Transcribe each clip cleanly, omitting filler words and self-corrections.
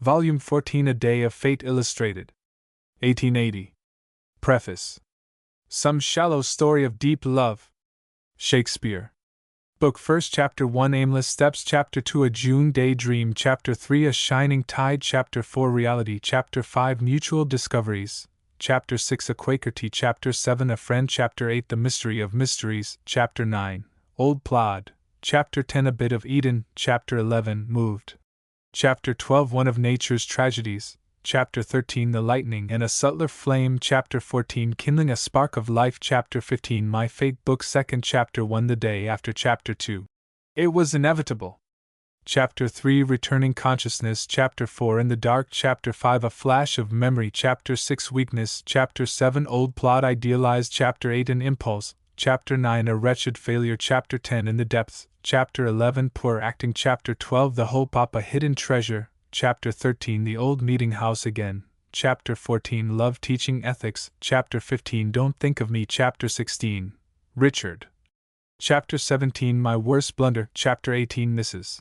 Volume 14 A Day of Fate Illustrated. 1880. Preface. Some Shallow Story of Deep Love. Shakespeare. Book 1 Chapter 1 Aimless Steps Chapter 2 A June Day Dream Chapter 3 A Shining Tide Chapter 4 Reality Chapter 5 Mutual Discoveries Chapter 6 A Quaker Tea Chapter 7 A Friend Chapter 8 The Mystery of Mysteries Chapter 9 Old Plod Chapter 10 A Bit of Eden Chapter 11 Moved Chapter 12 One of Nature's Tragedies Chapter 13 The Lightning and a Subtler Flame Chapter 14 Kindling a Spark of Life Chapter 15 My Fate Book 2 Chapter 1 The Day After Chapter 2 It Was Inevitable Chapter 3 Returning Consciousness Chapter 4 In the Dark Chapter 5 A Flash of Memory Chapter 6 Weakness Chapter 7 Old Plot Idealized Chapter 8 An Impulse Chapter 9 A Wretched Failure Chapter 10 In the Depths Chapter 11 Poor Acting Chapter 12 The Hope Up A Hidden Treasure Chapter 13 The Old Meeting House Again Chapter 14 Love Teaching Ethics Chapter 15 Don't Think of Me Chapter 16 Richard Chapter 17 My Worst Blunder Chapter 18 Mrs.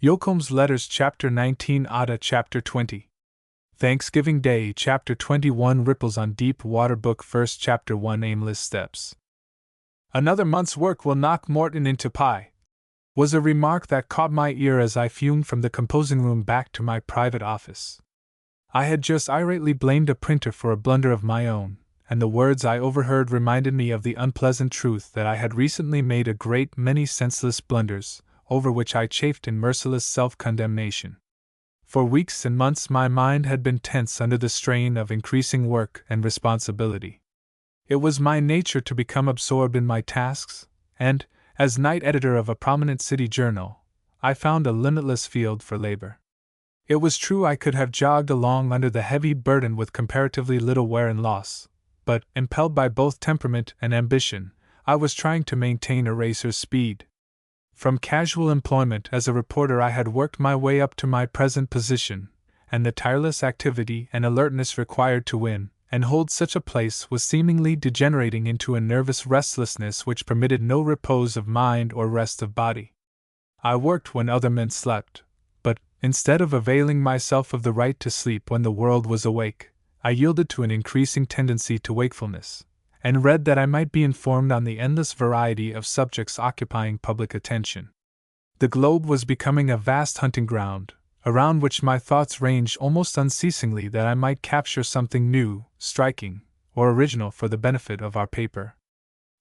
Yoakum's Letters Chapter 19 Ada Chapter 20 Thanksgiving Day Chapter 21 Ripples on Deep Water Book 1 Chapter 1 Aimless Steps. Another month's work will knock Morton into pie, was a remark that caught my ear as I fumed from the composing room back to my private office. I had just irately blamed a printer for a blunder of my own, and the words I overheard reminded me of the unpleasant truth that I had recently made a great many senseless blunders, over which I chafed in merciless self-condemnation. For weeks and months my mind had been tense under the strain of increasing work and responsibility. It was my nature to become absorbed in my tasks, and, as night editor of a prominent city journal, I found a limitless field for labor. It was true I could have jogged along under the heavy burden with comparatively little wear and loss, but, impelled by both temperament and ambition, I was trying to maintain a racer's speed. From casual employment as a reporter I had worked my way up to my present position, and the tireless activity and alertness required to win and hold such a place was seemingly degenerating into a nervous restlessness which permitted no repose of mind or rest of body. I worked when other men slept, but, instead of availing myself of the right to sleep when the world was awake, I yielded to an increasing tendency to wakefulness, and read that I might be informed on the endless variety of subjects occupying public attention. The globe was becoming a vast hunting ground, around which my thoughts ranged almost unceasingly that I might capture something new, striking, or original for the benefit of our paper.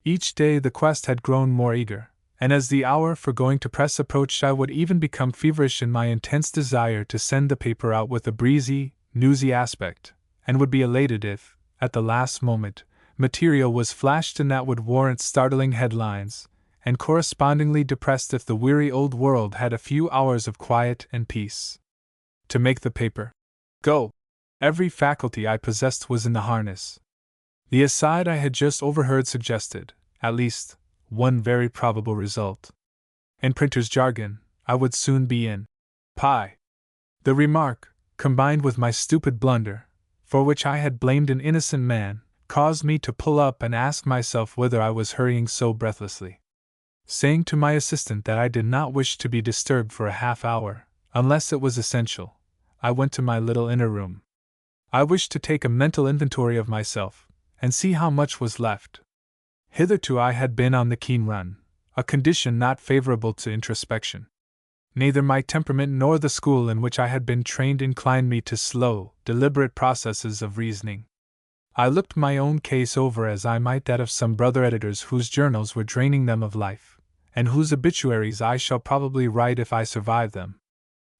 Each day the quest had grown more eager, and as the hour for going to press approached I would even become feverish in my intense desire to send the paper out with a breezy, newsy aspect, and would be elated if, at the last moment, material was flashed in that would warrant startling headlines, and correspondingly depressed if the weary old world had a few hours of quiet and peace. To make the paper go, every faculty I possessed was in the harness. The aside I had just overheard suggested, at least, one very probable result. In printer's jargon, I would soon be in pie. The remark, combined with my stupid blunder, for which I had blamed an innocent man, caused me to pull up and ask myself whither I was hurrying so breathlessly. Saying to my assistant that I did not wish to be disturbed for a half hour, unless it was essential, I went to my little inner room. I wished to take a mental inventory of myself, and see how much was left. Hitherto I had been on the keen run, a condition not favorable to introspection. Neither my temperament nor the school in which I had been trained inclined me to slow, deliberate processes of reasoning. I looked my own case over as I might that of some brother editors whose journals were draining them of life, and whose obituaries I shall probably write if I survive them.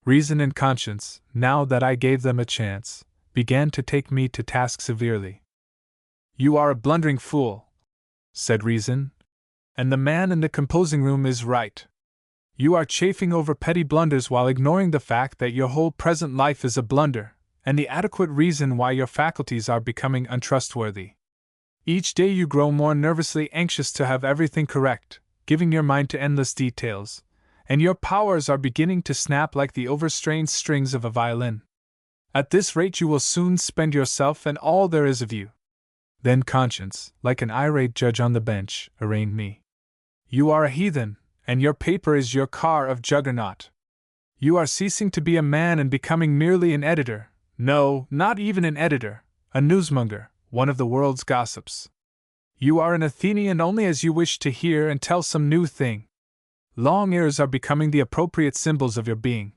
Reason and conscience, now that I gave them a chance, began to take me to task severely. "You are a blundering fool," said Reason, "and the man in the composing room is right. You are chafing over petty blunders while ignoring the fact that your whole present life is a blunder, and the adequate reason why your faculties are becoming untrustworthy. Each day you grow more nervously anxious to have everything correct, giving your mind to endless details, and your powers are beginning to snap like the overstrained strings of a violin. At this rate you will soon spend yourself and all there is of you." Then conscience, like an irate judge on the bench, arraigned me. "You are a heathen, and your paper is your car of juggernaut. You are ceasing to be a man and becoming merely an editor. No, not even an editor, a newsmonger, one of the world's gossips. You are an Athenian only as you wish to hear and tell some new thing. Long ears are becoming the appropriate symbols of your being.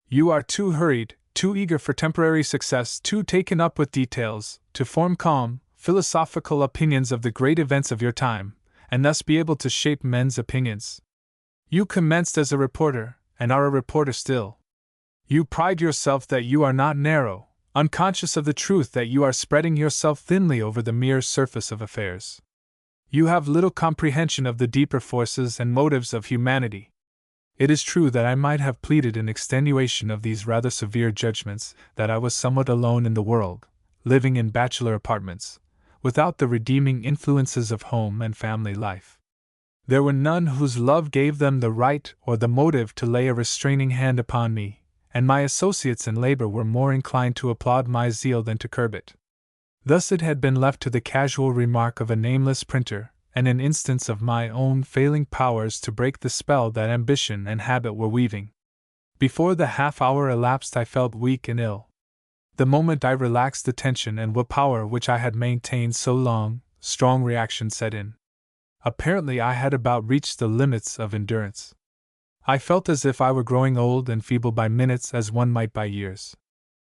You are too hurried, too eager for temporary success, too taken up with details, to form calm, philosophical opinions of the great events of your time, and thus be able to shape men's opinions. You commenced as a reporter, and are a reporter still. You pride yourself that you are not narrow, unconscious of the truth that you are spreading yourself thinly over the mere surface of affairs. You have little comprehension of the deeper forces and motives of humanity. It is true that I might have pleaded in extenuation of these rather severe judgments that I was somewhat alone in the world, living in bachelor apartments, without the redeeming influences of home and family life. There were none whose love gave them the right or the motive to lay a restraining hand upon me, and my associates in labor were more inclined to applaud my zeal than to curb it. Thus it had been left to the casual remark of a nameless printer, and an instance of my own failing powers to break the spell that ambition and habit were weaving. Before the half-hour elapsed I felt weak and ill. The moment I relaxed the tension and willpower which I had maintained so long, strong reaction set in. Apparently I had about reached the limits of endurance. I felt as if I were growing old and feeble by minutes as one might by years.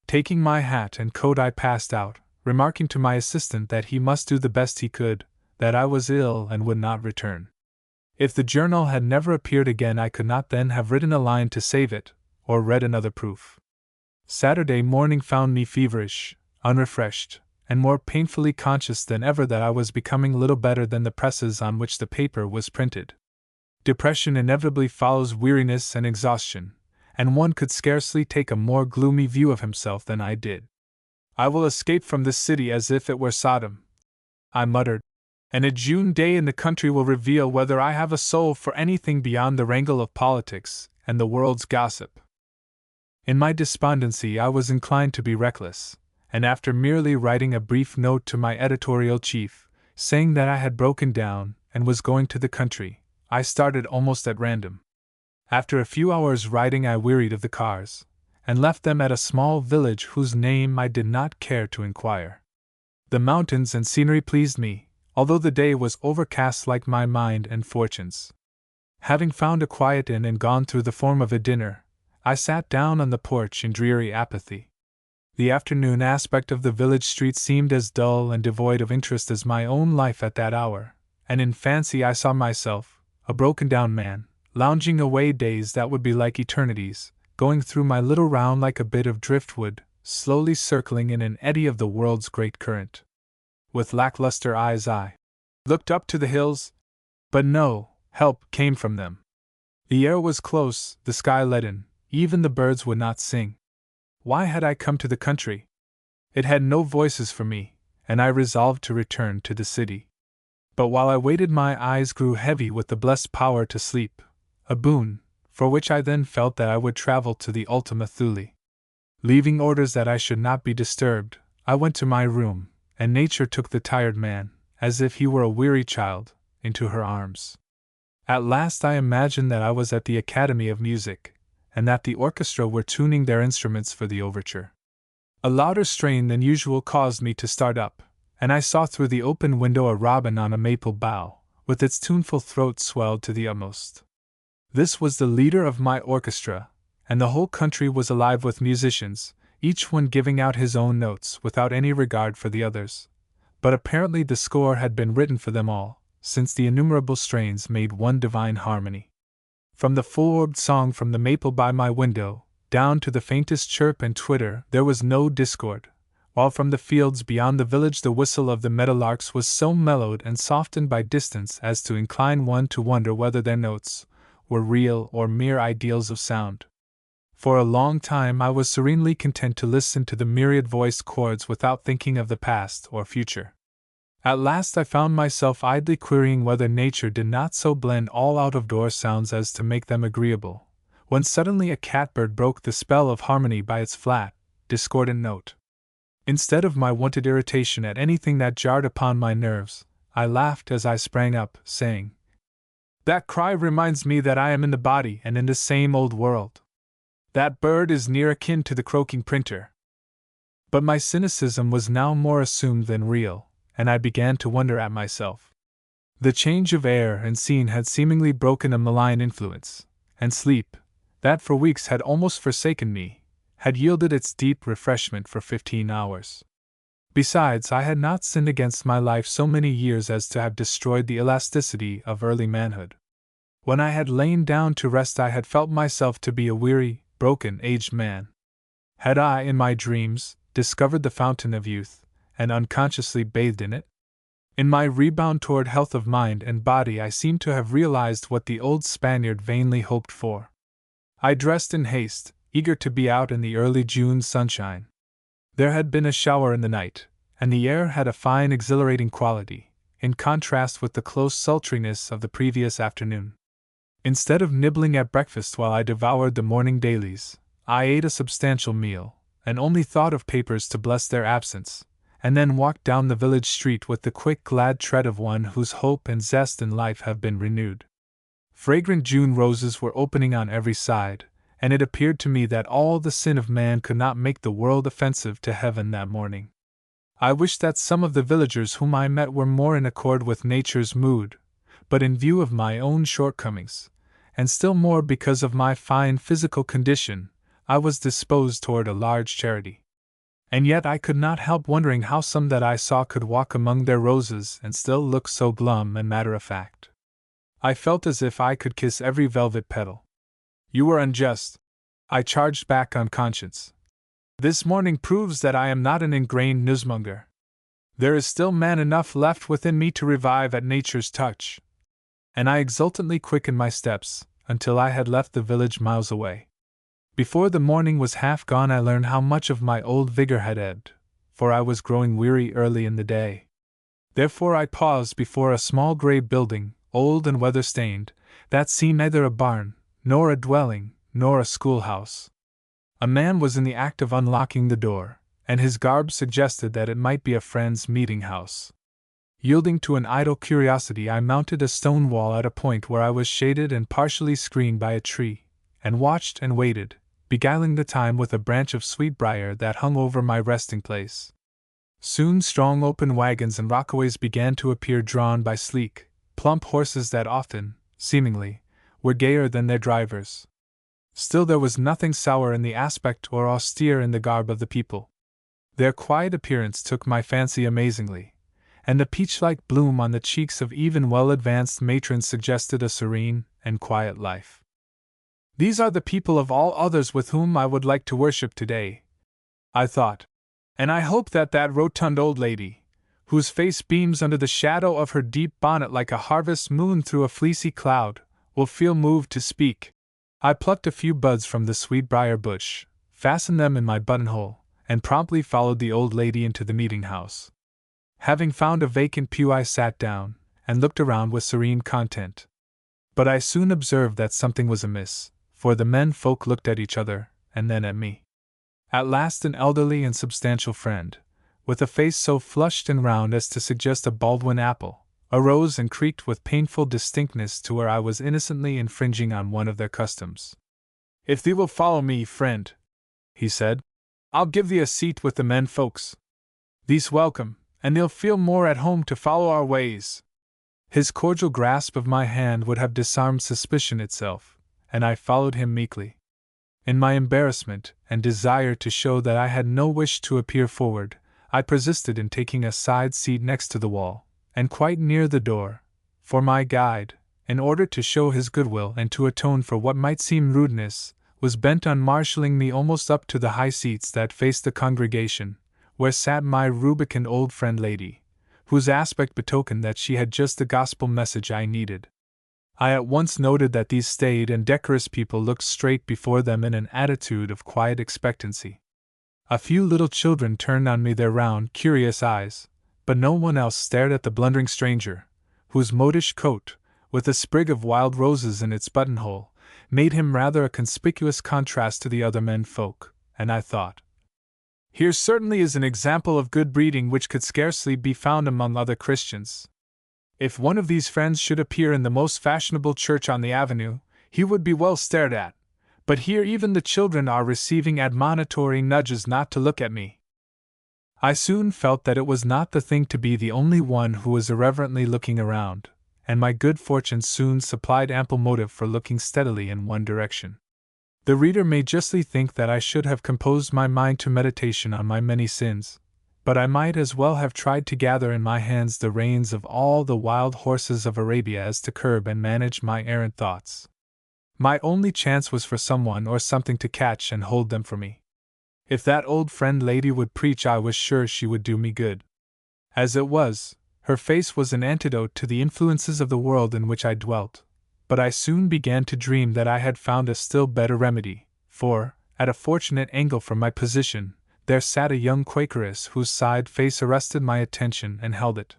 Taking my hat and coat I passed out, remarking to my assistant that he must do the best he could, that I was ill and would not return. If the journal had never appeared again I could not then have written a line to save it, or read another proof. Saturday morning found me feverish, unrefreshed, and more painfully conscious than ever that I was becoming little better than the presses on which the paper was printed. Depression inevitably follows weariness and exhaustion, and one could scarcely take a more gloomy view of himself than I did. I will escape from this city as if it were Sodom, I muttered, and a June day in the country will reveal whether I have a soul for anything beyond the wrangle of politics and the world's gossip. In my despondency I was inclined to be reckless, and after merely writing a brief note to my editorial chief, saying that I had broken down and was going to the country, I started almost at random. After a few hours' riding I wearied of the cars, and left them at a small village whose name I did not care to inquire. The mountains and scenery pleased me, although the day was overcast like my mind and fortunes. Having found a quiet inn and gone through the form of a dinner, I sat down on the porch in dreary apathy. The afternoon aspect of the village street seemed as dull and devoid of interest as my own life at that hour, and in fancy I saw myself, a broken-down man, lounging away days that would be like eternities, going through my little round like a bit of driftwood, slowly circling in an eddy of the world's great current. With lackluster eyes I looked up to the hills, but no help came from them. The air was close, the sky leaden, even the birds would not sing. Why had I come to the country? It had no voices for me, and I resolved to return to the city. But while I waited my eyes grew heavy with the blessed power to sleep, a boon, for which I then felt that I would travel to the Ultima Thule. Leaving orders that I should not be disturbed, I went to my room, and nature took the tired man, as if he were a weary child, into her arms. At last I imagined that I was at the Academy of Music, and that the orchestra were tuning their instruments for the overture. A louder strain than usual caused me to start up, and I saw through the open window a robin on a maple bough, with its tuneful throat swelled to the utmost. This was the leader of my orchestra, and the whole country was alive with musicians, each one giving out his own notes without any regard for the others. But apparently the score had been written for them all, since the innumerable strains made one divine harmony. From the full-orbed song from the maple by my window, down to the faintest chirp and twitter, there was no discord, while from the fields beyond the village the whistle of the meadowlarks was so mellowed and softened by distance as to incline one to wonder whether their notes were real or mere ideals of sound. For a long time I was serenely content to listen to the myriad-voiced chords without thinking of the past or future. At last I found myself idly querying whether nature did not so blend all out-of-door sounds as to make them agreeable, when suddenly a catbird broke the spell of harmony by its flat, discordant note. Instead of my wonted irritation at anything that jarred upon my nerves, I laughed as I sprang up, saying, "That cry reminds me that I am in the body and in the same old world." That bird is near akin to the croaking printer. But my cynicism was now more assumed than real, and I began to wonder at myself. The change of air and scene had seemingly broken a malign influence, and sleep, that for weeks had almost forsaken me, had yielded its deep refreshment for 15 hours. Besides, I had not sinned against my life so many years as to have destroyed the elasticity of early manhood. When I had lain down to rest, I had felt myself to be a weary, broken, aged man. Had I, in my dreams, discovered the fountain of youth, and unconsciously bathed in it? In my rebound toward health of mind and body, I seemed to have realized what the old Spaniard vainly hoped for. I dressed in haste, eager to be out in the early June sunshine. There had been a shower in the night, and the air had a fine exhilarating quality, in contrast with the close sultriness of the previous afternoon. Instead of nibbling at breakfast while I devoured the morning dailies, I ate a substantial meal, and only thought of papers to bless their absence, and then walked down the village street with the quick, glad tread of one whose hope and zest in life have been renewed. Fragrant June roses were opening on every side, and it appeared to me that all the sin of man could not make the world offensive to heaven that morning. I wished that some of the villagers whom I met were more in accord with nature's mood, but in view of my own shortcomings, and still more because of my fine physical condition, I was disposed toward a large charity. And yet I could not help wondering how some that I saw could walk among their roses and still look so glum and matter-of-fact. I felt as if I could kiss every velvet petal. "You were unjust," I charged back on conscience. "This morning proves that I am not an ingrained newsmonger. There is still man enough left within me to revive at nature's touch." And I exultantly quickened my steps, until I had left the village miles away. Before the morning was half gone, I learned how much of my old vigor had ebbed, for I was growing weary early in the day. Therefore I paused before a small gray building, old and weather-stained, that seemed neither a barn, nor a dwelling, nor a schoolhouse. A man was in the act of unlocking the door, and his garb suggested that it might be a friend's meeting-house. Yielding to an idle curiosity, I mounted a stone wall at a point where I was shaded and partially screened by a tree, and watched and waited, beguiling the time with a branch of sweetbriar that hung over my resting-place. Soon strong open wagons and rockaways began to appear, drawn by sleek, plump horses that often, seemingly, were gayer than their drivers. Still there was nothing sour in the aspect or austere in the garb of the people. Their quiet appearance took my fancy amazingly, and the peach-like bloom on the cheeks of even well-advanced matrons suggested a serene and quiet life. "These are the people of all others with whom I would like to worship today," I thought, "and I hope that that rotund old lady, whose face beams under the shadow of her deep bonnet like a harvest moon through a fleecy cloud, will feel moved to speak." I plucked a few buds from the sweetbriar bush, fastened them in my buttonhole, and promptly followed the old lady into the meeting-house. Having found a vacant pew, I sat down, and looked around with serene content. But I soon observed that something was amiss, for the men folk looked at each other, and then at me. At last an elderly and substantial friend, with a face so flushed and round as to suggest a Baldwin apple, arose and creaked with painful distinctness to where I was innocently infringing on one of their customs. "If thee will follow me, friend," he said, "I'll give thee a seat with the men folks. Thee's welcome, and they'll feel more at home to follow our ways." His cordial grasp of my hand would have disarmed suspicion itself, and I followed him meekly. In my embarrassment, and desire to show that I had no wish to appear forward, I persisted in taking a side seat next to the wall, and quite near the door, for my guide, in order to show his goodwill and to atone for what might seem rudeness, was bent on marshalling me almost up to the high seats that faced the congregation, where sat my rubicund old friend lady, whose aspect betokened that she had just the gospel message I needed. I at once noted that these staid and decorous people looked straight before them in an attitude of quiet expectancy. A few little children turned on me their round, curious eyes, but no one else stared at the blundering stranger, whose modish coat, with a sprig of wild roses in its buttonhole, made him rather a conspicuous contrast to the other men folk, and I thought, "Here certainly is an example of good breeding which could scarcely be found among other Christians. If one of these friends should appear in the most fashionable church on the avenue, he would be well stared at, But here even the children are receiving admonitory nudges not to look at me. I soon felt that it was not the thing to be the only one who was irreverently looking around, and my good fortune soon supplied ample motive for looking steadily in one direction. The reader may justly think that I should have composed my mind to meditation on my many sins, but I might as well have tried to gather in my hands the reins of all the wild horses of Arabia as to curb and manage my errant thoughts. My only chance was for someone or something to catch and hold them for me. If that old friend lady would preach, I was sure she would do me good. As it was, her face was an antidote to the influences of the world in which I dwelt, but I soon began to dream that I had found a still better remedy, for, at a fortunate angle from my position, there sat a young Quakeress whose side face arrested my attention and held it.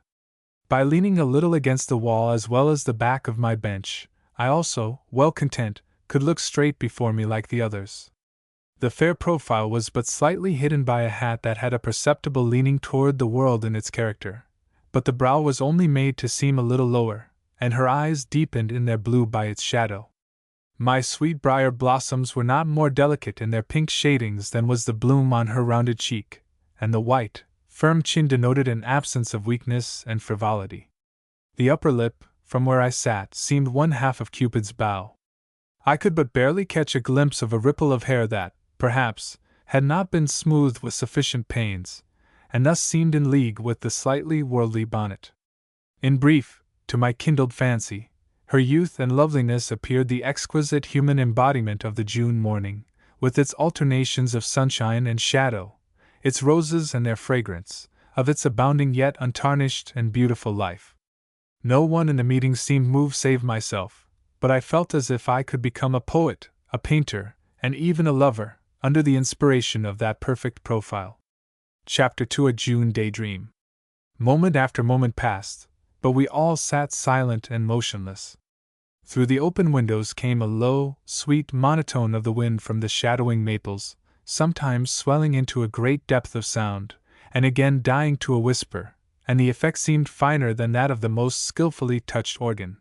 By leaning a little against the wall as well as the back of my bench, I also, well content, could look straight before me like the others. The fair profile was but slightly hidden by a hat that had a perceptible leaning toward the world in its character, but the brow was only made to seem a little lower, and her eyes deepened in their blue by its shadow. My sweetbriar blossoms were not more delicate in their pink shadings than was the bloom on her rounded cheek, and the white, firm chin denoted an absence of weakness and frivolity. The upper lip, from where I sat, seemed one half of Cupid's bow. I could but barely catch a glimpse of a ripple of hair that, perhaps, had not been smoothed with sufficient pains, and thus seemed in league with the slightly worldly bonnet. In brief, to my kindled fancy, her youth and loveliness appeared the exquisite human embodiment of the June morning, with its alternations of sunshine and shadow, its roses and their fragrance, of its abounding yet untarnished and beautiful life. No one in the meeting seemed moved save myself, but I felt as if I could become a poet, a painter, and even a lover, under the inspiration of that perfect profile. Chapter 2: A June Daydream. Moment after moment passed, but we all sat silent and motionless. Through the open windows came a low, sweet monotone of the wind from the shadowing maples, sometimes swelling into a great depth of sound, and again dying to a whisper, and the effect seemed finer than that of the most skillfully touched organ.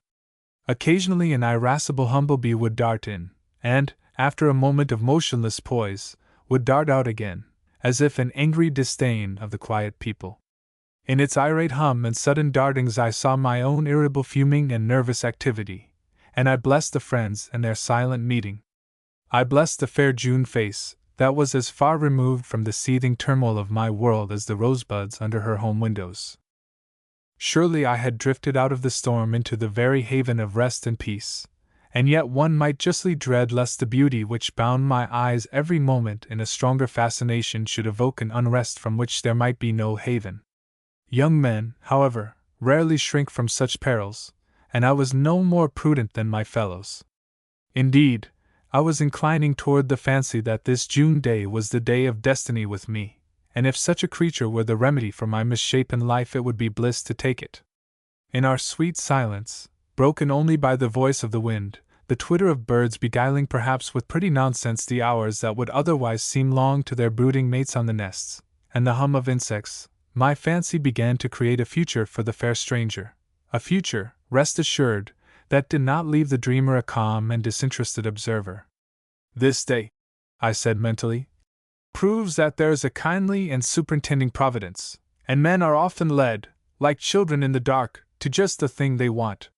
Occasionally an irascible humblebee would dart in, and, after a moment of motionless poise, would dart out again, as if in angry disdain of the quiet people. In its irate hum and sudden dartings I saw my own irritable fuming and nervous activity, and I blessed the friends and their silent meeting. I blessed the fair June face, that was as far removed from the seething turmoil of my world as the rosebuds under her home windows. Surely I had drifted out of the storm into the very haven of rest and peace, and yet one might justly dread lest the beauty which bound my eyes every moment in a stronger fascination should evoke an unrest from which there might be no haven. Young men, however, rarely shrink from such perils, and I was no more prudent than my fellows. Indeed, I was inclining toward the fancy that this June day was the day of destiny with me, and if such a creature were the remedy for my misshapen life it would be bliss to take it. In our sweet silence, broken only by the voice of the wind, the twitter of birds beguiling perhaps with pretty nonsense the hours that would otherwise seem long to their brooding mates on the nests, and the hum of insects, my fancy began to create a future for the fair stranger, a future, rest assured, that did not leave the dreamer a calm and disinterested observer. This day, I said mentally, proves that there is a kindly and superintending providence, and men are often led, like children in the dark, to just the thing they want.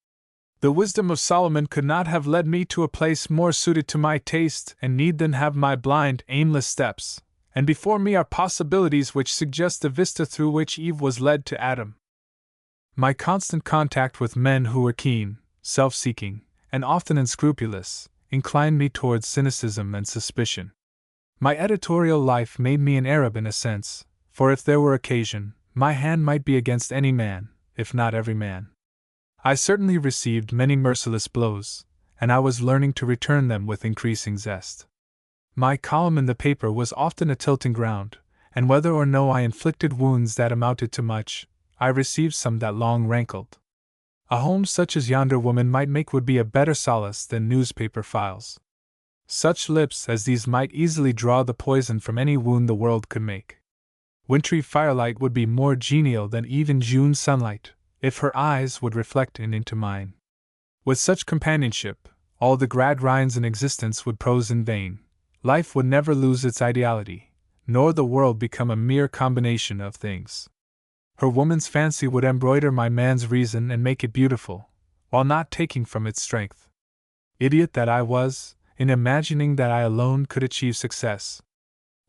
The wisdom of Solomon could not have led me to a place more suited to my taste and need than have my blind, aimless steps, and before me are possibilities which suggest the vista through which Eve was led to Adam. My constant contact with men who were keen, self-seeking, and often unscrupulous, inclined me towards cynicism and suspicion. My editorial life made me an Arab in a sense, for if there were occasion, my hand might be against any man, if not every man. I certainly received many merciless blows, and I was learning to return them with increasing zest. My column in the paper was often a tilting ground, and whether or no I inflicted wounds that amounted to much, I received some that long rankled. A home such as yonder woman might make would be a better solace than newspaper files. Such lips as these might easily draw the poison from any wound the world could make. Wintry firelight would be more genial than even June sunlight, if her eyes would reflect into mine. With such companionship, All the gradgrinds in existence would prose in vain. Life would never lose its ideality, nor the world become a mere combination of things. Her woman's fancy would embroider my man's reason and make it beautiful, while not taking from its strength. Idiot that I was, in imagining that I alone could achieve success.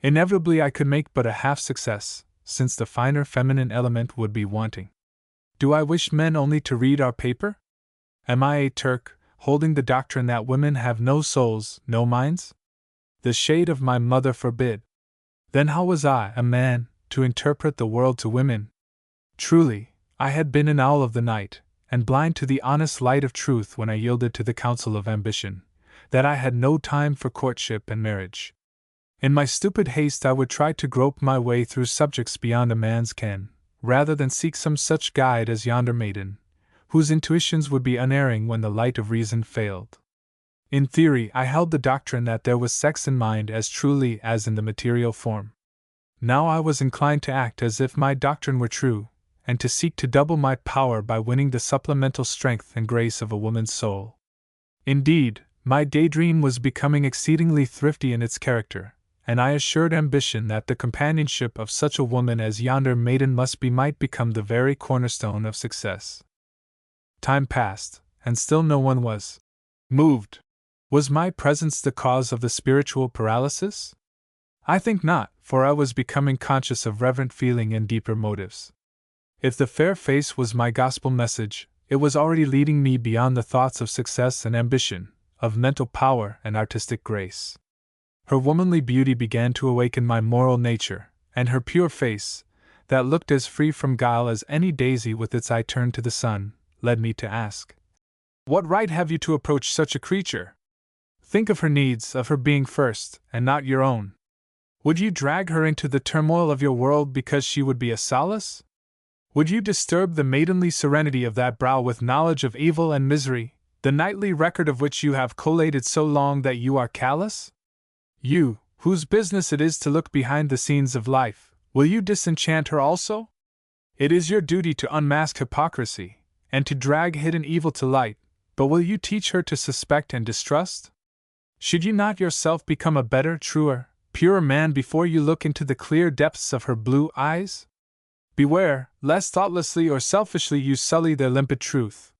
Inevitably I could make but a half success, since the finer feminine element would be wanting. Do I wish men only to read our paper? Am I a Turk, holding the doctrine that women have no souls, no minds? The shade of my mother forbid. Then how was I, a man, to interpret the world to women? Truly, I had been an owl of the night, and blind to the honest light of truth when I yielded to the counsel of ambition, that I had no time for courtship and marriage. In my stupid haste I would try to grope my way through subjects beyond a man's ken, rather than seek some such guide as yonder maiden, whose intuitions would be unerring when the light of reason failed. In theory I held the doctrine that there was sex in mind as truly as in the material form. Now I was inclined to act as if my doctrine were true, and to seek to double my power by winning the supplemental strength and grace of a woman's soul. Indeed, my daydream was becoming exceedingly thrifty in its character, and I assured ambition that the companionship of such a woman as yonder maiden might become the very cornerstone of success. Time passed, and still no one was moved. Was my presence the cause of the spiritual paralysis? I think not, for I was becoming conscious of reverent feeling and deeper motives. If the fair face was my gospel message, it was already leading me beyond the thoughts of success and ambition, of mental power and artistic grace. Her womanly beauty began to awaken my moral nature, and her pure face, that looked as free from guile as any daisy with its eye turned to the sun, led me to ask, "What right have you to approach such a creature? Think of her needs, of her being first, and not your own. Would you drag her into the turmoil of your world because she would be a solace? Would you disturb the maidenly serenity of that brow with knowledge of evil and misery, the nightly record of which you have collated so long that you are callous? You, whose business it is to look behind the scenes of life, will you disenchant her also? It is your duty to unmask hypocrisy, and to drag hidden evil to light, but will you teach her to suspect and distrust? Should you not yourself become a better, truer, purer man before you look into the clear depths of her blue eyes? Beware, lest thoughtlessly or selfishly you sully their limpid truth.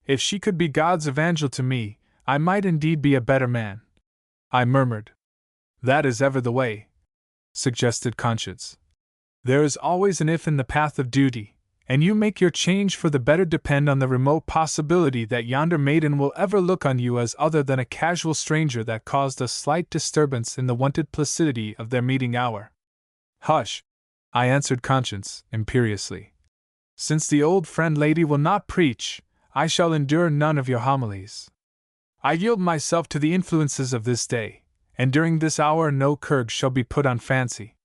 If she could be God's evangel to me, I might indeed be a better man," I murmured. "That is ever the way," suggested conscience. "There is always an if in the path of duty, and you make your change for the better depend on the remote possibility that yonder maiden will ever look on you as other than a casual stranger that caused a slight disturbance in the wonted placidity of their meeting hour." "Hush!" I answered conscience, imperiously. "Since the old friend lady will not preach, I shall endure none of your homilies. I yield myself to the influences of this day, and during this hour no curb shall be put on fancy.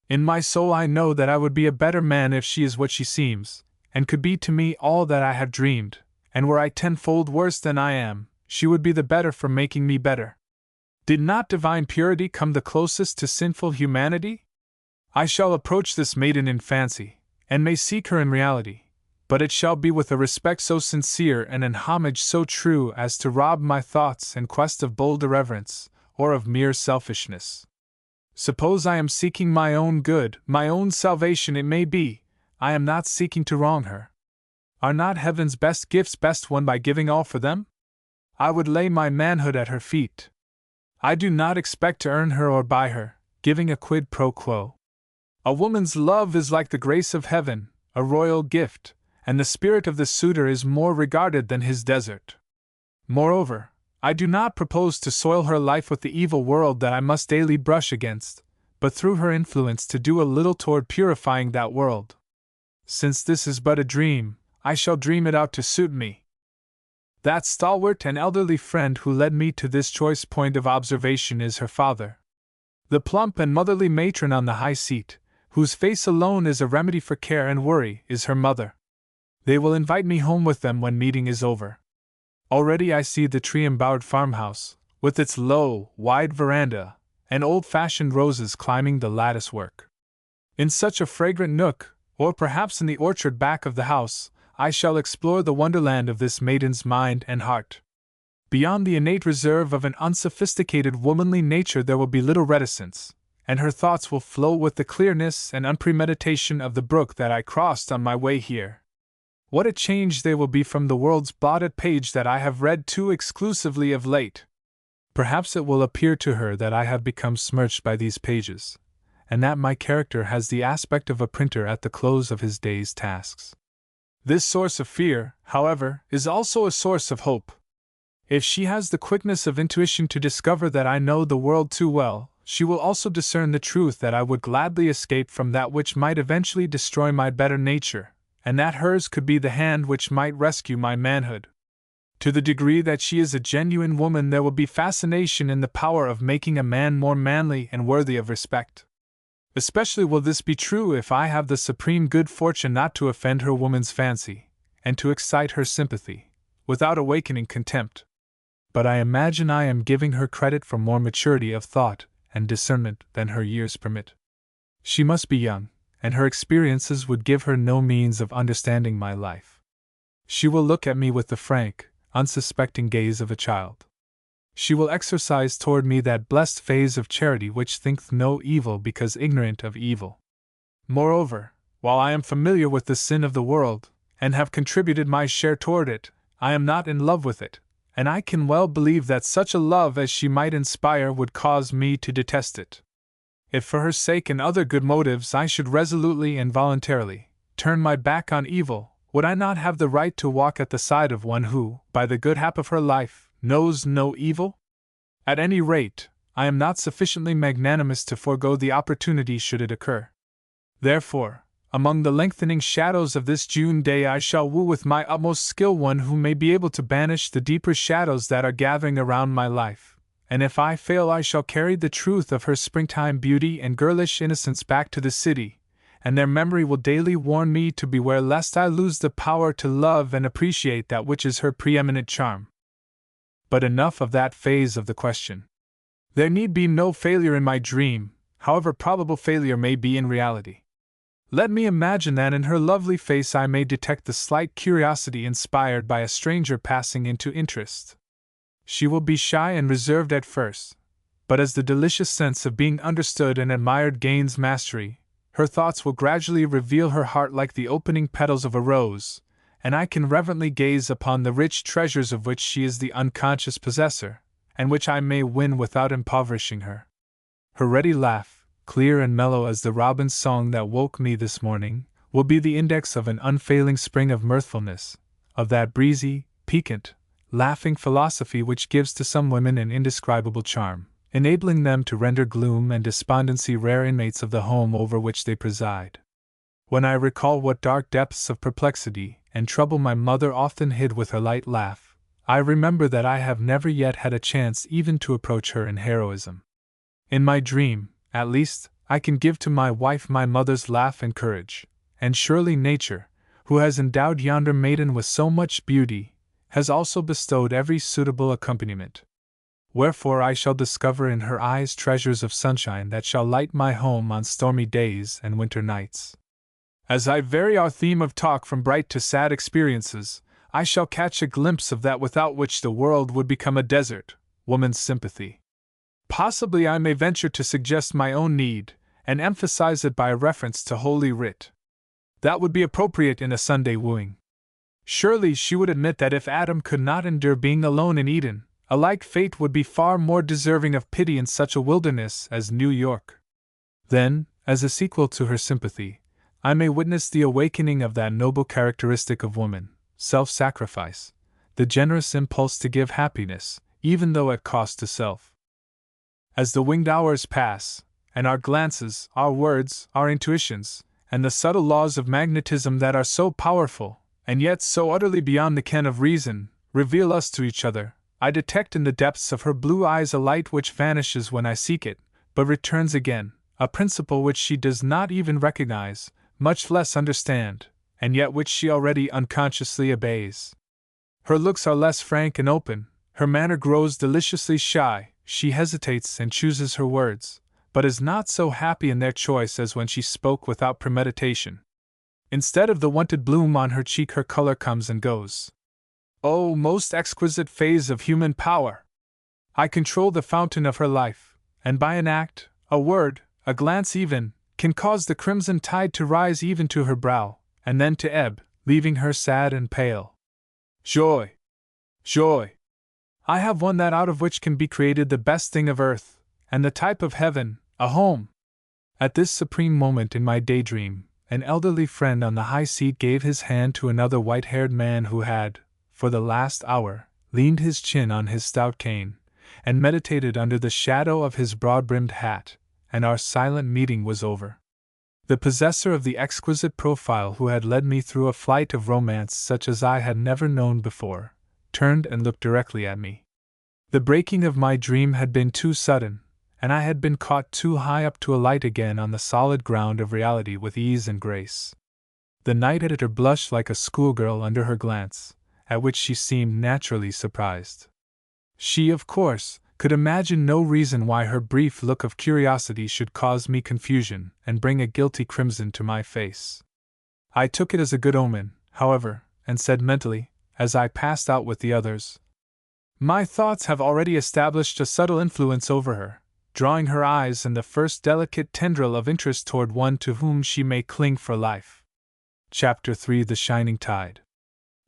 In my soul I know that I would be a better man if she is what she seems, and could be to me all that I have dreamed, and were I tenfold worse than I am, she would be the better for making me better. Did not divine purity come the closest to sinful humanity? I shall approach this maiden in fancy, and may seek her in reality, but it shall be with a respect so sincere and an homage so true as to rob my thoughts in quest of bold irreverence, or of mere selfishness. Suppose I am seeking my own good, my own salvation it may be, I am not seeking to wrong her. Are not heaven's best gifts best won by giving all for them? I would lay my manhood at her feet. I do not expect to earn her or buy her, giving a quid pro quo. A woman's love is like the grace of heaven, a royal gift, and the spirit of the suitor is more regarded than his desert. Moreover, I do not propose to soil her life with the evil world that I must daily brush against, but through her influence to do a little toward purifying that world. Since this is but a dream, I shall dream it out to suit me. That stalwart and elderly friend who led me to this choice point of observation is her father. The plump and motherly matron on the high seat, whose face alone is a remedy for care and worry, is her mother. They will invite me home with them when meeting is over. Already I see the tree-embowered farmhouse, with its low, wide veranda, and old-fashioned roses climbing the lattice-work. In such a fragrant nook, or perhaps in the orchard back of the house, I shall explore the wonderland of this maiden's mind and heart. Beyond the innate reserve of an unsophisticated womanly nature there will be little reticence, and her thoughts will flow with the clearness and unpremeditation of the brook that I crossed on my way here. What a change they will be from the world's blotted page that I have read too exclusively of late! Perhaps it will appear to her that I have become smirched by these pages, and that my character has the aspect of a printer at the close of his day's tasks. This source of fear, however, is also a source of hope. If she has the quickness of intuition to discover that I know the world too well, she will also discern the truth that I would gladly escape from that which might eventually destroy my better nature, and that hers could be the hand which might rescue my manhood. To the degree that she is a genuine woman, there will be fascination in the power of making a man more manly and worthy of respect. Especially will this be true if I have the supreme good fortune not to offend her woman's fancy, and to excite her sympathy, without awakening contempt. But I imagine I am giving her credit for more maturity of thought and discernment than her years permit. She must be young, and her experiences would give her no means of understanding my life. She will look at me with the frank, unsuspecting gaze of a child. She will exercise toward me that blessed phase of charity which thinketh no evil because ignorant of evil. Moreover, while I am familiar with the sin of the world, and have contributed my share toward it, I am not in love with it, and I can well believe that such a love as she might inspire would cause me to detest it. If for her sake and other good motives I should resolutely and voluntarily turn my back on evil, would I not have the right to walk at the side of one who, by the good hap of her life, knows no evil? At any rate, I am not sufficiently magnanimous to forego the opportunity should it occur. Therefore, among the lengthening shadows of this June day I shall woo with my utmost skill one who may be able to banish the deeper shadows that are gathering around my life, and if I fail I shall carry the truth of her springtime beauty and girlish innocence back to the city, and their memory will daily warn me to beware lest I lose the power to love and appreciate that which is her preeminent charm. But enough of that phase of the question. There need be no failure in my dream, however probable failure may be in reality. Let me imagine that in her lovely face I may detect the slight curiosity inspired by a stranger passing into interest. She will be shy and reserved at first, but as the delicious sense of being understood and admired gains mastery, her thoughts will gradually reveal her heart like the opening petals of a rose, and I can reverently gaze upon the rich treasures of which she is the unconscious possessor, and which I may win without impoverishing her. Her ready laugh, clear and mellow as the robin's song that woke me this morning, will be the index of an unfailing spring of mirthfulness, of that breezy, piquant, laughing philosophy which gives to some women an indescribable charm, enabling them to render gloom and despondency rare inmates of the home over which they preside. When I recall what dark depths of perplexity and trouble my mother often hid with her light laugh, I remember that I have never yet had a chance even to approach her in heroism. In my dream, at least, I can give to my wife my mother's laugh and courage, and surely nature, who has endowed yonder maiden with so much beauty, has also bestowed every suitable accompaniment. Wherefore I shall discover in her eyes treasures of sunshine that shall light my home on stormy days and winter nights. As I vary our theme of talk from bright to sad experiences, I shall catch a glimpse of that without which the world would become a desert, woman's sympathy. Possibly I may venture to suggest my own need, and emphasize it by a reference to Holy Writ. That would be appropriate in a Sunday wooing. Surely she would admit that if Adam could not endure being alone in Eden, a like fate would be far more deserving of pity in such a wilderness as New York. Then, as a sequel to her sympathy, I may witness the awakening of that noble characteristic of woman, self-sacrifice, the generous impulse to give happiness, even though at cost to self. As the winged hours pass, and our glances, our words, our intuitions, and the subtle laws of magnetism that are so powerful, and yet so utterly beyond the ken of reason, reveal us to each other, I detect in the depths of her blue eyes a light which vanishes when I seek it, but returns again, a principle which she does not even recognize, much less understand, and yet which she already unconsciously obeys. Her looks are less frank and open, her manner grows deliciously shy, she hesitates and chooses her words, but is not so happy in their choice as when she spoke without premeditation. Instead of the wonted bloom on her cheek, her color comes and goes. Oh, most exquisite phase of human power! I control the fountain of her life, and by an act, a word, a glance even, can cause the crimson tide to rise even to her brow, and then to ebb, leaving her sad and pale. Joy! Joy! I have one that out of which can be created the best thing of earth, and the type of heaven, a home! At this supreme moment in my daydream, an elderly friend on the high seat gave his hand to another white-haired man who had, for the last hour, leaned his chin on his stout cane, and meditated under the shadow of his broad-brimmed hat, and our silent meeting was over. The possessor of the exquisite profile who had led me through a flight of romance such as I had never known before, turned and looked directly at me. The breaking of my dream had been too sudden, and I had been caught too high up to alight again on the solid ground of reality with ease and grace. The night editor blushed like a schoolgirl under her glance, at which she seemed naturally surprised. She, of course, could imagine no reason why her brief look of curiosity should cause me confusion and bring a guilty crimson to my face. I took it as a good omen, however, and said mentally, as I passed out with the others, "My thoughts have already established a subtle influence over her, drawing her eyes and the first delicate tendril of interest toward one to whom she may cling for life." Chapter 3: The Shining Tide.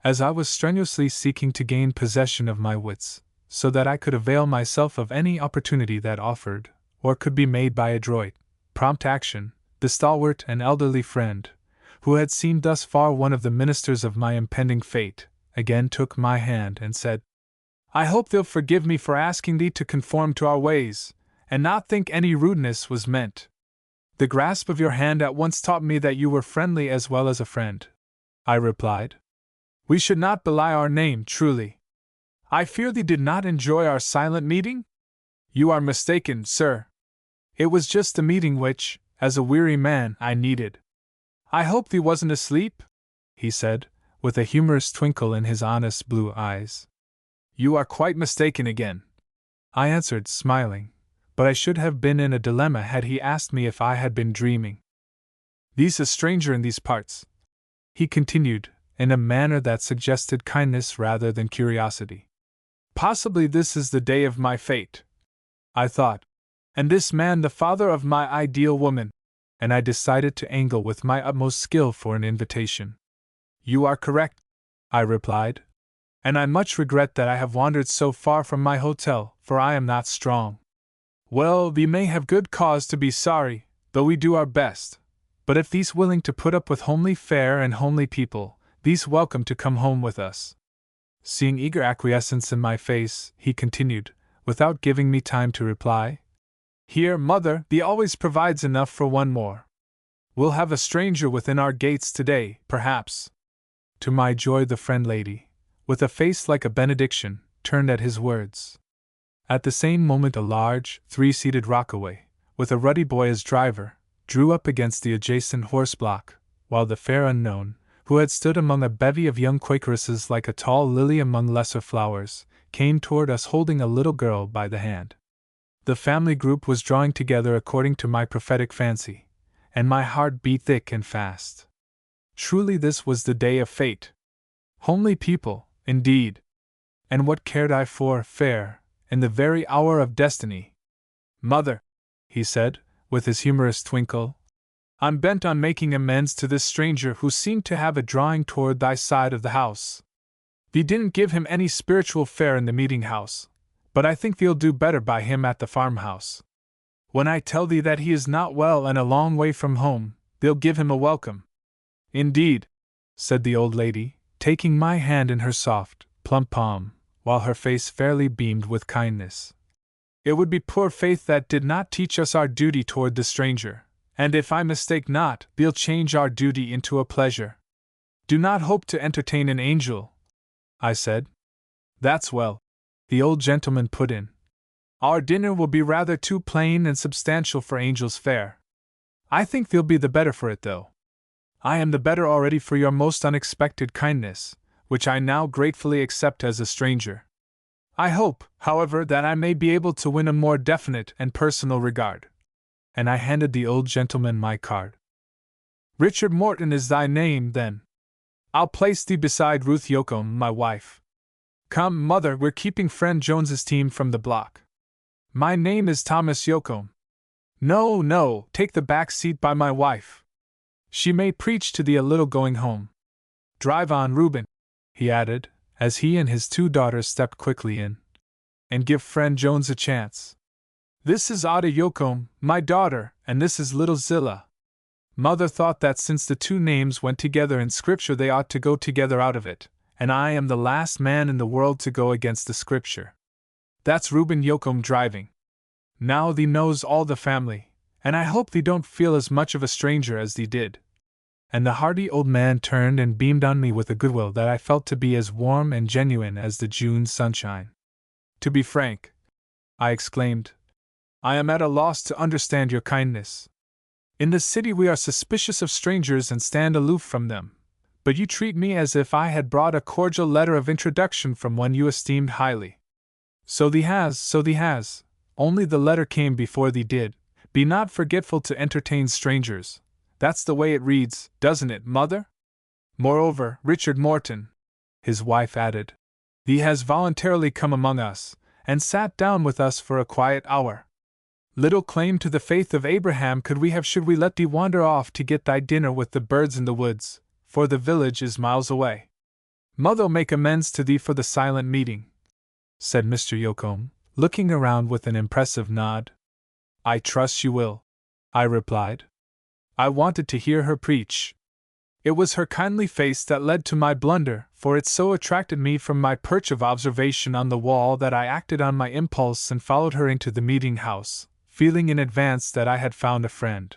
As I was strenuously seeking to gain possession of my wits, so that I could avail myself of any opportunity that offered, or could be made by adroit, prompt action, the stalwart and elderly friend, who had seemed thus far one of the ministers of my impending fate, again took my hand and said, "I hope they'll forgive me for asking thee to conform to our ways, and not think any rudeness was meant. The grasp of your hand at once taught me that you were friendly as well as a friend," I replied. "We should not belie our name, truly. I fear thee did not enjoy our silent meeting?" "You are mistaken, sir. It was just the meeting which, as a weary man, I needed." "I hope thee wasn't asleep?" he said, with a humorous twinkle in his honest blue eyes. "You are quite mistaken again," I answered, smiling, but I should have been in a dilemma had he asked me if I had been dreaming. "Thee's a stranger in these parts," he continued, in a manner that suggested kindness rather than curiosity. "Possibly this is the day of my fate," I thought, "and this man the father of my ideal woman," and I decided to angle with my utmost skill for an invitation. "You are correct," I replied, "and I much regret that I have wandered so far from my hotel, for I am not strong." "Well, thee may have good cause to be sorry, though we do our best, but if thee's willing to put up with homely fare and homely people, thee's welcome to come home with us." Seeing eager acquiescence in my face, he continued, without giving me time to reply, "Here, mother, thee always provides enough for one more. We'll have a stranger within our gates today, perhaps." To my joy the friend lady, with a face like a benediction, turned at his words. At the same moment a large, three-seated rockaway, with a ruddy boy as driver, drew up against the adjacent horse-block, while the fair unknown, who had stood among a bevy of young Quakeresses like a tall lily among lesser flowers, came toward us holding a little girl by the hand. The family group was drawing together according to my prophetic fancy, and my heart beat thick and fast. Truly this was the day of fate. Homely people, indeed. And what cared I for fare, in the very hour of destiny? "Mother," he said, with his humorous twinkle, "I'm bent on making amends to this stranger who seemed to have a drawing toward thy side of the house. Thee didn't give him any spiritual fare in the meeting-house, but I think thee'll do better by him at the farmhouse. When I tell thee that he is not well and a long way from home, thee'll give him a welcome." "Indeed," said the old lady, taking my hand in her soft, plump palm, while her face fairly beamed with kindness. "It would be poor faith that did not teach us our duty toward the stranger, and if I mistake not, thee'll change our duty into a pleasure." "Do not hope to entertain an angel," I said. "That's well," the old gentleman put in. "Our dinner will be rather too plain and substantial for angels' fare. I think they'll be the better for it, though. I am the better already for your most unexpected kindness, which I now gratefully accept as a stranger. I hope, however, that I may be able to win a more definite and personal regard." And I handed the old gentleman my card. "Richard Morton is thy name, then? I'll place thee beside Ruth Yocum, my wife. Come, Mother, we're keeping friend Jones's team from the block. My name is Thomas Yocombe. No, no, take the back seat by my wife. She may preach to thee a little going home. Drive on, Reuben, he added, as he and his 2 daughters stepped quickly in. And give friend Jones a chance. This is Ada Yocombe, my daughter, and this is little Zillah. Mother thought that since the 2 names went together in Scripture they ought to go together out of it, and I am the last man in the world to go against the Scripture. That's Reuben Yocombe driving. Now thee knows all the family, and I hope thee don't feel as much of a stranger as thee did. And the hearty old man turned and beamed on me with a goodwill that I felt to be as warm and genuine as the June sunshine. To be frank, I exclaimed, I am at a loss to understand your kindness. In the city we are suspicious of strangers and stand aloof from them, but you treat me as if I had brought a cordial letter of introduction from one you esteemed highly. So thee has, only the letter came before thee did. Be not forgetful to entertain strangers. That's the way it reads, doesn't it, Mother? Moreover, Richard Morton, his wife added, thee has voluntarily come among us, and sat down with us for a quiet hour. Little claim to the faith of Abraham could we have should we let thee wander off to get thy dinner with the birds in the woods, for the village is miles away. Mother'll make amends to thee for the silent meeting, said Mr. Yocombe, looking around with an impressive nod. I trust she will, I replied. I wanted to hear her preach. It was her kindly face that led to my blunder, for it so attracted me from my perch of observation on the wall that I acted on my impulse and followed her into the meeting house, feeling in advance that I had found a friend.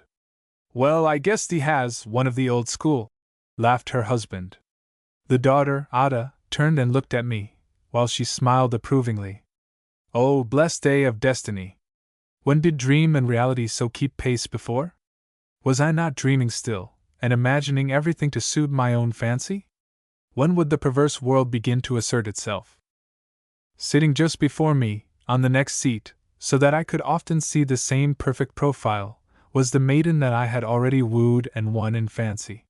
Well, I guess thee has one of the old school, laughed her husband. The daughter, Ada, turned and looked at me, while she smiled approvingly. Oh, blessed day of destiny! When did dream and reality so keep pace before? Was I not dreaming still, and imagining everything to suit my own fancy? When would the perverse world begin to assert itself? Sitting just before me, on the next seat, so that I could often see the same perfect profile, was the maiden that I had already wooed and won in fancy.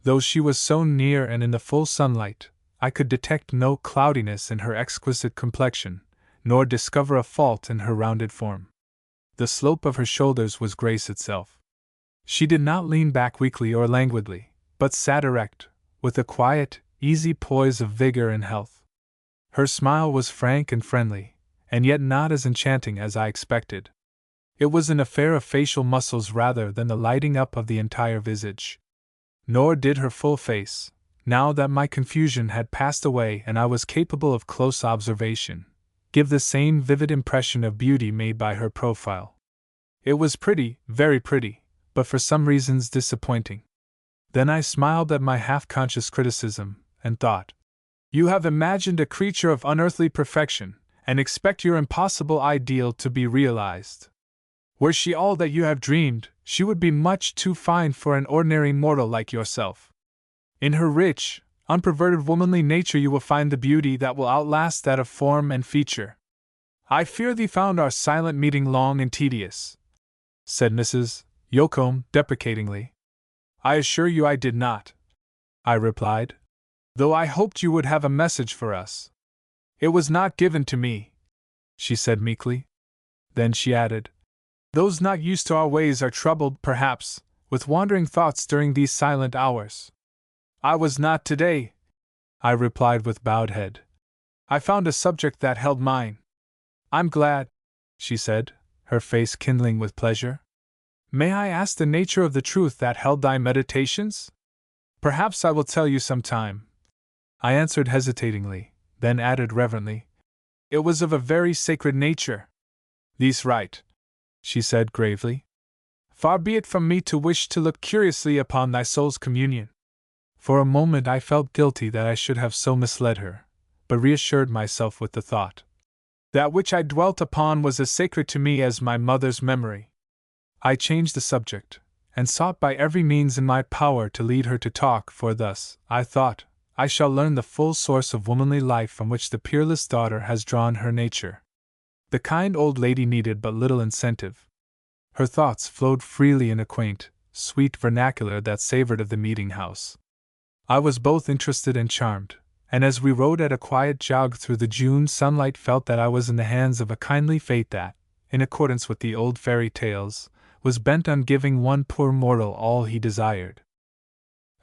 Though she was so near and in the full sunlight, I could detect no cloudiness in her exquisite complexion, nor discover a fault in her rounded form. The slope of her shoulders was grace itself. She did not lean back weakly or languidly, but sat erect, with a quiet, easy poise of vigor and health. Her smile was frank and friendly, and yet not as enchanting as I expected. It was an affair of facial muscles rather than the lighting up of the entire visage. Nor did her full face, now that my confusion had passed away and I was capable of close observation, give the same vivid impression of beauty made by her profile. It was pretty, very pretty, but for some reasons disappointing. Then I smiled at my half-conscious criticism, and thought, you have imagined a creature of unearthly perfection, and expect your impossible ideal to be realized. Were she all that you have dreamed, she would be much too fine for an ordinary mortal like yourself. In her rich, unperverted womanly nature you will find the beauty that will outlast that of form and feature. I fear thee found our silent meeting long and tedious, said Mrs. Yocombe deprecatingly. I assure you I did not, I replied, though I hoped you would have a message for us. It was not given to me, she said meekly. Then she added, those not used to our ways are troubled, perhaps, with wandering thoughts during these silent hours. I was not today, I replied with bowed head. I found a subject that held mine. I'm glad, she said, her face kindling with pleasure. May I ask the nature of the truth that held thy meditations? Perhaps I will tell you some time, I answered hesitatingly, then added reverently, it was of a very sacred nature. Thee's right, she said gravely. Far be it from me to wish to look curiously upon thy soul's communion. For a moment I felt guilty that I should have so misled her, but reassured myself with the thought. That which I dwelt upon was as sacred to me as my mother's memory. I changed the subject, and sought by every means in my power to lead her to talk, for thus, I thought, I shall learn the full source of womanly life from which the peerless daughter has drawn her nature. The kind old lady needed but little incentive. Her thoughts flowed freely in a quaint, sweet vernacular that savored of the meeting house. I was both interested and charmed, and as we rode at a quiet jog through the June sunlight felt that I was in the hands of a kindly fate that, in accordance with the old fairy tales, was bent on giving one poor mortal all he desired.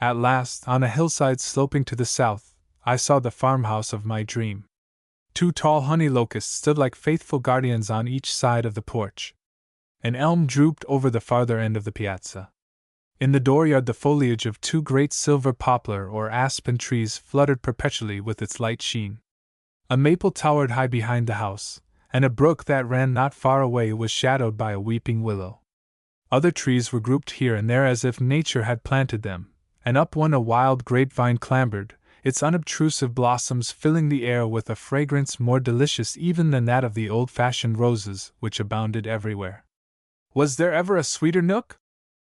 At last, on a hillside sloping to the south, I saw the farmhouse of my dream. 2 tall honey locusts stood like faithful guardians on each side of the porch. An elm drooped over the farther end of the piazza. In the dooryard the foliage of 2 great silver poplar or aspen trees fluttered perpetually with its light sheen. A maple towered high behind the house, and a brook that ran not far away was shadowed by a weeping willow. Other trees were grouped here and there as if nature had planted them, and up one a wild grapevine clambered, its unobtrusive blossoms filling the air with a fragrance more delicious even than that of the old-fashioned roses which abounded everywhere. Was there ever a sweeter nook?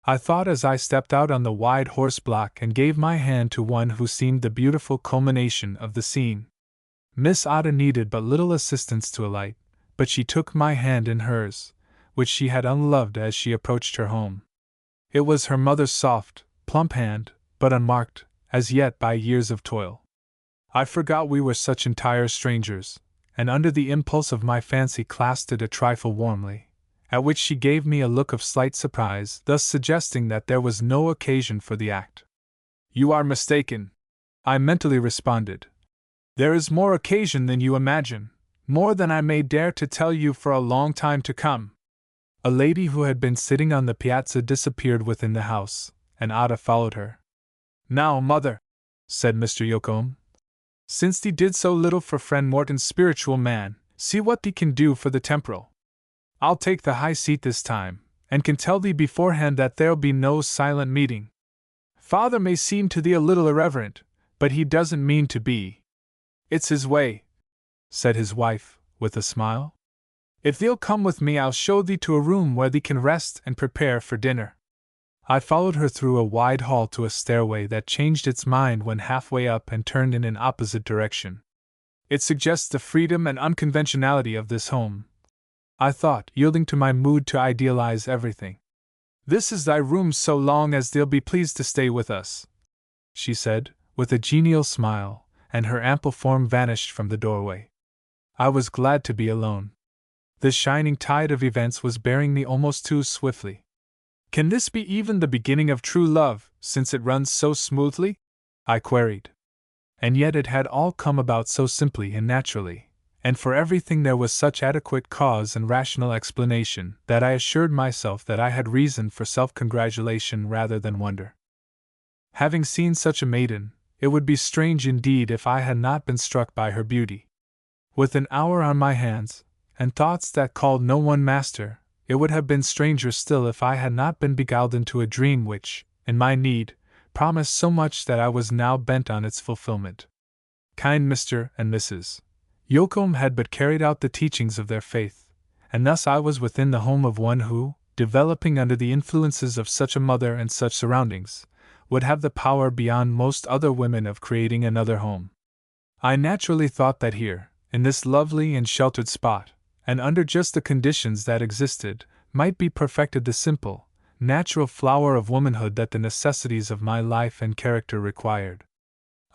I thought as I stepped out on the wide horse block and gave my hand to one who seemed the beautiful culmination of the scene. Miss Ada needed but little assistance to alight, but she took my hand in hers, which she had unloved as she approached her home. It was her mother's soft, plump hand, but unmarked, as yet, by years of toil. I forgot we were such entire strangers, and under the impulse of my fancy clasped it a trifle warmly, at which she gave me a look of slight surprise, thus suggesting that there was no occasion for the act. "You are mistaken," I mentally responded. "There is more occasion than you imagine, more than I may dare to tell you for a long time to come." A lady who had been sitting on the piazza disappeared within the house, and Ada followed her. "Now, mother," said Mr. Yocombe, "since thee did so little for friend Morton's spiritual man, see what thee can do for the temporal. I'll take the high seat this time, and can tell thee beforehand that there'll be no silent meeting. Father may seem to thee a little irreverent, but he doesn't mean to be. It's his way," said his wife, with a smile. "If thee'll come with me I'll show thee to a room where thee can rest and prepare for dinner." I followed her through a wide hall to a stairway that changed its mind when halfway up and turned in an opposite direction. "It suggests the freedom and unconventionality of this home," I thought, yielding to my mood to idealize everything. "This is thy room so long as they'll be pleased to stay with us," she said, with a genial smile, and her ample form vanished from the doorway. I was glad to be alone. The shining tide of events was bearing me almost too swiftly. "Can this be even the beginning of true love, since it runs so smoothly?" I queried. And yet it had all come about so simply and naturally, and for everything there was such adequate cause and rational explanation, that I assured myself that I had reason for self-congratulation rather than wonder. Having seen such a maiden, it would be strange indeed if I had not been struck by her beauty. With an hour on my hands, and thoughts that called no one master, it would have been stranger still if I had not been beguiled into a dream which, in my need, promised so much that I was now bent on its fulfillment. Kind Mr. and Mrs. Yocombe had but carried out the teachings of their faith, and thus I was within the home of one who, developing under the influences of such a mother and such surroundings, would have the power beyond most other women of creating another home. I naturally thought that here, in this lovely and sheltered spot, and under just the conditions that existed, might be perfected the simple, natural flower of womanhood that the necessities of my life and character required.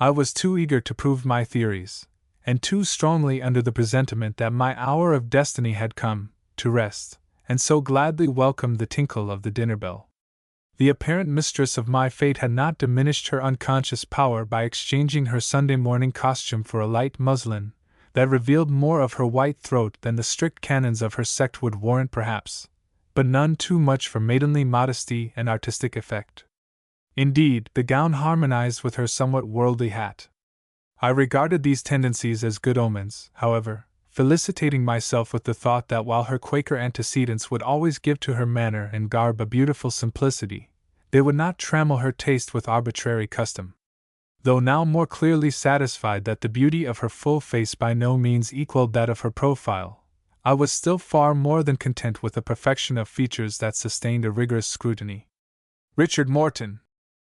I was too eager to prove my theories, and too strongly under the presentiment that my hour of destiny had come, to rest, and so gladly welcomed the tinkle of the dinner bell. The apparent mistress of my fate had not diminished her unconscious power by exchanging her Sunday morning costume for a light muslin that revealed more of her white throat than the strict canons of her sect would warrant perhaps, but none too much for maidenly modesty and artistic effect. Indeed, the gown harmonized with her somewhat worldly hat. I regarded these tendencies as good omens, however, felicitating myself with the thought that while her Quaker antecedents would always give to her manner and garb a beautiful simplicity, they would not trammel her taste with arbitrary custom. Though now more clearly satisfied that the beauty of her full face by no means equaled that of her profile, I was still far more than content with a perfection of features that sustained a rigorous scrutiny. "Richard Morton,"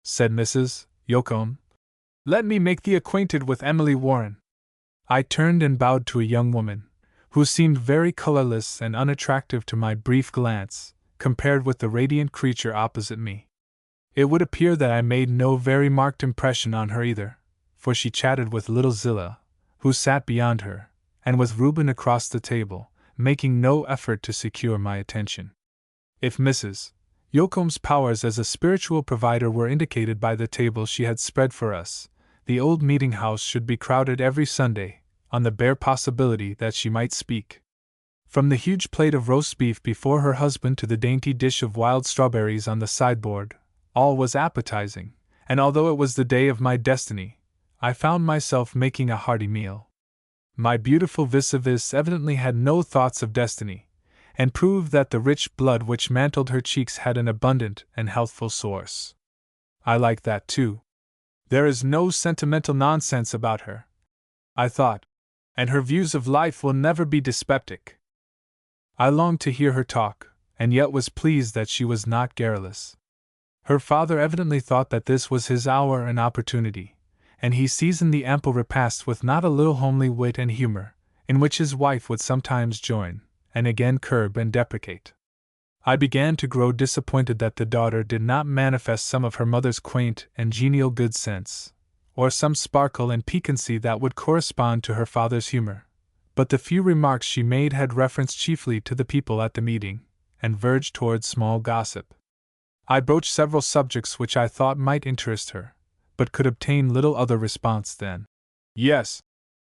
said Mrs. Yocombe, "let me make thee acquainted with Emily Warren." I turned and bowed to a young woman, who seemed very colorless and unattractive to my brief glance, compared with the radiant creature opposite me. It would appear that I made no very marked impression on her either, for she chatted with little Zillah, who sat beyond her, and with Reuben across the table, making no effort to secure my attention. If Mrs. Yoakum's powers as a spiritual provider were indicated by the table she had spread for us, the old meeting house should be crowded every Sunday, on the bare possibility that she might speak. From the huge plate of roast beef before her husband to the dainty dish of wild strawberries on the sideboard, all was appetizing, and although it was the day of my destiny, I found myself making a hearty meal. My beautiful vis-a-vis evidently had no thoughts of destiny, and proved that the rich blood which mantled her cheeks had an abundant and healthful source. I like that too. There is no sentimental nonsense about her, I thought, and her views of life will never be dyspeptic. I longed to hear her talk, and yet was pleased that she was not garrulous. Her father evidently thought that this was his hour and opportunity, and he seasoned the ample repast with not a little homely wit and humor, in which his wife would sometimes join, and again curb and deprecate. I began to grow disappointed that the daughter did not manifest some of her mother's quaint and genial good sense, or some sparkle and piquancy that would correspond to her father's humor. But the few remarks she made had reference chiefly to the people at the meeting, and verged towards small gossip. I broached several subjects which I thought might interest her, but could obtain little other response than "Yes,"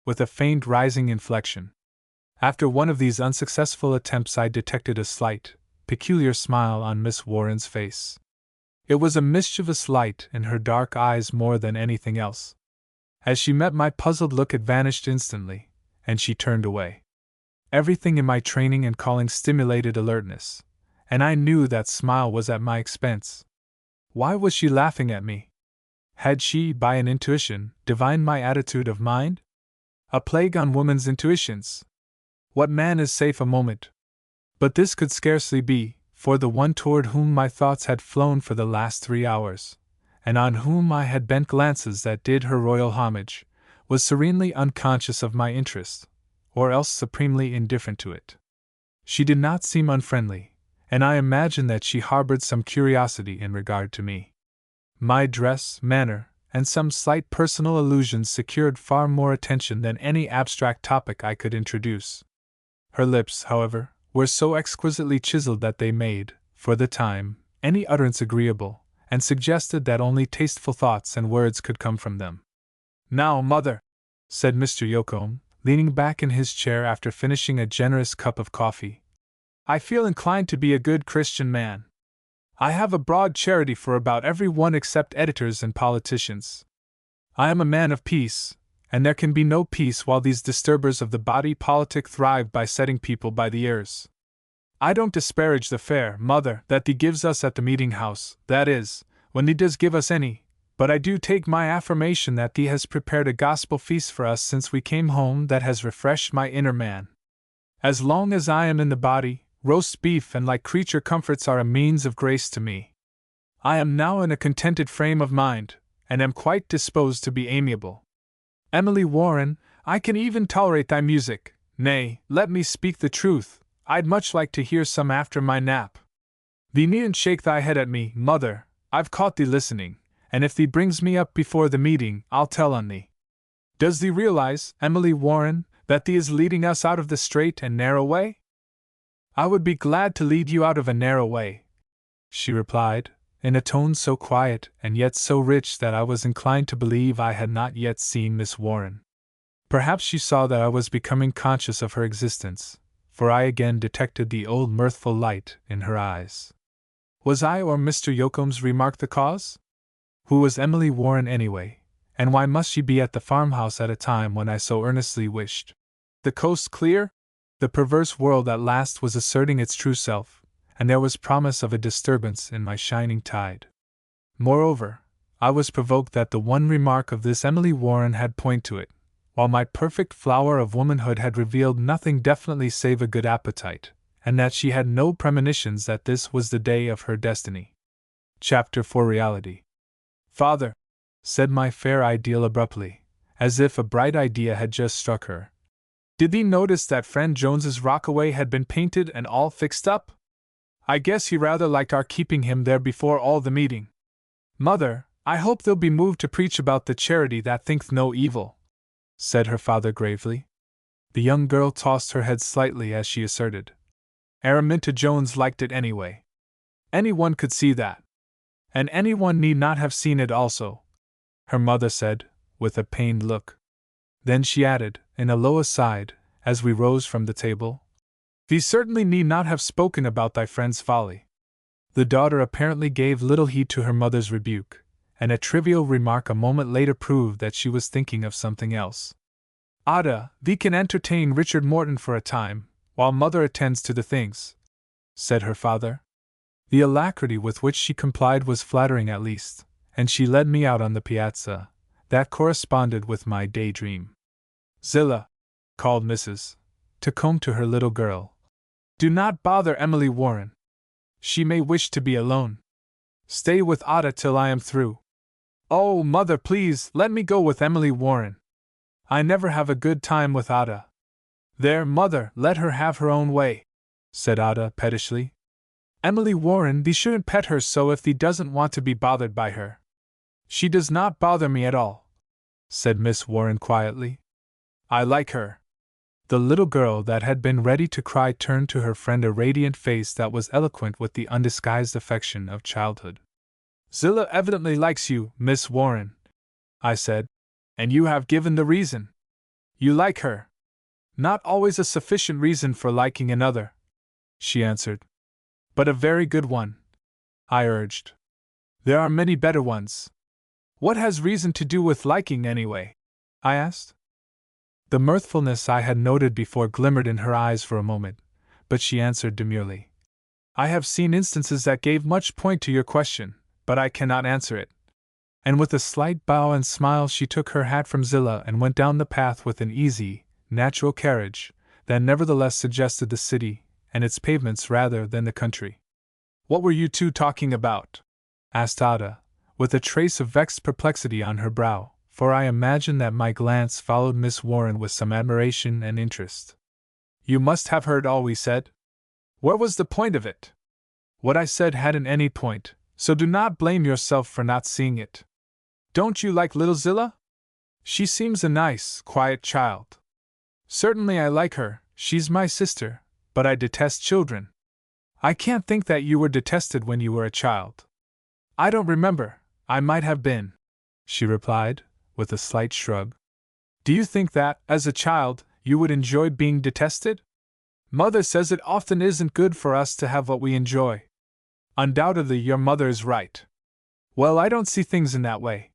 with a faint rising inflection. After one of these unsuccessful attempts I detected a slight, peculiar smile on Miss Warren's face. It was a mischievous light in her dark eyes more than anything else. As she met my puzzled look it vanished instantly, and she turned away. Everything in my training and calling stimulated alertness, and I knew that smile was at my expense. Why was she laughing at me? Had she, by an intuition, divined my attitude of mind? A plague on woman's intuitions! What man is safe a moment? But this could scarcely be, for the one toward whom my thoughts had flown for the last 3 hours, and on whom I had bent glances that did her royal homage, was serenely unconscious of my interest, or else supremely indifferent to it. She did not seem unfriendly, and I imagined that she harbored some curiosity in regard to me. My dress, manner, and some slight personal allusions secured far more attention than any abstract topic I could introduce. Her lips, however, were so exquisitely chiseled that they made, for the time, any utterance agreeable, and suggested that only tasteful thoughts and words could come from them. "Now, mother," said Mr. Yoakum, leaning back in his chair after finishing a generous cup of coffee, "I feel inclined to be a good Christian man. I have a broad charity for about every one except editors and politicians. I am a man of peace, and there can be no peace while these disturbers of the body politic thrive by setting people by the ears. I don't disparage the fare, mother, that thee gives us at the meeting house, that is, when thee does give us any, but I do take my affirmation that thee has prepared a gospel feast for us since we came home that has refreshed my inner man. As long as I am in the body, roast beef and like creature comforts are a means of grace to me. I am now in a contented frame of mind, and am quite disposed to be amiable. Emily Warren, I can even tolerate thy music. Nay, let me speak the truth, I'd much like to hear some after my nap. Thee needn't shake thy head at me, mother, I've caught thee listening, and if thee brings me up before the meeting, I'll tell on thee. Does thee realize, Emily Warren, that thee is leading us out of the straight and narrow way?" "I would be glad to lead you out of a narrow way," she replied, in a tone so quiet and yet so rich that I was inclined to believe I had not yet seen Miss Warren. Perhaps she saw that I was becoming conscious of her existence, for I again detected the old mirthful light in her eyes. Was I or Mr. Yoakum's remark the cause? Who was Emily Warren anyway, and why must she be at the farmhouse at a time when I so earnestly wished? The coast clear? The perverse world at last was asserting its true self, and there was promise of a disturbance in my shining tide. Moreover, I was provoked that the one remark of this Emily Warren had pointed to it, while my perfect flower of womanhood had revealed nothing definitely save a good appetite, and that she had no premonitions that this was the day of her destiny. Chapter 4 Reality. "Father," said my fair ideal abruptly, as if a bright idea had just struck her, "did thee notice that friend Jones's Rockaway had been painted and all fixed up? I guess he rather liked our keeping him there before all the meeting." "Mother," I hope they'll be moved to preach about the charity that thinketh no evil, said her father gravely. The young girl tossed her head slightly as she asserted, Araminta Jones liked it anyway. Anyone could see that. And anyone need not have seen it also, her mother said, with a pained look. Then she added, in a low aside, as we rose from the table, "We certainly need not have spoken about thy friend's folly." The daughter apparently gave little heed to her mother's rebuke, and a trivial remark a moment later proved that she was thinking of something else. "Ada, thee can entertain Richard Morton for a time, while mother attends to the things," said her father. The alacrity with which she complied was flattering at least, and she led me out on the piazza. That corresponded with my daydream. "Zillah," called Mrs. Tacombe to her little girl, "do not bother Emily Warren. She may wish to be alone. Stay with Ada till I am through." "Oh, mother, please, let me go with Emily Warren. I never have a good time with Ada." "There, mother, let her have her own way," said Ada pettishly. "Emily Warren, thee shouldn't pet her so if thee doesn't want to be bothered by her." "She does not bother me at all," said Miss Warren quietly. "I like her." The little girl that had been ready to cry turned to her friend a radiant face that was eloquent with the undisguised affection of childhood. "Zillah evidently likes you, Miss Warren," I said, "and you have given the reason. You like her." "Not always a sufficient reason for liking another," she answered. "But a very good one," I urged. "There are many better ones." "What has reason to do with liking, anyway?" I asked. The mirthfulness I had noted before glimmered in her eyes for a moment, but she answered demurely, "I have seen instances that gave much point to your question, but I cannot answer it." And with a slight bow and smile she took her hat from Zillah and went down the path with an easy, natural carriage, that nevertheless suggested the city and its pavements rather than the country. "What were you two talking about?" asked Ada, with a trace of vexed perplexity on her brow, for I imagine that my glance followed Miss Warren with some admiration and interest. "You must have heard all we said. Where was the point of it?" "What I said hadn't any point, so do not blame yourself for not seeing it." "Don't you like little Zillah? She seems a nice, quiet child." "Certainly I like her, she's my sister, but I detest children." "I can't think that you were detested when you were a child." "I don't remember, I might have been," she replied, with a slight shrug. "Do you think that, as a child, you would enjoy being detested?" "Mother says it often isn't good for us to have what we enjoy." "Undoubtedly your mother is right." "Well, I don't see things in that way.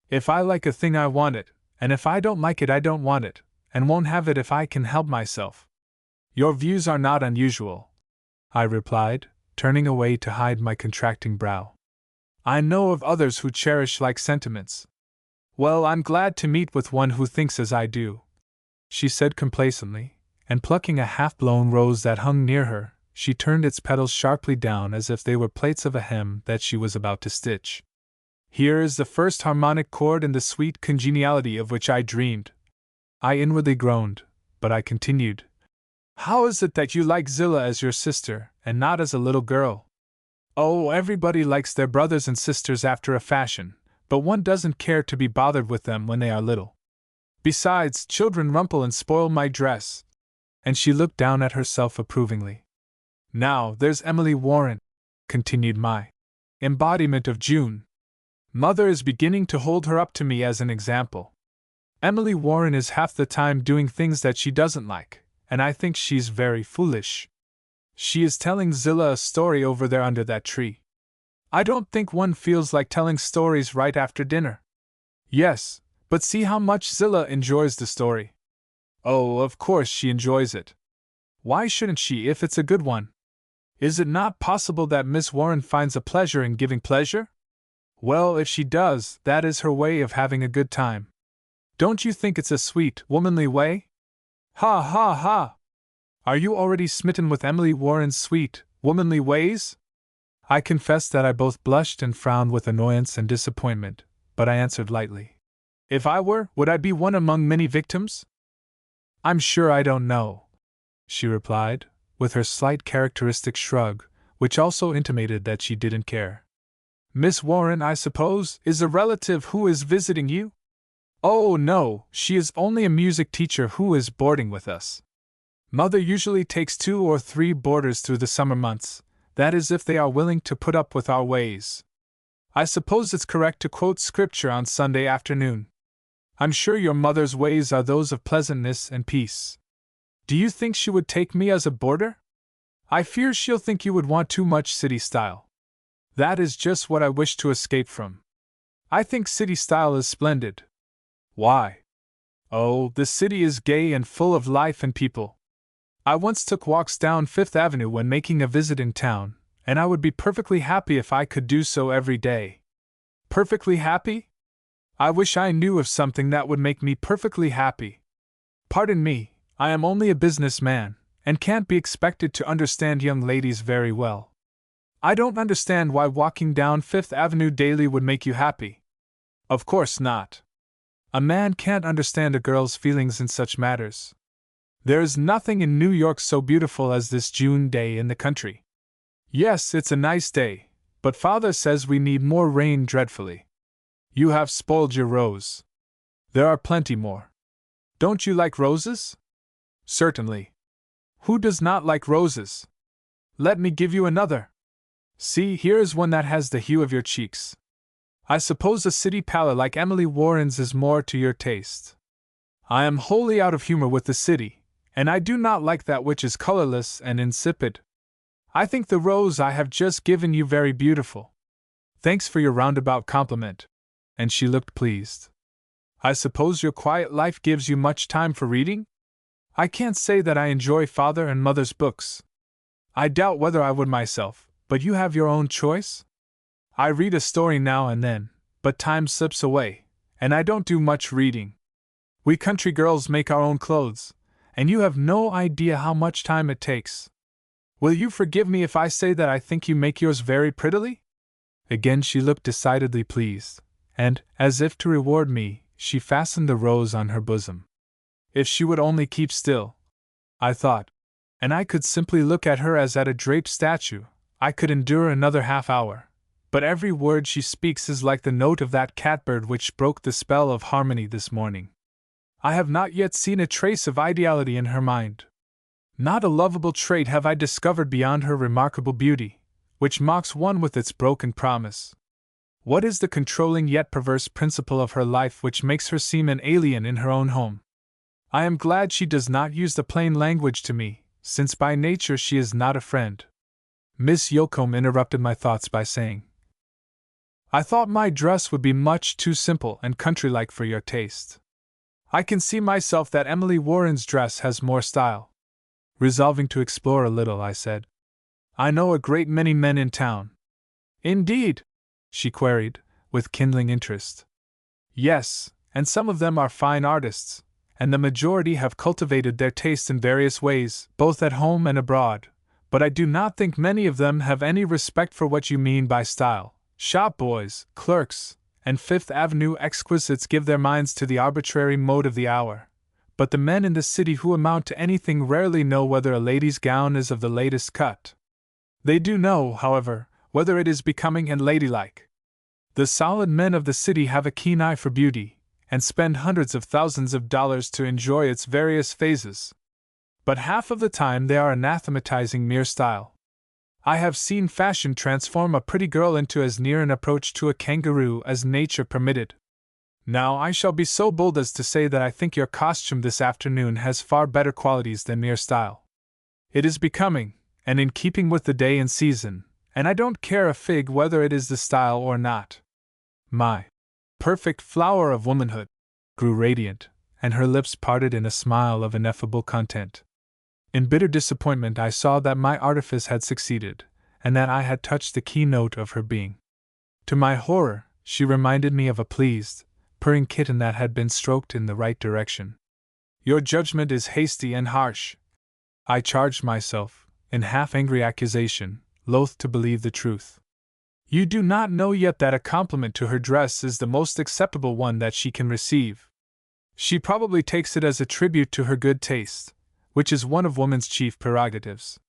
If I like a thing I want it, and if I don't like it I don't want it, and won't have it if I can help myself." "Your views are not unusual," I replied, turning away to hide my contracting brow. "I know of others who cherish like sentiments." "Well, I'm glad to meet with one who thinks as I do," she said complacently, and plucking a half-blown rose that hung near her, she turned its petals sharply down as if they were plaits of a hem that she was about to stitch. "Here is the first harmonic chord in the sweet congeniality of which I dreamed." I inwardly groaned, but I continued, "How is it that you like Zillah as your sister, and not as a little girl?" "Oh, everybody likes their brothers and sisters after a fashion, but one doesn't care to be bothered with them when they are little. Besides, children rumple and spoil my dress." And she looked down at herself approvingly. "Now, there's Emily Warren," continued my embodiment of June. "Mother is beginning to hold her up to me as an example. Emily Warren is half the time doing things that she doesn't like, and I think she's very foolish. She is telling Zillah a story over there under that tree. I don't think one feels like telling stories right after dinner." "Yes, but see how much Zillah enjoys the story." "Oh, of course she enjoys it. Why shouldn't she if it's a good one? Is it not possible that Miss Warren finds a pleasure in giving pleasure? Well, if she does, that is her way of having a good time. Don't you think it's a sweet, womanly way?" "Ha ha ha! Are you already smitten with Emily Warren's sweet, womanly ways?" I confess that I both blushed and frowned with annoyance and disappointment, but I answered lightly, "If I were, would I be one among many victims?" "I'm sure I don't know," she replied, with her slight characteristic shrug, which also intimated that she didn't care. Miss Warren, I suppose, is a relative who is visiting you? Oh, no, she is only a music teacher who is boarding with us. Mother usually takes 2 or 3 boarders through the summer months, that is if they are willing to put up with our ways. I suppose it's correct to quote scripture on Sunday afternoon. I'm sure your mother's ways are those of pleasantness and peace. Do you think she would take me as a boarder? I fear she'll think you would want too much city style. That is just what I wish to escape from. I think city style is splendid. Why? Oh, the city is gay and full of life and people. I once took walks down Fifth Avenue when making a visit in town, and I would be perfectly happy if I could do so every day. Perfectly happy? I wish I knew of something that would make me perfectly happy. Pardon me, I am only a businessman, and can't be expected to understand young ladies very well. I don't understand why walking down Fifth Avenue daily would make you happy. Of course not. A man can't understand a girl's feelings in such matters. There is nothing in New York so beautiful as this June day in the country. Yes, it's a nice day, but Father says we need more rain dreadfully. You have spoiled your rose. There are plenty more. Don't you like roses? Certainly. Who does not like roses? Let me give you another. See, here is one that has the hue of your cheeks. I suppose a city pallor like Emily Warren's is more to your taste. I am wholly out of humor with the city, and I do not like that which is colorless and insipid. I think the rose I have just given you very beautiful. Thanks for your roundabout compliment. And she looked pleased. I suppose your quiet life gives you much time for reading? I can't say that I enjoy Father and Mother's books. I doubt whether I would myself, but you have your own choice? I read a story now and then, but time slips away, and I don't do much reading. We country girls make our own clothes, and you have no idea how much time it takes. Will you forgive me if I say that I think you make yours very prettily? Again she looked decidedly pleased, and, as if to reward me, she fastened the rose on her bosom. If she would only keep still, I thought, and I could simply look at her as at a draped statue, I could endure another half hour. But every word she speaks is like the note of that catbird which broke the spell of harmony this morning. I have not yet seen a trace of ideality in her mind. Not a lovable trait have I discovered beyond her remarkable beauty, which mocks one with its broken promise. What is the controlling yet perverse principle of her life which makes her seem an alien in her own home? I am glad she does not use the plain language to me, since by nature she is not a friend. Miss Yocombe interrupted my thoughts by saying, I thought my dress would be much too simple and country-like for your taste. I can see myself that Emily Warren's dress has more style. Resolving to explore a little, I said, I know a great many men in town. Indeed? She queried, with kindling interest. Yes, and some of them are fine artists, and the majority have cultivated their taste in various ways, both at home and abroad, but I do not think many of them have any respect for what you mean by style. Shop boys, clerks, and Fifth Avenue exquisites give their minds to the arbitrary mode of the hour, but the men in the city who amount to anything rarely know whether a lady's gown is of the latest cut. They do know, however, whether it is becoming and ladylike. The solid men of the city have a keen eye for beauty, and spend hundreds of thousands of dollars to enjoy its various phases. But half of the time they are anathematizing mere style. I have seen fashion transform a pretty girl into as near an approach to a kangaroo as nature permitted. Now I shall be so bold as to say that I think your costume this afternoon has far better qualities than mere style. It is becoming, and in keeping with the day and season, and I don't care a fig whether it is the style or not. My perfect flower of womanhood grew radiant, and her lips parted in a smile of ineffable content. In bitter disappointment I saw that my artifice had succeeded, and that I had touched the keynote of her being. To my horror, she reminded me of a pleased, purring kitten that had been stroked in the right direction. Your judgment is hasty and harsh, I charged myself, in half-angry accusation, loath to believe the truth. You do not know yet that a compliment to her dress is the most acceptable one that she can receive. She probably takes it as a tribute to her good taste, which is one of woman's chief prerogatives.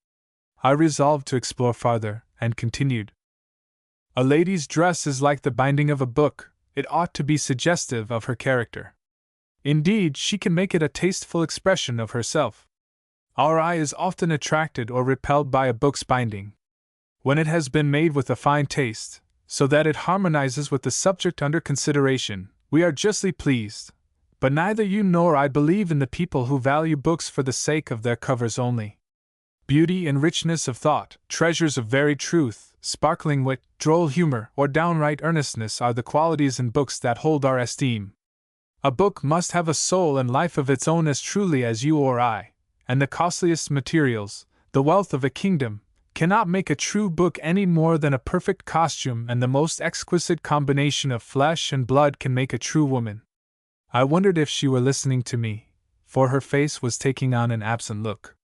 I resolved to explore farther, and continued. A lady's dress is like the binding of a book, it ought to be suggestive of her character. Indeed, she can make it a tasteful expression of herself. Our eye is often attracted or repelled by a book's binding. When it has been made with a fine taste, so that it harmonizes with the subject under consideration, we are justly pleased. But neither you nor I believe in the people who value books for the sake of their covers only. Beauty and richness of thought, treasures of varied truth, sparkling wit, droll humor, or downright earnestness are the qualities in books that hold our esteem. A book must have a soul and life of its own as truly as you or I, and the costliest materials, the wealth of a kingdom, cannot make a true book any more than a perfect costume and the most exquisite combination of flesh and blood can make a true woman. I wondered if she were listening to me, for her face was taking on an absent look.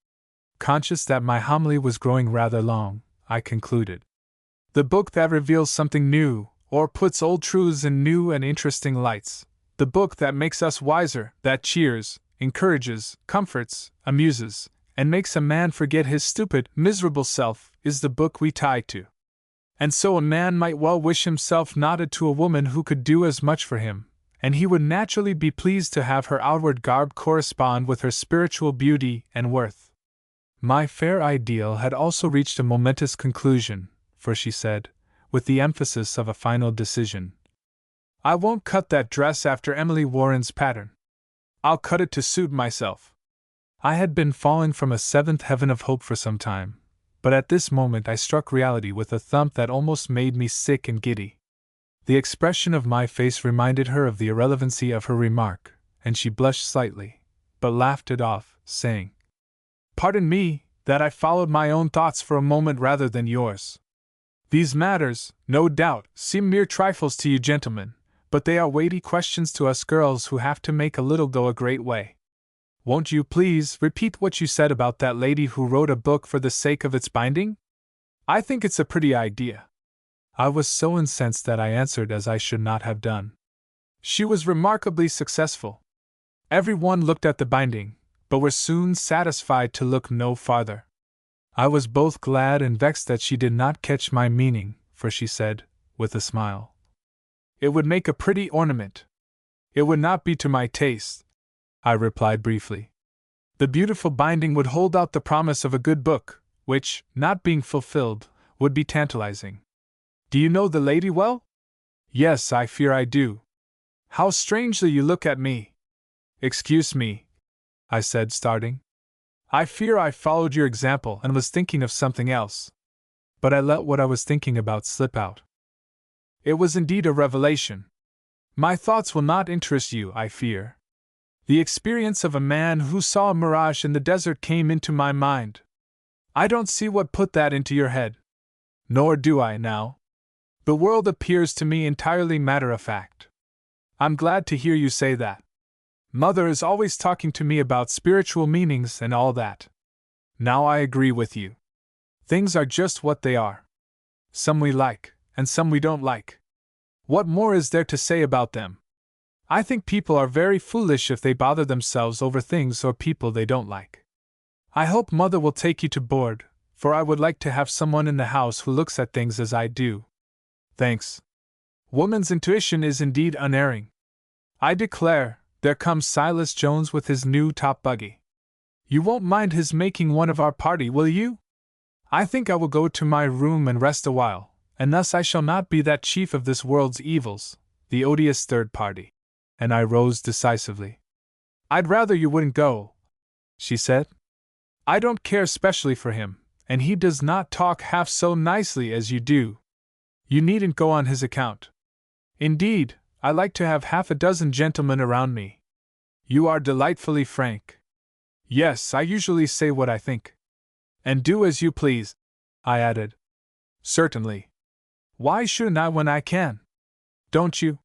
Conscious that my homily was growing rather long, I concluded. The book that reveals something new, or puts old truths in new and interesting lights. The book that makes us wiser, that cheers, encourages, comforts, amuses, and makes a man forget his stupid, miserable self, is the book we tie to. And so a man might well wish himself knotted to a woman who could do as much for him, and he would naturally be pleased to have her outward garb correspond with her spiritual beauty and worth. My fair ideal had also reached a momentous conclusion, for she said, with the emphasis of a final decision, "I won't cut that dress after Emily Warren's pattern. I'll cut it to suit myself." I had been falling from a seventh heaven of hope for some time, but at this moment I struck reality with a thump that almost made me sick and giddy. The expression of my face reminded her of the irrelevancy of her remark, and she blushed slightly, but laughed it off, saying, "Pardon me, that I followed my own thoughts for a moment rather than yours. These matters, no doubt, seem mere trifles to you gentlemen, but they are weighty questions to us girls who have to make a little go a great way. Won't you please repeat what you said about that lady who wrote a book for the sake of its binding? I think it's a pretty idea." I was so incensed that I answered as I should not have done. She was remarkably successful. Every one looked at the binding, but were soon satisfied to look no farther. I was both glad and vexed that she did not catch my meaning, for she said, with a smile, "It would make a pretty ornament." "It would not be to my taste," I replied briefly. "The beautiful binding would hold out the promise of a good book, which, not being fulfilled, would be tantalizing. Do you know the lady well?" "Yes, I fear I do." "How strangely you look at me!" "Excuse me," I said, starting. "I fear I followed your example and was thinking of something else." But I let what I was thinking about slip out. It was indeed a revelation. My thoughts will not interest you, I fear. The experience of a man who saw a mirage in the desert came into my mind. I don't see what put that into your head. Nor do I now. The world appears to me entirely matter-of-fact. I'm glad to hear you say that. Mother is always talking to me about spiritual meanings and all that. Now I agree with you. Things are just what they are. Some we like, and some we don't like. What more is there to say about them? I think people are very foolish if they bother themselves over things or people they don't like. I hope Mother will take you to board, for I would like to have someone in the house who looks at things as I do. Thanks. Woman's intuition is indeed unerring. I declare, there comes Silas Jones with his new top buggy. You won't mind his making one of our party, will you? I think I will go to my room and rest a while, and thus I shall not be that chief of this world's evils, the odious third party. And I rose decisively. I'd rather you wouldn't go, she said. I don't care specially for him, and he does not talk half so nicely as you do. You needn't go on his account. Indeed, I like to have half a dozen gentlemen around me. You are delightfully frank. Yes, I usually say what I think. And do as you please, I added. Certainly. Why shouldn't I when I can? Don't you?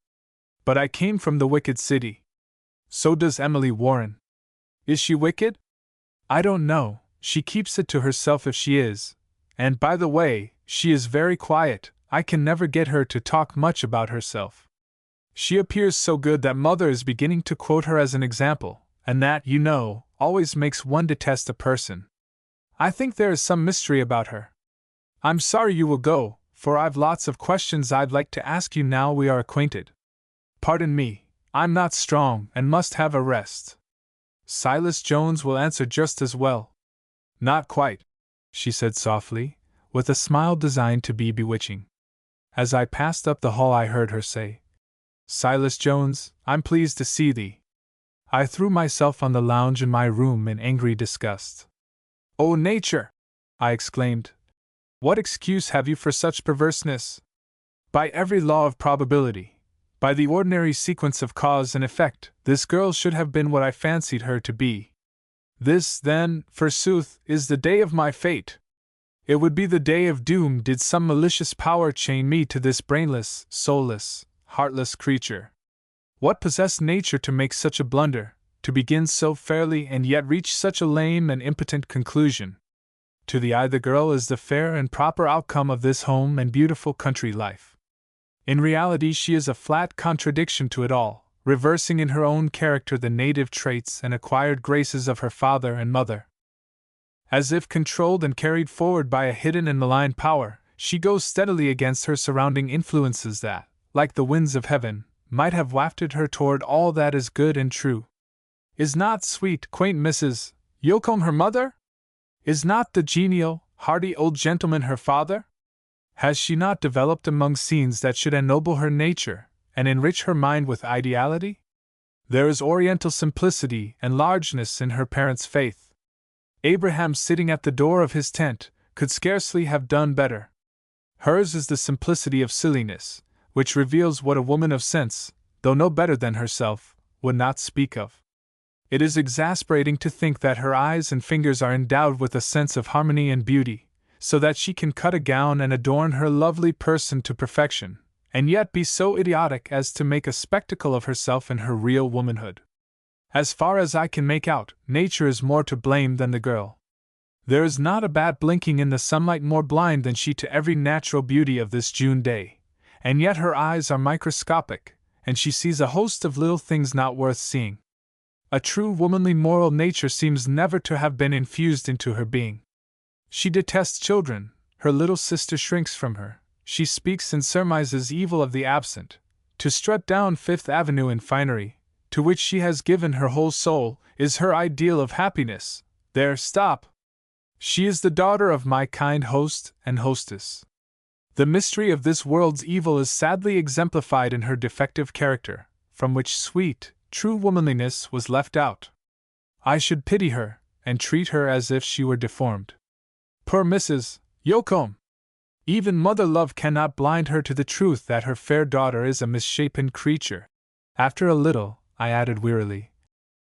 But I came from the wicked city. So does Emily Warren. Is she wicked? I don't know, she keeps it to herself if she is, and by the way, she is very quiet, I can never get her to talk much about herself. She appears so good that Mother is beginning to quote her as an example, and that, you know, always makes one detest a person. I think there is some mystery about her. I'm sorry you will go, for I've lots of questions I'd like to ask you now we are acquainted. Pardon me, I'm not strong and must have a rest. Silas Jones will answer just as well. Not quite, she said softly, with a smile designed to be bewitching. As I passed up the hall I heard her say, Silas Jones, I'm pleased to see thee. I threw myself on the lounge in my room in angry disgust. O nature! I exclaimed. What excuse have you for such perverseness? By every law of probability, by the ordinary sequence of cause and effect, this girl should have been what I fancied her to be. This, then, forsooth, is the day of my fate. It would be the day of doom did some malicious power chain me to this brainless, soulless, heartless creature. What possessed nature to make such a blunder, to begin so fairly and yet reach such a lame and impotent conclusion? To the eye the girl is the fair and proper outcome of this home and beautiful country life. In reality she is a flat contradiction to it all, reversing in her own character the native traits and acquired graces of her father and mother. As if controlled and carried forward by a hidden and malign power, she goes steadily against her surrounding influences that, like the winds of heaven, might have wafted her toward all that is good and true. Is not sweet, quaint Mrs. Yocombe her mother? Is not the genial, hearty old gentleman her father? Has she not developed among scenes that should ennoble her nature, and enrich her mind with ideality? There is oriental simplicity and largeness in her parents' faith. Abraham, sitting at the door of his tent, could scarcely have done better. Hers is the simplicity of silliness, which reveals what a woman of sense, though no better than herself, would not speak of. It is exasperating to think that her eyes and fingers are endowed with a sense of harmony and beauty, so that she can cut a gown and adorn her lovely person to perfection, and yet be so idiotic as to make a spectacle of herself in her real womanhood. As far as I can make out, nature is more to blame than the girl. There is not a bat blinking in the sunlight more blind than she to every natural beauty of this June day, and yet her eyes are microscopic, and she sees a host of little things not worth seeing. A true womanly moral nature seems never to have been infused into her being. She detests children, her little sister shrinks from her, she speaks and surmises evil of the absent. To strut down Fifth Avenue in finery, to which she has given her whole soul, is her ideal of happiness. There, stop! She is the daughter of my kind host and hostess. The mystery of this world's evil is sadly exemplified in her defective character, from which sweet, true womanliness was left out. I should pity her, and treat her as if she were deformed. Poor Mrs. Yocombe! Even mother love cannot blind her to the truth that her fair daughter is a misshapen creature. After a little, I added wearily,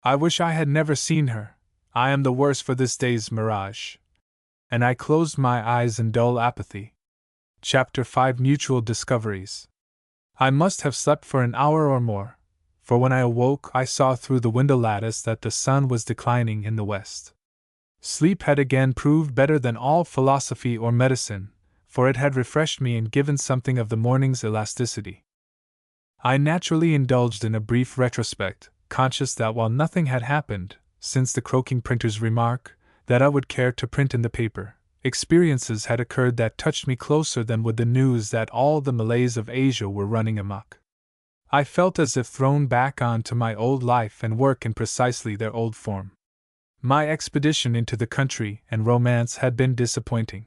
I wish I had never seen her. I am the worse for this day's mirage. And I closed my eyes in dull apathy. Chapter 5 Mutual Discoveries. I must have slept for an hour or more, for when I awoke I saw through the window lattice that the sun was declining in the west. Sleep had again proved better than all philosophy or medicine, for it had refreshed me and given something of the morning's elasticity. I naturally indulged in a brief retrospect, conscious that while nothing had happened, since the croaking printer's remark, that I would care to print in the paper, experiences had occurred that touched me closer than would the news that all the Malays of Asia were running amok. I felt as if thrown back on to my old life and work in precisely their old form. My expedition into the country and romance had been disappointing.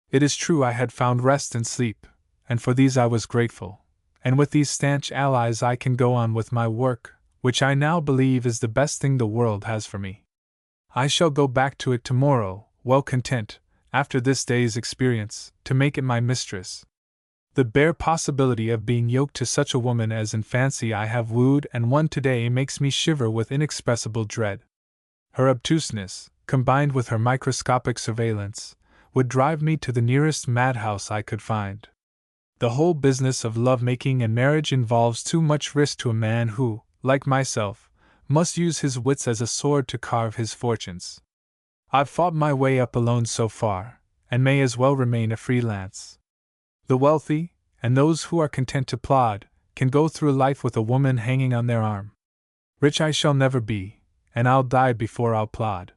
It is true I had found rest and sleep, and for these I was grateful, and with these stanch allies I can go on with my work, which I now believe is the best thing the world has for me. I shall go back to it tomorrow, well content, after this day's experience, to make it my mistress. The bare possibility of being yoked to such a woman as in fancy I have wooed and won today makes me shiver with inexpressible dread. Her obtuseness, combined with her microscopic surveillance, would drive me to the nearest madhouse I could find. The whole business of love-making and marriage involves too much risk to a man who, like myself, must use his wits as a sword to carve his fortunes. I've fought my way up alone so far, and may as well remain a free-lance. The wealthy, and those who are content to plod, can go through life with a woman hanging on their arm. Rich I shall never be, and I'll die before I'll plod.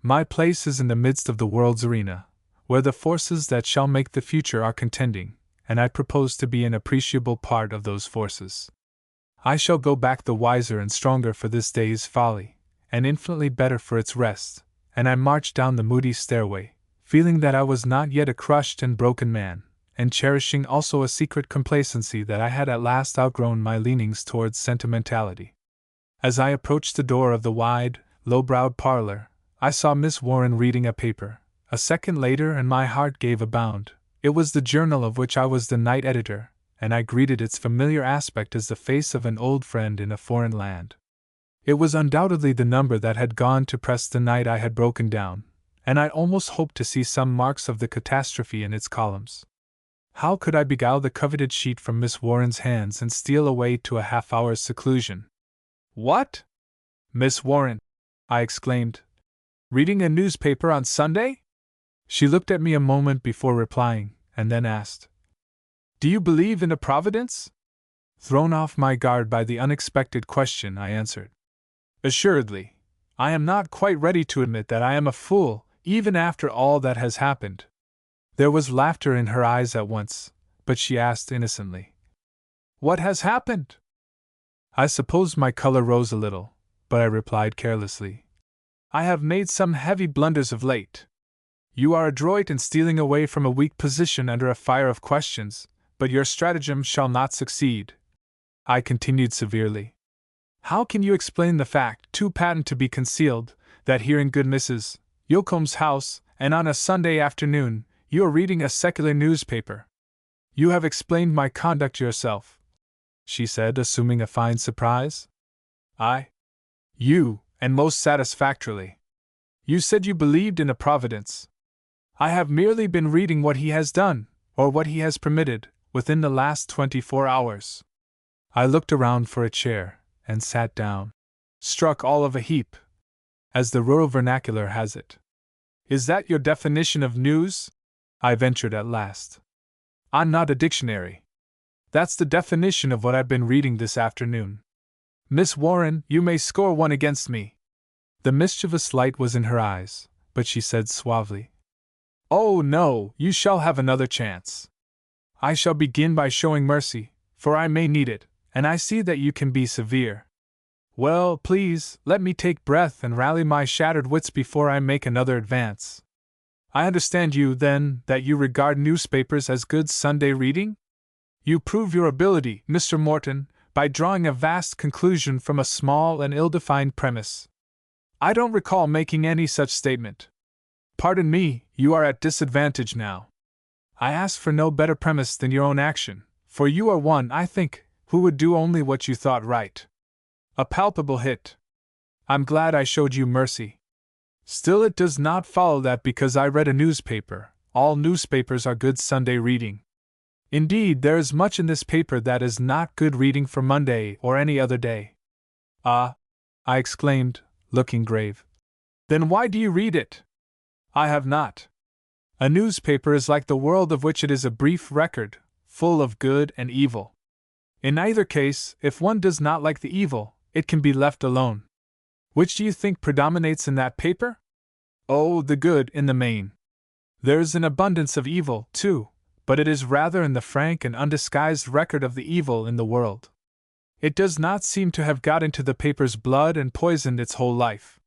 My place is in the midst of the world's arena, where the forces that shall make the future are contending, and I propose to be an appreciable part of those forces. I shall go back the wiser and stronger for this day's folly, and infinitely better for its rest, and I marched down the moody stairway, feeling that I was not yet a crushed and broken man, and cherishing also a secret complacency that I had at last outgrown my leanings towards sentimentality. As I approached the door of the wide, low-browed parlor, I saw Miss Warren reading a paper. A second later and my heart gave a bound. It was the journal of which I was the night editor, and I greeted its familiar aspect as the face of an old friend in a foreign land. It was undoubtedly the number that had gone to press the night I had broken down, and I almost hoped to see some marks of the catastrophe in its columns. How could I beguile the coveted sheet from Miss Warren's hands and steal away to a half-hour's seclusion? "What? Miss Warren!" I exclaimed. "Reading a newspaper on Sunday?" She looked at me a moment before replying, and then asked, "Do you believe in a providence?" Thrown off my guard by the unexpected question, I answered, "Assuredly. I am not quite ready to admit that I am a fool, even after all that has happened." There was laughter in her eyes at once, but she asked innocently, "What has happened?" I suppose my color rose a little, but I replied carelessly, "I have made some heavy blunders of late. You are adroit in stealing away from a weak position under a fire of questions, but your stratagem shall not succeed." I continued severely, "How can you explain the fact, too patent to be concealed, that here in good Mrs. Yoakum's house, and on a Sunday afternoon, you are reading a secular newspaper? You have explained my conduct yourself," she said, assuming a fine surprise. "You, and most satisfactorily. You said you believed in a providence. I have merely been reading what he has done, or what he has permitted, within the last 24 hours. I looked around for a chair, and sat down. Struck all of a heap, as the rural vernacular has it. "Is that your definition of news?" I ventured at last. "I'm not a dictionary. That's the definition of what I've been reading this afternoon. Miss Warren, you may score one against me." The mischievous light was in her eyes, but she said suavely, "Oh no, you shall have another chance. I shall begin by showing mercy, for I may need it, and I see that you can be severe. Well, please, let me take breath and rally my shattered wits before I make another advance. I understand you, then, that you regard newspapers as good Sunday reading? You prove your ability, Mr. Morton, by drawing a vast conclusion from a small and ill-defined premise. I don't recall making any such statement. Pardon me, you are at disadvantage now. I ask for no better premise than your own action, for you are one, I think, who would do only what you thought right. A palpable hit. I'm glad I showed you mercy. Still, it does not follow that because I read a newspaper, all newspapers are good Sunday reading. Indeed, there is much in this paper that is not good reading for Monday or any other day." "Ah!" I exclaimed, looking grave. "Then why do you read it?" "I have not. A newspaper is like the world of which it is a brief record, full of good and evil. In either case, if one does not like the evil, it can be left alone. Which do you think predominates in that paper? Oh, the good in the main. There is an abundance of evil, too, but it is rather in the frank and undisguised record of the evil in the world. It does not seem to have got into the paper's blood and poisoned its whole life.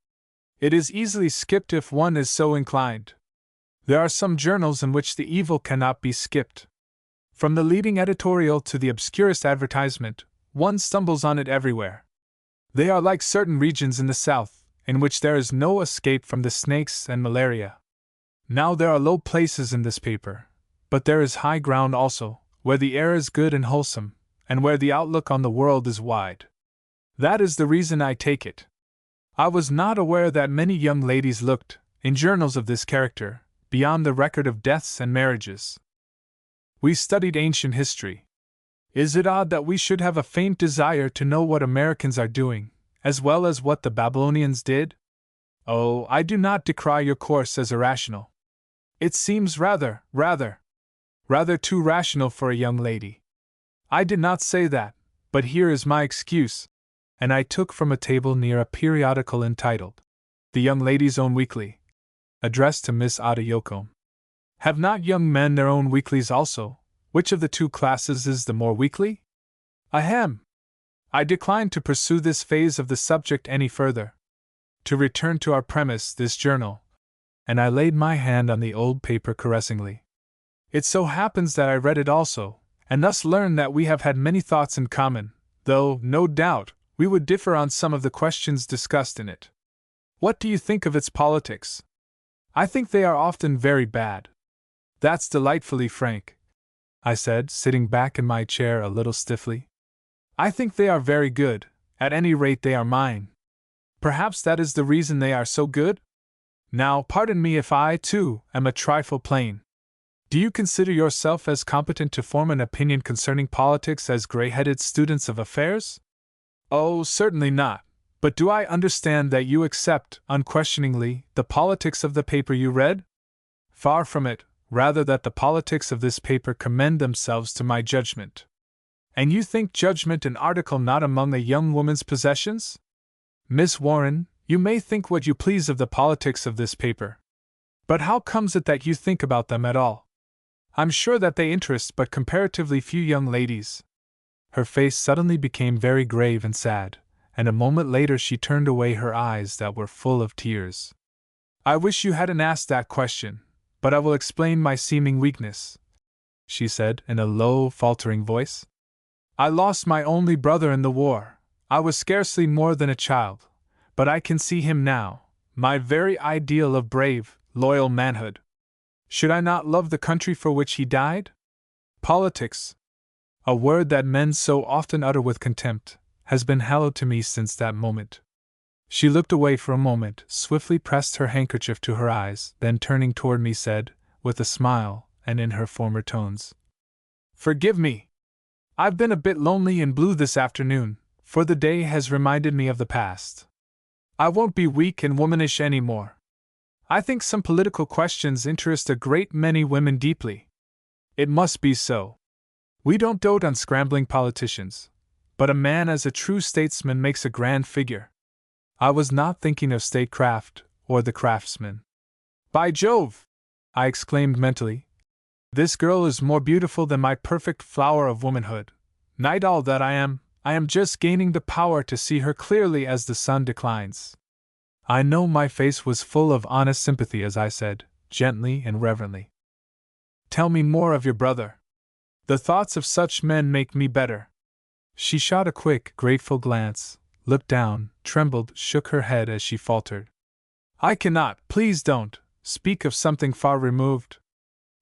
It is easily skipped if one is so inclined. There are some journals in which the evil cannot be skipped. From the leading editorial to the obscurest advertisement, one stumbles on it everywhere. They are like certain regions in the South, in which there is no escape from the snakes and malaria. Now there are low places in this paper, but there is high ground also, where the air is good and wholesome, and where the outlook on the world is wide. That is the reason I take it. I was not aware that many young ladies looked, in journals of this character, beyond the record of deaths and marriages. We studied ancient history. Is it odd that we should have a faint desire to know what Americans are doing, as well as what the Babylonians did? Oh, I do not decry your course as irrational. It seems rather too rational for a young lady. I did not say that, but here is my excuse, and I took from a table near a periodical entitled The Young Lady's Own Weekly, addressed to Miss Ada Yoakum. Have not young men their own weeklies also? Which of the two classes is the more weekly? Ahem! I declined to pursue this phase of the subject any further. To return to our premise, this journal, and I laid my hand on the old paper caressingly. It so happens that I read it also, and thus learned that we have had many thoughts in common, though, no doubt, we would differ on some of the questions discussed in it. What do you think of its politics? I think they are often very bad. That's delightfully frank, I said, sitting back in my chair a little stiffly. I think they are very good, at any rate they are mine. Perhaps that is the reason they are so good? Now, pardon me if I, too, am a trifle plain. Do you consider yourself as competent to form an opinion concerning politics as gray-headed students of affairs? Oh, certainly not. But do I understand that you accept, unquestioningly, the politics of the paper you read? Far from it, rather that the politics of this paper commend themselves to my judgment. And you think judgment an article not among a young woman's possessions? Miss Warren, you may think what you please of the politics of this paper. But how comes it that you think about them at all? I'm sure that they interest but comparatively few young ladies. Her face suddenly became very grave and sad, and a moment later she turned away her eyes that were full of tears. I wish you hadn't asked that question, but I will explain my seeming weakness, she said in a low, faltering voice. I lost my only brother in the war. I was scarcely more than a child, but I can see him now, my very ideal of brave, loyal manhood. Should I not love the country for which he died? Politics, a word that men so often utter with contempt, has been hallowed to me since that moment. She looked away for a moment, swiftly pressed her handkerchief to her eyes, then turning toward me said, with a smile, and in her former tones, "Forgive me! I've been a bit lonely and blue this afternoon, for the day has reminded me of the past. I won't be weak and womanish any more. I think some political questions interest a great many women deeply. It must be so. We don't dote on scrambling politicians, but a man as a true statesman makes a grand figure." I was not thinking of statecraft, or the craftsman. "By Jove!" I exclaimed mentally. "This girl is more beautiful than my perfect flower of womanhood. Night owl that I am just gaining the power to see her clearly as the sun declines." I know my face was full of honest sympathy as I said, gently and reverently, "Tell me more of your brother. The thoughts of such men make me better." She shot a quick, grateful glance, looked down, trembled, shook her head as she faltered, "I cannot, please don't, speak of something far removed."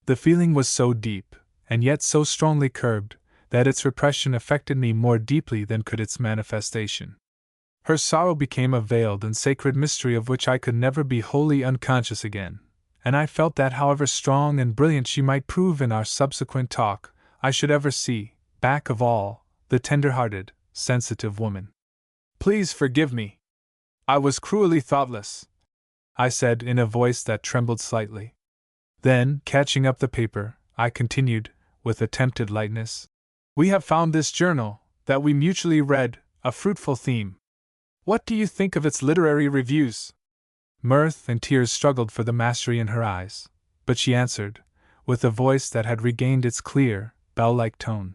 The feeling was so deep, and yet so strongly curbed, that its repression affected me more deeply than could its manifestation. Her sorrow became a veiled and sacred mystery of which I could never be wholly unconscious again, and I felt that however strong and brilliant she might prove in our subsequent talk, I should ever see, back of all, the tender-hearted, sensitive woman. "Please forgive me. I was cruelly thoughtless," I said in a voice that trembled slightly. Then, catching up the paper, I continued, with attempted lightness, "We have found this journal, that we mutually read, a fruitful theme. What do you think of its literary reviews?" Mirth and tears struggled for the mastery in her eyes, but she answered, with a voice that had regained its clear, bell-like tone,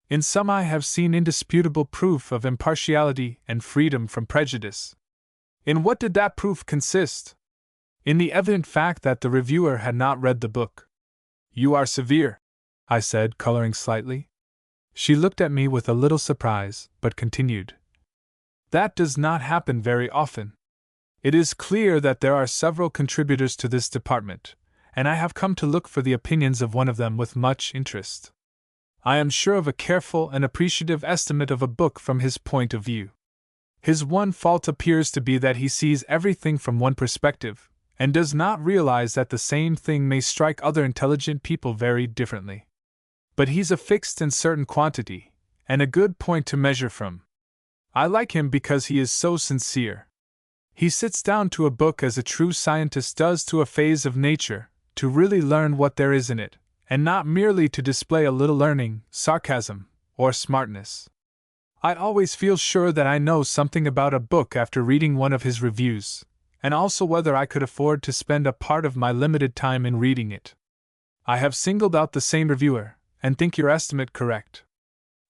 "In some I have seen indisputable proof of impartiality and freedom from prejudice." In what did that proof consist? In the evident fact that the reviewer had not read the book. "You are severe," I said, coloring slightly. She looked at me with a little surprise, but continued, "That does not happen very often. It is clear that there are several contributors to this department, and I have come to look for the opinions of one of them with much interest. I am sure of a careful and appreciative estimate of a book from his point of view. His one fault appears to be that he sees everything from one perspective, and does not realize that the same thing may strike other intelligent people very differently. But he's a fixed and certain quantity, and a good point to measure from. I like him because he is so sincere. He sits down to a book as a true scientist does to a phase of nature, to really learn what there is in it, and not merely to display a little learning, sarcasm, or smartness. I always feel sure that I know something about a book after reading one of his reviews, and also whether I could afford to spend a part of my limited time in reading it. I have singled out the same reviewer, and think your estimate correct.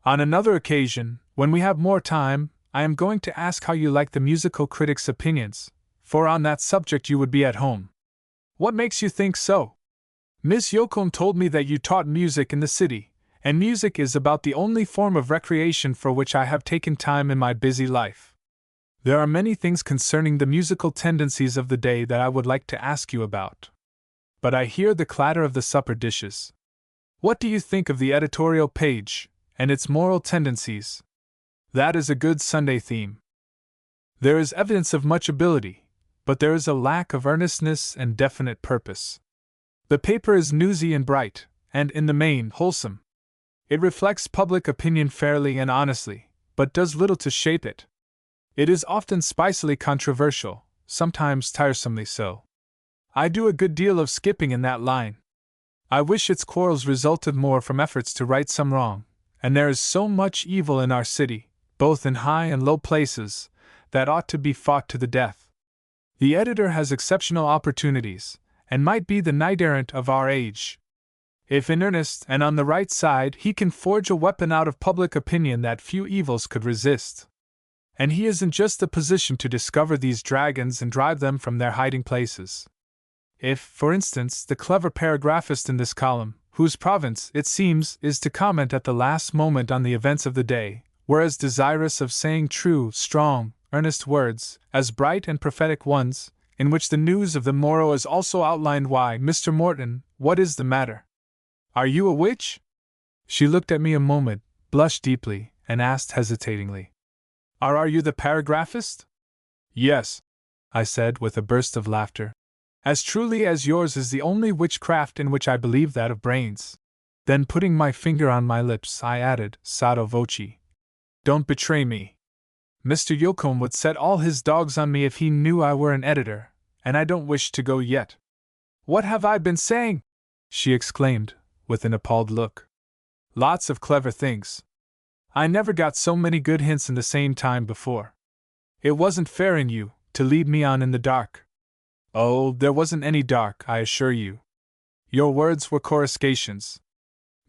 On another occasion, when we have more time, I am going to ask how you like the musical critics' opinions, for on that subject you would be at home. What makes you think so? Miss Yocombe told me that you taught music in the city, and music is about the only form of recreation for which I have taken time in my busy life. There are many things concerning the musical tendencies of the day that I would like to ask you about. But I hear the clatter of the supper dishes. What do you think of the editorial page, and its moral tendencies? That is a good Sunday theme. There is evidence of much ability, but there is a lack of earnestness and definite purpose. The paper is newsy and bright, and in the main, wholesome. It reflects public opinion fairly and honestly, but does little to shape it. It is often spicily controversial, sometimes tiresomely so. I do a good deal of skipping in that line. I wish its quarrels resulted more from efforts to right some wrong, and there is so much evil in our city, both in high and low places, that ought to be fought to the death. The editor has exceptional opportunities, and might be the knight-errant of our age. If in earnest and on the right side, he can forge a weapon out of public opinion that few evils could resist. And he is in just the position to discover these dragons and drive them from their hiding places. If, for instance, the clever paragraphist in this column, whose province, it seems, is to comment at the last moment on the events of the day, were as desirous of saying true, strong, earnest words, as bright and prophetic ones, in which the news of the morrow is also outlined. Why, Mr. Morton, what is the matter? Are you a witch? She looked at me a moment, blushed deeply, and asked hesitatingly, Are you the paragraphist? Yes, I said with a burst of laughter. As truly as yours is the only witchcraft in which I believe that of brains. Then putting my finger on my lips, I added, sotto voce, Don't betray me. Mr. Yocombe would set all his dogs on me if he knew I were an editor, and I don't wish to go yet. What have I been saying? She exclaimed, with an appalled look. Lots of clever things. I never got so many good hints in the same time before. It wasn't fair in you, to lead me on in the dark. Oh, there wasn't any dark, I assure you. Your words were coruscations.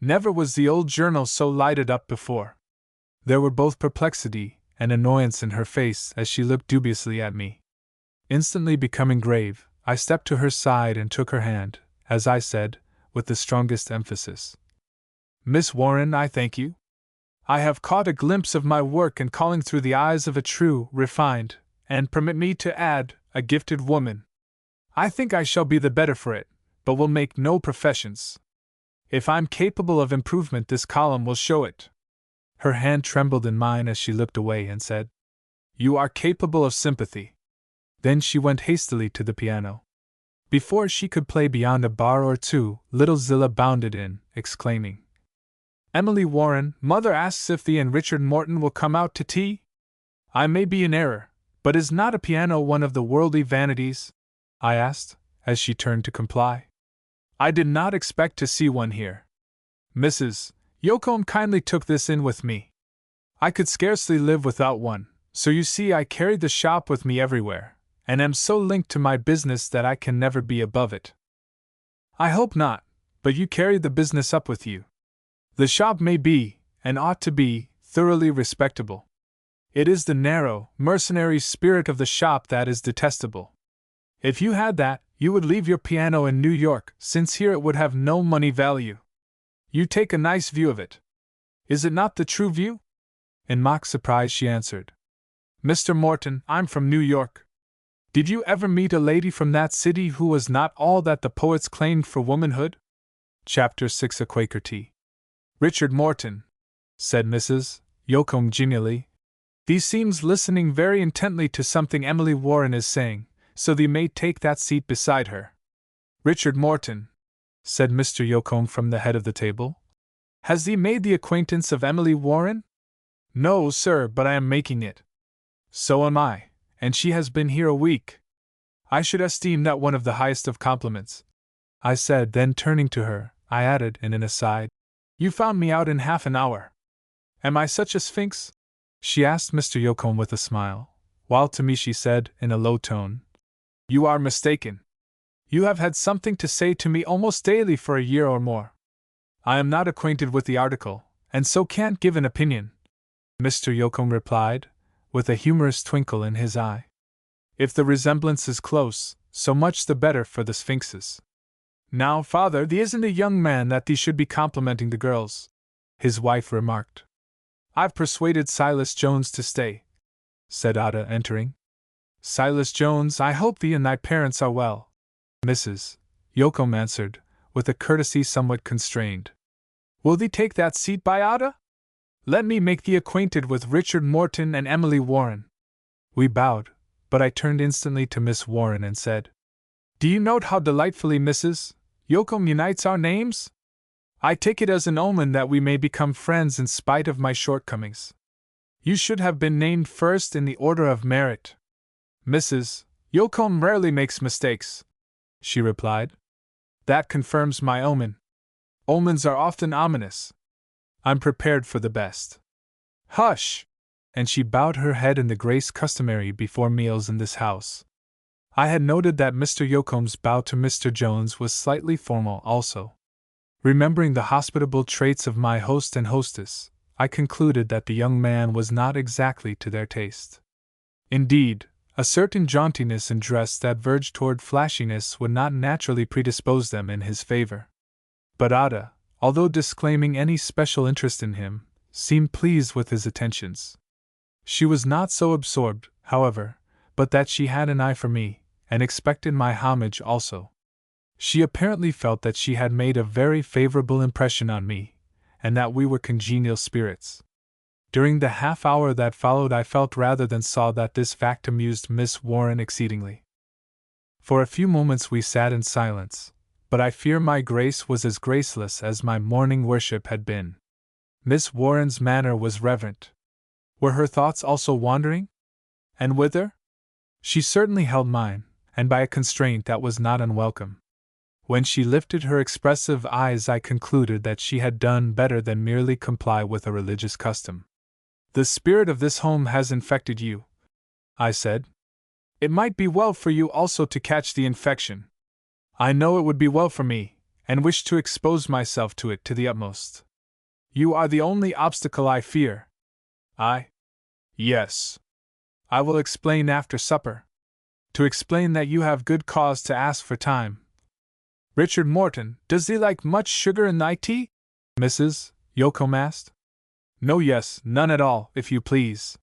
Never was the old journal so lighted up before. There were both perplexity and annoyance in her face as she looked dubiously at me. Instantly becoming grave, I stepped to her side and took her hand, as I said, with the strongest emphasis, Miss Warren, I thank you. I have caught a glimpse of my work in calling through the eyes of a true, refined, and permit me to add, a gifted woman. I think I shall be the better for it, but will make no professions. If I'm capable of improvement, this column will show it. Her hand trembled in mine as she looked away and said, You are capable of sympathy. Then she went hastily to the piano. Before she could play beyond a bar or two, little Zillah bounded in, exclaiming, Emily Warren, Mother asks if thee and Richard Morton will come out to tea? I may be in error, but is not a piano one of the worldly vanities? I asked, as she turned to comply. I did not expect to see one here. Mrs. Yocombe kindly took this in with me. I could scarcely live without one, so you see I carried the shop with me everywhere, and am so linked to my business that I can never be above it. I hope not, but you carried the business up with you. The shop may be, and ought to be, thoroughly respectable. It is the narrow, mercenary spirit of the shop that is detestable. If you had that, you would leave your piano in New York, since here it would have no money value. You take a nice view of it. Is it not the true view? In mock surprise she answered, Mr. Morton, I'm from New York. Did you ever meet a lady from that city who was not all that the poets claimed for womanhood? Chapter 6 A Quaker Tea. Richard Morton, said Mrs. Yocombe genially. Thee seems listening very intently to something Emily Warren is saying, so thee may take that seat beside her. Richard Morton, said Mr. Yocombe from the head of the table. Has thee made the acquaintance of Emily Warren? No, sir, but I am making it. So am I, and she has been here a week. I should esteem that one of the highest of compliments, I said, then turning to her, I added in an aside, You found me out in half an hour. Am I such a sphinx? She asked Mr. Yocombe with a smile, while to me she said, in a low tone, You are mistaken. You have had something to say to me almost daily for a year or more. I am not acquainted with the article, and so can't give an opinion, Mr. Yocom replied, with a humorous twinkle in his eye. If the resemblance is close, so much the better for the sphinxes. Now, father, thee isn't a young man that thee should be complimenting the girls, his wife remarked. I've persuaded Silas Jones to stay, said Ada, entering. Silas Jones, I hope thee and thy parents are well, Mrs. Yocom answered, with a courtesy somewhat constrained. Will thee take that seat by Ada? Let me make thee acquainted with Richard Morton and Emily Warren. We bowed, but I turned instantly to Miss Warren and said, Do you note how delightfully Mrs. Yocom unites our names? I take it as an omen that we may become friends in spite of my shortcomings. You should have been named first in the order of merit. Mrs. Yocom rarely makes mistakes, she replied. That confirms my omen. Omens are often ominous. I'm prepared for the best. Hush! And she bowed her head in the grace customary before meals in this house. I had noted that Mr. Yocom's bow to Mr. Jones was slightly formal also. Remembering the hospitable traits of my host and hostess, I concluded that the young man was not exactly to their taste. Indeed, a certain jauntiness in dress that verged toward flashiness would not naturally predispose them in his favor. But Ada, although disclaiming any special interest in him, seemed pleased with his attentions. She was not so absorbed, however, but that she had an eye for me, and expected my homage also. She apparently felt that she had made a very favorable impression on me, and that we were congenial spirits. During the half-hour that followed I felt rather than saw that this fact amused Miss Warren exceedingly. For a few moments we sat in silence, but I fear my grace was as graceless as my morning worship had been. Miss Warren's manner was reverent. Were her thoughts also wandering? And whither? She certainly held mine, and by a constraint that was not unwelcome. When she lifted her expressive eyes I concluded that she had done better than merely comply with a religious custom. The spirit of this home has infected you, I said. It might be well for you also to catch the infection. I know it would be well for me, and wish to expose myself to it to the utmost. You are the only obstacle I fear. Yes. I will explain after supper. To explain that you have good cause to ask for time. Richard Morton, does thee like much sugar in thy tea? Mrs. Yocom asked. No, yes, none at all, if you please.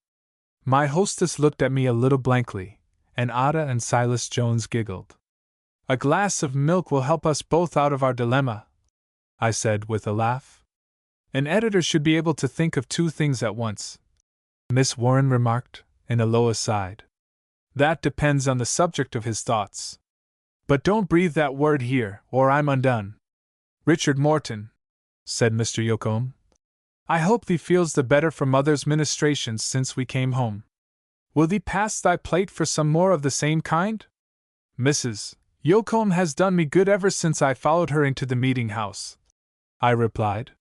My hostess looked at me a little blankly, and Ada and Silas Jones giggled. A glass of milk will help us both out of our dilemma, I said with a laugh. An editor should be able to think of two things at once, Miss Warren remarked, in a low aside. That depends on the subject of his thoughts. But don't breathe that word here, or I'm undone. Richard Morton, said Mr. Yocom, I hope thee feels the better for mother's ministrations since we came home. Will thee pass thy plate for some more of the same kind? Mrs. Yocom has done me good ever since I followed her into the meeting house, I replied.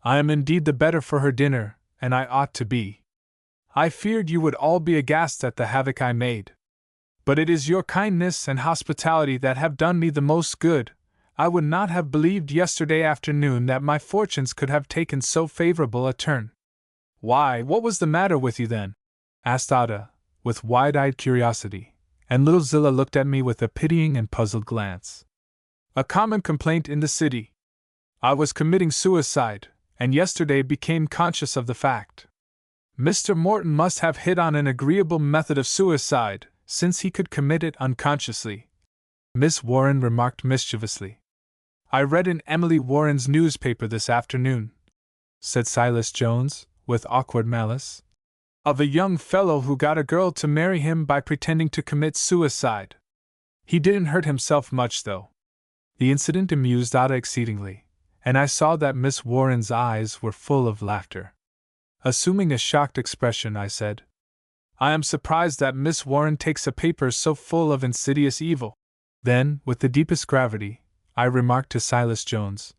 I am indeed the better for her dinner, and I ought to be. I feared you would all be aghast at the havoc I made. But it is your kindness and hospitality that have done me the most good. I would not have believed yesterday afternoon that my fortunes could have taken so favorable a turn. Why, what was the matter with you then? Asked Ada, with wide-eyed curiosity, and little Zillah looked at me with a pitying and puzzled glance. A common complaint in the city. I was committing suicide, and yesterday became conscious of the fact. Mr. Morton must have hit on an agreeable method of suicide, since he could commit it unconsciously, Miss Warren remarked mischievously. I read in Emily Warren's newspaper this afternoon, said Silas Jones, with awkward malice, of a young fellow who got a girl to marry him by pretending to commit suicide. He didn't hurt himself much, though. The incident amused Ada exceedingly, and I saw that Miss Warren's eyes were full of laughter. Assuming a shocked expression, I said, I am surprised that Miss Warren takes a paper so full of insidious evil. Then, with the deepest gravity, I remarked to Silas Jones,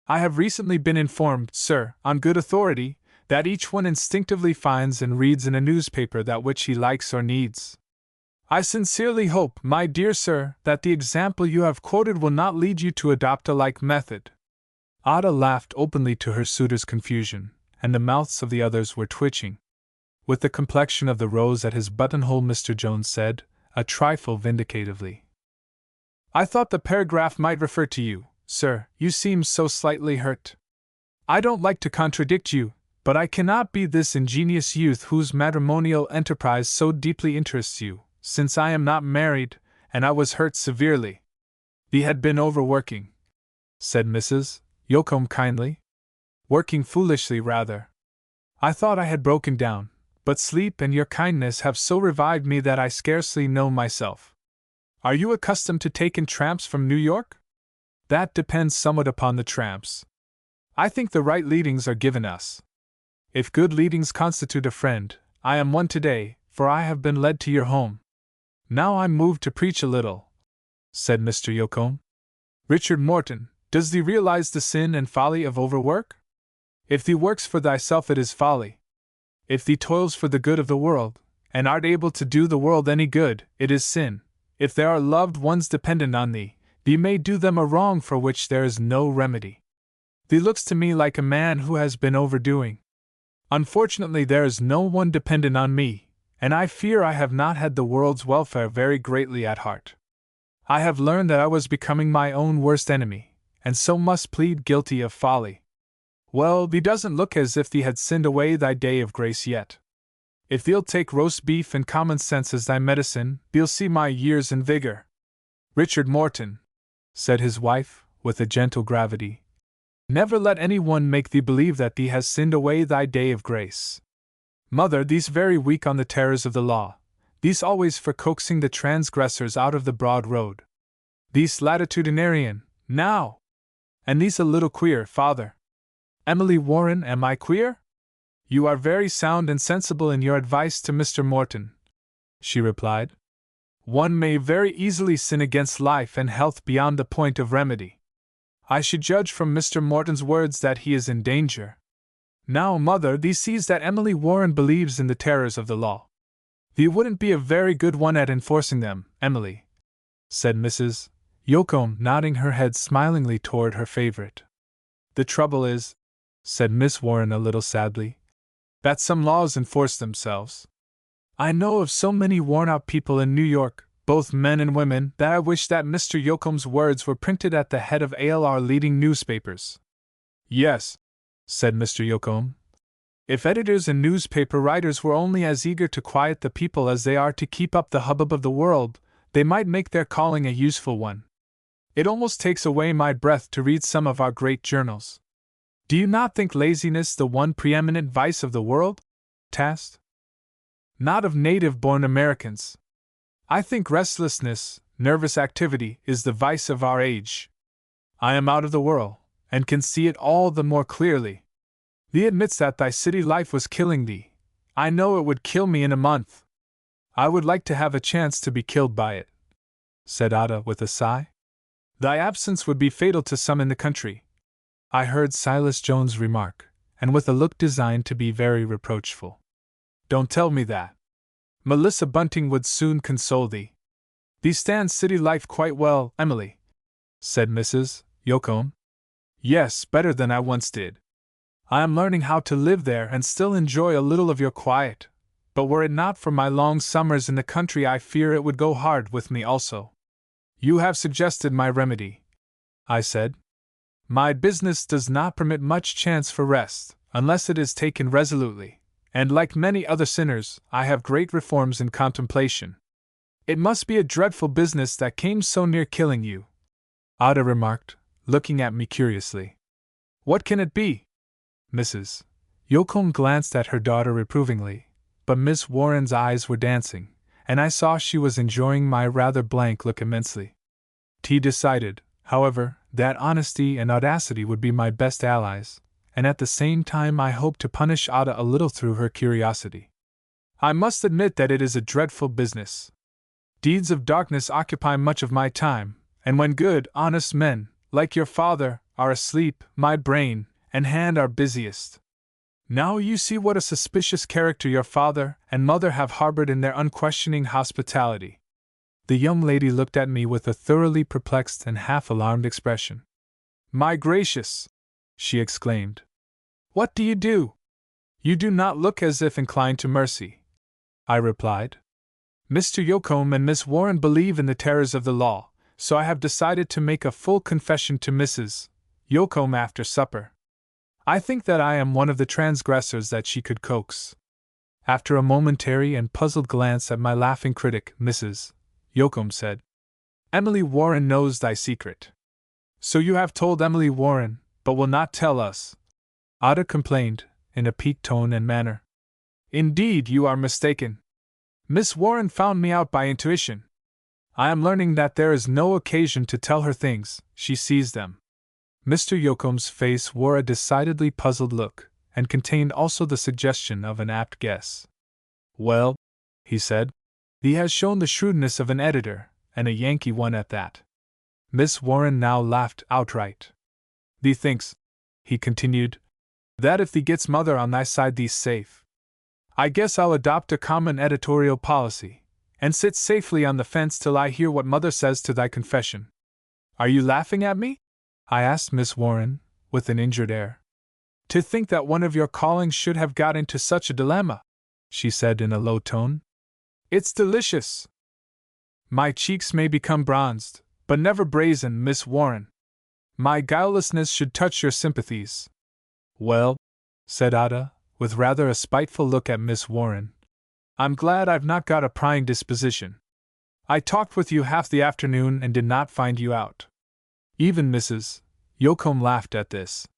I have recently been informed, sir, on good authority, that each one instinctively finds and reads in a newspaper that which he likes or needs. I sincerely hope, my dear sir, that the example you have quoted will not lead you to adopt a like method. Ada laughed openly to her suitor's confusion, and the mouths of the others were twitching. With the complexion of the rose at his buttonhole, Mr. Jones said, a trifle vindicatively, I thought the paragraph might refer to you, sir, you seem so slightly hurt. I don't like to contradict you, but I cannot be this ingenious youth whose matrimonial enterprise so deeply interests you, since I am not married, and I was hurt severely. Thee had been overworking, said Mrs. Yocombe kindly. Working foolishly, rather. I thought I had broken down, but sleep and your kindness have so revived me that I scarcely know myself. Are you accustomed to take in tramps from New York? That depends somewhat upon the tramps. I think the right leadings are given us. If good leadings constitute a friend, I am one today, for I have been led to your home. Now I'm moved to preach a little, said Mr. Yocombe. Richard Morton, does thee realize the sin and folly of overwork? If thee works for thyself, it is folly. If thee toils for the good of the world, and art able to do the world any good, it is sin. If there are loved ones dependent on thee, thee may do them a wrong for which there is no remedy. Thee looks to me like a man who has been overdoing. Unfortunately, there is no one dependent on me, and I fear I have not had the world's welfare very greatly at heart. I have learned that I was becoming my own worst enemy, and so must plead guilty of folly. Well, thee doesn't look as if thee had sinned away thy day of grace yet. If thee'll take roast beef and common sense as thy medicine, thee'll see my years in vigor. Richard Morton, said his wife, with a gentle gravity, never let any one make thee believe that thee has sinned away thy day of grace. Mother, thee's very weak on the terrors of the law, thee's always for coaxing the transgressors out of the broad road. Thee's latitudinarian, now! And thee's a little queer, father. Emily Warren, am I queer? You are very sound and sensible in your advice to Mr. Morton, she replied. One may very easily sin against life and health beyond the point of remedy. I should judge from Mr. Morton's words that he is in danger. Now, mother, thee sees that Emily Warren believes in the terrors of the law. Thee wouldn't be a very good one at enforcing them, Emily, said Mrs. Yocombe, nodding her head smilingly toward her favorite. The trouble is, said Miss Warren a little sadly, that some laws enforce themselves. I know of so many worn-out people in New York, both men and women, that I wish that Mr. Yocombe's words were printed at the head of our leading newspapers. Yes, said Mr. Yocombe. If editors and newspaper writers were only as eager to quiet the people as they are to keep up the hubbub of the world, they might make their calling a useful one. It almost takes away my breath to read some of our great journals. Do you not think laziness the one preeminent vice of the world? Tast? Not of native-born Americans. I think restlessness, nervous activity, is the vice of our age. I am out of the whirl, and can see it all the more clearly. Thee admits that thy city life was killing thee. I know it would kill me in a month. I would like to have a chance to be killed by it, said Ada with a sigh. Thy absence would be fatal to some in the country, I heard Silas Jones remark, and with a look designed to be very reproachful. Don't tell me that. Melissa Bunting would soon console thee. Thee stands city life quite well, Emily, said Mrs. Yocombe. Yes, better than I once did. I am learning how to live there and still enjoy a little of your quiet, but were it not for my long summers in the country, I fear it would go hard with me also. You have suggested my remedy, I said. My business does not permit much chance for rest, unless it is taken resolutely, and like many other sinners, I have great reforms in contemplation. It must be a dreadful business that came so near killing you, Ada remarked, looking at me curiously. What can it be? Mrs. Yocombe glanced at her daughter reprovingly, but Miss Warren's eyes were dancing, and I saw she was enjoying my rather blank look immensely. T decided, however, that honesty and audacity would be my best allies, and at the same time I hoped to punish Ada a little through her curiosity. I must admit that it is a dreadful business. Deeds of darkness occupy much of my time, and when good, honest men, like your father, are asleep, my brain and hand are busiest. Now you see what a suspicious character your father and mother have harbored in their unquestioning hospitality. The young lady looked at me with a thoroughly perplexed and half-alarmed expression. My gracious! She exclaimed. What do? You do not look as if inclined to mercy, I replied. Mr. Yocombe and Miss Warren believe in the terrors of the law, so I have decided to make a full confession to Mrs. Yocombe after supper. I think that I am one of the transgressors that she could coax. After a momentary and puzzled glance at my laughing critic, Mrs. Yocombe said, Emily Warren knows thy secret. So you have told Emily Warren, but will not tell us, Ada complained, in a piqued tone and manner. Indeed, you are mistaken. Miss Warren found me out by intuition. I am learning that there is no occasion to tell her things, she sees them. Mr. Yocombe's face wore a decidedly puzzled look, and contained also the suggestion of an apt guess. Well, he said, he has shown the shrewdness of an editor, and a Yankee one at that. Miss Warren now laughed outright. Thee thinks, he continued, that if thee gets mother on thy side thee's safe. I guess I'll adopt a common editorial policy, and sit safely on the fence till I hear what mother says to thy confession. Are you laughing at me? I asked Miss Warren, with an injured air. To think that one of your callings should have got into such a dilemma, she said in a low tone. It's delicious. My cheeks may become bronzed, but never brazen, Miss Warren. My guilelessness should touch your sympathies. Well, said Ada, with rather a spiteful look at Miss Warren, I'm glad I've not got a prying disposition. I talked with you half the afternoon and did not find you out. Even Mrs. Yocombe laughed at this.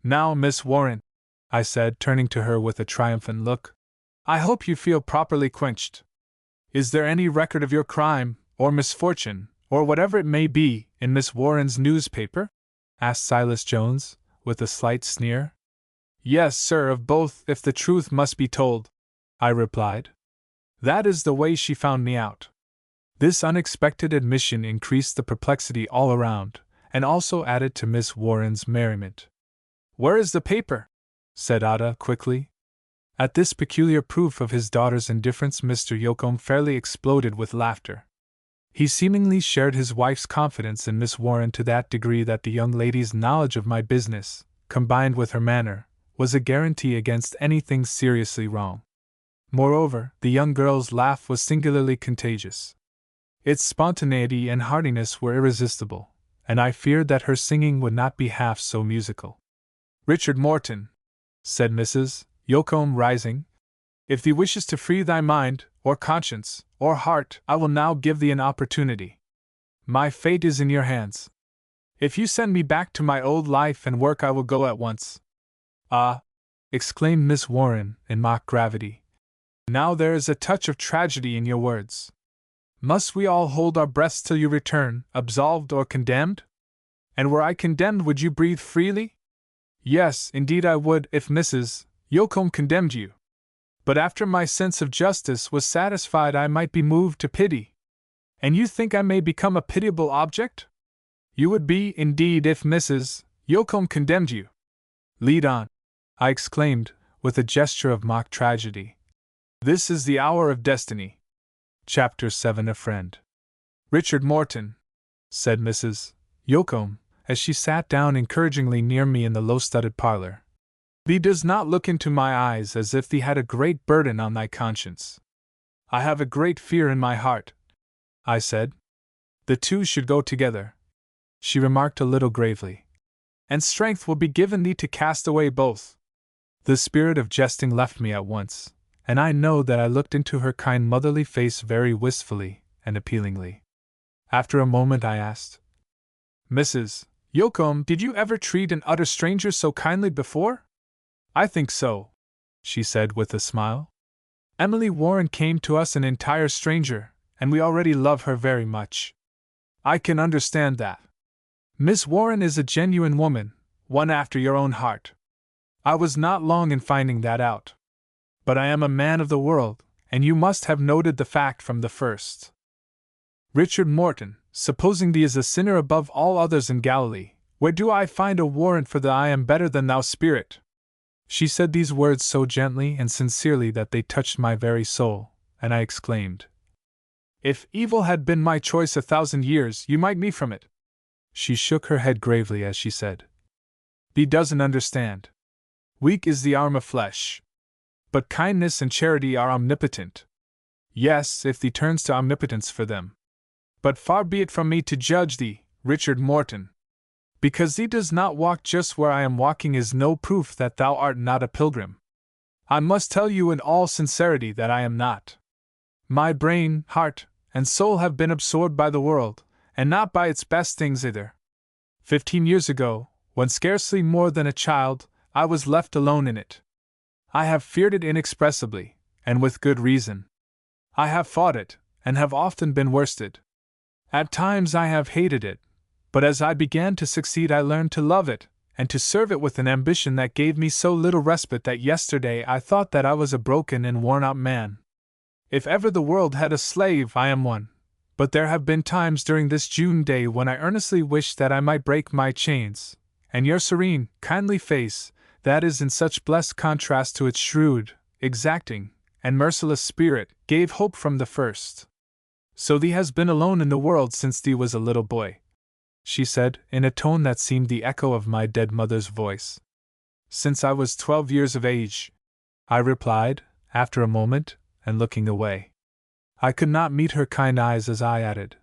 Now, Miss Warren, I said, turning to her with a triumphant look, I hope you feel properly quenched. Is there any record of your crime, or misfortune, or whatever it may be, in Miss Warren's newspaper? Asked Silas Jones, with a slight sneer. Yes, sir, of both, if the truth must be told, I replied. That is the way she found me out. This unexpected admission increased the perplexity all around, and also added to Miss Warren's merriment. Where is the paper? Said Ada quickly. At this peculiar proof of his daughter's indifference, Mr. Yocombe fairly exploded with laughter. He seemingly shared his wife's confidence in Miss Warren to that degree that the young lady's knowledge of my business, combined with her manner, was a guarantee against anything seriously wrong. Moreover, the young girl's laugh was singularly contagious. Its spontaneity and heartiness were irresistible, and I feared that her singing would not be half so musical. Richard Morton, said Mrs. Yocombe, rising, if thee wishes to free thy mind, or conscience, or heart, I will now give thee an opportunity. My fate is in your hands. If you send me back to my old life and work, I will go at once. Ah! Exclaimed Miss Warren, in mock gravity. Now there is a touch of tragedy in your words. Must we all hold our breaths till you return, absolved or condemned? And were I condemned, would you breathe freely? Yes, indeed I would, if Mrs. Yocombe condemned you. But after my sense of justice was satisfied, I might be moved to pity. And you think I may become a pitiable object? You would be, indeed, if Mrs. Yocombe condemned you. Lead on, I exclaimed, with a gesture of mock tragedy. This is the hour of destiny. Chapter 7. A Friend. Richard Morton, said Mrs. Yocombe, as she sat down encouragingly near me in the low-studded parlor. Thee does not look into my eyes as if thee had a great burden on thy conscience. I have a great fear in my heart, I said. The two should go together, she remarked a little gravely. And strength will be given thee to cast away both. The spirit of jesting left me at once, and I know that I looked into her kind motherly face very wistfully and appealingly. After a moment I asked, Mrs. Yocombe, did you ever treat an utter stranger so kindly before? I think so, she said with a smile. Emily Warren came to us an entire stranger, and we already love her very much. I can understand that. Miss Warren is a genuine woman, one after your own heart. I was not long in finding that out. But I am a man of the world, and you must have noted the fact from the first. Richard Morton, supposing thee is a sinner above all others in Galilee, where do I find a warrant for the I am better than thou spirit? She said these words so gently and sincerely that they touched my very soul, and I exclaimed, "If evil had been my choice 1,000 years, you might me from it." She shook her head gravely as she said, "Thee doesn't understand. Weak is the arm of flesh. But kindness and charity are omnipotent. Yes, if thee turns to omnipotence for them. But far be it from me to judge thee, Richard Morton. Because thee does not walk just where I am walking is no proof that thou art not a pilgrim. I must tell you in all sincerity that I am not. My brain, heart, and soul have been absorbed by the world, and not by its best things either. 15 years ago, when scarcely more than a child, I was left alone in it. I have feared it inexpressibly, and with good reason. I have fought it, and have often been worsted. At times I have hated it, but as I began to succeed I learned to love it, and to serve it with an ambition that gave me so little respite that yesterday I thought that I was a broken and worn-out man. If ever the world had a slave, I am one, but there have been times during this June day when I earnestly wished that I might break my chains, and your serene, kindly face, that is in such blessed contrast to its shrewd, exacting, and merciless spirit, gave hope from the first. So thee has been alone in the world since thee was a little boy," she said, in a tone that seemed the echo of my dead mother's voice. "Since I was 12 years of age," I replied, after a moment, and looking away. I could not meet her kind eyes as I added,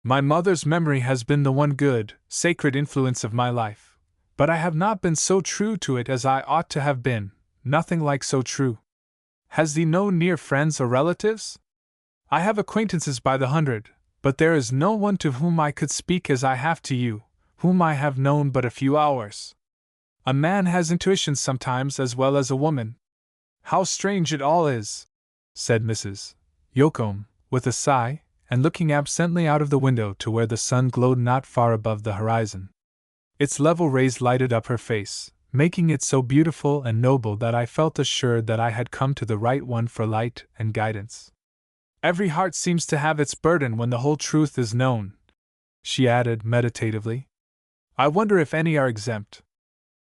"My mother's memory has been the one good, sacred influence of my life, but I have not been so true to it as I ought to have been, nothing like so true. Has thee no near friends or relatives?" "I have acquaintances by the hundred, but there is no one to whom I could speak as I have to you, whom I have known but a few hours. A man has intuitions sometimes as well as a woman." "How strange it all is," said Mrs. Yocombe, with a sigh, and looking absently out of the window to where the sun glowed not far above the horizon. Its level rays lighted up her face, making it so beautiful and noble that I felt assured that I had come to the right one for light and guidance. "Every heart seems to have its burden when the whole truth is known," she added meditatively. "I wonder if any are exempt.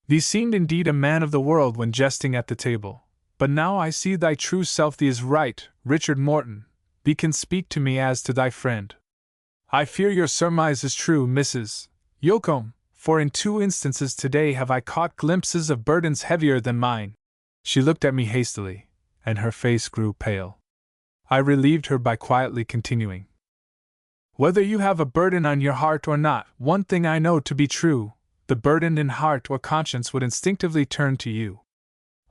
Thee seemed indeed a man of the world when jesting at the table, but now I see thy true self. Thee is right, Richard Morton, thee can speak to me as to thy friend. I fear your surmise is true, Mrs. Yocombe, for in 2 instances today have I caught glimpses of burdens heavier than mine." She looked at me hastily, and her face grew pale. I relieved her by quietly continuing, "Whether you have a burden on your heart or not, one thing I know to be true, the burden in heart or conscience would instinctively turn to you.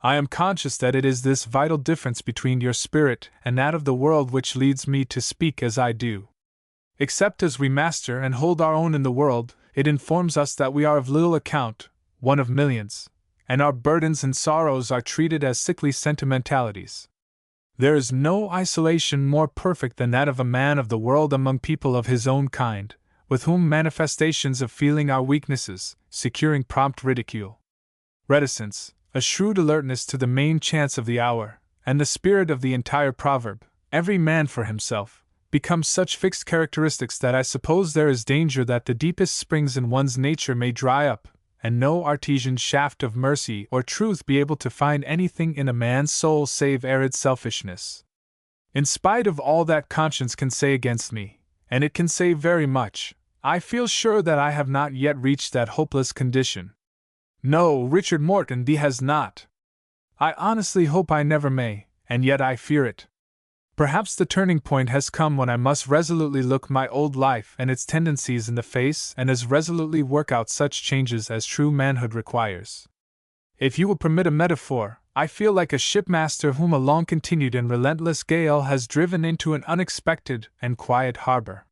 I am conscious that it is this vital difference between your spirit and that of the world which leads me to speak as I do. Except as we master and hold our own in the world, it informs us that we are of little account, one of millions, and our burdens and sorrows are treated as sickly sentimentalities. There is no isolation more perfect than that of a man of the world among people of his own kind, with whom manifestations of feeling are weaknesses, securing prompt ridicule. Reticence, a shrewd alertness to the main chance of the hour, and the spirit of the entire proverb, every man for himself, become such fixed characteristics that I suppose there is danger that the deepest springs in one's nature may dry up, and no artesian shaft of mercy or truth be able to find anything in a man's soul save arid selfishness. In spite of all that conscience can say against me, and it can say very much, I feel sure that I have not yet reached that hopeless condition. No, Richard Morton, thee has not. I honestly hope I never may, and yet I fear it. Perhaps the turning point has come when I must resolutely look my old life and its tendencies in the face and as resolutely work out such changes as true manhood requires. If you will permit a metaphor, I feel like a shipmaster whom a long-continued and relentless gale has driven into an unexpected and quiet harbor.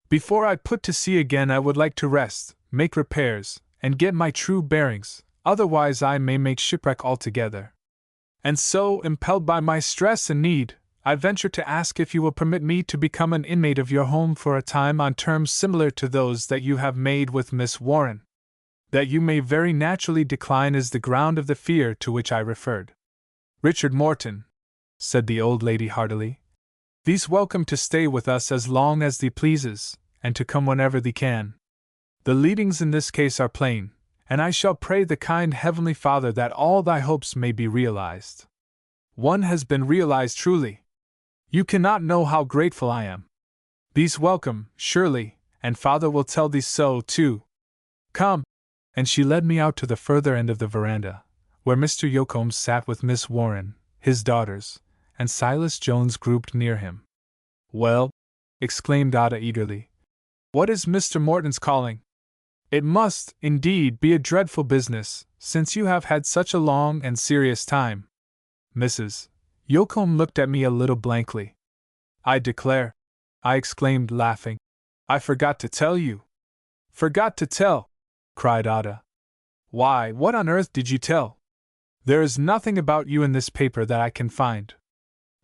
Before I put to sea again I would like to rest, make repairs, and get my true bearings, otherwise I may make shipwreck altogether. And so, impelled by my stress and need, I venture to ask if you will permit me to become an inmate of your home for a time on terms similar to those that you have made with Miss Warren. That you may very naturally decline is the ground of the fear to which I referred. Richard Morton, said the old lady heartily, thee's welcome to stay with us as long as thee pleases, and to come whenever thee can. The leadings in this case are plain, and I shall pray the kind Heavenly Father that all thy hopes may be realized. One has been realized truly. You cannot know how grateful I am. Thee's welcome, surely, and Father will tell thee so, too. Come. And she led me out to the further end of the veranda, where Mr. Yoakum sat with Miss Warren, his daughters, and Silas Jones grouped near him. Well, exclaimed Ada eagerly, what is Mr. Morton's calling? It must, indeed, be a dreadful business, since you have had such a long and serious time. Mrs. Yoakum looked at me a little blankly. I declare, I exclaimed, laughing, I forgot to tell you. Forgot to tell? Cried Ada. Why, what on earth did you tell? There is nothing about you in this paper that I can find.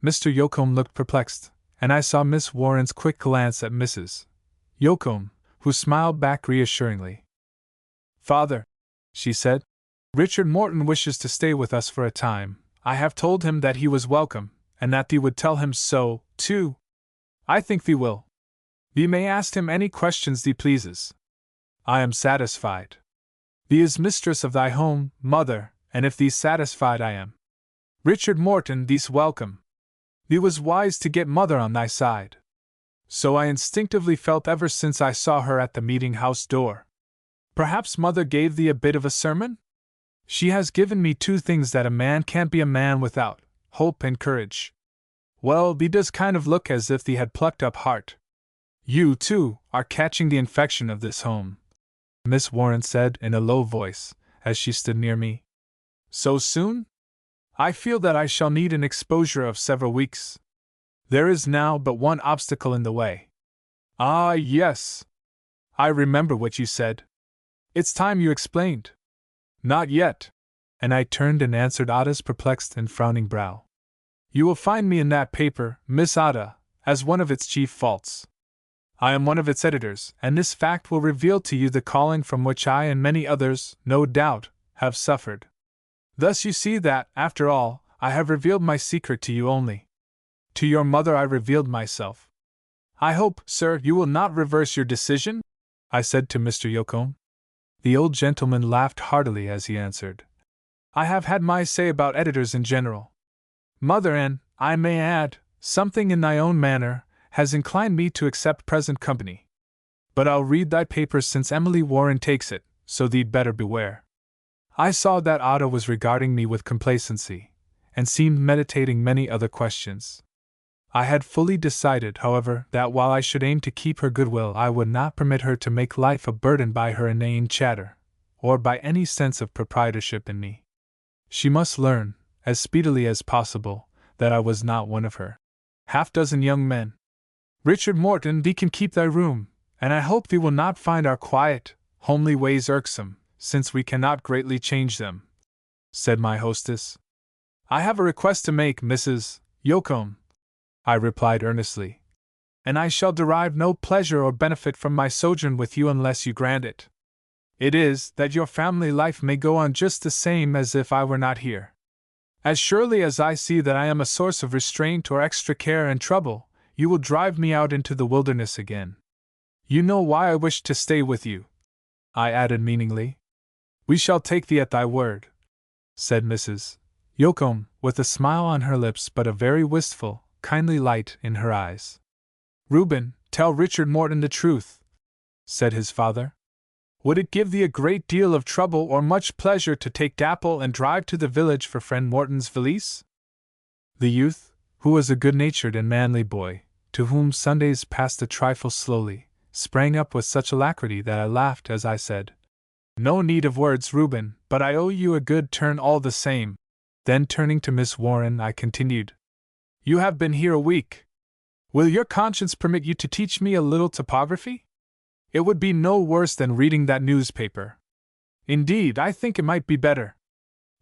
Mr. Yoakum looked perplexed, and I saw Miss Warren's quick glance at Mrs. Yoakum, who smiled back reassuringly. Father, she said, Richard Morton wishes to stay with us for a time. I have told him that he was welcome, and that thee would tell him so, too. I think thee will. Thee may ask him any questions thee pleases. I am satisfied. Thee is mistress of thy home, mother, and if thee's satisfied I am. Richard Morton, thee's welcome. Thee was wise to get mother on thy side. So I instinctively felt ever since I saw her at the meeting-house door. Perhaps mother gave thee a bit of a sermon? She has given me two things that a man can't be a man without, hope and courage. Well, thee does kind of look as if thee had plucked up heart. You, too, are catching the infection of this home, Miss Warren said in a low voice, as she stood near me. So soon? I feel that I shall need an exposure of several weeks. There is now but one obstacle in the way. Ah, yes. I remember what you said. It's time you explained. Not yet. And I turned and answered Ada's perplexed and frowning brow. You will find me in that paper, Miss Ada, as one of its chief faults. I am one of its editors, and this fact will reveal to you the calling from which I and many others, no doubt, have suffered. Thus you see that, after all, I have revealed my secret to you only. To your mother I revealed myself. I hope, sir, you will not reverse your decision? I said to Mr. Yoakum. The old gentleman laughed heartily as he answered. I have had my say about editors in general. Mother, and, I may add, something in thy own manner, has inclined me to accept present company. But I'll read thy paper since Emily Warren takes it, so thee'd better beware. I saw that Ada was regarding me with complacency, and seemed meditating many other questions. I had fully decided, however, that while I should aim to keep her goodwill, I would not permit her to make life a burden by her inane chatter, or by any sense of proprietorship in me. She must learn, as speedily as possible, that I was not one of her half-dozen young men. Richard Morton, thee can keep thy room, and I hope thee will not find our quiet, homely ways irksome, since we cannot greatly change them, said my hostess. I have a request to make, Mrs. Yoakum, I replied earnestly, and I shall derive no pleasure or benefit from my sojourn with you unless you grant it. It is, that your family life may go on just the same as if I were not here. As surely as I see that I am a source of restraint or extra care and trouble, you will drive me out into the wilderness again. You know why I wish to stay with you, I added meaningly. We shall take thee at thy word, said Mrs. Yoakum, with a smile on her lips but a very wistful, kindly light in her eyes. Reuben, tell Richard Morton the truth, said his father. Would it give thee a great deal of trouble or much pleasure to take Dapple and drive to the village for friend Morton's valise? The youth, who was a good-natured and manly boy, to whom Sundays passed a trifle slowly, sprang up with such alacrity that I laughed as I said, No need of words, Reuben, but I owe you a good turn all the same. Then turning to Miss Warren I continued, You have been here a week. Will your conscience permit you to teach me a little topography? It would be no worse than reading that newspaper. Indeed, I think it might be better.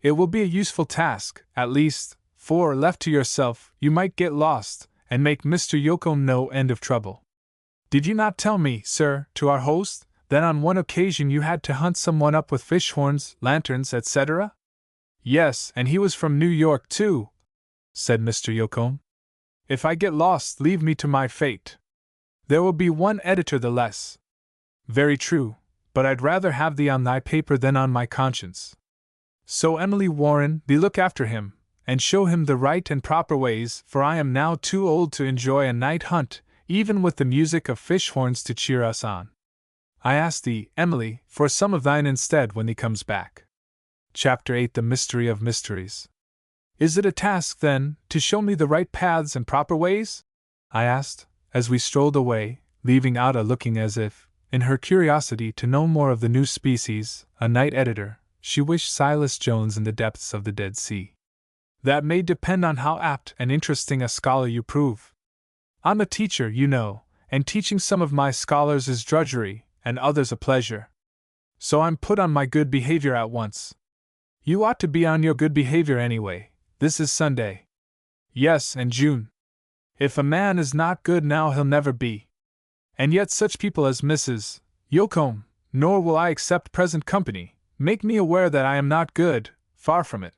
It will be a useful task, at least, for, left to yourself, you might get lost, and make Mr. Yoakum no end of trouble. Did you not tell me, sir, to our host, that on one occasion you had to hunt someone up with fish horns, lanterns, etc.? Yes, and he was from New York, too, said Mr. Yoakum. If I get lost, leave me to my fate. There will be one editor the less. Very true, but I'd rather have thee on thy paper than on my conscience. So Emily Warren, thee look after him, and show him the right and proper ways, for I am now too old to enjoy a night hunt, even with the music of fish horns to cheer us on. I ask thee, Emily, for some of thine instead when thee comes back. Chapter 8 The Mystery of Mysteries. Is it a task, then, to show me the right paths and proper ways? I asked, as we strolled away, leaving Ada looking as if, in her curiosity to know more of the new species, a night editor, she wished Silas Jones in the depths of the Dead Sea. That may depend on how apt and interesting a scholar you prove. I'm a teacher, you know, and teaching some of my scholars is drudgery, and others a pleasure. So I'm put on my good behavior at once. You ought to be on your good behavior anyway. This is Sunday. Yes, and June. If a man is not good now, he'll never be. And yet such people as Mrs. Yocombe, nor will I accept present company, make me aware that I am not good, far from it.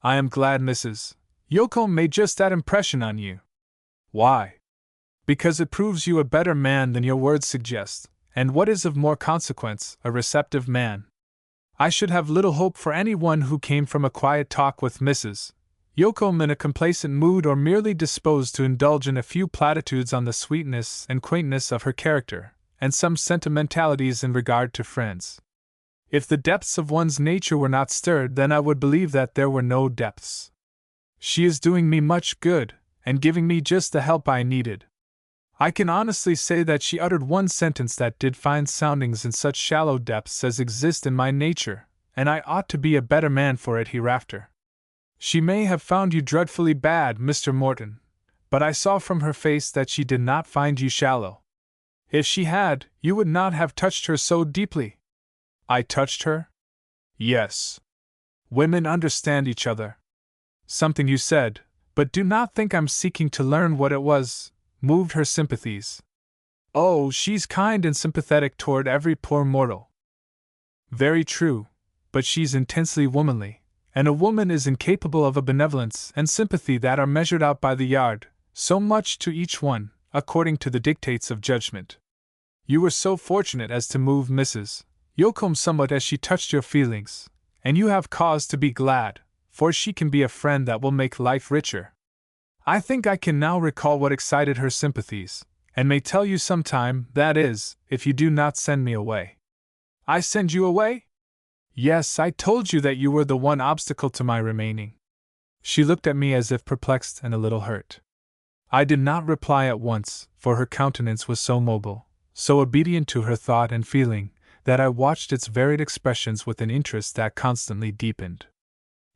I am glad Mrs. Yocombe made just that impression on you. Why? Because it proves you a better man than your words suggest, and what is of more consequence, a receptive man. I should have little hope for anyone who came from a quiet talk with Mrs. Yocombe in a complacent mood or merely disposed to indulge in a few platitudes on the sweetness and quaintness of her character, and some sentimentalities in regard to friends. If the depths of one's nature were not stirred, then I would believe that there were no depths. She is doing me much good, and giving me just the help I needed. I can honestly say that she uttered one sentence that did find soundings in such shallow depths as exist in my nature, and I ought to be a better man for it hereafter. She may have found you dreadfully bad, Mr. Morton, but I saw from her face that she did not find you shallow. If she had, you would not have touched her so deeply. I touched her? Yes. Women understand each other. Something you said, but do not think I'm seeking to learn what it was, moved her sympathies. Oh, she's kind and sympathetic toward every poor mortal. Very true, but she's intensely womanly, and a woman is incapable of a benevolence and sympathy that are measured out by the yard, so much to each one, according to the dictates of judgment. You were so fortunate as to move Mrs. Yocombe somewhat as she touched your feelings, and you have cause to be glad, for she can be a friend that will make life richer. I think I can now recall what excited her sympathies, and may tell you sometime, that is, if you do not send me away. I send you away? Yes, I told you that you were the one obstacle to my remaining. She looked at me as if perplexed and a little hurt. I did not reply at once, for her countenance was so mobile, so obedient to her thought and feeling, that I watched its varied expressions with an interest that constantly deepened.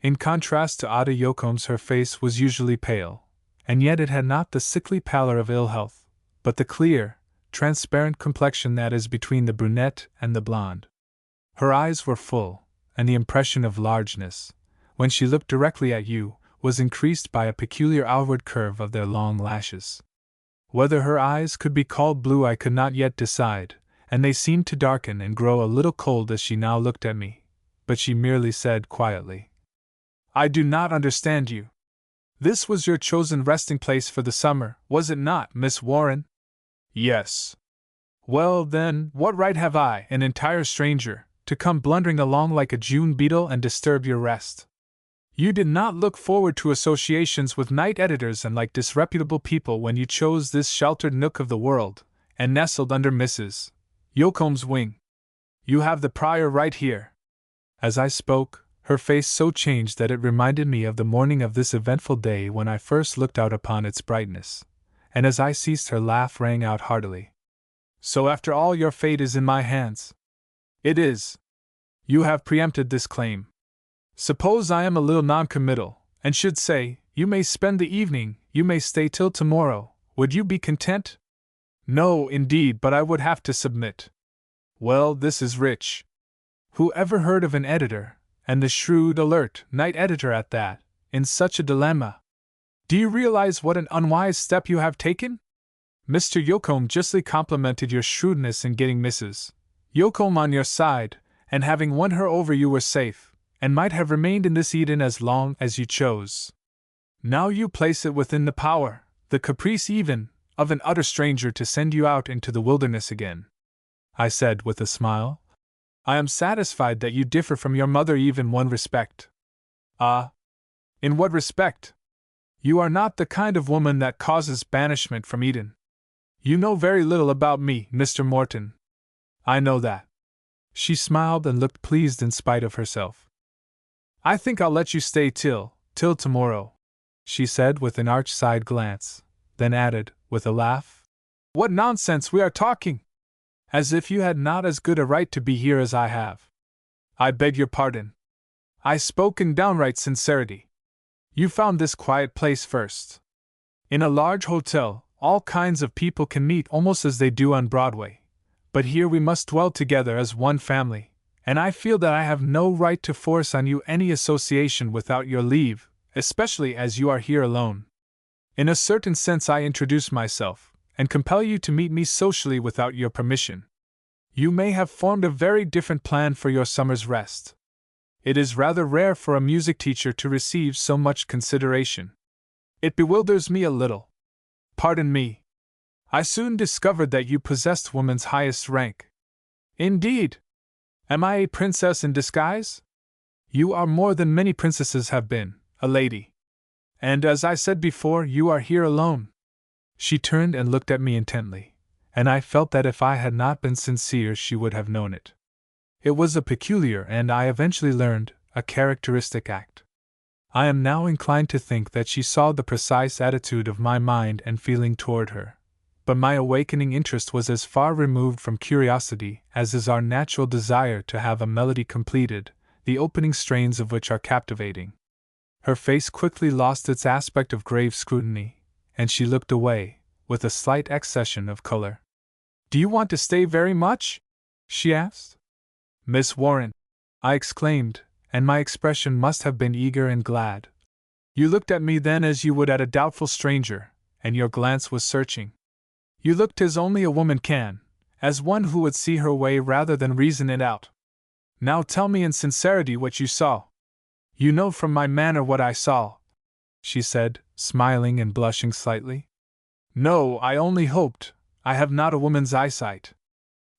In contrast to Ada Yocombe's, her face was usually pale, and yet it had not the sickly pallor of ill health, but the clear, transparent complexion that is between the brunette and the blonde. Her eyes were full, and the impression of largeness, when she looked directly at you, was increased by a peculiar outward curve of their long lashes. Whether her eyes could be called blue I could not yet decide, and they seemed to darken and grow a little cold as she now looked at me, but she merely said quietly, I do not understand you. This was your chosen resting place for the summer, was it not, Miss Warren? Yes. Well, then, what right have I, an entire stranger, to come blundering along like a June beetle and disturb your rest? You did not look forward to associations with night editors and like disreputable people when you chose this sheltered nook of the world, and nestled under Mrs. Yocombe's wing. You have the prior right here. As I spoke, her face so changed that it reminded me of the morning of this eventful day when I first looked out upon its brightness, and as I ceased her laugh rang out heartily. So after all your fate is in my hands? It is. You have preempted this claim. Suppose I am a little non-committal, and should say, you may spend the evening, you may stay till tomorrow, would you be content? No, indeed, but I would have to submit. Well, this is rich. Who ever heard of an editor, and the shrewd, alert, night editor at that, in such a dilemma? Do you realize what an unwise step you have taken? Mr. Yocombe justly complimented your shrewdness in getting Mrs. Yocombe on your side, and having won her over you were safe, and might have remained in this Eden as long as you chose. Now you place it within the power, the caprice even, of an utter stranger to send you out into the wilderness again. I said with a smile, I am satisfied that you differ from your mother even in one respect. Ah? In what respect? You are not the kind of woman that causes banishment from Eden. You know very little about me, Mr. Morton. I know that. She smiled and looked pleased in spite of herself. I think I'll let you stay till tomorrow, she said with an arch side glance, then added, with a laugh, What nonsense we are talking! As if you had not as good a right to be here as I have. I beg your pardon. I spoke in downright sincerity. You found this quiet place first. In a large hotel, all kinds of people can meet almost as they do on Broadway, but here we must dwell together as one family, and I feel that I have no right to force on you any association without your leave, especially as you are here alone. In a certain sense I introduce myself, and compel you to meet me socially without your permission. You may have formed a very different plan for your summer's rest. It is rather rare for a music teacher to receive so much consideration. It bewilders me a little. Pardon me. I soon discovered that you possessed woman's highest rank. Indeed? Am I a princess in disguise? You are more than many princesses have been, a lady. And as I said before, you are here alone. She turned and looked at me intently, and I felt that if I had not been sincere she would have known it. It was a peculiar and, I eventually learned, a characteristic act. I am now inclined to think that she saw the precise attitude of my mind and feeling toward her, but my awakening interest was as far removed from curiosity as is our natural desire to have a melody completed, the opening strains of which are captivating. Her face quickly lost its aspect of grave scrutiny, and she looked away, with a slight accession of color. Do you want to stay very much? She asked. Miss Warren, I exclaimed, and my expression must have been eager and glad. You looked at me then as you would at a doubtful stranger, and your glance was searching. You looked as only a woman can, as one who would see her way rather than reason it out. Now tell me in sincerity what you saw. You know from my manner what I saw, she said, smiling and blushing slightly. No, I only hoped. I have not a woman's eyesight.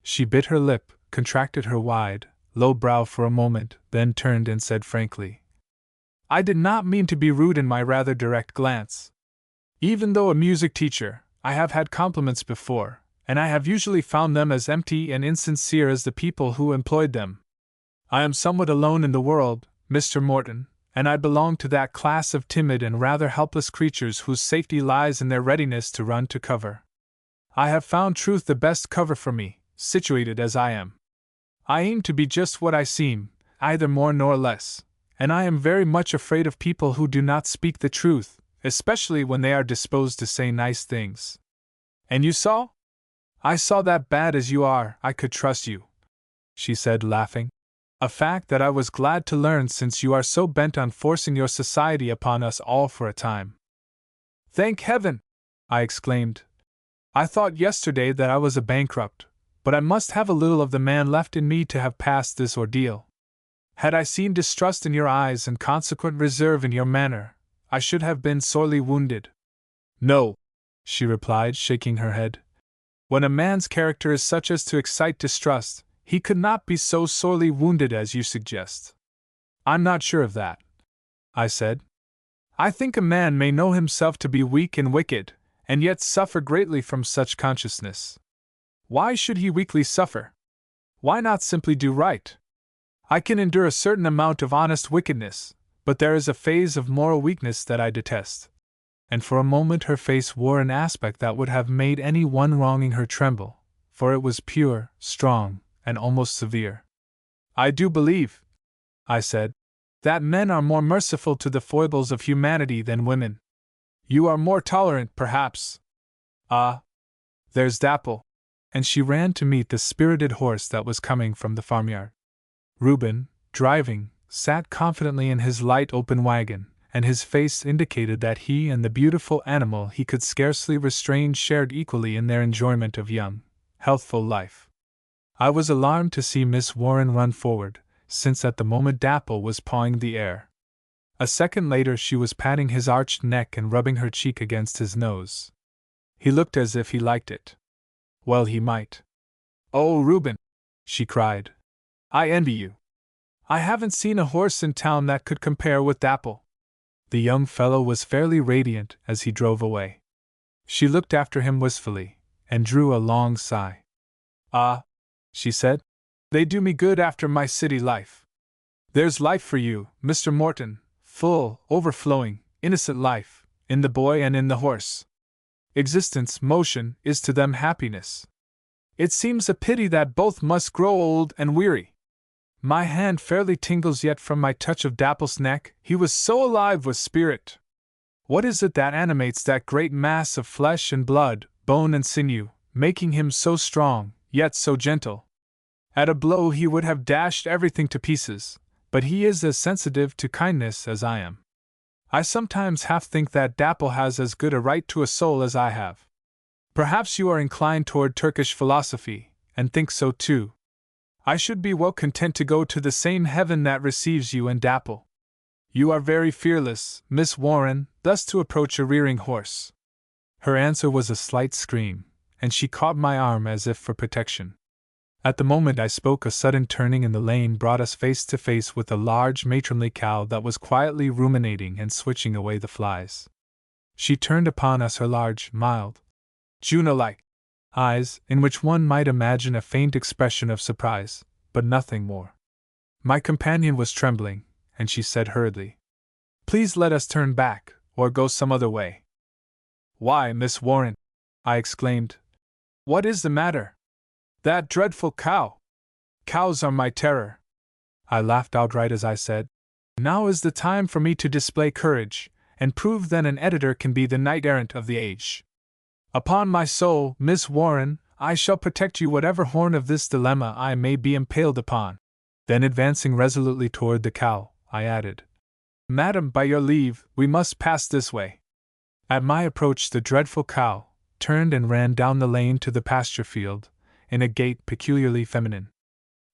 She bit her lip, contracted her wide, low brow for a moment, then turned and said frankly, I did not mean to be rude in my rather direct glance. Even though a music teacher, I have had compliments before, and I have usually found them as empty and insincere as the people who employed them. I am somewhat alone in the world, Mr. Morton, and I belong to that class of timid and rather helpless creatures whose safety lies in their readiness to run to cover. I have found truth the best cover for me, situated as I am. I aim to be just what I seem, either more nor less, and I am very much afraid of people who do not speak the truth, especially when they are disposed to say nice things. And you saw? I saw that bad as you are, I could trust you, she said, laughing. A fact that I was glad to learn since you are so bent on forcing your society upon us all for a time. Thank heaven! I exclaimed. I thought yesterday that I was a bankrupt, but I must have a little of the man left in me to have passed this ordeal. Had I seen distrust in your eyes and consequent reserve in your manner, I should have been sorely wounded. No, she replied, shaking her head. When a man's character is such as to excite distrust, he could not be so sorely wounded as you suggest. I'm not sure of that, I said. I think a man may know himself to be weak and wicked, and yet suffer greatly from such consciousness. Why should he weakly suffer? Why not simply do right? I can endure a certain amount of honest wickedness, but there is a phase of moral weakness that I detest. And for a moment her face wore an aspect that would have made any one wronging her tremble, for it was pure, strong, and almost severe. I do believe, I said, that men are more merciful to the foibles of humanity than women. You are more tolerant, perhaps. Ah, there's Dapple. And she ran to meet the spirited horse that was coming from the farmyard. Reuben, driving, sat confidently in his light open wagon, and his face indicated that he and the beautiful animal he could scarcely restrain shared equally in their enjoyment of young, healthful life. I was alarmed to see Miss Warren run forward, since at the moment Dapple was pawing the air. A second later she was patting his arched neck and rubbing her cheek against his nose. He looked as if he liked it. Well, he might. Oh, Reuben! She cried. I envy you. I haven't seen a horse in town that could compare with Dapple." The young fellow was fairly radiant as he drove away. She looked after him wistfully, and drew a long sigh. "Ah," she said, "they do me good after my city life. There's life for you, Mr. Morton, full, overflowing, innocent life, in the boy and in the horse. Existence, motion, is to them happiness. It seems a pity that both must grow old and weary. My hand fairly tingles yet from my touch of Dapple's neck, he was so alive with spirit. What is it that animates that great mass of flesh and blood, bone and sinew, making him so strong, yet so gentle? At a blow he would have dashed everything to pieces, but he is as sensitive to kindness as I am. I sometimes half think that Dapple has as good a right to a soul as I have. Perhaps you are inclined toward Turkish philosophy, and think so too. I should be well content to go to the same heaven that receives you and Dapple. You are very fearless, Miss Warren, thus to approach a rearing horse." Her answer was a slight scream, and she caught my arm as if for protection. At the moment I spoke, a sudden turning in the lane brought us face to face with a large matronly cow that was quietly ruminating and switching away the flies. She turned upon us her large, mild, Juno-like eyes, in which one might imagine a faint expression of surprise, but nothing more. My companion was trembling, and she said hurriedly, "Please let us turn back, or go some other way." "Why, Miss Warren," I exclaimed, "what is the matter? That dreadful cow! Cows are my terror." I laughed outright as I said, "Now is the time for me to display courage, and prove that an editor can be the knight-errant of the age. Upon my soul, Miss Warren, I shall protect you whatever horn of this dilemma I may be impaled upon." Then advancing resolutely toward the cow, I added, "Madam, by your leave, we must pass this way." At my approach the dreadful cow turned and ran down the lane to the pasture field, in a gait peculiarly feminine.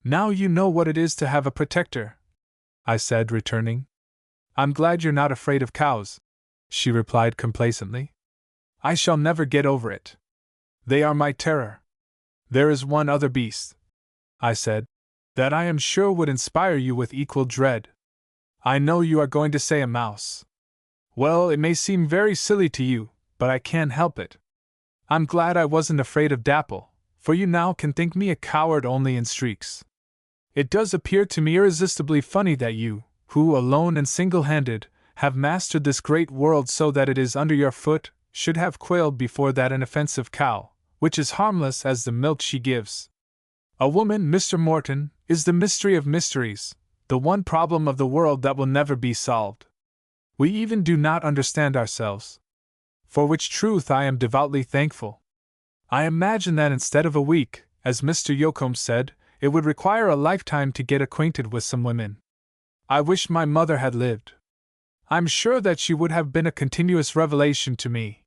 "Now you know what it is to have a protector," I said, returning. "I'm glad you're not afraid of cows," she replied complacently. "I shall never get over it. They are my terror. There is one other beast," I said, "that I am sure would inspire you with equal dread. I know you are going to say a mouse. Well, it may seem very silly to you, but I can't help it. I'm glad I wasn't afraid of Dapple, for you now can think me a coward only in streaks. It does appear to me irresistibly funny that you, who, alone and single-handed, have mastered this great world so that it is under your foot, should have quailed before that inoffensive cow, which is harmless as the milk she gives. A woman, Mr. Morton, is the mystery of mysteries, the one problem of the world that will never be solved. We even do not understand ourselves. For which truth I am devoutly thankful. I imagine that instead of a week, as Mr. Yocombe said, it would require a lifetime to get acquainted with some women. I wish my mother had lived. I'm sure that she would have been a continuous revelation to me.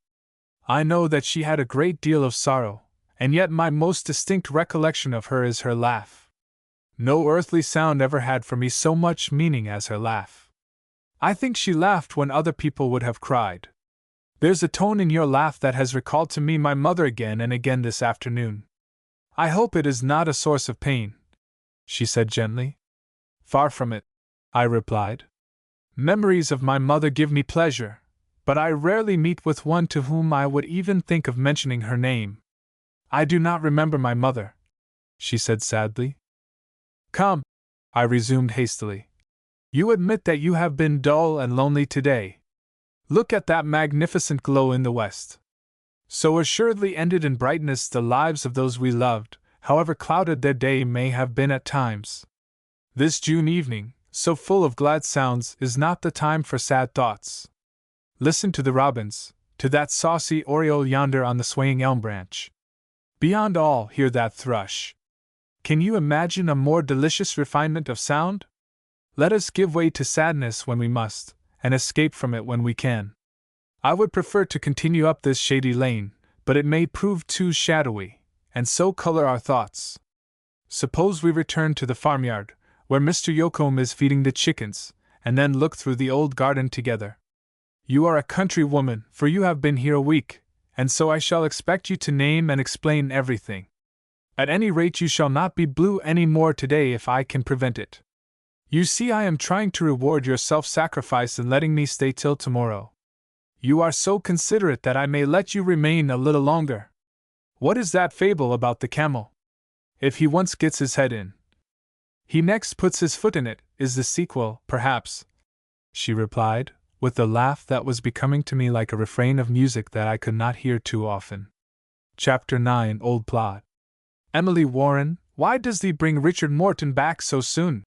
I know that she had a great deal of sorrow, and yet my most distinct recollection of her is her laugh. No earthly sound ever had for me so much meaning as her laugh. I think she laughed when other people would have cried. There's a tone in your laugh that has recalled to me my mother again and again this afternoon. I hope it is not a source of pain," she said gently. "Far from it," I replied. "Memories of my mother give me pleasure, but I rarely meet with one to whom I would even think of mentioning her name. I do not remember my mother," she said sadly. "Come," I resumed hastily. "You admit that you have been dull and lonely today. Look at that magnificent glow in the west. So assuredly ended in brightness the lives of those we loved, however clouded their day may have been at times. This June evening, so full of glad sounds, is not the time for sad thoughts. Listen to the robins, to that saucy oriole yonder on the swaying elm branch. Beyond all, hear that thrush. Can you imagine a more delicious refinement of sound? Let us give way to sadness when we must, and escape from it when we can. I would prefer to continue up this shady lane, but it may prove too shadowy, and so color our thoughts. Suppose we return to the farmyard, where Mr. Yocombe is feeding the chickens, and then look through the old garden together. You are a country woman, for you have been here a week, and so I shall expect you to name and explain everything. At any rate, you shall not be blue any more today if I can prevent it. You see, I am trying to reward your self-sacrifice in letting me stay till tomorrow. You are so considerate that I may let you remain a little longer. What is that fable about the camel? If he once gets his head in, he next puts his foot in it, is the sequel, perhaps, she replied, with a laugh that was becoming to me like a refrain of music that I could not hear too often. Chapter 9 Old Plot. Emily Warren, why does thee bring Richard Morton back so soon?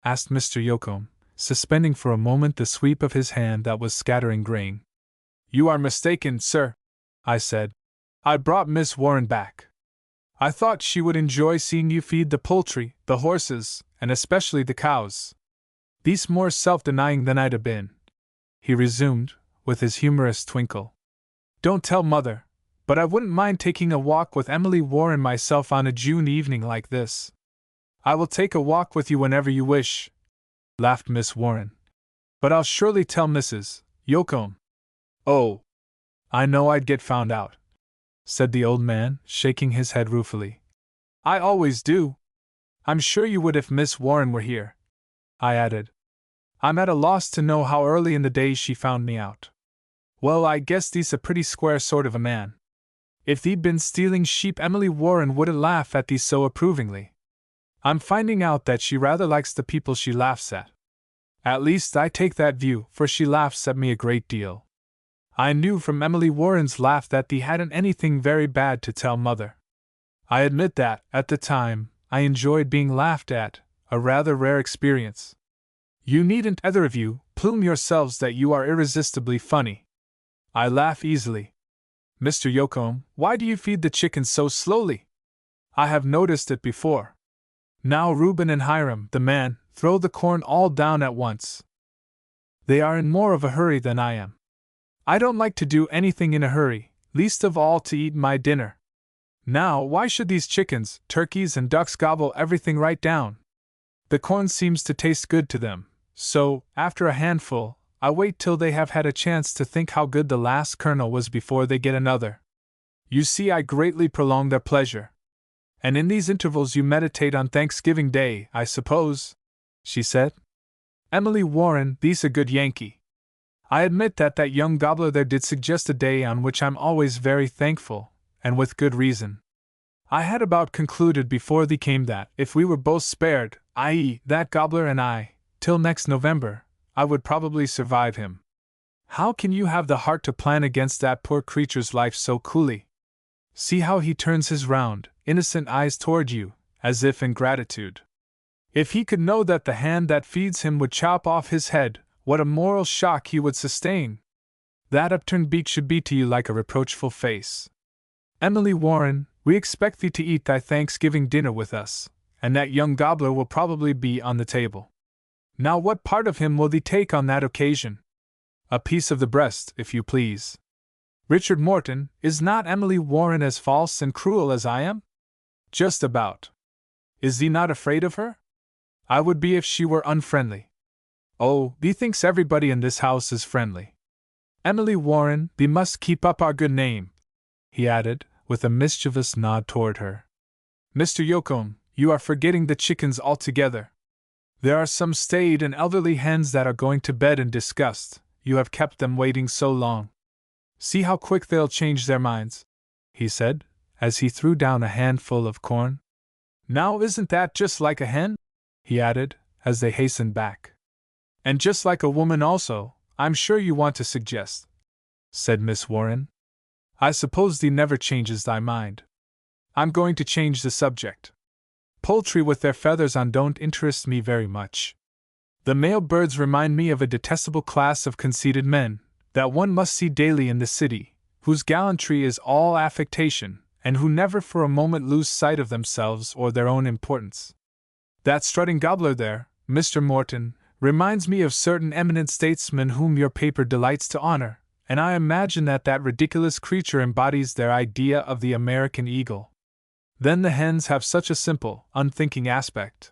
Asked Mr. Yocombe, suspending for a moment the sweep of his hand that was scattering grain. You are mistaken, sir, I said. I brought Miss Warren back. I thought she would enjoy seeing you feed the poultry, the horses, and especially the cows. Thee's more self-denying than I'd have been, he resumed, with his humorous twinkle. Don't tell Mother, but I wouldn't mind taking a walk with Emily Warren myself on a June evening like this. I will take a walk with you whenever you wish, laughed Miss Warren. But I'll surely tell Mrs. Yocombe. Oh, I know I'd get found out, said the old man, shaking his head ruefully. I always do. I'm sure you would if Miss Warren were here, I added. I'm at a loss to know how early in the day she found me out. Well, I guess thee's a pretty square sort of a man. If thee'd been stealing sheep, Emily Warren wouldn't laugh at thee so approvingly. I'm finding out that she rather likes the people she laughs at. At least I take that view, for she laughs at me a great deal. I knew from Emily Warren's laugh that thee hadn't anything very bad to tell Mother. I admit that, at the time, I enjoyed being laughed at, a rather rare experience. You needn't either of you plume yourselves that you are irresistibly funny. I laugh easily. Mr. Yocombe, why do you feed the chickens so slowly? I have noticed it before. Now Reuben and Hiram, the man, throw the corn all down at once. They are in more of a hurry than I am. I don't like to do anything in a hurry, least of all to eat my dinner. Now, why should these chickens, turkeys, and ducks gobble everything right down? The corn seems to taste good to them, so, after a handful, I wait till they have had a chance to think how good the last kernel was before they get another. You see, I greatly prolong their pleasure. And in these intervals you meditate on Thanksgiving Day, I suppose, she said. Emily Warren, thee's a good Yankee. I admit that young gobbler there did suggest a day on which I'm always very thankful, and with good reason. I had about concluded before thee came that, if we were both spared, i.e., that gobbler and I, till next November, I would probably survive him. How can you have the heart to plan against that poor creature's life so coolly? See how he turns his round, innocent eyes toward you, as if in gratitude. If he could know that the hand that feeds him would chop off his head, what a moral shock he would sustain! That upturned beak should be to you like a reproachful face. Emily Warren, we expect thee to eat thy Thanksgiving dinner with us, and that young gobbler will probably be on the table. Now what part of him will thee take on that occasion? A piece of the breast, if you please. Richard Morton, is not Emily Warren as false and cruel as I am? Just about. Is thee not afraid of her? I would be if she were unfriendly. Oh, thee thinks everybody in this house is friendly. Emily Warren, thee must keep up our good name, he added, with a mischievous nod toward her. Mr. Yocombe, you are forgetting the chickens altogether. There are some staid and elderly hens that are going to bed in disgust. You have kept them waiting so long. See how quick they'll change their minds, he said, as he threw down a handful of corn. Now isn't that just like a hen? He added, as they hastened back. And just like a woman also, I'm sure you want to suggest, said Miss Warren. I suppose thee never changes thy mind. I'm going to change the subject. Poultry with their feathers on don't interest me very much. The male birds remind me of a detestable class of conceited men, that one must see daily in the city, whose gallantry is all affectation, and who never for a moment lose sight of themselves or their own importance. That strutting gobbler there, Mr. Morton, reminds me of certain eminent statesmen whom your paper delights to honor, and I imagine that ridiculous creature embodies their idea of the American eagle. Then the hens have such a simple, unthinking aspect.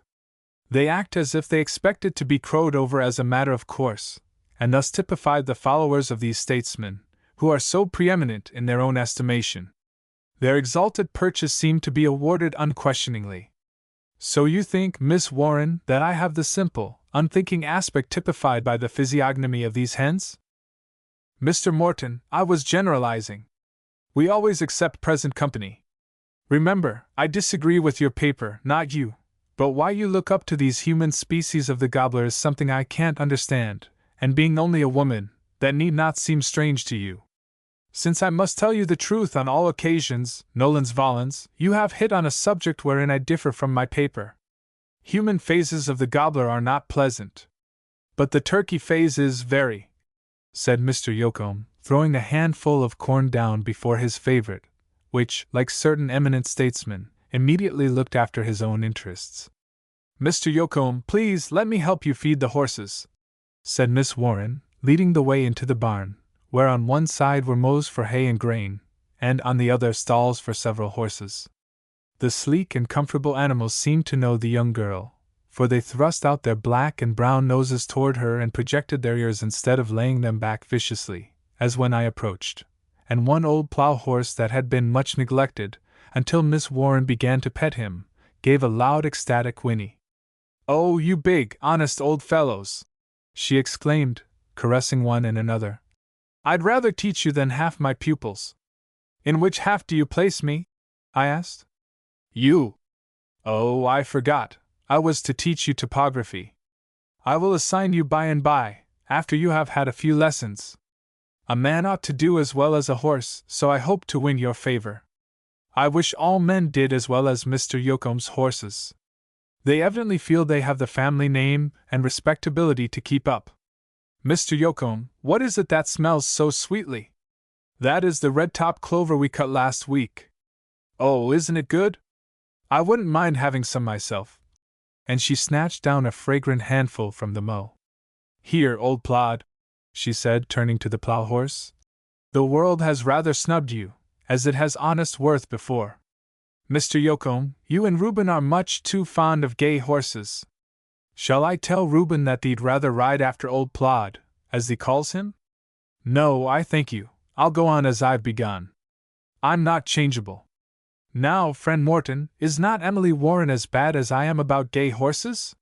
They act as if they expected to be crowed over as a matter of course, and thus typify the followers of these statesmen, who are so preeminent in their own estimation. Their exalted perches seemed to be awarded unquestioningly. So you think, Miss Warren, that I have the simple, unthinking aspect typified by the physiognomy of these hens? Mr. Morton, I was generalizing. We always accept present company. Remember, I disagree with your paper, not you. But why you look up to these human species of the gobbler is something I can't understand, and being only a woman, that need not seem strange to you. Since I must tell you the truth on all occasions, nolens volens, you have hit on a subject wherein I differ from my paper. Human phases of the gobbler are not pleasant. But the turkey phase is very, said Mr. Yocombe, throwing a handful of corn down before his favorite, which, like certain eminent statesmen, immediately looked after his own interests. Mr. Yocombe, please let me help you feed the horses, said Miss Warren, leading the way into the barn, where on one side were mows for hay and grain, and on the other stalls for several horses. The sleek and comfortable animals seemed to know the young girl, for they thrust out their black and brown noses toward her and projected their ears instead of laying them back viciously, as when I approached, and one old plough horse that had been much neglected, until Miss Warren began to pet him, gave a loud ecstatic whinny. "Oh, you big, honest old fellows!" she exclaimed, caressing one and another. "I'd rather teach you than half my pupils." "In which half do you place me?" I asked. "You? Oh, I forgot. I was to teach you topography. I will assign you by and by, after you have had a few lessons. A man ought to do as well as a horse, so I hope to win your favor. I wish all men did as well as Mr. Yocombe's horses. They evidently feel they have the family name and respectability to keep up. Mr. Yocombe, what is it that smells so sweetly?" "That is the red-top clover we cut last week." "Oh, isn't it good? I wouldn't mind having some myself." And she snatched down a fragrant handful from the mow. "Here, old plod," she said, turning to the plough horse. "The world has rather snubbed you, as it has honest Worth before. Mr. Yocombe, you and Reuben are much too fond of gay horses. Shall I tell Reuben that thee'd rather ride after old Plod, as thee calls him?" "No, I thank you. I'll go on as I've begun. I'm not changeable. Now, friend Morton, is not Emily Warren as bad as I am about gay horses?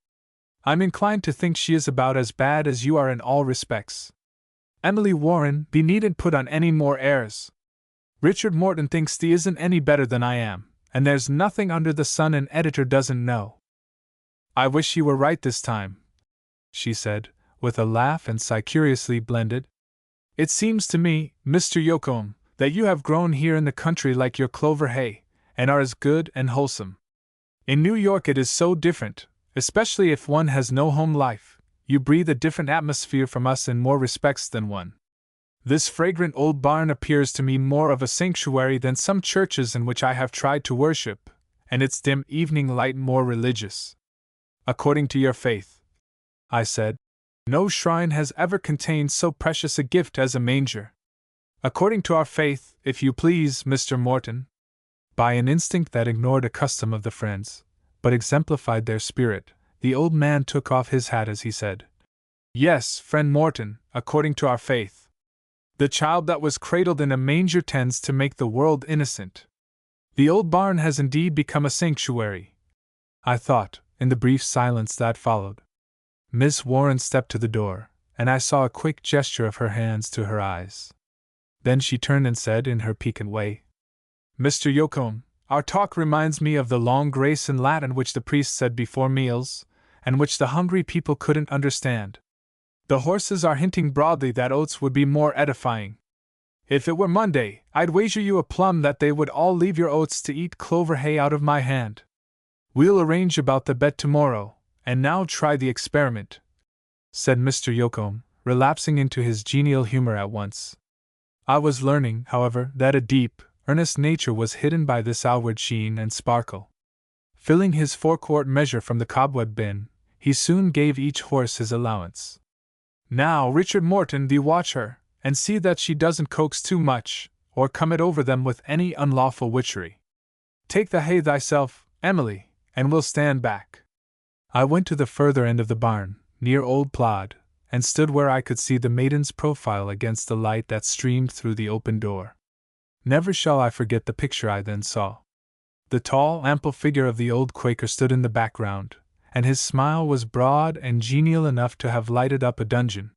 I'm inclined to think she is about as bad as you are in all respects. Emily Warren, thee needn't put on any more airs. Richard Morton thinks thee isn't any better than I am, and there's nothing under the sun an editor doesn't know." "I wish you were right this time," she said, with a laugh and sigh curiously blended. "It seems to me, Mr. Yocombe, that you have grown here in the country like your clover hay, and are as good and wholesome. In New York it is so different, especially if one has no home life. You breathe a different atmosphere from us in more respects than one. This fragrant old barn appears to me more of a sanctuary than some churches in which I have tried to worship, and its dim evening light more religious. According to your faith," I said, "no shrine has ever contained so precious a gift as a manger." "According to our faith, if you please, Mr. Morton." By an instinct that ignored a custom of the Friends, but exemplified their spirit, the old man took off his hat as he said, "Yes, friend Morton, according to our faith. The child that was cradled in a manger tends to make the world innocent. The old barn has indeed become a sanctuary," I thought, in the brief silence that followed. Miss Warren stepped to the door, and I saw a quick gesture of her hands to her eyes. Then she turned and said in her piquant way, "Mr. Yocombe, our talk reminds me of the long grace in Latin which the priest said before meals, and which the hungry people couldn't understand. The horses are hinting broadly that oats would be more edifying. If it were Monday, I'd wager you a plum that they would all leave your oats to eat clover hay out of my hand. We'll arrange about the bet tomorrow, and now try the experiment," said Mr. Yocombe, relapsing into his genial humor at once. I was learning, however, that a deep, earnest nature was hidden by this outward sheen and sparkle. Filling his 4-quart measure from the cobweb bin, he soon gave each horse his allowance. "Now, Richard Morton, thee watch her, and see that she doesn't coax too much, or come it over them with any unlawful witchery. Take the hay thyself, Emily, and we'll stand back." I went to the further end of the barn, near old Plod, and stood where I could see the maiden's profile against the light that streamed through the open door. Never shall I forget the picture I then saw. The tall, ample figure of the old Quaker stood in the background, and his smile was broad and genial enough to have lighted up a dungeon.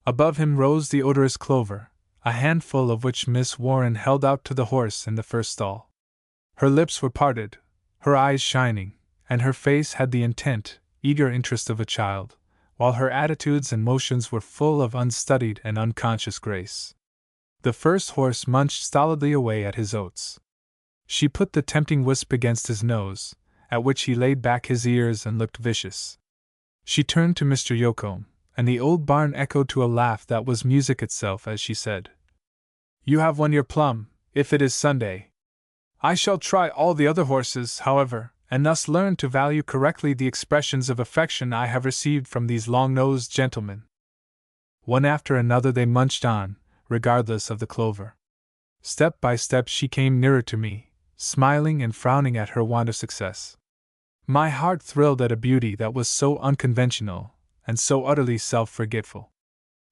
Above him rose the odorous clover, a handful of which Miss Warren held out to the horse in the first stall. Her lips were parted, her eyes shining, and her face had the intent, eager interest of a child, while her attitudes and motions were full of unstudied and unconscious grace. The first horse munched stolidly away at his oats. She put the tempting wisp against his nose, at which he laid back his ears and looked vicious. She turned to Mr. Yocombe, and the old barn echoed to a laugh that was music itself as she said, "You have won your plum, if it is Sunday. I shall try all the other horses, however, and thus learn to value correctly the expressions of affection I have received from these long-nosed gentlemen." One after another they munched on, regardless of the clover. Step by step she came nearer to me, smiling and frowning at her want of success. My heart thrilled at a beauty that was so unconventional, and so utterly self-forgetful.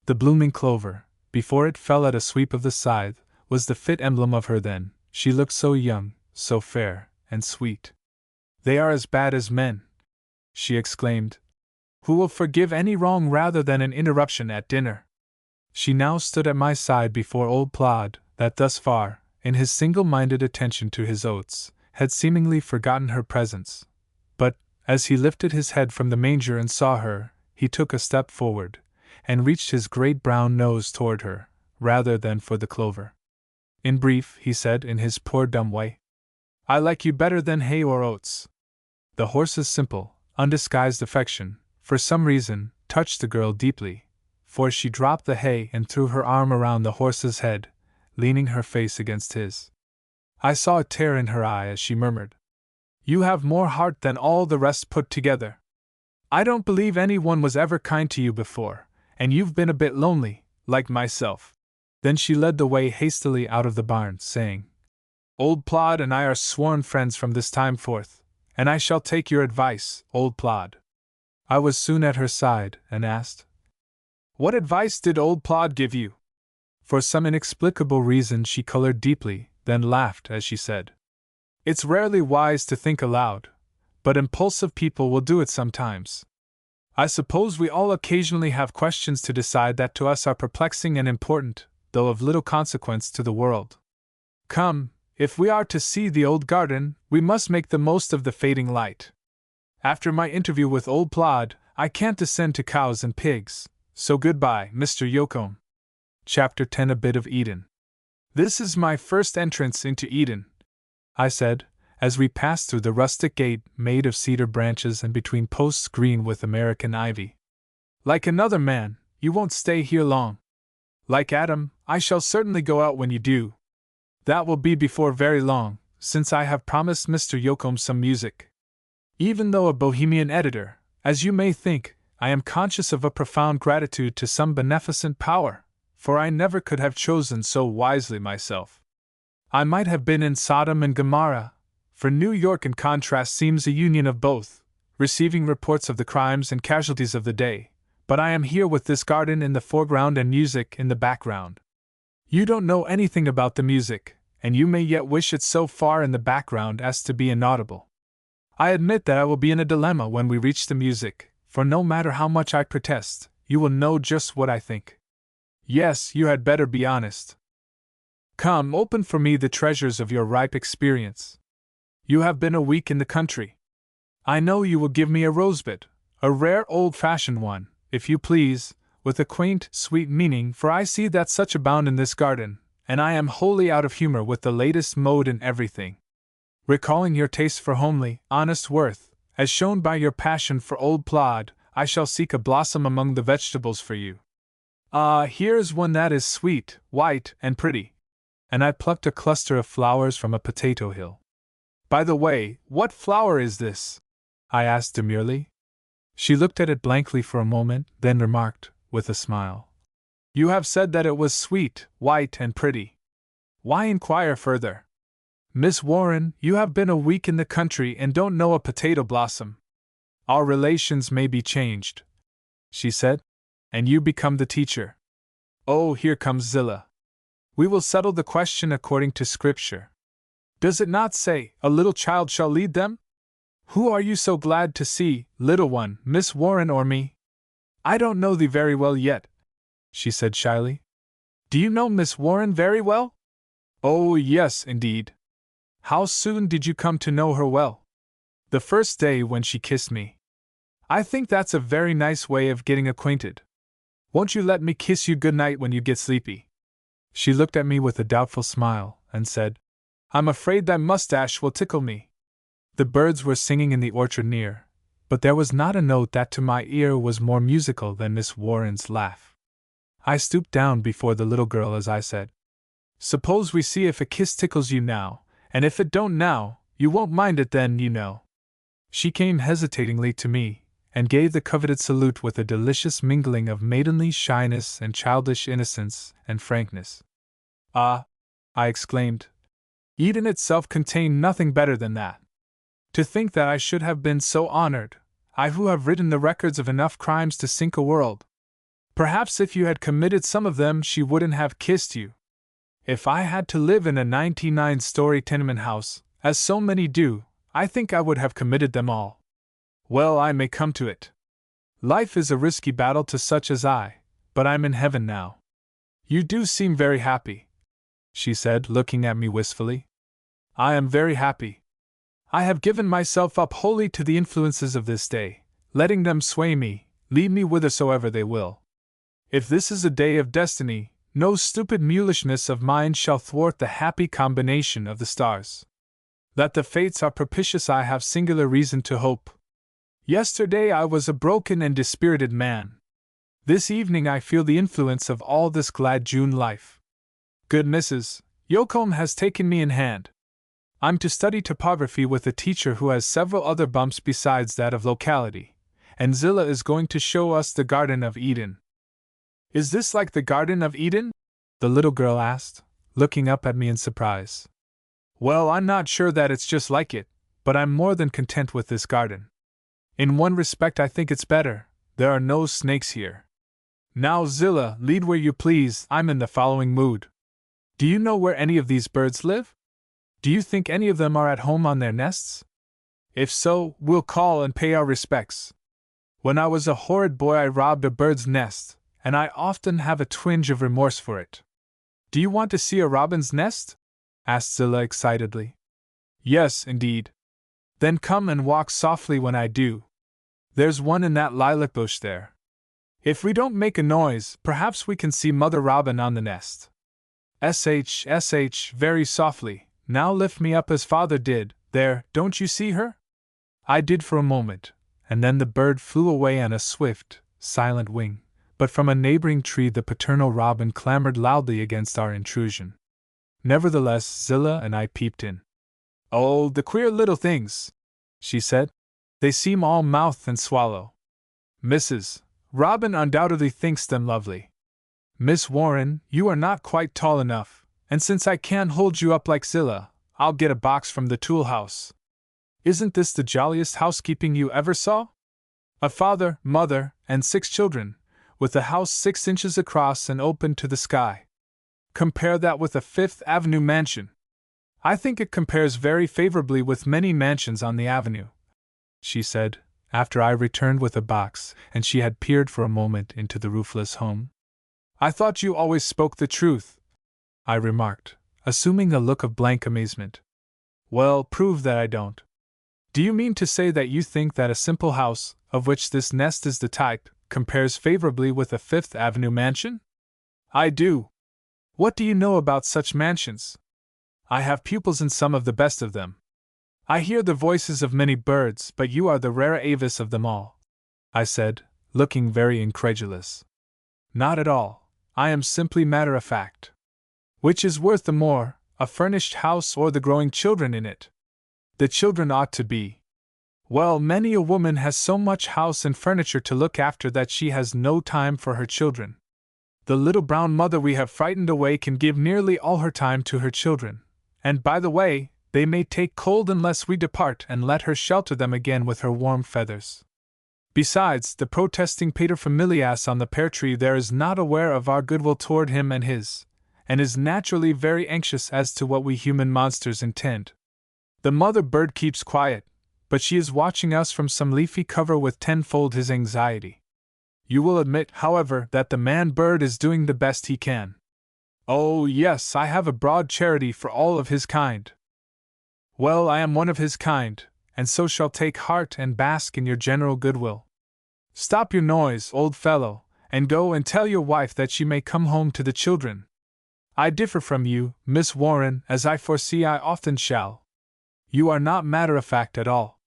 The blooming clover, before it fell at a sweep of the scythe, was the fit emblem of her then. She looked so young, so fair, and sweet. "They are as bad as men," she exclaimed. "Who will forgive any wrong rather than an interruption at dinner?" She now stood at my side before old Plod, that thus far, in his single-minded attention to his oats, had seemingly forgotten her presence. But, as he lifted his head from the manger and saw her, he took a step forward, and reached his great brown nose toward her, rather than for the clover. "In brief," he said in his poor dumb way, "I like you better than hay or oats." The horse's simple, undisguised affection, for some reason, touched the girl deeply, for she dropped the hay and threw her arm around the horse's head, leaning her face against his. I saw a tear in her eye as she murmured, "You have more heart than all the rest put together. I don't believe anyone was ever kind to you before, and you've been a bit lonely, like myself." Then she led the way hastily out of the barn, saying, "Old Plod and I are sworn friends from this time forth, and I shall take your advice, old Plod." I was soon at her side, and asked, "What advice did old Plod give you?" For some inexplicable reason she colored deeply, then laughed as she said, "It's rarely wise to think aloud, but impulsive people will do it sometimes. I suppose we all occasionally have questions to decide that to us are perplexing and important, though of little consequence to the world. Come, if we are to see the old garden, we must make the most of the fading light. After my interview with old Plod, I can't descend to cows and pigs, so goodbye, Mr. Yocombe." Chapter 10 A Bit of Eden. "This is my first entrance into Eden," I said, as we passed through the rustic gate made of cedar branches and between posts green with American ivy. "Like another man, you won't stay here long. Like Adam, I shall certainly go out when you do. That will be before very long, since I have promised Mr. Yocombe some music. Even though a bohemian editor, as you may think, I am conscious of a profound gratitude to some beneficent power, for I never could have chosen so wisely myself. I might have been in Sodom and Gomorrah, for New York in contrast seems a union of both, receiving reports of the crimes and casualties of the day, but I am here with this garden in the foreground and music in the background. You don't know anything about the music, and you may yet wish it so far in the background as to be inaudible. I admit that I will be in a dilemma when we reach the music, for no matter how much I protest, you will know just what I think. Yes, you had better be honest. Come, open for me the treasures of your ripe experience. You have been a week in the country. I know you will give me a rosebud, a rare old-fashioned one, if you please, with a quaint, sweet meaning, for I see that such abound in this garden, and I am wholly out of humor with the latest mode in everything. Recalling your taste for homely, honest worth, as shown by your passion for old Plod, I shall seek a blossom among the vegetables for you. Ah, here is one that is sweet, white, and pretty. And I plucked a cluster of flowers from a potato hill. By the way, what flower is this? I asked demurely. She looked at it blankly for a moment, then remarked, with a smile, "You have said that it was sweet, white, and pretty. Why inquire further? Miss Warren, you have been a week in the country and don't know a potato blossom. Our relations may be changed," she said, "and you become the teacher. Oh, here comes Zillah." We will settle the question according to Scripture. Does it not say, a little child shall lead them? Who are you so glad to see, little one, Miss Warren or me? I don't know thee very well yet, she said shyly. Do you know Miss Warren very well? Oh, yes, indeed. How soon did you come to know her well? The first day when she kissed me. I think that's a very nice way of getting acquainted. Won't you let me kiss you good night when you get sleepy? She looked at me with a doubtful smile and said, I'm afraid thy mustache will tickle me. The birds were singing in the orchard near, but there was not a note that to my ear was more musical than Miss Warren's laugh. I stooped down before the little girl as I said, Suppose we see if a kiss tickles you now, and if it don't now, you won't mind it then, you know. She came hesitatingly to me, and gave the coveted salute with a delicious mingling of maidenly shyness and childish innocence and frankness. Ah! I exclaimed. Eden itself contained nothing better than that. To think that I should have been so honored, I who have written the records of enough crimes to sink a world. Perhaps if you had committed some of them she wouldn't have kissed you. If I had to live in a 99-story tenement house, as so many do, I think I would have committed them all. Well, I may come to it. Life is a risky battle to such as I, but I'm in heaven now. You do seem very happy, she said, looking at me wistfully. I am very happy. I have given myself up wholly to the influences of this day, letting them sway me, lead me whithersoever they will. If this is a day of destiny, no stupid mulishness of mine shall thwart the happy combination of the stars. That the fates are propitious I have singular reason to hope. Yesterday I was a broken and dispirited man. This evening I feel the influence of all this glad June life. Good Mrs. Yocombe has taken me in hand. I'm to study topography with a teacher who has several other bumps besides that of locality, and Zillah is going to show us the Garden of Eden. Is this like the Garden of Eden? The little girl asked, looking up at me in surprise. Well, I'm not sure that it's just like it, but I'm more than content with this garden. In one respect I think it's better, there are no snakes here. Now Zillah, lead where you please, I'm in the following mood. Do you know where any of these birds live? Do you think any of them are at home on their nests? If so, we'll call and pay our respects. When I was a horrid boy I robbed a bird's nest, and I often have a twinge of remorse for it. Do you want to see a robin's nest? Asked Zillah excitedly. Yes, indeed. Then come and walk softly when I do. There's one in that lilac bush there. If we don't make a noise, perhaps we can see Mother Robin on the nest. Sh, very softly, now lift me up as father did, there, don't you see her? I did for a moment, and then the bird flew away on a swift, silent wing, but from a neighboring tree the paternal robin clamored loudly against our intrusion. Nevertheless, Zillah and I peeped in. Oh, the queer little things, she said. They seem all mouth and swallow. Mrs. Robin undoubtedly thinks them lovely. Miss Warren, you are not quite tall enough, and since I can't hold you up like Zillah, I'll get a box from the tool house. Isn't this the jolliest housekeeping you ever saw? A father, mother, and 6 children, with the house 6 inches across and open to the sky. Compare that with a Fifth Avenue mansion. I think it compares very favorably with many mansions on the avenue, she said, after I returned with a box and she had peered for a moment into the roofless home. I thought you always spoke the truth, I remarked, assuming a look of blank amazement. Well, prove that I don't. Do you mean to say that you think that a simple house, of which this nest is the type, compares favorably with a Fifth Avenue mansion? I do. What do you know about such mansions? I have pupils in some of the best of them. I hear the voices of many birds, but you are the rara avis of them all, I said, looking very incredulous. Not at all, I am simply matter of fact. Which is worth the more, a furnished house or the growing children in it? The children ought to be. Well, many a woman has so much house and furniture to look after that she has no time for her children. The little brown mother we have frightened away can give nearly all her time to her children, and by the way, they may take cold unless we depart and let her shelter them again with her warm feathers. Besides, the protesting paterfamilias on the pear tree there is not aware of our goodwill toward him and his, and is naturally very anxious as to what we human monsters intend. The mother bird keeps quiet, but she is watching us from some leafy cover with tenfold his anxiety. You will admit, however, that the man bird is doing the best he can. Oh, yes, I have a broad charity for all of his kind. Well, I am one of his kind, and so shall take heart and bask in your general goodwill. Stop your noise, old fellow, and go and tell your wife that she may come home to the children. I differ from you, Miss Warren, as I foresee I often shall. You are not matter-of-fact at all.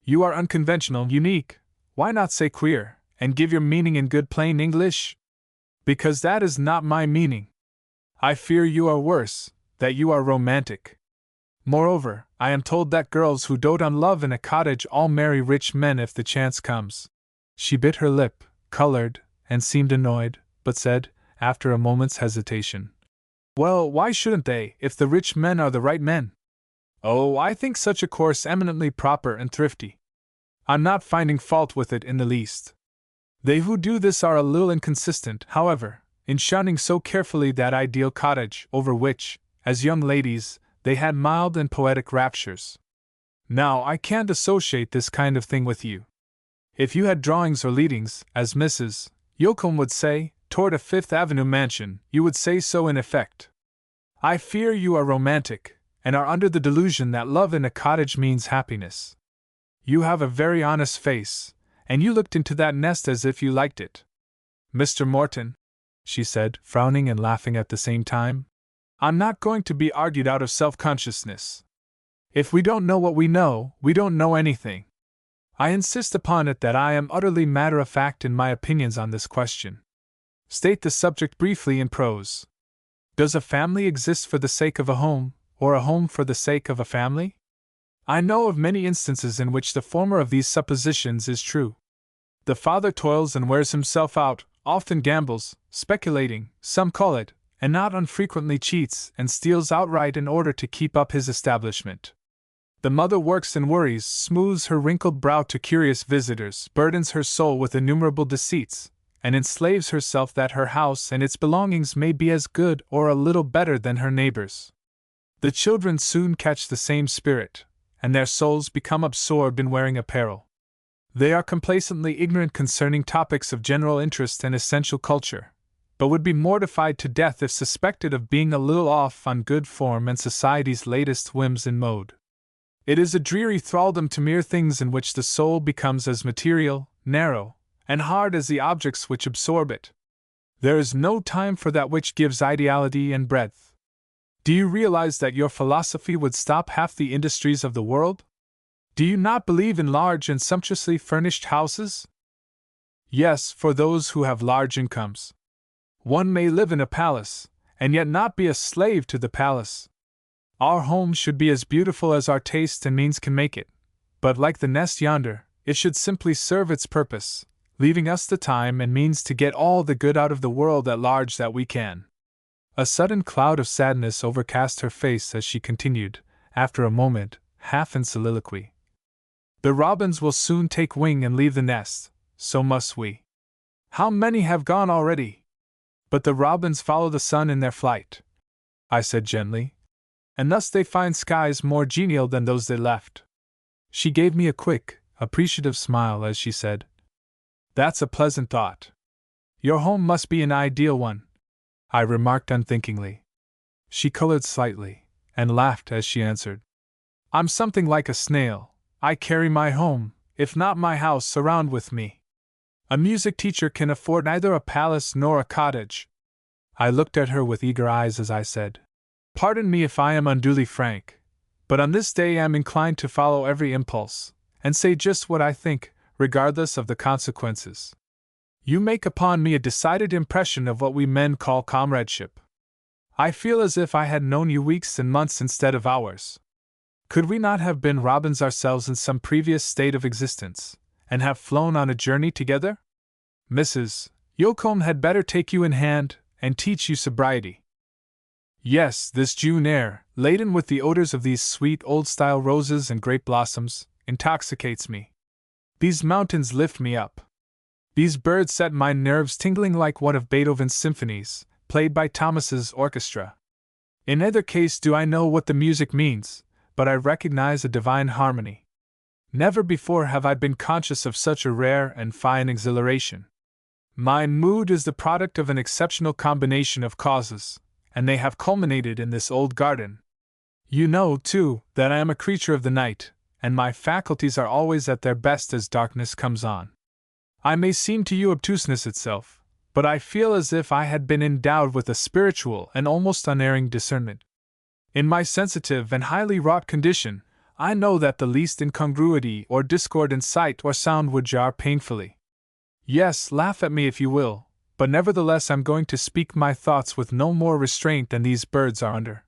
You are unconventional, unique, why not say queer, and give your meaning in good plain English? Because that is not my meaning. I fear you are worse, that you are romantic. Moreover, I am told that girls who dote on love in a cottage all marry rich men if the chance comes. She bit her lip, colored, and seemed annoyed, but said, after a moment's hesitation, "Well, why shouldn't they, if the rich men are the right men? Oh, I think such a course eminently proper and thrifty. I'm not finding fault with it in the least. They who do this are a little inconsistent, however, in shunning so carefully that ideal cottage over which, as young ladies, they had mild and poetic raptures. Now, I can't associate this kind of thing with you. If you had drawings or leadings, as Mrs. Yocombe would say, toward a Fifth Avenue mansion, you would say so in effect. I fear you are romantic, and are under the delusion that love in a cottage means happiness. You have a very honest face, and you looked into that nest as if you liked it. Mr. Morton," she said, frowning and laughing at the same time, "I'm not going to be argued out of self-consciousness. If we don't know what we don't know anything. I insist upon it that I am utterly matter-of-fact in my opinions on this question. State the subject briefly in prose. Does a family exist for the sake of a home, or a home for the sake of a family? I know of many instances in which the former of these suppositions is true. The father toils and wears himself out, often gambles, speculating, some call it, and not unfrequently cheats and steals outright in order to keep up his establishment. The mother works and worries, smooths her wrinkled brow to curious visitors, burdens her soul with innumerable deceits, and enslaves herself that her house and its belongings may be as good or a little better than her neighbors. The children soon catch the same spirit, and their souls become absorbed in wearing apparel. They are complacently ignorant concerning topics of general interest and essential culture, but would be mortified to death if suspected of being a little off on good form and society's latest whims and mode. It is a dreary thraldom to mere things in which the soul becomes as material, narrow, and hard as the objects which absorb it. There is no time for that which gives ideality and breadth. Do you realize that your philosophy would stop half the industries of the world? Do you not believe in large and sumptuously furnished houses? Yes, for those who have large incomes. One may live in a palace, and yet not be a slave to the palace. Our home should be as beautiful as our taste and means can make it, but like the nest yonder, it should simply serve its purpose, leaving us the time and means to get all the good out of the world at large that we can. A sudden cloud of sadness overcast her face as she continued, after a moment, half in soliloquy. The robins will soon take wing and leave the nest, so must we. How many have gone already? But the robins follow the sun in their flight, I said gently, and thus they find skies more genial than those they left. She gave me a quick, appreciative smile as she said, "That's a pleasant thought. Your home must be an ideal one," I remarked unthinkingly. She colored slightly, and laughed as she answered, "I'm something like a snail. I carry my home, if not my house, around with me. A music teacher can afford neither a palace nor a cottage." I looked at her with eager eyes as I said, "Pardon me if I am unduly frank, but on this day I am inclined to follow every impulse, and say just what I think, regardless of the consequences. You make upon me a decided impression of what we men call comradeship. I feel as if I had known you weeks and months instead of hours. Could we not have been robins ourselves in some previous state of existence, and have flown on a journey together? Mrs. Yocombe had better take you in hand, and teach you sobriety. Yes, this June air, laden with the odors of these sweet old-style roses and grape blossoms, intoxicates me. These mountains lift me up. These birds set my nerves tingling like one of Beethoven's symphonies, played by Thomas's orchestra. In either case do I know what the music means, but I recognize a divine harmony. Never before have I been conscious of such a rare and fine exhilaration. My mood is the product of an exceptional combination of causes, and they have culminated in this old garden. You know, too, that I am a creature of the night, and my faculties are always at their best as darkness comes on. I may seem to you obtuseness itself, but I feel as if I had been endowed with a spiritual and almost unerring discernment. In my sensitive and highly wrought condition, I know that the least incongruity or discord in sight or sound would jar painfully. Yes, laugh at me if you will, but nevertheless I'm going to speak my thoughts with no more restraint than these birds are under.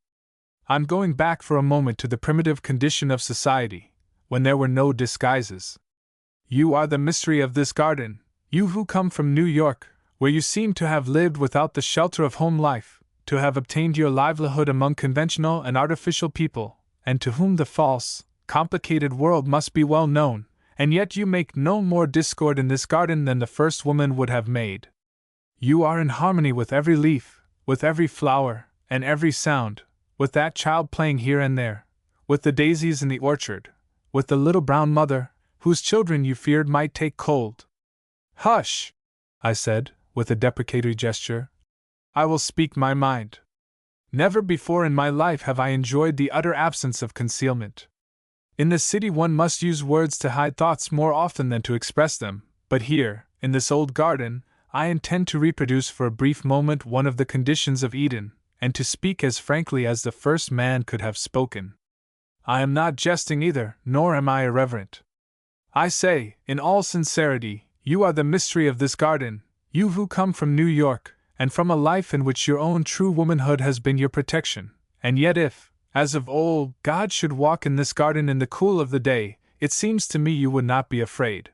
I'm going back for a moment to the primitive condition of society, when there were no disguises. You are the mystery of this garden, you who come from New York, where you seem to have lived without the shelter of home life, to have obtained your livelihood among conventional and artificial people, and to whom the false, complicated world must be well known, and yet you make no more discord in this garden than the first woman would have made. You are in harmony with every leaf, with every flower, and every sound, with that child playing here and there, with the daisies in the orchard, with the little brown mother, whose children you feared might take cold. Hush! I said, with a deprecatory gesture. I will speak my mind. Never before in my life have I enjoyed the utter absence of concealment. In the city one must use words to hide thoughts more often than to express them, but here, in this old garden, I intend to reproduce for a brief moment one of the conditions of Eden, and to speak as frankly as the first man could have spoken. I am not jesting either, nor am I irreverent. I say, in all sincerity, you are the mystery of this garden, you who come from New York, and from a life in which your own true womanhood has been your protection, and yet if, as of old, God should walk in this garden in the cool of the day, it seems to me you would not be afraid.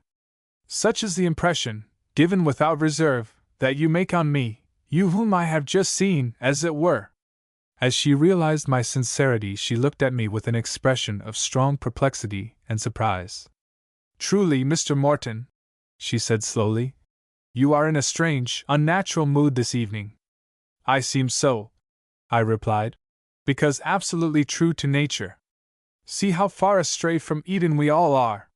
Such is the impression, given without reserve, that you make on me, you whom I have just seen, as it were. As she realized my sincerity, she looked at me with an expression of strong perplexity and surprise. Truly, Mr. Morton, she said slowly, you are in a strange, unnatural mood this evening. I seem so, I replied, because absolutely true to nature. See how far astray from Eden we all are.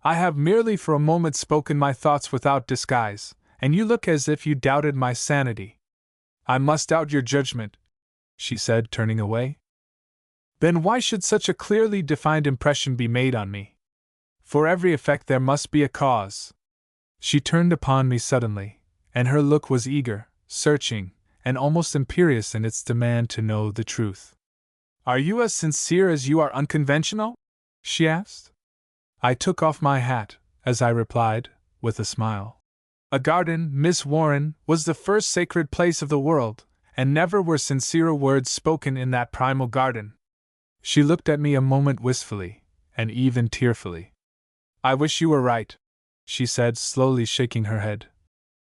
I have merely for a moment spoken my thoughts without disguise, and you look as if you doubted my sanity. I must doubt your judgment, she said, turning away. Then why should such a clearly defined impression be made on me? For every effect there must be a cause. She turned upon me suddenly, and her look was eager, searching, and almost imperious in its demand to know the truth. Are you as sincere as you are unconventional? She asked. I took off my hat, as I replied, with a smile. A garden, Miss Warren, was the first sacred place of the world, and never were sincerer words spoken in that primal garden. She looked at me a moment wistfully, and even tearfully. I wish you were right, she said, slowly shaking her head.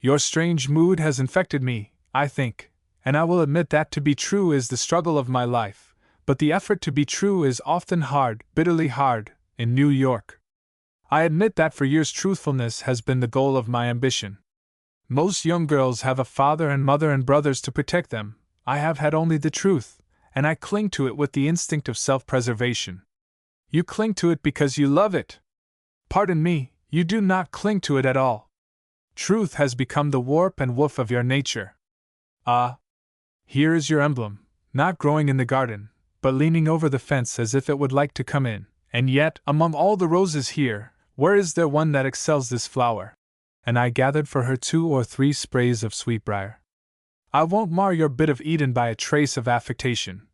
Your strange mood has infected me, I think, and I will admit that to be true is the struggle of my life, but the effort to be true is often hard, bitterly hard, in New York. I admit that for years truthfulness has been the goal of my ambition. Most young girls have a father and mother and brothers to protect them. I have had only the truth, and I cling to it with the instinct of self-preservation. You cling to it because you love it. Pardon me, you do not cling to it at all. Truth has become the warp and woof of your nature. Ah, here is your emblem, not growing in the garden, but leaning over the fence as if it would like to come in, and yet, among all the roses here, where is there one that excels this flower? And I gathered for her 2 or 3 sprays of sweetbriar. I won't mar your bit of Eden by a trace of affectation,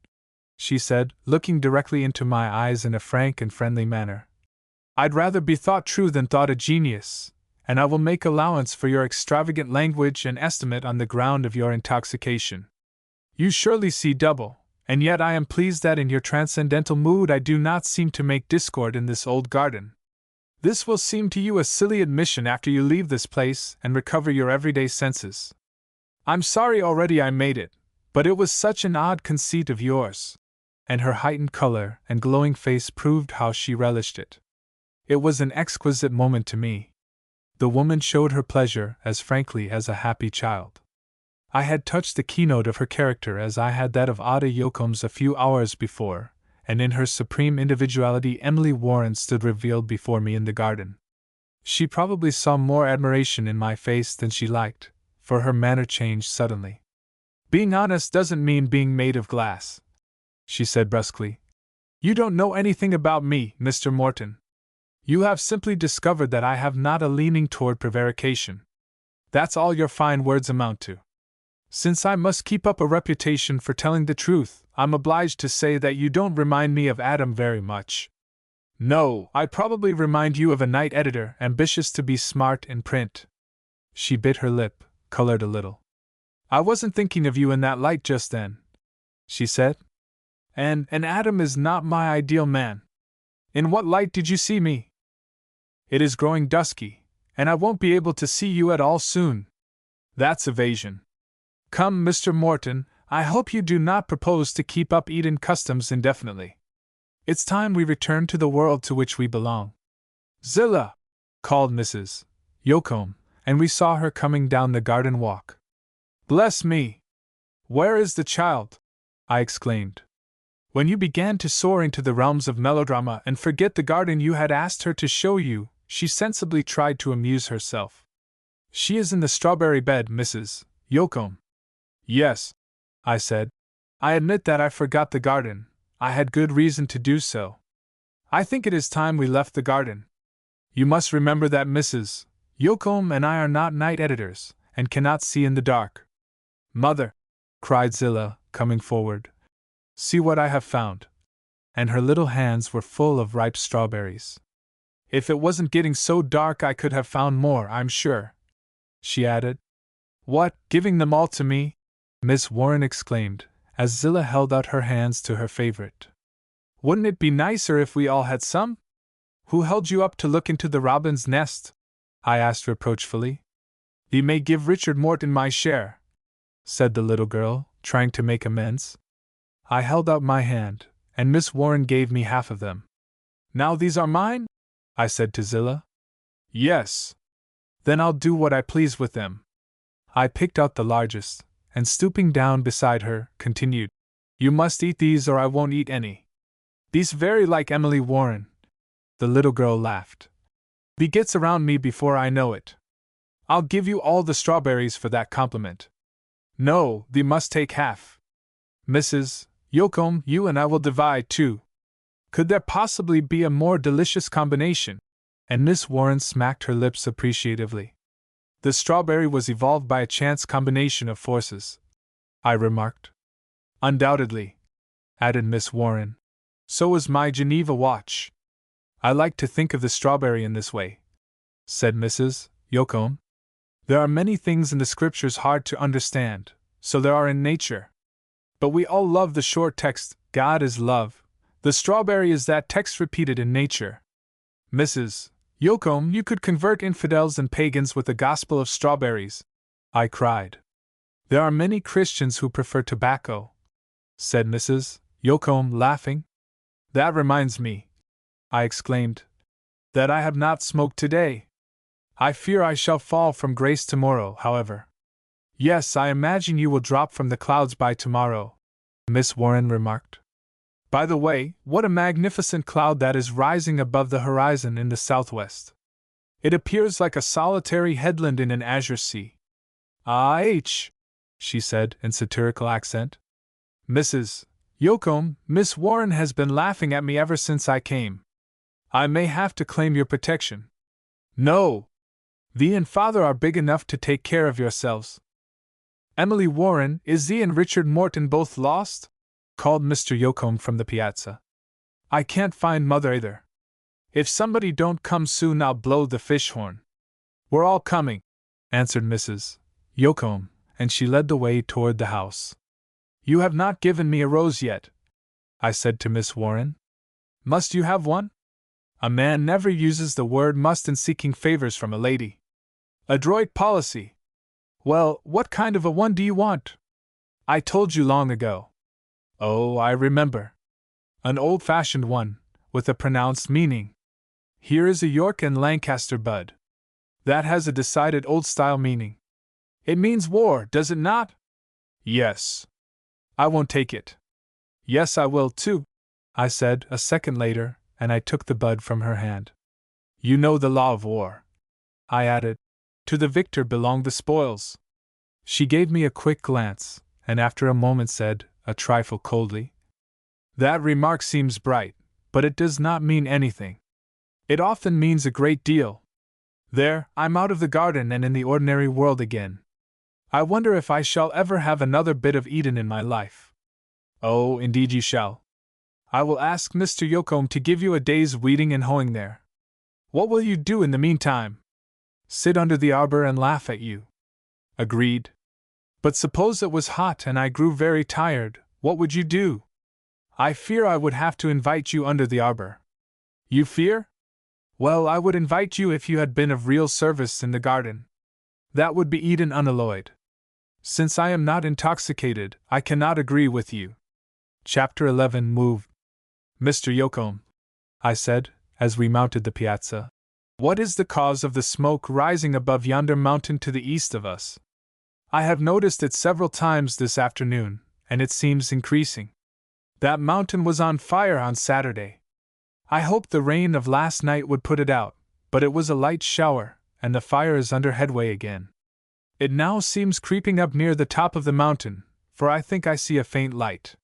she said, looking directly into my eyes in a frank and friendly manner. I'd rather be thought true than thought a genius, and I will make allowance for your extravagant language and estimate on the ground of your intoxication. You surely see double, and yet I am pleased that in your transcendental mood I do not seem to make discord in this old garden. This will seem to you a silly admission after you leave this place and recover your everyday senses. I'm sorry already I made it, but it was such an odd conceit of yours. And her heightened color and glowing face proved how she relished it. It was an exquisite moment to me. The woman showed her pleasure as frankly as a happy child. I had touched the keynote of her character as I had that of Ada Yoakum's a few hours before, and in her supreme individuality Emily Warren stood revealed before me in the garden. She probably saw more admiration in my face than she liked, for her manner changed suddenly. "Being honest doesn't mean being made of glass," she said brusquely. "You don't know anything about me, Mr. Morton. You have simply discovered that I have not a leaning toward prevarication. That's all your fine words amount to. Since I must keep up a reputation for telling the truth, I'm obliged to say that you don't remind me of Adam very much. No, I probably remind you of a night editor ambitious to be smart in print." She bit her lip, colored a little. "I wasn't thinking of you in that light just then," she said. And Adam is not my ideal man. In what light did you see me?" "It is growing dusky, and I won't be able to see you at all soon." "That's evasion. Come, Mr. Morton, I hope you do not propose to keep up Eden customs indefinitely. It's time we returned to the world to which we belong." "Zillah!" called Mrs. Yoakum, and we saw her coming down the garden walk. "Bless me! Where is the child?" I exclaimed. "When you began to soar into the realms of melodrama and forget the garden you had asked her to show you, she sensibly tried to amuse herself. She is in the strawberry bed, Mrs. Yoakum." "Yes," I said. "I admit that I forgot the garden. I had good reason to do so. I think it is time we left the garden. You must remember that Mrs. Yoakum and I are not night editors, and cannot see in the dark." "Mother," cried Zillah, coming forward, "see what I have found." And her little hands were full of ripe strawberries. "If it wasn't getting so dark I could have found more, I'm sure," she added. "What, giving them all to me?" Miss Warren exclaimed, as Zillah held out her hands to her favorite. "Wouldn't it be nicer if we all had some? Who held you up to look into the robin's nest?" I asked reproachfully. "You may give Richard Morton my share," said the little girl, trying to make amends. I held out my hand, and Miss Warren gave me half of them. "Now these are mine?" I said to Zillah. "Yes." "Then I'll do what I please with them." I picked out the largest, and stooping down beside her, continued, "You must eat these or I won't eat any. These very like Emily Warren." The little girl laughed. "He gets around me before I know it. I'll give you all the strawberries for that compliment." "No, thee must take half. Mrs. Yoakum, you and I will divide too. Could there possibly be a more delicious combination?" And Miss Warren smacked her lips appreciatively. "The strawberry was evolved by a chance combination of forces," I remarked. "Undoubtedly," added Miss Warren. "So was my Geneva watch." "I like to think of the strawberry in this way," said Mrs. Yoakum. "There are many things in the scriptures hard to understand, so there are in nature. But we all love the short text, God is love. The strawberry is that text repeated in nature. Mrs. Yoakum, you could convert infidels and pagans with the gospel of strawberries," I cried. "There are many Christians who prefer tobacco," said Mrs. Yoakum, laughing. "That reminds me," I exclaimed, "that I have not smoked today. I fear I shall fall from grace tomorrow, however." "Yes, I imagine you will drop from the clouds by tomorrow," Miss Warren remarked. "By the way, what a magnificent cloud that is rising above the horizon in the southwest. It appears like a solitary headland in an azure sea." "Ah, she said in satirical accent. "Mrs. Yoakum, Miss Warren has been laughing at me ever since I came. I may have to claim your protection." "No! Thee and father are big enough to take care of yourselves." "Emily Warren, is thee and Richard Morton both lost?" called Mr. Yoakum from the piazza. "I can't find mother either. If somebody don't come soon I'll blow the fish horn." "We're all coming," answered Mrs. Yoakum, and she led the way toward the house. "You have not given me a rose yet," I said to Miss Warren. "Must you have one?" "A man never uses the word must in seeking favors from a lady." "Adroit policy. Well, what kind of a one do you want?" "I told you long ago." "Oh, I remember. An old-fashioned one, with a pronounced meaning. Here is a York and Lancaster bud. That has a decided old-style meaning. It means war, does it not?" Yes. I won't take it. Yes, I will, too, I said a second later, and I took the bud from her hand. You know the law of war, I added. To the victor belong the spoils. She gave me a quick glance, and after a moment said, a trifle coldly, That remark seems bright, but it does not mean anything. It often means a great deal. There, I'm out of the garden and in the ordinary world again. I wonder if I shall ever have another bit of Eden in my life. Oh, indeed you shall. I will ask Mr. Yocombe to give you a day's weeding and hoeing there. What will you do in the meantime? Sit under the arbor and laugh at you. Agreed. But suppose it was hot and I grew very tired, what would you do? I fear I would have to invite you under the arbor. You fear? Well, I would invite you if you had been of real service in the garden. That would be Eden unalloyed. Since I am not intoxicated, I cannot agree with you. Chapter 11 moved. Mr. Yocombe, I said, as we mounted the piazza, what is the cause of the smoke rising above yonder mountain to the east of us? I have noticed it several times this afternoon, and it seems increasing. That mountain was on fire on Saturday. I hoped the rain of last night would put it out, but it was a light shower, and the fire is under headway again. It now seems creeping up near the top of the mountain, for I think I see a faint light.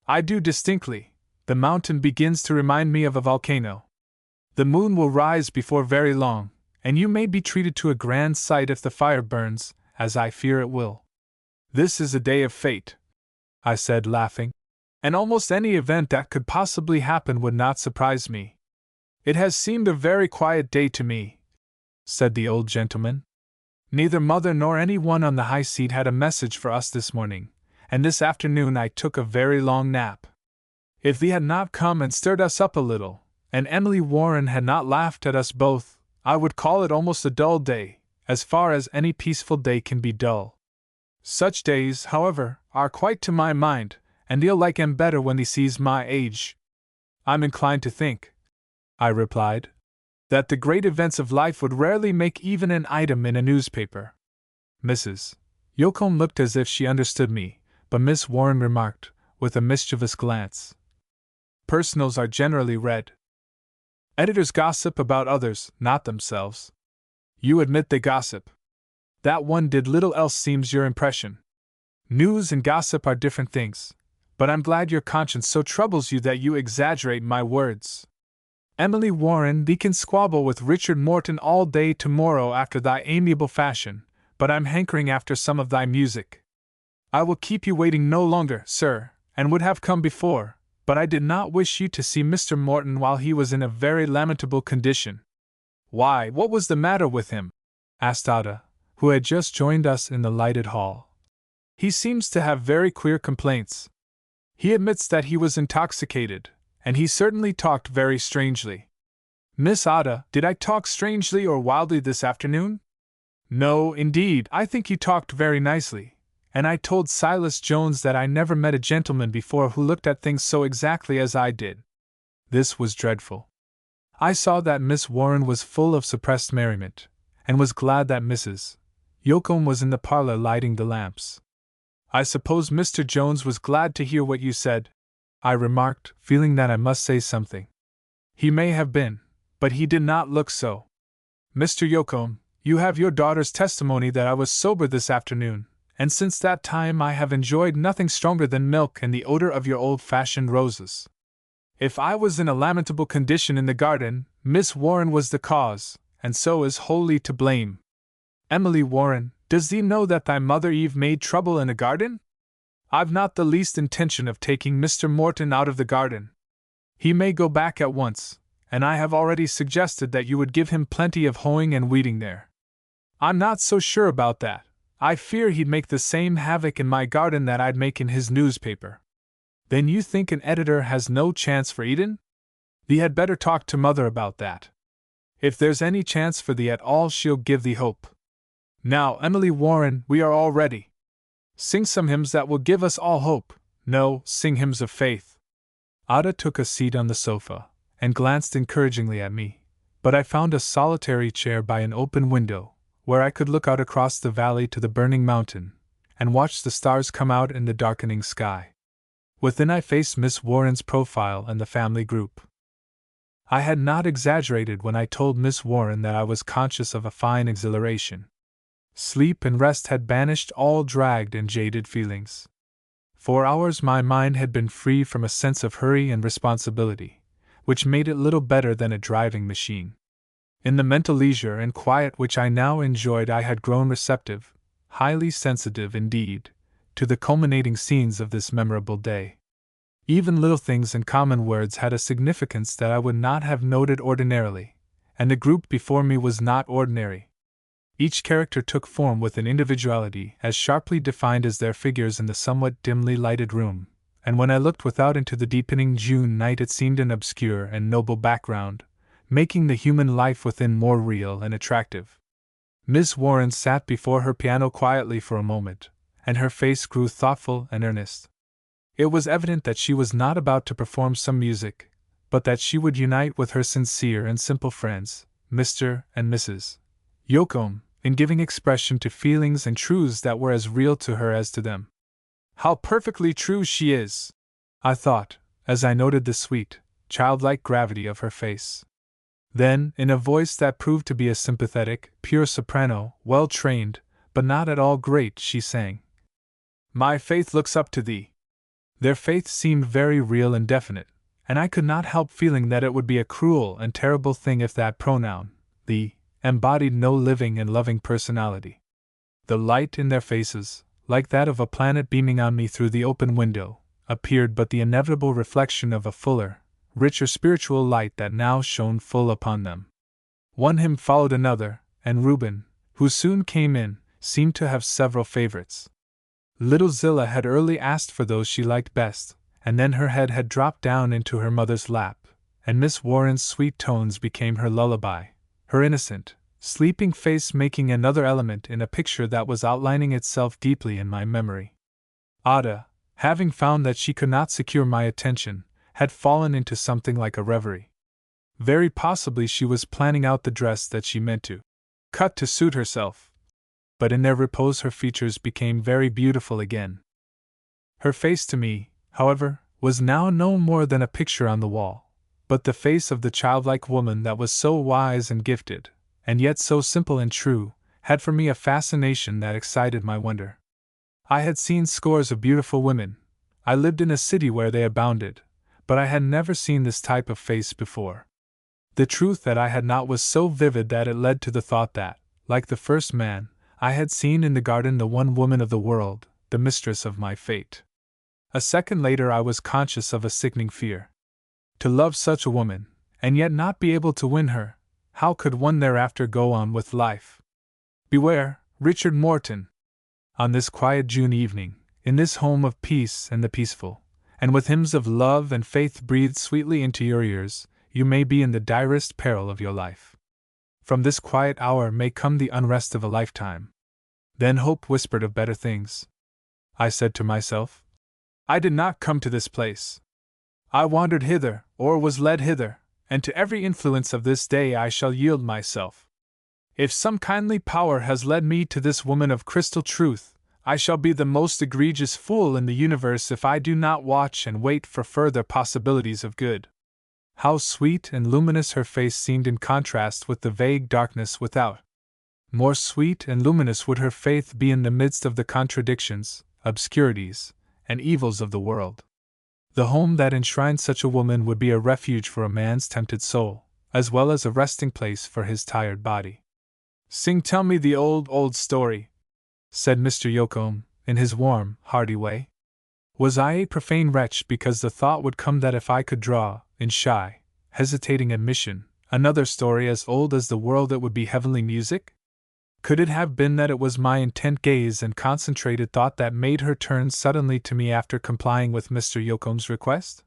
I do distinctly. The mountain begins to remind me of a volcano. The moon will rise before very long, and you may be treated to a grand sight if the fire burns, as I fear it will. This is a day of fate, I said, laughing, and almost any event that could possibly happen would not surprise me. It has seemed a very quiet day to me, said the old gentleman. Neither mother nor anyone on the high seat had a message for us this morning, and this afternoon I took a very long nap. If they had not come and stirred us up a little, and Emily Warren had not laughed at us both, I would call it almost a dull day, as far as any peaceful day can be dull. Such days, however, are quite to my mind, and they'll like 'em better when they sees my age. I'm inclined to think, I replied, that the great events of life would rarely make even an item in a newspaper. Mrs. Yocombe looked as if she understood me, but Miss Warren remarked, with a mischievous glance, Personals are generally read. Editors gossip about others, not themselves. You admit they gossip. That one did little else seems your impression. News and gossip are different things, but I'm glad your conscience so troubles you that you exaggerate my words. Emily Warren, thee can squabble with Richard Morton all day tomorrow after thy amiable fashion, but I'm hankering after some of thy music. I will keep you waiting no longer, sir, and would have come before, but I did not wish you to see Mr. Morton while he was in a very lamentable condition. Why, what was the matter with him? Asked Ada, who had just joined us in the lighted hall. He seems to have very queer complaints. He admits that he was intoxicated, and he certainly talked very strangely. Miss Ada, did I talk strangely or wildly this afternoon? No, indeed, I think you talked very nicely. And I told Silas Jones that I never met a gentleman before who looked at things so exactly as I did. This was dreadful. I saw that Miss Warren was full of suppressed merriment, and was glad that Mrs. Yocombe was in the parlor lighting the lamps. I suppose Mr. Jones was glad to hear what you said, I remarked, feeling that I must say something. He may have been, but he did not look so. Mr. Yocombe, you have your daughter's testimony that I was sober this afternoon, and since that time I have enjoyed nothing stronger than milk and the odor of your old-fashioned roses. If I was in a lamentable condition in the garden, Miss Warren was the cause, and so is wholly to blame. Emily Warren, does thee know that thy mother Eve made trouble in the garden? I've not the least intention of taking Mr. Morton out of the garden. He may go back at once, and I have already suggested that you would give him plenty of hoeing and weeding there. I'm not so sure about that. I fear he'd make the same havoc in my garden that I'd make in his newspaper. Then you think an editor has no chance for Eden? Thee had better talk to mother about that. If there's any chance for thee at all, she'll give thee hope. Now, Emily Warren, we are all ready. Sing some hymns that will give us all hope. No, sing hymns of faith. Ada took a seat on the sofa, and glanced encouragingly at me, but I found a solitary chair by an open window, where I could look out across the valley to the burning mountain, and watched the stars come out in the darkening sky. Within I faced Miss Warren's profile and the family group. I had not exaggerated when I told Miss Warren that I was conscious of a fine exhilaration. Sleep and rest had banished all dragged and jaded feelings. For hours my mind had been free from a sense of hurry and responsibility, which made it little better than a driving machine. In the mental leisure and quiet which I now enjoyed, I had grown receptive, highly sensitive indeed, to the culminating scenes of this memorable day. Even little things and common words had a significance that I would not have noted ordinarily, and the group before me was not ordinary. Each character took form with an individuality as sharply defined as their figures in the somewhat dimly lighted room, and when I looked without into the deepening June night it seemed an obscure and noble background, making the human life within more real and attractive. Miss Warren sat before her piano quietly for a moment, and her face grew thoughtful and earnest. It was evident that she was not about to perform some music, but that she would unite with her sincere and simple friends, Mr. and Mrs. Yocombe, in giving expression to feelings and truths that were as real to her as to them. How perfectly true she is, I thought, as I noted the sweet, childlike gravity of her face. Then, in a voice that proved to be a sympathetic, pure soprano, well trained, but not at all great, she sang, "My faith looks up to thee." Their faith seemed very real and definite, and I could not help feeling that it would be a cruel and terrible thing if that pronoun, "thee," embodied no living and loving personality. The light in their faces, like that of a planet beaming on me through the open window, appeared but the inevitable reflection of a fuller, richer spiritual light that now shone full upon them. One hymn followed another, and Reuben, who soon came in, seemed to have several favorites. Little Zillah had early asked for those she liked best, and then her head had dropped down into her mother's lap, and Miss Warren's sweet tones became her lullaby, her innocent, sleeping face making another element in a picture that was outlining itself deeply in my memory. Ada, having found that she could not secure my attention, had fallen into something like a reverie. Very possibly she was planning out the dress that she meant to cut to suit herself. But in their repose her features became very beautiful again. Her face to me, however, was now no more than a picture on the wall, but the face of the childlike woman that was so wise and gifted, and yet so simple and true, had for me a fascination that excited my wonder. I had seen scores of beautiful women, I lived in a city where they abounded, but I had never seen this type of face before. The truth that I had not was so vivid that it led to the thought that, like the first man, I had seen in the garden the one woman of the world, the mistress of my fate. A second later I was conscious of a sickening fear. To love such a woman, and yet not be able to win her, how could one thereafter go on with life? Beware, Richard Morton! On this quiet June evening, in this home of peace and the peaceful, and with hymns of love and faith breathed sweetly into your ears, you may be in the direst peril of your life. From this quiet hour may come the unrest of a lifetime. Then hope whispered of better things. I said to myself, I did not come to this place. I wandered hither, or was led hither, and to every influence of this day I shall yield myself. If some kindly power has led me to this woman of crystal truth, I shall be the most egregious fool in the universe if I do not watch and wait for further possibilities of good. How sweet and luminous her face seemed in contrast with the vague darkness without. More sweet and luminous would her faith be in the midst of the contradictions, obscurities, and evils of the world. The home that enshrined such a woman would be a refuge for a man's tempted soul, as well as a resting place for his tired body. Tell me the old story, said Mr. Yocombe, in his warm, hearty way. Was I a profane wretch because the thought would come that if I could draw, in shy, hesitating admission, another story as old as the world it would be heavenly music? Could it have been that it was my intent gaze and concentrated thought that made her turn suddenly to me after complying with Mr. Yocombe's request?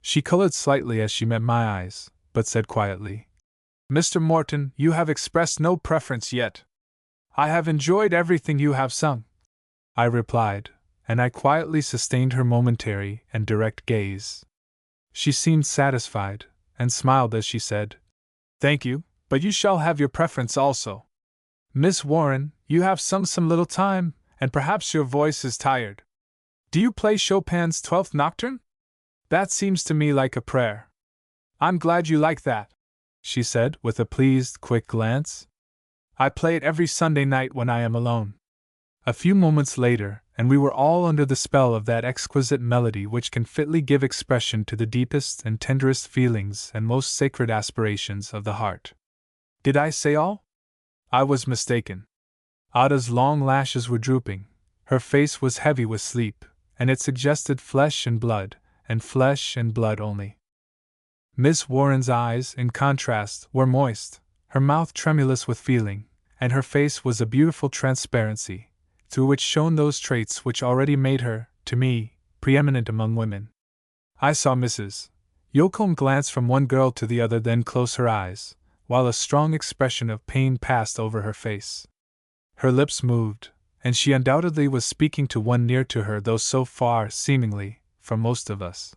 She colored slightly as she met my eyes, but said quietly, Mr. Morton, you have expressed no preference yet. I have enjoyed everything you have sung, I replied, and I quietly sustained her momentary and direct gaze. She seemed satisfied, and smiled as she said, Thank you, but you shall have your preference also. Miss Warren, you have sung some little time, and perhaps your voice is tired. Do you play Chopin's 12th Nocturne? That seems to me like a prayer. I'm glad you like that, she said, with a pleased, quick glance. I play it every Sunday night when I am alone. A few moments later, and we were all under the spell of that exquisite melody which can fitly give expression to the deepest and tenderest feelings and most sacred aspirations of the heart. Did I say all? I was mistaken. Ada's long lashes were drooping, her face was heavy with sleep, and it suggested flesh and blood only. Miss Warren's eyes, in contrast, were moist, her mouth tremulous with feeling, and her face was a beautiful transparency, through which shone those traits which already made her, to me, preeminent among women. I saw Mrs. Yocombe glance from one girl to the other, then close her eyes, while a strong expression of pain passed over her face. Her lips moved, and she undoubtedly was speaking to one near to her, though so far, seemingly, from most of us.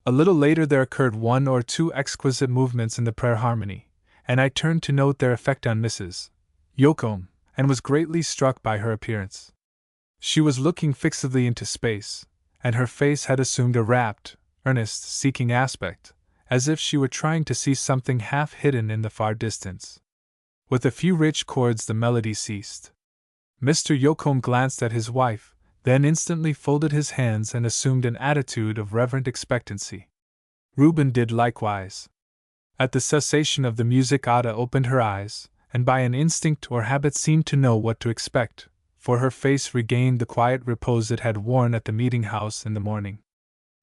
A little later there occurred one or two exquisite movements in the prayer harmony, and I turned to note their effect on Mrs. Yocombe, and was greatly struck by her appearance. She was looking fixedly into space, and her face had assumed a rapt, earnest, seeking aspect, as if she were trying to see something half hidden in the far distance. With a few rich chords the melody ceased. Mr. Yocombe glanced at his wife, then instantly folded his hands and assumed an attitude of reverent expectancy. Reuben did likewise. At the cessation of the music Ada opened her eyes, and by an instinct or habit seemed to know what to expect, for her face regained the quiet repose it had worn at the meeting-house in the morning.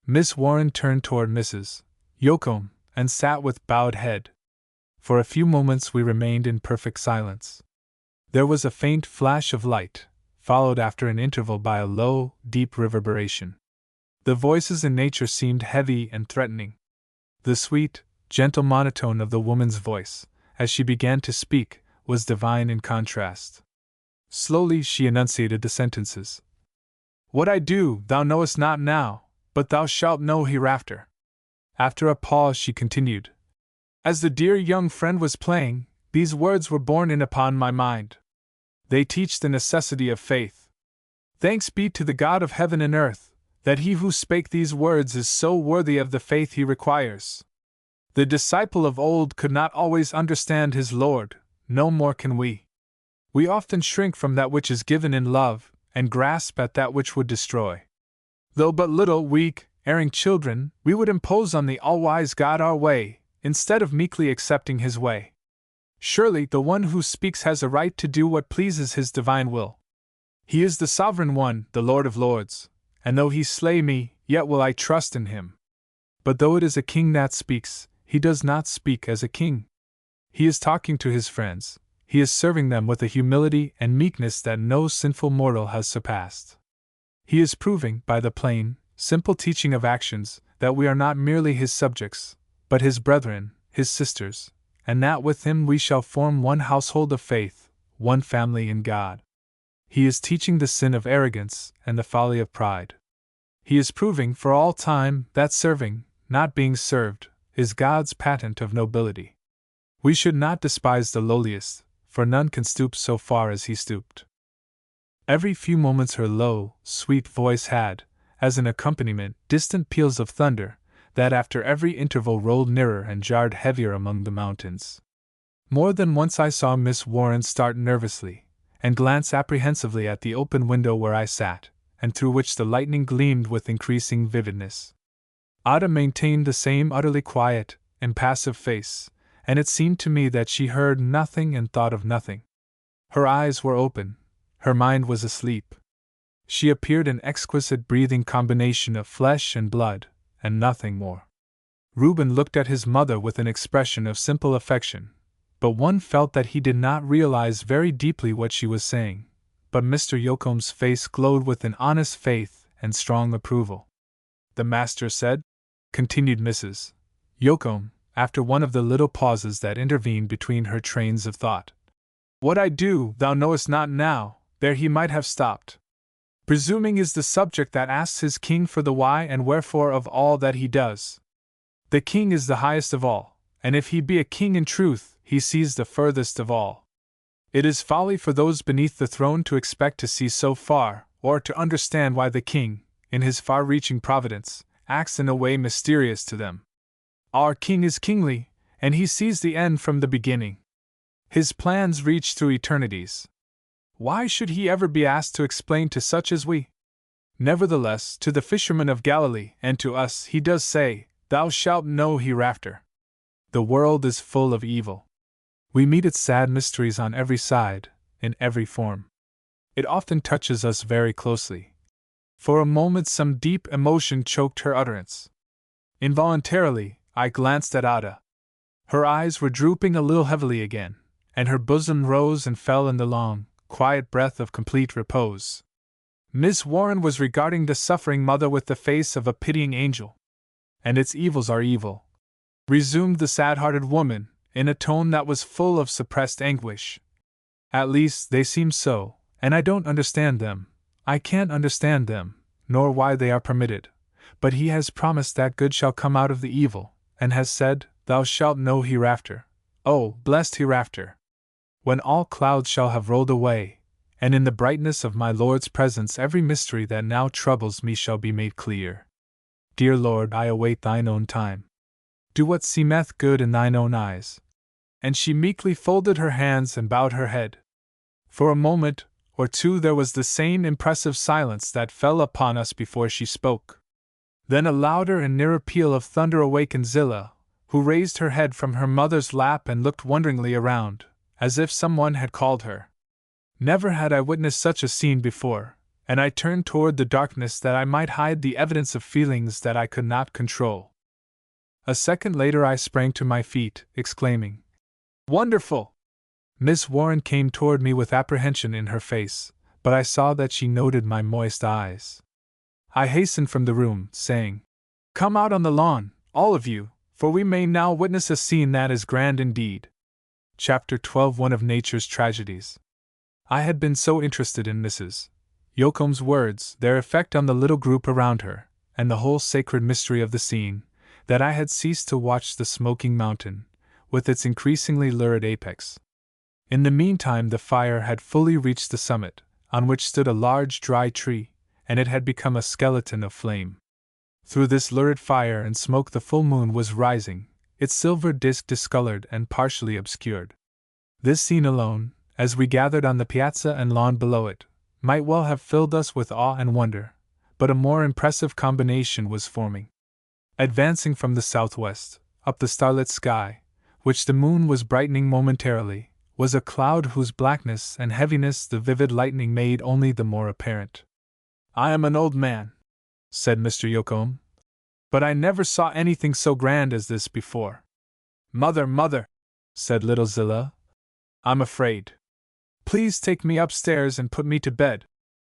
Miss Warren turned toward Mrs. Yocombe, and sat with bowed head. For a few moments we remained in perfect silence. There was a faint flash of light, followed after an interval by a low, deep reverberation. The voices in nature seemed heavy and threatening. The sweet, gentle monotone of the woman's voice, as she began to speak, was divine in contrast. Slowly she enunciated the sentences. "What I do, thou knowest not now, but thou shalt know hereafter." After a pause she continued, "As the dear young friend was playing, these words were borne in upon my mind. They teach the necessity of faith. Thanks be to the God of heaven and earth, that he who spake these words is so worthy of the faith he requires. The disciple of old could not always understand his Lord, no more can we. We often shrink from that which is given in love, and grasp at that which would destroy. Though but little, weak, erring children, we would impose on the all-wise God our way, instead of meekly accepting his way. Surely the one who speaks has a right to do what pleases his divine will. He is the sovereign one, the Lord of lords, and though he slay me, yet will I trust in him. But though it is a king that speaks, he does not speak as a king. He is talking to his friends, he is serving them with a humility and meekness that no sinful mortal has surpassed. He is proving, by the plain, simple teaching of actions, that we are not merely his subjects, but his brethren, his sisters, and that with him we shall form one household of faith, one family in God. He is teaching the sin of arrogance and the folly of pride. He is proving for all time that serving, not being served, is God's patent of nobility. We should not despise the lowliest, for none can stoop so far as he stooped. Every few moments her low, sweet voice had, as an accompaniment, distant peals of thunder, that after every interval rolled nearer and jarred heavier among the mountains. More than once I saw Miss Warren start nervously, and glance apprehensively at the open window where I sat, and through which the lightning gleamed with increasing vividness. Ada maintained the same utterly quiet, impassive face, and it seemed to me that she heard nothing and thought of nothing. Her eyes were open, her mind was asleep. She appeared an exquisite breathing combination of flesh and blood, and nothing more. Reuben looked at his mother with an expression of simple affection, but one felt that he did not realize very deeply what she was saying. But Mr. Yocombe's face glowed with an honest faith and strong approval. "The master said," continued Mrs. Yocombe, after one of the little pauses that intervened between her trains of thought, "What I do, thou knowest not now," there he might have stopped. Presuming is the subject that asks his king for the why and wherefore of all that he does. The king is the highest of all, and if he be a king in truth, he sees the furthest of all. It is folly for those beneath the throne to expect to see so far, or to understand why the king, in his far-reaching providence, acts in a way mysterious to them. Our king is kingly, and he sees the end from the beginning. His plans reach through eternities. Why should he ever be asked to explain to such as we? Nevertheless, to the fishermen of Galilee and to us he does say, "Thou shalt know hereafter." The world is full of evil. We meet its sad mysteries on every side, in every form. It often touches us very closely. For a moment some deep emotion choked her utterance. Involuntarily, I glanced at Ada. Her eyes were drooping a little heavily again, and her bosom rose and fell in the long, quiet breath of complete repose. Miss Warren was regarding the suffering mother with the face of a pitying angel. "And its evils are evil," resumed the sad-hearted woman, in a tone that was full of suppressed anguish. "At least, they seem so, and I don't understand them. I can't understand them, nor why they are permitted. But he has promised that good shall come out of the evil, and has said, 'Thou shalt know hereafter.' Oh, blessed hereafter! When all clouds shall have rolled away, and in the brightness of my Lord's presence every mystery that now troubles me shall be made clear. Dear Lord, I await thine own time. Do what seemeth good in thine own eyes." And she meekly folded her hands and bowed her head. For a moment or two there was the same impressive silence that fell upon us before she spoke. Then a louder and nearer peal of thunder awakened Zillah, who raised her head from her mother's lap and looked wonderingly around, as if someone had called her. Never had I witnessed such a scene before, and I turned toward the darkness that I might hide the evidence of feelings that I could not control. A second later I sprang to my feet, exclaiming, "Wonderful!" Miss Warren came toward me with apprehension in her face, but I saw that she noted my moist eyes. I hastened from the room, saying, "Come out on the lawn, all of you, for we may now witness a scene that is grand indeed." Chapter 12. One of Nature's Tragedies. I had been so interested in Mrs. Yoakum's words, their effect on the little group around her, and the whole sacred mystery of the scene, that I had ceased to watch the smoking mountain, with its increasingly lurid apex. In the meantime the fire had fully reached the summit, on which stood a large dry tree, and it had become a skeleton of flame. Through this lurid fire and smoke the full moon was rising, its silver disk discolored and partially obscured. This scene alone, as we gathered on the piazza and lawn below it, might well have filled us with awe and wonder, but a more impressive combination was forming. Advancing from the southwest, up the starlit sky, which the moon was brightening momentarily, was a cloud whose blackness and heaviness the vivid lightning made only the more apparent. "I am an old man," said Mr. Yoakum, "but I never saw anything so grand as this before." "Mother, mother," said little Zillah, "I'm afraid. Please take me upstairs and put me to bed."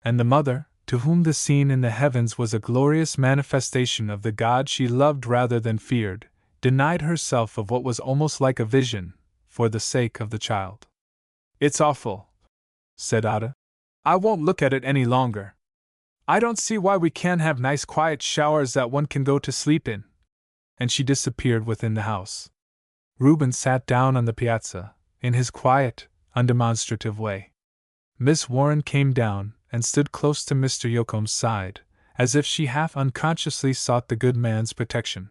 And the mother, to whom the scene in the heavens was a glorious manifestation of the God she loved rather than feared, denied herself of what was almost like a vision, for the sake of the child. "It's awful," said Ada. "I won't look at it any longer. I don't see why we can't have nice quiet showers that one can go to sleep in." And she disappeared within the house. Reuben sat down on the piazza, in his quiet, undemonstrative way. Miss Warren came down and stood close to Mr. Yoakum's side, as if she half unconsciously sought the good man's protection.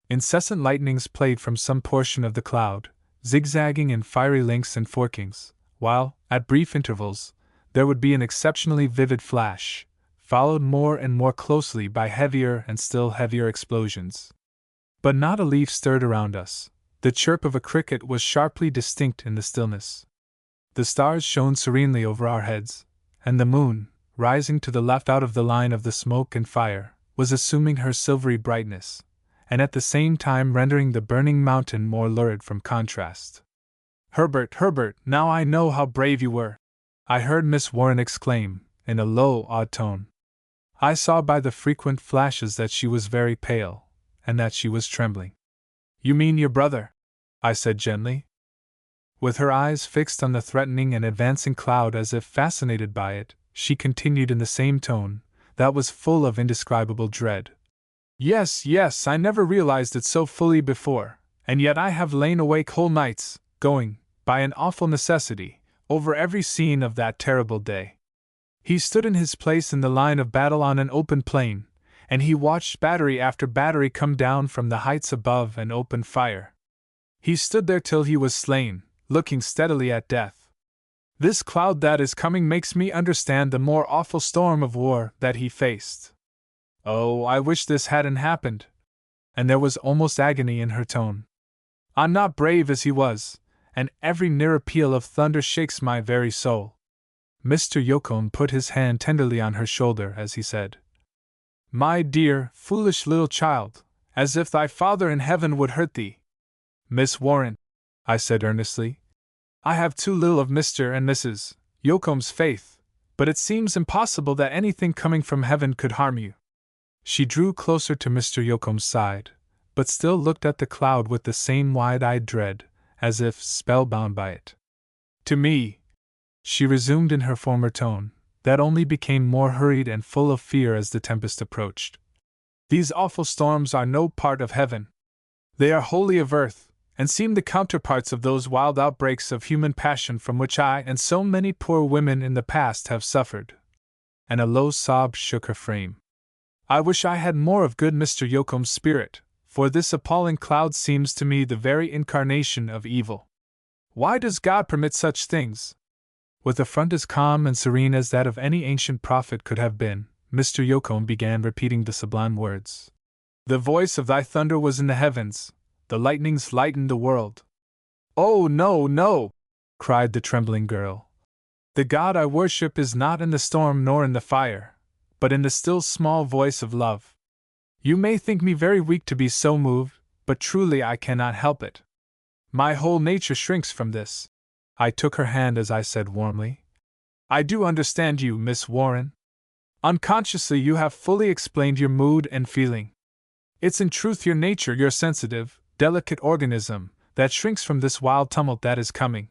Incessant lightnings played from some portion of the cloud, zigzagging in fiery links and forkings, while, at brief intervals, there would be an exceptionally vivid flash, followed more and more closely by heavier and still heavier explosions. But not a leaf stirred around us. The chirp of a cricket was sharply distinct in the stillness. The stars shone serenely over our heads, and the moon, rising to the left out of the line of the smoke and fire, was assuming her silvery brightness, and at the same time rendering the burning mountain more lurid from contrast. "Herbert, Herbert, now I know how brave you were!" I heard Miss Warren exclaim, in a low, awed tone. I saw by the frequent flashes that she was very pale, and that she was trembling. "You mean your brother?" I said gently. With her eyes fixed on the threatening and advancing cloud as if fascinated by it, she continued in the same tone, that was full of indescribable dread. "Yes, yes, I never realized it so fully before, and yet I have lain awake whole nights, going, by an awful necessity, over every scene of that terrible day. He stood in his place in the line of battle on an open plain, and he watched battery after battery come down from the heights above and open fire. He stood there till he was slain, looking steadily at death. This cloud that is coming makes me understand the more awful storm of war that he faced. Oh, I wish this hadn't happened. And there was almost agony in her tone. I'm not brave as he was, and every nearer peal of thunder shakes my very soul. Mr. Yocom put his hand tenderly on her shoulder as he said, My dear, foolish little child, as if thy Father in heaven would hurt thee. Miss Warren, I said earnestly, I have too little of Mr. and Mrs. Yocom's faith, but it seems impossible that anything coming from heaven could harm you. She drew closer to Mr. Yocom's side, but still looked at the cloud with the same wide-eyed dread, as if spellbound by it. To me, she resumed in her former tone, that only became more hurried and full of fear as the tempest approached. These awful storms are no part of heaven. They are wholly of earth, and seem the counterparts of those wild outbreaks of human passion from which I and so many poor women in the past have suffered. And a low sob shook her frame. I wish I had more of good Mr. Yocom's spirit, for this appalling cloud seems to me the very incarnation of evil. Why does God permit such things? With a front as calm and serene as that of any ancient prophet could have been, Mr. Yocom began repeating the sublime words. The voice of thy thunder was in the heavens, the lightnings lightened the world. Oh, no, no! Cried the trembling girl. The God I worship is not in the storm nor in the fire, but in the still small voice of love. You may think me very weak to be so moved, but truly I cannot help it. My whole nature shrinks from this. I took her hand as I said warmly, I do understand you, Miss Warren. Unconsciously you have fully explained your mood and feeling. It's in truth your nature, your sensitive, delicate organism, that shrinks from this wild tumult that is coming.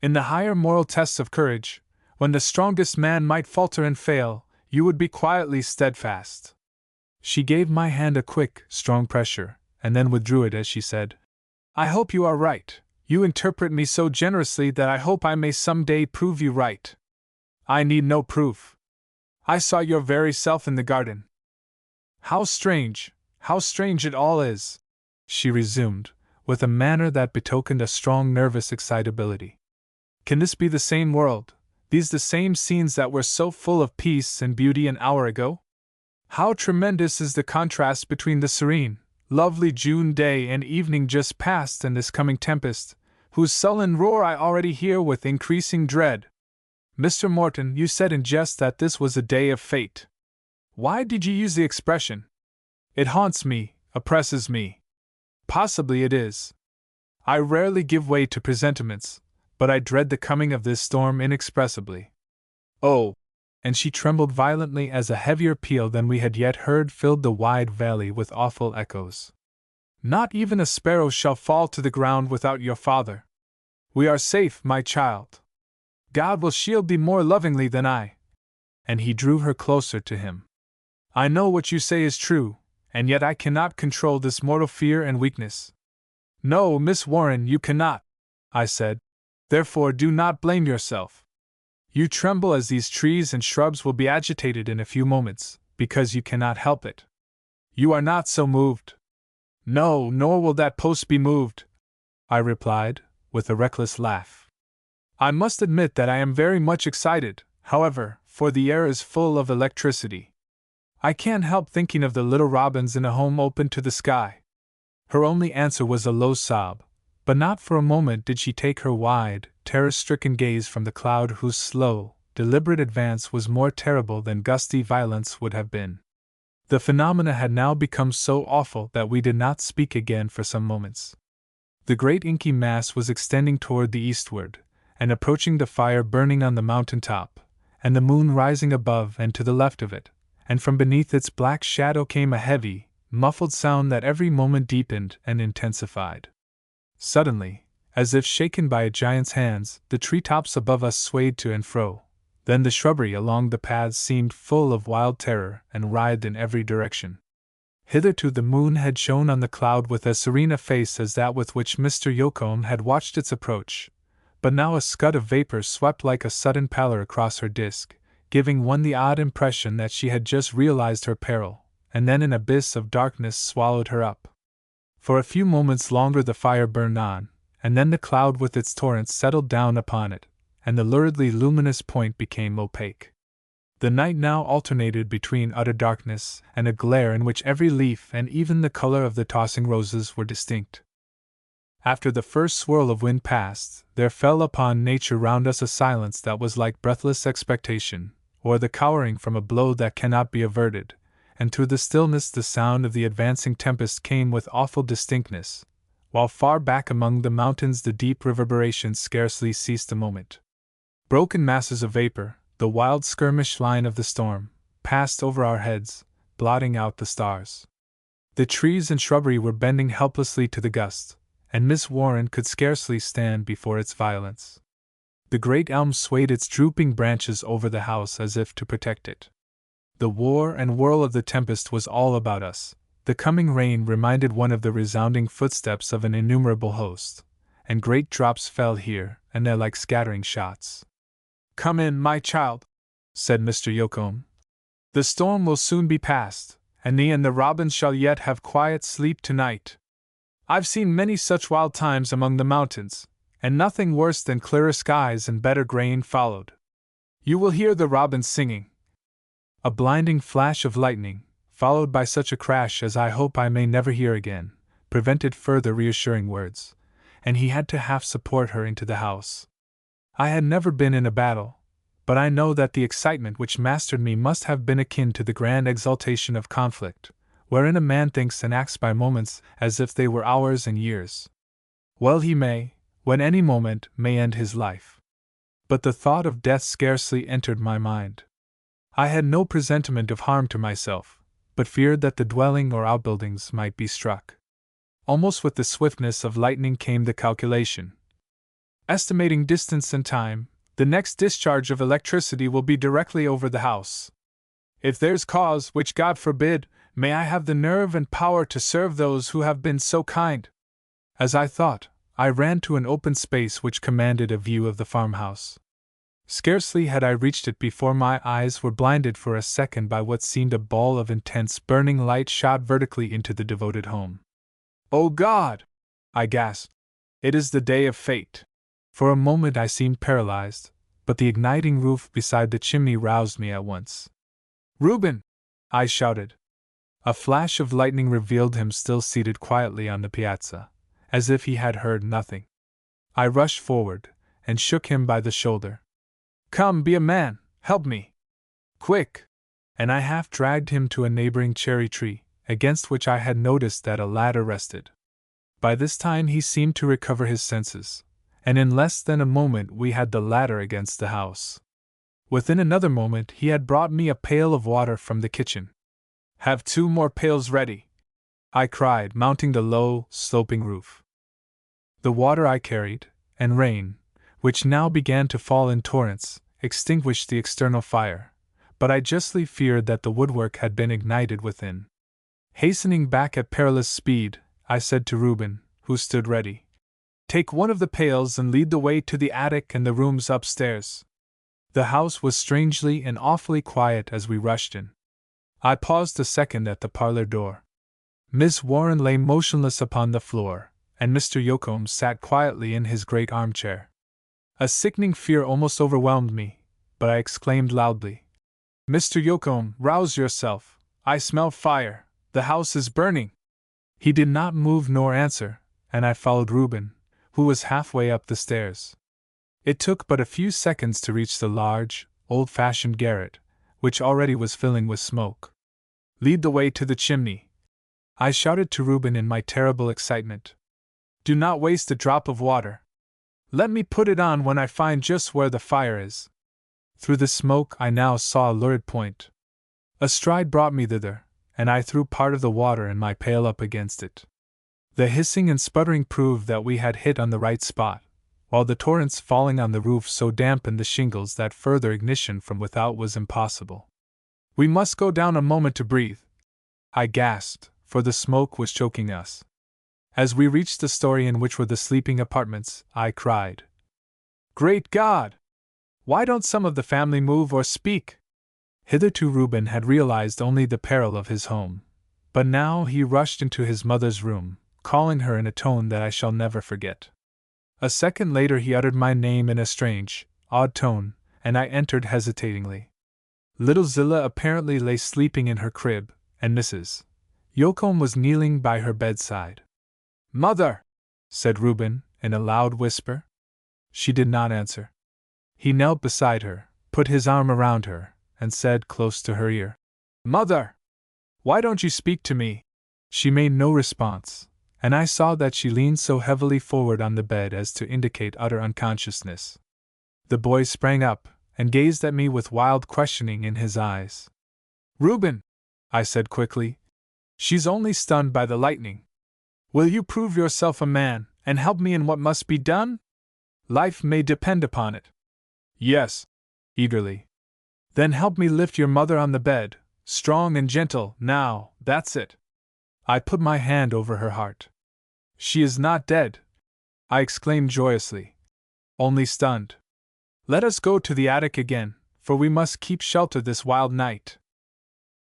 In the higher moral tests of courage, when the strongest man might falter and fail, you would be quietly steadfast. She gave my hand a quick, strong pressure, and then withdrew it as she said, I hope you are right. You interpret me so generously that I hope I may some day prove you right. I need no proof. I saw your very self in the garden. How strange it all is, she resumed, with a manner that betokened a strong nervous excitability. Can this be the same world, these the same scenes that were so full of peace and beauty an hour ago? How tremendous is the contrast between the serene, lovely June day and evening just past and this coming tempest, whose sullen roar I already hear with increasing dread. Mr. Morton, you said in jest that this was a day of fate. Why did you use the expression? It haunts me, oppresses me. Possibly it is. I rarely give way to presentiments, but I dread the coming of this storm inexpressibly. Oh! And she trembled violently as a heavier peal than we had yet heard filled the wide valley with awful echoes. Not even a sparrow shall fall to the ground without your father. We are safe, my child. God will shield thee more lovingly than I. And he drew her closer to him. I know what you say is true, and yet I cannot control this mortal fear and weakness. No, Miss Warren, you cannot, I said. Therefore do not blame yourself. You tremble as these trees and shrubs will be agitated in a few moments, because you cannot help it. You are not so moved. No, nor will that post be moved, I replied, with a reckless laugh. I must admit that I am very much excited, however, for the air is full of electricity. I can't help thinking of the little robins in a home open to the sky. Her only answer was a low sob, but not for a moment did she take her wide, terror-stricken gaze from the cloud whose slow, deliberate advance was more terrible than gusty violence would have been. The phenomena had now become so awful that we did not speak again for some moments. The great inky mass was extending toward the eastward, and approaching the fire burning on the mountain top, and the moon rising above and to the left of it, and from beneath its black shadow came a heavy, muffled sound that every moment deepened and intensified. Suddenly, as if shaken by a giant's hands, the treetops above us swayed to and fro. Then the shrubbery along the paths seemed full of wild terror and writhed in every direction. Hitherto the moon had shone on the cloud with as serene a face as that with which Mr. Yocom had watched its approach, but now a scud of vapor swept like a sudden pallor across her disk, giving one the odd impression that she had just realized her peril, and then an abyss of darkness swallowed her up. For a few moments longer the fire burned on, and then the cloud with its torrents settled down upon it, and the luridly luminous point became opaque. The night now alternated between utter darkness and a glare in which every leaf and even the color of the tossing roses were distinct. After the first swirl of wind passed, there fell upon nature round us a silence that was like breathless expectation, or the cowering from a blow that cannot be averted, and through the stillness the sound of the advancing tempest came with awful distinctness, while far back among the mountains the deep reverberations scarcely ceased a moment. Broken masses of vapor, the wild skirmish line of the storm, passed over our heads, blotting out the stars. The trees and shrubbery were bending helplessly to the gust, and Miss Warren could scarcely stand before its violence. The great elm swayed its drooping branches over the house as if to protect it. The war and whirl of the tempest was all about us. The coming rain reminded one of the resounding footsteps of an innumerable host, and great drops fell here and there like scattering shots. "Come in, my child," said Mr. Yocombe. "The storm will soon be past, and thee and the robins shall yet have quiet sleep tonight. I've seen many such wild times among the mountains, and nothing worse than clearer skies and better grain followed. You will hear the robins singing." A blinding flash of lightning, followed by such a crash as I hope I may never hear again, prevented further reassuring words, and he had to half support her into the house. I had never been in a battle, but I know that the excitement which mastered me must have been akin to the grand exaltation of conflict, wherein a man thinks and acts by moments as if they were hours and years. Well, he may, when any moment may end his life. But the thought of death scarcely entered my mind. I had no presentiment of harm to myself, but feared that the dwelling or outbuildings might be struck. Almost with the swiftness of lightning came the calculation. Estimating distance and time, the next discharge of electricity will be directly over the house. If there's cause, which God forbid, may I have the nerve and power to serve those who have been so kind. As I thought, I ran to an open space which commanded a view of the farmhouse. Scarcely had I reached it before my eyes were blinded for a second by what seemed a ball of intense burning light shot vertically into the devoted home. "Oh God!" I gasped. "It is the day of fate." For a moment I seemed paralyzed, but the igniting roof beside the chimney roused me at once. "Reuben!" I shouted. A flash of lightning revealed him still seated quietly on the piazza, as if he had heard nothing. I rushed forward, and shook him by the shoulder. "Come, be a man, help me! Quick!" And I half dragged him to a neighboring cherry tree, against which I had noticed that a ladder rested. By this time he seemed to recover his senses, and in less than a moment we had the ladder against the house. Within another moment he had brought me a pail of water from the kitchen. "Have 2 more pails ready," I cried, mounting the low, sloping roof. The water I carried, and rain, which now began to fall in torrents, extinguished the external fire, but I justly feared that the woodwork had been ignited within. Hastening back at perilous speed, I said to Reuben, who stood ready, "Take one of the pails and lead the way to the attic and the rooms upstairs." The house was strangely and awfully quiet as we rushed in. I paused a second at the parlor door. Miss Warren lay motionless upon the floor, and Mr. Yocombe sat quietly in his great armchair. A sickening fear almost overwhelmed me, but I exclaimed loudly, "Mr. Yocombe, rouse yourself! I smell fire! The house is burning!" He did not move nor answer, and I followed Reuben, who was halfway up the stairs. It took but a few seconds to reach the large, old-fashioned garret, which already was filling with smoke. "Lead the way to the chimney," I shouted to Reuben in my terrible excitement. "Do not waste a drop of water. Let me put it on when I find just where the fire is." Through the smoke I now saw a lurid point. A stride brought me thither, and I threw part of the water in my pail up against it. The hissing and sputtering proved that we had hit on the right spot, while the torrents falling on the roof so dampened the shingles that further ignition from without was impossible. "We must go down a moment to breathe," I gasped, for the smoke was choking us. As we reached the story in which were the sleeping apartments, I cried, Great God! Why don't some of the family move or speak? Hitherto Reuben had realized only the peril of his home, but now he rushed into his mother's room, calling her in a tone that I shall never forget. A second later he uttered my name in a strange, odd tone, and I entered hesitatingly. Little Zillah apparently lay sleeping in her crib, and Mrs. Yocombe was kneeling by her bedside. "Mother!" said Reuben, in a loud whisper. She did not answer. He knelt beside her, put his arm around her, and said close to her ear, "Mother! Why don't you speak to me?" She made no response, and I saw that she leaned so heavily forward on the bed as to indicate utter unconsciousness. The boy sprang up, and gazed at me with wild questioning in his eyes. "Reuben," I said quickly, "she's only stunned by the lightning. Will you prove yourself a man, and help me in what must be done? Life may depend upon it." "Yes," eagerly. "Then help me lift your mother on the bed, strong and gentle, now, that's it." I put my hand over her heart. "She is not dead," I exclaimed joyously, "only stunned. Let us go to the attic again, for we must keep shelter this wild night."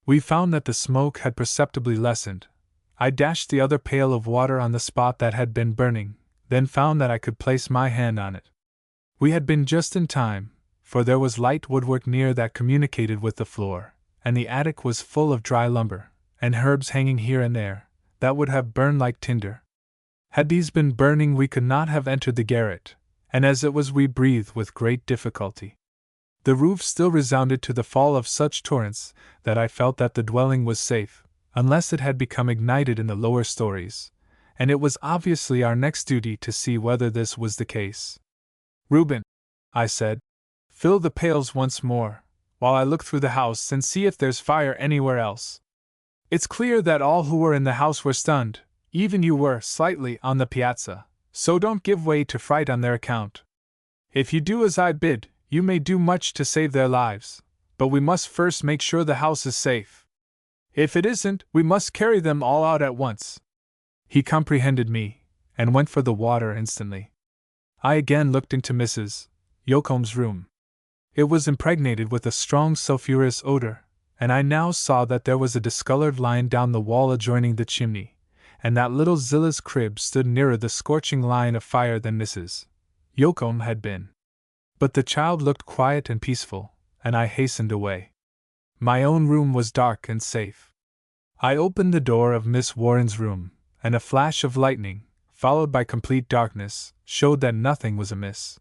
We found that the smoke had perceptibly lessened. I dashed the other pail of water on the spot that had been burning, then found that I could place my hand on it. We had been just in time, for there was light woodwork near that communicated with the floor, and the attic was full of dry lumber, and herbs hanging here and there, that would have burned like tinder. Had these been burning, we could not have entered the garret, and as it was, we breathed with great difficulty. The roof still resounded to the fall of such torrents that I felt that the dwelling was safe, unless it had become ignited in the lower stories, and it was obviously our next duty to see whether this was the case. "Reuben," I said, "fill the pails once more, while I look through the house and see if there's fire anywhere else. It's clear that all who were in the house were stunned, even you were, slightly, on the piazza, so don't give way to fright on their account. If you do as I bid, you may do much to save their lives, but we must first make sure the house is safe. If it isn't, we must carry them all out at once." He comprehended me, and went for the water instantly. I again looked into Mrs. Yocombe's room. It was impregnated with a strong sulphurous odor, and I now saw that there was a discolored line down the wall adjoining the chimney, and that little Zillah's crib stood nearer the scorching line of fire than Mrs. Yocombe had been. But the child looked quiet and peaceful, and I hastened away. My own room was dark and safe. I opened the door of Miss Warren's room, and a flash of lightning, followed by complete darkness, showed that nothing was amiss.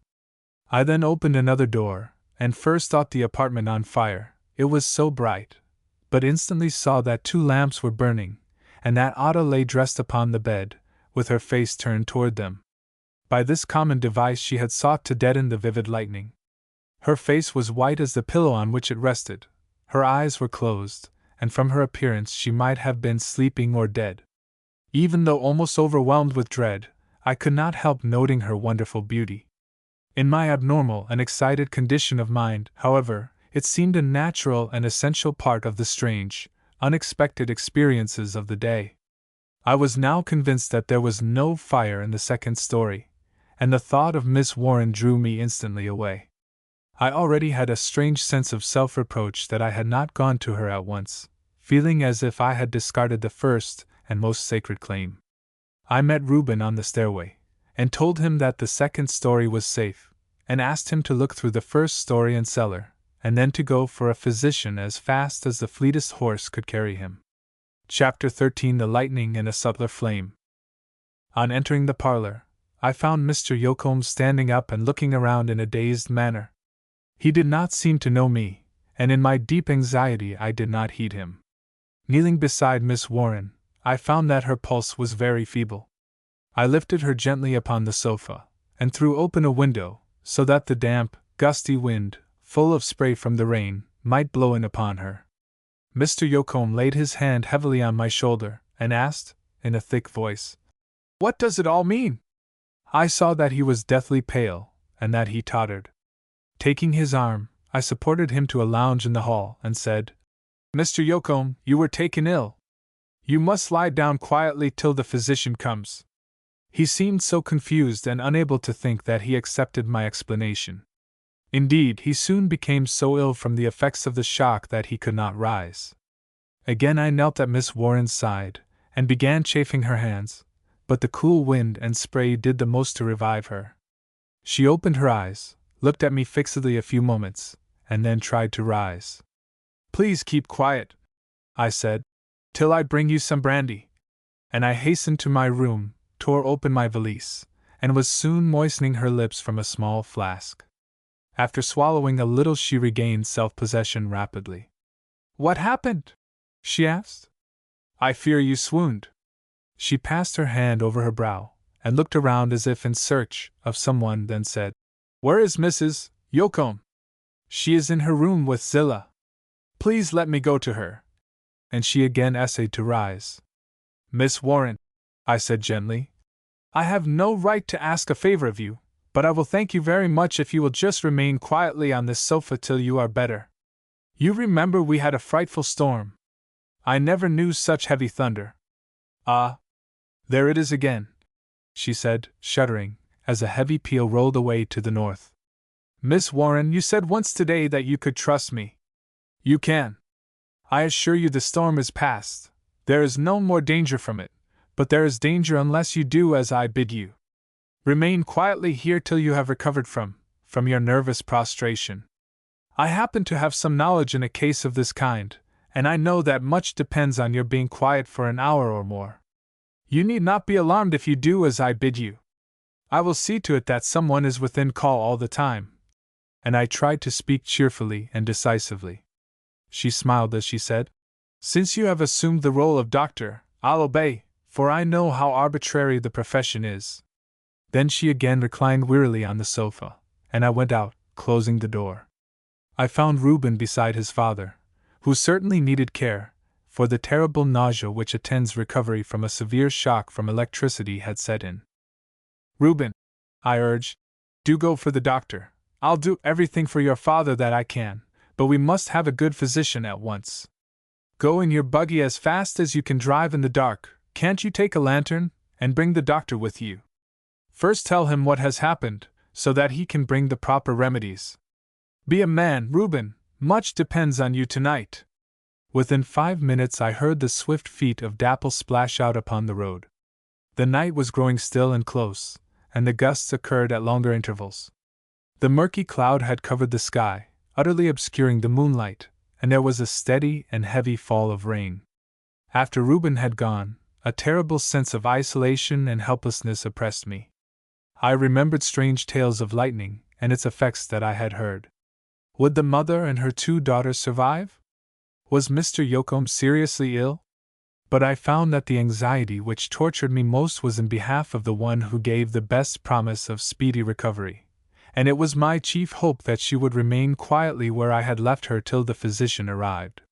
I then opened another door, and first thought the apartment on fire, it was so bright, but instantly saw that 2 lamps were burning, and that Ada lay dressed upon the bed, with her face turned toward them. By this common device she had sought to deaden the vivid lightning. Her face was white as the pillow on which it rested, her eyes were closed, and from her appearance she might have been sleeping or dead. Even though almost overwhelmed with dread, I could not help noting her wonderful beauty. In my abnormal and excited condition of mind, however, it seemed a natural and essential part of the strange, unexpected experiences of the day. I was now convinced that there was no fire in the second story, and the thought of Miss Warren drew me instantly away. I already had a strange sense of self-reproach that I had not gone to her at once, feeling as if I had discarded the first and most sacred claim. I met Reuben on the stairway, and told him that the second story was safe, and asked him to look through the first story and cellar, and then to go for a physician as fast as the fleetest horse could carry him. Chapter 13: The Lightning and a Subtler Flame. On entering the parlor, I found Mr. Yocombe standing up and looking around in a dazed manner. He did not seem to know me, and in my deep anxiety I did not heed him. Kneeling beside Miss Warren, I found that her pulse was very feeble. I lifted her gently upon the sofa, and threw open a window, so that the damp, gusty wind, full of spray from the rain, might blow in upon her. Mr. Yocombe laid his hand heavily on my shoulder, and asked, in a thick voice, "What does it all mean?" I saw that he was deathly pale, and that he tottered. Taking his arm, I supported him to a lounge in the hall, and said, "Mr. Yocombe, you were taken ill. You must lie down quietly till the physician comes." He seemed so confused and unable to think that he accepted my explanation. Indeed, he soon became so ill from the effects of the shock that he could not rise. Again I knelt at Miss Warren's side, and began chafing her hands, but the cool wind and spray did the most to revive her. She opened her eyes, looked at me fixedly a few moments, and then tried to rise. "Please keep quiet," I said, "till I bring you some brandy." And I hastened to my room, tore open my valise, and was soon moistening her lips from a small flask. After swallowing a little, she regained self-possession rapidly. "What happened?" she asked. "I fear you swooned." She passed her hand over her brow, and looked around as if in search of someone, then said, "Where is Mrs. Yocombe?" "She is in her room with Zillah." "Please let me go to her." And she again essayed to rise. "Miss Warren," I said gently, "I have no right to ask a favor of you, but I will thank you very much if you will just remain quietly on this sofa till you are better. You remember we had a frightful storm. I never knew such heavy thunder." "Ah, there it is again," she said, shuddering, as a heavy peal rolled away to the north. "Miss Warren, you said once today that you could trust me. You can. I assure you the storm is past. There is no more danger from it, but there is danger unless you do as I bid you. Remain quietly here till you have recovered from your nervous prostration. I happen to have some knowledge in a case of this kind, and I know that much depends on your being quiet for an hour or more. You need not be alarmed if you do as I bid you. I will see to it that someone is within call all the time." And I tried to speak cheerfully and decisively. She smiled as she said, "Since you have assumed the role of doctor, I'll obey, for I know how arbitrary the profession is." Then she again reclined wearily on the sofa, and I went out, closing the door. I found Reuben beside his father, who certainly needed care, for the terrible nausea which attends recovery from a severe shock from electricity had set in. "Reuben," I urged, "do go for the doctor. I'll do everything for your father that I can, but we must have a good physician at once. Go in your buggy as fast as you can drive in the dark. Can't you take a lantern, and bring the doctor with you? First tell him what has happened, so that he can bring the proper remedies. Be a man, Reuben, much depends on you tonight." Within 5 minutes I heard the swift feet of Dapple splash out upon the road. The night was growing still and close, and the gusts occurred at longer intervals. The murky cloud had covered the sky, utterly obscuring the moonlight, and there was a steady and heavy fall of rain. After Reuben had gone, a terrible sense of isolation and helplessness oppressed me. I remembered strange tales of lightning and its effects that I had heard. Would the mother and her 2 daughters survive? Was Mr. Yocombe seriously ill? But I found that the anxiety which tortured me most was in behalf of the one who gave the best promise of speedy recovery, and it was my chief hope that she would remain quietly where I had left her till the physician arrived.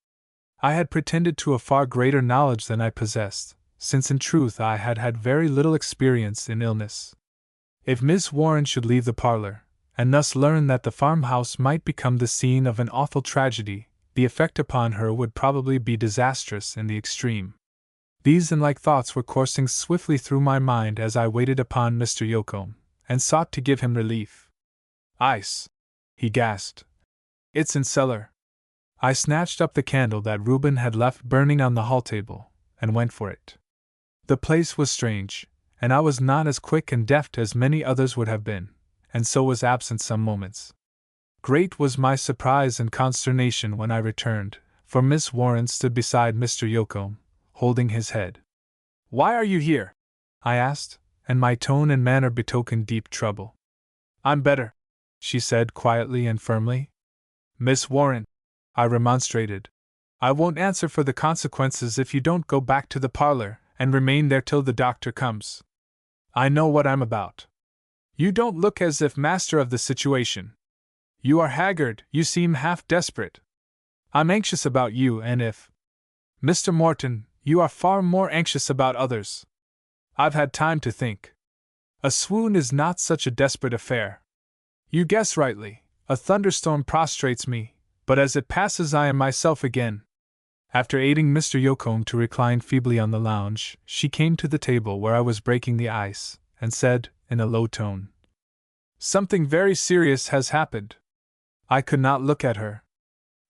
I had pretended to a far greater knowledge than I possessed, since in truth I had had very little experience in illness. If Miss Warren should leave the parlor, and thus learn that the farmhouse might become the scene of an awful tragedy, the effect upon her would probably be disastrous in the extreme. These and like thoughts were coursing swiftly through my mind as I waited upon Mr. Yocombe, and sought to give him relief. "Ice," he gasped. "It's in cellar." I snatched up the candle that Reuben had left burning on the hall table, and went for it. The place was strange, and I was not as quick and deft as many others would have been, and so was absent some moments. Great was my surprise and consternation when I returned, for Miss Warren stood beside Mr. Yocombe, holding his head. "Why are you here?" I asked, and my tone and manner betokened deep trouble. "I'm better," she said quietly and firmly. "Miss Warren," I remonstrated, "I won't answer for the consequences if you don't go back to the parlor and remain there till the doctor comes. I know what I'm about. You don't look as if master of the situation. You are haggard, you seem half desperate. I'm anxious about you, and if Mr. Morton, you are far more anxious about others. I've had time to think. A swoon is not such a desperate affair. You guess rightly, a thunderstorm prostrates me, but as it passes I am myself again." After aiding Mr. Yocombe to recline feebly on the lounge, she came to the table where I was breaking the ice, and said, in a low tone, "Something very serious has happened." I could not look at her.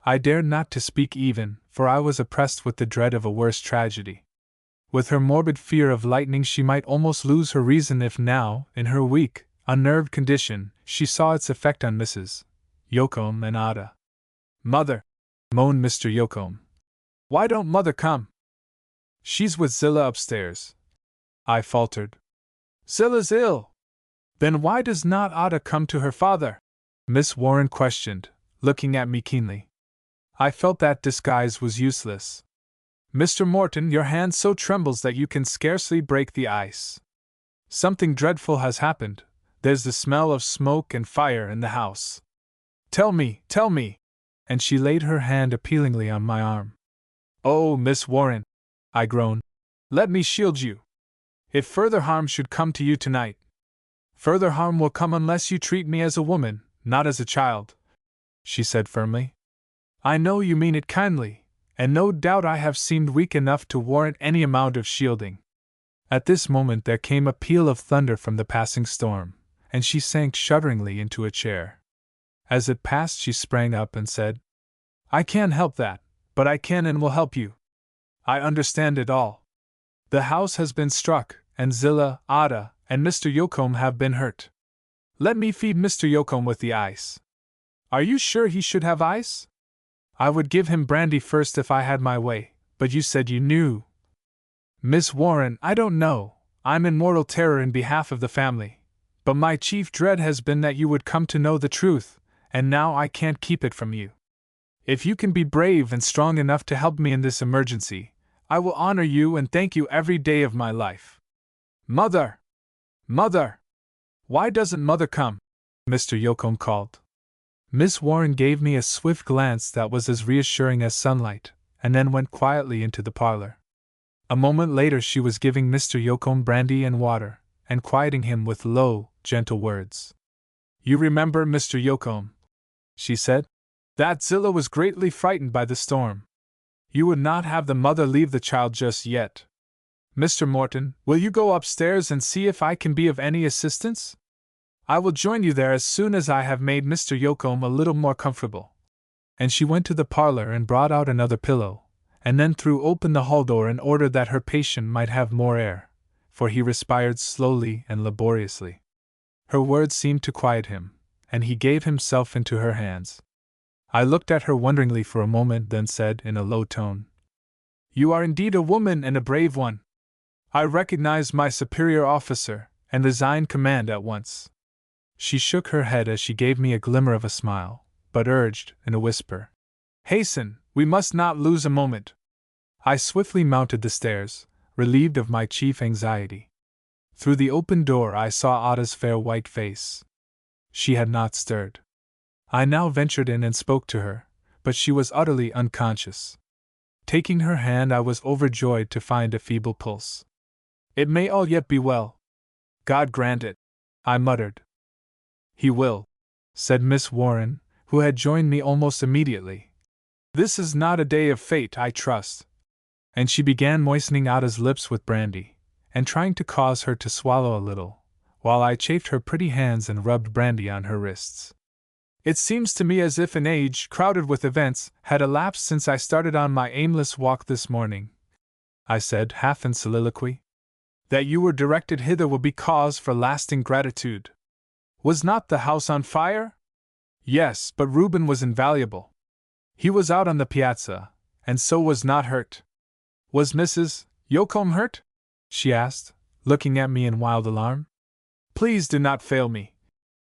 I dared not to speak even, for I was oppressed with the dread of a worse tragedy. With her morbid fear of lightning, she might almost lose her reason if now, in her weak, unnerved condition, she saw its effect on Mrs. Yocombe and Ada. "Mother," moaned Mr. Yocombe. "Why don't Mother come?" "She's with Zillah upstairs," I faltered. "Zillah's ill. Then why does not Ada come to her father?" Miss Warren questioned, looking at me keenly. I felt that disguise was useless. "Mr. Morton, your hand so trembles that you can scarcely break the ice. Something dreadful has happened. There's the smell of smoke and fire in the house. Tell me, tell me!" And she laid her hand appealingly on my arm. "Oh, Miss Warren," I groaned, "let me shield you. If further harm should come to you tonight—" "Further harm will come unless you treat me as a woman, not as a child," she said firmly. "I know you mean it kindly, and no doubt I have seemed weak enough to warrant any amount of shielding." At this moment there came a peal of thunder from the passing storm, and she sank shudderingly into a chair. As it passed, she sprang up and said, "I can't help that, but I can and will help you. I understand it all. The house has been struck, and Zillah, Ada, and Mr. Yocombe have been hurt. Let me feed Mr. Yocombe with the ice." "Are you sure he should have ice?" "I would give him brandy first if I had my way, but you said you knew." "Miss Warren, I don't know. I'm in mortal terror in behalf of the family, but my chief dread has been that you would come to know the truth, and now I can't keep it from you. If you can be brave and strong enough to help me in this emergency, I will honor you and thank you every day of my life." "Mother! Mother! Why doesn't Mother come?" Mr. Yocombe called. Miss Warren gave me a swift glance that was as reassuring as sunlight, and then went quietly into the parlor. A moment later she was giving Mr. Yocombe brandy and water, and quieting him with low, gentle words. "You remember, Mr. Yocombe," she said, "that Zillah was greatly frightened by the storm. You would not have the mother leave the child just yet. Mr. Morton, will you go upstairs and see if I can be of any assistance? I will join you there as soon as I have made Mr. Yocombe a little more comfortable." And she went to the parlor and brought out another pillow, and then threw open the hall door in order that her patient might have more air, for he respired slowly and laboriously. Her words seemed to quiet him, and he gave himself into her hands. I looked at her wonderingly for a moment, then said in a low tone, "You are indeed a woman and a brave one. I recognize my superior officer, and resign command at once." She shook her head as she gave me a glimmer of a smile, but urged, in a whisper, "Hasten, we must not lose a moment." I swiftly mounted the stairs, relieved of my chief anxiety. Through the open door I saw Ada's fair white face. She had not stirred. I now ventured in and spoke to her, but she was utterly unconscious. Taking her hand, I was overjoyed to find a feeble pulse. "It may all yet be well." "God grant it," I muttered. "He will," said Miss Warren, who had joined me almost immediately. "This is not a day of fate, I trust." And she began moistening Ada's lips with brandy, and trying to cause her to swallow a little, while I chafed her pretty hands and rubbed brandy on her wrists. "It seems to me as if an age, crowded with events, had elapsed since I started on my aimless walk this morning," I said, half in soliloquy. "That you were directed hither will be cause for lasting gratitude. Was not the house on fire?" "Yes, but Reuben was invaluable. He was out on the piazza, and so was not hurt." "Was Mrs. Yocombe hurt?" she asked, looking at me in wild alarm. "Please do not fail me,"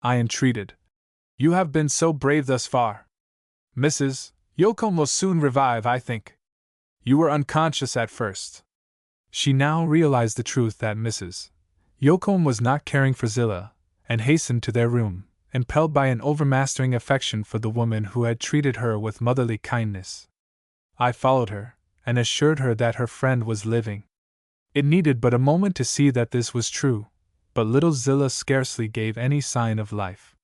I entreated. "You have been so brave thus far. Mrs. Yocombe will soon revive, I think. You were unconscious at first." She now realized the truth that Mrs. Yocombe was not caring for Zillah, and hastened to their room, impelled by an overmastering affection for the woman who had treated her with motherly kindness. I followed her, and assured her that her friend was living. It needed but a moment to see that this was true, but little Zillah scarcely gave any sign of life.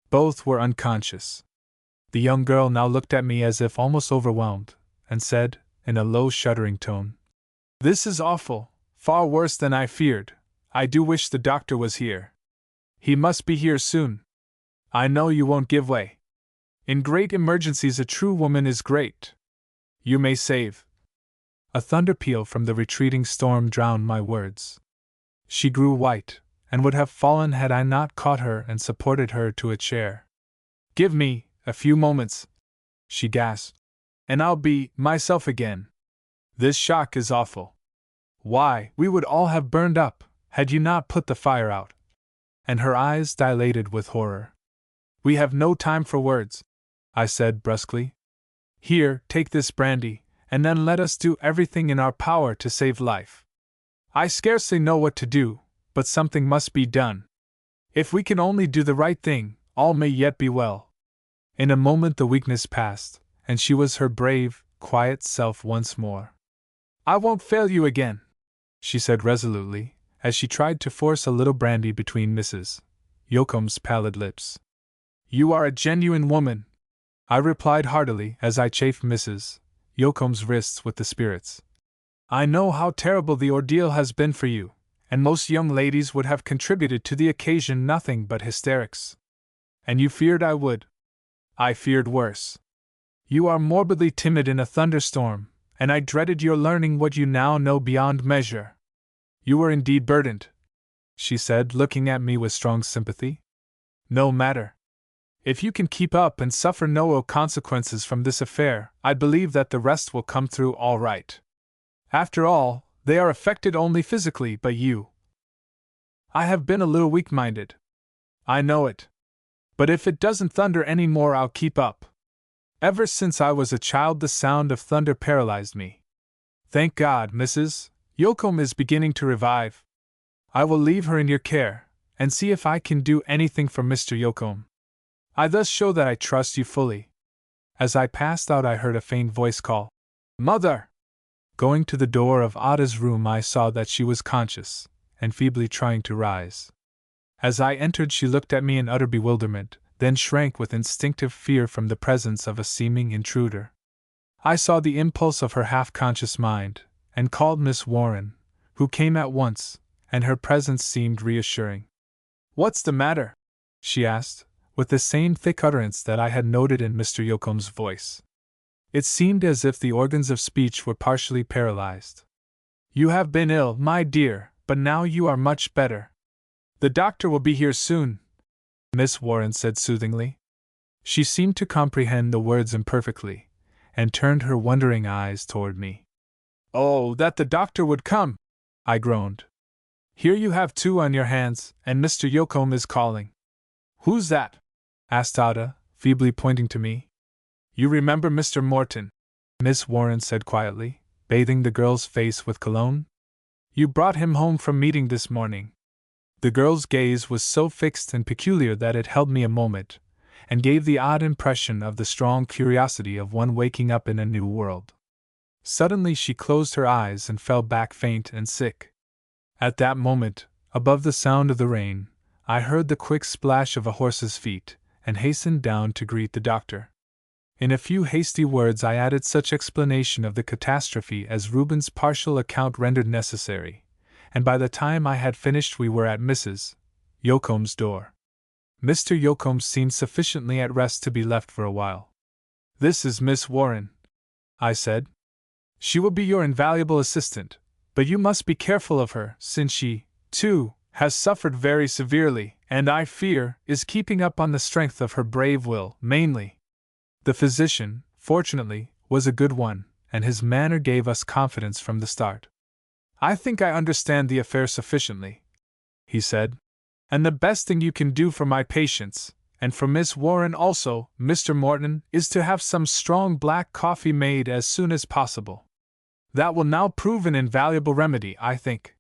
Both were unconscious. The young girl now looked at me as if almost overwhelmed, and said, in a low, shuddering tone, "This is awful, far worse than I feared. I do wish the doctor was here. He must be here soon. I know you won't give way. In great emergencies, a true woman is great. You may save. A thunder peal from the retreating storm drowned my words. She grew white, and would have fallen had I not caught her and supported her to a chair. Give me a few moments, she gasped, and I'll be myself again. This shock is awful. Why, we would all have burned up, had you not put the fire out. And her eyes dilated with horror. We have no time for words, I said brusquely. Here, take this brandy, and then let us do everything in our power to save life. I scarcely know what to do, but something must be done. If we can only do the right thing, all may yet be well. In a moment the weakness passed, and she was her brave, quiet self once more. I won't fail you again, she said resolutely, as she tried to force a little brandy between Mrs. Yoakum's pallid lips. You are a genuine woman, I replied heartily as I chafed Mrs. Yoakum's wrists with the spirits. I know how terrible the ordeal has been for you, and most young ladies would have contributed to the occasion nothing but hysterics. And you feared I would. I feared worse. You are morbidly timid in a thunderstorm, and I dreaded your learning what you now know beyond measure. You were indeed burdened, she said, looking at me with strong sympathy. No matter. If you can keep up and suffer no ill consequences from this affair, I believe that the rest will come through all right. After all, they are affected only physically, but you. I have been a little weak-minded. I know it. But if it doesn't thunder any more, I'll keep up. Ever since I was a child, the sound of thunder paralyzed me. Thank God, Mrs. Yoakum is beginning to revive. I will leave her in your care, and see if I can do anything for Mr. Yoakum. I thus show that I trust you fully. As I passed out, I heard a faint voice call, Mother! Going to the door of Ada's room, I saw that she was conscious, and feebly trying to rise. As I entered, she looked at me in utter bewilderment, then shrank with instinctive fear from the presence of a seeming intruder. I saw the impulse of her half-conscious mind, and called Miss Warren, who came at once, and her presence seemed reassuring. What's the matter? She asked, with the same thick utterance that I had noted in Mr. Yoakum's voice. It seemed as if the organs of speech were partially paralyzed. You have been ill, my dear, but now you are much better. The doctor will be here soon, Miss Warren said soothingly. She seemed to comprehend the words imperfectly, and turned her wondering eyes toward me. Oh, that the doctor would come! I groaned. Here you have two on your hands, and Mr. Yoakum is calling. Who's that? Asked Ada, feebly pointing to me. You remember Mr. Morton, Miss Warren said quietly, bathing the girl's face with cologne. You brought him home from meeting this morning. The girl's gaze was so fixed and peculiar that it held me a moment, and gave the odd impression of the strong curiosity of one waking up in a new world. Suddenly she closed her eyes and fell back faint and sick. At that moment, above the sound of the rain, I heard the quick splash of a horse's feet, and hastened down to greet the doctor. In a few hasty words I added such explanation of the catastrophe as Reuben's partial account rendered necessary, and by the time I had finished we were at Mrs. Yoakum's door. Mr. Yoakum seemed sufficiently at rest to be left for a while. This is Miss Warren, I said. She will be your invaluable assistant, but you must be careful of her, since she, too, has suffered very severely, and I fear, is keeping up on the strength of her brave will, mainly. The physician, fortunately, was a good one, and his manner gave us confidence from the start. I think I understand the affair sufficiently, he said, and the best thing you can do for my patients, and for Miss Warren also, Mr. Morton, is to have some strong black coffee made as soon as possible. That will now prove an invaluable remedy, I think.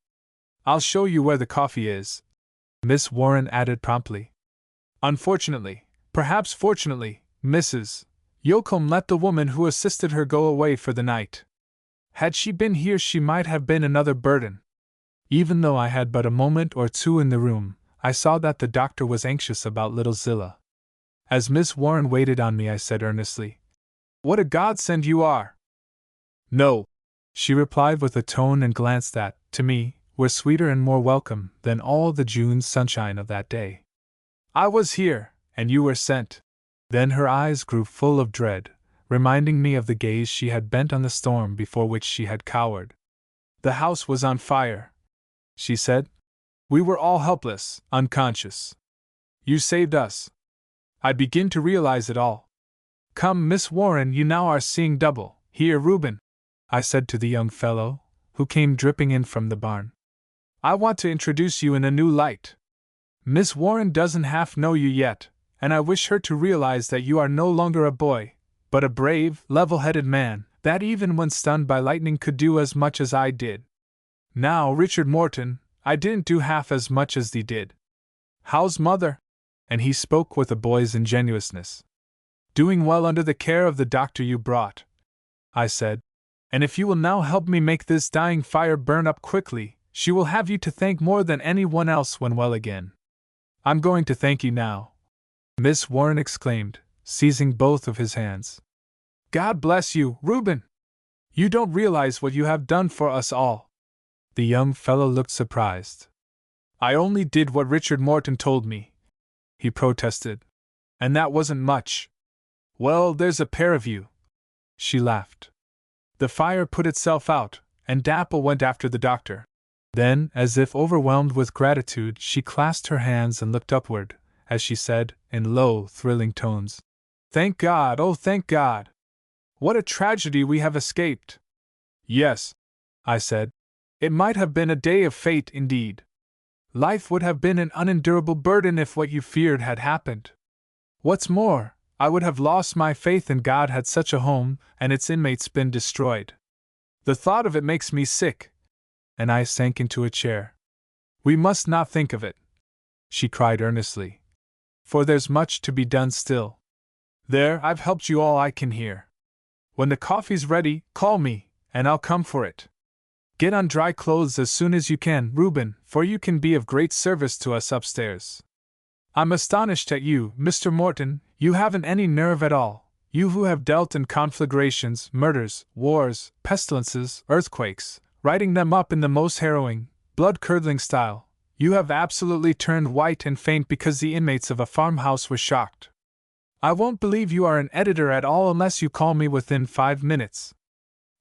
I'll show you where the coffee is, Miss Warren added promptly. Unfortunately, perhaps fortunately, Mrs. Yoakum let the woman who assisted her go away for the night. Had she been here, she might have been another burden. Even though I had but a moment or two in the room, I saw that the doctor was anxious about little Zillah. As Miss Warren waited on me, I said earnestly, What a godsend you are! No, she replied with a tone and glance that, to me, were sweeter and more welcome than all the June sunshine of that day. I was here, and you were sent. Then her eyes grew full of dread, reminding me of the gaze she had bent on the storm before which she had cowered. The house was on fire, she said. We were all helpless, unconscious. You saved us. I begin to realize it all. Come, Miss Warren, you now are seeing double. Here, Reuben, I said to the young fellow, who came dripping in from the barn. I want to introduce you in a new light. Miss Warren doesn't half know you yet, and I wish her to realize that you are no longer a boy, but a brave, level-headed man, that even when stunned by lightning could do as much as I did. Now, Richard Morton, I didn't do half as much as thee did. How's mother? And he spoke with a boy's ingenuousness. Doing well under the care of the doctor you brought, I said, and if you will now help me make this dying fire burn up quickly, she will have you to thank more than anyone else when well again. I'm going to thank you now, Miss Warren exclaimed, seizing both of his hands. God bless you, Reuben! You don't realize what you have done for us all. The young fellow looked surprised. I only did what Richard Morton told me, he protested. And that wasn't much. Well, there's a pair of you. She laughed. The fire put itself out, and Dapple went after the doctor. Then, as if overwhelmed with gratitude, she clasped her hands and looked upward, as she said, in low, thrilling tones, Thank God, oh thank God! What a tragedy we have escaped! Yes, I said, it might have been a day of fate indeed. Life would have been an unendurable burden if what you feared had happened. What's more, I would have lost my faith in God had such a home and its inmates been destroyed. The thought of it makes me sick. And I sank into a chair. We must not think of it, she cried earnestly. For there's much to be done still. There, I've helped you all I can here. When the coffee's ready, call me, and I'll come for it. Get on dry clothes as soon as you can, Reuben, for you can be of great service to us upstairs. I'm astonished at you, Mr. Morton, you haven't any nerve at all, you who have dealt in conflagrations, murders, wars, pestilences, earthquakes, writing them up in the most harrowing, blood-curdling style. You have absolutely turned white and faint because the inmates of a farmhouse were shocked. I won't believe you are an editor at all unless you call me within 5 minutes.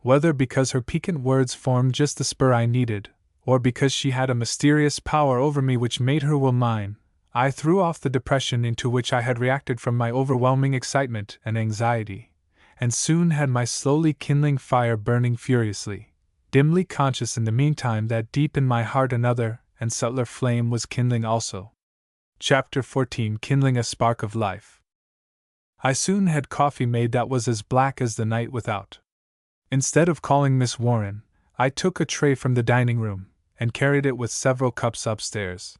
Whether because her piquant words formed just the spur I needed, or because she had a mysterious power over me which made her will mine, I threw off the depression into which I had reacted from my overwhelming excitement and anxiety, and soon had my slowly kindling fire burning furiously, dimly conscious in the meantime that deep in my heart another and subtler flame was kindling also. Chapter 14 Kindling a Spark of Life. I soon had coffee made that was as black as the night without. Instead of calling Miss Warren, I took a tray from the dining room, and carried it with several cups upstairs.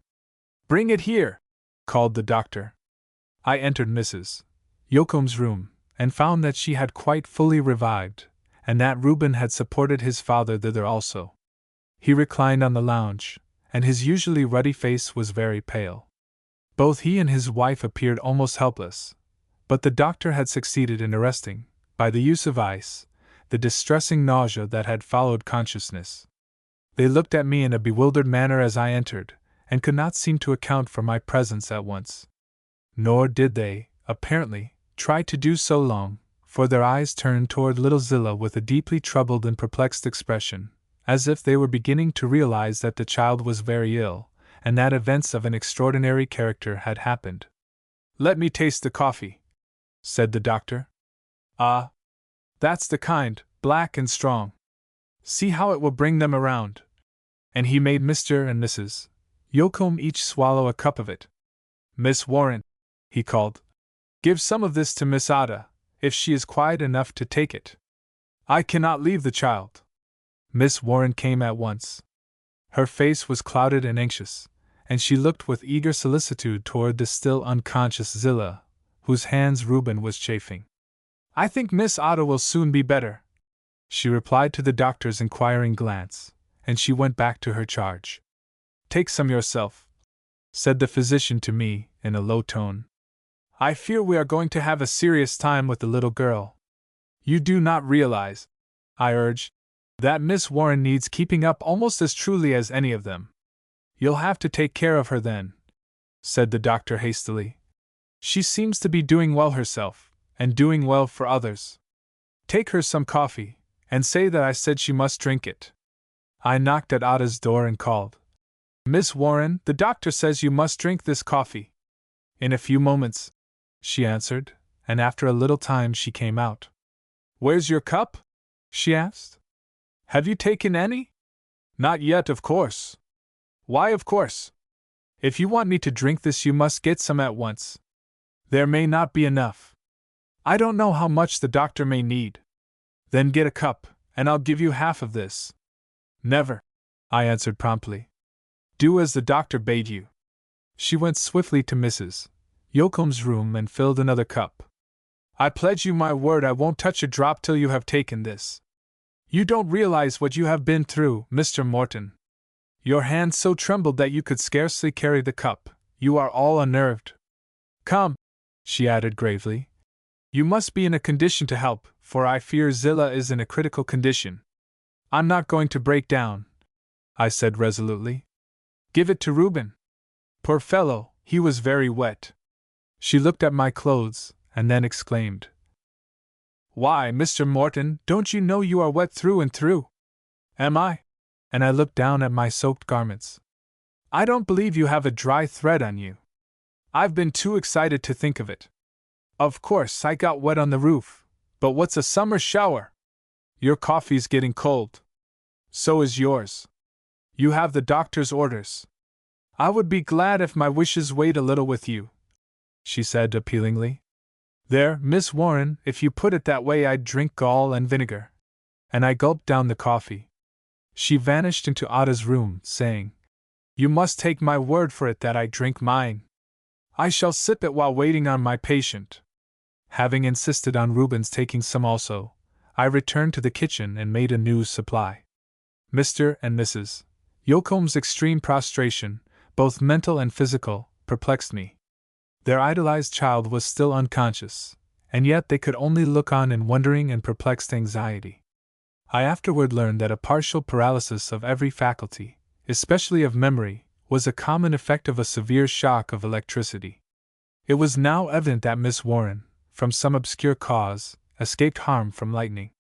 Bring it here, called the doctor. I entered Mrs. Yoakum's room, and found that she had quite fully revived, and that Reuben had supported his father thither also. He reclined on the lounge, and his usually ruddy face was very pale. Both he and his wife appeared almost helpless, but the doctor had succeeded in arresting, by the use of ice, the distressing nausea that had followed consciousness. They looked at me in a bewildered manner as I entered, and could not seem to account for my presence at once. Nor did they, apparently, try to do so long, for their eyes turned toward little Zillah with a deeply troubled and perplexed expression, as if they were beginning to realize that the child was very ill, and that events of an extraordinary character had happened. Let me taste the coffee, said the doctor. Ah, that's the kind, black and strong. See how it will bring them around. And he made Mr. and Mrs. Yoakum each swallow a cup of it. Miss Warren, he called, give some of this to Miss Ada, if she is quiet enough to take it. I cannot leave the child. Miss Warren came at once. Her face was clouded and anxious, and she looked with eager solicitude toward the still unconscious Zillah, whose hands Reuben was chafing. I think Miss Ada will soon be better, she replied to the doctor's inquiring glance, and she went back to her charge. Take some yourself, said the physician to me, in a low tone. I fear we are going to have a serious time with the little girl. You do not realize, I urged, That Miss Warren needs keeping up almost as truly as any of them. You'll have to take care of her then, said the doctor hastily. She seems to be doing well herself, and doing well for others. Take her some coffee, and say that I said she must drink it. I knocked at Ada's door and called. Miss Warren, the doctor says you must drink this coffee. In a few moments, she answered, and after a little time she came out. Where's your cup? She asked. Have you taken any? Not yet, of course. Why, of course? If you want me to drink this, you must get some at once. There may not be enough. I don't know how much the doctor may need. Then get a cup, and I'll give you half of this. Never, I answered promptly. Do as the doctor bade you. She went swiftly to Mrs. Yoakum's room and filled another cup. I pledge you my word I won't touch a drop till you have taken this. You don't realize what you have been through, Mr. Morton. Your hand so trembled that you could scarcely carry the cup. You are all unnerved. Come, she added gravely. You must be in a condition to help, for I fear Zillah is in a critical condition. I'm not going to break down, I said resolutely. Give it to Reuben. Poor fellow, he was very wet. She looked at my clothes, and then exclaimed, Why, Mr. Morton, don't you know you are wet through and through? Am I? And I looked down at my soaked garments. I don't believe you have a dry thread on you. I've been too excited to think of it. Of course, I got wet on the roof, but what's a summer shower? Your coffee's getting cold. So is yours. You have the doctor's orders. I would be glad if my wishes weighed a little with you, she said appealingly. There, Miss Warren, if you put it that way, I'd drink gall and vinegar. And I gulped down the coffee. She vanished into Ada's room, saying, You must take my word for it that I drink mine. I shall sip it while waiting on my patient. Having insisted on Reuben's taking some also, I returned to the kitchen and made a new supply. Mr. and Mrs. Yoakum's extreme prostration, both mental and physical, perplexed me. Their idolized child was still unconscious, and yet they could only look on in wondering and perplexed anxiety. I afterward learned that a partial paralysis of every faculty, especially of memory, was a common effect of a severe shock of electricity. It was now evident that Miss Warren, from some obscure cause, escaped harm from lightning.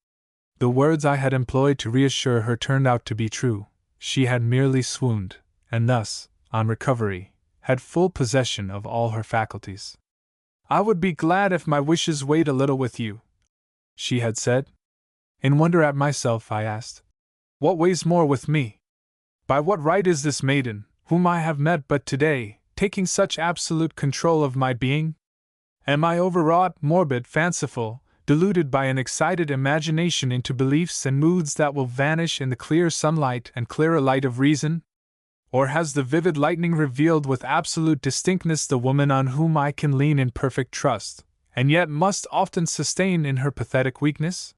The words I had employed to reassure her turned out to be true. She had merely swooned, and thus, on recovery, had full possession of all her faculties. I would be glad if my wishes weighed a little with you, she had said. In wonder at myself, I asked, What weighs more with me? By what right is this maiden, whom I have met but today, taking such absolute control of my being? Am I overwrought, morbid, fanciful, deluded by an excited imagination into beliefs and moods that will vanish in the clear sunlight and clearer light of reason? Or has the vivid lightning revealed with absolute distinctness the woman on whom I can lean in perfect trust, and yet must often sustain in her pathetic weakness?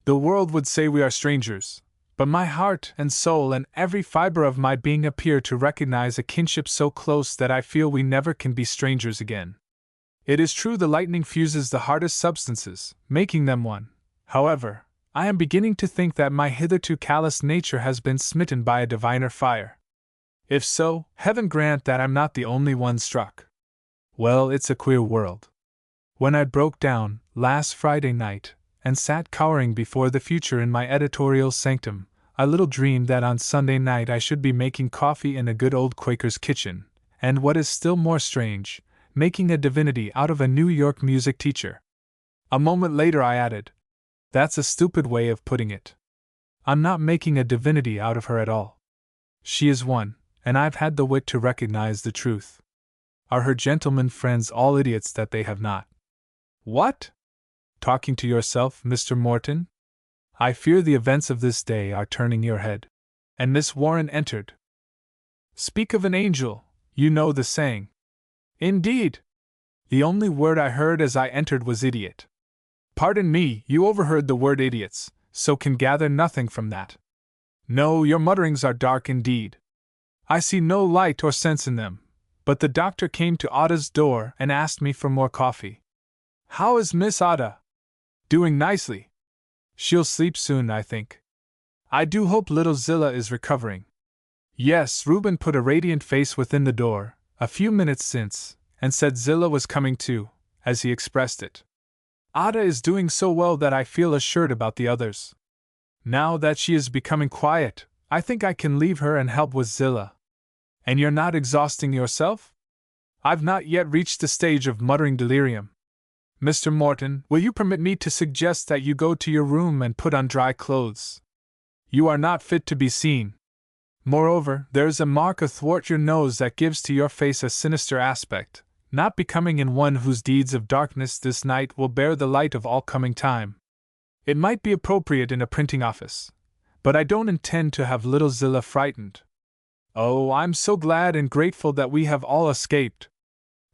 The world would say we are strangers, but my heart and soul and every fiber of my being appear to recognize a kinship so close that I feel we never can be strangers again. It is true the lightning fuses the hardest substances, making them one. However, I am beginning to think that my hitherto callous nature has been smitten by a diviner fire. If so, heaven grant that I'm not the only one struck. Well, it's a queer world. When I broke down, last Friday night, and sat cowering before the future in my editorial sanctum, I little dreamed that on Sunday night I should be making coffee in a good old Quaker's kitchen, and what is still more strange, making a divinity out of a New York music teacher. A moment later I added, That's a stupid way of putting it. I'm not making a divinity out of her at all. She is one, and I've had the wit to recognize the truth. Are her gentlemen friends all idiots that they have not? What? Talking to yourself, Mr. Morton? I fear the events of this day are turning your head. And Miss Warren entered. Speak of an angel, you know the saying. Indeed! The only word I heard as I entered was idiot. Pardon me, you overheard the word idiots, so can gather nothing from that. No, your mutterings are dark indeed. I see no light or sense in them, but the doctor came to Ada's door and asked me for more coffee. How is Miss Ada? Doing nicely. She'll sleep soon, I think. I do hope little Zillah is recovering. Yes, Reuben put a radiant face within the door, a few minutes since, and said Zillah was coming too, as he expressed it. Ada is doing so well that I feel assured about the others. Now that she is becoming quiet, I think I can leave her and help with Zillah. And you're not exhausting yourself? I've not yet reached the stage of muttering delirium. Mr. Morton, will you permit me to suggest that you go to your room and put on dry clothes? You are not fit to be seen. Moreover, there is a mark athwart your nose that gives to your face a sinister aspect, not becoming in one whose deeds of darkness this night will bear the light of all coming time. It might be appropriate in a printing office, but I don't intend to have little Zillah frightened. Oh, I'm so glad and grateful that we have all escaped.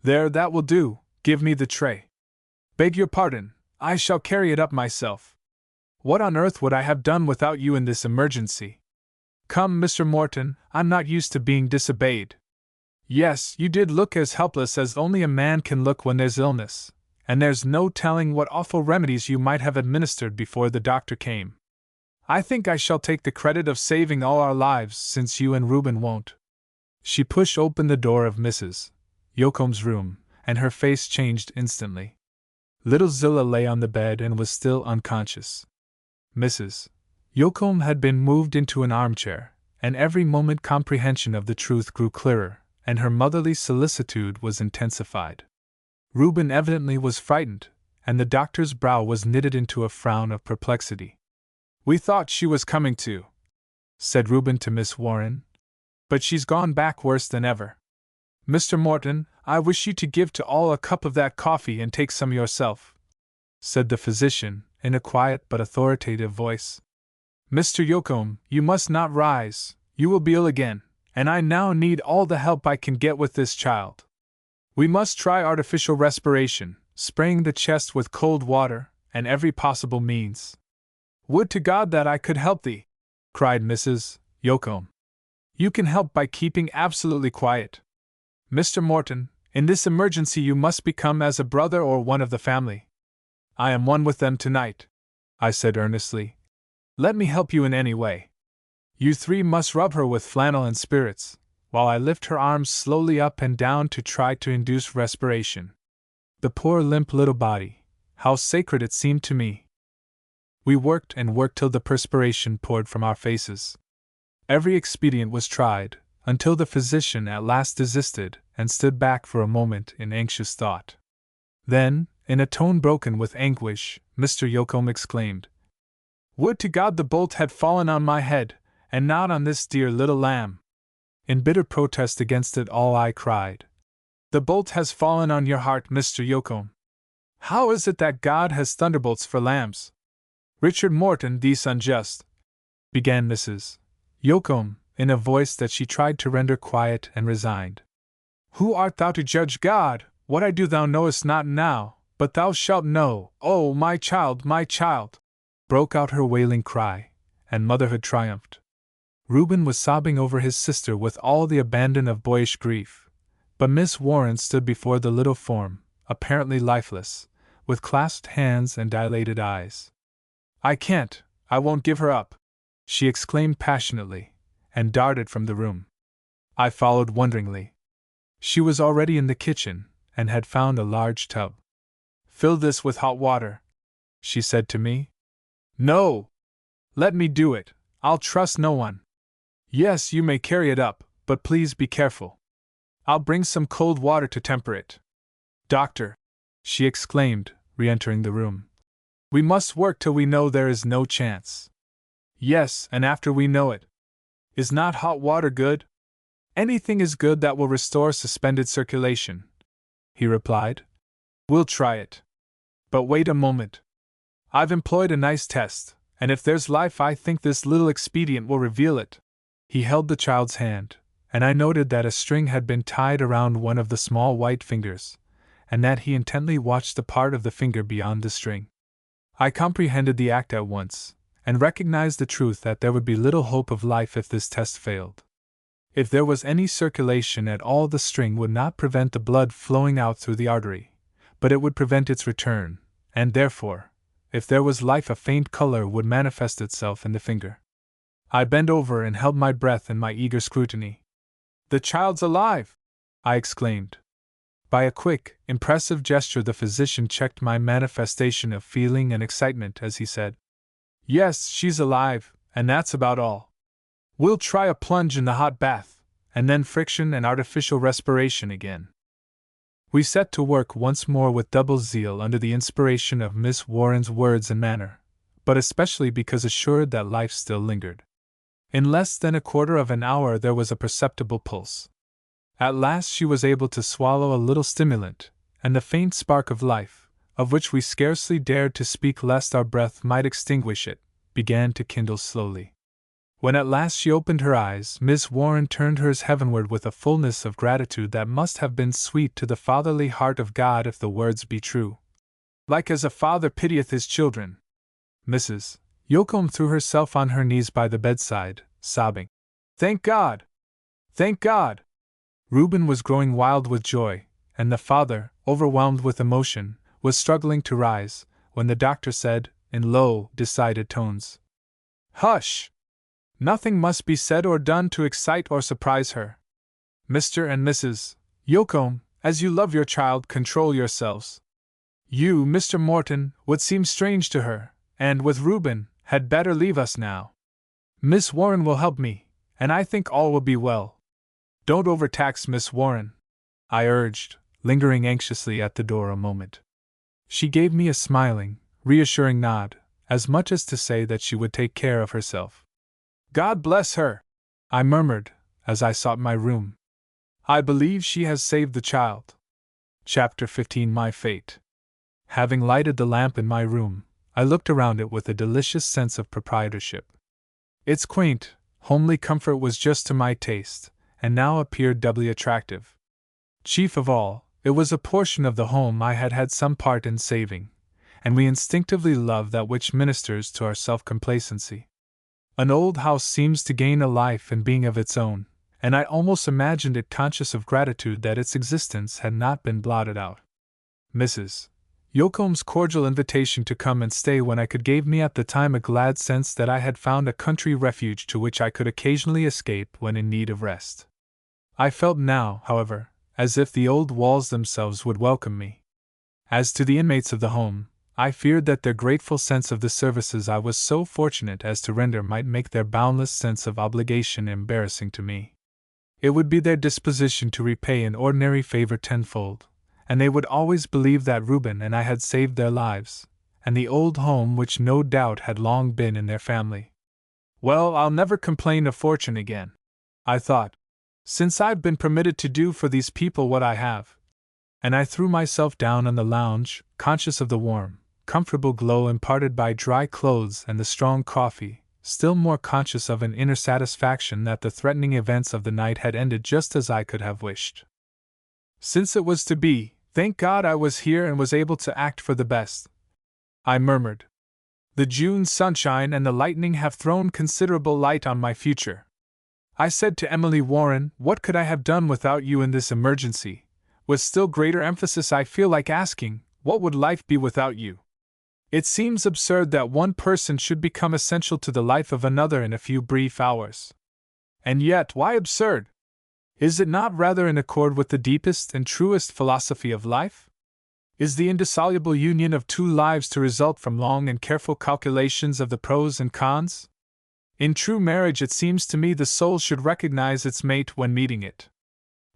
There, that will do. Give me the tray. Beg your pardon, I shall carry it up myself. What on earth would I have done without you in this emergency? Come, Mr. Morton, I'm not used to being disobeyed. Yes, you did look as helpless as only a man can look when there's illness, and there's no telling what awful remedies you might have administered before the doctor came. I think I shall take the credit of saving all our lives since you and Reuben won't. She pushed open the door of Mrs. Yoakum's room, and her face changed instantly. Little Zillah lay on the bed and was still unconscious. Mrs. Yoakum had been moved into an armchair, and every moment comprehension of the truth grew clearer, and her motherly solicitude was intensified. Reuben evidently was frightened, and the doctor's brow was knitted into a frown of perplexity. We thought she was coming to, said Reuben to Miss Warren. But she's gone back worse than ever. Mr. Morton, I wish you to give to all a cup of that coffee and take some yourself, said the physician, in a quiet but authoritative voice. Mr. Yoakum, you must not rise, you will be ill again, and I now need all the help I can get with this child. We must try artificial respiration, spraying the chest with cold water, and every possible means. Would to God that I could help thee, cried Mrs. Yoakum. You can help by keeping absolutely quiet. Mr. Morton, in this emergency you must become as a brother or one of the family. I am one with them tonight, I said earnestly. Let me help you in any way. You three must rub her with flannel and spirits, while I lift her arms slowly up and down to try to induce respiration. The poor limp little body, how sacred it seemed to me. We worked and worked till the perspiration poured from our faces. Every expedient was tried, until the physician at last desisted and stood back for a moment in anxious thought. Then, in a tone broken with anguish, Mr. Yoakum exclaimed, Would to God the bolt had fallen on my head, and not on this dear little lamb! In bitter protest against it all I cried, The bolt has fallen on your heart, Mr. Yoakum. How is it that God has thunderbolts for lambs? Richard Morton, these unjust, began Mrs. Yoakum, in a voice that she tried to render quiet and resigned. Who art thou to judge God? What I do thou knowest not now, but thou shalt know. Oh, my child, broke out her wailing cry, and motherhood triumphed. Reuben was sobbing over his sister with all the abandon of boyish grief, but Miss Warren stood before the little form, apparently lifeless, with clasped hands and dilated eyes. I won't give her up, she exclaimed passionately, and darted from the room. I followed wonderingly. She was already in the kitchen, and had found a large tub. Fill this with hot water, she said to me. No! Let me do it, I'll trust no one. Yes, you may carry it up, but please be careful. I'll bring some cold water to temper it. Doctor, she exclaimed, re-entering the room. We must work till we know there is no chance. Yes, and after we know it. Is not hot water good? Anything is good that will restore suspended circulation, he replied. We'll try it. But wait a moment. I've employed a nice test, and if there's life I think this little expedient will reveal it. He held the child's hand, and I noted that a string had been tied around one of the small white fingers, and that he intently watched the part of the finger beyond the string. I comprehended the act at once, and recognized the truth that there would be little hope of life if this test failed. If there was any circulation at all, the string would not prevent the blood flowing out through the artery, but it would prevent its return, and therefore, if there was life, a faint color would manifest itself in the finger. I bent over and held my breath in my eager scrutiny. "The child's alive!" I exclaimed. By a quick, impressive gesture, the physician checked my manifestation of feeling and excitement as he said, "Yes, she's alive, and that's about all. We'll try a plunge in the hot bath, and then friction and artificial respiration again." We set to work once more with double zeal under the inspiration of Miss Warren's words and manner, but especially because assured that life still lingered. In less than a quarter of an hour there was a perceptible pulse. At last she was able to swallow a little stimulant, and the faint spark of life, of which we scarcely dared to speak lest our breath might extinguish it, began to kindle slowly. When at last she opened her eyes, Miss Warren turned hers heavenward with a fullness of gratitude that must have been sweet to the fatherly heart of God if the words be true. "Like as a father pitieth his children." Mrs. Yocum threw herself on her knees by the bedside, sobbing, "Thank God! Thank God!" Reuben was growing wild with joy, and the father, overwhelmed with emotion, was struggling to rise, when the doctor said, in low, decided tones, "Hush! Nothing must be said or done to excite or surprise her. Mr. and Mrs. Yocum, as you love your child, control yourselves. You, Mr. Morton, would seem strange to her, and, with Reuben, had better leave us now. Miss Warren will help me, and I think all will be well. Don't overtax Miss Warren," I urged, lingering anxiously at the door a moment. She gave me a smiling, reassuring nod, as much as to say that she would take care of herself. "God bless her!" I murmured, as I sought my room. "I believe she has saved the child." Chapter 15. My Fate. Having lighted the lamp in my room, I looked around it with a delicious sense of proprietorship. Its quaint, homely comfort was just to my taste, and now appeared doubly attractive. Chief of all, it was a portion of the home I had had some part in saving, and we instinctively love that which ministers to our self-complacency. An old house seems to gain a life and being of its own, and I almost imagined it conscious of gratitude that its existence had not been blotted out. Mrs. Yocum's cordial invitation to come and stay when I could gave me at the time a glad sense that I had found a country refuge to which I could occasionally escape when in need of rest. I felt now, however, as if the old walls themselves would welcome me. As to the inmates of the home, I feared that their grateful sense of the services I was so fortunate as to render might make their boundless sense of obligation embarrassing to me. It would be their disposition to repay an ordinary favor tenfold, and they would always believe that Reuben and I had saved their lives, and the old home which no doubt had long been in their family. "Well, I'll never complain of fortune again," I thought, "since I've been permitted to do for these people what I have." And I threw myself down on the lounge, conscious of the warm, comfortable glow imparted by dry clothes and the strong coffee, still more conscious of an inner satisfaction that the threatening events of the night had ended just as I could have wished. Since it was to be, thank God I was here and was able to act for the best, I murmured. The June sunshine and the lightning have thrown considerable light on my future. I said to Emily Warren, "What could I have done without you in this emergency?" With still greater emphasis I feel like asking, what would life be without you? It seems absurd that one person should become essential to the life of another in a few brief hours. And yet, why absurd? Is it not rather in accord with the deepest and truest philosophy of life? Is the indissoluble union of two lives to result from long and careful calculations of the pros and cons? In true marriage, it seems to me the soul should recognize its mate when meeting it.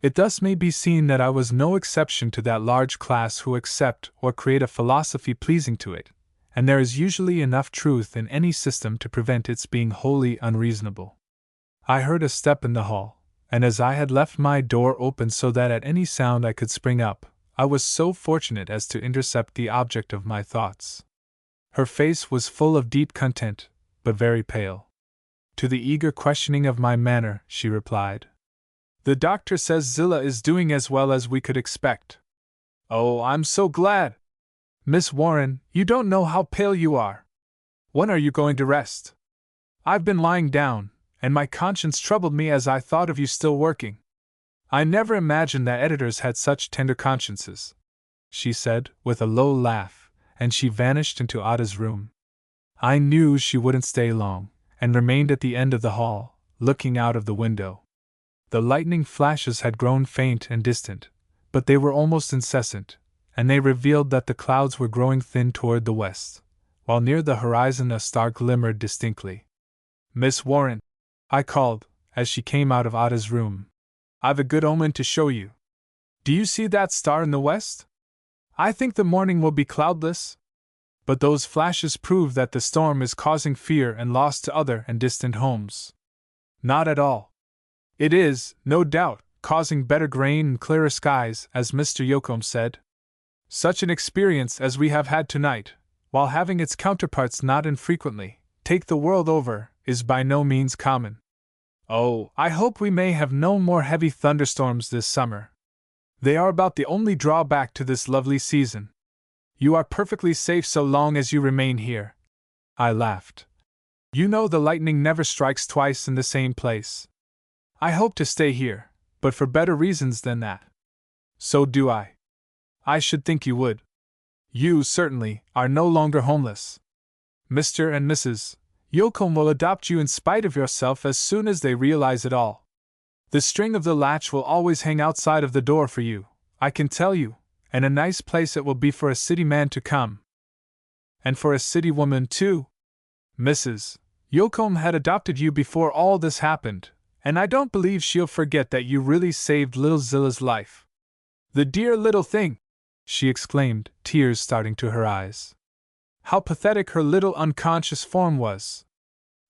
It thus may be seen that I was no exception to that large class who accept or create a philosophy pleasing to it, and there is usually enough truth in any system to prevent its being wholly unreasonable. I heard a step in the hall, and as I had left my door open so that at any sound I could spring up, I was so fortunate as to intercept the object of my thoughts. Her face was full of deep content, but very pale. To the eager questioning of my manner, she replied, "The doctor says Zillah is doing as well as we could expect." "Oh, I'm so glad! Miss Warren, you don't know how pale you are. When are you going to rest? I've been lying down, and my conscience troubled me as I thought of you still working. I never imagined that editors had such tender consciences," she said, with a low laugh, and she vanished into Ada's room. I knew she wouldn't stay long, and remained at the end of the hall, looking out of the window. The lightning flashes had grown faint and distant, but they were almost incessant, and they revealed that the clouds were growing thin toward the west, while near the horizon a star glimmered distinctly. "Miss Warren," I called, as she came out of Ada's room, "I've a good omen to show you. Do you see that star in the west? I think the morning will be cloudless." But those flashes prove that the storm is causing fear and loss to other and distant homes. Not at all. It is, no doubt, causing better grain and clearer skies, as Mr. Yocombe said. Such an experience as we have had tonight, while having its counterparts not infrequently, take the world over, is by no means common. Oh, I hope we may have no more heavy thunderstorms this summer. They are about the only drawback to this lovely season. You are perfectly safe so long as you remain here. I laughed. You know the lightning never strikes twice in the same place. I hope to stay here, but for better reasons than that. So do I. I should think you would. You, certainly, are no longer homeless. Mr. and Mrs. Yocombe will adopt you in spite of yourself as soon as they realize it all. The string of the latch will always hang outside of the door for you, I can tell you, and a nice place it will be for a city man to come. And for a city woman, too. Mrs. Yocombe had adopted you before all this happened, and I don't believe she'll forget that you really saved little Zilla's life. The dear little thing! She exclaimed, tears starting to her eyes. How pathetic her little unconscious form was.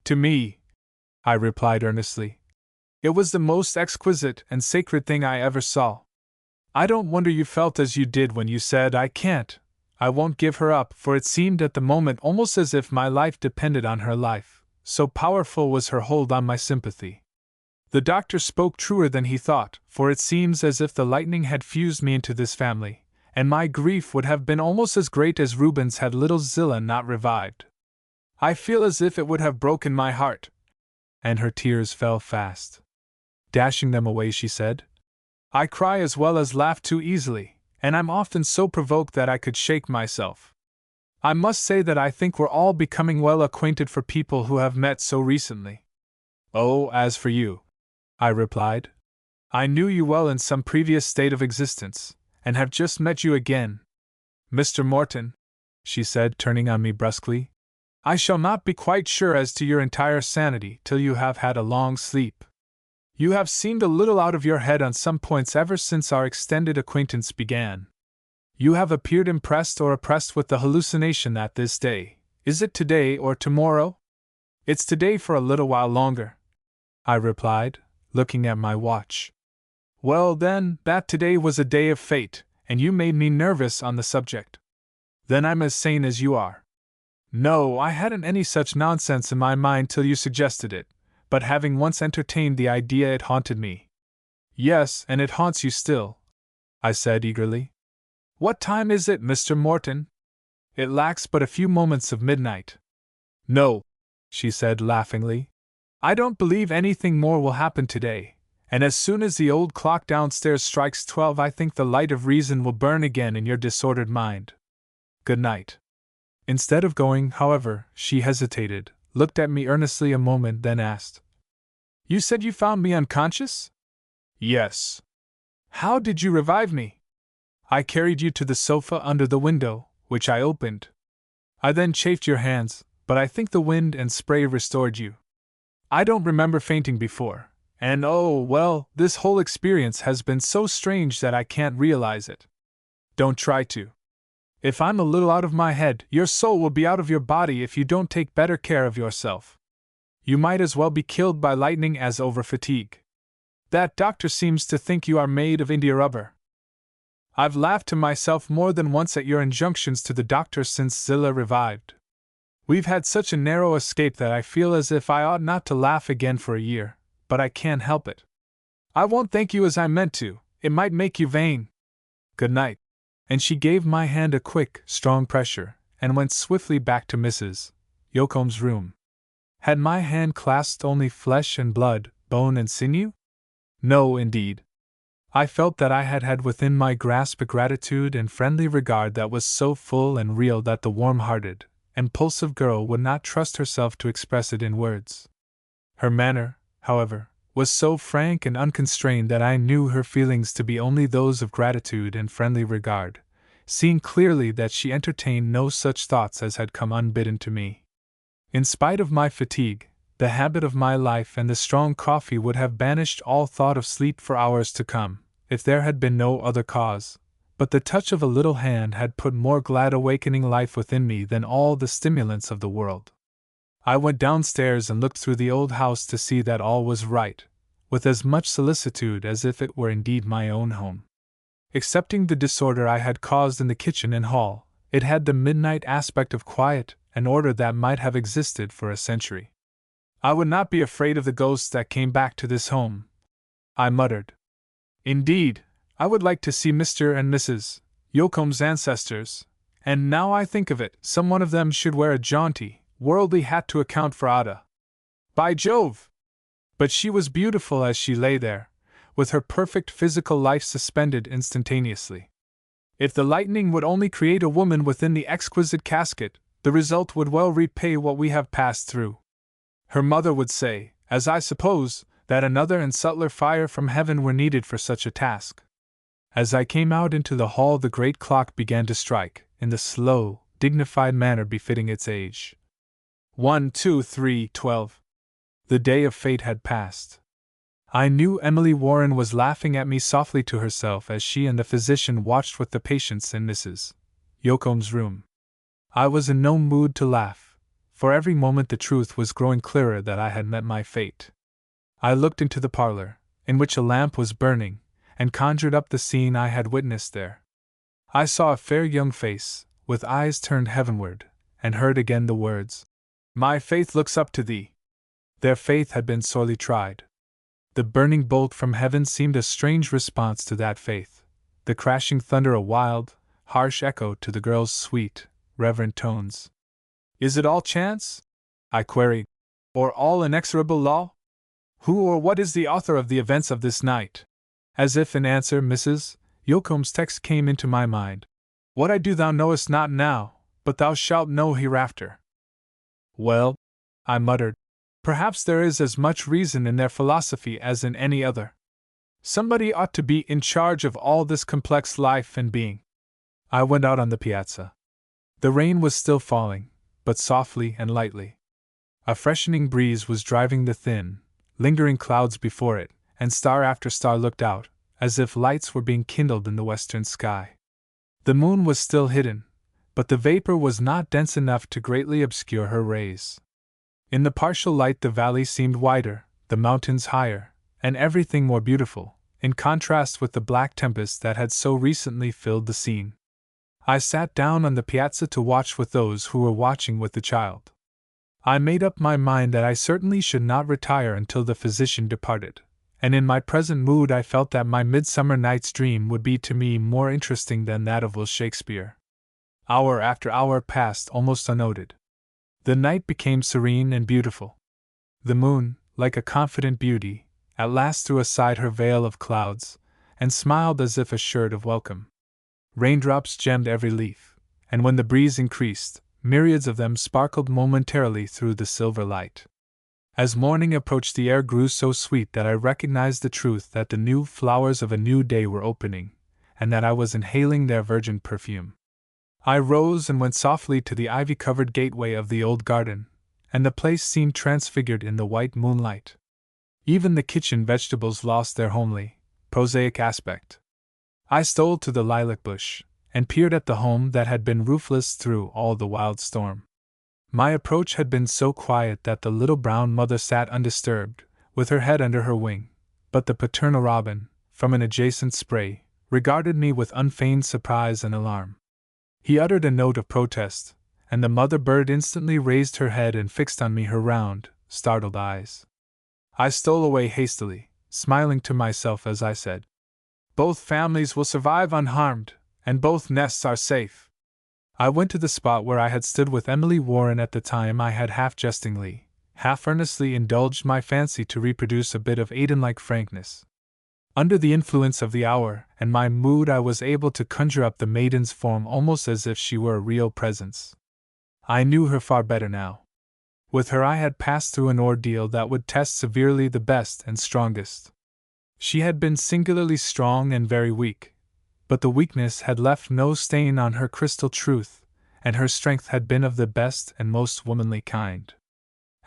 To me, I replied earnestly, it was the most exquisite and sacred thing I ever saw. I don't wonder you felt as you did when you said, I won't give her up, for it seemed at the moment almost as if my life depended on her life, so powerful was her hold on my sympathy. The doctor spoke truer than he thought, for it seems as if the lightning had fused me into this family, and my grief would have been almost as great as Reuben's had little Zilla not revived. I feel as if it would have broken my heart. And her tears fell fast. Dashing them away, she said, I cry as well as laugh too easily, and I'm often so provoked that I could shake myself. I must say that I think we're all becoming well acquainted for people who have met so recently. Oh, as for you, I replied, I knew you well in some previous state of existence, and have just met you again. Mr. Morton, she said, turning on me brusquely, I shall not be quite sure as to your entire sanity till you have had a long sleep. You have seemed a little out of your head on some points ever since our extended acquaintance began. You have appeared impressed or oppressed with the hallucination that this day, is it today or tomorrow? It's today for a little while longer, I replied, looking at my watch. Well then, that today was a day of fate, and you made me nervous on the subject. Then I'm as sane as you are. No, I hadn't any such nonsense in my mind till you suggested it, but having once entertained the idea it haunted me. Yes, and it haunts you still, I said eagerly. What time is it, Mr. Morton? It lacks but a few moments of midnight. No, she said laughingly. I don't believe anything more will happen today, and as soon as the old clock downstairs strikes 12 I think the light of reason will burn again in your disordered mind. Good night. Instead of going, however, she hesitated, looked at me earnestly a moment, then asked, You said you found me unconscious? Yes. How did you revive me? I carried you to the sofa under the window, which I opened. I then chafed your hands, but I think the wind and spray restored you. I don't remember fainting before, and oh, well, this whole experience has been so strange that I can't realize it. Don't try to. If I'm a little out of my head, your soul will be out of your body if you don't take better care of yourself. You might as well be killed by lightning as over fatigue. That doctor seems to think you are made of India rubber. I've laughed to myself more than once at your injunctions to the doctor since Zilla revived. We've had such a narrow escape that I feel as if I ought not to laugh again for a year, but I can't help it. I won't thank you as I meant to, it might make you vain. Good night. And she gave my hand a quick, strong pressure, and went swiftly back to Mrs. Yocombe's room. Had my hand clasped only flesh and blood, bone and sinew? No, indeed. I felt that I had had within my grasp a gratitude and friendly regard that was so full and real that the warm-hearted impulsive girl would not trust herself to express it in words. Her manner, however, was so frank and unconstrained that I knew her feelings to be only those of gratitude and friendly regard, seeing clearly that she entertained no such thoughts as had come unbidden to me. In spite of my fatigue, the habit of my life and the strong coffee would have banished all thought of sleep for hours to come, if there had been no other cause, but the touch of a little hand had put more glad awakening life within me than all the stimulants of the world. I went downstairs and looked through the old house to see that all was right, with as much solicitude as if it were indeed my own home. Excepting the disorder I had caused in the kitchen and hall, it had the midnight aspect of quiet and order that might have existed for a century. I would not be afraid of the ghosts that came back to this home, I muttered. Indeed, I would like to see Mr. and Mrs. Yoakum's ancestors, and now I think of it, some one of them should wear a jaunty, worldly hat to account for Ada. By Jove! But she was beautiful as she lay there, with her perfect physical life suspended instantaneously. If the lightning would only create a woman within the exquisite casket, the result would well repay what we have passed through. Her mother would say, as I suppose, that another and subtler fire from heaven were needed for such a task. As I came out into the hall, the great clock began to strike, in the slow, dignified manner befitting its age. 1, 2, 3, 12. The day of fate had passed. I knew Emily Warren was laughing at me softly to herself as she and the physician watched with the patients in Mrs. Yoakum's room. I was in no mood to laugh, for every moment the truth was growing clearer that I had met my fate. I looked into the parlor, in which a lamp was burning, and conjured up the scene I had witnessed there. I saw a fair young face, with eyes turned heavenward, and heard again the words, "My faith looks up to thee." Their faith had been sorely tried. The burning bolt from heaven seemed a strange response to that faith, the crashing thunder a wild, harsh echo to the girl's sweet, reverent tones. "Is it all chance?" I queried, "or all inexorable law? Who or what is the author of the events of this night?" As if in answer, Mrs. Yoakum's text came into my mind. "What I do thou knowest not now, but thou shalt know hereafter." Well, I muttered, perhaps there is as much reason in their philosophy as in any other. Somebody ought to be in charge of all this complex life and being. I went out on the piazza. The rain was still falling, but softly and lightly. A freshening breeze was driving the thin, lingering clouds before it, and star after star looked out, as if lights were being kindled in the western sky. The moon was still hidden, but the vapor was not dense enough to greatly obscure her rays. In the partial light the valley seemed wider, the mountains higher, and everything more beautiful, in contrast with the black tempest that had so recently filled the scene. I sat down on the piazza to watch with those who were watching with the child. I made up my mind that I certainly should not retire until the physician departed, and in my present mood I felt that my Midsummer Night's Dream would be to me more interesting than that of Will Shakespeare. Hour after hour passed almost unnoted. The night became serene and beautiful. The moon, like a confident beauty, at last threw aside her veil of clouds, and smiled as if assured of welcome. Raindrops gemmed every leaf, and when the breeze increased, myriads of them sparkled momentarily through the silver light. As morning approached, the air grew so sweet that I recognized the truth that the new flowers of a new day were opening, and that I was inhaling their virgin perfume. I rose and went softly to the ivy-covered gateway of the old garden, and the place seemed transfigured in the white moonlight. Even the kitchen vegetables lost their homely, prosaic aspect. I stole to the lilac bush, and peered at the home that had been roofless through all the wild storm. My approach had been so quiet that the little brown mother sat undisturbed, with her head under her wing, but the paternal robin, from an adjacent spray, regarded me with unfeigned surprise and alarm. He uttered a note of protest, and the mother bird instantly raised her head and fixed on me her round, startled eyes. I stole away hastily, smiling to myself as I said, "Both families will survive unharmed, and both nests are safe." I went to the spot where I had stood with Emily Warren at the time I had half-jestingly, half-earnestly indulged my fancy to reproduce a bit of Aidan-like frankness. Under the influence of the hour and my mood I was able to conjure up the maiden's form almost as if she were a real presence. I knew her far better now. With her I had passed through an ordeal that would test severely the best and strongest. She had been singularly strong and very weak, but the weakness had left no stain on her crystal truth, and her strength had been of the best and most womanly kind.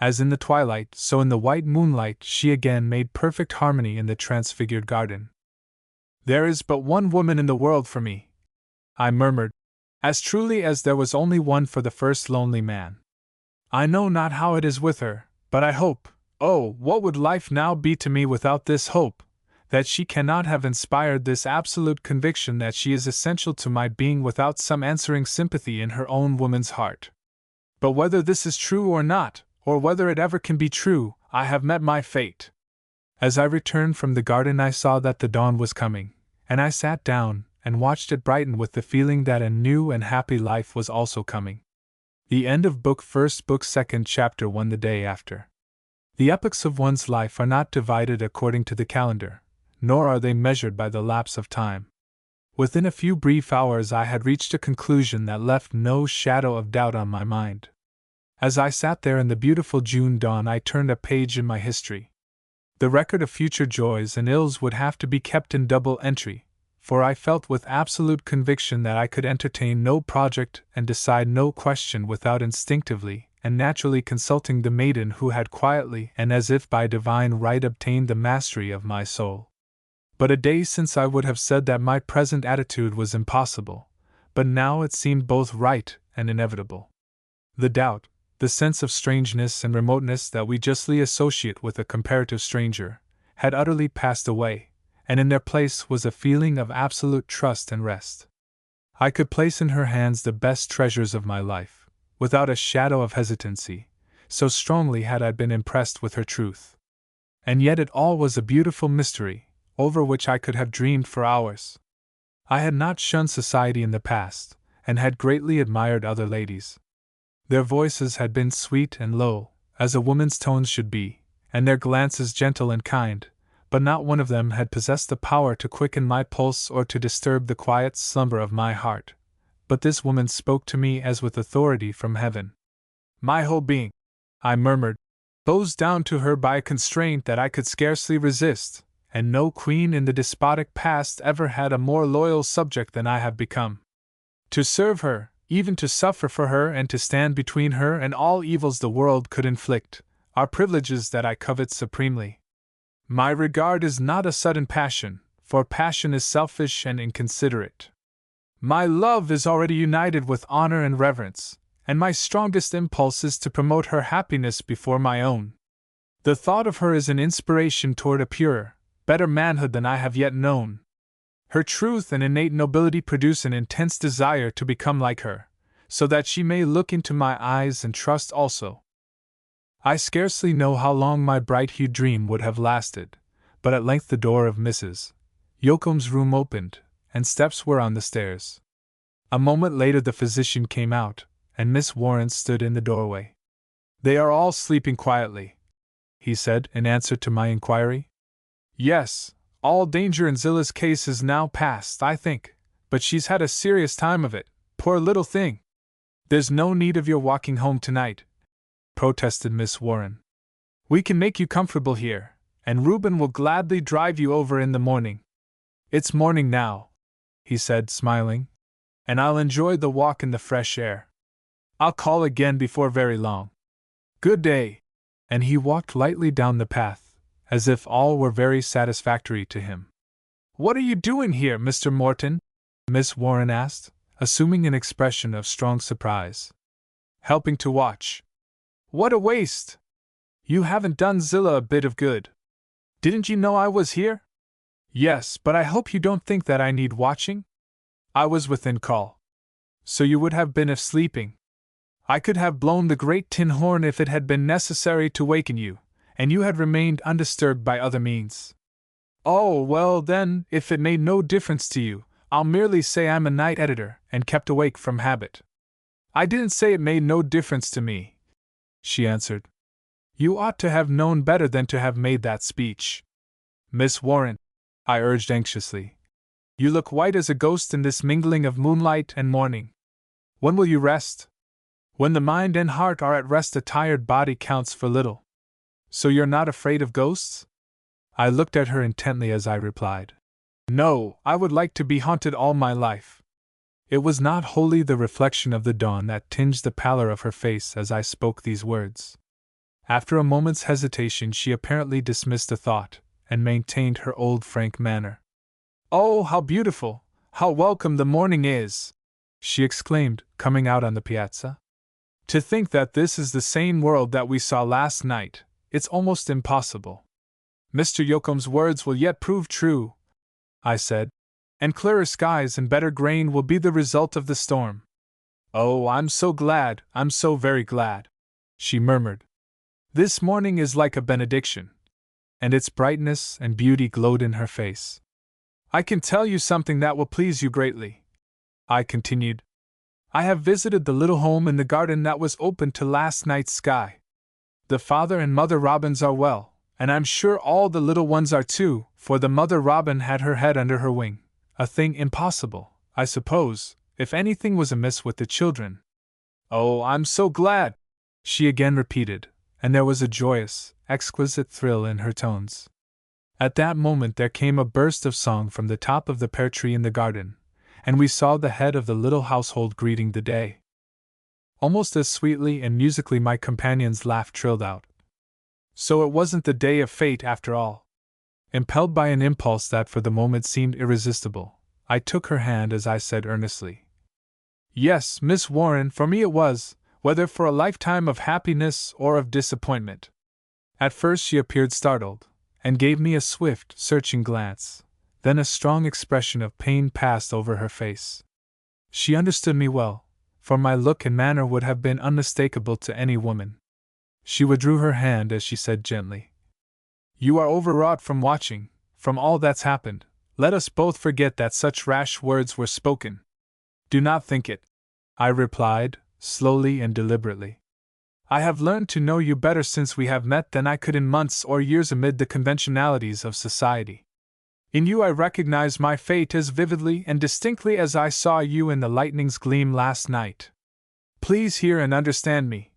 As in the twilight, so in the white moonlight she again made perfect harmony in the transfigured garden. "There is but one woman in the world for me," I murmured, "as truly as there was only one for the first lonely man. I know not how it is with her, but I hope, oh, what would life now be to me without this hope, that she cannot have inspired this absolute conviction that she is essential to my being without some answering sympathy in her own woman's heart. But whether this is true or not, or whether it ever can be true, I have met my fate." As I returned from the garden I saw that the dawn was coming, and I sat down and watched it brighten with the feeling that a new and happy life was also coming. The end of Book 1, Book 2, Chapter 1. The day after. The epochs of one's life are not divided according to the calendar, nor are they measured by the lapse of time. Within a few brief hours I had reached a conclusion that left no shadow of doubt on my mind. As I sat there in the beautiful June dawn I turned a page in my history. The record of future joys and ills would have to be kept in double entry, for I felt with absolute conviction that I could entertain no project and decide no question without instinctively and naturally consulting the maiden who had quietly and as if by divine right obtained the mastery of my soul. But a day since I would have said that my present attitude was impossible, but now it seemed both right and inevitable. The doubt, the sense of strangeness and remoteness that we justly associate with a comparative stranger, had utterly passed away, and in their place was a feeling of absolute trust and rest. I could place in her hands the best treasures of my life, without a shadow of hesitancy, so strongly had I been impressed with her truth. And yet it all was a beautiful mystery, over which I could have dreamed for hours. I had not shunned society in the past, and had greatly admired other ladies. Their voices had been sweet and low, as a woman's tones should be, and their glances gentle and kind, but not one of them had possessed the power to quicken my pulse or to disturb the quiet slumber of my heart. But this woman spoke to me as with authority from heaven. My whole being, I murmured, bows down to her by a constraint that I could scarcely resist, and no queen in the despotic past ever had a more loyal subject than I have become. To serve her, even to suffer for her and to stand between her and all evils the world could inflict, are privileges that I covet supremely. My regard is not a sudden passion, for passion is selfish and inconsiderate. My love is already united with honor and reverence, and my strongest impulse is to promote her happiness before my own. The thought of her is an inspiration toward a purer, better manhood than I have yet known. Her truth and innate nobility produce an intense desire to become like her, so that she may look into my eyes and trust also. I scarcely know how long my bright-hued dream would have lasted, but at length the door of Mrs. Yoakum's room opened, and steps were on the stairs. A moment later the physician came out, and Miss Warren stood in the doorway. "They are all sleeping quietly," he said in answer to my inquiry. "Yes, all danger in Zilla's case is now past, I think, but she's had a serious time of it, poor little thing." "There's no need of your walking home tonight," protested Miss Warren. "We can make you comfortable here, and Reuben will gladly drive you over in the morning." "It's morning now," he said, smiling, "and I'll enjoy the walk in the fresh air. I'll call again before very long. Good day." And he walked lightly down the path, as if all were very satisfactory to him. "What are you doing here, Mr. Morton?" Miss Warren asked, assuming an expression of strong surprise. "Helping to watch." "What a waste! You haven't done Zilla a bit of good. Didn't you know I was here?" "Yes, but I hope you don't think that I need watching?" "I was within call." "So you would have been if sleeping. I could have blown the great tin horn if it had been necessary to waken you, and you had remained undisturbed by other means." "Oh, well then, if it made no difference to you, I'll merely say I'm a night editor and kept awake from habit." "I didn't say it made no difference to me," she answered. "You ought to have known better than to have made that speech." "Miss Warren," I urged anxiously, "you look white as a ghost in this mingling of moonlight and morning. When will you rest?" When the mind and heart are at rest, a tired body counts for little. So you're not afraid of ghosts? I looked at her intently as I replied. No, I would like to be haunted all my life. It was not wholly the reflection of the dawn that tinged the pallor of her face as I spoke these words. After a moment's hesitation, she apparently dismissed the thought, and maintained her old frank manner. Oh, how beautiful, how welcome the morning is! She exclaimed, coming out on the piazza. To think that this is the same world that we saw last night, it's almost impossible. Mr. Yoakum's words will yet prove true, I said, and clearer skies and better grain will be the result of the storm. Oh, I'm so glad, I'm so very glad, she murmured. This morning is like a benediction. And its brightness and beauty glowed in her face. I can tell you something that will please you greatly, I continued. I have visited the little home in the garden that was open to last night's sky. The father and mother robins are well, and I'm sure all the little ones are too, for the mother robin had her head under her wing, a thing impossible, I suppose, if anything was amiss with the children. Oh, I'm so glad, she again repeated, and there was a joyous, exquisite thrill in her tones. At that moment there came a burst of song from the top of the pear tree in the garden, and we saw the head of the little household greeting the day. Almost as sweetly and musically my companion's laugh trilled out. So it wasn't the day of fate after all. Impelled by an impulse that for the moment seemed irresistible, I took her hand as I said earnestly, Yes, Miss Warren, for me it was, whether for a lifetime of happiness or of disappointment. At first she appeared startled, and gave me a swift, searching glance. Then a strong expression of pain passed over her face. She understood me well, for my look and manner would have been unmistakable to any woman. She withdrew her hand as she said gently, You are overwrought from watching, from all that's happened. Let us both forget that such rash words were spoken. Do not think it, I replied, slowly and deliberately. I have learned to know you better since we have met than I could in months or years amid the conventionalities of society. In you I recognize my fate as vividly and distinctly as I saw you in the lightning's gleam last night. Please hear and understand me,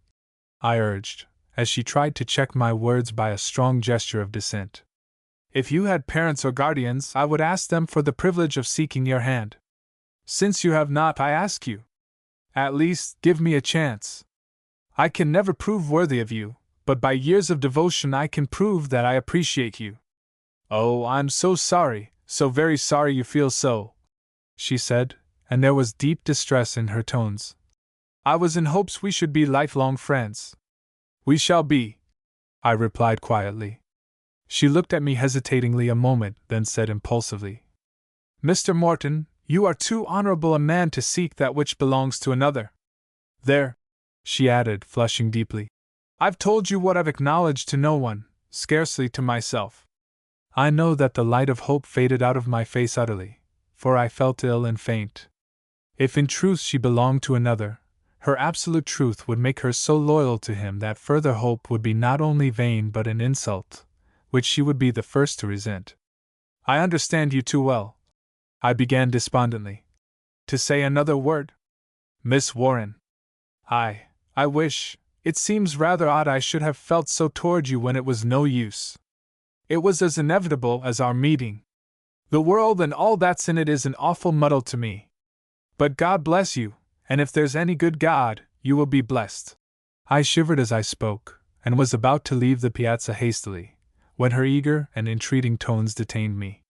I urged, as she tried to check my words by a strong gesture of dissent. If you had parents or guardians, I would ask them for the privilege of seeking your hand. Since you have not, I ask you, at least, give me a chance. I can never prove worthy of you, but by years of devotion I can prove that I appreciate you. Oh, I'm so sorry, so very sorry you feel so, she said, and there was deep distress in her tones. I was in hopes we should be lifelong friends. We shall be, I replied quietly. She looked at me hesitatingly a moment, then said impulsively, Mr. Morton, you are too honorable a man to seek that which belongs to another. There, she added, flushing deeply, I've told you what I've acknowledged to no one, scarcely to myself. I know that the light of hope faded out of my face utterly, for I felt ill and faint. If in truth she belonged to another, her absolute truth would make her so loyal to him that further hope would be not only vain but an insult, which she would be the first to resent. I understand you too well, I began despondently. To say another word? Miss Warren. I wish, it seems rather odd I should have felt so toward you when it was no use. It was as inevitable as our meeting. The world and all that's in it is an awful muddle to me. But God bless you, and if there's any good God, you will be blessed. I shivered as I spoke, and was about to leave the piazza hastily, when her eager and entreating tones detained me.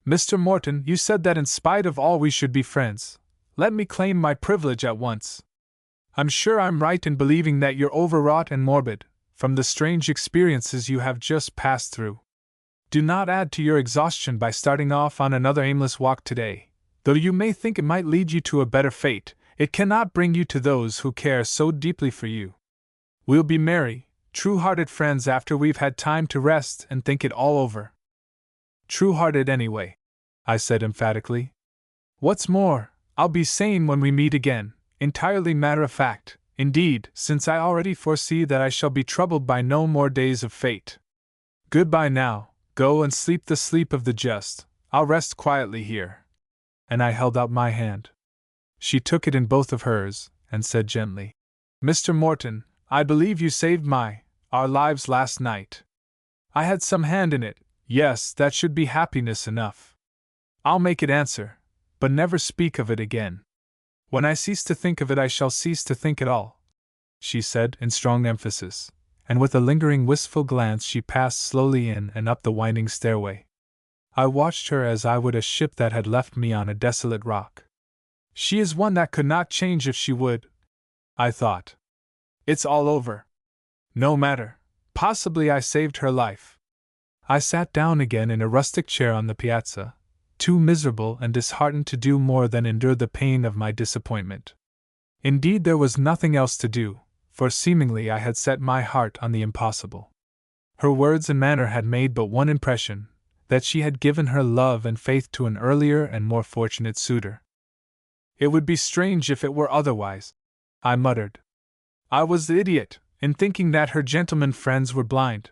Mr. Morton, you said that in spite of all we should be friends. Let me claim my privilege at once. I'm sure I'm right in believing that you're overwrought and morbid, from the strange experiences you have just passed through. Do not add to your exhaustion by starting off on another aimless walk today. Though you may think it might lead you to a better fate, it cannot bring you to those who care so deeply for you. We'll be merry, true-hearted friends after we've had time to rest and think it all over. True-hearted anyway, I said emphatically. What's more, I'll be sane when we meet again, entirely matter-of-fact, indeed, since I already foresee that I shall be troubled by no more days of fate. Goodbye now, go and sleep the sleep of the just, I'll rest quietly here. And I held out my hand. She took it in both of hers, and said gently, Mr. Morton, I believe you saved our lives last night. I had some hand in it, yes, that should be happiness enough. I'll make it answer, but never speak of it again. When I cease to think of it, I shall cease to think at all, she said in strong emphasis, and with a lingering wistful glance she passed slowly in and up the winding stairway. I watched her as I would a ship that had left me on a desolate rock. She is one that could not change if she would, I thought. It's all over. No matter, possibly I saved her life. I sat down again in a rustic chair on the piazza, too miserable and disheartened to do more than endure the pain of my disappointment. Indeed, there was nothing else to do, for seemingly I had set my heart on the impossible. Her words and manner had made but one impression, that she had given her love and faith to an earlier and more fortunate suitor. It would be strange if it were otherwise, I muttered. I was the idiot, in thinking that her gentlemen friends were blind,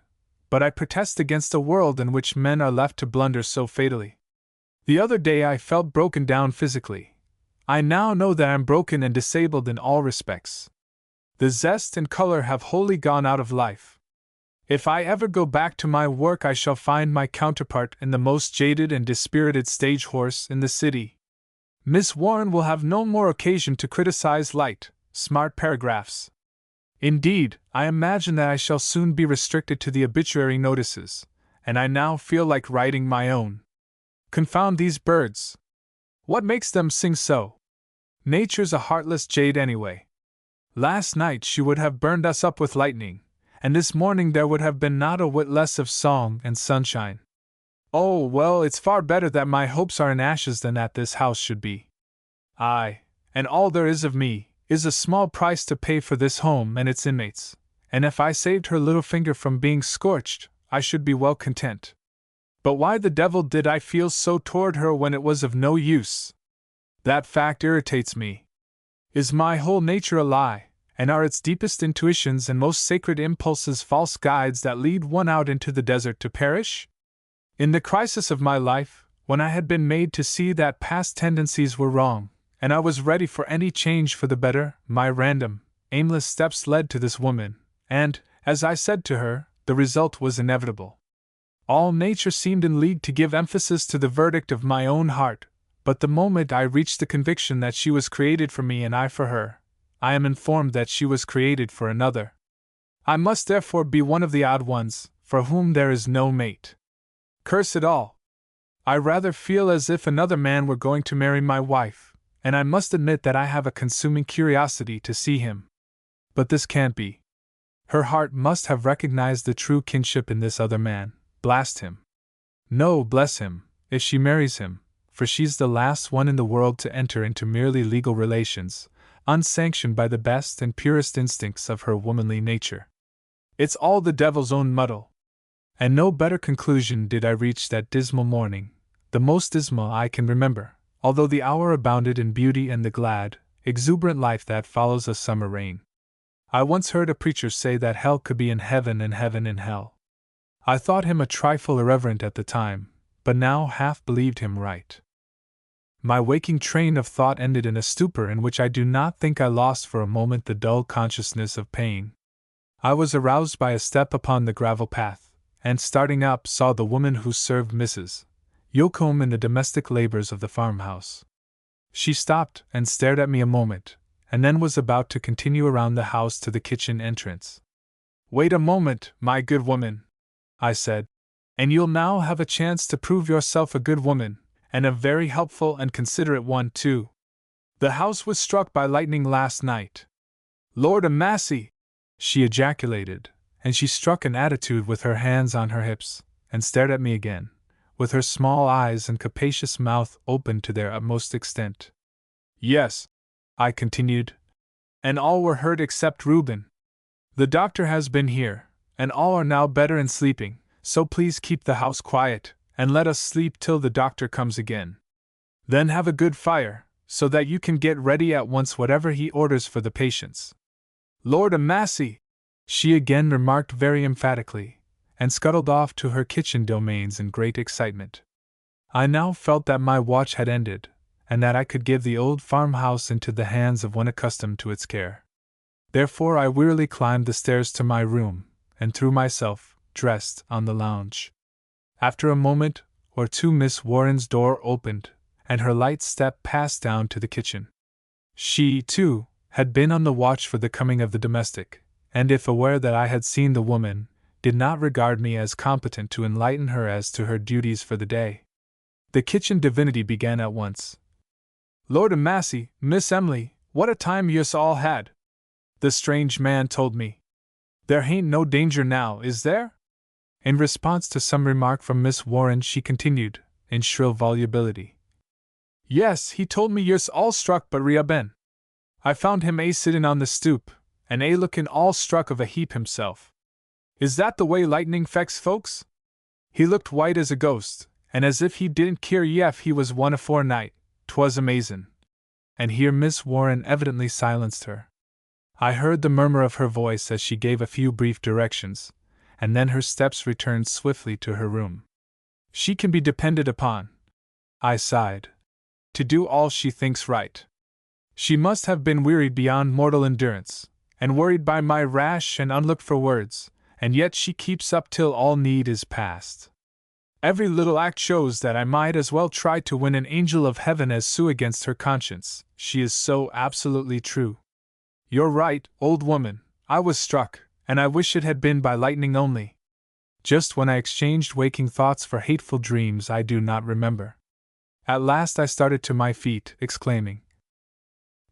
but I protest against a world in which men are left to blunder so fatally. The other day I felt broken down physically. I now know that I am broken and disabled in all respects. The zest and color have wholly gone out of life. If I ever go back to my work, I shall find my counterpart in the most jaded and dispirited stage horse in the city. Miss Warren will have no more occasion to criticize light, smart paragraphs. Indeed, I imagine that I shall soon be restricted to the obituary notices, and I now feel like writing my own. Confound these birds! What makes them sing so? Nature's a heartless jade anyway. Last night she would have burned us up with lightning, and this morning there would have been not a whit less of song and sunshine. Oh, well, it's far better that my hopes are in ashes than that this house should be. Aye, and all there is of me is a small price to pay for this home and its inmates, and if I saved her little finger from being scorched, I should be well content. But why the devil did I feel so toward her when it was of no use? That fact irritates me. Is my whole nature a lie, and are its deepest intuitions and most sacred impulses false guides that lead one out into the desert to perish? In the crisis of my life, when I had been made to see that past tendencies were wrong, and I was ready for any change for the better, my random, aimless steps led to this woman, and, as I said to her, the result was inevitable. All nature seemed in league to give emphasis to the verdict of my own heart, but the moment I reached the conviction that she was created for me and I for her, I am informed that she was created for another. I must therefore be one of the odd ones, for whom there is no mate. Curse it all! I rather feel as if another man were going to marry my wife, and I must admit that I have a consuming curiosity to see him. But this can't be. Her heart must have recognized the true kinship in this other man. Blast him. No, bless him, if she marries him, for she's the last one in the world to enter into merely legal relations, unsanctioned by the best and purest instincts of her womanly nature. It's all the devil's own muddle. And no better conclusion did I reach that dismal morning, the most dismal I can remember, although the hour abounded in beauty and the glad, exuberant life that follows a summer rain. I once heard a preacher say that hell could be in heaven and heaven in hell. I thought him a trifle irreverent at the time, but now half believed him right. My waking train of thought ended in a stupor in which I do not think I lost for a moment the dull consciousness of pain. I was aroused by a step upon the gravel path, and starting up saw the woman who served Mrs. Yocombe in the domestic labors of the farmhouse. She stopped and stared at me a moment, and then was about to continue around the house to the kitchen entrance. "Wait a moment, my good woman," I said, "and you'll now have a chance to prove yourself a good woman, and a very helpful and considerate one, too. The house was struck by lightning last night." "Lord a massy!" she ejaculated, and she struck an attitude with her hands on her hips, and stared at me again, with her small eyes and capacious mouth opened to their utmost extent. "Yes," I continued, "and all were hurt except Reuben. The doctor has been here, and all are now better and sleeping, so please keep the house quiet, and let us sleep till the doctor comes again. Then have a good fire, so that you can get ready at once whatever he orders for the patients." "Lord a massy!" she again remarked very emphatically, and scuttled off to her kitchen domains in great excitement. I now felt that my watch had ended, and that I could give the old farmhouse into the hands of one accustomed to its care. Therefore I wearily climbed the stairs to my room, and threw myself, dressed, on the lounge. After a moment or two Miss Warren's door opened, and her light step passed down to the kitchen. She, too, had been on the watch for the coming of the domestic, and if aware that I had seen the woman, did not regard me as competent to enlighten her as to her duties for the day. The kitchen divinity began at once. "Lord a massy, Miss Emily, what a time yus all had!" the strange man told me. "There hain't no danger now, is there?" In response to some remark from Miss Warren, she continued, in shrill volubility. "Yes, he told me yus all struck but rea ben. I found him sittin' on the stoop, and lookin' all struck of a heap himself. Is that the way lightning fecks folks? He looked white as a ghost, and as if he didn't keer yef he was one afore night. 'Twas amazin'." And here Miss Warren evidently silenced her. I heard the murmur of her voice as she gave a few brief directions, and then her steps returned swiftly to her room. "She can be depended upon," I sighed, "to do all she thinks right. She must have been wearied beyond mortal endurance, and worried by my rash and unlooked-for words, and yet she keeps up till all need is past. Every little act shows that I might as well try to win an angel of heaven as sue against her conscience, she is so absolutely true. You're right, old woman, I was struck, and I wish it had been by lightning only. Just when I exchanged waking thoughts for hateful dreams I do not remember." At last I started to my feet, exclaiming,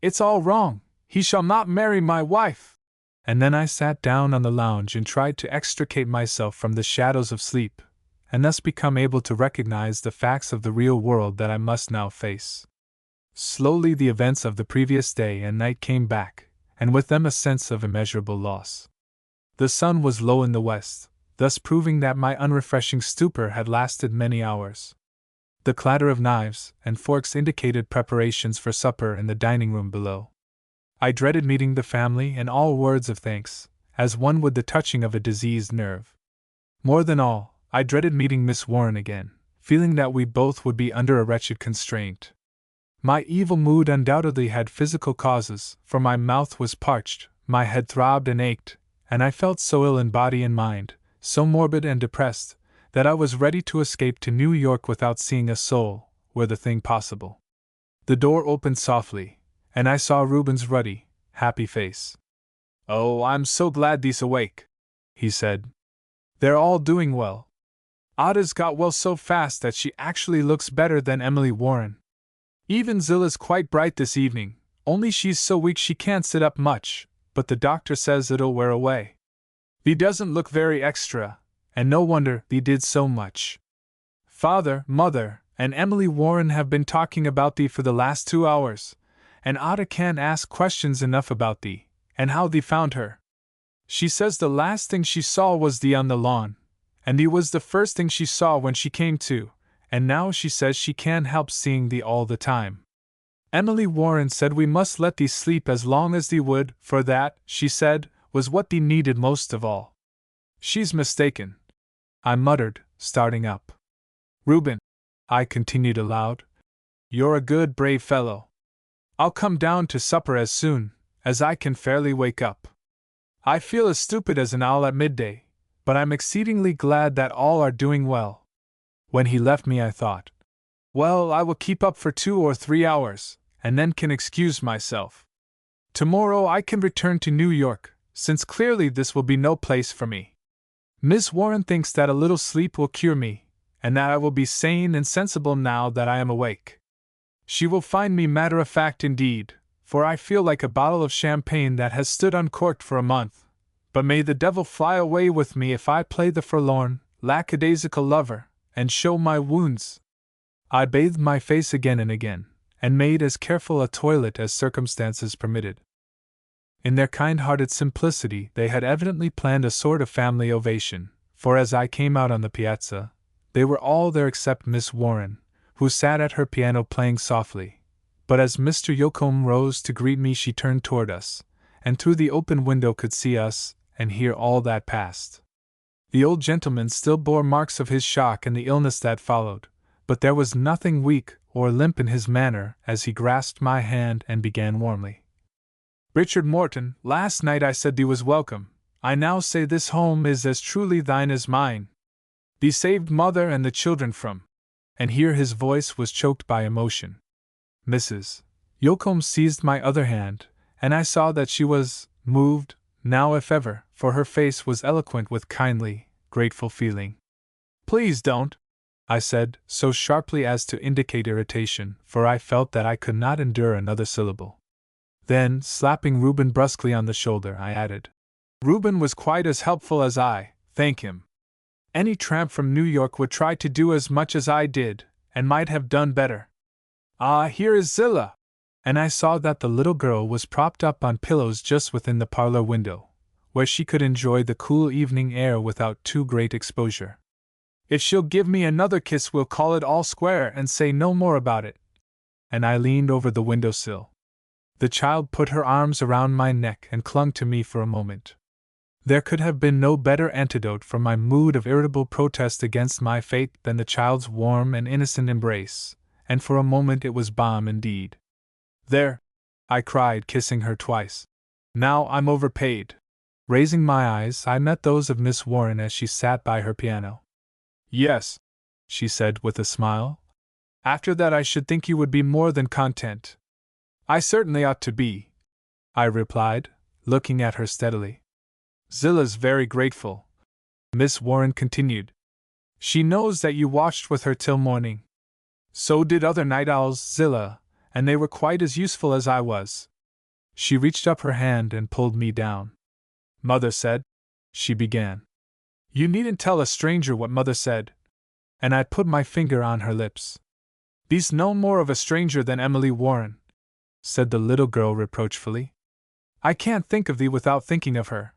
"It's all wrong! He shall not marry my wife!" And then I sat down on the lounge and tried to extricate myself from the shadows of sleep, and thus become able to recognize the facts of the real world that I must now face. Slowly the events of the previous day and night came back, and with them a sense of immeasurable loss. The sun was low in the west, thus proving that my unrefreshing stupor had lasted many hours. The clatter of knives and forks indicated preparations for supper in the dining room below. I dreaded meeting the family and all words of thanks, as one would the touching of a diseased nerve. More than all, I dreaded meeting Miss Warren again, feeling that we both would be under a wretched constraint. My evil mood undoubtedly had physical causes, for my mouth was parched, my head throbbed and ached, and I felt so ill in body and mind, so morbid and depressed, that I was ready to escape to New York without seeing a soul, were the thing possible. The door opened softly, and I saw Reuben's ruddy, happy face. "Oh, I'm so glad thee's awake," he said. "They're all doing well. Ada's got well so fast that she actually looks better than Emily Warren. Even Zilla's quite bright this evening, only she's so weak she can't sit up much, but the doctor says it'll wear away. Thee doesn't look very extra, and no wonder thee did so much. Father, Mother, and Emily Warren have been talking about thee for the last 2 hours, and Ada can't ask questions enough about thee, and how thee found her. She says the last thing she saw was thee on the lawn, and thee was the first thing she saw when she came to, and now she says she can't help seeing thee all the time. Emily Warren said we must let thee sleep as long as thee would, for that, she said, was what thee needed most of all. She's mistaken," I muttered, starting up. "Reuben," I continued aloud, "you're a good, brave fellow. I'll come down to supper as soon as I can fairly wake up. I feel as stupid as an owl at midday, but I'm exceedingly glad that all are doing well." When he left me I thought, "Well, I will keep up for 2 or 3 hours, and then can excuse myself. Tomorrow I can return to New York, since clearly this will be no place for me. Miss Warren thinks that a little sleep will cure me, and that I will be sane and sensible now that I am awake. She will find me matter-of-fact indeed, for I feel like a bottle of champagne that has stood uncorked for a month, but may the devil fly away with me if I play the forlorn, lackadaisical lover, and show my wounds." I bathed my face again and again, and made as careful a toilet as circumstances permitted. In their kind-hearted simplicity they had evidently planned a sort of family ovation, for as I came out on the piazza, they were all there except Miss Warren, who sat at her piano playing softly, but as Mr. Yocombe rose to greet me she turned toward us, and through the open window could see us and hear all that passed. The old gentleman still bore marks of his shock and the illness that followed, but there was nothing weak or limp in his manner as he grasped my hand and began warmly, Richard Morton, last night I said thee was welcome, I now say this home is as truly thine as mine. Thee saved mother and the children from. And here his voice was choked by emotion. Mrs. Yocombe seized my other hand, and I saw that she was moved, now if ever, for her face was eloquent with kindly, grateful feeling. Please don't, I said, so sharply as to indicate irritation, for I felt that I could not endure another syllable. Then, slapping Reuben brusquely on the shoulder, I added, Reuben was quite as helpful as I, thank him. Any tramp from New York would try to do as much as I did, and might have done better. Ah, here is Zillah! And I saw that the little girl was propped up on pillows just within the parlor window, where she could enjoy the cool evening air without too great exposure. If she'll give me another kiss, we'll call it all square and say no more about it. And I leaned over the windowsill. The child put her arms around my neck and clung to me for a moment. There could have been no better antidote for my mood of irritable protest against my fate than the child's warm and innocent embrace, and for a moment it was balm indeed. There! I cried, kissing her twice. Now I'm overpaid. Raising my eyes, I met those of Miss Warren as she sat by her piano. Yes, she said with a smile. After that I should think you would be more than content. I certainly ought to be, I replied, looking at her steadily. Zillah's very grateful, Miss Warren continued. She knows that you watched with her till morning. So did other night owls, Zillah, and they were quite as useful as I was. She reached up her hand and pulled me down. Mother said, she began. You needn't tell a stranger what Mother said. And I put my finger on her lips. Thee's no more of a stranger than Emily Warren, said the little girl reproachfully. I can't think of thee without thinking of her.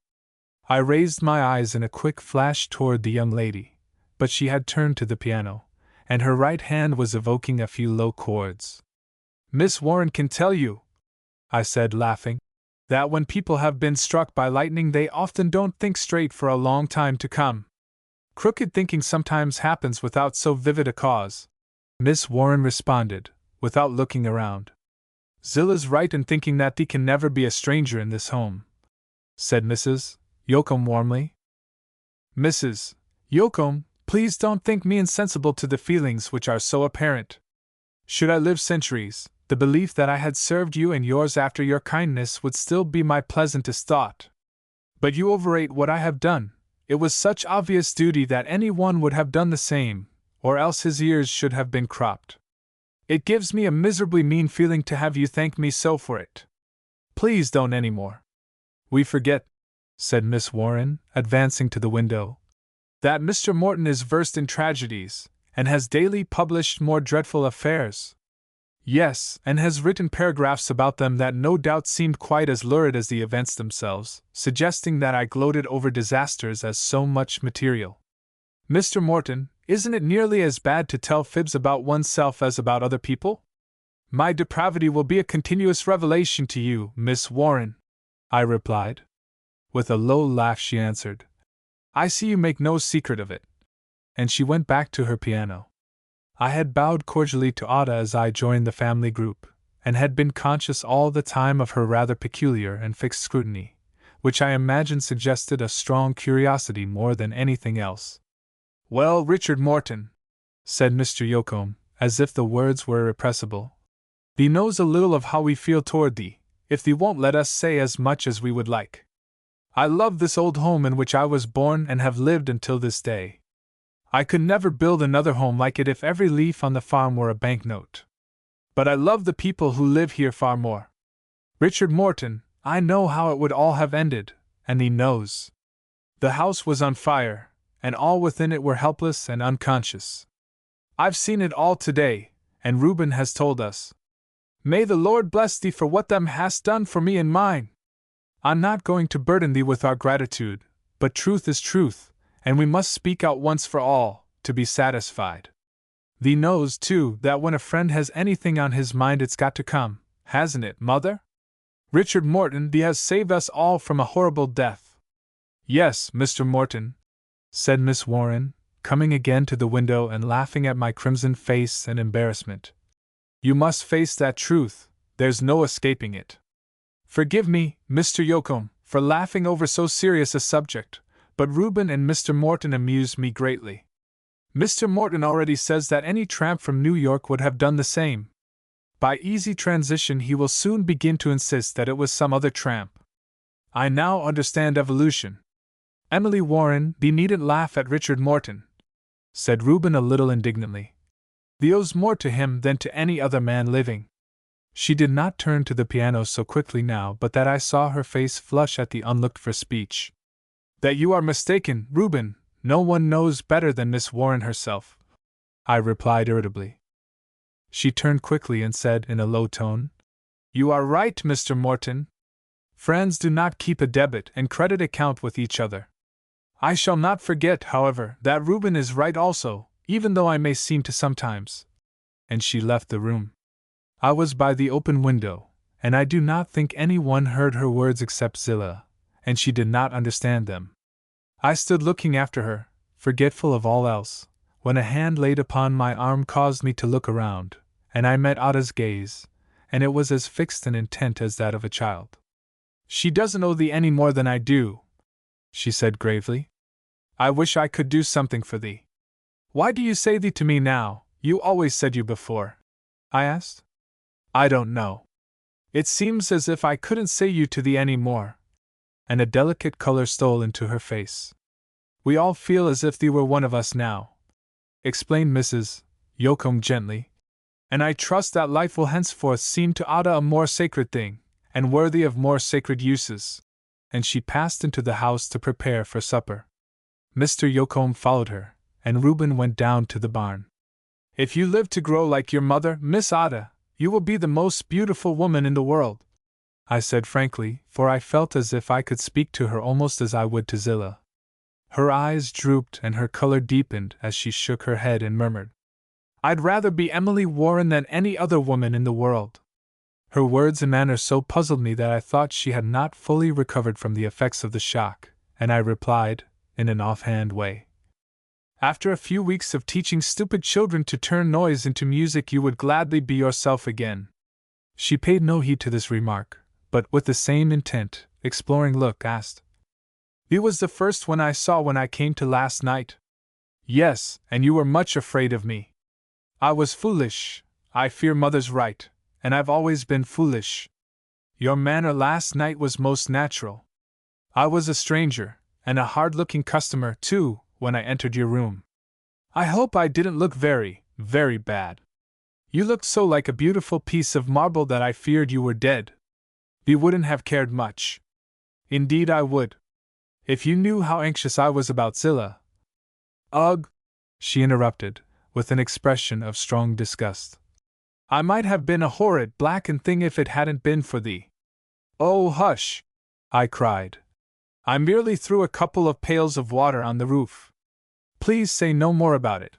I raised my eyes in a quick flash toward the young lady, but she had turned to the piano, and her right hand was evoking a few low chords. Miss Warren can tell you, I said, laughing, that when people have been struck by lightning they often don't think straight for a long time to come. Crooked thinking sometimes happens without so vivid a cause. Miss Warren responded, without looking around. Zillah's right in thinking that thee can never be a stranger in this home, said Mrs. Yocombe warmly. Mrs. Yocombe, please don't think me insensible to the feelings which are so apparent. Should I live centuries, the belief that I had served you and yours after your kindness would still be my pleasantest thought. But you overrate what I have done. It was such obvious duty that any one would have done the same, or else his ears should have been cropped. It gives me a miserably mean feeling to have you thank me so for it. Please don't any more. We forget, said Miss Warren, advancing to the window, that Mr. Morton is versed in tragedies, and has daily published more dreadful affairs. Yes, and has written paragraphs about them that no doubt seemed quite as lurid as the events themselves, suggesting that I gloated over disasters as so much material. Mr. Morton, isn't it nearly as bad to tell fibs about oneself as about other people? My depravity will be a continuous revelation to you, Miss Warren, I replied. With a low laugh she answered, I see you make no secret of it. And she went back to her piano. I had bowed cordially to Ada as I joined the family group, and had been conscious all the time of her rather peculiar and fixed scrutiny, which I imagine suggested a strong curiosity more than anything else. Well, Richard Morton, said Mr. Yocombe, as if the words were irrepressible, thee knows a little of how we feel toward thee, if thee won't let us say as much as we would like. I love this old home in which I was born and have lived until this day. I could never build another home like it if every leaf on the farm were a banknote. But I love the people who live here far more. Richard Morton, I know how it would all have ended, and thee knows. The house was on fire, and all within it were helpless and unconscious. I've seen it all today, and Reuben has told us. May the Lord bless thee for what thou hast done for me and mine. I'm not going to burden thee with our gratitude, but truth is truth, and we must speak out once for all, to be satisfied. Thee knows, too, that when a friend has anything on his mind it's got to come, hasn't it, Mother? Richard Morton, thee has saved us all from a horrible death. Yes, Mr. Morton, said Miss Warren, coming again to the window and laughing at my crimson face and embarrassment. You must face that truth, there's no escaping it. Forgive me, Mr. Yocom, for laughing over so serious a subject, but Reuben and Mr. Morton amused me greatly. Mr. Morton already says that any tramp from New York would have done the same. By easy transition he will soon begin to insist that it was some other tramp. I now understand evolution. Emily Warren, thee needn't laugh at Richard Morton, said Reuben a little indignantly. Thee owes more to him than to any other man living. She did not turn to the piano so quickly now but that I saw her face flush at the unlooked-for speech. That you are mistaken, Reuben. No one knows better than Miss Warren herself, I replied irritably. She turned quickly and said in a low tone, You are right, Mr. Morton. Friends do not keep a debit and credit account with each other. I shall not forget, however, that Reuben is right also, even though I may seem to sometimes. And she left the room. I was by the open window, and I do not think anyone heard her words except Zillah, and she did not understand them. I stood looking after her, forgetful of all else, when a hand laid upon my arm caused me to look around, and I met Ada's gaze, and it was as fixed and intent as that of a child. She doesn't owe thee any more than I do, she said gravely. I wish I could do something for thee. Why do you say thee to me now? You always said you before, I asked. I don't know. It seems as if I couldn't say you to thee any more. And a delicate color stole into her face. We all feel as if thee were one of us now, explained Mrs. Yocom gently, and I trust that life will henceforth seem to Ada a more sacred thing, and worthy of more sacred uses. And she passed into the house to prepare for supper. Mr. Yocom followed her, and Reuben went down to the barn. If you live to grow like your mother, Miss Ada, you will be the most beautiful woman in the world, I said frankly, for I felt as if I could speak to her almost as I would to Zillah. Her eyes drooped and her color deepened as she shook her head and murmured, I'd rather be Emily Warren than any other woman in the world. Her words and manner so puzzled me that I thought she had not fully recovered from the effects of the shock, and I replied, in an offhand way, After a few weeks of teaching stupid children to turn noise into music you would gladly be yourself again. She paid no heed to this remark, but with the same intent, exploring look, asked, Thee was the first one I saw when I came to last night? Yes, and you were much afraid of me. I was foolish, I fear mother's right, and I've always been foolish. Your manner last night was most natural. I was a stranger, and a hard-looking customer, too, when I entered your room. I hope I didn't look very, very bad. You looked so like a beautiful piece of marble that I feared you were dead. You wouldn't have cared much. Indeed I would. If you knew how anxious I was about Zillah. Ugh! She interrupted, with an expression of strong disgust. I might have been a horrid, blackened thing if it hadn't been for thee. Oh, hush! I cried. I merely threw a couple of pails of water on the roof. Please say no more about it.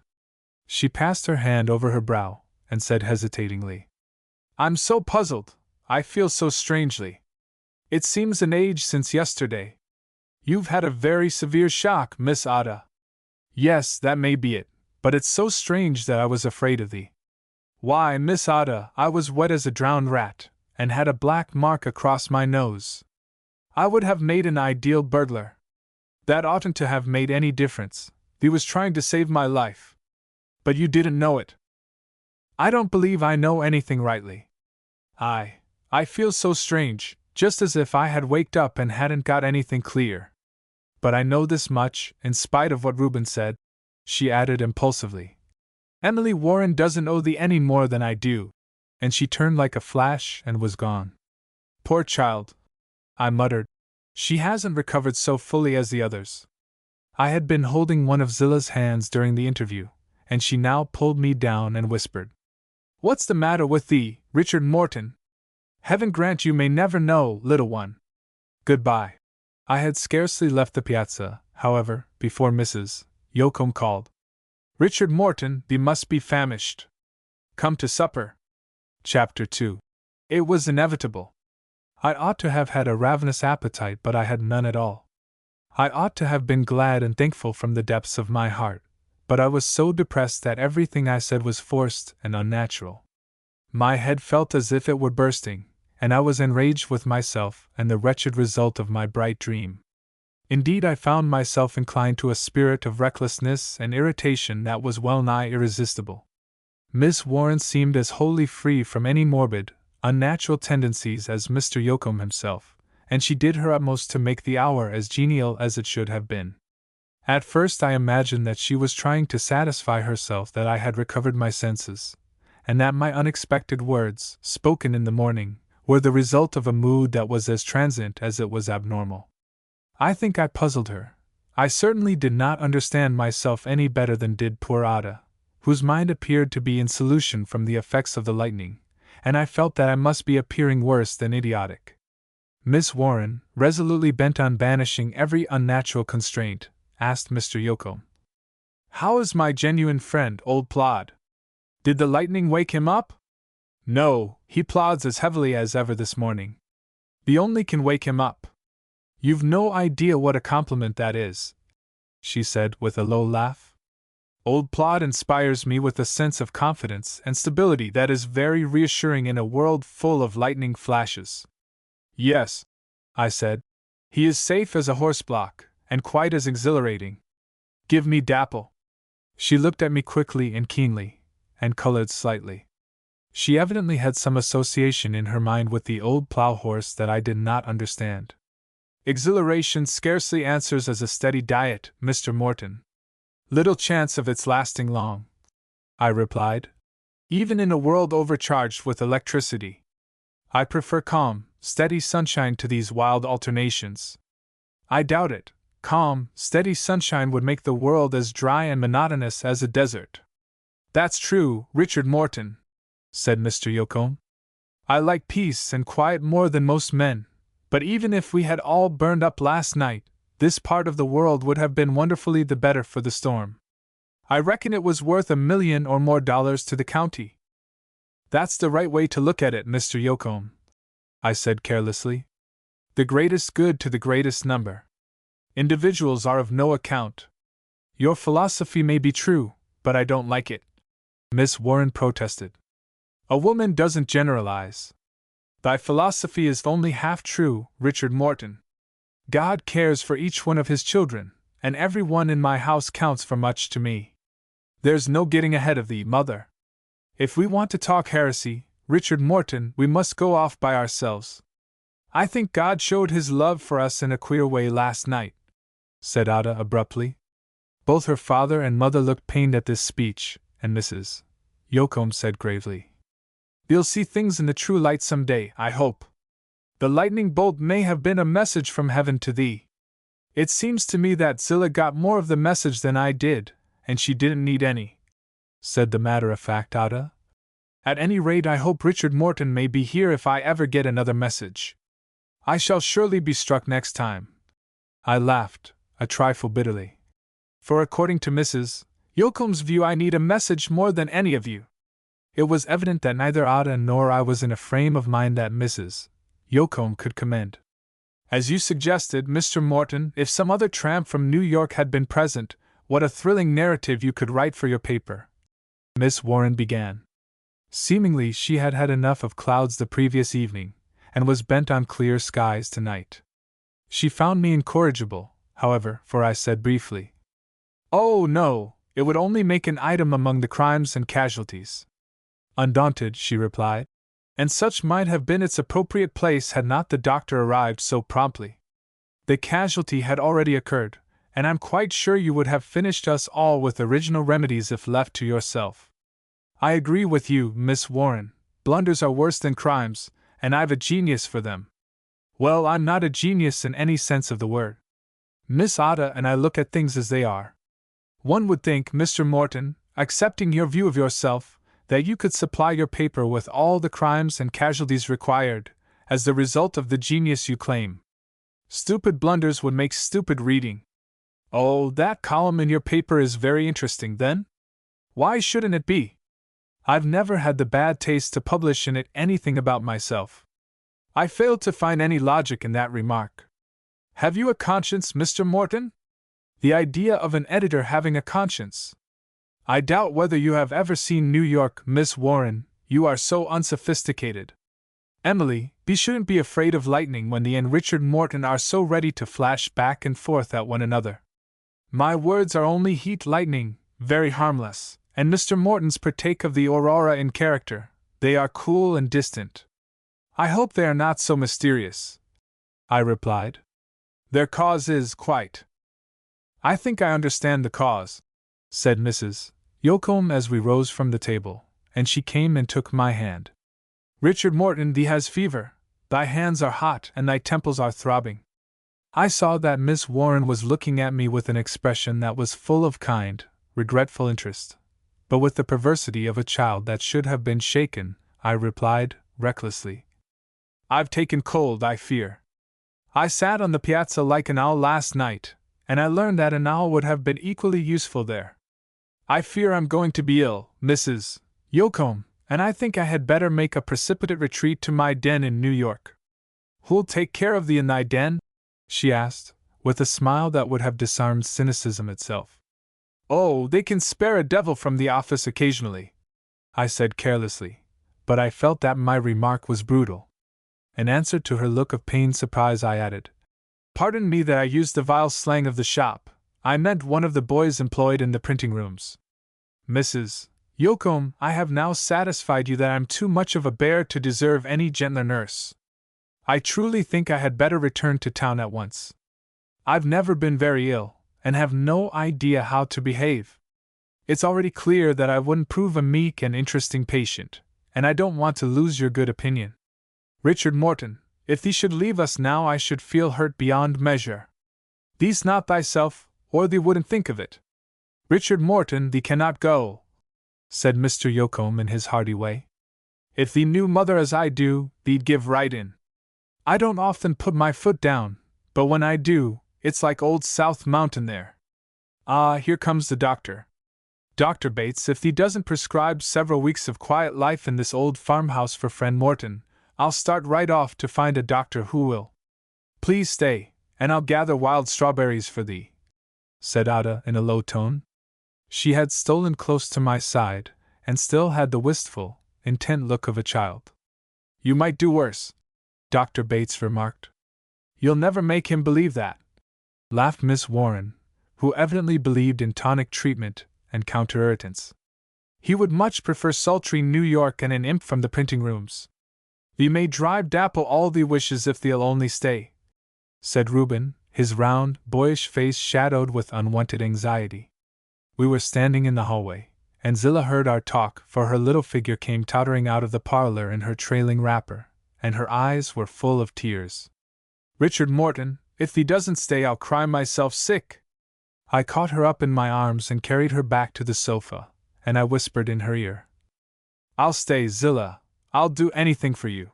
She passed her hand over her brow, and said hesitatingly, I'm so puzzled, I feel so strangely. It seems an age since yesterday. You've had a very severe shock, Miss Ada. Yes, that may be it, but it's so strange that I was afraid of thee. Why, Miss Ada, I was wet as a drowned rat, and had a black mark across my nose. I would have made an ideal burglar. That oughtn't to have made any difference. Thee was trying to save my life. But you didn't know it. I don't believe I know anything rightly. I feel so strange, just as if I had waked up and hadn't got anything clear. But I know this much, in spite of what Reuben said, she added impulsively. Emily Warren doesn't owe thee any more than I do. And she turned like a flash and was gone. Poor child, I muttered. She hasn't recovered so fully as the others. I had been holding one of Zillah's hands during the interview, and she now pulled me down and whispered, What's the matter with thee, Richard Morton? Heaven grant you may never know, little one. Goodbye. I had scarcely left the piazza, however, before Mrs. Yocom called. Richard Morton, thee must be famished. Come to supper. Chapter 2. It was inevitable. I ought to have had a ravenous appetite, but I had none at all. I ought to have been glad and thankful from the depths of my heart, but I was so depressed that everything I said was forced and unnatural. My head felt as if it were bursting, and I was enraged with myself and the wretched result of my bright dream. Indeed, I found myself inclined to a spirit of recklessness and irritation that was well nigh irresistible. Miss Warren seemed as wholly free from any morbid, unnatural tendencies as Mr. Yocum himself, and she did her utmost to make the hour as genial as it should have been. At first I imagined that she was trying to satisfy herself that I had recovered my senses, and that my unexpected words, spoken in the morning, were the result of a mood that was as transient as it was abnormal. I think I puzzled her. I certainly did not understand myself any better than did poor Ada, whose mind appeared to be in solution from the effects of the lightning, and I felt that I must be appearing worse than idiotic. Miss Warren, resolutely bent on banishing every unnatural constraint, asked Mr. Yocum, "How is my genuine friend, old Plod? Did the lightning wake him up?" "No, he plods as heavily as ever this morning. The only can wake him up." "You've no idea what a compliment that is," she said with a low laugh. "Old Plod inspires me with a sense of confidence and stability that is very reassuring in a world full of lightning flashes." "Yes," I said, "he is safe as a horseblock, and quite as exhilarating. Give me Dapple." She looked at me quickly and keenly, and colored slightly. She evidently had some association in her mind with the old plow horse that I did not understand. "Exhilaration scarcely answers as a steady diet, Mr. Morton. Little chance of its lasting long," I replied, "even in a world overcharged with electricity. I prefer calm, steady sunshine to these wild alternations." "I doubt it. Calm, steady sunshine would make the world as dry and monotonous as a desert." "That's true, Richard Morton," said Mr. Yocum. "I like peace and quiet more than most men, but even if we had all burned up last night, this part of the world would have been wonderfully the better for the storm. I reckon it was worth $1 million or more to the county." "That's the right way to look at it, Mr. Yocum," I said carelessly. "The greatest good to the greatest number. Individuals are of no account. Your philosophy may be true, but I don't like it," Miss Warren protested. "A woman doesn't generalize. Thy philosophy is only half true, Richard Morton. God cares for each one of his children, and every one in my house counts for much to me. There's no getting ahead of thee, mother. If we want to talk heresy, Richard Morton, we must go off by ourselves. I think God showed his love for us in a queer way last night," said Ada abruptly. Both her father and mother looked pained at this speech, and Mrs. Yocum said gravely, "You'll see things in the true light some day, I hope. The lightning bolt may have been a message from heaven to thee. It seems to me that Zillah got more of the message than I did, and she didn't need any," said the matter-of-fact Ada. "At any rate, I hope Richard Morton may be here if I ever get another message. I shall surely be struck next time." I laughed, a trifle bitterly. For according to Mrs. Yocum's view I need a message more than any of you. It was evident that neither Ada nor I was in a frame of mind that Mrs. Yocum could commend. "As you suggested, Mr. Morton, if some other tramp from New York had been present, what a thrilling narrative you could write for your paper," Miss Warren began. Seemingly she had had enough of clouds the previous evening, and was bent on clear skies tonight. She found me incorrigible, however, for I said briefly, "Oh, no, it would only make an item among the crimes and casualties." Undaunted, she replied, "And such might have been its appropriate place had not the doctor arrived so promptly. The casualty had already occurred, and I'm quite sure you would have finished us all with original remedies if left to yourself. I agree with you, Miss Warren, blunders are worse than crimes, and I've a genius for them. Well, I'm not a genius in any sense of the word. Miss Ada and I look at things as they are. One would think, Mr. Morton, accepting your view of yourself, that you could supply your paper with all the crimes and casualties required, as the result of the genius you claim. Stupid blunders would make stupid reading. Oh, that column in your paper is very interesting, then? Why shouldn't it be? I've never had the bad taste to publish in it anything about myself. I failed to find any logic in that remark. Have you a conscience, Mr. Morton? The idea of an editor having a conscience! I doubt whether you have ever seen New York, Miss Warren, you are so unsophisticated. Emily, "We shouldn't be afraid of lightning when thee and Richard Morton are so ready to flash back and forth at one another. My words are only heat lightning, very harmless, and Mr. Morton's partake of the aurora in character. They are cool and distant. I hope they are not so mysterious," I replied. "Their cause is quite—" "I think I understand the cause," said Mrs. Yocombe as we rose from the table, and she came and took my hand. "Richard Morton, thee has fever, thy hands are hot and thy temples are throbbing." I saw that Miss Warren was looking at me with an expression that was full of kind, regretful interest, but with the perversity of a child that should have been shaken. I replied, recklessly, "I've taken cold, I fear. I sat on the piazza like an owl last night, and I learned that an owl would have been equally useful there. I fear I'm going to be ill, Mrs. Yocombe, and I think I had better make a precipitate retreat to my den in New York." "Who'll take care of thee in thy den?" she asked, with a smile that would have disarmed cynicism itself. "Oh, they can spare a devil from the office occasionally," I said carelessly, but I felt that my remark was brutal. In answer to her look of pained surprise, I added, "Pardon me that I used the vile slang of the shop. I meant one of the boys employed in the printing rooms. Mrs. Yocombe, I have now satisfied you that I'm too much of a bear to deserve any gentler nurse. I truly think I had better return to town at once. I've never been very ill, and have no idea how to behave. It's already clear that I wouldn't prove a meek and interesting patient, and I don't want to lose your good opinion. Richard Morton, if thee should leave us now, I should feel hurt beyond measure. Thee's not thyself, or thee wouldn't think of it." "Richard Morton, thee cannot go," said Mr. Yocombe in his hearty way. "If thee knew mother as I do, thee'd give right in. I don't often put my foot down, but when I do, it's like old South Mountain there. Ah, here comes the doctor. Dr. Bates, if thee doesn't prescribe several weeks of quiet life in this old farmhouse for friend Morton, I'll start right off to find a doctor who will." "Please stay, and I'll gather wild strawberries for thee," said Ada in a low tone. She had stolen close to my side, and still had the wistful, intent look of a child. "You might do worse," Dr. Bates remarked. "You'll never make him believe that," laughed Miss Warren, who evidently believed in tonic treatment and counter-irritants. "He would much prefer sultry New York and an imp from the printing rooms." "Thee may drive Dapple all thee wishes if thee'll only stay," said Reuben, his round, boyish face shadowed with unwonted anxiety. We were standing in the hallway, and Zillah heard our talk, for her little figure came tottering out of the parlor in her trailing wrapper, and her eyes were full of tears. "Richard Morton, if thee doesn't stay, I'll cry myself sick." I caught her up in my arms and carried her back to the sofa, and I whispered in her ear, "I'll stay, Zillah. I'll do anything for you."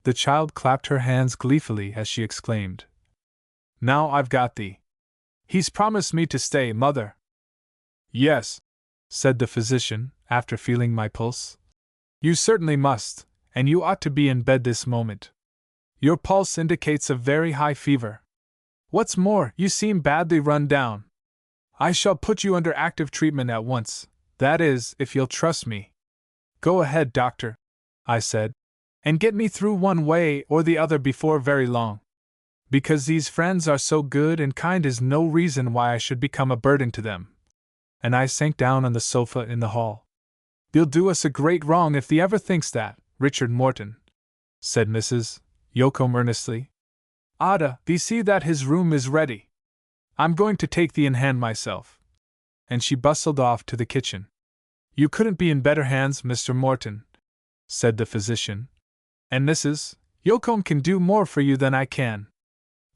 The child clapped her hands gleefully as she exclaimed, "Now I've got thee. He's promised me to stay, mother." "Yes," said the physician, after feeling my pulse. "You certainly must, and you ought to be in bed this moment. Your pulse indicates a very high fever. What's more, you seem badly run down. I shall put you under active treatment at once, that is, if you'll trust me." "Go ahead, doctor," I said, "and get me through one way or the other before very long. Because these friends are so good and kind is no reason why I should become a burden to them." And I sank down on the sofa in the hall. "They'll do us a great wrong if thee ever thinks that, Richard Morton," said Mrs. Yocombe earnestly. "Ada, thee see that his room is ready. I'm going to take thee in hand myself." And she bustled off to the kitchen. "You couldn't be in better hands, Mr. Morton," said the physician. "And Mrs. Yocombe can do more for you than I can.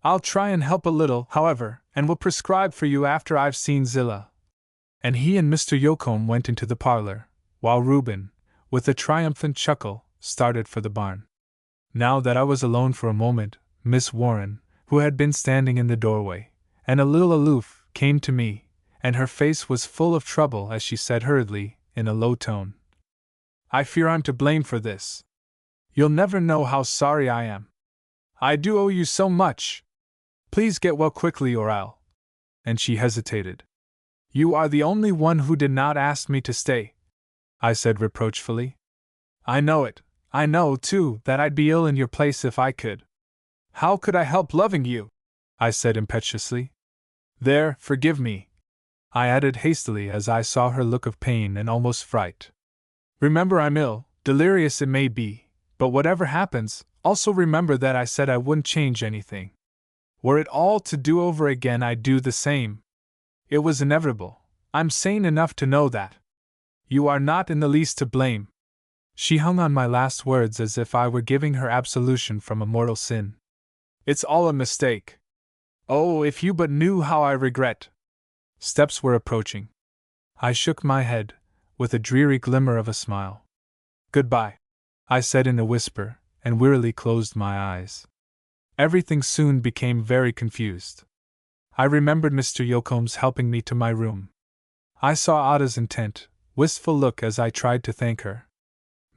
I'll try and help a little, however, and will prescribe for you after I've seen Zillah." And he and Mr. Yocombe went into the parlor, while Reuben, with a triumphant chuckle, started for the barn. Now that I was alone for a moment, Miss Warren, who had been standing in the doorway, and a little aloof, came to me, and her face was full of trouble as she said hurriedly, in a low tone, "I fear I'm to blame for this. You'll never know how sorry I am. I do owe you so much. Please get well quickly or I'll—" And she hesitated. "You are the only one who did not ask me to stay," I said reproachfully. "I know it, I know, too, that I'd be ill in your place if I could. How could I help loving you? I said impetuously. There, forgive me, I added hastily as I saw her look of pain and almost fright. Remember I'm ill, delirious it may be, but whatever happens, also remember that I said I wouldn't change anything. Were it all to do over again, I'd do the same. It was inevitable. I'm sane enough to know that. You are not in the least to blame. She hung on my last words as if I were giving her absolution from a mortal sin. It's all a mistake. Oh, if you but knew how I regret. Steps were approaching. I shook my head, with a dreary glimmer of a smile. Goodbye, I said in a whisper, and wearily closed my eyes. Everything soon became very confused. I remembered Mr. Yoakum's helping me to my room. I saw Ada's intent, wistful look as I tried to thank her.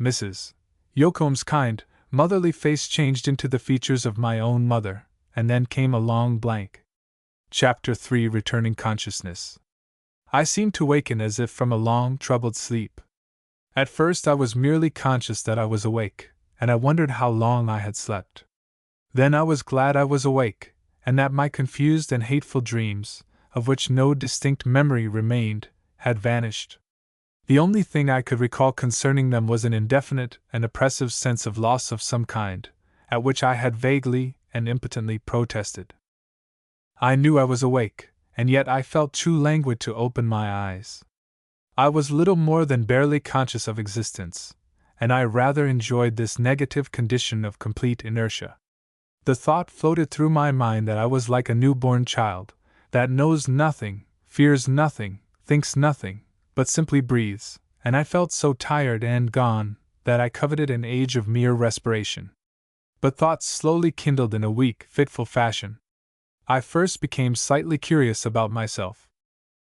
Mrs. Yoakum's kind, motherly face changed into the features of my own mother, and then came a long blank. Chapter 3: Returning Consciousness. I seemed to waken as if from a long, troubled sleep. At first I was merely conscious that I was awake, and I wondered how long I had slept. Then I was glad I was awake, and that my confused and hateful dreams, of which no distinct memory remained, had vanished. The only thing I could recall concerning them was an indefinite and oppressive sense of loss of some kind, at which I had vaguely and impotently protested. I knew I was awake, and yet I felt too languid to open my eyes. I was little more than barely conscious of existence, and I rather enjoyed this negative condition of complete inertia. The thought floated through my mind that I was like a newborn child, that knows nothing, fears nothing, thinks nothing, but simply breathes, and I felt so tired and gone that I coveted an age of mere respiration. But thoughts slowly kindled in a weak, fitful fashion. I first became slightly curious about myself.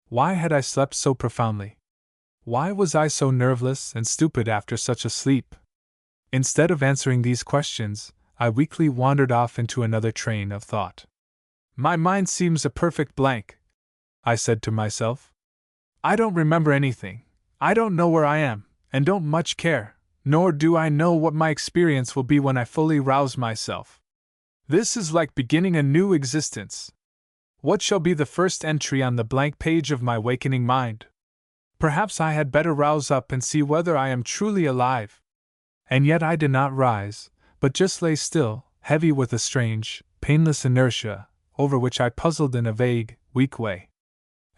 Why had I slept so profoundly? Why was I so nerveless and stupid after such a sleep? Instead of answering these questions, I weakly wandered off into another train of thought. My mind seems a perfect blank, I said to myself. I don't remember anything, I don't know where I am, and don't much care, nor do I know what my experience will be when I fully rouse myself. This is like beginning a new existence. What shall be the first entry on the blank page of my wakening mind? Perhaps I had better rouse up and see whether I am truly alive. And yet I did not rise, but just lay still, heavy with a strange, painless inertia, over which I puzzled in a vague, weak way.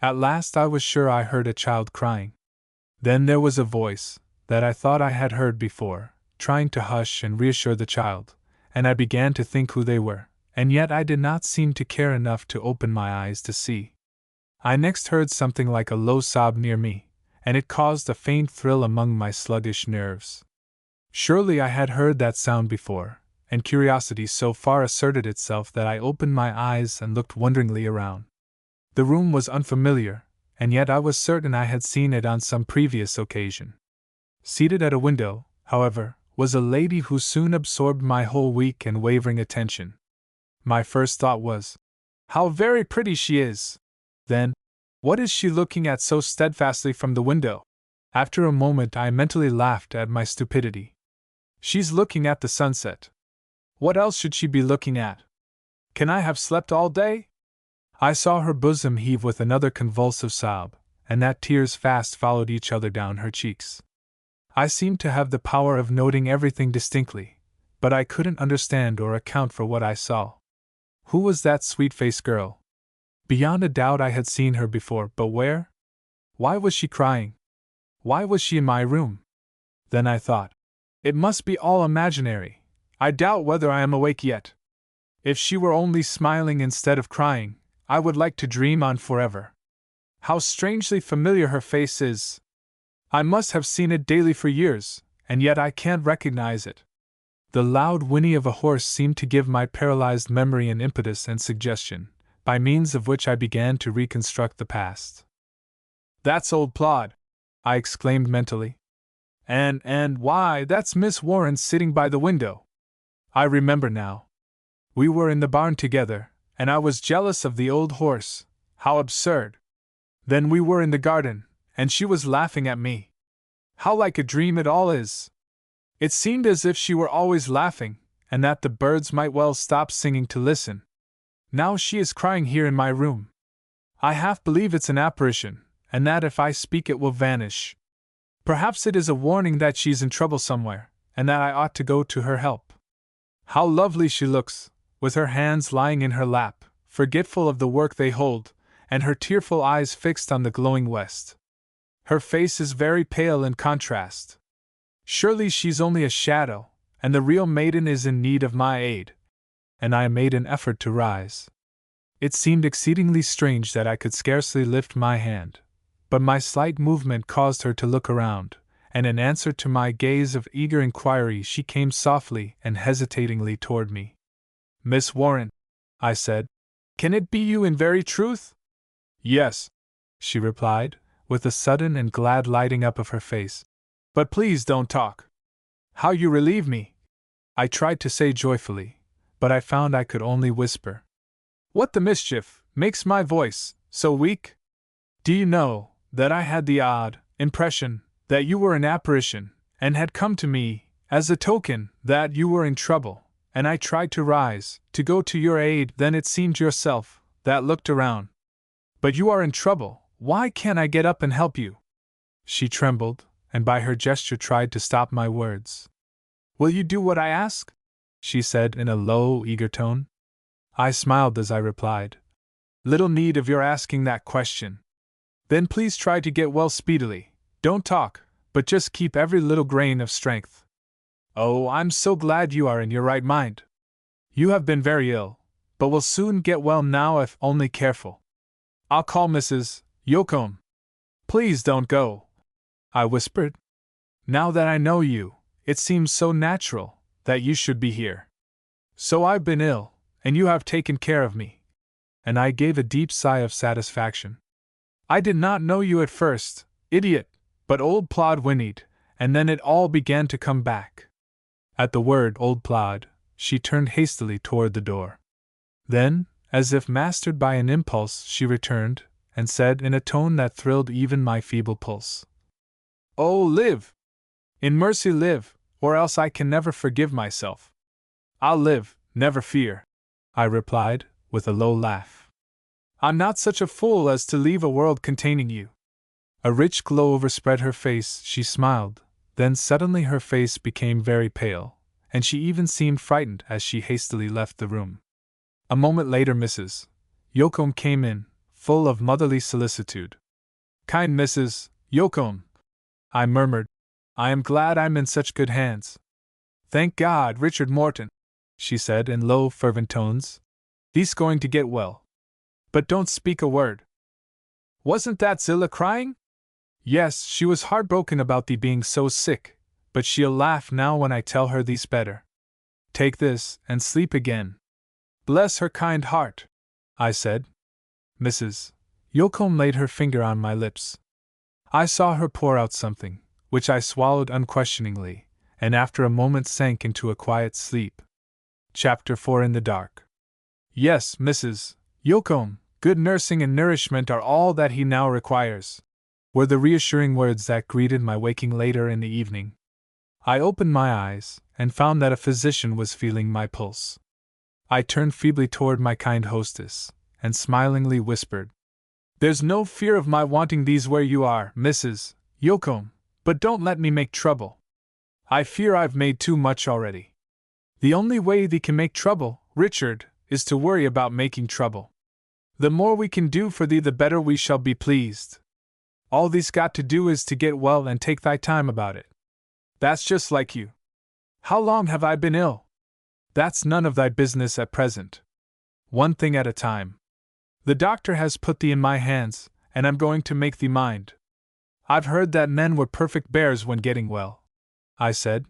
At last I was sure I heard a child crying. Then there was a voice, that I thought I had heard before, trying to hush and reassure the child, and I began to think who they were, and yet I did not seem to care enough to open my eyes to see. I next heard something like a low sob near me, and it caused a faint thrill among my sluggish nerves. Surely I had heard that sound before, and curiosity so far asserted itself that I opened my eyes and looked wonderingly around. The room was unfamiliar, and yet I was certain I had seen it on some previous occasion. Seated at a window, however, was a lady who soon absorbed my whole weak and wavering attention. My first thought was, how very pretty she is! Then, what is she looking at so steadfastly from the window? After a moment I mentally laughed at my stupidity. She's looking at the sunset. What else should she be looking at? Can I have slept all day? I saw her bosom heave with another convulsive sob, and that tears fast followed each other down her cheeks. I seemed to have the power of noting everything distinctly, but I couldn't understand or account for what I saw. Who was that sweet-faced girl? Beyond a doubt I had seen her before, but where? Why was she crying? Why was she in my room? Then I thought, it must be all imaginary. I doubt whether I am awake yet. If she were only smiling instead of crying, I would like to dream on forever. How strangely familiar her face is! I must have seen it daily for years, and yet I can't recognize it. The loud whinny of a horse seemed to give my paralyzed memory an impetus and suggestion, by means of which I began to reconstruct the past. That's old Plod, I exclaimed mentally. And why, that's Miss Warren sitting by the window. I remember now. We were in the barn together, and I was jealous of the old horse. How absurd! Then we were in the garden, and she was laughing at me. How like a dream it all is! It seemed as if she were always laughing, and that the birds might well stop singing to listen. Now she is crying here in my room. I half believe it's an apparition, and that if I speak it will vanish. Perhaps it is a warning that she's in trouble somewhere, and that I ought to go to her help. How lovely she looks, with her hands lying in her lap, forgetful of the work they hold, and her tearful eyes fixed on the glowing west. Her face is very pale in contrast. Surely she's only a shadow, and the real maiden is in need of my aid. And I made an effort to rise. It seemed exceedingly strange that I could scarcely lift my hand, but my slight movement caused her to look around, and in answer to my gaze of eager inquiry she came softly and hesitatingly toward me. "Miss Warren," I said, "can it be you in very truth?" "Yes," she replied, with a sudden and glad lighting up of her face. "But please don't talk. How you relieve me!" I tried to say joyfully, but I found I could only whisper. "What the mischief makes my voice so weak? Do you know that I had the odd impression that you were an apparition, and had come to me as a token that you were in trouble, and I tried to rise, to go to your aid, then it seemed yourself that looked around. But you are in trouble, why can't I get up and help you?" She trembled, and by her gesture tried to stop my words. "Will you do what I ask?" she said in a low, eager tone. I smiled as I replied, "Little need of your asking that question. Then please try to get well speedily. Don't talk, but just keep every little grain of strength. Oh, I'm so glad you are in your right mind. You have been very ill, but will soon get well now if only careful. I'll call Mrs. Yocombe." "Please don't go," I whispered. "Now that I know you, it seems so natural that you should be here. So I've been ill, and you have taken care of me." And I gave a deep sigh of satisfaction. "I did not know you at first, idiot," but Old Plod whinnied, and then it all began to come back. At the word Old Plod, she turned hastily toward the door. Then, as if mastered by an impulse, she returned, and said in a tone that thrilled even my feeble pulse, "Oh, live! In mercy live, or else I can never forgive myself." "I'll live, never fear," I replied, with a low laugh. "I'm not such a fool as to leave a world containing you." A rich glow overspread her face, she smiled, then suddenly her face became very pale, and she even seemed frightened as she hastily left the room. A moment later Mrs. Yocombe came in, full of motherly solicitude. "Kind Mrs. Yocombe," I murmured, "I am glad I'm in such good hands." "Thank God, Richard Morton," she said in low, fervent tones. "He's going to get well. But don't speak a word." "Wasn't that Zillah crying?" "Yes, she was heartbroken about thee being so sick, but she'll laugh now when I tell her thee's better. Take this, and sleep again." "Bless her kind heart," I said. Mrs. Yocombe laid her finger on my lips. I saw her pour out something, which I swallowed unquestioningly, and after a moment sank into a quiet sleep. Chapter 4 In the Dark. "Yes, Mrs. Yocombe, good nursing and nourishment are all that he now requires," were the reassuring words that greeted my waking later in the evening. I opened my eyes, and found that a physician was feeling my pulse. I turned feebly toward my kind hostess, and smilingly whispered, "There's no fear of my wanting these where you are, Mrs. Yocombe, but don't let me make trouble. I fear I've made too much already." "The only way thee can make trouble, Richard, is to worry about making trouble. The more we can do for thee the better we shall be pleased. All thee's got to do is to get well and take thy time about it. That's just like you. How long have I been ill?" "That's none of thy business at present. One thing at a time. The doctor has put thee in my hands, and I'm going to make thee mind." "I've heard that men were perfect bears when getting well," I said.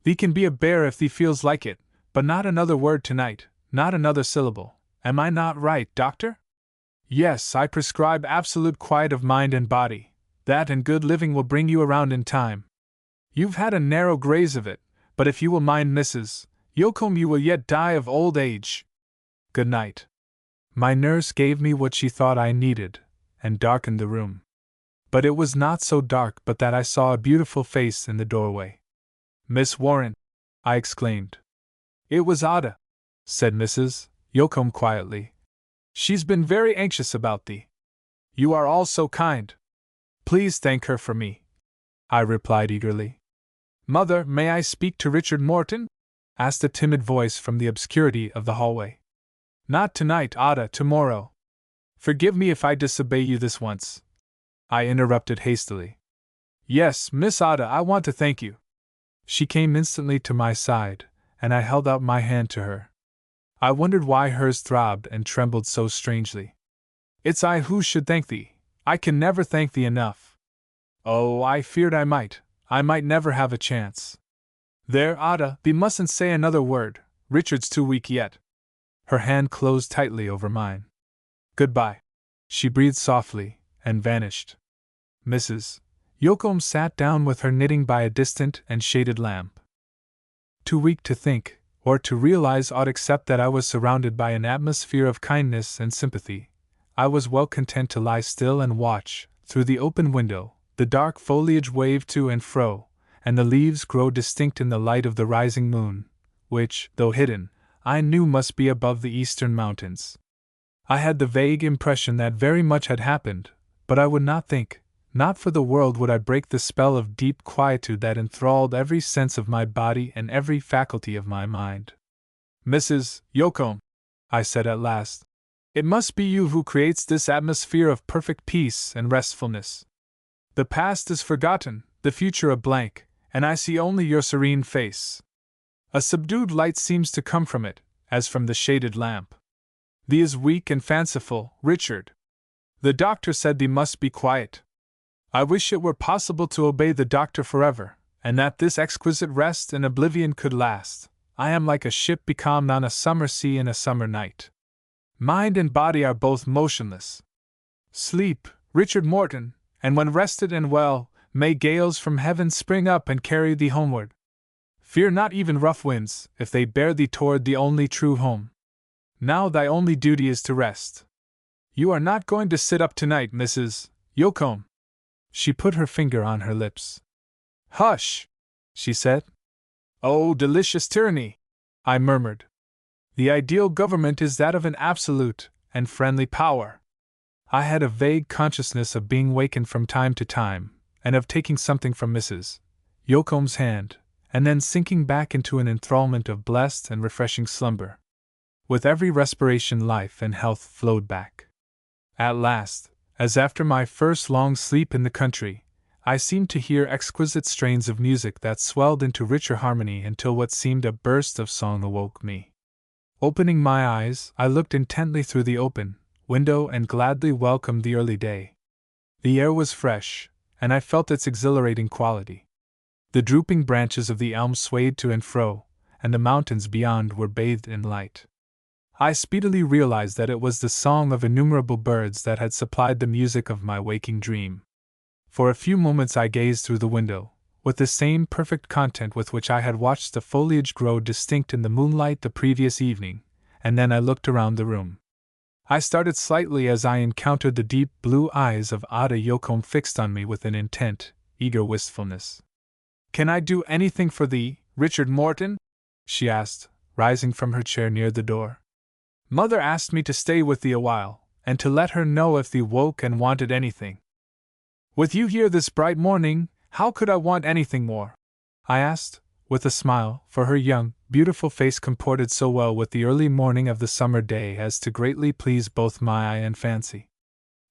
"Thee can be a bear if thee feels like it, but not another word tonight, not another syllable. Am I not right, doctor?" "Yes, I prescribe absolute quiet of mind and body. That and good living will bring you around in time. You've had a narrow graze of it, but if you will mind Mrs. Yocombe you will yet die of old age. Good night." My nurse gave me what she thought I needed, and darkened the room. But it was not so dark but that I saw a beautiful face in the doorway. Miss Warren, I exclaimed. It was Ada, said Mrs. Yocombe quietly. She's been very anxious about thee. You are all so kind. Please thank her for me, I replied eagerly. Mother, may I speak to Richard Morton? Asked a timid voice from the obscurity of the hallway. Not tonight, Ada, tomorrow. Forgive me if I disobey you this once, I interrupted hastily. Yes, Miss Ada, I want to thank you. She came instantly to my side, and I held out my hand to her. I wondered why hers throbbed and trembled so strangely. It's I who should thank thee. I can never thank thee enough. Oh, I feared I might never have a chance. There, Ada, thee mustn't say another word, Richard's too weak yet. Her hand closed tightly over mine. Goodbye, she breathed softly, and vanished. Mrs. Yocombe sat down with her knitting by a distant and shaded lamp. Too weak to think, or to realize aught except that I was surrounded by an atmosphere of kindness and sympathy, I was well content to lie still and watch, through the open window, the dark foliage wave to and fro, and the leaves grow distinct in the light of the rising moon, which, though hidden, I knew must be above the eastern mountains. I had the vague impression that very much had happened, but I would not think, not for the world would I break the spell of deep quietude that enthralled every sense of my body and every faculty of my mind. Mrs. Yocombe, I said at last, it must be you who creates this atmosphere of perfect peace and restfulness. The past is forgotten, the future a blank, and I see only your serene face. A subdued light seems to come from it, as from the shaded lamp. Thee is weak and fanciful, Richard. The doctor said thee must be quiet. I wish it were possible to obey the doctor forever, and that this exquisite rest and oblivion could last. I am like a ship becalmed on a summer sea in a summer night. Mind and body are both motionless. Sleep, Richard Morton, and when rested and well, may gales from heaven spring up and carry thee homeward. Fear not even rough winds, if they bear thee toward the only true home. Now thy only duty is to rest. You are not going to sit up tonight, Mrs. Yocombe. She put her finger on her lips. Hush, she said. Oh, delicious tyranny, I murmured. The ideal government is that of an absolute and friendly power. I had a vague consciousness of being wakened from time to time, and of taking something from Mrs. Yocombe's hand, and then sinking back into an enthrallment of blessed and refreshing slumber. With every respiration life and health flowed back. At last, as after my first long sleep in the country, I seemed to hear exquisite strains of music that swelled into richer harmony until what seemed a burst of song awoke me. Opening my eyes, I looked intently through the open window and gladly welcomed the early day. The air was fresh, and I felt its exhilarating quality. The drooping branches of the elm swayed to and fro, and the mountains beyond were bathed in light. I speedily realized that it was the song of innumerable birds that had supplied the music of my waking dream. For a few moments I gazed through the window, with the same perfect content with which I had watched the foliage grow distinct in the moonlight the previous evening, and then I looked around the room. I started slightly as I encountered the deep blue eyes of Ada Yocombe fixed on me with an intent, eager wistfulness. Can I do anything for thee, Richard Morton? She asked, rising from her chair near the door. Mother asked me to stay with thee a while, and to let her know if thee woke and wanted anything. With you here this bright morning, how could I want anything more? I asked, with a smile, for her young, beautiful face comported so well with the early morning of the summer day as to greatly please both my eye and fancy.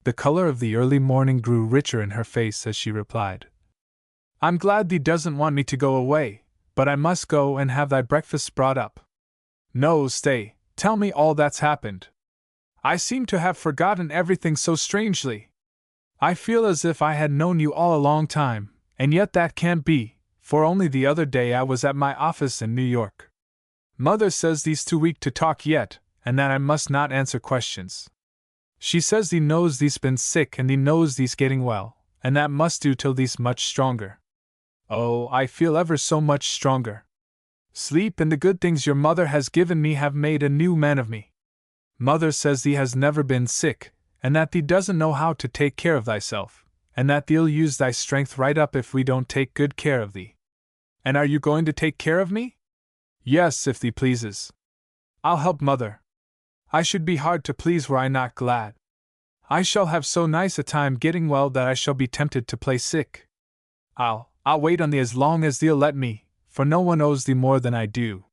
The color of the early morning grew richer in her face as she replied, I'm glad thee doesn't want me to go away, but I must go and have thy breakfast brought up. No, stay, tell me all that's happened. I seem to have forgotten everything so strangely. I feel as if I had known you all a long time, and yet that can't be, for only the other day I was at my office in New York. Mother says thee's too weak to talk yet, and that I must not answer questions. She says thee knows thee's been sick and thee knows thee's getting well, and that must do till thee's much stronger. Oh, I feel ever so much stronger. Sleep and the good things your mother has given me have made a new man of me. Mother says thee has never been sick, and that thee doesn't know how to take care of thyself, and that thee'll use thy strength right up if we don't take good care of thee. And are you going to take care of me? Yes, if thee pleases. I'll help mother. I should be hard to please were I not glad. I shall have so nice a time getting well that I shall be tempted to play sick. I'll wait on thee as long as thee'll let me, for no one owes thee more than I do.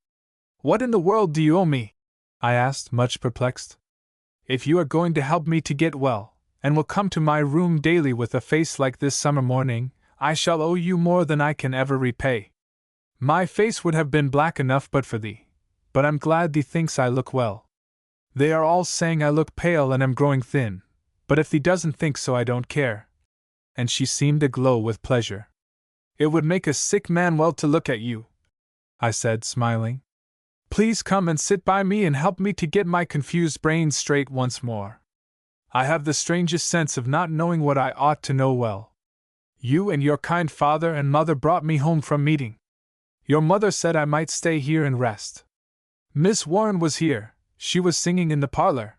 What in the world do you owe me? I asked, much perplexed. If you are going to help me to get well, and will come to my room daily with a face like this summer morning, I shall owe you more than I can ever repay. My face would have been black enough but for thee, but I'm glad thee thinks I look well. They are all saying I look pale and am growing thin, but if thee doesn't think so I don't care. And she seemed aglow with pleasure. It would make a sick man well to look at you, I said, smiling. Please come and sit by me and help me to get my confused brain straight once more. I have the strangest sense of not knowing what I ought to know well. You and your kind father and mother brought me home from meeting. Your mother said I might stay here and rest. Miss Warren was here. She was singing in the parlor.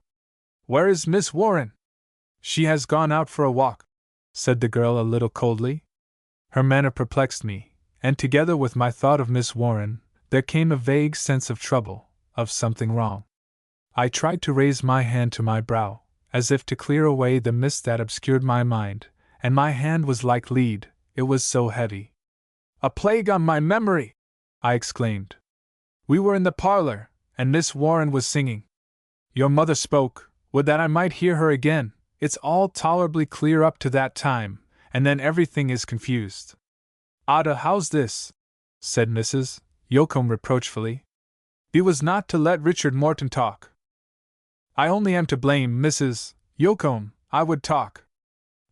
Where is Miss Warren? She has gone out for a walk, said the girl a little coldly. Her manner perplexed me, and together with my thought of Miss Warren, there came a vague sense of trouble, of something wrong. I tried to raise my hand to my brow, as if to clear away the mist that obscured my mind, and my hand was like lead, it was so heavy. A plague on my memory! I exclaimed. We were in the parlor, and Miss Warren was singing. Your mother spoke, would that I might hear her again. It's all tolerably clear up to that time, and then everything is confused. Ada, how's this? Said Mrs. Yocombe reproachfully. Thee was not to let Richard Morton talk. I only am to blame, Mrs. Yocombe, I would talk.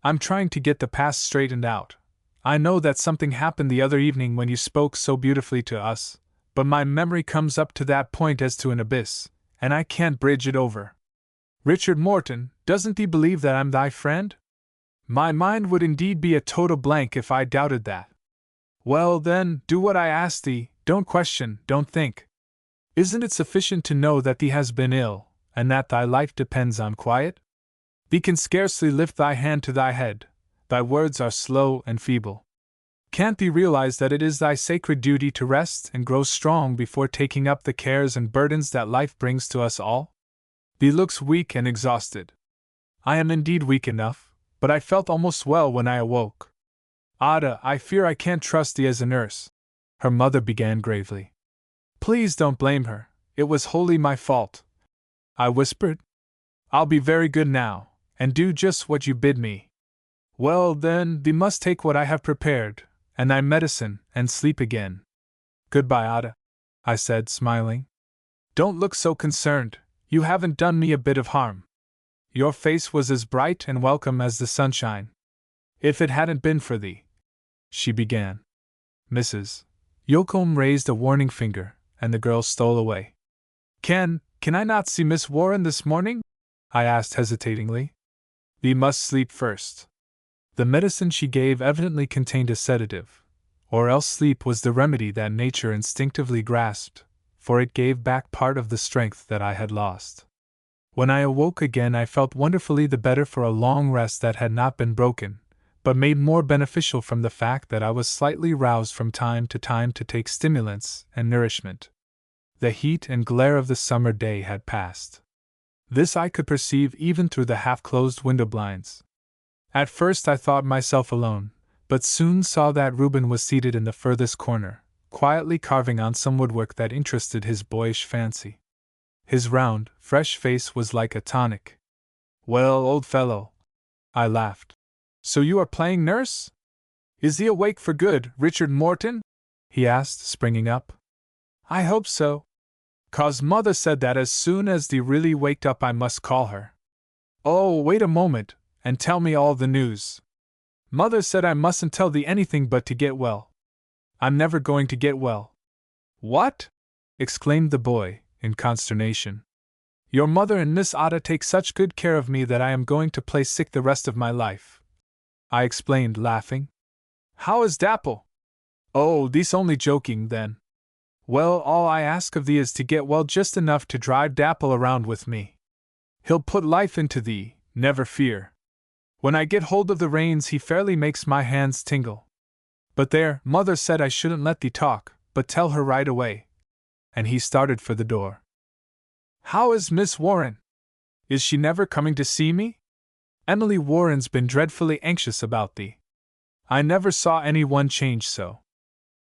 I'm trying to get the past straightened out. I know that something happened the other evening when you spoke so beautifully to us, but my memory comes up to that point as to an abyss, and I can't bridge it over. Richard Morton, doesn't thee believe that I'm thy friend? My mind would indeed be a total blank if I doubted that. Well then, do what I ask thee, don't question, don't think. Isn't it sufficient to know that thee has been ill, and that thy life depends on quiet? Thee can scarcely lift thy hand to thy head, thy words are slow and feeble. Can't thee realize that it is thy sacred duty to rest and grow strong before taking up the cares and burdens that life brings to us all? Thee looks weak and exhausted. I am indeed weak enough, but I felt almost well when I awoke. Ada, I fear I can't trust thee as a nurse, her mother began gravely. Please don't blame her, it was wholly my fault, I whispered. I'll be very good now, and do just what you bid me. Well then, thee must take what I have prepared, and thy medicine, and sleep again. Goodbye, Ada, I said, smiling. Don't look so concerned, you haven't done me a bit of harm. Your face was as bright and welcome as the sunshine. If it hadn't been for thee, she began. Mrs. Yocombe raised a warning finger, and the girl stole away. Can I not see Miss Warren this morning? I asked hesitatingly. Thee must sleep first. The medicine she gave evidently contained a sedative, or else sleep was the remedy that nature instinctively grasped, for it gave back part of the strength that I had lost. When I awoke again I felt wonderfully the better for a long rest that had not been broken, but made more beneficial from the fact that I was slightly roused from time to time to take stimulants and nourishment. The heat and glare of the summer day had passed. This I could perceive even through the half-closed window blinds. At first I thought myself alone, but soon saw that Reuben was seated in the furthest corner, quietly carving on some woodwork that interested his boyish fancy. His round, fresh face was like a tonic. Well, old fellow, I laughed. So you are playing nurse? Is he awake for good, Richard Morton? He asked, springing up. I hope so. 'Cause mother said that as soon as thee really waked up I must call her. Oh, wait a moment, and tell me all the news. Mother said I mustn't tell thee anything but to get well. I'm never going to get well. What? Exclaimed the boy, in consternation. Your mother and Miss Ada take such good care of me that I am going to play sick the rest of my life, I explained, laughing. How is Dapple? Oh, thee's only joking, then. Well, all I ask of thee is to get well just enough to drive Dapple around with me. He'll put life into thee, never fear. When I get hold of the reins he fairly makes my hands tingle. But there, mother said I shouldn't let thee talk, but tell her right away. And he started for the door. How is Miss Warren? Is she never coming to see me? Emily Warren's been dreadfully anxious about thee. I never saw any one change so.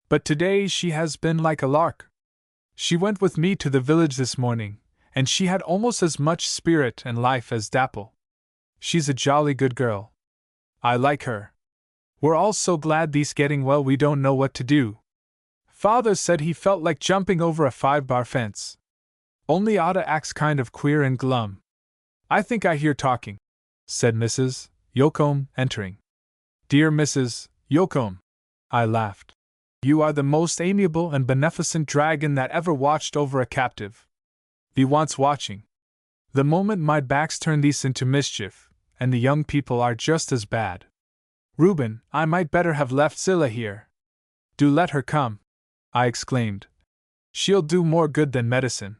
But today she has been like a lark. She went with me to the village this morning, and she had almost as much spirit and life as Dapple. She's a jolly good girl. I like her. We're all so glad thee's getting well we don't know what to do. Father said he felt like jumping over a 5-bar fence. Only Ada acts kind of queer and glum. I think I hear talking, said Mrs. Yocombe, entering. Dear Mrs. Yocombe, I laughed. You are the most amiable and beneficent dragon that ever watched over a captive. Thee wants watching. The moment my back's turned these into mischief, and the young people are just as bad. Reuben, I might better have left Zillah here. Do let her come, I exclaimed. She'll do more good than medicine.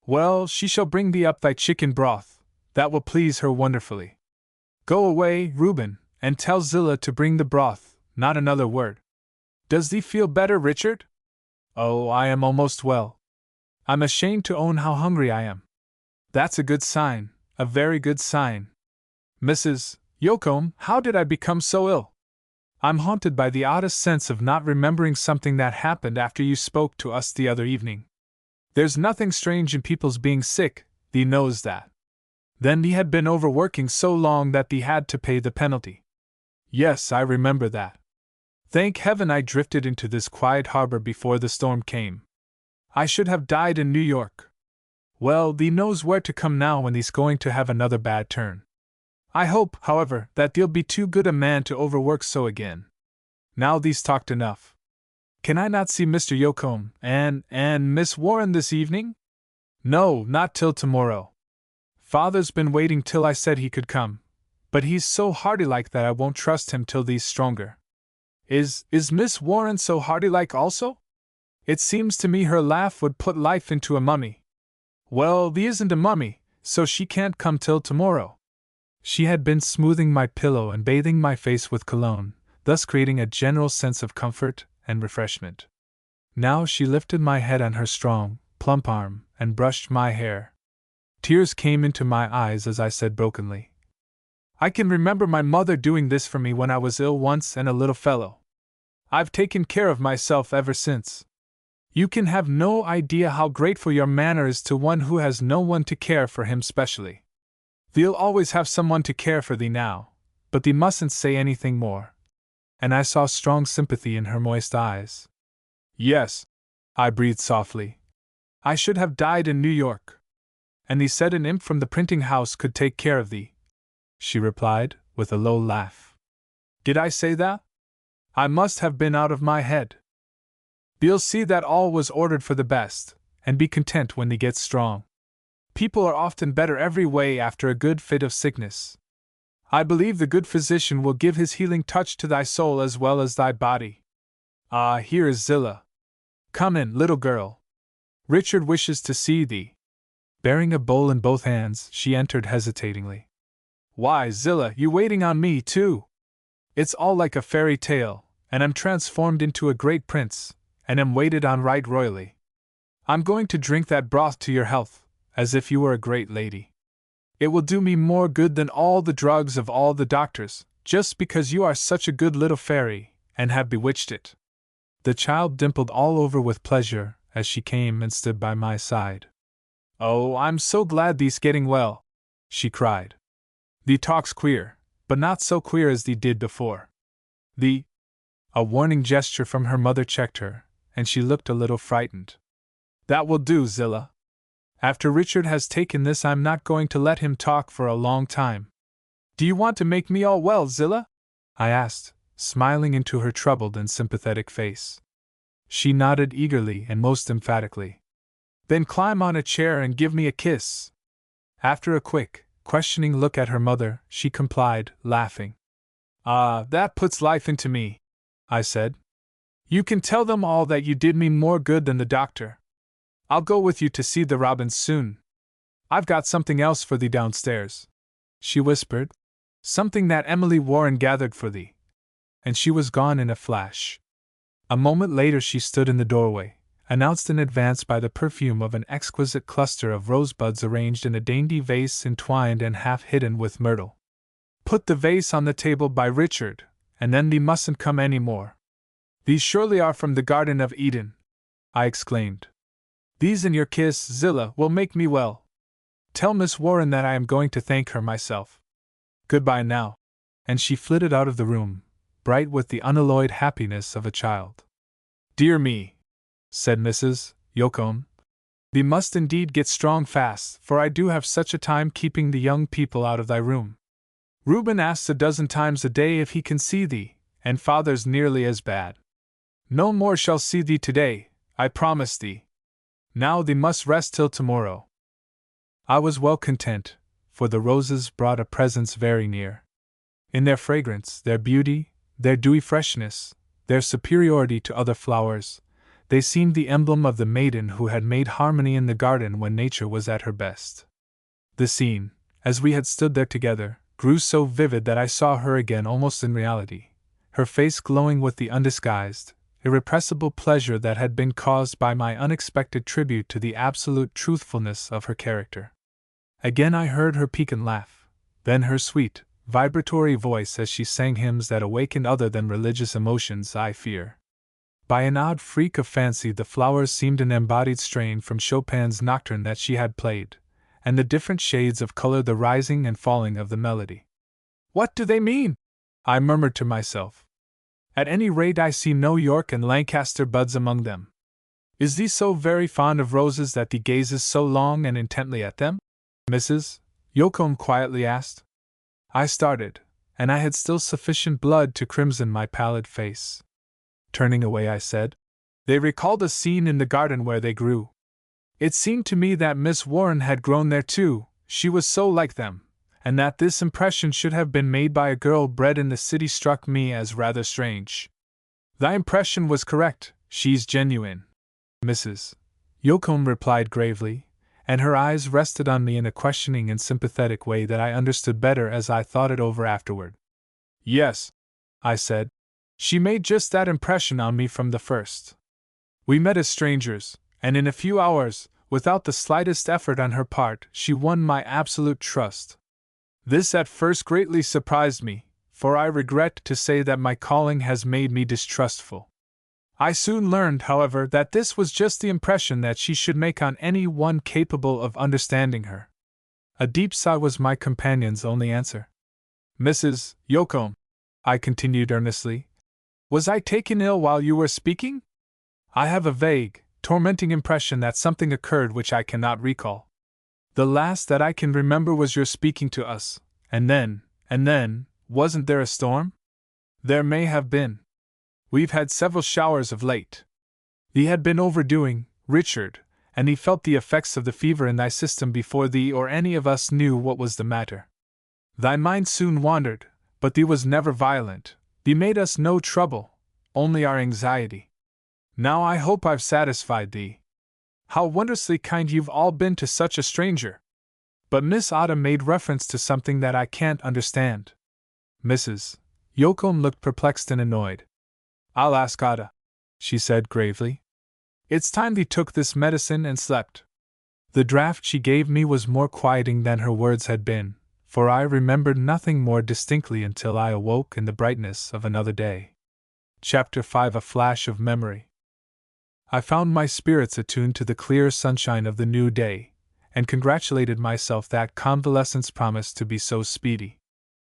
Well, she shall bring thee up thy chicken broth. That will please her wonderfully. Go away, Reuben, and tell Zillah to bring the broth, not another word. Does thee feel better, Richard? Oh, I am almost well. I'm ashamed to own how hungry I am. That's a good sign, a very good sign. Mrs. Yocombe, how did I become so ill? I'm haunted by the oddest sense of not remembering something that happened after you spoke to us the other evening. There's nothing strange in people's being sick, thee knows that. Then thee had been overworking so long that thee had to pay the penalty. Yes, I remember that. Thank heaven I drifted into this quiet harbor before the storm came. I should have died in New York. Well, thee knows where to come now when thee's going to have another bad turn. I hope, however, that thee'll be too good a man to overwork so again. Now thee's talked enough. Can I not see Mr. Yocombe and Miss Warren this evening? No, not till tomorrow. Father's been waiting till I said he could come, but he's so hearty-like that I won't trust him till thee's stronger. Is Miss Warren so hearty-like also? It seems to me her laugh would put life into a mummy. Well, thee isn't a mummy, so she can't come till tomorrow. She had been smoothing my pillow and bathing my face with cologne, thus creating a general sense of comfort and refreshment. Now she lifted my head on her strong, plump arm and brushed my hair. Tears came into my eyes as I said brokenly, I can remember my mother doing this for me when I was ill once and a little fellow. I've taken care of myself ever since. You can have no idea how grateful your manner is to one who has no one to care for him specially. Thee'll always have someone to care for thee now, but thee mustn't say anything more. And I saw strong sympathy in her moist eyes. Yes, I breathed softly. I should have died in New York. And thee said an imp from the printing house could take care of thee, she replied, with a low laugh. Did I say that? I must have been out of my head. Thee'll see that all was ordered for the best, and be content when thee gets strong. People are often better every way after a good fit of sickness. I believe the good physician will give his healing touch to thy soul as well as thy body. Ah, here is Zillah. Come in, little girl. Richard wishes to see thee. Bearing a bowl in both hands, she entered hesitatingly. Why, Zillah, you waiting on me, too? It's all like a fairy tale, and I'm transformed into a great prince, and am waited on right royally. I'm going to drink that broth to your health, as if you were a great lady. It will do me more good than all the drugs of all the doctors, just because you are such a good little fairy, and have bewitched it. The child dimpled all over with pleasure as she came and stood by my side. Oh, I'm so glad thee's getting well, she cried. Thee talks queer, but not so queer as thee did before. A warning gesture from her mother checked her, and she looked a little frightened. That will do, Zillah. After Richard has taken this, I'm not going to let him talk for a long time. Do you want to make me all well, Zillah? I asked, smiling into her troubled and sympathetic face. She nodded eagerly and most emphatically. Then climb on a chair and give me a kiss. After a quick, questioning look at her mother, she complied, laughing. Ah, that puts life into me, I said. You can tell them all that you did me more good than the doctor. I'll go with you to see the robins soon. I've got something else for thee downstairs, she whispered. Something that Emily Warren gathered for thee. and she was gone in a flash. A moment later she stood in the doorway, announced in advance by the perfume of an exquisite cluster of rosebuds arranged in a dainty vase entwined and half hidden with myrtle. "Put the vase on the table by Richard, and then thee mustn't come any more. These surely are from the Garden of Eden," I exclaimed. "These and your kiss, Zillah, will make me well. Tell Miss Warren that I am going to thank her myself. Goodbye now." And she flitted out of the room, bright with the unalloyed happiness of a child. "Dear me," said Mrs. Yocombe, "thee must indeed get strong fast, for I do have such a time keeping the young people out of thy room. Reuben asks a dozen times a day if he can see thee, and father's nearly as bad. No more shall see thee today, I promise thee. Now thee must rest till tomorrow." I was well content, for the roses brought a presence very near. In their fragrance, their beauty, their dewy freshness, their superiority to other flowers, they seemed the emblem of the maiden who had made harmony in the garden when nature was at her best. The scene, as we had stood there together, grew so vivid that I saw her again almost in reality, her face glowing with the undisguised, irrepressible pleasure that had been caused by my unexpected tribute to the absolute truthfulness of her character. Again I heard her piquant laugh, then her sweet, vibratory voice as she sang hymns that awakened other than religious emotions, I fear. By an odd freak of fancy the flowers seemed an embodied strain from Chopin's nocturne that she had played, and the different shades of color the rising and falling of the melody. "What do they mean?" I murmured to myself. "At any rate I see no York and Lancaster buds among them. Is thee so very fond of roses that thee gazes so long and intently at them?" Mrs. Yocombe quietly asked. I started, and I had still sufficient blood to crimson my pallid face. Turning away I said, "They recalled a scene in the garden where they grew. It seemed to me that Miss Warren had grown there too, she was so like them, and that this impression should have been made by a girl bred in the city struck me as rather strange." "Thy impression was correct, she's genuine," Mrs. Yocombe replied gravely, and her eyes rested on me in a questioning and sympathetic way that I understood better as I thought it over afterward. "Yes," I said, "she made just that impression on me from the first. We met as strangers, and in a few hours, without the slightest effort on her part, she won my absolute trust. This at first greatly surprised me, for I regret to say that my calling has made me distrustful. I soon learned, however, that this was just the impression that she should make on any one capable of understanding her." A deep sigh was my companion's only answer. "Mrs. Yocombe," I continued earnestly, "was I taken ill while you were speaking? I have a vague, tormenting impression that something occurred which I cannot recall. The last that I can remember was your speaking to us, and then, wasn't there a storm?" "There may have been. We've had several showers of late. Thee had been overdoing, Richard, and he felt the effects of the fever in thy system before thee or any of us knew what was the matter. Thy mind soon wandered, but thee was never violent, thee made us no trouble, only our anxiety. Now I hope I've satisfied thee. How wondrously kind you've all been to such a stranger! But Miss Autumn made reference to something that I can't understand." Mrs. Yocombe looked perplexed and annoyed. "I'll ask Ada," she said gravely. "It's time thee took this medicine and slept." The draught she gave me was more quieting than her words had been, for I remembered nothing more distinctly until I awoke in the brightness of another day. Chapter 5: A Flash of Memory. I found my spirits attuned to the clear sunshine of the new day, and congratulated myself that convalescence promised to be so speedy.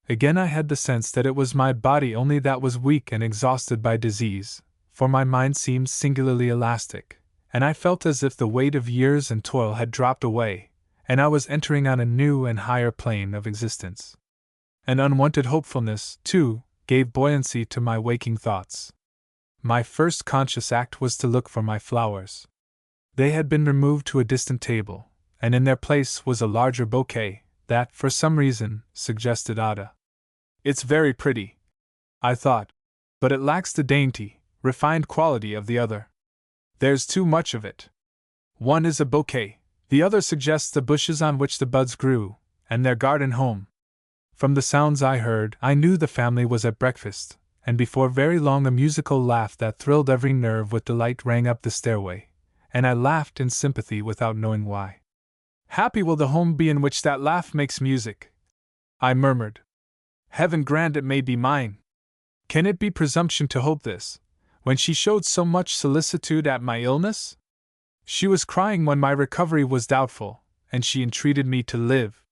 Again I had the sense that it was my body only that was weak and exhausted by disease, for my mind seemed singularly elastic, and I felt as if the weight of years and toil had dropped away, and I was entering on a new and higher plane of existence. An unwonted hopefulness, too, gave buoyancy to my waking thoughts. My first conscious act was to look for my flowers. They had been removed to a distant table, and in their place was a larger bouquet, that, for some reason, suggested Ada. "It's very pretty," I thought, "but it lacks the dainty, refined quality of the other. There's too much of it. One is a bouquet, the other suggests the bushes on which the buds grew, and their garden home." From the sounds I heard, I knew the family was at breakfast, and before very long a musical laugh that thrilled every nerve with delight rang up the stairway, and I laughed in sympathy without knowing why. "Happy will the home be in which that laugh makes music," I murmured. "Heaven grant it may be mine. Can it be presumption to hope this, when she showed so much solicitude at my illness? She was crying when my recovery was doubtful, and she entreated me to live.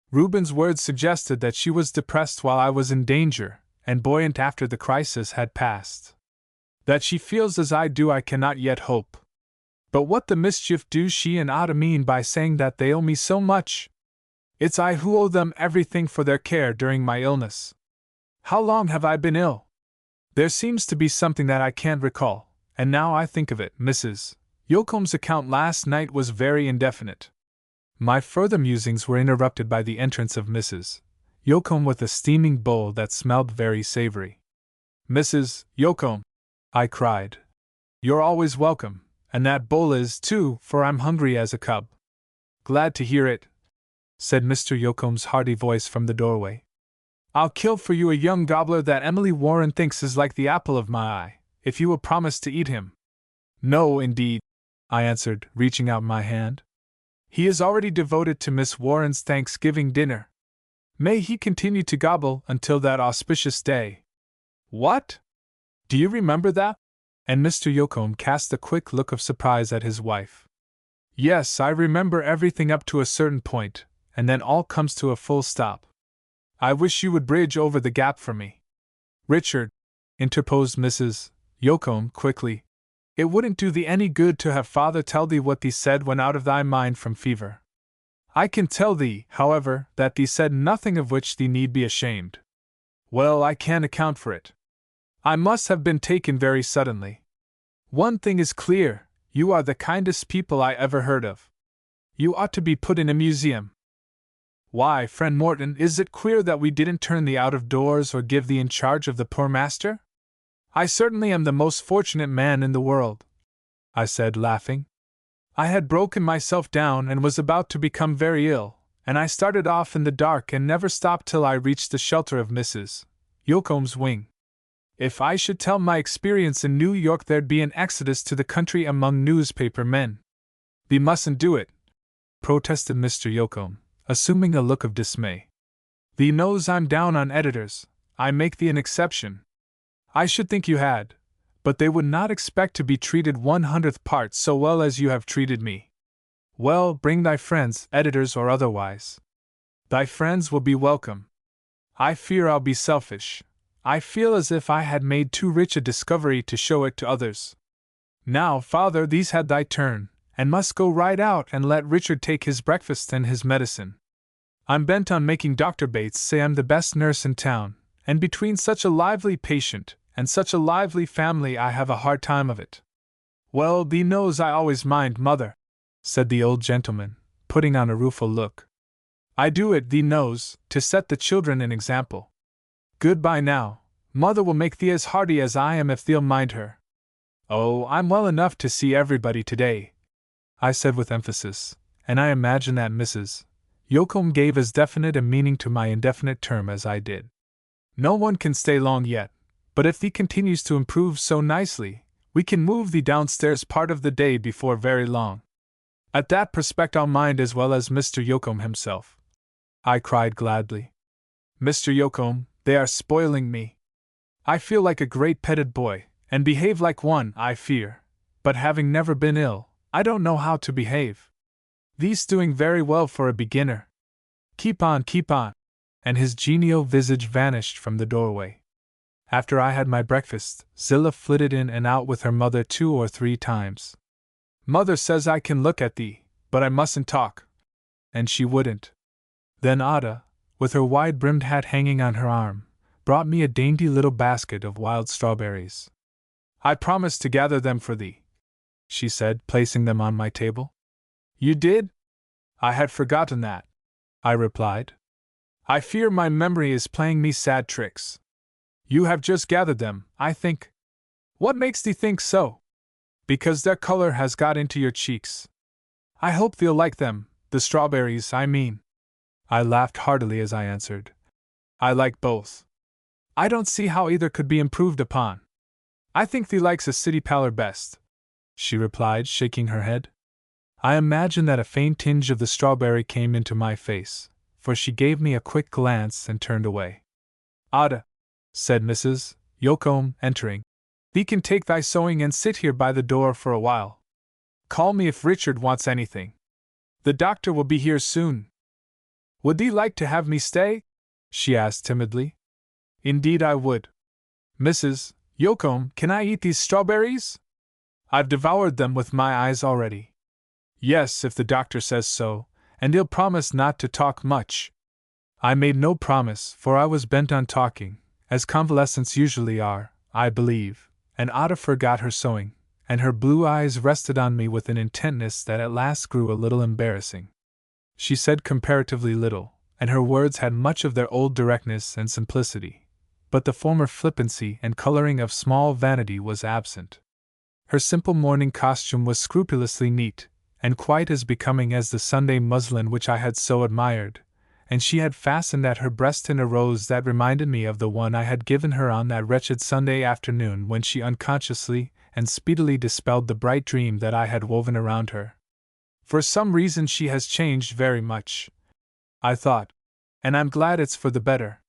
Reuben's words suggested that she was depressed while I was in danger, and buoyant after the crisis had passed. That she feels as I do I cannot yet hope. But what the mischief do she and Ada mean by saying that they owe me so much? It's I who owe them everything for their care during my illness. How long have I been ill? There seems to be something that I can't recall, and now I think of it, Mrs. Yoakum's account last night was very indefinite." My further musings were interrupted by the entrance of Mrs. Yoakum with a steaming bowl that smelled very savory. "Mrs. Yoakum," I cried, "you're always welcome, and that bowl is, too, for I'm hungry as a cub." "Glad to hear it," said Mr. Yoakum's hearty voice from the doorway. "I'll kill for you a young gobbler that Emily Warren thinks is like the apple of my eye, if you will promise to eat him." "No, indeed," I answered, reaching out my hand. "He is already devoted to Miss Warren's Thanksgiving dinner. May he continue to gobble until that auspicious day." "What? Do you remember that?" And Mr. Yoakum cast a quick look of surprise at his wife. "Yes, I remember everything up to a certain point, and then all comes to a full stop. I wish you would bridge over the gap for me." "Richard," interposed Mrs. Yoakum quickly, "it wouldn't do thee any good to have father tell thee what thee said when out of thy mind from fever. I can tell thee, however, that thee said nothing of which thee need be ashamed." "Well, I can't account for it. I must have been taken very suddenly. One thing is clear, you are the kindest people I ever heard of. You ought to be put in a museum." "Why, friend Morton, is it queer that we didn't turn thee out of doors or give thee in charge of the poor master? I certainly am the most fortunate man in the world," I said, laughing. "I had broken myself down and was about to become very ill, and I started off in the dark and never stopped till I reached the shelter of Mrs. Yoakum's wing. If I should tell my experience in New York there'd be an exodus to the country among newspaper men." "Thee mustn't do it," protested Mr. Yoakum, assuming a look of dismay. "Thee knows I'm down on editors. I make thee an exception. I should think you had, but they would not expect to be treated 1/100th part so well as you have treated me. Well, bring thy friends, editors or otherwise. Thy friends will be welcome. I fear I'll be selfish. I feel as if I had made too rich a discovery to show it to others. Now, father, thee's had thy turn, and must go right out and let Richard take his breakfast and his medicine. I'm bent on making Dr. Bates say I'm the best nurse in town, and between such a lively patient and such a lively family I have a hard time of it." "Well, thee knows I always mind mother," said the old gentleman, putting on a rueful look. "I do it, thee knows, to set the children an example. Goodbye now, mother will make thee as hearty as I am if thee'll mind her." "Oh, I'm well enough to see everybody today," I said with emphasis, and I imagine that Mrs. Yoakum gave as definite a meaning to my indefinite term as I did. "No one can stay long yet, but if thee continues to improve so nicely, we can move thee downstairs part of the day before very long." "At that prospect I'll mind as well as Mr. Yoakum himself," I cried gladly. "Mr. Yoakum, they are spoiling me. I feel like a great petted boy, and behave like one, I fear, but having never been ill, I don't know how to behave. Thee's doing very well for a beginner. Keep on, and his genial visage vanished from the doorway. After I had my breakfast, Zillah flitted in and out with her mother 2 or 3 times. "Mother says I can look at thee, but I mustn't talk." And she wouldn't. Then Ada, with her wide-brimmed hat hanging on her arm, brought me a dainty little basket of wild strawberries. "I promised to gather them for thee," she said, placing them on my table. "You did? I had forgotten that," I replied. "I fear my memory is playing me sad tricks. You have just gathered them, I think. What makes thee think so?" "Because their color has got into your cheeks. I hope they'll like them, the strawberries, I mean." I laughed heartily as I answered, "I like both." I don't see how either could be improved upon. I think thee likes a city pallor best, she replied, shaking her head. I imagine that a faint tinge of the strawberry came into my face, for she gave me a quick glance and turned away. Ada, said Mrs. Yocombe, entering, thee can take thy sewing and sit here by the door for a while. Call me if Richard wants anything. The doctor will be here soon. Would thee like to have me stay? She asked timidly. Indeed I would. Mrs. Yocombe, can I eat these strawberries? I've devoured them with my eyes already. Yes, if the doctor says so, and he'll promise not to talk much. I made no promise, for I was bent on talking, as convalescents usually are, I believe, and Ada forgot her sewing, and her blue eyes rested on me with an intentness that at last grew a little embarrassing. She said comparatively little, and her words had much of their old directness and simplicity, but the former flippancy and coloring of small vanity was absent. Her simple morning costume was scrupulously neat, and quite as becoming as the Sunday muslin which I had so admired, and she had fastened at her breast a rose that reminded me of the one I had given her on that wretched Sunday afternoon when she unconsciously and speedily dispelled the bright dream that I had woven around her. For some reason she has changed very much, I thought, and I'm glad it's for the better.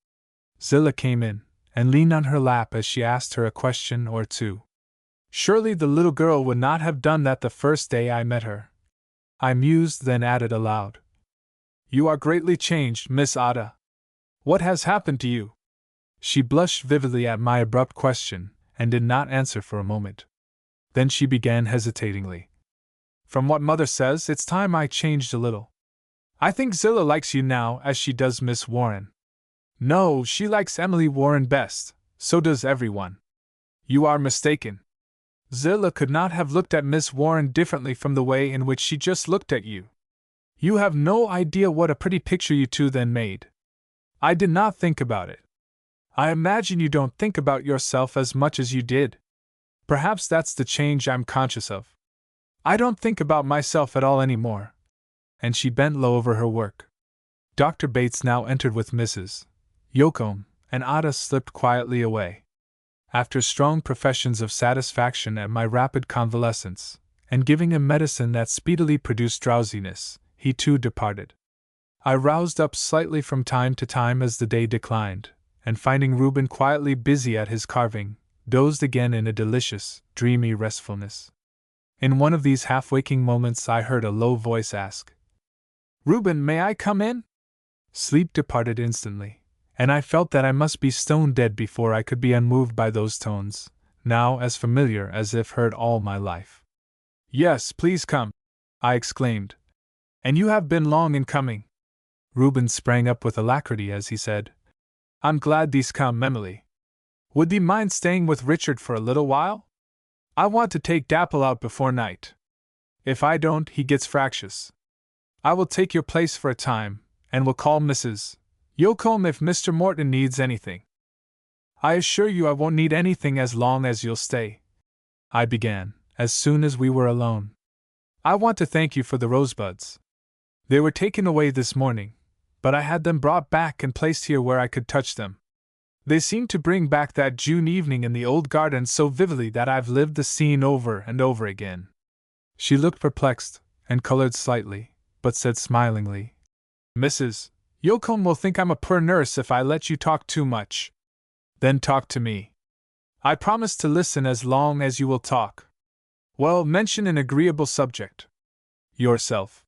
Zillah came in, and leaned on her lap as she asked her a question or two. Surely the little girl would not have done that the first day I met her. I mused, then added aloud, You are greatly changed, Miss Ada. What has happened to you? She blushed vividly at my abrupt question, and did not answer for a moment. Then she began hesitatingly. From what Mother says, it's time I changed a little. I think Zillah likes you now as she does Miss Warren. No, she likes Emily Warren best, so does everyone. You are mistaken. Zillah could not have looked at Miss Warren differently from the way in which she just looked at you. You have no idea what a pretty picture you two then made. I did not think about it. I imagine you don't think about yourself as much as you did. Perhaps that's the change I'm conscious of. I don't think about myself at all anymore. And she bent low over her work. Dr. Bates now entered with Mrs. Yocombe, and Ada slipped quietly away. After strong professions of satisfaction at my rapid convalescence, and giving him medicine that speedily produced drowsiness, he too departed. I roused up slightly from time to time as the day declined, and finding Reuben quietly busy at his carving, dozed again in a delicious, dreamy restfulness. In one of these half-waking moments I heard a low voice ask, Reuben, may I come in? Sleep departed instantly, and I felt that I must be stone dead before I could be unmoved by those tones, now as familiar as if heard all my life. Yes, please come, I exclaimed. And you have been long in coming. Reuben sprang up with alacrity as he said, I'm glad thee's come, Emily. Would thee mind staying with Richard for a little while? I want to take Dapple out before night. If I don't, he gets fractious. I will take your place for a time, and will call Mrs. Yocombe if Mr. Morton needs anything. I assure you I won't need anything as long as you'll stay, I began, as soon as we were alone. I want to thank you for the rosebuds. They were taken away this morning, but I had them brought back and placed here where I could touch them. They seem to bring back that June evening in the old garden so vividly that I've lived the scene over and over again. She looked perplexed, and colored slightly, but said smilingly, Mrs. Yocombe will think I'm a poor nurse if I let you talk too much. Then talk to me. I promise to listen as long as you will talk. Well, mention an agreeable subject. Yourself.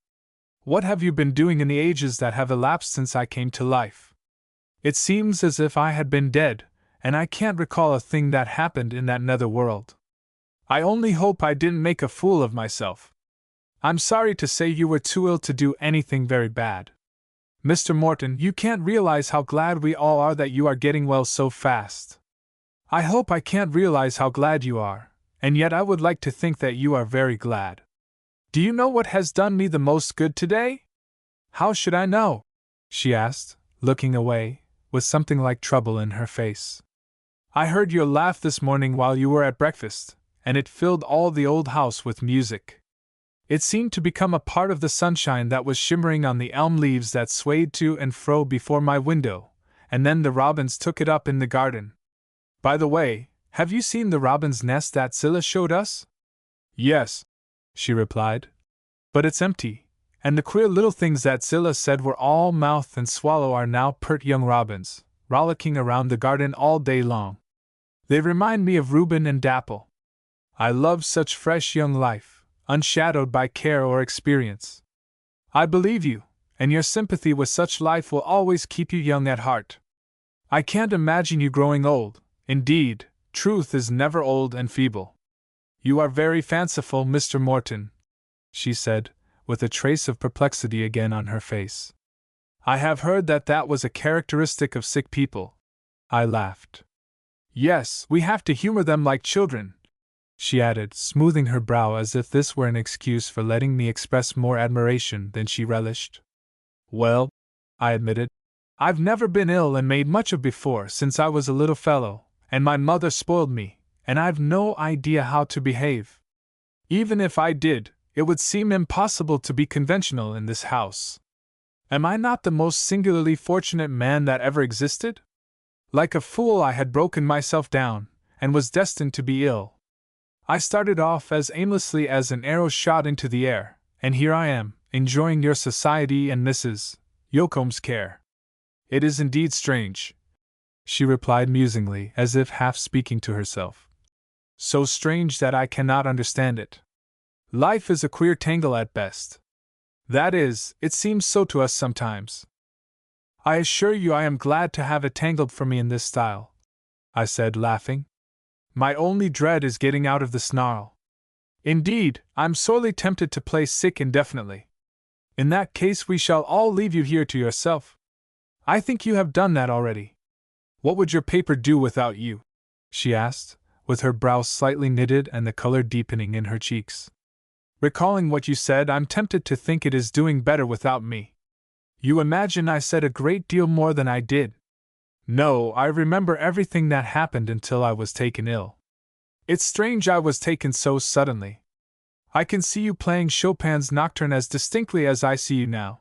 What have you been doing in the ages that have elapsed since I came to life? It seems as if I had been dead, and I can't recall a thing that happened in that nether world. I only hope I didn't make a fool of myself. I'm sorry to say you were too ill to do anything very bad. Mr. Morton, you can't realize how glad we all are that you are getting well so fast. I hope I can't realize how glad you are, and yet I would like to think that you are very glad. Do you know what has done me the most good today? How should I know? She asked, looking away, with something like trouble in her face. I heard your laugh this morning while you were at breakfast, and it filled all the old house with music. It seemed to become a part of the sunshine that was shimmering on the elm leaves that swayed to and fro before my window, and then the robins took it up in the garden. By the way, have you seen the robin's nest that Zilla showed us? Yes, she replied. But it's empty, and the queer little things that Zilla said were all mouth and swallow are now pert young robins, rollicking around the garden all day long. They remind me of Reuben and Dapple. I love such fresh young life, unshadowed by care or experience. I believe you, and your sympathy with such life will always keep you young at heart. I can't imagine you growing old. Indeed, truth is never old and feeble. You are very fanciful, Mr. Morton, she said, with a trace of perplexity again on her face. I have heard that that was a characteristic of sick people. I laughed. Yes, we have to humor them like children, she added, smoothing her brow as if this were an excuse for letting me express more admiration than she relished. Well, I admitted, I've never been ill and made much of before since I was a little fellow, and my mother spoiled me, and I've no idea how to behave. Even if I did, it would seem impossible to be conventional in this house. Am I not the most singularly fortunate man that ever existed? Like a fool, I had broken myself down, and was destined to be ill. I started off as aimlessly as an arrow shot into the air, and here I am, enjoying your society and Mrs. Yoakum's care. It is indeed strange, she replied musingly, as if half speaking to herself. So strange that I cannot understand it. Life is a queer tangle at best. That is, it seems so to us sometimes. I assure you I am glad to have it tangled for me in this style, I said, laughing. My only dread is getting out of the snarl. Indeed, I'm sorely tempted to play sick indefinitely. In that case we shall all leave you here to yourself. I think you have done that already. What would your paper do without you? She asked, with her brows slightly knitted and the color deepening in her cheeks. Recalling what you said, I'm tempted to think it is doing better without me. You imagine I said a great deal more than I did. No, I remember everything that happened until I was taken ill. It's strange I was taken so suddenly. I can see you playing Chopin's Nocturne as distinctly as I see you now.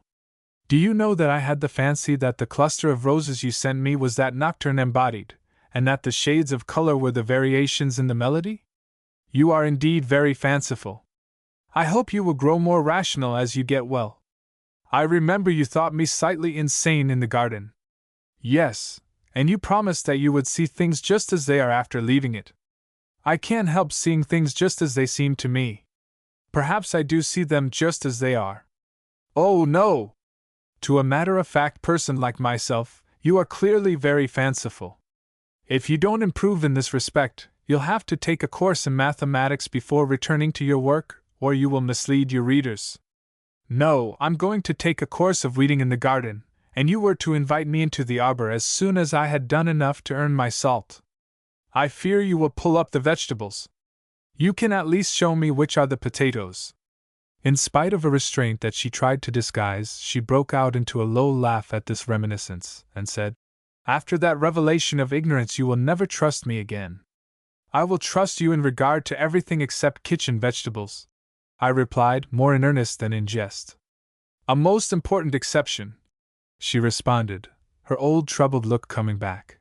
Do you know that I had the fancy that the cluster of roses you sent me was that nocturne embodied, and that the shades of color were the variations in the melody? You are indeed very fanciful. I hope you will grow more rational as you get well. I remember you thought me slightly insane in the garden. Yes, and you promised that you would see things just as they are after leaving it. I can't help seeing things just as they seem to me. Perhaps I do see them just as they are. Oh, no! To a matter-of-fact person like myself, you are clearly very fanciful. If you don't improve in this respect, you'll have to take a course in mathematics before returning to your work, or you will mislead your readers. No, I'm going to take a course of weeding in the garden, and you were to invite me into the arbor as soon as I had done enough to earn my salt. I fear you will pull up the vegetables. You can at least show me which are the potatoes. In spite of a restraint that she tried to disguise, she broke out into a low laugh at this reminiscence, and said, After that revelation of ignorance you will never trust me again. I will trust you in regard to everything except kitchen vegetables, I replied, more in earnest than in jest. A most important exception, she responded, her old troubled look coming back.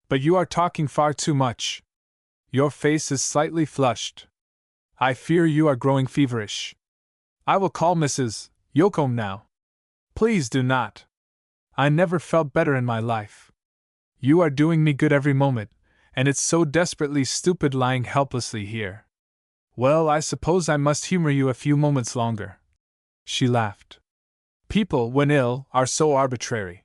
But you are talking far too much. Your face is slightly flushed. I fear you are growing feverish. I will call Mrs. Yoakum now. Please do not. I never felt better in my life. You are doing me good every moment, and it's so desperately stupid lying helplessly here. Well, I suppose I must humor you a few moments longer. She laughed. People, when ill, are so arbitrary.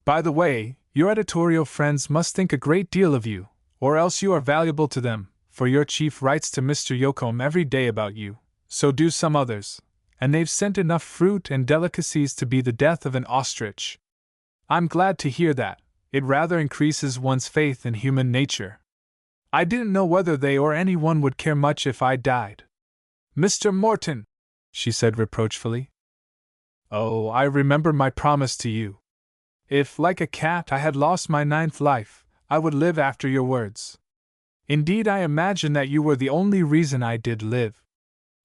By the way, your editorial friends must think a great deal of you, or else you are valuable to them, for your chief writes to Mr. Yoakum every day about you, so do some others, and they've sent enough fruit and delicacies to be the death of an ostrich. I'm glad to hear that. It rather increases one's faith in human nature. I didn't know whether they or anyone would care much if I died. Mr. Morton, she said reproachfully. Oh, I remember my promise to you. If, like a cat, I had lost my 9th life, I would live after your words. Indeed, I imagine that you were the only reason I did live.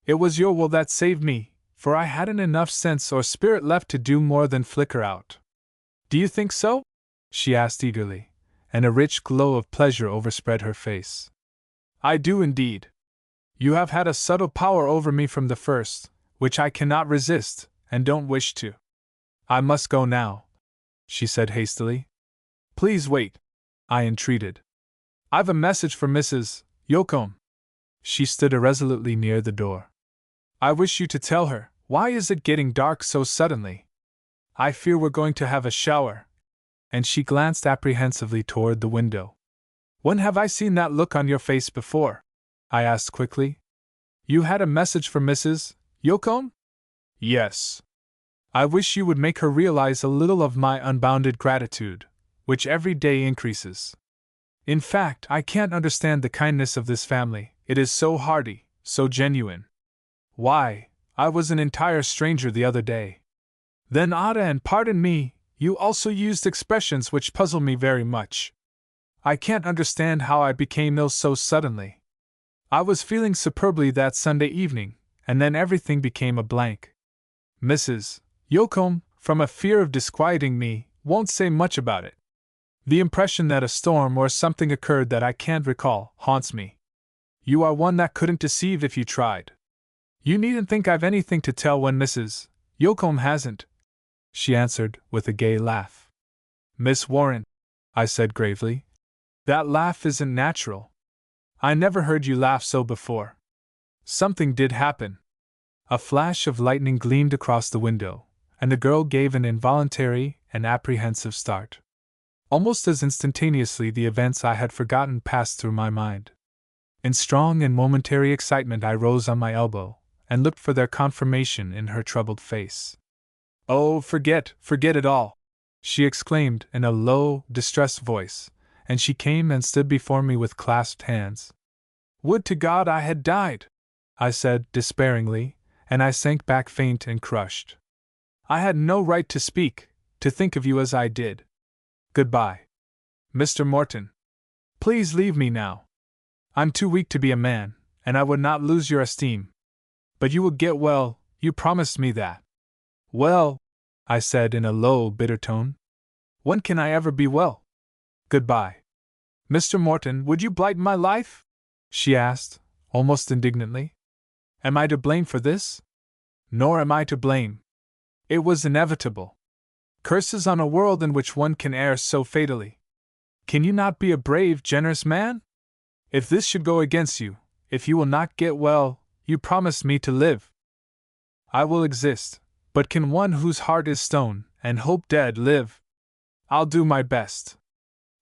It was your will that saved me, for I hadn't enough sense or spirit left to do more than flicker out. Do you think so? she asked eagerly, and a rich glow of pleasure overspread her face. I do indeed. You have had a subtle power over me from the first, which I cannot resist, and don't wish to. I must go now, she said hastily. Please wait, I entreated. I've a message for Mrs. Yocombe. She stood irresolutely near the door. I wish you to tell her. Why is it getting dark so suddenly? I fear we're going to have a shower. And she glanced apprehensively toward the window. When have I seen that look on your face before? I asked quickly. You had a message for Mrs. Yocombe? Yes. I wish you would make her realize a little of my unbounded gratitude, which every day increases. In fact, I can't understand the kindness of this family. It is so hearty, so genuine. Why, I was an entire stranger the other day. Then Ada, and pardon me, you also used expressions which puzzle me very much. I can't understand how I became ill so suddenly. I was feeling superbly that Sunday evening, and then everything became a blank. Mrs. Yocombe, from a fear of disquieting me, won't say much about it. The impression that a storm or something occurred that I can't recall haunts me. You are one that couldn't deceive if you tried. You needn't think I've anything to tell when Mrs. Yocombe hasn't, she answered with a gay laugh. Miss Warren, I said gravely, that laugh isn't natural. I never heard you laugh so before. Something did happen. A flash of lightning gleamed across the window, and the girl gave an involuntary and apprehensive start. Almost as instantaneously the events I had forgotten passed through my mind. In strong and momentary excitement I rose on my elbow, and looked for their confirmation in her troubled face. Oh, forget it all, she exclaimed in a low, distressed voice, and she came and stood before me with clasped hands. Would to God I had died, I said despairingly, and I sank back faint and crushed. I had no right to speak, to think of you as I did. Goodbye. Mr. Morton. Please leave me now. I'm too weak to be a man, and I would not lose your esteem. But you will get well, you promised me that. Well, I said in a low, bitter tone. When can I ever be well? Goodbye. Mr. Morton, would you blight my life? She asked, almost indignantly. Am I to blame for this? Nor am I to blame. It was inevitable. Curses on a world in which one can err so fatally. Can you not be a brave, generous man? If this should go against you, if you will not get well, you promised me to live. I will exist, but can one whose heart is stone, and hope dead, live? I'll do my best.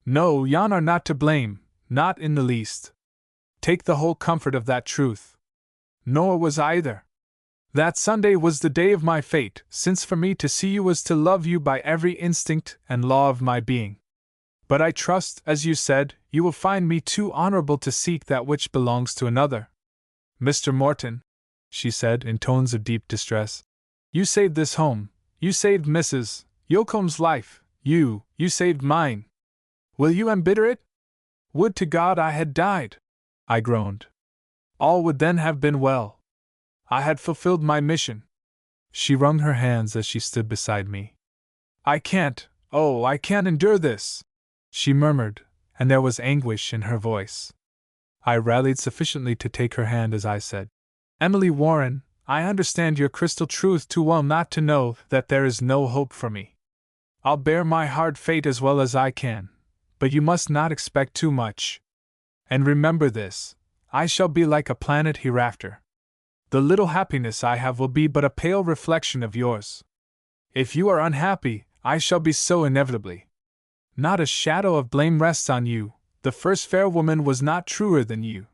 No, yon are not to blame, not in the least. Take the whole comfort of that truth. Nor was I either. That Sunday was the day of my fate, since for me to see you was to love you by every instinct and law of my being. But I trust, as you said, you will find me too honorable to seek that which belongs to another. Mr. Morton, she said in tones of deep distress, you saved this home, you saved Mrs. Yocombe's life, you saved mine. Will you embitter it? Would to God I had died, I groaned. All would then have been well. I had fulfilled my mission. She wrung her hands as she stood beside me. I can't endure this, she murmured, and there was anguish in her voice. I rallied sufficiently to take her hand as I said, Emily Warren, I understand your crystal truth too well not to know that there is no hope for me. I'll bear my hard fate as well as I can, but you must not expect too much. And remember this, I shall be like a planet hereafter. The little happiness I have will be but a pale reflection of yours. If you are unhappy, I shall be so inevitably. Not a shadow of blame rests on you, the first fair woman was not truer than you.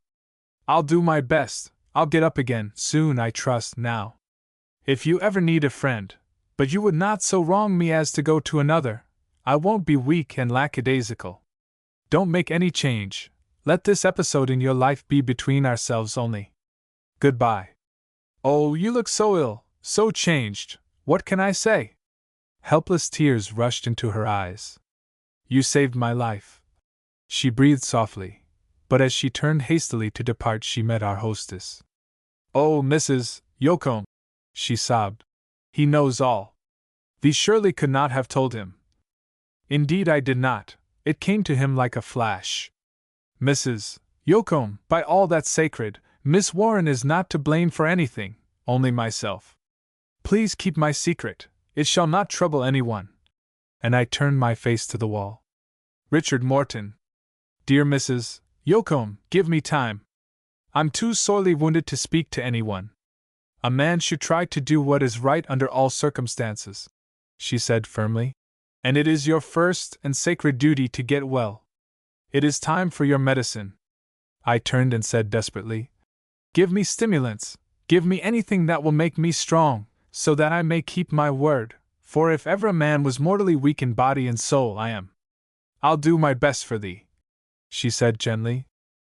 I'll do my best, I'll get up again, soon I trust now. If you ever need a friend, but you would not so wrong me as to go to another, I won't be weak and lackadaisical. Don't make any change, let this episode in your life be between ourselves only. Goodbye. Oh, you look so ill, so changed, what can I say? Helpless tears rushed into her eyes. You saved my life. She breathed softly, but as she turned hastily to depart she met our hostess. Oh, Mrs. Yocombe, she sobbed. He knows all. Thee surely could not have told him. Indeed I did not. It came to him like a flash. Mrs. Yocombe, by all that's sacred, Miss Warren is not to blame for anything, only myself. Please keep my secret. It shall not trouble anyone. And I turned my face to the wall. Richard Morton. Dear Mrs. Yocombe, give me time. I'm too sorely wounded to speak to anyone. A man should try to do what is right under all circumstances, she said firmly. And it is your first and sacred duty to get well. It is time for your medicine. I turned and said desperately, give me stimulants, give me anything that will make me strong, so that I may keep my word, for if ever a man was mortally weak in body and soul, I am. I'll do my best for thee, she said gently,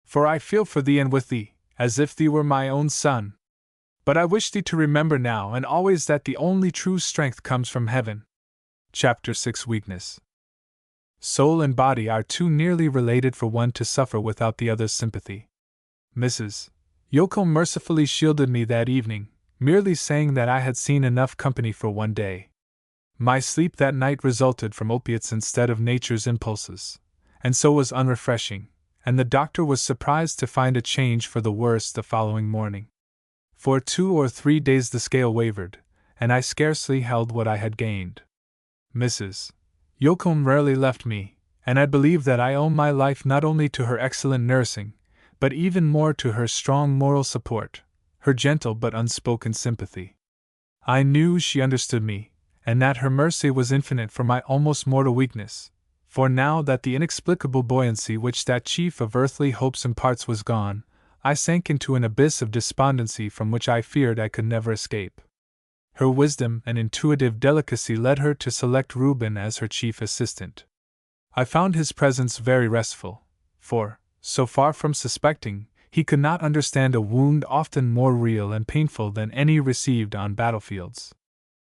for I feel for thee and with thee, as if thee were my own son. But I wish thee to remember now and always that the only true strength comes from heaven. Chapter 6 Weakness. Soul and body are too nearly related for one to suffer without the other's sympathy. Mrs. Yocombe mercifully shielded me that evening, merely saying that I had seen enough company for one day. My sleep that night resulted from opiates instead of nature's impulses, and so was unrefreshing, and the doctor was surprised to find a change for the worse the following morning. For 2 or 3 days the scale wavered, and I scarcely held what I had gained. Mrs. Yocombe rarely left me, and I believe that I owe my life not only to her excellent nursing, but even more to her strong moral support, her gentle but unspoken sympathy. I knew she understood me, and that her mercy was infinite for my almost mortal weakness, for now that the inexplicable buoyancy which that chief of earthly hopes imparts was gone, I sank into an abyss of despondency from which I feared I could never escape. Her wisdom and intuitive delicacy led her to select Reuben as her chief assistant. I found his presence very restful, for, so far from suspecting, he could not understand a wound often more real and painful than any received on battlefields.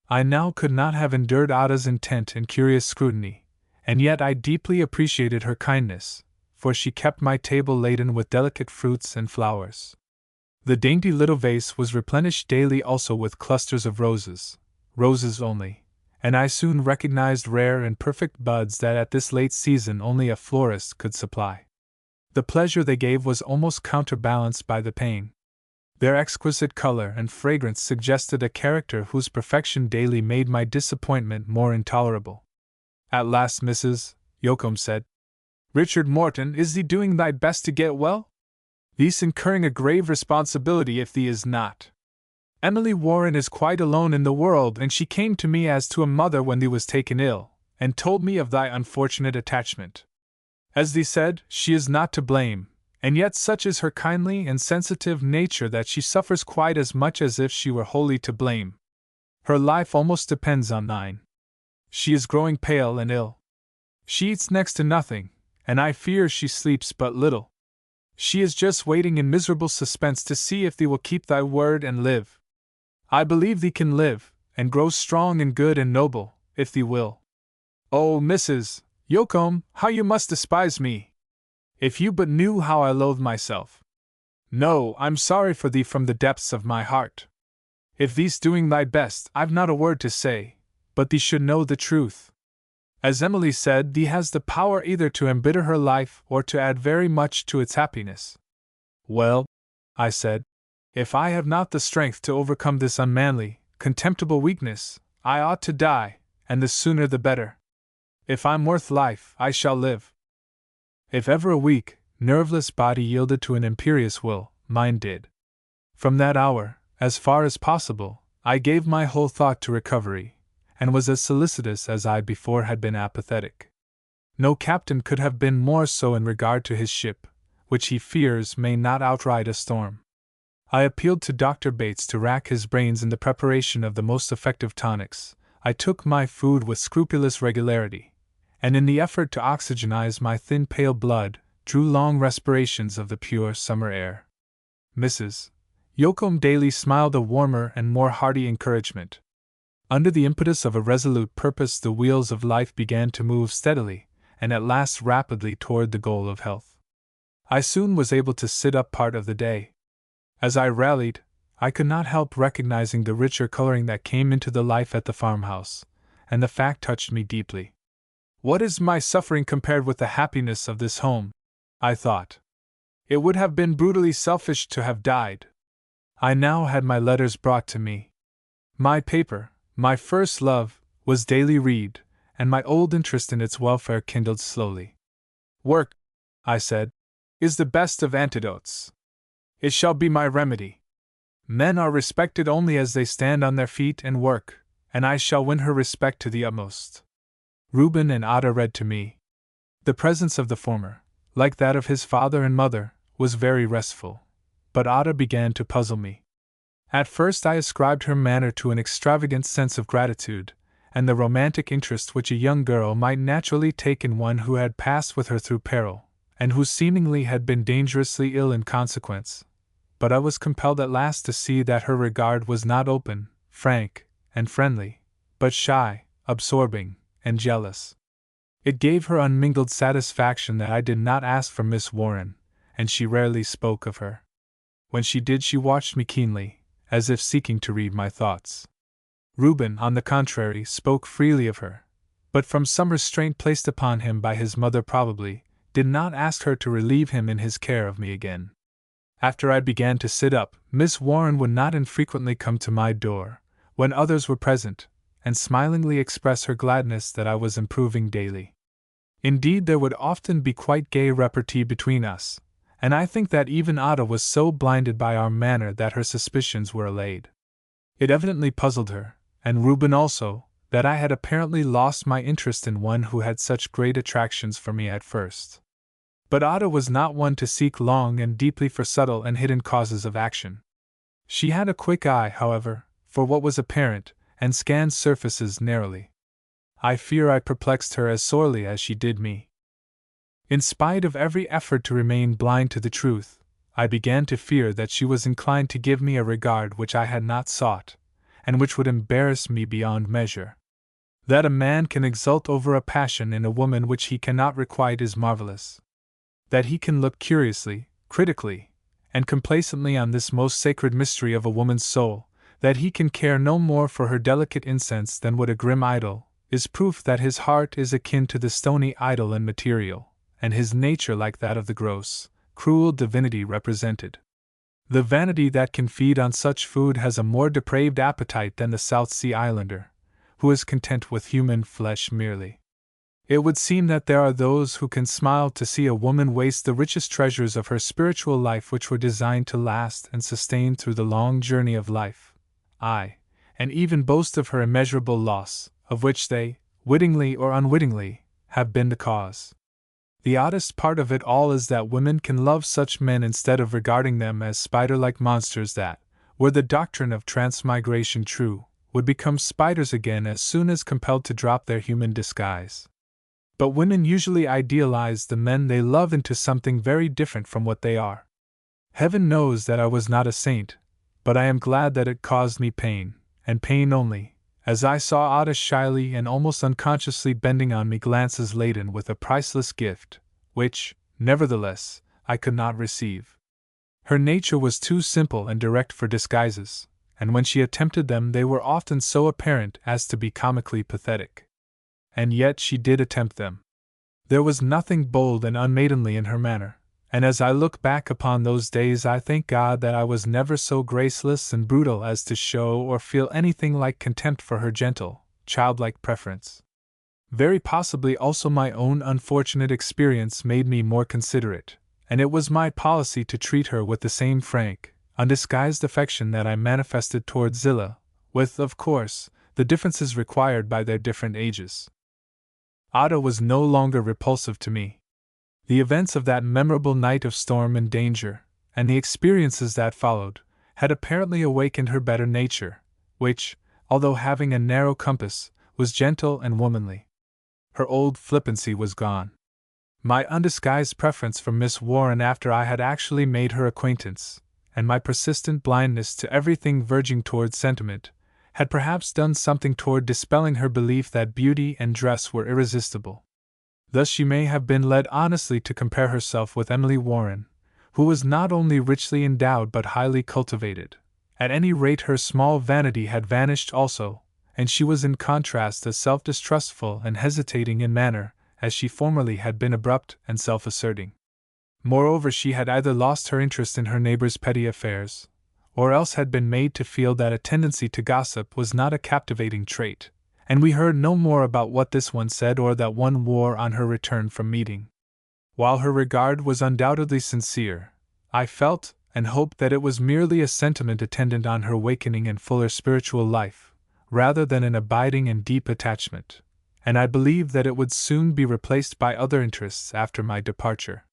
I now could not have endured Ada's intent and curious scrutiny, and yet I deeply appreciated her kindness, for she kept my table laden with delicate fruits and flowers. The dainty little vase was replenished daily also with clusters of roses only, and I soon recognized rare and perfect buds that at this late season only a florist could supply. The pleasure they gave was almost counterbalanced by the pain. Their exquisite color and fragrance suggested a character whose perfection daily made my disappointment more intolerable. At last Mrs. Yocombe said, Richard Morton, is thee doing thy best to get well? Thee's incurring a grave responsibility if thee is not. Emily Warren is quite alone in the world, and she came to me as to a mother when thee was taken ill, and told me of thy unfortunate attachment. As thee said, she is not to blame, and yet such is her kindly and sensitive nature that she suffers quite as much as if she were wholly to blame. Her life almost depends on thine. She is growing pale and ill. She eats next to nothing, and I fear she sleeps but little. She is just waiting in miserable suspense to see if thee will keep thy word and live. I believe thee can live, and grow strong and good and noble, if thee will. Oh, Mrs. Yocombe, how you must despise me! If you but knew how I loathe myself. No, I'm sorry for thee from the depths of my heart. If thee's doing thy best, I've not a word to say, but thee should know the truth. As Emily said, thee has the power either to embitter her life or to add very much to its happiness. Well, I said, if I have not the strength to overcome this unmanly, contemptible weakness, I ought to die, and the sooner the better. If I'm worth life, I shall live. If ever a weak, nerveless body yielded to an imperious will, mine did. From that hour, as far as possible, I gave my whole thought to recovery, and was as solicitous as I before had been apathetic. No captain could have been more so in regard to his ship, which he fears may not outride a storm. I appealed to Dr. Bates to rack his brains in the preparation of the most effective tonics. I took my food with scrupulous regularity, and in the effort to oxygenize my thin pale blood, drew long respirations of the pure summer air. Mrs. Yocombe daily smiled a warmer and more hearty encouragement. Under the impetus of a resolute purpose the wheels of life began to move steadily, and at last rapidly toward the goal of health. I soon was able to sit up part of the day. As I rallied, I could not help recognizing the richer coloring that came into the life at the farmhouse, and the fact touched me deeply. What is my suffering compared with the happiness of this home? I thought. It would have been brutally selfish to have died. I now had my letters brought to me. My paper, my first love, was daily read, and my old interest in its welfare kindled slowly. Work, I said, is the best of antidotes. It shall be my remedy. Men are respected only as they stand on their feet and work, and I shall win her respect to the utmost. Reuben and Ada read to me. The presence of the former, like that of his father and mother, was very restful, but Ada began to puzzle me. At first I ascribed her manner to an extravagant sense of gratitude, and the romantic interest which a young girl might naturally take in one who had passed with her through peril, and who seemingly had been dangerously ill in consequence. But I was compelled at last to see that her regard was not open, frank, and friendly, but shy, absorbing, and jealous. It gave her unmingled satisfaction that I did not ask for Miss Warren, and she rarely spoke of her. When she did, she watched me keenly, as if seeking to read my thoughts. Reuben, on the contrary, spoke freely of her, but from some restraint placed upon him by his mother probably, did not ask her to relieve him in his care of me again. After I began to sit up, Miss Warren would not infrequently come to my door, when others were present, and smilingly express her gladness that I was improving daily. Indeed, there would often be quite gay repartee between us, and I think that even Ada was so blinded by our manner that her suspicions were allayed. It evidently puzzled her, and Reuben also, that I had apparently lost my interest in one who had such great attractions for me at first. But Ada was not one to seek long and deeply for subtle and hidden causes of action. She had a quick eye, however, for what was apparent, and scanned surfaces narrowly. I fear I perplexed her as sorely as she did me. In spite of every effort to remain blind to the truth, I began to fear that she was inclined to give me a regard which I had not sought, and which would embarrass me beyond measure. That a man can exult over a passion in a woman which he cannot requite is marvelous. That he can look curiously, critically, and complacently on this most sacred mystery of a woman's soul, that he can care no more for her delicate incense than would a grim idol, is proof that his heart is akin to the stony idol and material, and his nature like that of the gross, cruel divinity represented. The vanity that can feed on such food has a more depraved appetite than the South Sea Islander, who is content with human flesh merely. It would seem that there are those who can smile to see a woman waste the richest treasures of her spiritual life which were designed to last and sustain through the long journey of life, and even boast of her immeasurable loss, of which they, wittingly or unwittingly, have been the cause. The oddest part of it all is that women can love such men instead of regarding them as spider-like monsters that, were the doctrine of transmigration true, would become spiders again as soon as compelled to drop their human disguise. But women usually idealize the men they love into something very different from what they are. Heaven knows that I was not a saint, but I am glad that it caused me pain, and pain only, as I saw Ada shyly and almost unconsciously bending on me glances laden with a priceless gift, which, nevertheless, I could not receive. Her nature was too simple and direct for disguises, and when she attempted them they were often so apparent as to be comically pathetic. And yet she did attempt them. There was nothing bold and unmaidenly in her manner, and as I look back upon those days I thank God that I was never so graceless and brutal as to show or feel anything like contempt for her gentle, childlike preference. Very possibly also my own unfortunate experience made me more considerate, and it was my policy to treat her with the same frank, undisguised affection that I manifested toward Zillah, with, of course, the differences required by their different ages. Ada was no longer repulsive to me. The events of that memorable night of storm and danger, and the experiences that followed, had apparently awakened her better nature, which, although having a narrow compass, was gentle and womanly. Her old flippancy was gone. My undisguised preference for Miss Warren after I had actually made her acquaintance, and my persistent blindness to everything verging toward sentiment, had perhaps done something toward dispelling her belief that beauty and dress were irresistible. Thus she may have been led honestly to compare herself with Emily Warren, who was not only richly endowed but highly cultivated. At any rate her small vanity had vanished also, and she was in contrast as self-distrustful and hesitating in manner as she formerly had been abrupt and self-asserting. Moreover, she had either lost her interest in her neighbor's petty affairs, or else had been made to feel that a tendency to gossip was not a captivating trait, and we heard no more about what this one said or that one wore on her return from meeting. While her regard was undoubtedly sincere, I felt and hoped that it was merely a sentiment attendant on her awakening and fuller spiritual life, rather than an abiding and deep attachment, and I believed that it would soon be replaced by other interests after my departure.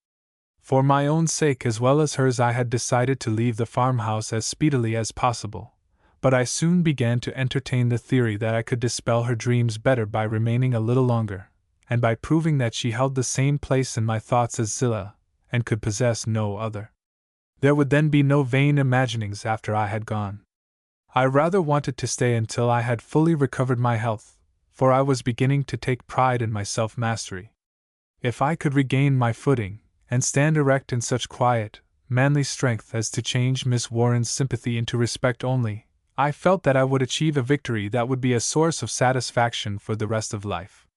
For my own sake as well as hers, I had decided to leave the farmhouse as speedily as possible, but I soon began to entertain the theory that I could dispel her dreams better by remaining a little longer, and by proving that she held the same place in my thoughts as Zillah, and could possess no other. There would then be no vain imaginings after I had gone. I rather wanted to stay until I had fully recovered my health, for I was beginning to take pride in my self-mastery. If I could regain my footing, and stand erect in such quiet, manly strength as to change Miss Warren's sympathy into respect only, I felt that I would achieve a victory that would be a source of satisfaction for the rest of life.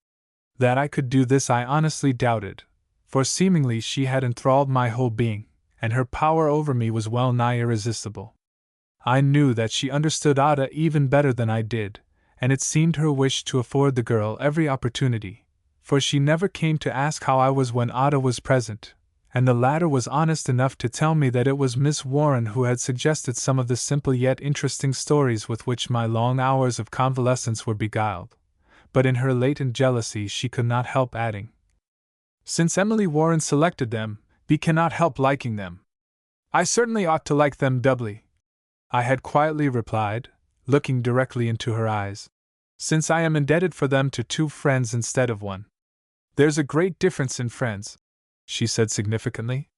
That I could do this I honestly doubted, for seemingly she had enthralled my whole being, and her power over me was well nigh irresistible. I knew that she understood Ada even better than I did, and it seemed her wish to afford the girl every opportunity, for she never came to ask how I was when Ada was present, and the latter was honest enough to tell me that it was Miss Warren who had suggested some of the simple yet interesting stories with which my long hours of convalescence were beguiled. But in her latent jealousy she could not help adding, "Since Emily Warren selected them, we cannot help liking them. I certainly ought to like them doubly," I had quietly replied, looking directly into her eyes, "since I am indebted for them to two friends instead of one." "There's a great difference in friends," she said significantly.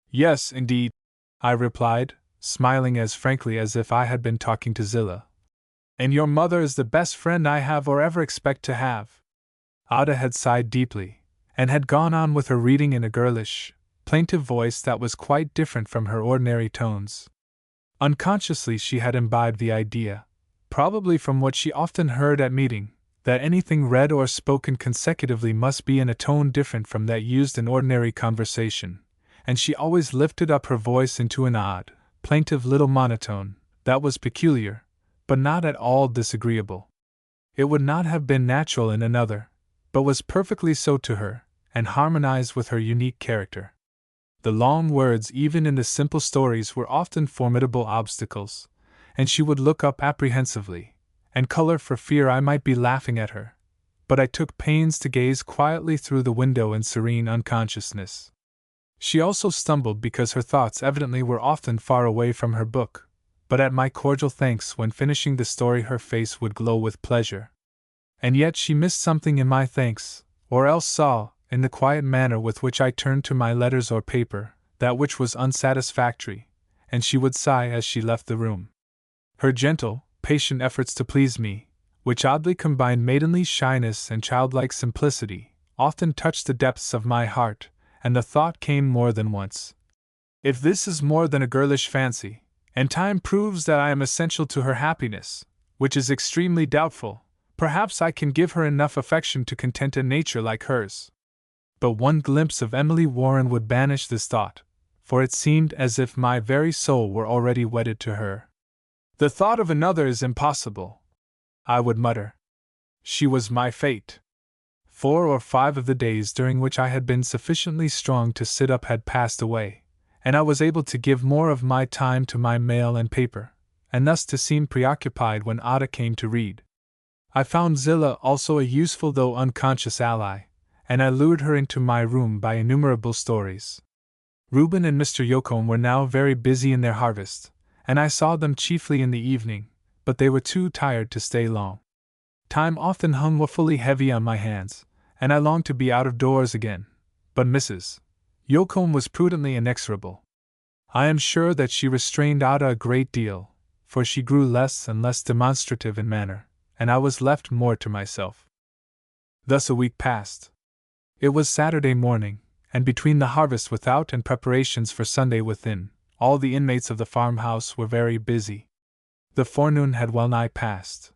"Yes, indeed," I replied, smiling as frankly as if I had been talking to Zillah. "And your mother is the best friend I have or ever expect to have." Ada had sighed deeply, and had gone on with her reading in a girlish, plaintive voice that was quite different from her ordinary tones. Unconsciously she had imbibed the idea, probably from what she often heard at meeting, that anything read or spoken consecutively must be in a tone different from that used in ordinary conversation, and she always lifted up her voice into an odd, plaintive little monotone that was peculiar, but not at all disagreeable. It would not have been natural in another, but was perfectly so to her, and harmonized with her unique character. The long words, even in the simple stories, were often formidable obstacles, and she would look up apprehensively, and color for fear I might be laughing at her, but I took pains to gaze quietly through the window in serene unconsciousness. She also stumbled because her thoughts evidently were often far away from her book, but at my cordial thanks when finishing the story her face would glow with pleasure. And yet she missed something in my thanks, or else saw, in the quiet manner with which I turned to my letters or paper, that which was unsatisfactory, and she would sigh as she left the room. Her gentle, patient efforts to please me, which oddly combined maidenly shyness and childlike simplicity, often touched the depths of my heart, and the thought came more than once, "If this is more than a girlish fancy, and time proves that I am essential to her happiness, which is extremely doubtful, perhaps I can give her enough affection to content a nature like hers." But one glimpse of Emily Warren would banish this thought, for it seemed as if my very soul were already wedded to her. "The thought of another is impossible," I would mutter. She was my fate. 4 or 5 of the days during which I had been sufficiently strong to sit up had passed away, and I was able to give more of my time to my mail and paper, and thus to seem preoccupied when Ada came to read. I found Zillah also a useful though unconscious ally, and I lured her into my room by innumerable stories. Reuben and Mr. Yocombe were now very busy in their harvest, and I saw them chiefly in the evening, but they were too tired to stay long. Time often hung woefully heavy on my hands, and I longed to be out of doors again, but Mrs. Yocombe was prudently inexorable. I am sure that she restrained Ada a great deal, for she grew less and less demonstrative in manner, and I was left more to myself. Thus a week passed. It was Saturday morning, and between the harvest without and preparations for Sunday within, all the inmates of the farmhouse were very busy. The forenoon had well nigh passed.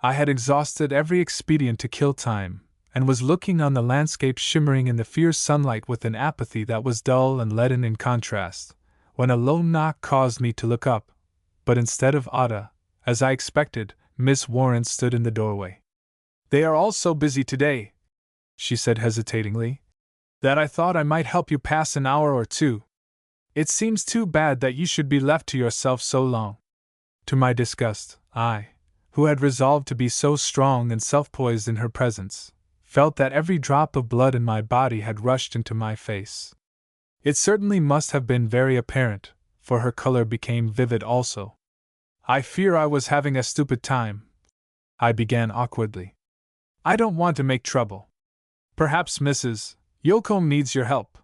I had exhausted every expedient to kill time, and was looking on the landscape shimmering in the fierce sunlight with an apathy that was dull and leaden in contrast, when a low knock caused me to look up, but instead of Ada, as I expected, Miss Warren stood in the doorway. "They are all so busy today," she said hesitatingly, "that I thought I might help you pass an hour or two. It seems too bad that you should be left to yourself so long." To my disgust, I, who had resolved to be so strong and self-poised in her presence, felt that every drop of blood in my body had rushed into my face. It certainly must have been very apparent, for her color became vivid also. "I fear I was having a stupid time," I began awkwardly. "I don't want to make trouble. Perhaps Mrs. Yocombe needs your help."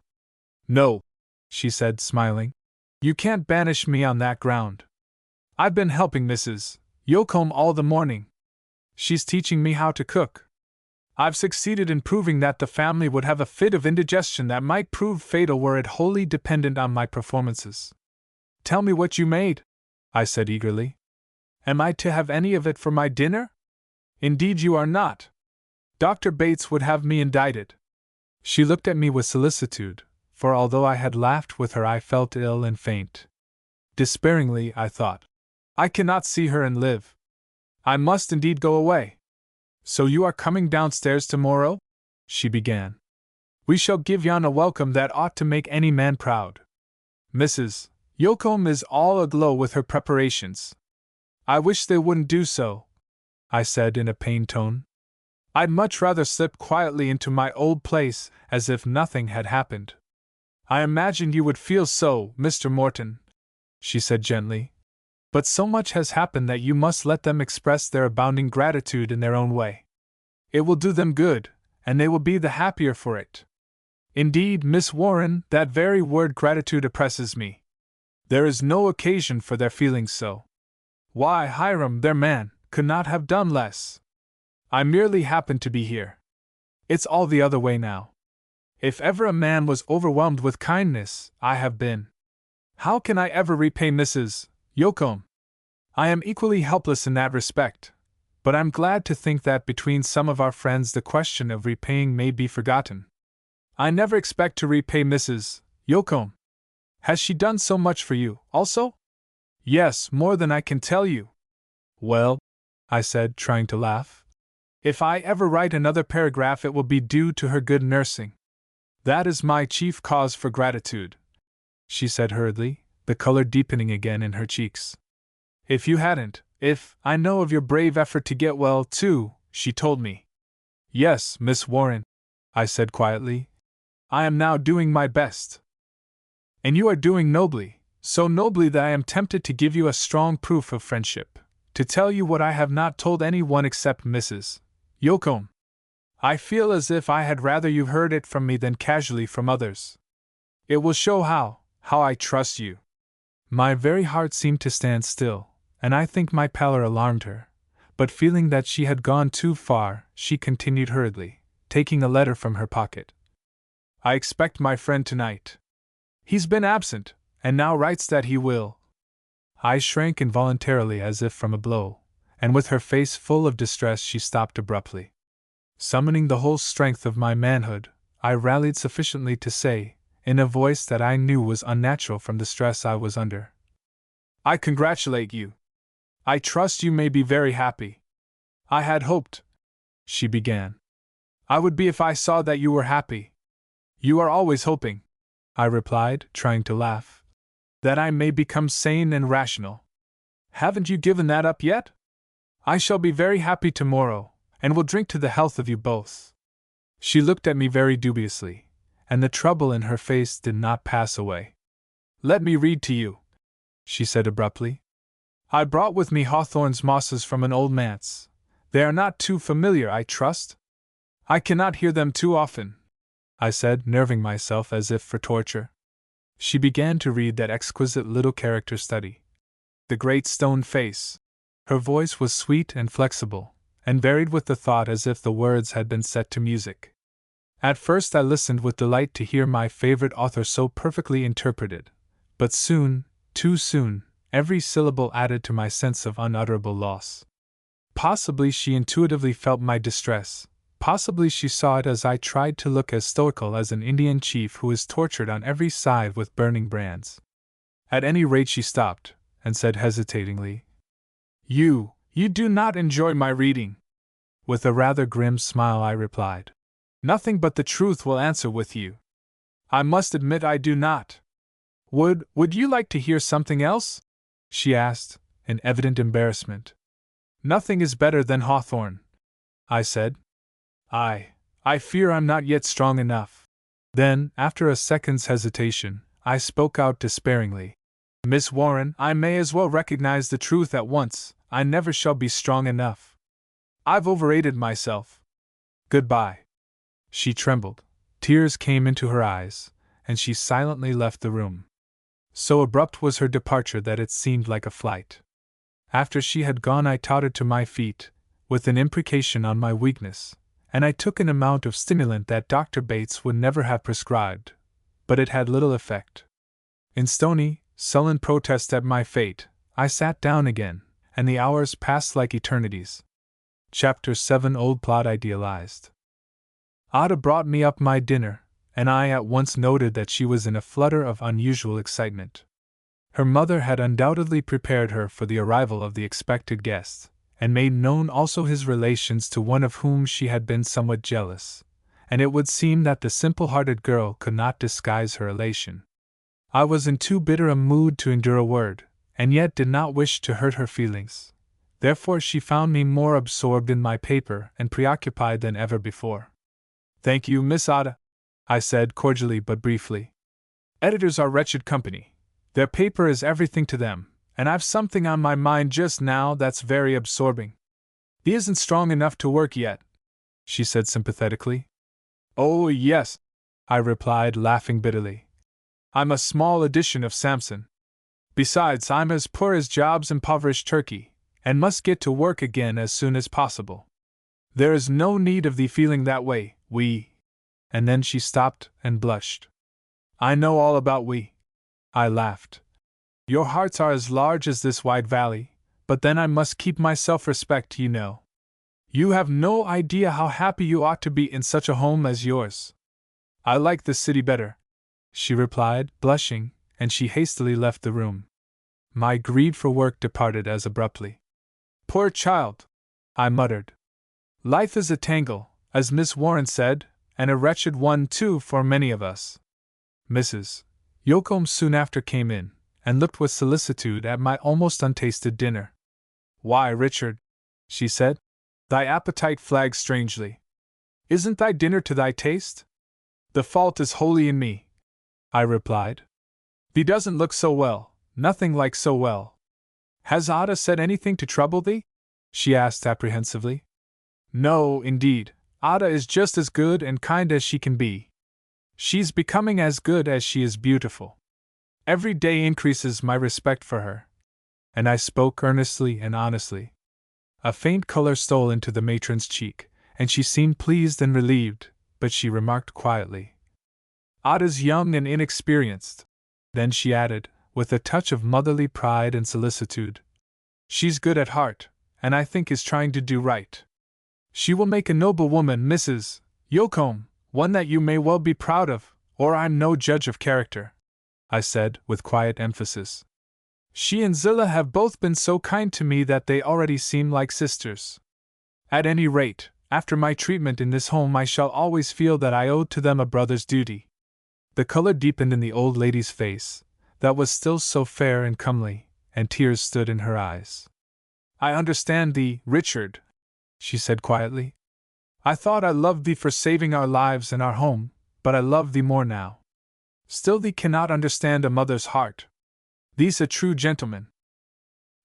"No," she said, smiling. "You can't banish me on that ground. I've been helping Mrs. Yocombe all the morning. She's teaching me how to cook. I've succeeded in proving that the family would have a fit of indigestion that might prove fatal were it wholly dependent on my performances." "Tell me what you made," I said eagerly. "Am I to have any of it for my dinner?" "Indeed you are not. Dr. Bates would have me indicted." She looked at me with solicitude, for although I had laughed with her I felt ill and faint. Despairingly, I thought, "I cannot see her and live. I must indeed go away." "So you are coming downstairs tomorrow?" she began. "We shall give yon a welcome that ought to make any man proud. Mrs. Yocombe is all aglow with her preparations." "I wish they wouldn't do so," I said in a pained tone. "I'd much rather slip quietly into my old place, as if nothing had happened." "I imagined you would feel so, Mr. Morton," she said gently. "But so much has happened that you must let them express their abounding gratitude in their own way. It will do them good, and they will be the happier for it. Indeed, Miss Warren, that very word gratitude oppresses me. There is no occasion for their feeling so. Why, Hiram, their man, could not have done less. I merely happened to be here. It's all the other way now. If ever a man was overwhelmed with kindness, I have been. How can I ever repay Mrs. Yocombe? I am equally helpless in that respect, but I'm glad to think that between some of our friends the question of repaying may be forgotten. I never expect to repay Mrs. Yocombe. Has she done so much for you, also?" "Yes, more than I can tell you." "Well," I said, trying to laugh, "if I ever write another paragraph it will be due to her good nursing. That is my chief cause for gratitude," she said hurriedly, the color deepening again in her cheeks. "If you hadn't, I know of your brave effort to get well, too," she told me. "Yes, Miss Warren," I said quietly. "I am now doing my best." "And you are doing nobly, so nobly that I am tempted to give you a strong proof of friendship, to tell you what I have not told any one except Mrs. Yocombe. I feel as if I had rather you heard it from me than casually from others. It will show how I trust you." My very heart seemed to stand still, and I think my pallor alarmed her, but feeling that she had gone too far, she continued hurriedly, taking a letter from her pocket. "I expect my friend tonight. He's been absent, and now writes that he will." I shrank involuntarily as if from a blow, and with her face full of distress she stopped abruptly. Summoning the whole strength of my manhood, I rallied sufficiently to say, in a voice that I knew was unnatural from the stress I was under, "I congratulate you. I trust you may be very happy." "I had hoped," she began. "I would be if I saw that you were happy." "You are always hoping," I replied, trying to laugh, "that I may become sane and rational. Haven't you given that up yet? I shall be very happy tomorrow, and will drink to the health of you both." She looked at me very dubiously, and the trouble in her face did not pass away. "Let me read to you," she said abruptly. "I brought with me Hawthorne's mosses from an old manse. They are not too familiar, I trust?" "I cannot hear them too often," I said, nerving myself as if for torture. She began to read that exquisite little character study, The Great Stone Face. Her voice was sweet and flexible, and varied with the thought as if the words had been set to music. At first I listened with delight to hear my favorite author so perfectly interpreted, but soon, too soon, every syllable added to my sense of unutterable loss. Possibly she intuitively felt my distress. Possibly she saw it as I tried to look as stoical as an Indian chief who is tortured on every side with burning brands. At any rate, she stopped, and said hesitatingly, You do not enjoy my reading. With a rather grim smile, I replied, Nothing but the truth will answer with you. I must admit I do not. Would you like to hear something else? She asked, in evident embarrassment. Nothing is better than Hawthorne, I said. I fear I'm not yet strong enough. Then, after a second's hesitation, I spoke out despairingly. Miss Warren, I may as well recognize the truth at once. I never shall be strong enough. I've overrated myself. Goodbye. She trembled. Tears came into her eyes, and she silently left the room. So abrupt was her departure that it seemed like a flight. After she had gone, I tottered to my feet, with an imprecation on my weakness, and I took an amount of stimulant that Dr. Bates would never have prescribed, but it had little effect. In stony, sullen protest at my fate, I sat down again, and the hours passed like eternities. Chapter 7 Old Plot Idealized. Ada brought me up my dinner, and I at once noted that she was in a flutter of unusual excitement. Her mother had undoubtedly prepared her for the arrival of the expected guest, and made known also his relations, to one of whom she had been somewhat jealous, and it would seem that the simple-hearted girl could not disguise her elation. I was in too bitter a mood to endure a word, and yet did not wish to hurt her feelings. Therefore she found me more absorbed in my paper and preoccupied than ever before. Thank you, Miss Ada, I said cordially but briefly. Editors are wretched company. Their paper is everything to them, and I've something on my mind just now that's very absorbing. He isn't strong enough to work yet, she said sympathetically. Oh, yes, I replied, laughing bitterly. I'm a small edition of Samson. Besides, I'm as poor as Job's impoverished turkey, and must get to work again as soon as possible. There is no need of thee feeling that way, And then she stopped and blushed. I know all about we. I laughed. Your hearts are as large as this wide valley, but then I must keep my self-respect, you know. You have no idea how happy you ought to be in such a home as yours. I like the city better, she replied, blushing, and she hastily left the room. My greed for work departed as abruptly. Poor child, I muttered. Life is a tangle, as Miss Warren said, and a wretched one too for many of us. Mrs. Yocombe soon after came in, and looked with solicitude at my almost untasted dinner. Why, Richard, she said, thy appetite flags strangely. Isn't thy dinner to thy taste? The fault is wholly in me, I replied. Thee doesn't look so well, nothing like so well. Has Ada said anything to trouble thee? She asked apprehensively. No, indeed, Ada is just as good and kind as she can be. She's becoming as good as she is beautiful. Every day increases my respect for her. And I spoke earnestly and honestly. A faint color stole into the matron's cheek, and she seemed pleased and relieved, but she remarked quietly, Ada's young and inexperienced. Then she added, with a touch of motherly pride and solicitude, she's good at heart, and I think is trying to do right. She will make a noble woman, Mrs. Yocombe, one that you may well be proud of, or I'm no judge of character, I said, with quiet emphasis. She and Zillah have both been so kind to me that they already seem like sisters. At any rate, after my treatment in this home, I shall always feel that I owed to them a brother's duty. The color deepened in the old lady's face, that was still so fair and comely, and tears stood in her eyes. I understand thee, Richard, she said quietly. I thought I loved thee for saving our lives and our home, but I love thee more now. Still thee cannot understand a mother's heart. Thee's a true gentleman.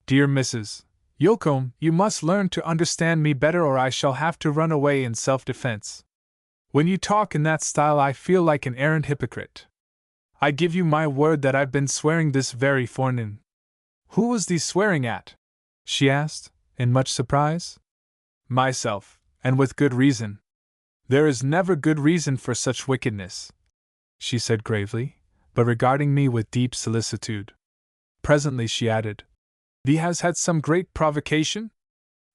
Dear Mrs. Yocombe, you must learn to understand me better, or I shall have to run away in self-defense. When you talk in that style I feel like an arrant hypocrite. I give you my word that I've been swearing this very forenoon. Who was thee swearing at? She asked, in much surprise. Myself, and with good reason. There is never good reason for such wickedness, she said gravely, but regarding me with deep solicitude. Presently she added, Thee has had some great provocation?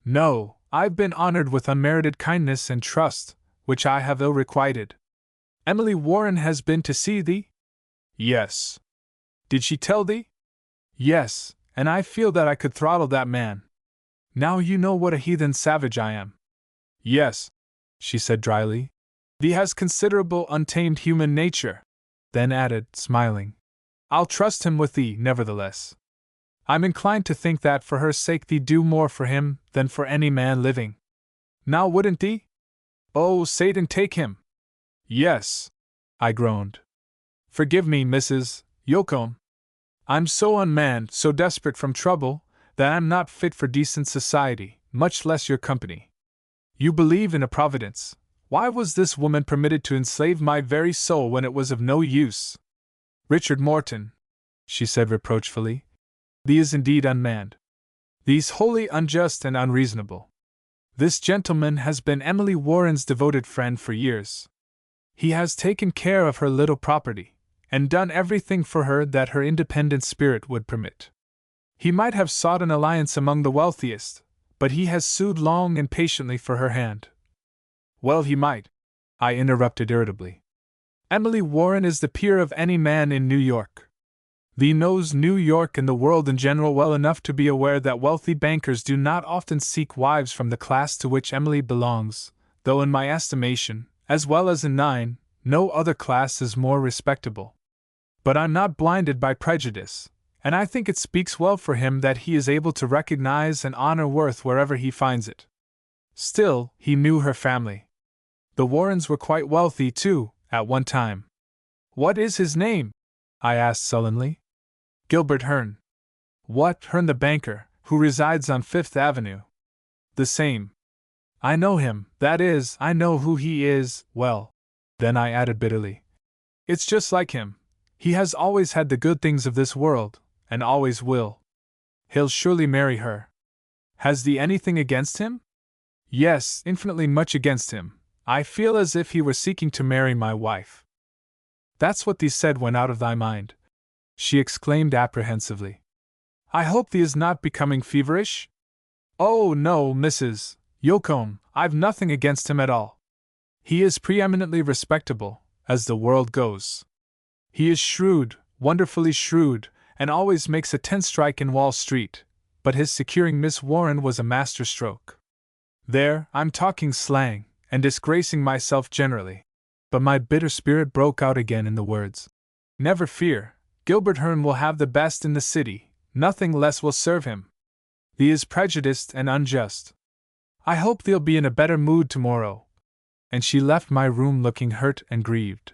No, I've been honored with unmerited kindness and trust, which I have ill requited. Emily Warren has been to see thee? Yes. Did she tell thee? Yes, and I feel that I could throttle that man. Now you know what a heathen savage I am. Yes, she said dryly. Thee has considerable untamed human nature. Then added, smiling, I'll trust him with thee, nevertheless. I'm inclined to think that for her sake thee do more for him than for any man living. Now wouldn't thee? Oh, Satan take him! Yes, I groaned. Forgive me, Mrs. Yocombe. I'm so unmanned, so desperate from trouble, that I'm not fit for decent society, much less your company. You believe in a providence. Why was this woman permitted to enslave my very soul when it was of no use? Richard Morton, she said reproachfully, thee is indeed unmanned. Thee's wholly unjust and unreasonable. This gentleman has been Emily Warren's devoted friend for years. He has taken care of her little property, and done everything for her that her independent spirit would permit. He might have sought an alliance among the wealthiest, but he has sued long and patiently for her hand. Well, he might, I interrupted irritably. Emily Warren is the peer of any man in New York. Thee knows New York and the world in general well enough to be aware that wealthy bankers do not often seek wives from the class to which Emily belongs, though in my estimation, as well as in thine, no other class is more respectable. But I'm not blinded by prejudice, and I think it speaks well for him that he is able to recognize and honor worth wherever he finds it. Still, he knew her family. The Warrens were quite wealthy, too, at one time. What is his name? I asked sullenly. Gilbert Hearn. What, Hearn the banker, who resides on Fifth Avenue? The same. I know him, that is, I know who he is, well. Then I added bitterly. It's just like him. He has always had the good things of this world, and always will. He'll surely marry her. Has thee anything against him? Yes, infinitely much against him. I feel as if he were seeking to marry my wife. That's what thee said went out of thy mind, she exclaimed apprehensively. I hope thee is not becoming feverish? Oh, no, Mrs. Yocombe, I've nothing against him at all. He is preeminently respectable, as the world goes. He is shrewd, wonderfully shrewd, and always makes a 10 strike in Wall Street, but his securing Miss Warren was a masterstroke. There, I'm talking slang, and disgracing myself generally. But my bitter spirit broke out again in the words. Never fear, Gilbert Hearn will have the best in the city, nothing less will serve him. Thee is prejudiced and unjust. I hope thee'll be in a better mood tomorrow. And she left my room looking hurt and grieved.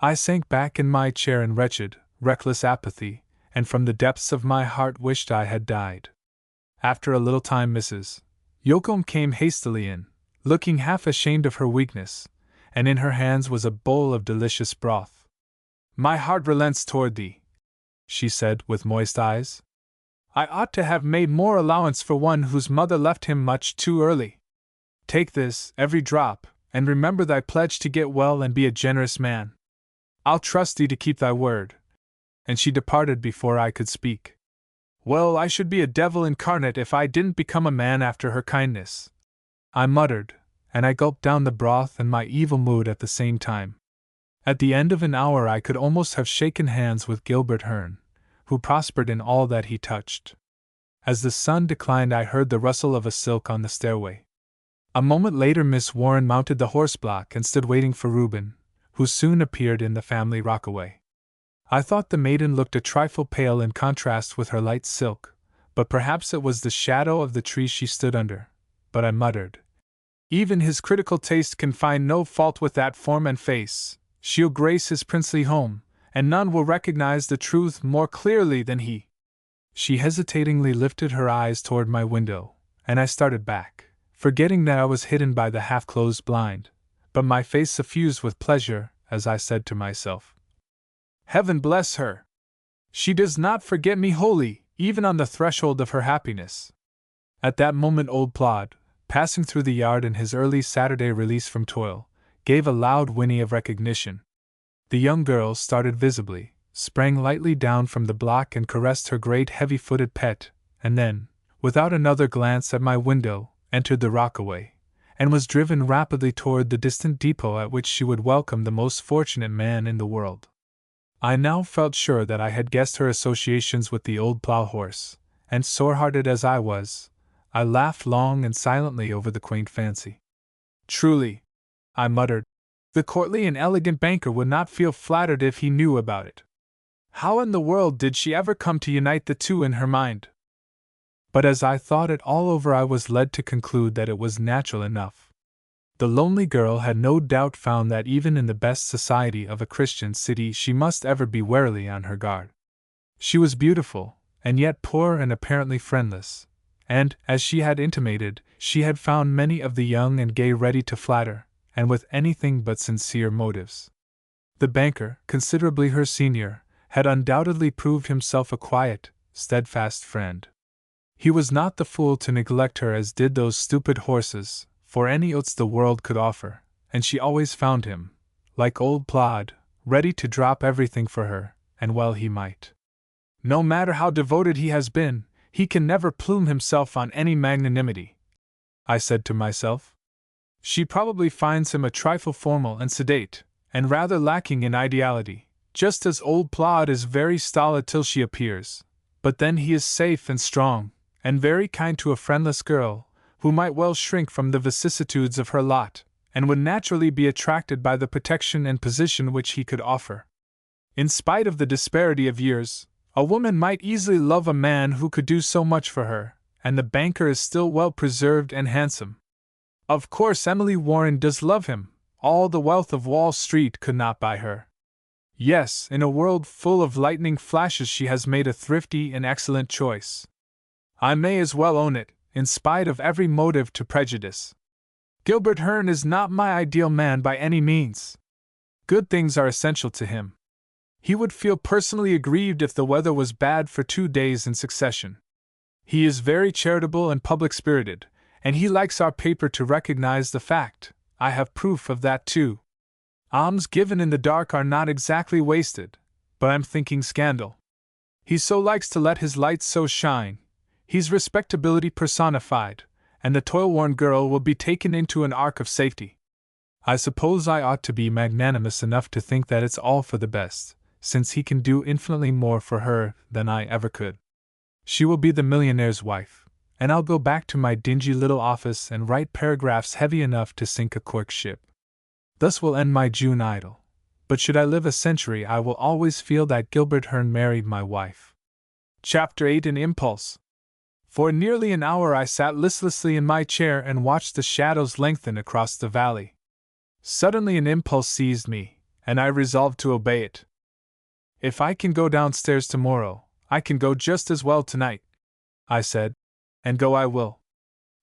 I sank back in my chair in wretched, reckless apathy, and from the depths of my heart wished I had died. After a little time Mrs. Yocombe came hastily in, looking half ashamed of her weakness, and in her hands was a bowl of delicious broth. My heart relents toward thee, she said with moist eyes. I ought to have made more allowance for one whose mother left him much too early. Take this, every drop, and remember thy pledge to get well and be a generous man. I'll trust thee to keep thy word. And she departed before I could speak. Well, I should be a devil incarnate if I didn't become a man after her kindness, I muttered, and I gulped down the broth and my evil mood at the same time. At the end of an hour I could almost have shaken hands with Gilbert Hearn, who prospered in all that he touched. As the sun declined I heard the rustle of a silk on the stairway. A moment later Miss Warren mounted the horse-block and stood waiting for Reuben, who soon appeared in the family rockaway. I thought the maiden looked a trifle pale in contrast with her light silk, but perhaps it was the shadow of the tree she stood under. But I muttered, even his critical taste can find no fault with that form and face. She'll grace his princely home, and none will recognize the truth more clearly than he. She hesitatingly lifted her eyes toward my window, and I started back, forgetting that I was hidden by the half-closed blind, but my face suffused with pleasure as I said to myself, Heaven bless her! She does not forget me wholly, even on the threshold of her happiness. At that moment old Plod, passing through the yard in his early Saturday release from toil, gave a loud whinny of recognition. The young girl started visibly, sprang lightly down from the block and caressed her great heavy-footed pet, and then, without another glance at my window, entered the Rockaway, and was driven rapidly toward the distant depot at which she would welcome the most fortunate man in the world. I now felt sure that I had guessed her associations with the old plough horse, and sore-hearted as I was, I laughed long and silently over the quaint fancy. Truly, I muttered, the courtly and elegant banker would not feel flattered if he knew about it. How in the world did she ever come to unite the two in her mind? But as I thought it all over, I was led to conclude that it was natural enough. The lonely girl had no doubt found that even in the best society of a Christian city she must ever be warily on her guard. She was beautiful, and yet poor and apparently friendless, and, as she had intimated, she had found many of the young and gay ready to flatter, and with anything but sincere motives. The banker, considerably her senior, had undoubtedly proved himself a quiet, steadfast friend. He was not the fool to neglect her as did those stupid horses, for any oats the world could offer, and she always found him, like old Plod, ready to drop everything for her, and well he might. No matter how devoted he has been, he can never plume himself on any magnanimity, I said to myself. She probably finds him a trifle formal and sedate, and rather lacking in ideality, just as old Plod is very stolid till she appears, but then he is safe and strong, and very kind to a friendless girl, who might well shrink from the vicissitudes of her lot, and would naturally be attracted by the protection and position which he could offer. In spite of the disparity of years, a woman might easily love a man who could do so much for her, and the banker is still well preserved and handsome. Of course Emily Warren does love him, all the wealth of Wall Street could not buy her. Yes, in a world full of lightning flashes she has made a thrifty and excellent choice. I may as well own it, in spite of every motive to prejudice. Gilbert Hearn is not my ideal man by any means. Good things are essential to him. He would feel personally aggrieved if the weather was bad for 2 days in succession. He is very charitable and public-spirited, and he likes our paper to recognize the fact. I have proof of that too. Alms given in the dark are not exactly wasted, but I'm thinking scandal. He so likes to let his light so shine. He's respectability personified, and the toil-worn girl will be taken into an ark of safety. I suppose I ought to be magnanimous enough to think that it's all for the best, since he can do infinitely more for her than I ever could. She will be the millionaire's wife, and I'll go back to my dingy little office and write paragraphs heavy enough to sink a cork ship. Thus will end my June idyll, but should I live a century I will always feel that Gilbert Hearn married my wife. Chapter 8 An Impulse. For nearly an hour I sat listlessly in my chair and watched the shadows lengthen across the valley. Suddenly an impulse seized me, and I resolved to obey it. If I can go downstairs tomorrow, I can go just as well tonight, I said, and go I will.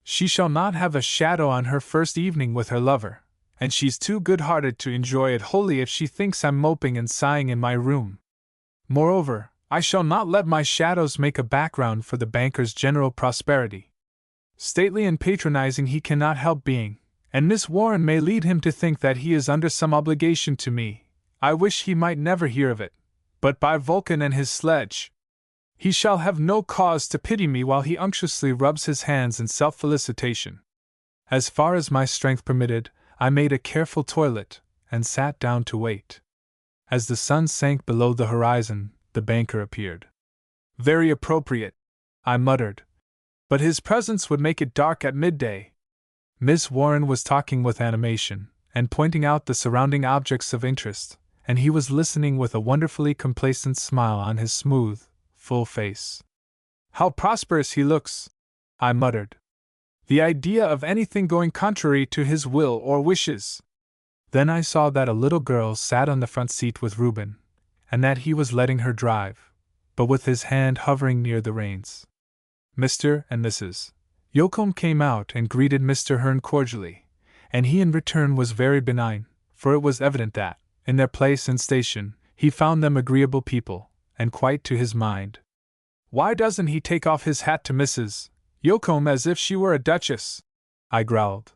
She shall not have a shadow on her first evening with her lover, and she's too good-hearted to enjoy it wholly if she thinks I'm moping and sighing in my room. Moreover, I shall not let my shadows make a background for the banker's general prosperity. Stately and patronizing he cannot help being, and Miss Warren may lead him to think that he is under some obligation to me. I wish he might never hear of it, but by Vulcan and his sledge, he shall have no cause to pity me while he unctuously rubs his hands in self-felicitation. As far as my strength permitted, I made a careful toilet, and sat down to wait. As the sun sank below the horizon, the banker appeared. Very appropriate, I muttered. But his presence would make it dark at midday. Miss Warren was talking with animation, and pointing out the surrounding objects of interest, and he was listening with a wonderfully complacent smile on his smooth, full face. How prosperous he looks, I muttered. The idea of anything going contrary to his will or wishes. Then I saw that a little girl sat on the front seat with Reuben, and that he was letting her drive, but with his hand hovering near the reins. Mr. and Mrs. Yocombe came out and greeted Mr. Hearn cordially, and he in return was very benign, for it was evident that, in their place and station, he found them agreeable people, and quite to his mind. Why doesn't he take off his hat to Mrs. Yocombe as if she were a duchess? I growled.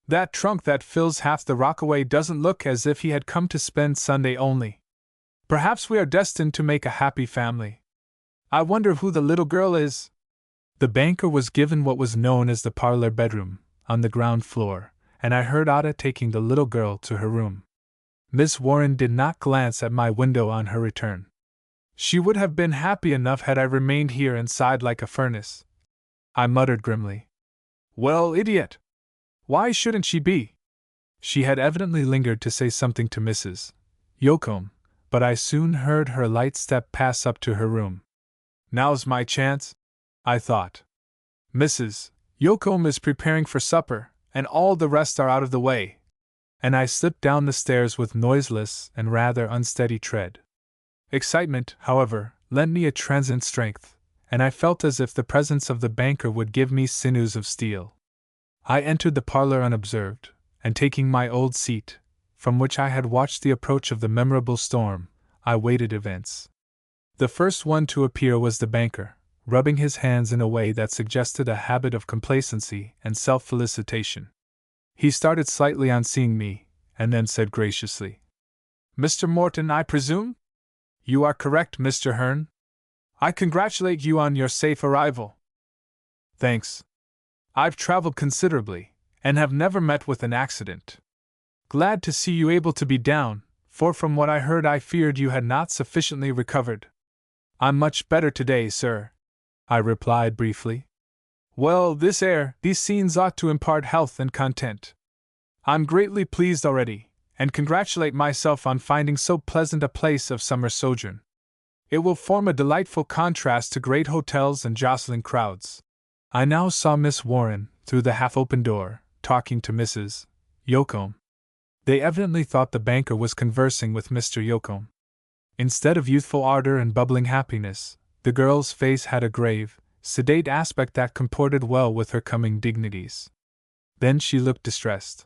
That trunk that fills half the Rockaway doesn't look as if he had come to spend Sunday only. Perhaps we are destined to make a happy family. I wonder who the little girl is. The banker was given what was known as the parlor bedroom, on the ground floor, and I heard Ada taking the little girl to her room. Miss Warren did not glance at my window on her return. She would have been happy enough had I remained here and sighed like a furnace. I muttered grimly. Well, idiot! Why shouldn't she be? She had evidently lingered to say something to Mrs. Yocombe, but I soon heard her light step pass up to her room. Now's my chance, I thought. Mrs. Yocombe is preparing for supper, and all the rest are out of the way. And I slipped down the stairs with noiseless and rather unsteady tread. Excitement, however, lent me a transient strength, and I felt as if the presence of the banker would give me sinews of steel. I entered the parlor unobserved, and taking my old seat, from which I had watched the approach of the memorable storm, I waited events. The first one to appear was the banker, rubbing his hands in a way that suggested a habit of complacency and self-felicitation. He started slightly on seeing me, and then said graciously, Mr. Morton, I presume? You are correct, Mr. Hearn. I congratulate you on your safe arrival. Thanks. I've traveled considerably, and have never met with an accident. Glad to see you able to be down, for from what I heard I feared you had not sufficiently recovered. I'm much better today, sir, I replied briefly. Well, this air, these scenes ought to impart health and content. I'm greatly pleased already, and congratulate myself on finding so pleasant a place of summer sojourn. It will form a delightful contrast to great hotels and jostling crowds. I now saw Miss Warren, through the half-open door, talking to Mrs. Yocombe. They evidently thought the banker was conversing with Mr. Yocombe. Instead of youthful ardor and bubbling happiness, the girl's face had a grave, sedate aspect that comported well with her coming dignities. Then she looked distressed.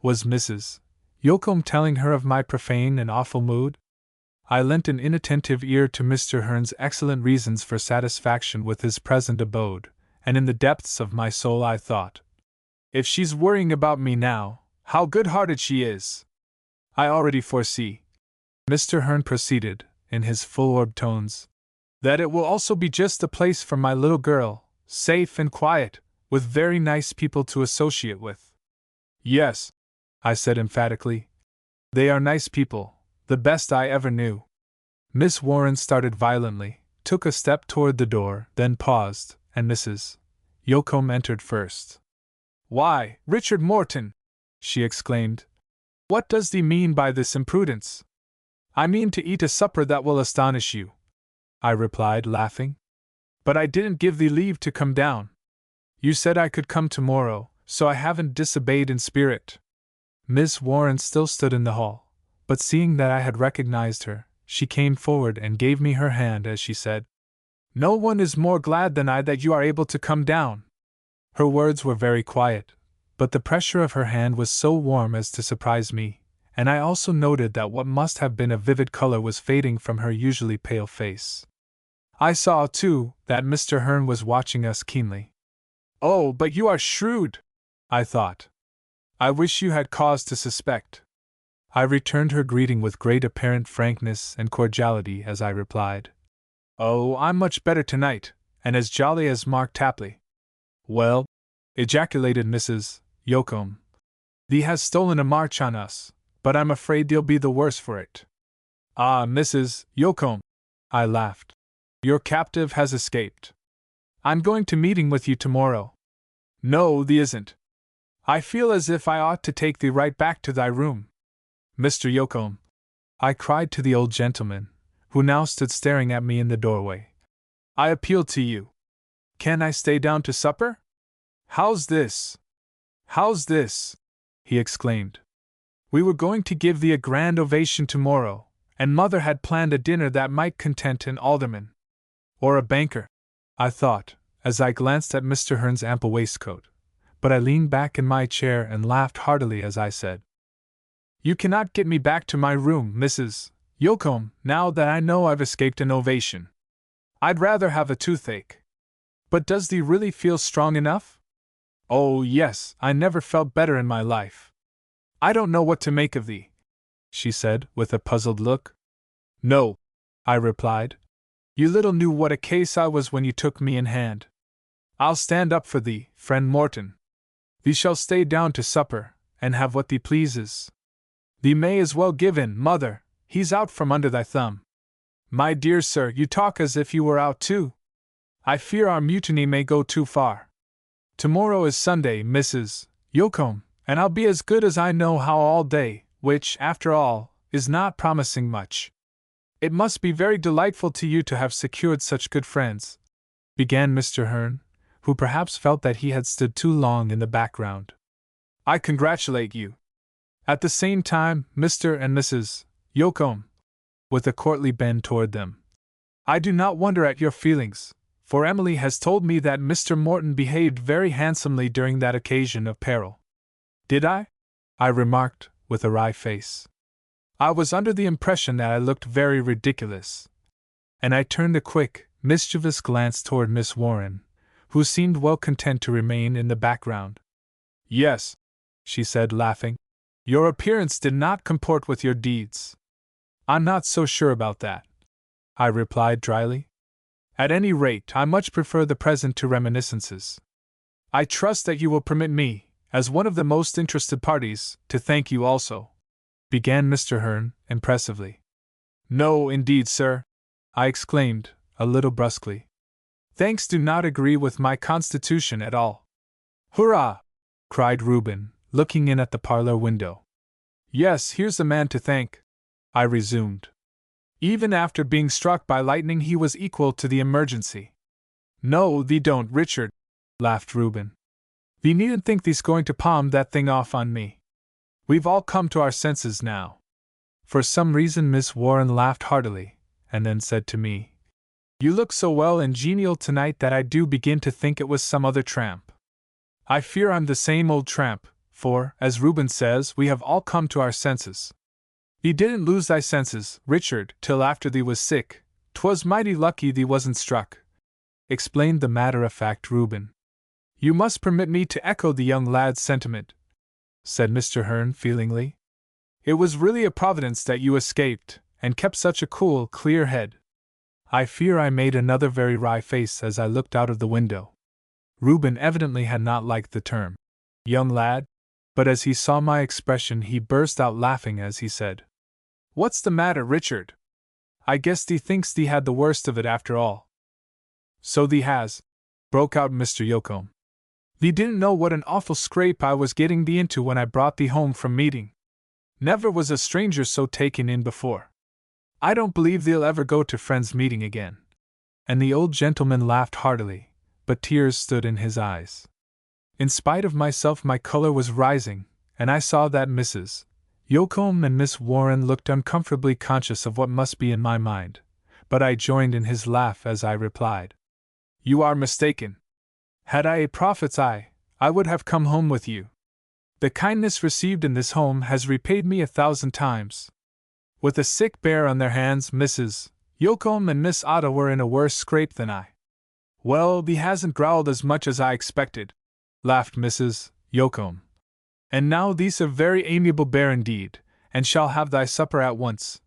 Was Mrs. Yocombe telling her of my profane and awful mood? I lent an inattentive ear to Mr. Hearn's excellent reasons for satisfaction with his present abode, and in the depths of my soul I thought, if she's worrying about me now, how good-hearted she is! I already foresee, Mr. Hearn proceeded, in his full-orbed tones, that it will also be just the place for my little girl, safe and quiet, with very nice people to associate with. Yes, I said emphatically. They are nice people, the best I ever knew. Miss Warren started violently, took a step toward the door, then paused, and Mrs. Yocombe entered first. Why, Richard Morton! She exclaimed. What does thee mean by this imprudence? I mean to eat a supper that will astonish you, I replied, laughing. But I didn't give thee leave to come down. You said I could come tomorrow, so I haven't disobeyed in spirit. Miss Warren still stood in the hall, but seeing that I had recognized her, she came forward and gave me her hand as she said, No one is more glad than I that you are able to come down. Her words were very quiet, but the pressure of her hand was so warm as to surprise me, and I also noted that what must have been a vivid color was fading from her usually pale face. I saw, too, that Mr. Hearn was watching us keenly. Oh, but you are shrewd, I thought. I wish you had cause to suspect. I returned her greeting with great apparent frankness and cordiality as I replied, Oh, I'm much better tonight, and as jolly as Mark Tapley. Well, ejaculated Mrs. Yocombe, thee has stolen a march on us, but I'm afraid thee'll be the worse for it. Ah, Mrs. Yocombe, I laughed, your captive has escaped. I'm going to meeting with you tomorrow. No, thee isn't. I feel as if I ought to take thee right back to thy room. Mr. Yocombe, I cried to the old gentleman, who now stood staring at me in the doorway. I appeal to you. Can I stay down to supper? How's this? How's this? He exclaimed. We were going to give thee a grand ovation tomorrow, and Mother had planned a dinner that might content an alderman. Or a banker, I thought, as I glanced at Mr. Hearn's ample waistcoat, but I leaned back in my chair and laughed heartily as I said, You cannot get me back to my room, Mrs. Yocombe, now that I know I've escaped an ovation. I'd rather have a toothache. But does thee really feel strong enough? Oh, yes, I never felt better in my life. I don't know what to make of thee, she said, with a puzzled look. No, I replied. You little knew what a case I was when you took me in hand. I'll stand up for thee, friend Morton. Thee shall stay down to supper, and have what thee pleases. Thee may as well give in, mother, he's out from under thy thumb. My dear sir, you talk as if you were out too. I fear our mutiny may go too far. Tomorrow is Sunday, Mrs. Yocombe, and I'll be as good as I know how all day, which, after all, is not promising much. It must be very delightful to you to have secured such good friends, began Mr. Hearn, who perhaps felt that he had stood too long in the background. I congratulate you. At the same time, Mr. and Mrs. Yocombe, with a courtly bend toward them. I do not wonder at your feelings, for Emily has told me that Mr. Morton behaved very handsomely during that occasion of peril. Did I? I remarked, with a wry face. I was under the impression that I looked very ridiculous. And I turned a quick, mischievous glance toward Miss Warren, who seemed well content to remain in the background. Yes, she said, laughing. Your appearance did not comport with your deeds. I'm not so sure about that, I replied dryly. At any rate, I much prefer the present to reminiscences. I trust that you will permit me, as one of the most interested parties, to thank you also, began Mr. Hearn, impressively. No, indeed, sir, I exclaimed, a little brusquely. Thanks do not agree with my constitution at all. Hurrah! Cried Reuben, looking in at the parlor window. Yes, here's the man to thank, I resumed. Even after being struck by lightning, he was equal to the emergency. No, thee don't, Richard, laughed Reuben. Thee needn't think thee's going to palm that thing off on me. We've all come to our senses now. For some reason Miss Warren laughed heartily, and then said to me, You look so well and genial tonight that I do begin to think it was some other tramp. I fear I'm the same old tramp, for, as Reuben says, we have all come to our senses. Thee didn't lose thy senses, Richard, till after thee was sick. 'Twas mighty lucky thee wasn't struck, explained the matter-of-fact Reuben. You must permit me to echo the young lad's sentiment, said Mr. Hearn feelingly. It was really a providence that you escaped, and kept such a cool, clear head. I fear I made another very wry face as I looked out of the window. Reuben evidently had not liked the term, young lad, but as he saw my expression he burst out laughing as he said, What's the matter, Richard? I guess thee thinks thee had the worst of it after all. So thee has, broke out Mr. Yocombe. Thee didn't know what an awful scrape I was getting thee into when I brought thee home from meeting. Never was a stranger so taken in before. I don't believe thee'll ever go to friends' meeting again. And the old gentleman laughed heartily, but tears stood in his eyes. In spite of myself my color was rising, and I saw that Mrs. Yocombe and Miss Warren looked uncomfortably conscious of what must be in my mind, but I joined in his laugh as I replied, You are mistaken. Had I a prophet's eye, I would have come home with you. The kindness received in this home has repaid me 1,000 times. With a sick bear on their hands, Mrs. Yocombe and Miss Ada were in a worse scrape than I. Well, thee hasn't growled as much as I expected, laughed Mrs. Yocombe. And now thee's a very amiable bear indeed, and shall have thy supper at once.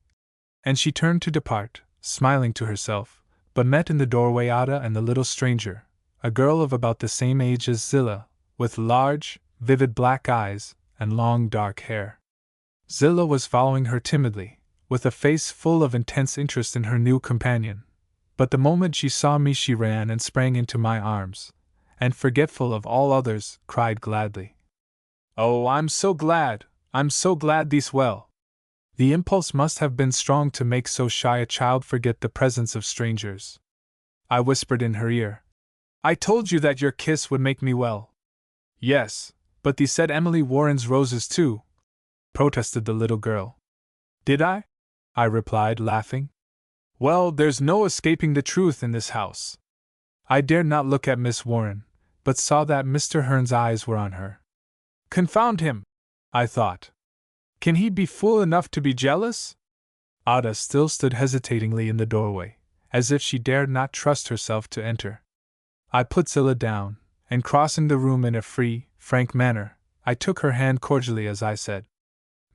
And she turned to depart, smiling to herself, but met in the doorway Ada and the little stranger, a girl of about the same age as Zillah, with large, vivid black eyes and long dark hair. Zillah was following her timidly, with a face full of intense interest in her new companion, but the moment she saw me she ran and sprang into my arms, and forgetful of all others, cried gladly, Oh, I'm so glad thee's well. The impulse must have been strong to make so shy a child forget the presence of strangers. I whispered in her ear, I told you that your kiss would make me well. Yes, but thee said Emily Warren's roses too, protested the little girl. Did I? I replied, laughing. Well, there's no escaping the truth in this house. I dared not look at Miss Warren, but saw that Mr. Hearn's eyes were on her. Confound him, I thought. Can he be fool enough to be jealous? Ada still stood hesitatingly in the doorway, as if she dared not trust herself to enter. I put Zillah down, and crossing the room in a free, frank manner, I took her hand cordially as I said,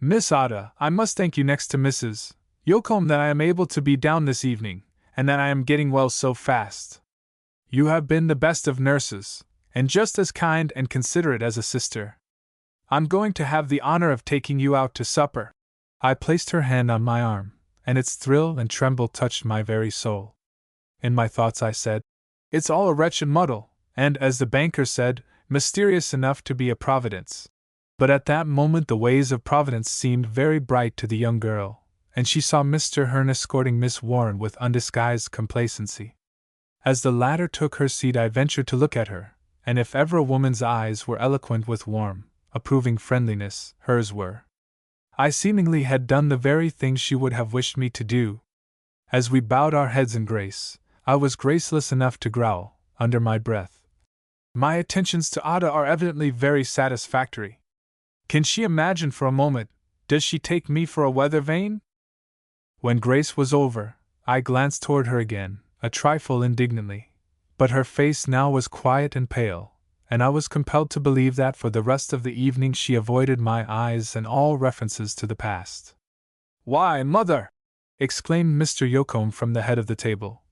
Miss Ada, I must thank you next to Mrs. Yocombe that I am able to be down this evening, and that I am getting well so fast. You have been the best of nurses, and just as kind and considerate as a sister. I'm going to have the honor of taking you out to supper. I placed her hand on my arm, and its thrill and tremble touched my very soul. In my thoughts I said, "It's all a wretched muddle, and, as the banker said, mysterious enough to be a providence." But at that moment the ways of Providence seemed very bright to the young girl, and she saw Mr. Hearn escorting Miss Warren with undisguised complacency. As the latter took her seat I ventured to look at her, and if ever a woman's eyes were eloquent with warm, approving friendliness, hers were. I seemingly had done the very thing she would have wished me to do. As we bowed our heads in grace, I was graceless enough to growl, under my breath, "My attentions to Ada are evidently very satisfactory. Can she imagine for a moment, does she take me for a weather vane?" When grace was over, I glanced toward her again, a trifle indignantly, but her face now was quiet and pale, and I was compelled to believe that for the rest of the evening she avoided my eyes and all references to the past. "Why, mother!" exclaimed Mr. Yocombe from the head of the table.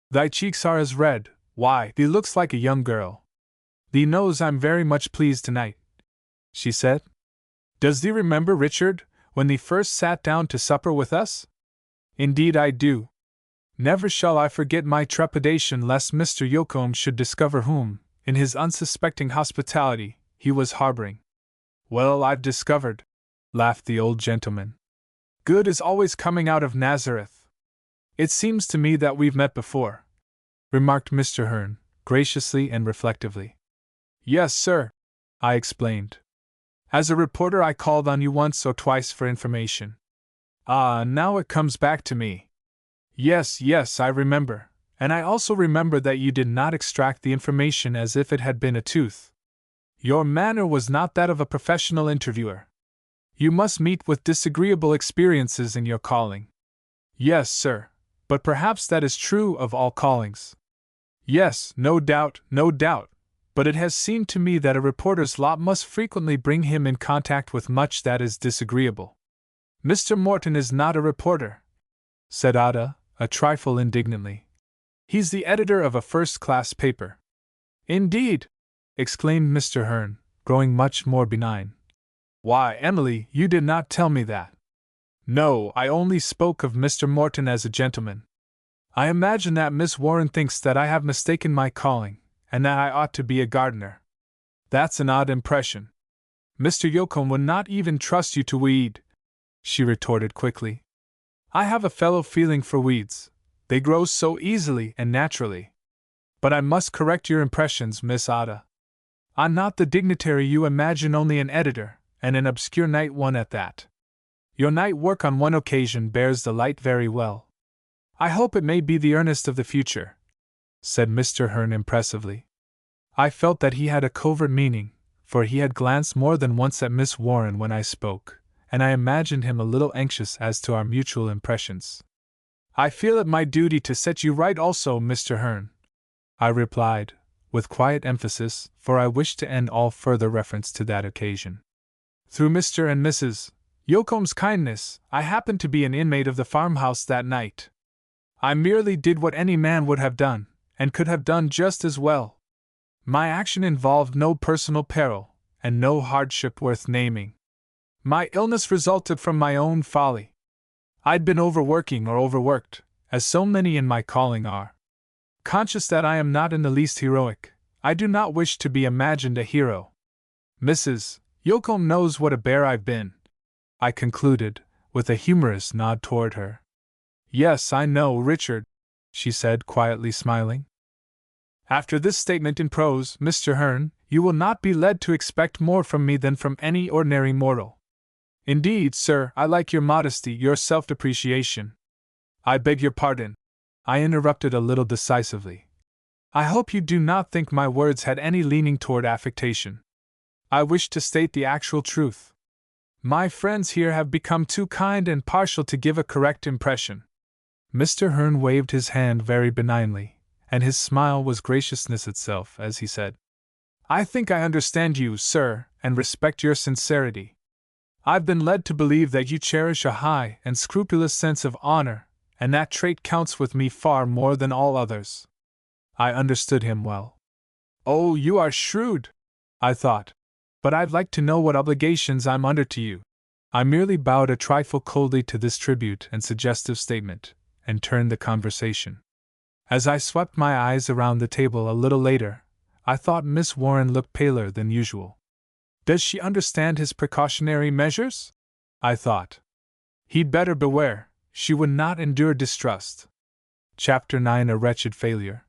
"Thy cheeks are as red, why, thee looks like a young girl. Thee knows I'm very much pleased tonight," she said. "Does thee remember, Richard, when thee first sat down to supper with us?" "Indeed I do. Never shall I forget my trepidation lest Mr. Yocombe should discover whom, in his unsuspecting hospitality, he was harboring." "Well, I've discovered," laughed the old gentleman. "Good is always coming out of Nazareth." "It seems to me that we've met before," remarked Mr. Hearn, graciously and reflectively. "Yes, sir," I explained. "As a reporter I called on you once or twice for information." "Ah, now it comes back to me. Yes, I remember, and I also remember that you did not extract the information as if it had been a tooth. Your manner was not that of a professional interviewer. You must meet with disagreeable experiences in your calling." "Yes, sir, but perhaps that is true of all callings." "Yes, no doubt, but it has seemed to me that a reporter's lot must frequently bring him in contact with much that is disagreeable." "Mr. Morton is not a reporter," said Ada, a trifle indignantly. "He's the editor of a first-class paper." "Indeed!" exclaimed Mr. Hearn, growing much more benign. "Why, Emily, you did not tell me that." "No, I only spoke of Mr. Morton as a gentleman. I imagine that Miss Warren thinks that I have mistaken my calling, and that I ought to be a gardener. That's an odd impression. Mr. Yocombe would not even trust you to weed," she retorted quickly. "I have a fellow feeling for weeds, they grow so easily and naturally. But I must correct your impressions, Miss Ada. I'm not the dignitary you imagine, only an editor, and an obscure night one at that. Your night work on one occasion bears the light very well. I hope it may be the earnest of the future," said Mr. Hearn impressively. I felt that he had a covert meaning, for he had glanced more than once at Miss Warren when I spoke, and I imagined him a little anxious as to our mutual impressions. "I feel it my duty to set you right also, Mr. Hearn," I replied, with quiet emphasis, for I wished to end all further reference to that occasion. "Through Mr. and Mrs. Yocombe's kindness, I happened to be an inmate of the farmhouse that night. I merely did what any man would have done, and could have done just as well. My action involved no personal peril, and no hardship worth naming. My illness resulted from my own folly. I'd been overworking or overworked, as so many in my calling are. Conscious that I am not in the least heroic, I do not wish to be imagined a hero. Mrs. Yocombe knows what a bear I've been," I concluded, with a humorous nod toward her. "Yes, I know, Richard," she said, quietly smiling. "After this statement in prose, Mr. Hearn, you will not be led to expect more from me than from any ordinary mortal. Indeed, sir, I like your modesty, your self-depreciation." "I beg your pardon," I interrupted a little decisively. "I hope you do not think my words had any leaning toward affectation. I wish to state the actual truth. My friends here have become too kind and partial to give a correct impression." Mr. Hearn waved his hand very benignly, and his smile was graciousness itself as he said, "I think I understand you, sir, and respect your sincerity. I've been led to believe that you cherish a high and scrupulous sense of honor, and that trait counts with me far more than all others. I understood him well. "Oh, you are shrewd," I thought. "But I'd like to know what obligations I'm under to you." I merely bowed a trifle coldly to this tribute and suggestive statement, and turned the conversation. As I swept my eyes around the table a little later, I thought Miss Warren looked paler than usual. Does she understand his precautionary measures? I thought. He'd better beware, she would not endure distrust. Chapter 9: A Wretched Failure.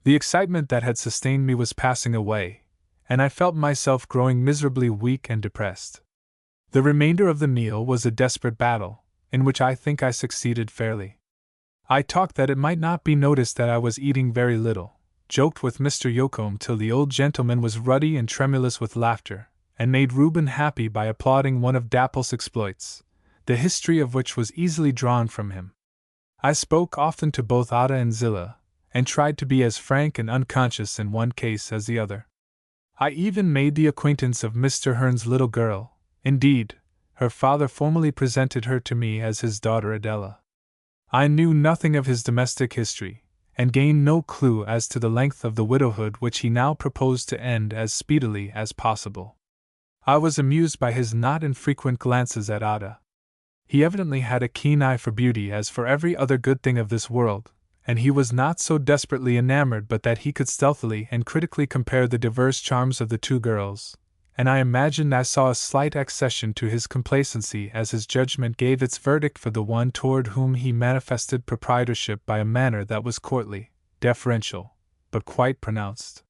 The excitement that had sustained me was passing away, and I felt myself growing miserably weak and depressed. The remainder of the meal was a desperate battle, in which I think I succeeded fairly. I talked that it might not be noticed that I was eating very little, joked with Mr. Yocombe till the old gentleman was ruddy and tremulous with laughter, and made Reuben happy by applauding one of Dapple's exploits, the history of which was easily drawn from him. I spoke often to both Ada and Zillah, and tried to be as frank and unconscious in one case as the other. I even made the acquaintance of Mr. Hearn's little girl. Indeed, her father formally presented her to me as his daughter Adela. I knew nothing of his domestic history, and gained no clue as to the length of the widowhood which he now proposed to end as speedily as possible. I was amused by his not infrequent glances at Ada. He evidently had a keen eye for beauty as for every other good thing of this world, and he was not so desperately enamored but that he could stealthily and critically compare the diverse charms of the two girls, and I imagined I saw a slight accession to his complacency as his judgment gave its verdict for the one toward whom he manifested proprietorship by a manner that was courtly, deferential, but quite pronounced.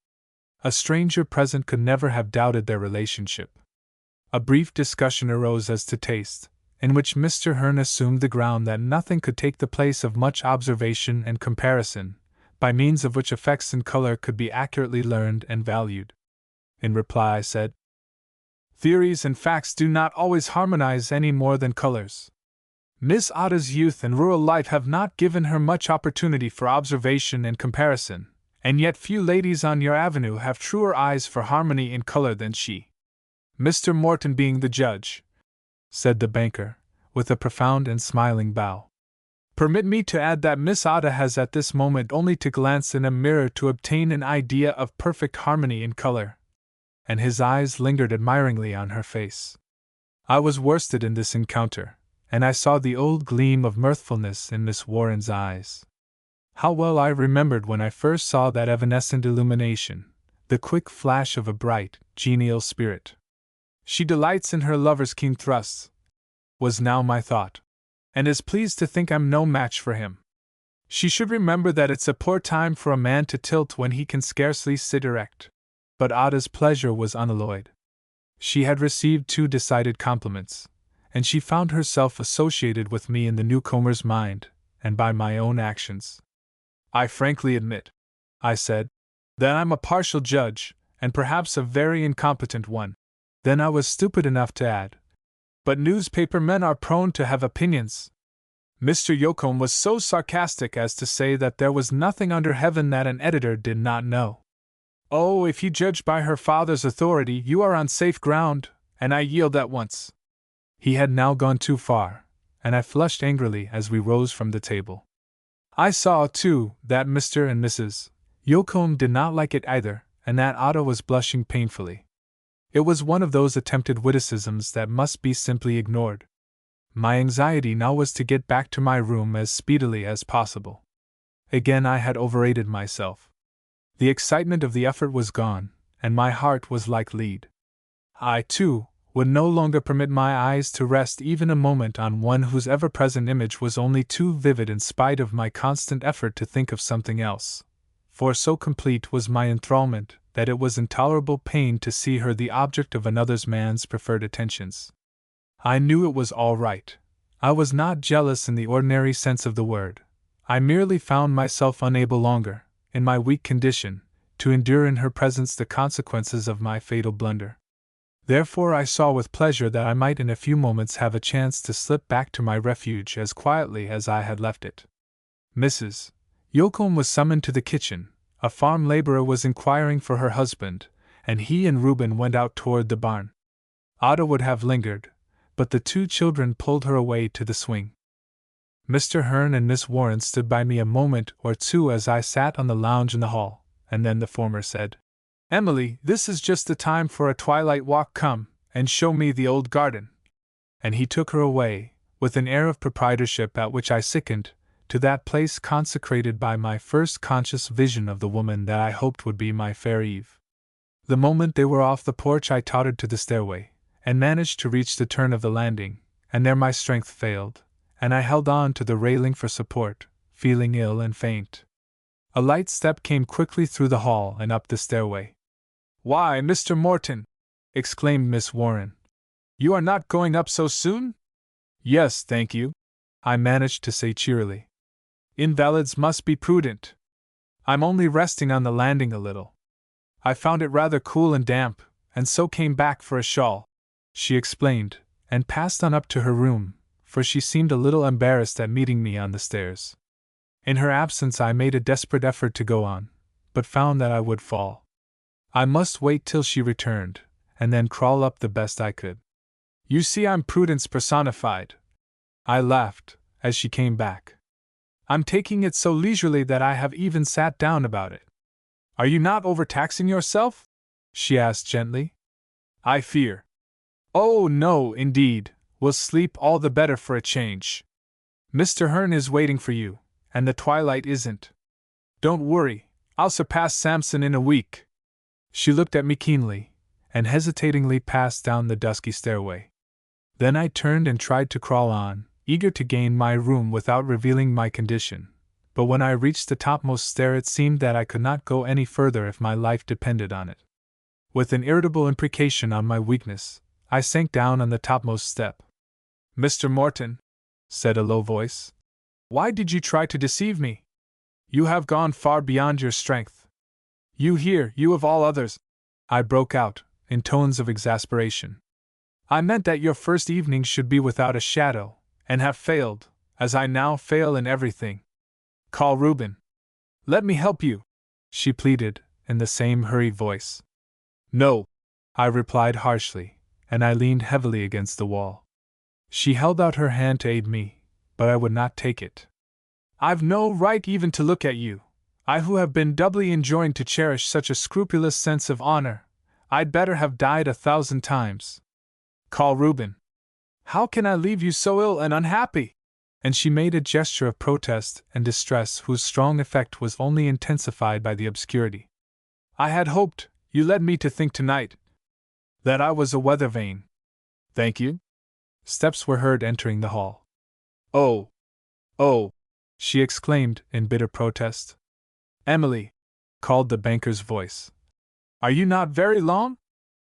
A stranger present could never have doubted their relationship. A brief discussion arose as to taste, in which Mr. Hearn assumed the ground that nothing could take the place of much observation and comparison, by means of which effects in color could be accurately learned and valued. In reply I said, "Theories and facts do not always harmonize any more than colors. Miss Ada's youth and rural life have not given her much opportunity for observation and comparison, and yet few ladies on your avenue have truer eyes for harmony in color than she. Mr. Morton being the judge," said the banker, with a profound and smiling bow, "permit me to add that Miss Ada has at this moment only to glance in a mirror to obtain an idea of perfect harmony in color." And his eyes lingered admiringly on her face. I was worsted in this encounter, and I saw the old gleam of mirthfulness in Miss Warren's eyes. How well I remembered when I first saw that evanescent illumination, the quick flash of a bright, genial spirit. "She delights in her lover's keen thrusts," was now my thought, "and is pleased to think I'm no match for him. She should remember that it's a poor time for a man to tilt when he can scarcely sit erect." But Ada's pleasure was unalloyed. She had received 2 decided compliments, and she found herself associated with me in the newcomer's mind, and by my own actions. "I frankly admit," I said, "that I'm a partial judge, and perhaps a very incompetent one." Then I was stupid enough to add, "But newspaper men are prone to have opinions." Mr. Yocombe was so sarcastic as to say that there was nothing under heaven that an editor did not know. "Oh, if you judge by her father's authority, you are on safe ground," and I yield at once. He had now gone too far, and I flushed angrily as we rose from the table. I saw, too, that Mr. and Mrs. Yocombe did not like it either, and that Ada was blushing painfully. It was one of those attempted witticisms that must be simply ignored. My anxiety now was to get back to my room as speedily as possible. Again I had overrated myself. The excitement of the effort was gone, and my heart was like lead. I, too, would no longer permit my eyes to rest even a moment on one whose ever-present image was only too vivid in spite of my constant effort to think of something else, for so complete was my enthrallment that it was intolerable pain to see her the object of another man's preferred attentions. I knew it was all right. I was not jealous in the ordinary sense of the word. I merely found myself unable longer, in my weak condition, to endure in her presence the consequences of my fatal blunder. Therefore I saw with pleasure that I might in a few moments have a chance to slip back to my refuge as quietly as I had left it. Mrs. Yocombe was summoned to the kitchen. A farm laborer was inquiring for her husband, and he and Reuben went out toward the barn. Ada would have lingered, but the 2 children pulled her away to the swing. Mr. Hearn and Miss Warren stood by me a moment or two as I sat on the lounge in the hall, and then the former said, "Emily, this is just the time for a twilight walk. Come and show me the old garden." And he took her away, with an air of proprietorship at which I sickened, to that place consecrated by my first conscious vision of the woman that I hoped would be my fair Eve. The moment they were off the porch I tottered to the stairway, and managed to reach the turn of the landing, and there my strength failed, and I held on to the railing for support, feeling ill and faint. A light step came quickly through the hall and up the stairway. "Why, Mr. Morton!" exclaimed Miss Warren. "You are not going up so soon?" "Yes, thank you," I managed to say cheerily. "Invalids must be prudent. I'm only resting on the landing a little. I found it rather cool and damp, and so came back for a shawl," she explained, and passed on up to her room, for she seemed a little embarrassed at meeting me on the stairs. In her absence I made a desperate effort to go on, but found that I would fall. I must wait till she returned, and then crawl up the best I could. "You see, I'm prudence personified," I laughed, as she came back. "I'm taking it so leisurely that I have even sat down about it." "Are you not overtaxing yourself?" she asked gently. "I fear." "Oh, no, indeed, we'll sleep all the better for a change. Mr. Hearn is waiting for you, and the twilight isn't. Don't worry, I'll surpass Samson in a week." She looked at me keenly, and hesitatingly passed down the dusky stairway. Then I turned and tried to crawl on, eager to gain my room without revealing my condition, but when I reached the topmost stair it seemed that I could not go any further if my life depended on it. With an irritable imprecation on my weakness, I sank down on the topmost step. "Mr. Morton," said a low voice, "why did you try to deceive me? You have gone far beyond your strength." "You here, you of all others!" I broke out, in tones of exasperation. "I meant that your first evening should be without a shadow, and have failed, as I now fail in everything. Call Reuben." "Let me help you," she pleaded, in the same hurried voice. "No," I replied harshly, and I leaned heavily against the wall. She held out her hand to aid me, but I would not take it. "I've no right even to look at you, I who have been doubly enjoined to cherish such a scrupulous sense of honor. I'd better have died 1,000 times. Call Reuben. How can I leave you so ill and unhappy?" And she made a gesture of protest and distress whose strong effect was only intensified by the obscurity. "I had hoped, you led me to think tonight, that I was a weather vane." "Thank you." Steps were heard entering the hall. "Oh! Oh!" she exclaimed in bitter protest. "Emily!" called the banker's voice. "Are you not very long?"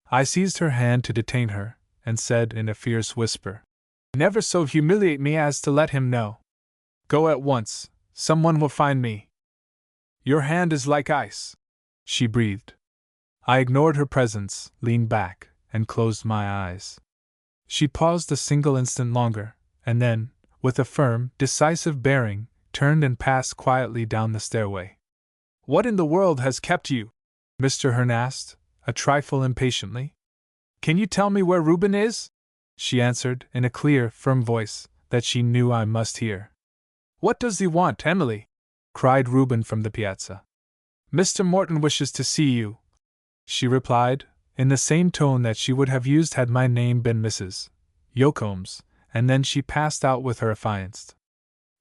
I seized her hand to detain her, and said in a fierce whisper, "Never so humiliate me as to let him know. Go at once, someone will find me." "Your hand is like ice," she breathed. I ignored her presence, leaned back, and closed my eyes. She paused a single instant longer, and then, with a firm, decisive bearing, turned and passed quietly down the stairway. "What in the world has kept you?" Mr. Hearn asked, a trifle impatiently. "Can you tell me where Reuben is?" she answered, in a clear, firm voice that she knew I must hear. "What does he want, Emily?" cried Reuben from the piazza. "Mr. Morton wishes to see you," she replied, in the same tone that she would have used had my name been Mrs. Yocombs, and then she passed out with her affianced.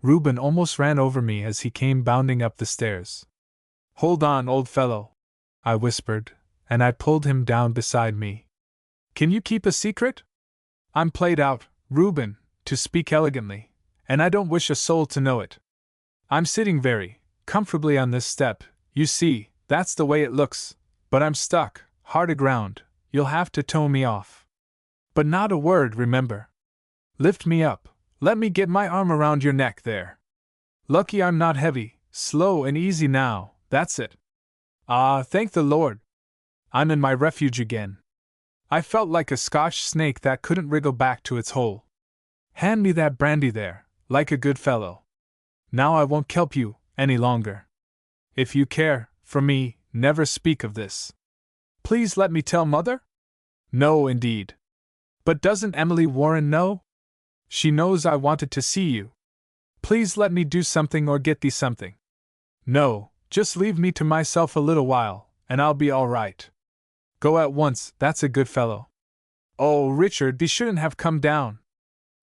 Reuben almost ran over me as he came bounding up the stairs. "Hold on, old fellow," I whispered, and I pulled him down beside me. "Can you keep a secret? I'm played out, Reuben, to speak elegantly, and I don't wish a soul to know it. I'm sitting very comfortably on this step, you see, that's the way it looks, but I'm stuck, hard aground, you'll have to tow me off. But not a word, remember. Lift me up, let me get my arm around your neck there. Lucky I'm not heavy, slow and easy now, that's it. Ah, thank the Lord. I'm in my refuge again. I felt like a Scotch snake that couldn't wriggle back to its hole. Hand me that brandy there, like a good fellow. Now I won't kelp you any longer. If you care for me, never speak of this. Please let me tell Mother? No, indeed. But doesn't Emily Warren know? She knows I wanted to see you. Please let me do something or get thee something. No, just leave me to myself a little while, and I'll be all right. Go at once, that's a good fellow. Oh, Richard, thee shouldn't have come down.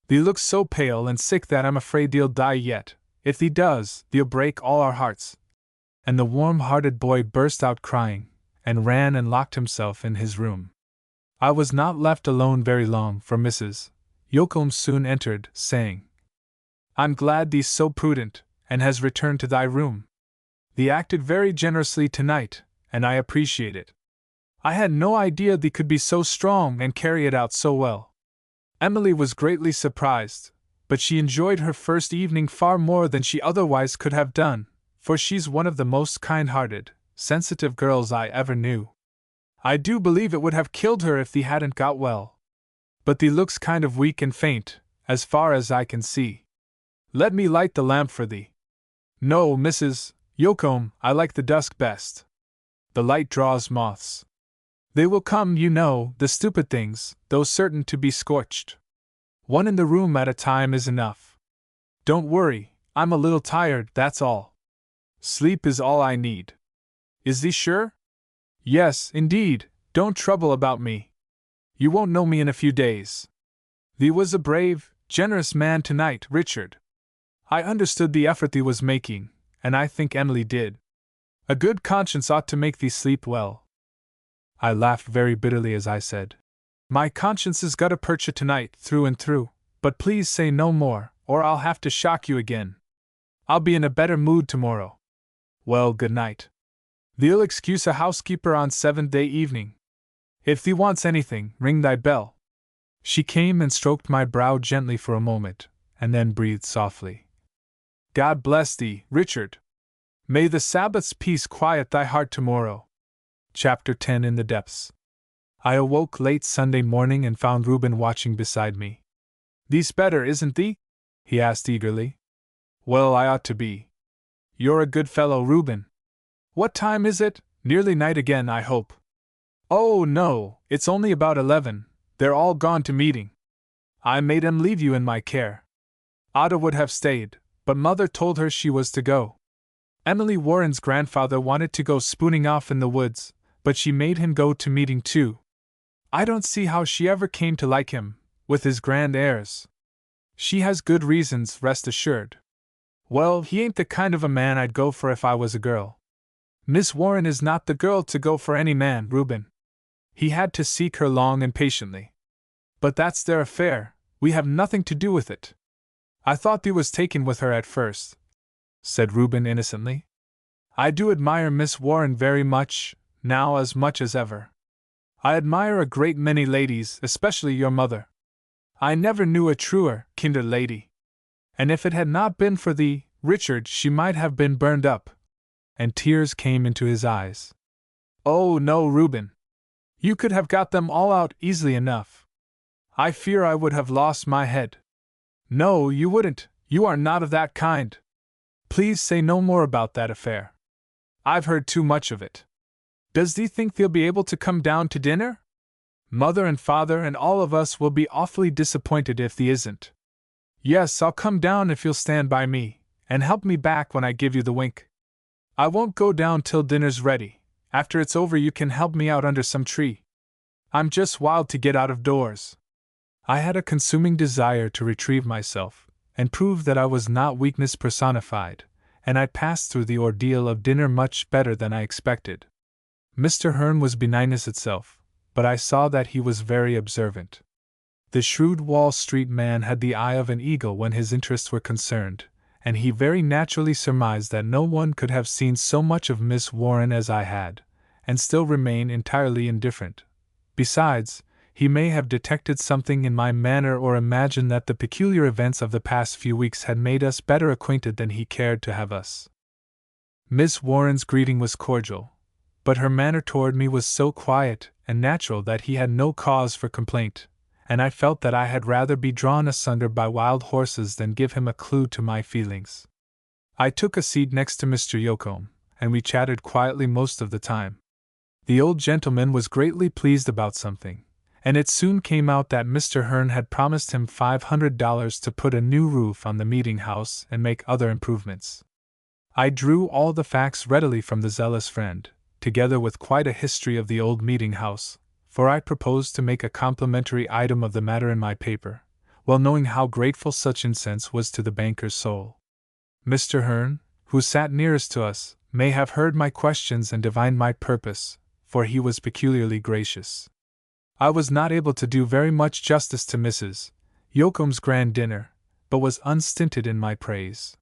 Thee looks so pale and sick that I'm afraid thee'll die yet. If thee does, thee'll break all our hearts. And the warm-hearted boy burst out crying, and ran and locked himself in his room. I was not left alone very long, for Mrs. Yocombe soon entered, saying, I'm glad thee's so prudent, and has returned to thy room. Thee acted very generously tonight, and I appreciate it. I had no idea thee could be so strong and carry it out so well. Emily was greatly surprised, but she enjoyed her first evening far more than she otherwise could have done, for she's one of the most kind-hearted, sensitive girls I ever knew. I do believe it would have killed her if thee hadn't got well. But thee looks kind of weak and faint, as far as I can see. Let me light the lamp for thee. No, Mrs. Yocombe, I like the dusk best. The light draws moths. They will come, you know, the stupid things, though certain to be scorched. One in the room at a time is enough. Don't worry, I'm a little tired, that's all. Sleep is all I need. Is thee sure? Yes, indeed, don't trouble about me. You won't know me in a few days. Thee was a brave, generous man tonight, Richard. I understood the effort thee was making, and I think Emily did. A good conscience ought to make thee sleep well. I laughed very bitterly as I said, My conscience is gutta percha tonight, through and through, but please say no more, or I'll have to shock you again. I'll be in a better mood tomorrow. Well, good night. Thee'll excuse a housekeeper on seventh-day evening. If thee wants anything, ring thy bell. She came and stroked my brow gently for a moment, and then breathed softly. God bless thee, Richard. May the Sabbath's peace quiet thy heart tomorrow. Chapter 10 In the Depths. I awoke late Sunday morning and found Reuben watching beside me. Thee's better, isn't thee? He asked eagerly. Well, I ought to be. You're a good fellow, Reuben. What time is it? Nearly night again, I hope. Oh, no, it's only about 11. They're all gone to meeting. I made 'em leave you in my care. Ada would have stayed, but Mother told her she was to go. Emily Warren's grandfather wanted to go spooning off in the woods, but she made him go to meeting too. I don't see how she ever came to like him, with his grand airs. She has good reasons, rest assured. Well, he ain't the kind of a man I'd go for if I was a girl. Miss Warren is not the girl to go for any man, Reuben. He had to seek her long and patiently. But that's their affair, we have nothing to do with it. I thought thee was taken with her at first, said Reuben innocently. I do admire Miss Warren very much, now as much as ever. I admire a great many ladies, especially your mother. I never knew a truer, kinder lady. And if it had not been for thee, Richard, she might have been burned up. And tears came into his eyes. Oh no, Reuben. You could have got them all out easily enough. I fear I would have lost my head. No, you wouldn't, you are not of that kind. Please say no more about that affair. I've heard too much of it. Does thee think they'll be able to come down to dinner? Mother and Father and all of us will be awfully disappointed if thee isn't. Yes, I'll come down if you'll stand by me, and help me back when I give you the wink. I won't go down till dinner's ready. After it's over you can help me out under some tree. I'm just wild to get out of doors. I had a consuming desire to retrieve myself, and prove that I was not weakness personified, and I passed through the ordeal of dinner much better than I expected. Mr. Hearn was benignness itself, but I saw that he was very observant. The shrewd Wall Street man had the eye of an eagle when his interests were concerned, and he very naturally surmised that no one could have seen so much of Miss Warren as I had, and still remain entirely indifferent. Besides, he may have detected something in my manner or imagined that the peculiar events of the past few weeks had made us better acquainted than he cared to have us. Miss Warren's greeting was cordial, but her manner toward me was so quiet and natural that he had no cause for complaint, and I felt that I had rather be drawn asunder by wild horses than give him a clue to my feelings. I took a seat next to Mr. Yocombe, and we chatted quietly most of the time. The old gentleman was greatly pleased about something, and it soon came out that Mr. Hearn had promised him $500 to put a new roof on the meeting house and make other improvements. I drew all the facts readily from the zealous friend, together with quite a history of the old meeting house, for I proposed to make a complimentary item of the matter in my paper, well knowing how grateful such incense was to the banker's soul. Mr. Hearn, who sat nearest to us, may have heard my questions and divined my purpose, for he was peculiarly gracious. I was not able to do very much justice to Mrs. Yoakum's grand dinner, but was unstinted in my praise.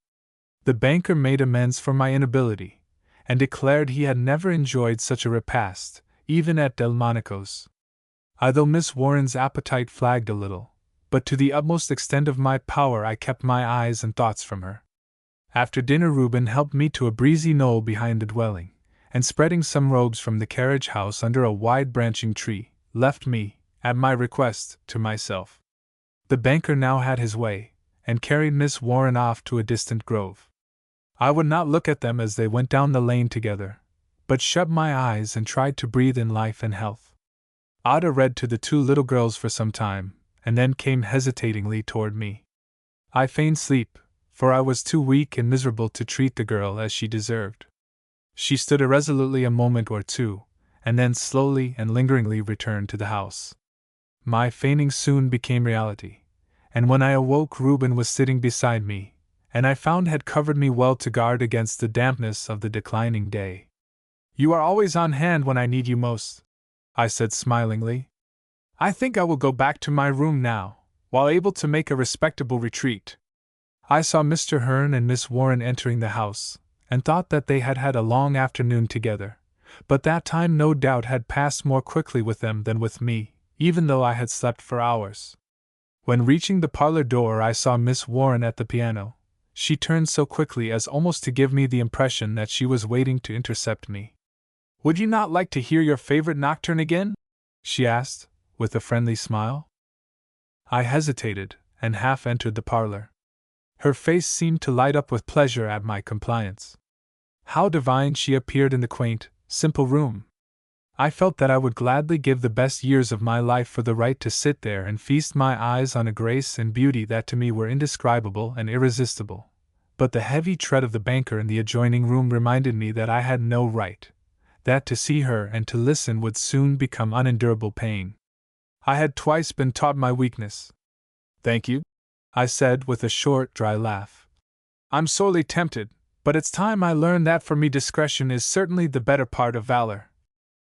The banker made amends for my inability, and declared he had never enjoyed such a repast, even at Delmonico's. Although Miss Warren's appetite flagged a little, but to the utmost extent of my power I kept my eyes and thoughts from her. After dinner Reuben helped me to a breezy knoll behind the dwelling, and spreading some robes from the carriage house under a wide branching tree, left me, at my request, to myself. The banker now had his way, and carried Miss Warren off to a distant grove. I would not look at them as they went down the lane together, but shut my eyes and tried to breathe in life and health. Ada read to the two little girls for some time, and then came hesitatingly toward me. I feigned sleep, for I was too weak and miserable to treat the girl as she deserved. She stood irresolutely a moment or two, and then slowly and lingeringly returned to the house. My feigning soon became reality, and when I awoke Reuben was sitting beside me, and I found had covered me well to guard against the dampness of the declining day. "You are always on hand when I need you most," I said smilingly. "I think I will go back to my room now, while able to make a respectable retreat." I saw Mr. Hearn and Miss Warren entering the house, and thought that they had had a long afternoon together, but that time no doubt had passed more quickly with them than with me, even though I had slept for hours. When reaching the parlor door I saw Miss Warren at the piano. She turned so quickly as almost to give me the impression that she was waiting to intercept me. "Would you not like to hear your favorite nocturne again?" she asked, with a friendly smile. I hesitated, and half entered the parlor. Her face seemed to light up with pleasure at my compliance. How divine she appeared in the quaint, simple room! I felt that I would gladly give the best years of my life for the right to sit there and feast my eyes on a grace and beauty that to me were indescribable and irresistible. But the heavy tread of the banker in the adjoining room reminded me that I had no right, that to see her and to listen would soon become unendurable pain. I had twice been taught my weakness. "Thank you," I said with a short, dry laugh. "I'm sorely tempted, but it's time I learned that for me discretion is certainly the better part of valor."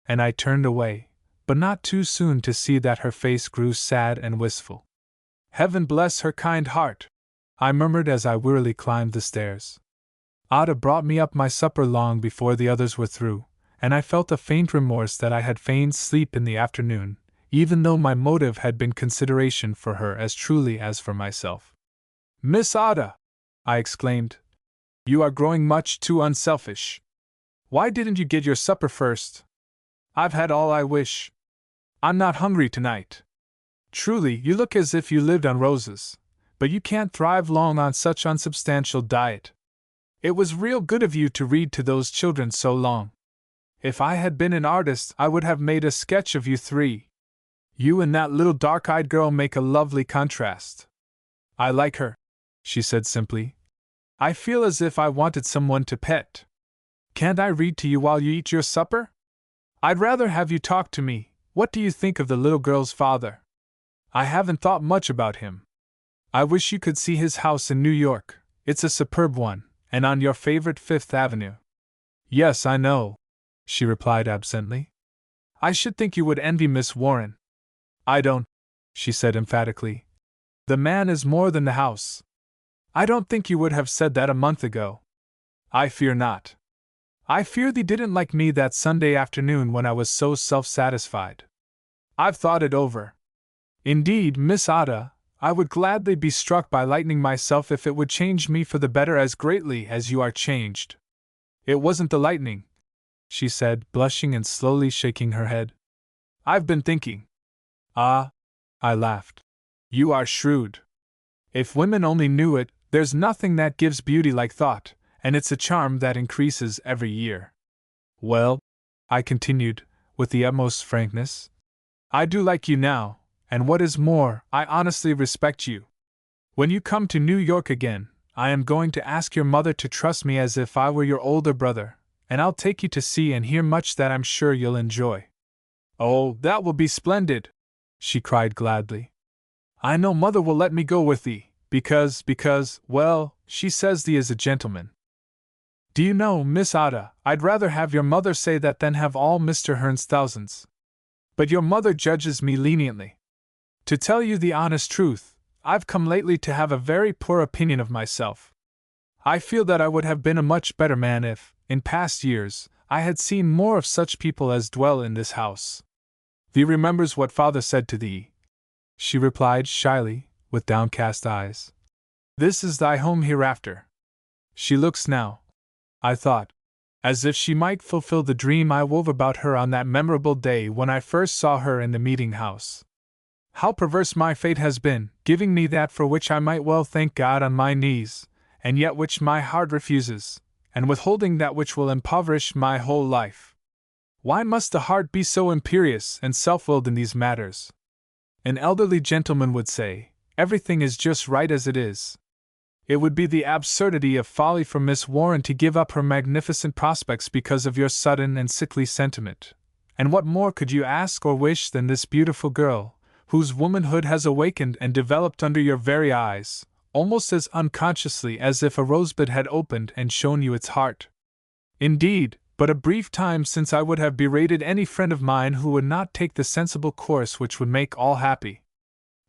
And I turned away, but not too soon to see that her face grew sad and wistful. "Heaven bless her kind heart," I murmured as I wearily climbed the stairs. Ada brought me up my supper long before the others were through, and I felt a faint remorse that I had feigned sleep in the afternoon, even though my motive had been consideration for her as truly as for myself. "Miss Ada!" I exclaimed. "You are growing much too unselfish. Why didn't you get your supper first? I've had all I wish. I'm not hungry tonight. Truly, you look as if you lived on roses, but you can't thrive long on such unsubstantial diet. It was real good of you to read to those children so long. If I had been an artist, I would have made a sketch of you three. You and that little dark-eyed girl make a lovely contrast." "I like her," she said simply. "I feel as if I wanted someone to pet. Can't I read to you while you eat your supper? I'd rather have you talk to me. What do you think of the little girl's father?" "I haven't thought much about him. I wish you could see his house in New York. It's a superb one, and on your favorite Fifth Avenue." "Yes, I know," she replied absently. "I should think you would envy Miss Warren." "I don't," she said emphatically. "The man is more than the house." "I don't think you would have said that a month ago." "I fear not. I fear thee didn't like me that Sunday afternoon when I was so self-satisfied. I've thought it over. Indeed, Miss Ada, I would gladly be struck by lightning myself if it would change me for the better as greatly as you are changed." "It wasn't the lightning," she said, blushing and slowly shaking her head. "I've been thinking." "Ah," I laughed. "You are shrewd. If women only knew it, there's nothing that gives beauty like thought, and it's a charm that increases every year. Well," I continued, with the utmost frankness, I do like you now, and what is more, I honestly respect you. When you come to New York again, I am going to ask your mother to trust me as if I were your older brother, and I'll take you to see and hear much that I'm sure you'll enjoy." "Oh, that will be splendid!" she cried gladly. "I know Mother will let me go with thee, because, well, she says thee is a gentleman. Do you know, Miss Ada, I'd rather have your mother say that than have all Mr. Hearn's thousands. But your mother judges me leniently. To tell you the honest truth, I've come lately to have a very poor opinion of myself. I feel that I would have been a much better man if, in past years, I had seen more of such people as dwell in this house." "Thee remembers what father said to thee," she replied shyly, with downcast eyes. "This is thy home hereafter." She looks now, I thought, as if she might fulfill the dream I wove about her on that memorable day when I first saw her in the meeting house. How perverse my fate has been, giving me that for which I might well thank God on my knees, and yet which my heart refuses, and withholding that which will impoverish my whole life. Why must the heart be so imperious and self-willed in these matters? An elderly gentleman would say, everything is just right as it is. It would be the absurdity of folly for Miss Warren to give up her magnificent prospects because of your sudden and sickly sentiment. And what more could you ask or wish than this beautiful girl, whose womanhood has awakened and developed under your very eyes, almost as unconsciously as if a rosebud had opened and shown you its heart? Indeed, but a brief time since I would have berated any friend of mine who would not take the sensible course which would make all happy.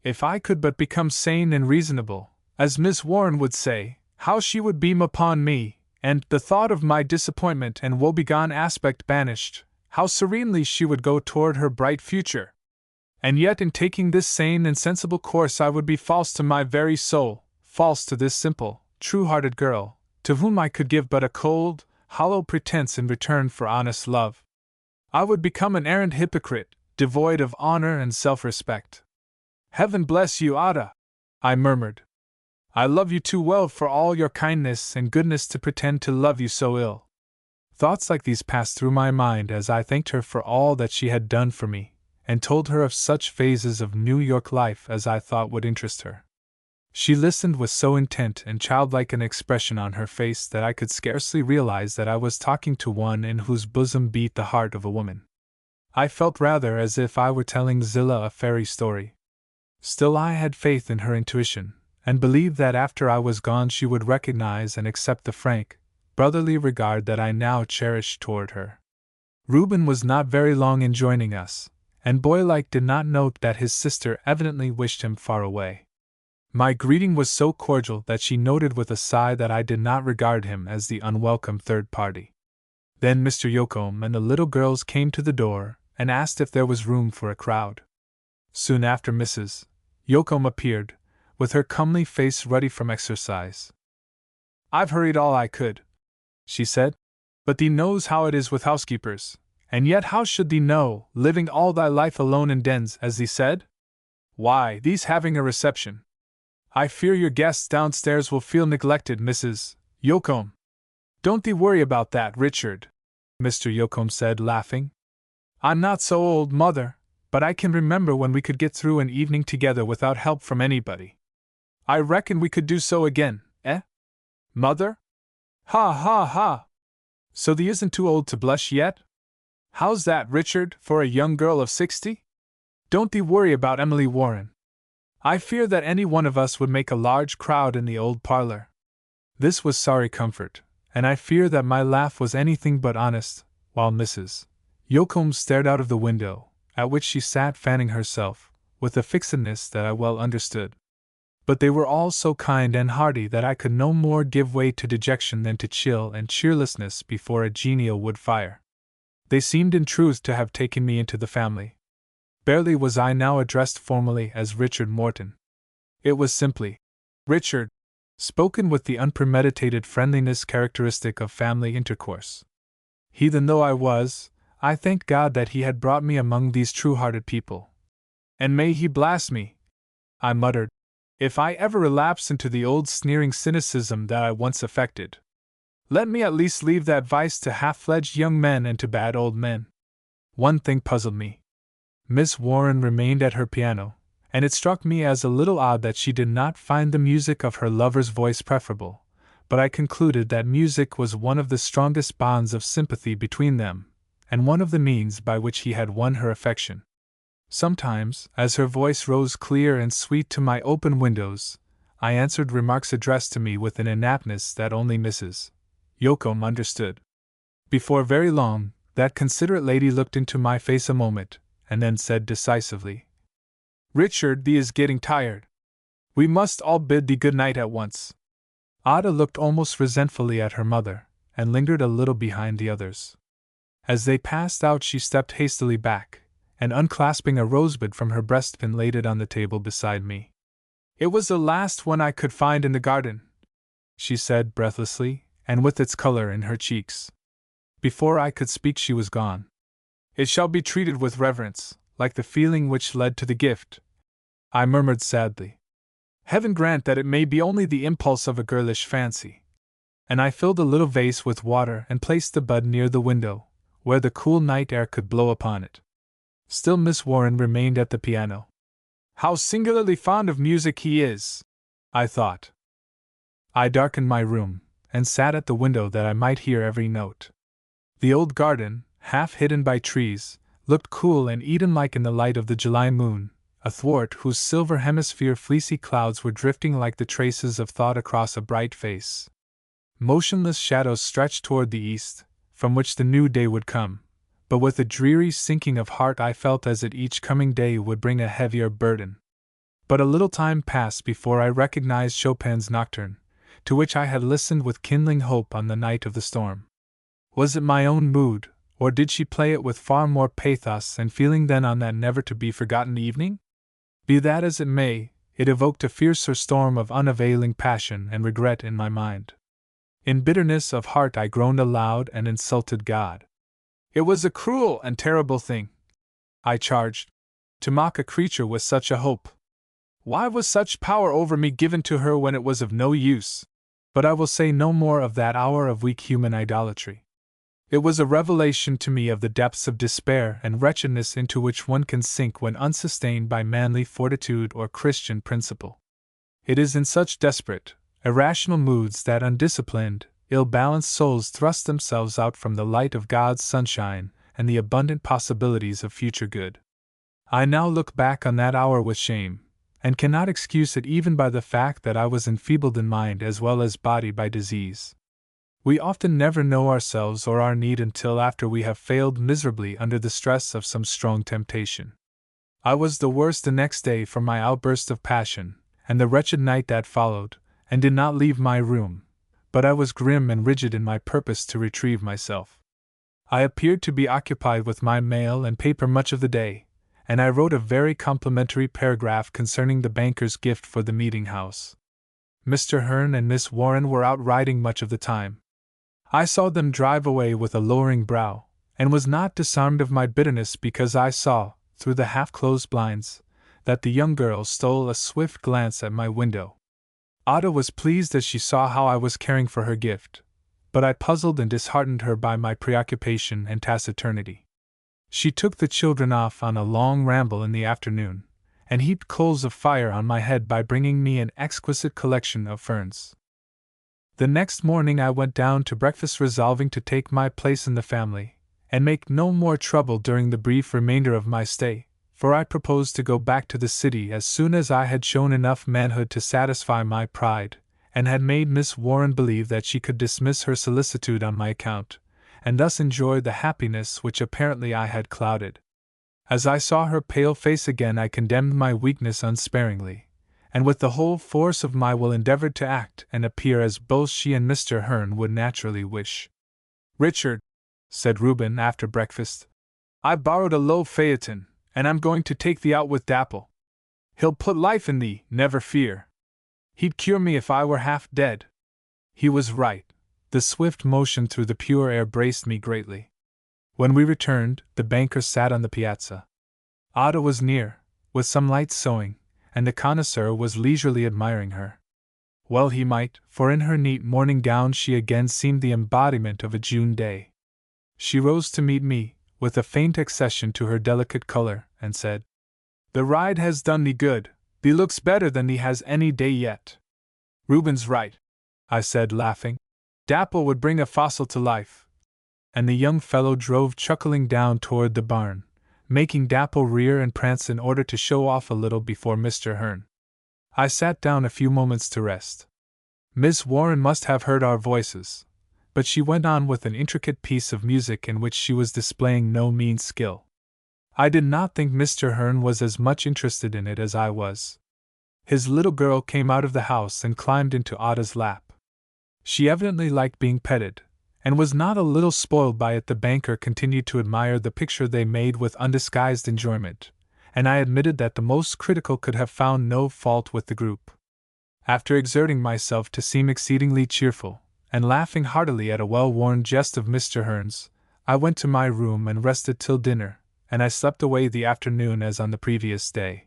If I could but become sane and reasonable, as Miss Warren would say, how she would beam upon me, and, the thought of my disappointment and woebegone aspect banished, how serenely she would go toward her bright future. And yet in taking this sane and sensible course I would be false to my very soul, false to this simple, true-hearted girl, to whom I could give but a cold, hollow pretense in return for honest love. I would become an arrant hypocrite, devoid of honor and self-respect. "Heaven bless you, Ada," I murmured. "I love you too well for all your kindness and goodness to pretend to love you so ill." Thoughts like these passed through my mind as I thanked her for all that she had done for me, and told her of such phases of New York life as I thought would interest her. She listened with so intent and childlike an expression on her face that I could scarcely realize that I was talking to one in whose bosom beat the heart of a woman. I felt rather as if I were telling Zillah a fairy story. Still I had faith in her intuition, and believed that after I was gone she would recognize and accept the frank, brotherly regard that I now cherished toward her. Reuben was not very long in joining us, and boylike did not note that his sister evidently wished him far away. My greeting was so cordial that she noted with a sigh that I did not regard him as the unwelcome third party. Then Mr. Yocombe and the little girls came to the door and asked if there was room for a crowd. Soon after Mrs. Yocombe appeared, with her comely face ruddy from exercise. "I've hurried all I could," she said, "but thee knows how it is with housekeepers, and yet how should thee know, living all thy life alone in dens, as thee said? Why, thee's having a reception. I fear your guests downstairs will feel neglected, Mrs. Yocombe." "Don't thee worry about that, Richard," Mr. Yocombe said, laughing. "I'm not so old, Mother, but I can remember when we could get through an evening together without help from anybody. I reckon we could do so again, eh? Mother? Ha ha ha! So thee isn't too old to blush yet? How's that, Richard, for a young girl of 60? Don't thee worry about Emily Warren. I fear that any one of us would make a large crowd in the old parlor." This was sorry comfort, and I fear that my laugh was anything but honest, while Mrs. Yocombe stared out of the window, at which she sat fanning herself, with a fixedness that I well understood. But they were all so kind and hearty that I could no more give way to dejection than to chill and cheerlessness before a genial wood fire. They seemed in truth to have taken me into the family. Barely was I now addressed formally as Richard Morton. It was simply, "Richard," spoken with the unpremeditated friendliness characteristic of family intercourse. Heathen though I was, I thanked God that He had brought me among these true-hearted people. "And may He blast me," I muttered, "if I ever relapse into the old sneering cynicism that I once affected. Let me at least leave that vice to half-fledged young men and to bad old men." One thing puzzled me. Miss Warren remained at her piano, and it struck me as a little odd that she did not find the music of her lover's voice preferable, but I concluded that music was one of the strongest bonds of sympathy between them, and one of the means by which he had won her affection. Sometimes, as her voice rose clear and sweet to my open windows, I answered remarks addressed to me with an inaptness that only Mrs. Yocum understood. Before very long, that considerate lady looked into my face a moment, and then said decisively, "Richard, thee is getting tired. We must all bid thee good night at once." Ada looked almost resentfully at her mother, and lingered a little behind the others. As they passed out, she stepped hastily back, and unclasping a rosebud from her breastpin laid it on the table beside me. "It was the last one I could find in the garden," she said breathlessly, and with its color in her cheeks. Before I could speak she was gone. "It shall be treated with reverence, like the feeling which led to the gift," I murmured sadly. "Heaven grant that it may be only the impulse of a girlish fancy." And I filled a little vase with water and placed the bud near the window, where the cool night air could blow upon it. Still Miss Warren remained at the piano. "How singularly fond of music he is," I thought. I darkened my room, and sat at the window that I might hear every note. The old garden, half hidden by trees, looked cool and Eden-like in the light of the July moon, athwart whose silver hemisphere fleecy clouds were drifting like the traces of thought across a bright face. Motionless shadows stretched toward the east, from which the new day would come, but with a dreary sinking of heart I felt as if each coming day would bring a heavier burden. But a little time passed before I recognized Chopin's Nocturne, to which I had listened with kindling hope on the night of the storm. Was it my own mood, or did she play it with far more pathos and feeling than on that never-to-be-forgotten evening? Be that as it may, it evoked a fiercer storm of unavailing passion and regret in my mind. In bitterness of heart I groaned aloud and insulted God. It was a cruel and terrible thing, I charged, to mock a creature with such a hope. Why was such power over me given to her when it was of no use? But I will say no more of that hour of weak human idolatry. It was a revelation to me of the depths of despair and wretchedness into which one can sink when unsustained by manly fortitude or Christian principle. It is in such desperate, irrational moods that undisciplined, ill-balanced souls thrust themselves out from the light of God's sunshine and the abundant possibilities of future good. I now look back on that hour with shame, and cannot excuse it even by the fact that I was enfeebled in mind as well as body by disease. We often never know ourselves or our need until after we have failed miserably under the stress of some strong temptation. I was the worse the next day for my outburst of passion, and the wretched night that followed, and did not leave my room, but I was grim and rigid in my purpose to retrieve myself. I appeared to be occupied with my mail and paper much of the day, and I wrote a very complimentary paragraph concerning the banker's gift for the meeting-house. Mr. Hearn and Miss Warren were out riding much of the time. I saw them drive away with a lowering brow, and was not disarmed of my bitterness because I saw, through the half-closed blinds, that the young girl stole a swift glance at my window. Ada was pleased as she saw how I was caring for her gift, but I puzzled and disheartened her by my preoccupation and taciturnity. She took the children off on a long ramble in the afternoon, and heaped coals of fire on my head by bringing me an exquisite collection of ferns. The next morning I went down to breakfast resolving to take my place in the family, and make no more trouble during the brief remainder of my stay, for I proposed to go back to the city as soon as I had shown enough manhood to satisfy my pride, and had made Miss Warren believe that she could dismiss her solicitude on my account, and thus enjoy the happiness which apparently I had clouded. As I saw her pale face again I condemned my weakness unsparingly, and with the whole force of my will endeavored to act and appear as both she and Mr. Hearn would naturally wish. "Richard," said Reuben after breakfast, "I borrowed a low phaeton, and I'm going to take thee out with Dapple. He'll put life in thee, never fear. He'd cure me if I were half dead." He was right. The swift motion through the pure air braced me greatly. When we returned, the banker sat on the piazza. Ada was near, with some light sewing, and the connoisseur was leisurely admiring her. Well he might, for in her neat morning gown she again seemed the embodiment of a June day. She rose to meet me, with a faint accession to her delicate color, and said, "The ride has done thee good, thee looks better than thee has any day yet." "Reuben's right," I said, laughing. "Dapple would bring a fossil to life." And the young fellow drove chuckling down toward the barn, making Dapple rear and prance in order to show off a little before Mr. Hearn. I sat down a few moments to rest. Miss Warren must have heard our voices, but she went on with an intricate piece of music in which she was displaying no mean skill. I did not think Mr. Hearn was as much interested in it as I was. His little girl came out of the house and climbed into Ada's lap. She evidently liked being petted, and was not a little spoiled by it. The banker continued to admire the picture they made with undisguised enjoyment, and I admitted that the most critical could have found no fault with the group. After exerting myself to seem exceedingly cheerful, and laughing heartily at a well-worn jest of Mr. Hearn's, I went to my room and rested till dinner, and I slept away the afternoon as on the previous day.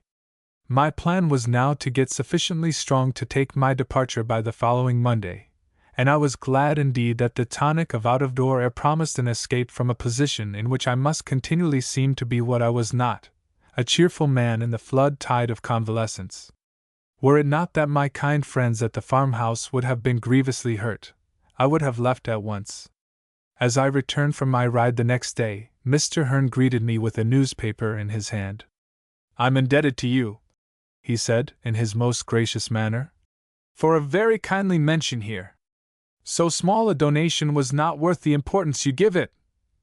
My plan was now to get sufficiently strong to take my departure by the following Monday, and I was glad indeed that the tonic of out-of-door air promised an escape from a position in which I must continually seem to be what I was not, a cheerful man in the flood tide of convalescence. Were it not that my kind friends at the farmhouse would have been grievously hurt, I would have left at once. As I returned from my ride the next day, Mr. Hearn greeted me with a newspaper in his hand. "I'm indebted to you," he said, in his most gracious manner, "for a very kindly mention here. So small a donation was not worth the importance you give it,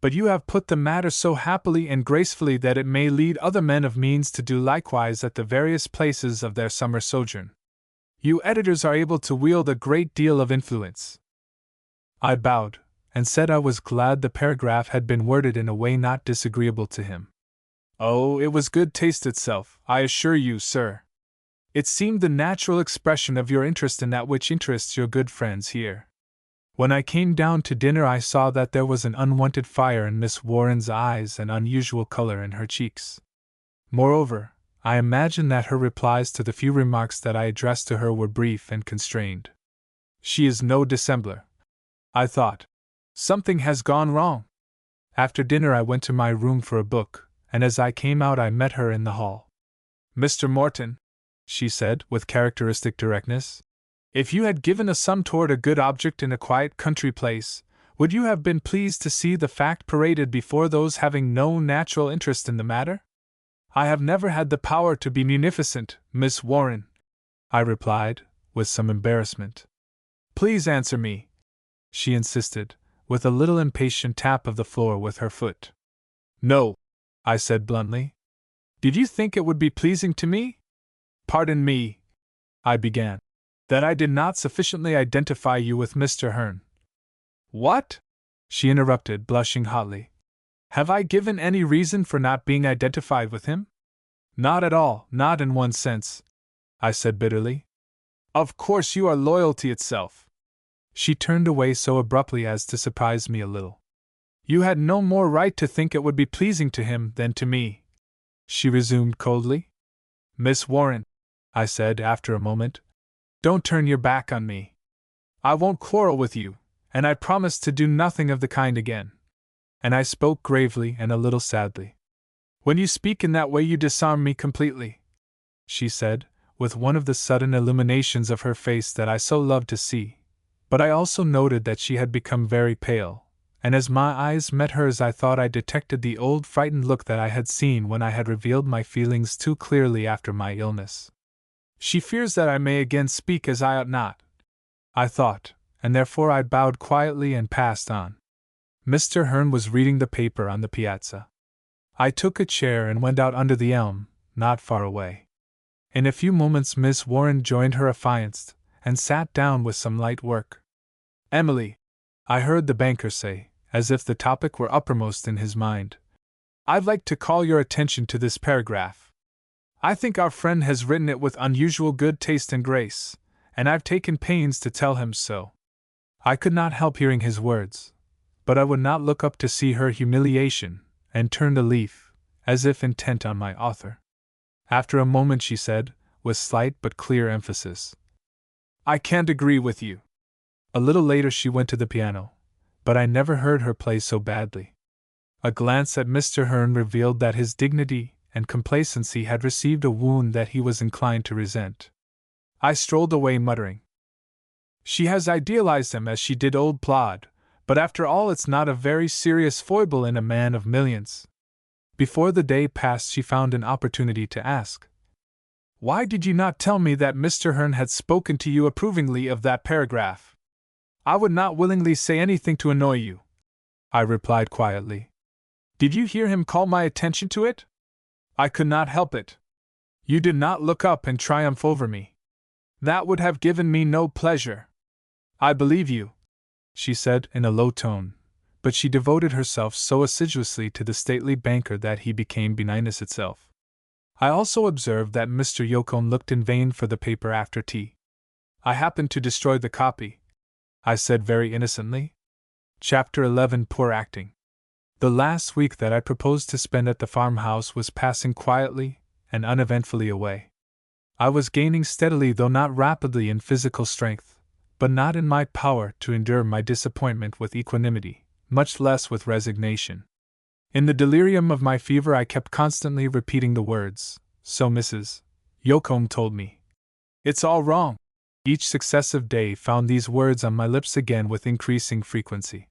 but you have put the matter so happily and gracefully that it may lead other men of means to do likewise at the various places of their summer sojourn. You editors are able to wield a great deal of influence." I bowed, and said I was glad the paragraph had been worded in a way not disagreeable to him. "Oh, it was good taste itself, I assure you, sir. It seemed the natural expression of your interest in that which interests your good friends here." When I came down to dinner, I saw that there was an unwonted fire in Miss Warren's eyes and unusual color in her cheeks. Moreover, I imagined that her replies to the few remarks that I addressed to her were brief and constrained. "She is no dissembler," I thought. "Something has gone wrong." After dinner I went to my room for a book, and as I came out I met her in the hall. "Mr. Morton," she said, with characteristic directness, "if you had given a sum toward a good object in a quiet country place, would you have been pleased to see the fact paraded before those having no natural interest in the matter?" "I have never had the power to be munificent, Miss Warren," I replied, with some embarrassment. "Please answer me," she insisted, with a little impatient tap of the floor with her foot. "No," I said bluntly. "Did you think it would be pleasing to me?" "Pardon me," I began, "that I did not sufficiently identify you with Mr. Hearn." "What?" she interrupted, blushing hotly. "Have I given any reason for not being identified with him?" "Not at all, not in one sense," I said bitterly. "Of course you are loyalty itself." She turned away so abruptly as to surprise me a little. "You had no more right to think it would be pleasing to him than to me," she resumed coldly. "Miss Warren," I said after a moment, "don't turn your back on me. I won't quarrel with you, and I promise to do nothing of the kind again." And I spoke gravely and a little sadly. "When you speak in that way you disarm me completely," she said, with one of the sudden illuminations of her face that I so loved to see. But I also noted that she had become very pale, and as my eyes met hers I thought I detected the old frightened look that I had seen when I had revealed my feelings too clearly after my illness. "She fears that I may again speak as I ought not," I thought, and therefore I bowed quietly and passed on. Mr. Hearn was reading the paper on the piazza. I took a chair and went out under the elm, not far away. In a few moments Miss Warren joined her affianced, and sat down with some light work. "Emily," I heard the banker say, as if the topic were uppermost in his mind, "I'd like to call your attention to this paragraph. I think our friend has written it with unusual good taste and grace, and I've taken pains to tell him so." I could not help hearing his words, but I would not look up to see her humiliation, and turned a leaf, as if intent on my author. After a moment she said, with slight but clear emphasis, "I can't agree with you." A little later she went to the piano, but I never heard her play so badly. A glance at Mr. Hearn revealed that his dignity and complacency had received a wound that he was inclined to resent. I strolled away muttering, "She has idealized him as she did old Plod, but after all it's not a very serious foible in a man of millions." Before the day passed she found an opportunity to ask, "Why did you not tell me that Mr. Hearn had spoken to you approvingly of that paragraph?" "I would not willingly say anything to annoy you," I replied quietly. "Did you hear him call my attention to it?" "I could not help it." "You did not look up and triumph over me." "That would have given me no pleasure." "I believe you," she said in a low tone, but she devoted herself so assiduously to the stately banker that he became benignness itself. I also observed that Mr. Yocombe looked in vain for the paper after tea. "I happened to destroy the copy," I said very innocently. Chapter 11. Poor Acting. The last week that I proposed to spend at the farmhouse was passing quietly and uneventfully away. I was gaining steadily though not rapidly in physical strength, but not in my power to endure my disappointment with equanimity, much less with resignation. In the delirium of my fever I kept constantly repeating the words, "So Mrs. Yocombe told me." "It's all wrong." Each successive day found these words on my lips again with increasing frequency.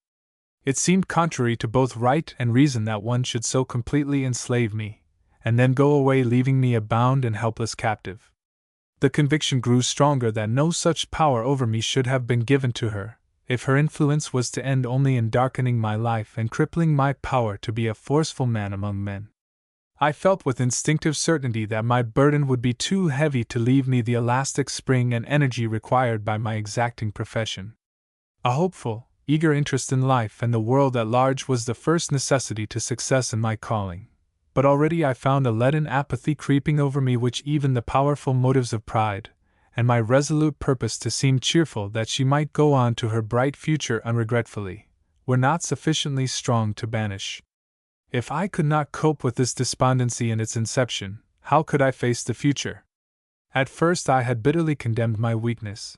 It seemed contrary to both right and reason that one should so completely enslave me, and then go away leaving me a bound and helpless captive. The conviction grew stronger that no such power over me should have been given to her, if her influence was to end only in darkening my life and crippling my power to be a forceful man among men. I felt with instinctive certainty that my burden would be too heavy to leave me the elastic spring and energy required by my exacting profession. A hopeful, eager interest in life and the world at large was the first necessity to success in my calling, but already I found a leaden apathy creeping over me which even the powerful motives of pride, and my resolute purpose to seem cheerful that she might go on to her bright future unregretfully, were not sufficiently strong to banish. If I could not cope with this despondency in its inception, how could I face the future? At first I had bitterly condemned my weakness,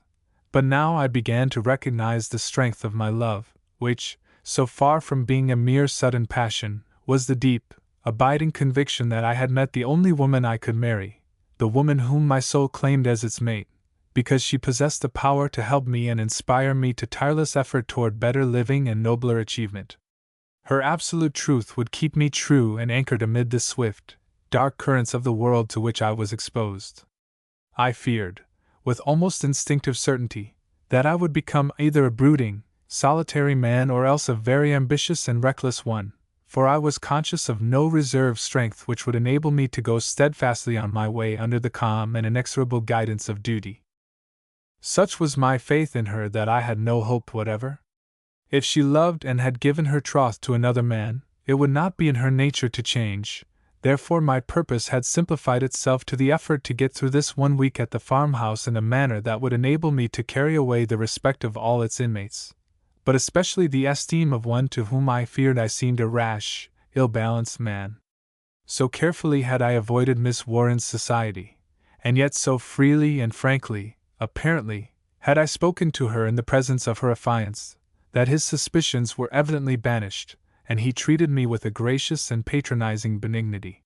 but now I began to recognize the strength of my love, which, so far from being a mere sudden passion, was the deep, abiding conviction that I had met the only woman I could marry, the woman whom my soul claimed as its mate, because she possessed the power to help me and inspire me to tireless effort toward better living and nobler achievement. Her absolute truth would keep me true and anchored amid the swift, dark currents of the world to which I was exposed. I feared, with almost instinctive certainty, that I would become either a brooding, solitary man or else a very ambitious and reckless one, for I was conscious of no reserve strength which would enable me to go steadfastly on my way under the calm and inexorable guidance of duty. Such was my faith in her that I had no hope whatever. If she loved and had given her troth to another man, it would not be in her nature to change. Therefore my purpose had simplified itself to the effort to get through this 1 week at the farmhouse in a manner that would enable me to carry away the respect of all its inmates, but especially the esteem of one to whom I feared I seemed a rash, ill-balanced man. So carefully had I avoided Miss Warren's society, and yet so freely and frankly, apparently, had I spoken to her in the presence of her affianced, that his suspicions were evidently banished, and he treated me with a gracious and patronizing benignity.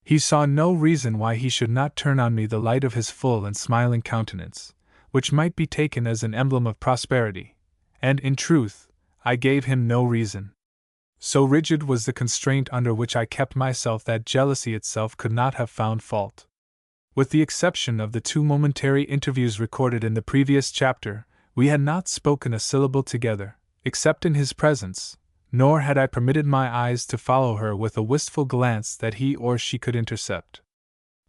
He saw no reason why he should not turn on me the light of his full and smiling countenance, which might be taken as an emblem of prosperity, and, in truth, I gave him no reason. So rigid was the constraint under which I kept myself that jealousy itself could not have found fault. With the exception of the 2 momentary interviews recorded in the previous chapter, we had not spoken a syllable together, except in his presence, nor had I permitted my eyes to follow her with a wistful glance that he or she could intercept.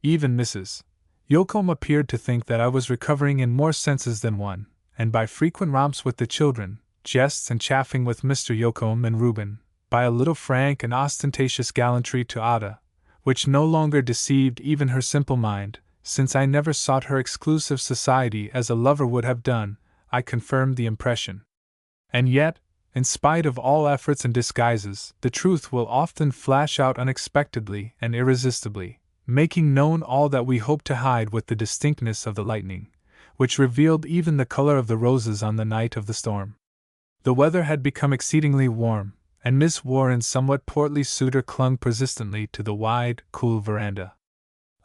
Even Mrs. Yocombe appeared to think that I was recovering in more senses than one, and by frequent romps with the children, jests and chaffing with Mr. Yocombe and Reuben, by a little frank and ostentatious gallantry to Ada, which no longer deceived even her simple mind, since I never sought her exclusive society as a lover would have done, I confirmed the impression. And yet, in spite of all efforts and disguises, the truth will often flash out unexpectedly and irresistibly, making known all that we hope to hide with the distinctness of the lightning, which revealed even the color of the roses on the night of the storm. The weather had become exceedingly warm, and Miss Warren's somewhat portly suitor clung persistently to the wide, cool veranda.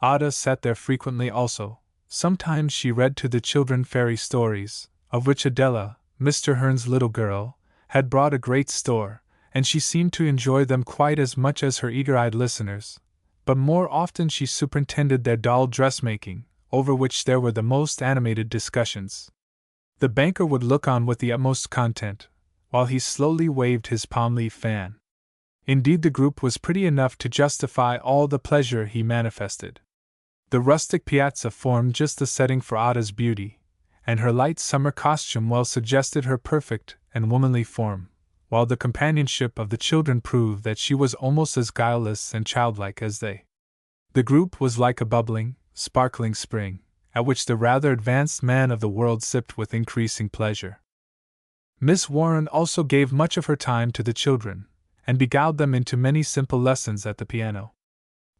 Ada sat there frequently also. Sometimes she read to the children fairy stories, of which Adela, Mr. Hearn's little girl, had brought a great store, and she seemed to enjoy them quite as much as her eager-eyed listeners. But more often she superintended their doll dressmaking, over which there were the most animated discussions. The banker would look on with the utmost content, while he slowly waved his palm-leaf fan. Indeed, the group was pretty enough to justify all the pleasure he manifested. The rustic piazza formed just the setting for Ada's beauty, and her light summer costume well suggested her perfect and womanly form, while the companionship of the children proved that she was almost as guileless and childlike as they. The group was like a bubbling, sparkling spring, at which the rather advanced man of the world sipped with increasing pleasure. Miss Warren also gave much of her time to the children, and beguiled them into many simple lessons at the piano.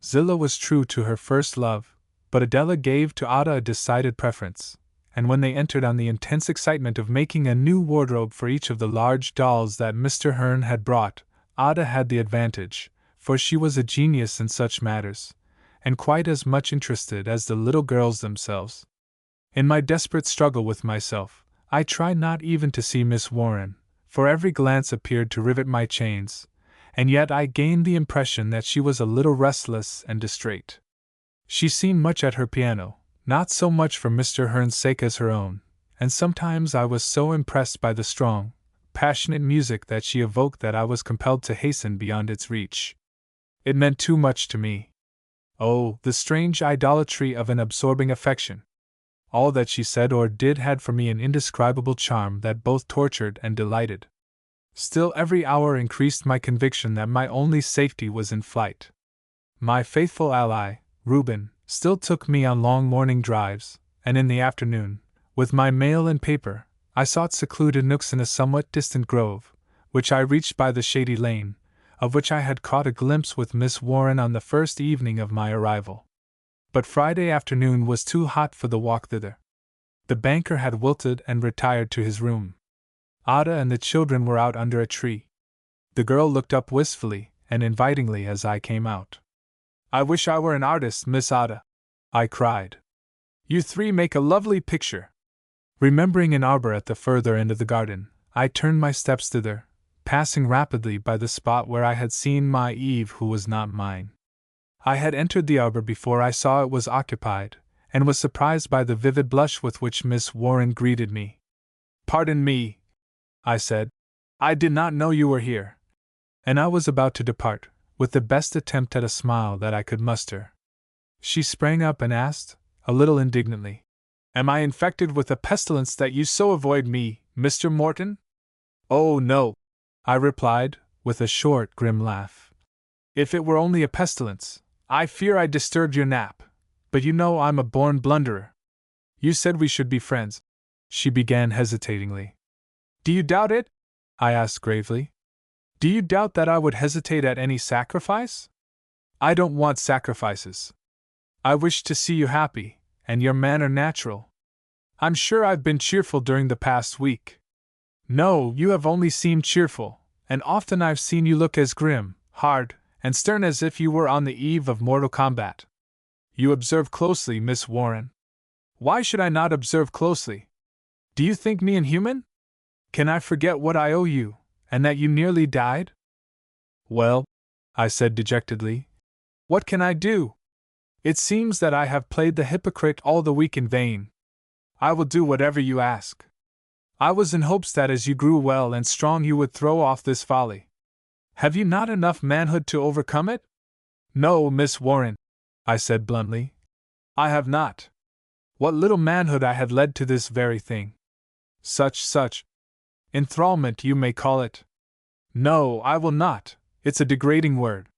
Zillah was true to her first love, but Adela gave to Ada a decided preference, and when they entered on the intense excitement of making a new wardrobe for each of the large dolls that Mr. Hearn had brought, Ada had the advantage, for she was a genius in such matters, and quite as much interested as the little girls themselves. In my desperate struggle with myself, I tried not even to see Miss Warren, for every glance appeared to rivet my chains, and yet I gained the impression that she was a little restless and distrait. She seemed much at her piano, not so much for Mr. Hearn's sake as her own, and sometimes I was so impressed by the strong, passionate music that she evoked that I was compelled to hasten beyond its reach. It meant too much to me. Oh, the strange idolatry of an absorbing affection! All that she said or did had for me an indescribable charm that both tortured and delighted. Still, every hour increased my conviction that my only safety was in flight. My faithful ally, Reuben, still took me on long morning drives, and in the afternoon, with my mail and paper, I sought secluded nooks in a somewhat distant grove, which I reached by the shady lane, of which I had caught a glimpse with Miss Warren on the first evening of my arrival. But Friday afternoon was too hot for the walk thither. The banker had wilted and retired to his room. Ada and the children were out under a tree. The girl looked up wistfully and invitingly as I came out. "I wish I were an artist, Miss Ada," I cried. "You three make a lovely picture." Remembering an arbor at the further end of the garden, I turned my steps thither, passing rapidly by the spot where I had seen my Eve who was not mine. I had entered the arbor before I saw it was occupied, and was surprised by the vivid blush with which Miss Warren greeted me. "Pardon me," I said. "I did not know you were here." And I was about to depart, with the best attempt at a smile that I could muster. She sprang up and asked, a little indignantly, "Am I infected with a pestilence that you so avoid me, Mr. Morton?" "Oh, no," I replied, with a short, grim laugh. "If it were only a pestilence, I fear I disturbed your nap, but you know I'm a born blunderer. You said we should be friends," she began hesitatingly. "Do you doubt it?" I asked gravely. "Do you doubt that I would hesitate at any sacrifice?" "I don't want sacrifices. I wish to see you happy, and your manner natural. I'm sure I've been cheerful during the past week." "No, you have only seemed cheerful, and often I've seen you look as grim, hard, and stern as if you were on the eve of mortal combat. You observe closely, Miss Warren." "Why should I not observe closely? Do you think me inhuman? Can I forget what I owe you, and that you nearly died?" "Well," I said dejectedly, "what can I do? It seems that I have played the hypocrite all the week in vain. I will do whatever you ask. I was in hopes that as you grew well and strong you would throw off this folly. Have you not enough manhood to overcome it?" "No, Miss Warren," I said bluntly. "I have not. What little manhood I had led to this very thing. Such enthrallment you may call it. No, I will not, it's a degrading word.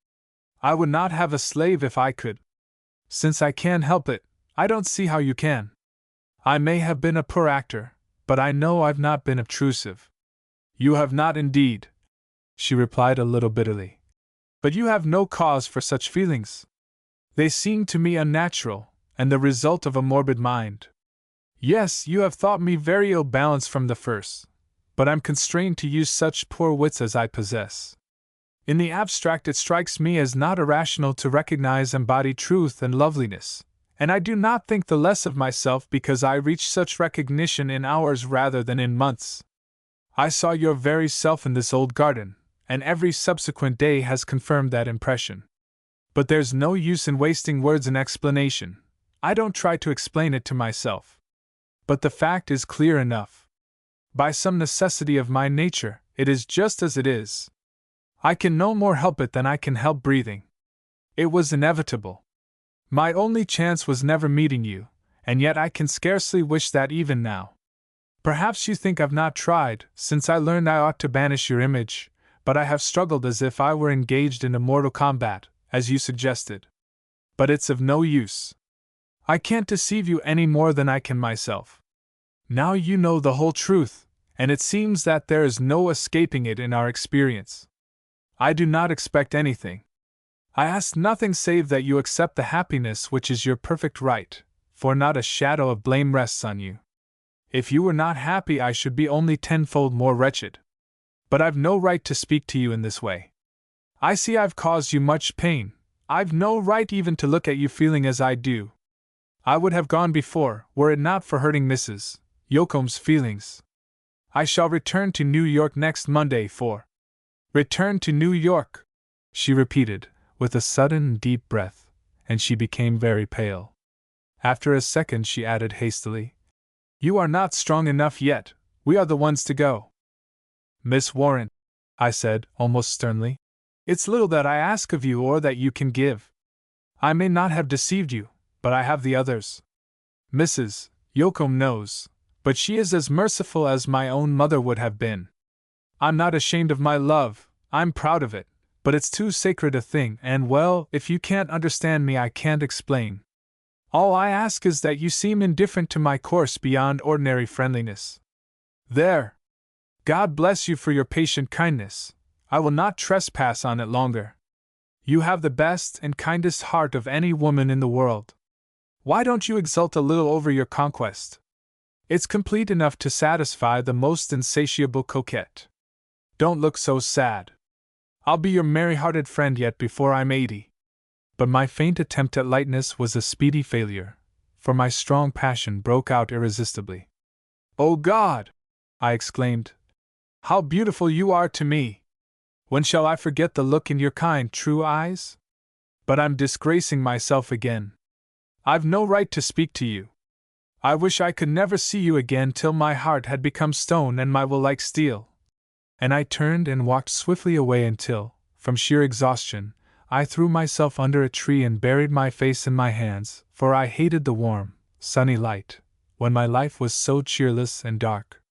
I would not have a slave if I could. Since I can't help it, I don't see how you can. I may have been a poor actor, but I know I've not been obtrusive." "You have not indeed," she replied a little bitterly. "But you have no cause for such feelings. They seem to me unnatural, and the result of a morbid mind. Yes, you have thought me very ill-balanced from the first, but I'm constrained to use such poor wits as I possess. In the abstract, it strikes me as not irrational to recognize embodied truth and loveliness, and I do not think the less of myself because I reach such recognition in hours rather than in months. I saw your very self in this old garden, and every subsequent day has confirmed that impression. But there's no use in wasting words in explanation. I don't try to explain it to myself. But the fact is clear enough. By some necessity of my nature, it is just as it is. I can no more help it than I can help breathing. It was inevitable. My only chance was never meeting you, and yet I can scarcely wish that even now. Perhaps you think I've not tried, since I learned I ought to banish your image, but I have struggled as if I were engaged in a mortal combat, as you suggested. But it's of no use. I can't deceive you any more than I can myself. Now you know the whole truth, and it seems that there is no escaping it in our experience. I do not expect anything. I ask nothing save that you accept the happiness which is your perfect right, for not a shadow of blame rests on you. If you were not happy, I should be only tenfold more wretched. But I've no right to speak to you in this way. I see I've caused you much pain. I've no right even to look at you feeling as I do. I would have gone before, were it not for hurting Mrs. Yoakum's feelings. I shall return to New York next Monday for— Return to New York, she repeated, with a sudden deep breath, and she became very pale. After a second she added hastily, You are not strong enough yet, we are the ones to go. Miss Warren, I said, almost sternly, it's little that I ask of you or that you can give. I may not have deceived you, but I have the others. Mrs. Yoakum knows, but she is as merciful as my own mother would have been. I'm not ashamed of my love, I'm proud of it, but it's too sacred a thing, and well, if you can't understand me, I can't explain. All I ask is that you seem indifferent to my course beyond ordinary friendliness. There! God bless you for your patient kindness. I will not trespass on it longer. You have the best and kindest heart of any woman in the world. Why don't you exult a little over your conquest? It's complete enough to satisfy the most insatiable coquette. Don't look so sad. I'll be your merry-hearted friend yet before I'm 80. But my faint attempt at lightness was a speedy failure, for my strong passion broke out irresistibly. Oh God! I exclaimed. How beautiful you are to me! When shall I forget the look in your kind, true eyes? But I'm disgracing myself again. I've no right to speak to you. I wish I could never see you again till my heart had become stone and my will like steel. And I turned and walked swiftly away until, from sheer exhaustion, I threw myself under a tree and buried my face in my hands, for I hated the warm, sunny light, when my life was so cheerless and dark.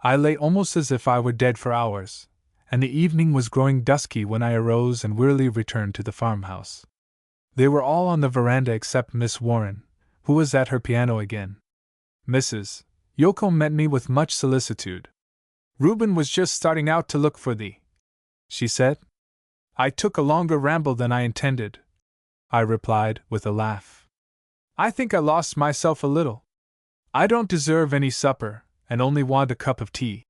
I lay almost as if I were dead for hours, and the evening was growing dusky when I arose and wearily returned to the farmhouse. They were all on the veranda except Miss Warren, who was at her piano again. Mrs. Yoakum met me with much solicitude. Reuben was just starting out to look for thee, she said. I took a longer ramble than I intended, I replied, with a laugh. I think I lost myself a little. I don't deserve any supper, and only want a cup of tea.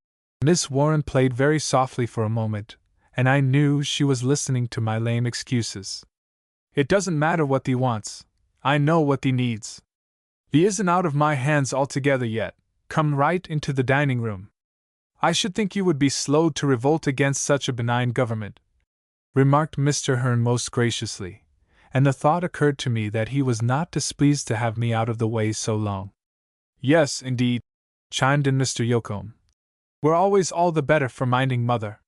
Miss Warren played very softly for a moment, and I knew she was listening to my lame excuses. It doesn't matter what thee wants, I know what thee needs. Thee isn't out of my hands altogether yet, come right into the dining room. I should think you would be slow to revolt against such a benign government, remarked Mr. Hearn most graciously, and the thought occurred to me that he was not displeased to have me out of the way so long. Yes, indeed, chimed in Mr. Yoakum. We're always all the better for minding mother.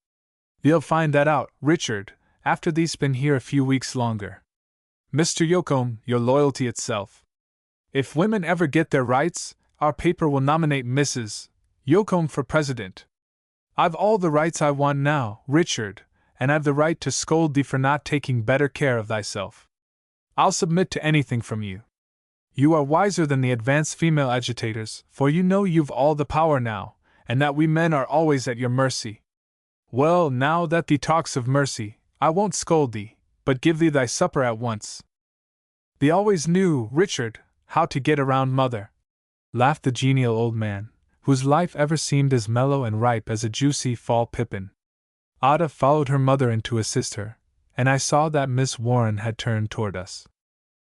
They'll find that out, Richard, after thee's been here a few weeks longer. Mr. Yoakum, your loyalty itself. If women ever get their rights, our paper will nominate Mrs. Yoakum for president. I've all the rights I want now, Richard, and I've the right to scold thee for not taking better care of thyself. I'll submit to anything from you. You are wiser than the advanced female agitators, for you know you've all the power now, and that we men are always at your mercy. Well, now that thee talks of mercy, I won't scold thee, but give thee thy supper at once. Thee always knew, Richard, how to get around mother, laughed the genial old man, whose life ever seemed as mellow and ripe as a juicy fall pippin. Ada followed her mother in to assist her, and I saw that Miss Warren had turned toward us.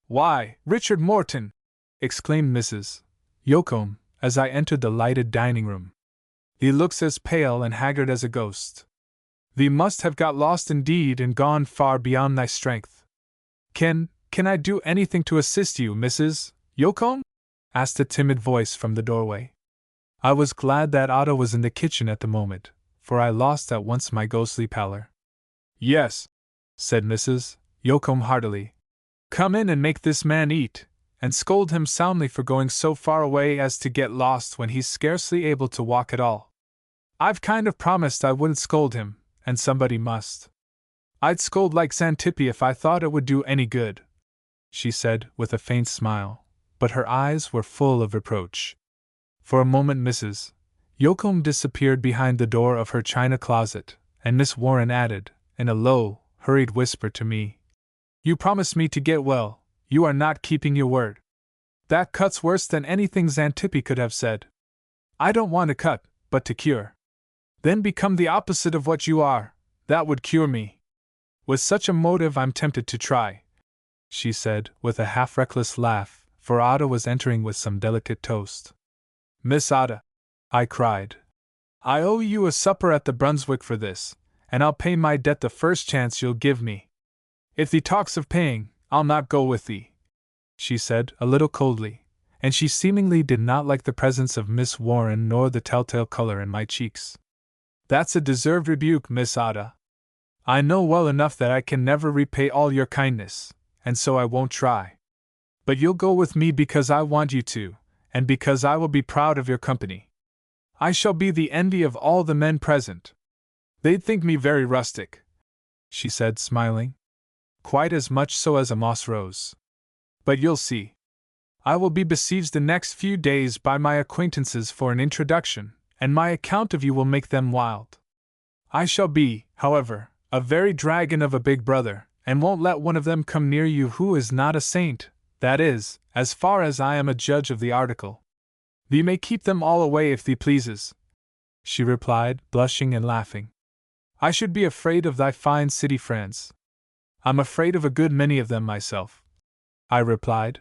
"Why, Richard Morton!" exclaimed Mrs. Yocombe, as I entered the lighted dining room. "Thee looks as pale and haggard as a ghost. Thee must have got lost indeed and gone far beyond thy strength." Can I do anything to assist you, Mrs. Yocombe?" asked a timid voice from the doorway. I was glad that Ada was in the kitchen at the moment, for I lost at once my ghostly pallor. "Yes," said Mrs. Yocombe heartily. "Come in and make this man eat, and scold him soundly for going so far away as to get lost when he's scarcely able to walk at all. I've kind of promised I wouldn't scold him, and somebody must. I'd scold like Xantippe if I thought it would do any good," she said with a faint smile, but her eyes were full of reproach. For a moment Mrs. Yocombe disappeared behind the door of her china closet, and Miss Warren added, in a low, hurried whisper to me, "You promised me to get well. You are not keeping your word. That cuts worse than anything Xantippe could have said. I don't want to cut, but to cure. Then become the opposite of what you are. That would cure me. With such a motive I'm tempted to try," she said, with a half-reckless laugh, for Ada was entering with some delicate toast. "Miss Ada," I cried, "I owe you a supper at the Brunswick for this, and I'll pay my debt the first chance you'll give me. If thee talks of paying, I'll not go with thee," she said, a little coldly, and she seemingly did not like the presence of Miss Warren nor the telltale color in my cheeks. "That's a deserved rebuke, Miss Ada. I know well enough that I can never repay all your kindness, and so I won't try. But you'll go with me because I want you to, and because I will be proud of your company. I shall be the envy of all the men present. They'd think me very rustic," she said, smiling. "Quite as much so as a moss rose. But you'll see. I will be besieged the next few days by my acquaintances for an introduction, and my account of you will make them wild. I shall be, however, a very dragon of a big brother, and won't let one of them come near you who is not a saint, that is, as far as I am a judge of the article. Thee may keep them all away if thee pleases," she replied, blushing and laughing. "I should be afraid of thy fine city friends." "I'm afraid of a good many of them myself," I replied.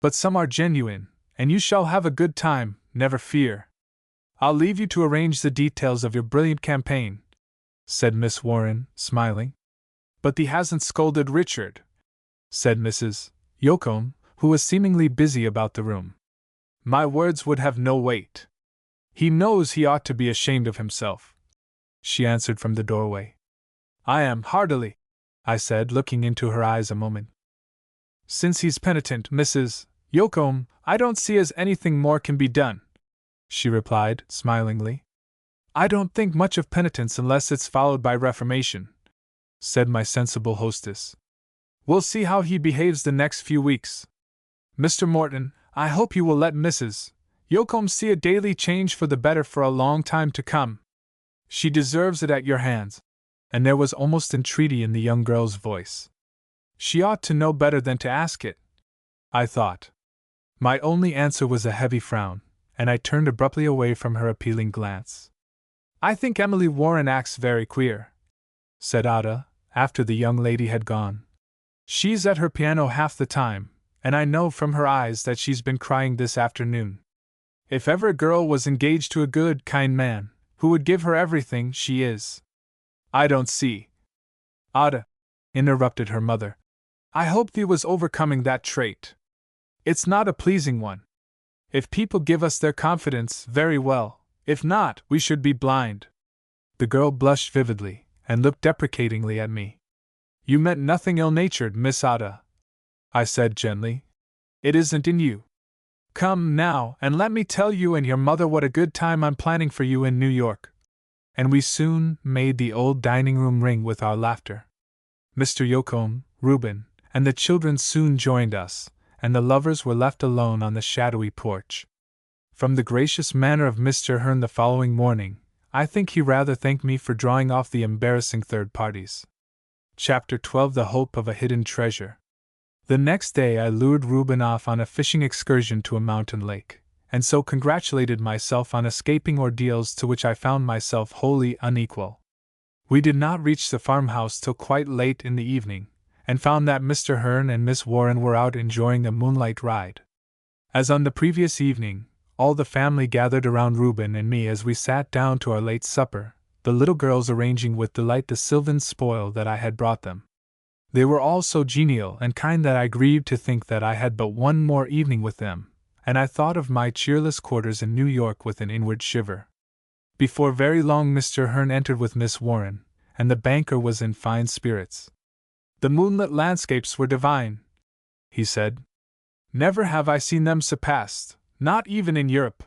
"But some are genuine, and you shall have a good time, never fear. I'll leave you to arrange the details of your brilliant campaign," said Miss Warren, smiling. "But thee hasn't scolded Richard," said Mrs. Yocombe, who was seemingly busy about the room. "My words would have no weight. He knows he ought to be ashamed of himself," she answered from the doorway. "I am, heartily," I said, looking into her eyes a moment. "Since he's penitent, Mrs. Yocombe, I don't see as anything more can be done," she replied, smilingly. "I don't think much of penitence unless it's followed by reformation," said my sensible hostess. "We'll see how he behaves the next few weeks. Mr. Morton, I hope you will let Mrs. Yocombe see a daily change for the better for a long time to come. She deserves it at your hands," and there was almost entreaty in the young girl's voice. "She ought to know better than to ask it," I thought. My only answer was a heavy frown, and I turned abruptly away from her appealing glance. "I think Emily Warren acts very queer," said Ada, after the young lady had gone. "She's at her piano half the time, and I know from her eyes that she's been crying this afternoon. If ever a girl was engaged to a good, kind man, who would give her everything, she is." "I don't see." "Ada," interrupted her mother, "I hope thee was overcoming that trait. It's not a pleasing one. If people give us their confidence, very well, if not, we should be blind." The girl blushed vividly, and looked deprecatingly at me. "You meant nothing ill-natured, Miss Ada," I said gently. "It isn't in you. Come, now, and let me tell you and your mother what a good time I'm planning for you in New York." And we soon made the old dining room ring with our laughter. Mr. Yocombe, Reuben, and the children soon joined us, and the lovers were left alone on the shadowy porch. From the gracious manner of Mr. Hearn the following morning, I think he rather thanked me for drawing off the embarrassing third parties. Chapter 12: The Hope of a Hidden Treasure. The next day I lured Reuben off on a fishing excursion to a mountain lake, and so congratulated myself on escaping ordeals to which I found myself wholly unequal. We did not reach the farmhouse till quite late in the evening, and found that Mr. Hearn and Miss Warren were out enjoying a moonlight ride. As on the previous evening, all the family gathered around Reuben and me as we sat down to our late supper, the little girls arranging with delight the sylvan spoil that I had brought them. They were all so genial and kind that I grieved to think that I had but one more evening with them, and I thought of my cheerless quarters in New York with an inward shiver. Before very long Mr. Hearn entered with Miss Warren, and the banker was in fine spirits. "The moonlit landscapes were divine," he said. "Never have I seen them surpassed, not even in Europe."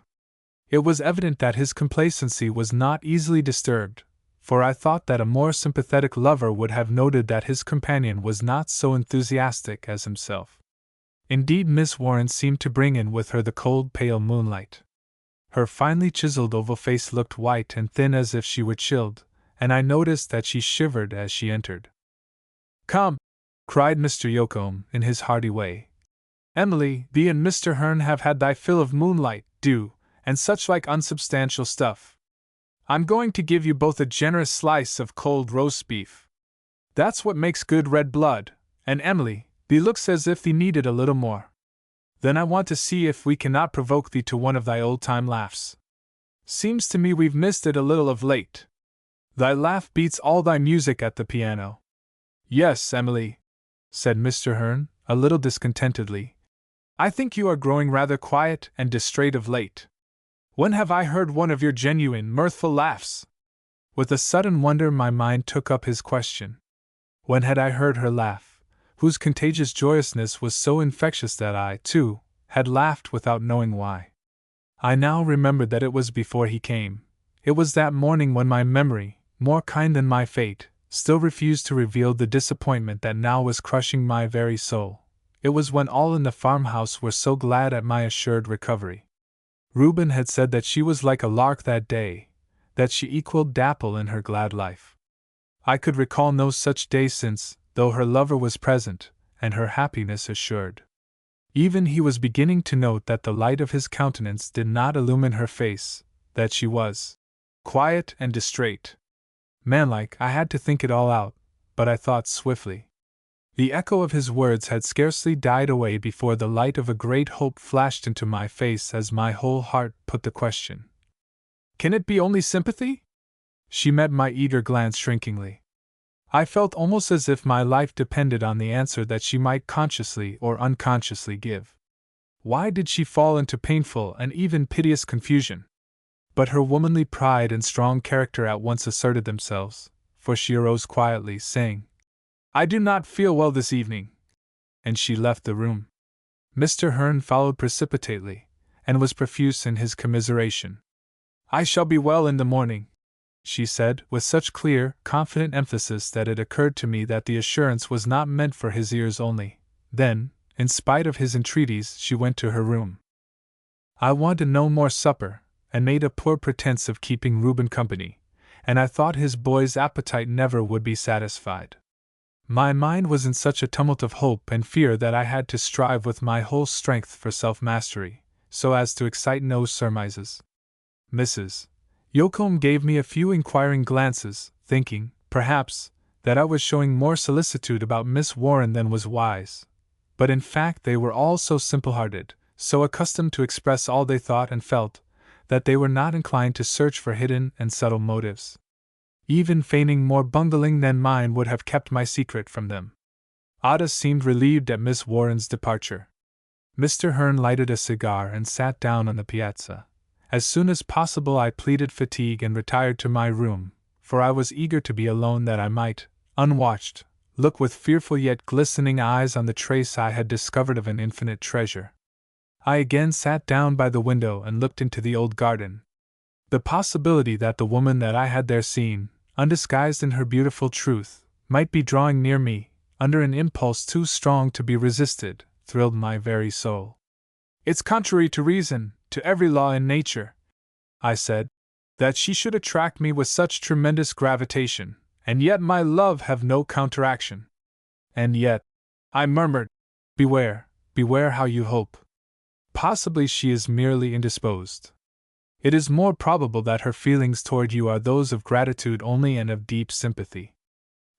It was evident that his complacency was not easily disturbed, for I thought that a more sympathetic lover would have noted that his companion was not so enthusiastic as himself. Indeed, Miss Warren seemed to bring in with her the cold, pale moonlight. Her finely chiseled oval face looked white and thin as if she were chilled, and I noticed that she shivered as she entered. "Come!" cried Mr. Yocombe in his hearty way. "Emily, thee and Mr. Hearn have had thy fill of moonlight, dew, and such like unsubstantial stuff. I'm going to give you both a generous slice of cold roast beef. That's what makes good red blood, and Emily, thee looks as if thee needed a little more. Then I want to see if we cannot provoke thee to one of thy old-time laughs. Seems to me we've missed it a little of late. Thy laugh beats all thy music at the piano." "Yes, Emily," said Mr. Hearn, a little discontentedly. "I think you are growing rather quiet and distrait of late. When have I heard one of your genuine, mirthful laughs?" With a sudden wonder my mind took up his question. When had I heard her laugh, whose contagious joyousness was so infectious that I, too, had laughed without knowing why? I now remembered that it was before he came. It was that morning when my memory, more kind than my fate, still refused to reveal the disappointment that now was crushing my very soul. It was when all in the farmhouse were so glad at my assured recovery. Reuben had said that she was like a lark that day, that she equaled Dapple in her glad life. I could recall no such day since, though her lover was present, and her happiness assured. Even he was beginning to note that the light of his countenance did not illumine her face, that she was quiet and distrait. Manlike, I had to think it all out, but I thought swiftly. The echo of his words had scarcely died away before the light of a great hope flashed into my face as my whole heart put the question. "Can it be only sympathy?" She met my eager glance shrinkingly. I felt almost as if my life depended on the answer that she might consciously or unconsciously give. Why did she fall into painful and even piteous confusion? But her womanly pride and strong character at once asserted themselves, for she arose quietly, saying, "I do not feel well this evening," and she left the room. Mr. Hearn followed precipitately, and was profuse in his commiseration. "I shall be well in the morning," she said, with such clear, confident emphasis that it occurred to me that the assurance was not meant for his ears only. Then, in spite of his entreaties, she went to her room. I wanted no more supper, and made a poor pretense of keeping Reuben company, and I thought his boy's appetite never would be satisfied. My mind was in such a tumult of hope and fear that I had to strive with my whole strength for self-mastery, so as to excite no surmises. Mrs. Yocombe gave me a few inquiring glances, thinking, perhaps, that I was showing more solicitude about Miss Warren than was wise. But in fact they were all so simple-hearted, so accustomed to express all they thought and felt, that they were not inclined to search for hidden and subtle motives. Even feigning more bungling than mine would have kept my secret from them. Ada seemed relieved at Miss Warren's departure. Mr. Hearn lighted a cigar and sat down on the piazza. As soon as possible I pleaded fatigue and retired to my room, for I was eager to be alone that I might, unwatched, look with fearful yet glistening eyes on the trace I had discovered of an infinite treasure. I again sat down by the window and looked into the old garden. The possibility that the woman that I had there seen, undisguised in her beautiful truth, might be drawing near me, under an impulse too strong to be resisted, thrilled my very soul. "It's contrary to reason, to every law in nature," I said, "that she should attract me with such tremendous gravitation, and yet my love have no counteraction. And yet," I murmured, beware how you hope. Possibly she is merely indisposed." It is more probable that her feelings toward you are those of gratitude only and of deep sympathy.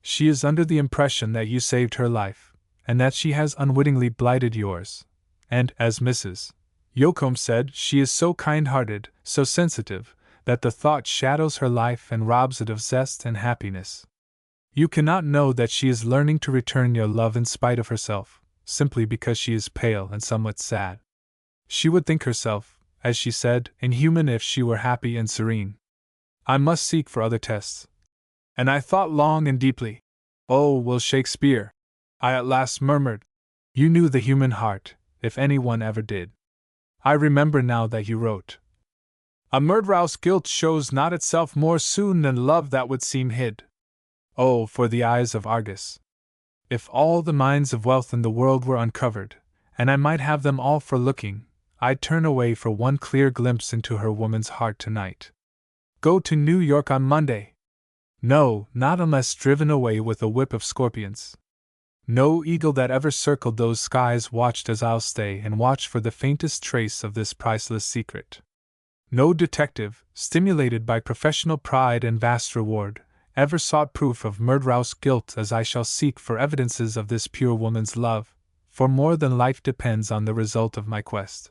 She is under the impression that you saved her life, and that she has unwittingly blighted yours. And, as Mrs. Yocombe said, she is so kind-hearted, so sensitive, that the thought shadows her life and robs it of zest and happiness. You cannot know that she is learning to return your love in spite of herself, simply because she is pale and somewhat sad. She would think herself, as she said, inhuman if she were happy and serene. I must seek for other tests. And I thought long and deeply. Oh, Will Shakespeare, I at last murmured, you knew the human heart, if anyone ever did. I remember now that you wrote, a murderous guilt shows not itself more soon than love that would seem hid. Oh, for the eyes of Argus! If all the mines of wealth in the world were uncovered, and I might have them all for looking, I'd turn away for one clear glimpse into her woman's heart tonight. Go to New York on Monday? No, not unless driven away with a whip of scorpions. No eagle that ever circled those skies watched as I'll stay and watch for the faintest trace of this priceless secret. No detective, stimulated by professional pride and vast reward, ever sought proof of murderous guilt as I shall seek for evidences of this pure woman's love, for more than life depends on the result of my quest.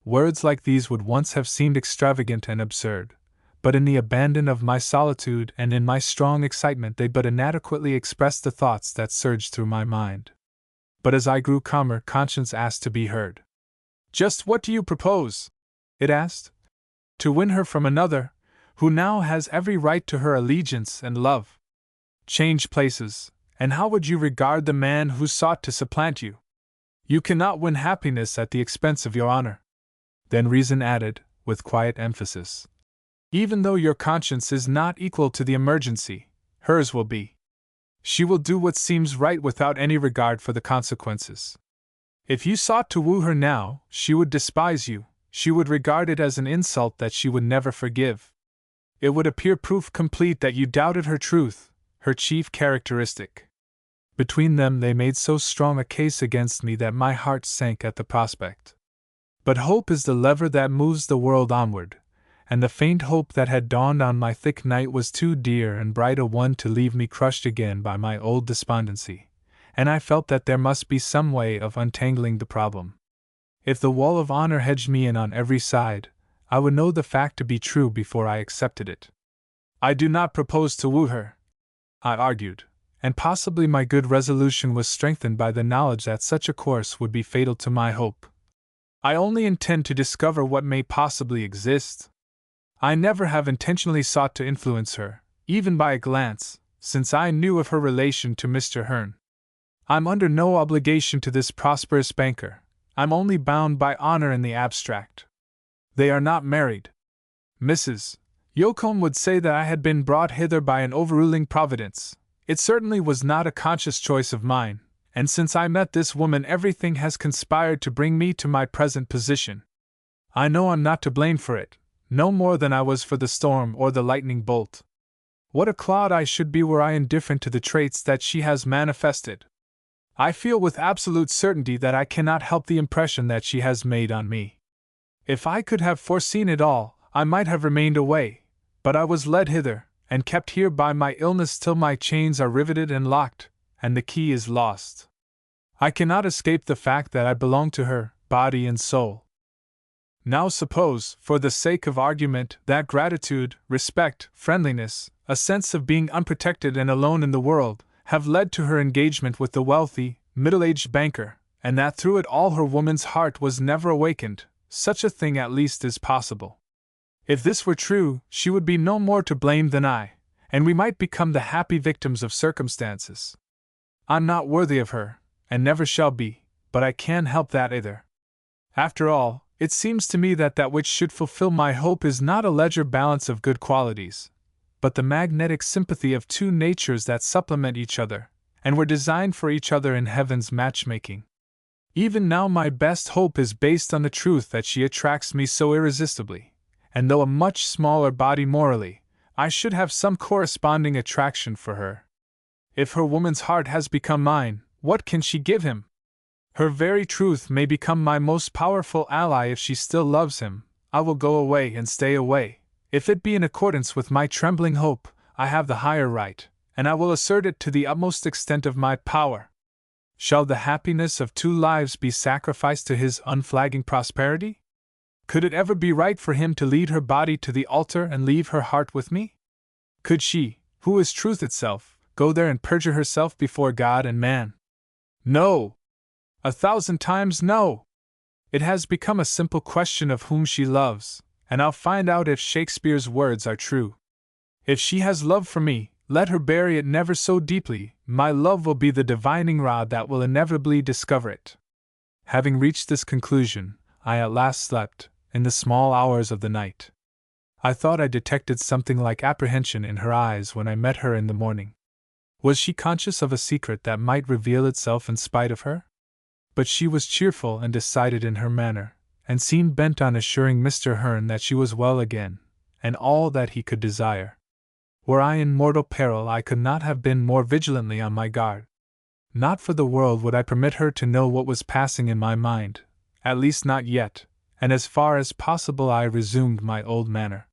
Words like these would once have seemed extravagant and absurd, but in the abandon of my solitude and in my strong excitement they but inadequately expressed the thoughts that surged through my mind. But as I grew calmer, conscience asked to be heard. Just what do you propose? It asked. To win her from another, who now has every right to her allegiance and love. Change places, and how would you regard the man who sought to supplant you? You cannot win happiness at the expense of your honor. Then reason added, with quiet emphasis, even though your conscience is not equal to the emergency, hers will be. She will do what seems right without any regard for the consequences. If you sought to woo her now, she would despise you, she would regard it as an insult that she would never forgive. It would appear proof complete that you doubted her truth, her chief characteristic. Between them they made so strong a case against me that my heart sank at the prospect. But hope is the lever that moves the world onward, and the faint hope that had dawned on my thick night was too dear and bright a one to leave me crushed again by my old despondency, and I felt that there must be some way of untangling the problem. If the wall of honor hedged me in on every side, I would know the fact to be true before I accepted it. I do not propose to woo her, I argued, and possibly my good resolution was strengthened by the knowledge that such a course would be fatal to my hope. I only intend to discover what may possibly exist. I never have intentionally sought to influence her, even by a glance, since I knew of her relation to Mr. Hearn. I'm under no obligation to this prosperous banker, I'm only bound by honor in the abstract. They are not married. Mrs. Yocombe would say that I had been brought hither by an overruling providence. It certainly was not a conscious choice of mine, and since I met this woman everything has conspired to bring me to my present position. I know I'm not to blame for it, no more than I was for the storm or the lightning bolt. What a clod I should be were I indifferent to the traits that she has manifested. I feel with absolute certainty that I cannot help the impression that she has made on me. If I could have foreseen it all, I might have remained away, but I was led hither, and kept here by my illness till my chains are riveted and locked, and the key is lost. I cannot escape the fact that I belong to her, body and soul. Now suppose, for the sake of argument, that gratitude, respect, friendliness, a sense of being unprotected and alone in the world, have led to her engagement with the wealthy, middle-aged banker, and that through it all her woman's heart was never awakened. Such a thing at least is possible. If this were true, she would be no more to blame than I, and we might become the happy victims of circumstances. I'm not worthy of her, and never shall be, but I can't help that either. After all, it seems to me that which should fulfill my hope is not a ledger balance of good qualities, but the magnetic sympathy of two natures that supplement each other, and were designed for each other in heaven's matchmaking. Even now my best hope is based on the truth that she attracts me so irresistibly, and though a much smaller body morally, I should have some corresponding attraction for her. If her woman's heart has become mine, what can she give him? Her very truth may become my most powerful ally if she still loves him. I will go away and stay away. If it be in accordance with my trembling hope, I have the higher right, and I will assert it to the utmost extent of my power. Shall the happiness of 2 lives be sacrificed to his unflagging prosperity? Could it ever be right for him to lead her body to the altar and leave her heart with me? Could she, who is truth itself, go there and perjure herself before God and man? No! 1,000 times no! It has become a simple question of whom she loves, and I'll find out if Shakespeare's words are true. If she has love for me, let her bury it never so deeply, my love will be the divining rod that will inevitably discover it. Having reached this conclusion, I at last slept, in the small hours of the night. I thought I detected something like apprehension in her eyes when I met her in the morning. Was she conscious of a secret that might reveal itself in spite of her? But she was cheerful and decided in her manner, and seemed bent on assuring Mr. Hearn that she was well again, and all that he could desire. Were I in mortal peril, I could not have been more vigilantly on my guard. Not for the world would I permit her to know what was passing in my mind, at least not yet, and as far as possible I resumed my old manner.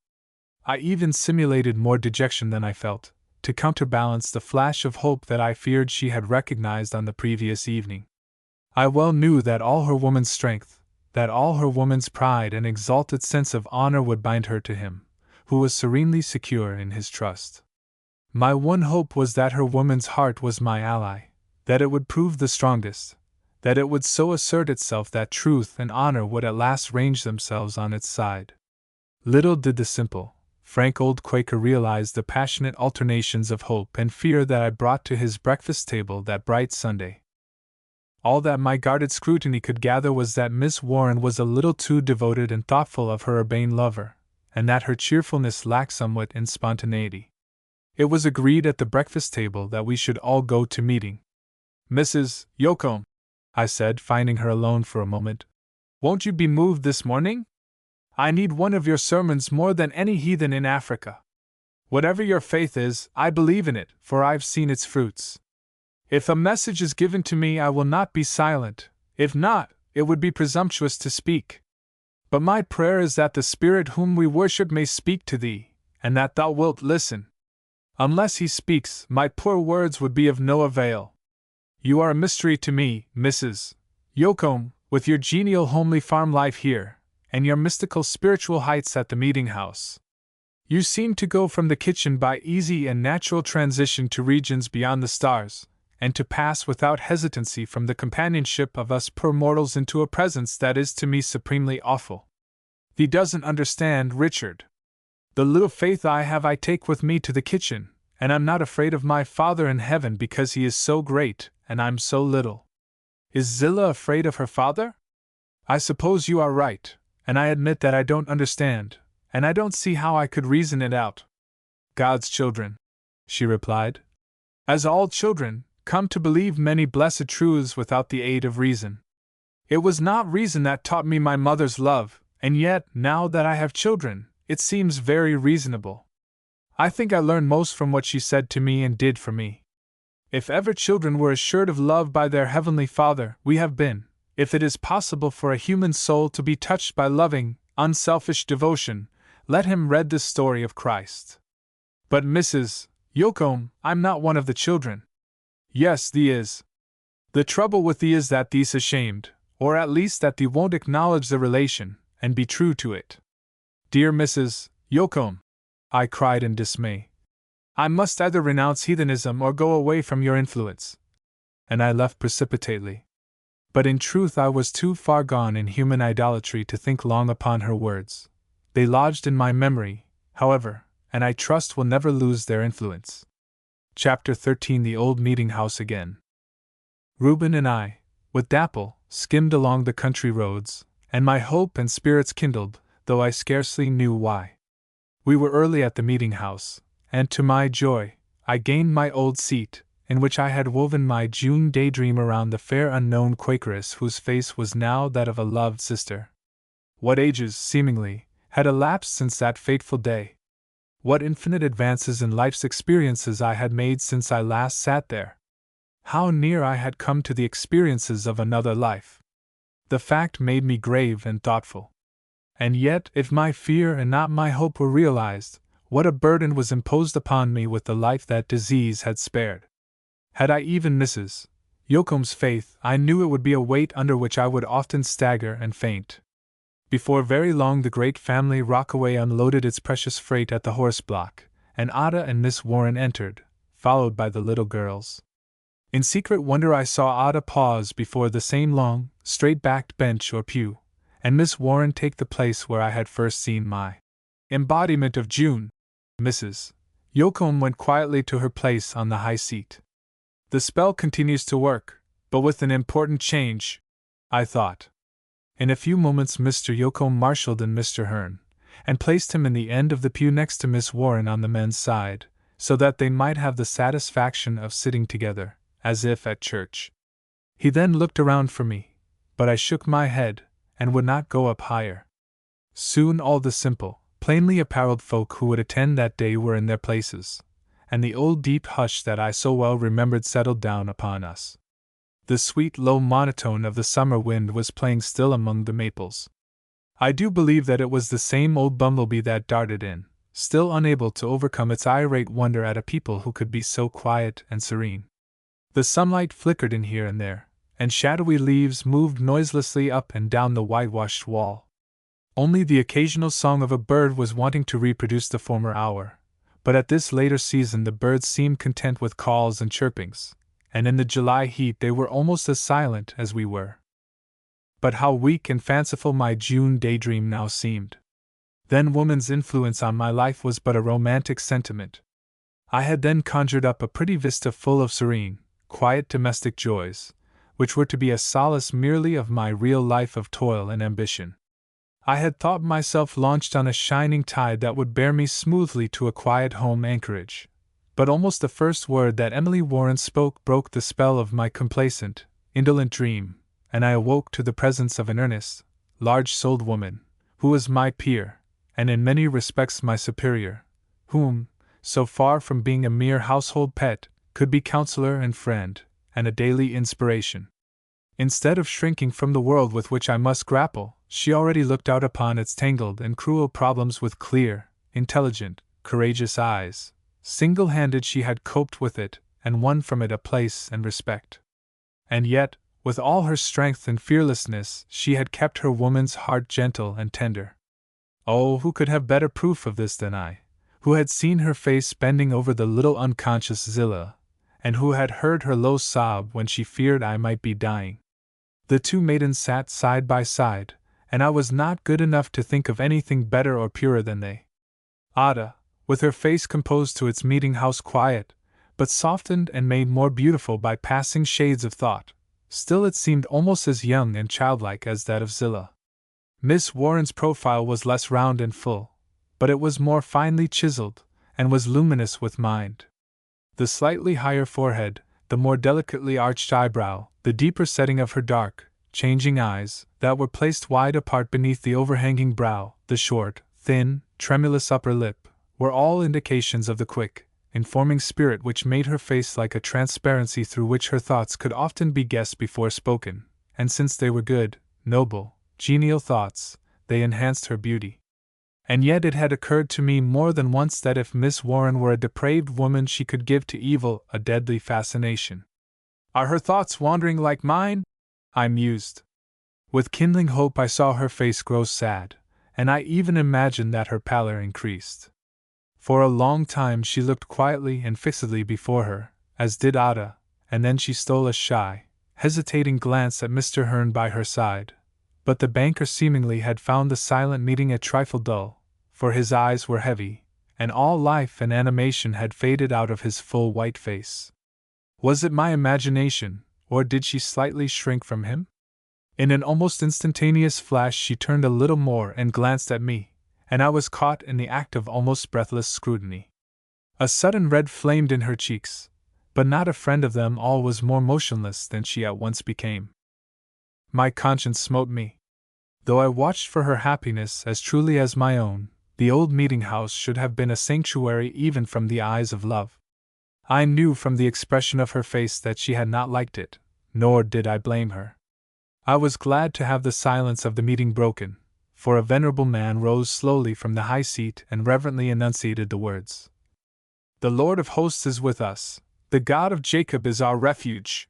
I even simulated more dejection than I felt, to counterbalance the flash of hope that I feared she had recognized on the previous evening. I well knew that all her woman's strength, that all her woman's pride and exalted sense of honor would bind her to him, who was serenely secure in his trust. My one hope was that her woman's heart was my ally, that it would prove the strongest, that it would so assert itself that truth and honor would at last range themselves on its side. Little did the simple, frank old Quaker realize the passionate alternations of hope and fear that I brought to his breakfast table that bright Sunday. All that my guarded scrutiny could gather was that Miss Warren was a little too devoted and thoughtful of her urbane lover, and that her cheerfulness lacked somewhat in spontaneity. It was agreed at the breakfast table that we should all go to meeting. "Mrs. Yocombe," I said, finding her alone for a moment, "won't you be moved this morning? I need one of your sermons more than any heathen in Africa. Whatever your faith is, I believe in it, for I've seen its fruits. If a message is given to me, I will not be silent; if not, it would be presumptuous to speak. But my prayer is that the Spirit whom we worship may speak to thee, and that thou wilt listen. Unless he speaks, my poor words would be of no avail. You are a mystery to me, Mrs. Yocombe, with your genial homely farm life here, and your mystical spiritual heights at the meeting house. You seem to go from the kitchen by easy and natural transition to regions beyond the stars, and to pass without hesitancy from the companionship of us poor mortals into a presence that is to me supremely awful. Thee doesn't understand, Richard. The little faith I have I take with me to the kitchen, and I'm not afraid of my Father in heaven because he is so great, and I'm so little. Is Zillah afraid of her father? I suppose you are right, and I admit that I don't understand, and I don't see how I could reason it out. God's children, she replied, as all children, come to believe many blessed truths without the aid of reason. It was not reason that taught me my mother's love, and yet, now that I have children, it seems very reasonable. I think I learned most from what she said to me and did for me. If ever children were assured of love by their Heavenly Father, we have been. If it is possible for a human soul to be touched by loving, unselfish devotion, let him read this story of Christ. But Mrs. Yocombe, I'm not one of the children. Yes, thee is. The trouble with thee is that thee's ashamed, or at least that thee won't acknowledge the relation, and be true to it. Dear Mrs. Yocombe, I cried in dismay, I must either renounce heathenism or go away from your influence. And I left precipitately. But in truth I was too far gone in human idolatry to think long upon her words. They lodged in my memory, however, and I trust will never lose their influence. Chapter 13. The Old Meeting House Again. Reuben and I, with Dapple, skimmed along the country roads, and my hope and spirits kindled, though I scarcely knew why. We were early at the meeting house, and to my joy, I gained my old seat, in which I had woven my June daydream around the fair unknown Quakeress whose face was now that of a loved sister. What ages, seemingly, had elapsed since that fateful day! What infinite advances in life's experiences I had made since I last sat there! How near I had come to the experiences of another life! The fact made me grave and thoughtful. And yet, if my fear and not my hope were realized, what a burden was imposed upon me with the life that disease had spared. Had I even Mrs. Yoakum's faith, I knew it would be a weight under which I would often stagger and faint. Before very long the great family rockaway unloaded its precious freight at the horse block, and Ada and Miss Warren entered, followed by the little girls. In secret wonder I saw Ada pause before the same long, straight-backed bench or pew, and Miss Warren take the place where I had first seen my embodiment of June. Mrs. Yoakum went quietly to her place on the high seat. The spell continues to work, but with an important change, I thought. In a few moments Mr. Yoakum marshaled in Mr. Hearn, and placed him in the end of the pew next to Miss Warren on the men's side, so that they might have the satisfaction of sitting together, as if at church. He then looked around for me, but I shook my head, and would not go up higher. Soon all the simple, plainly apparelled folk who would attend that day were in their places, and the old deep hush that I so well remembered settled down upon us. The sweet low monotone of the summer wind was playing still among the maples. I do believe that it was the same old bumblebee that darted in, still unable to overcome its irate wonder at a people who could be so quiet and serene. The sunlight flickered in here and there, and shadowy leaves moved noiselessly up and down the whitewashed wall. Only the occasional song of a bird was wanting to reproduce the former hour, but at this later season the birds seemed content with calls and chirpings, and in the July heat they were almost as silent as we were. But how weak and fanciful my June daydream now seemed. Then woman's influence on my life was but a romantic sentiment. I had then conjured up a pretty vista full of serene, quiet domestic joys, which were to be a solace merely of my real life of toil and ambition. I had thought myself launched on a shining tide that would bear me smoothly to a quiet home anchorage, but almost the first word that Emily Warren spoke broke the spell of my complacent, indolent dream, and I awoke to the presence of an earnest, large-souled woman, who was my peer, and in many respects my superior, whom, so far from being a mere household pet, could be counselor and friend, and a daily inspiration. Instead of shrinking from the world with which I must grapple, she already looked out upon its tangled and cruel problems with clear, intelligent, courageous eyes. Single-handed she had coped with it, and won from it a place and respect. And yet, with all her strength and fearlessness, she had kept her woman's heart gentle and tender. Oh, who could have better proof of this than I, who had seen her face bending over the little unconscious Zillah, and who had heard her low sob when she feared I might be dying. The two maidens sat side by side, and I was not good enough to think of anything better or purer than they. Ada, with her face composed to its meeting-house quiet, but softened and made more beautiful by passing shades of thought, still it seemed almost as young and childlike as that of Zillah. Miss Warren's profile was less round and full, but it was more finely chiseled, and was luminous with mind. The slightly higher forehead, the more delicately arched eyebrow, the deeper setting of her dark, changing eyes, that were placed wide apart beneath the overhanging brow, the short, thin, tremulous upper lip, were all indications of the quick, informing spirit which made her face like a transparency through which her thoughts could often be guessed before spoken, and since they were good, noble, genial thoughts, they enhanced her beauty. And yet it had occurred to me more than once that if Miss Warren were a depraved woman she could give to evil a deadly fascination. Are her thoughts wandering like mine? I mused. With kindling hope I saw her face grow sad, and I even imagined that her pallor increased. For a long time she looked quietly and fixedly before her, as did Ada, and then she stole a shy, hesitating glance at Mr. Hearn by her side. But the banker seemingly had found the silent meeting a trifle dull, for his eyes were heavy, and all life and animation had faded out of his full white face. Was it my imagination, or did she slightly shrink from him? In an almost instantaneous flash she turned a little more and glanced at me, and I was caught in the act of almost breathless scrutiny. A sudden red flamed in her cheeks, but not a friend of them all was more motionless than she at once became. My conscience smote me. Though I watched for her happiness as truly as my own, the old meeting-house should have been a sanctuary even from the eyes of love. I knew from the expression of her face that she had not liked it, nor did I blame her. I was glad to have the silence of the meeting broken, for a venerable man rose slowly from the high seat and reverently enunciated the words: "The Lord of hosts is with us, the God of Jacob is our refuge.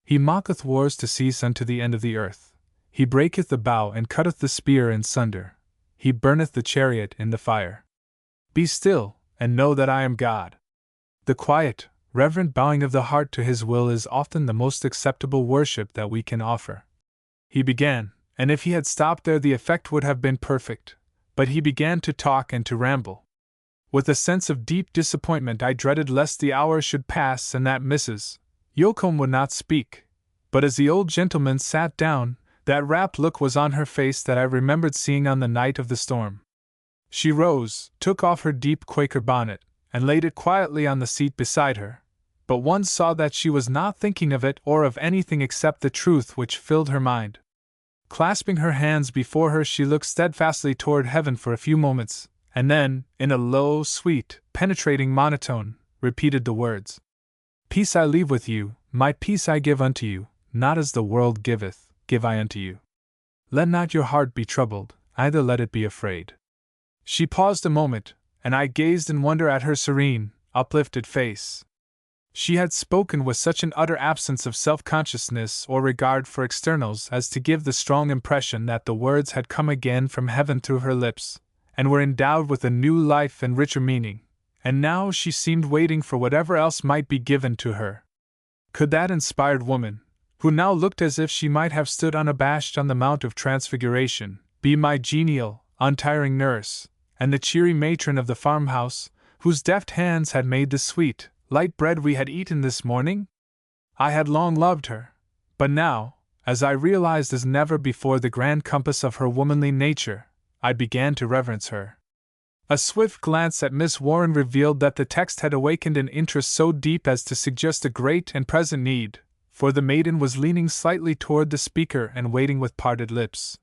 He maketh wars to cease unto the end of the earth. He breaketh the bow and cutteth the spear in sunder. He burneth the chariot in the fire. Be still, and know that I am God." The quiet, reverent bowing of the heart to His will is often the most acceptable worship that we can offer. He began, and if he had stopped there the effect would have been perfect, but he began to talk and to ramble. With a sense of deep disappointment I dreaded lest the hour should pass and that Mrs. Yocombe would not speak, but as the old gentleman sat down, that rapt look was on her face that I remembered seeing on the night of the storm. She rose, took off her deep Quaker bonnet, and laid it quietly on the seat beside her, but one saw that she was not thinking of it or of anything except the truth which filled her mind. Clasping her hands before her, she looked steadfastly toward heaven for a few moments, and then, in a low, sweet, penetrating monotone, repeated the words: "Peace I leave with you, my peace I give unto you, not as the world giveth, give I unto you. Let not your heart be troubled, neither let it be afraid." She paused a moment, and I gazed in wonder at her serene, uplifted face. She had spoken with such an utter absence of self-consciousness or regard for externals as to give the strong impression that the words had come again from heaven through her lips, and were endowed with a new life and richer meaning, and now she seemed waiting for whatever else might be given to her. Could that inspired woman, who now looked as if she might have stood unabashed on the Mount of Transfiguration, be my genial, untiring nurse, and the cheery matron of the farmhouse, whose deft hands had made the sweet, light bread we had eaten this morning? I had long loved her, but now, as I realized as never before the grand compass of her womanly nature, I began to reverence her. A swift glance at Miss Warren revealed that the text had awakened an interest so deep as to suggest a great and present need, for the maiden was leaning slightly toward the speaker and waiting with parted lips.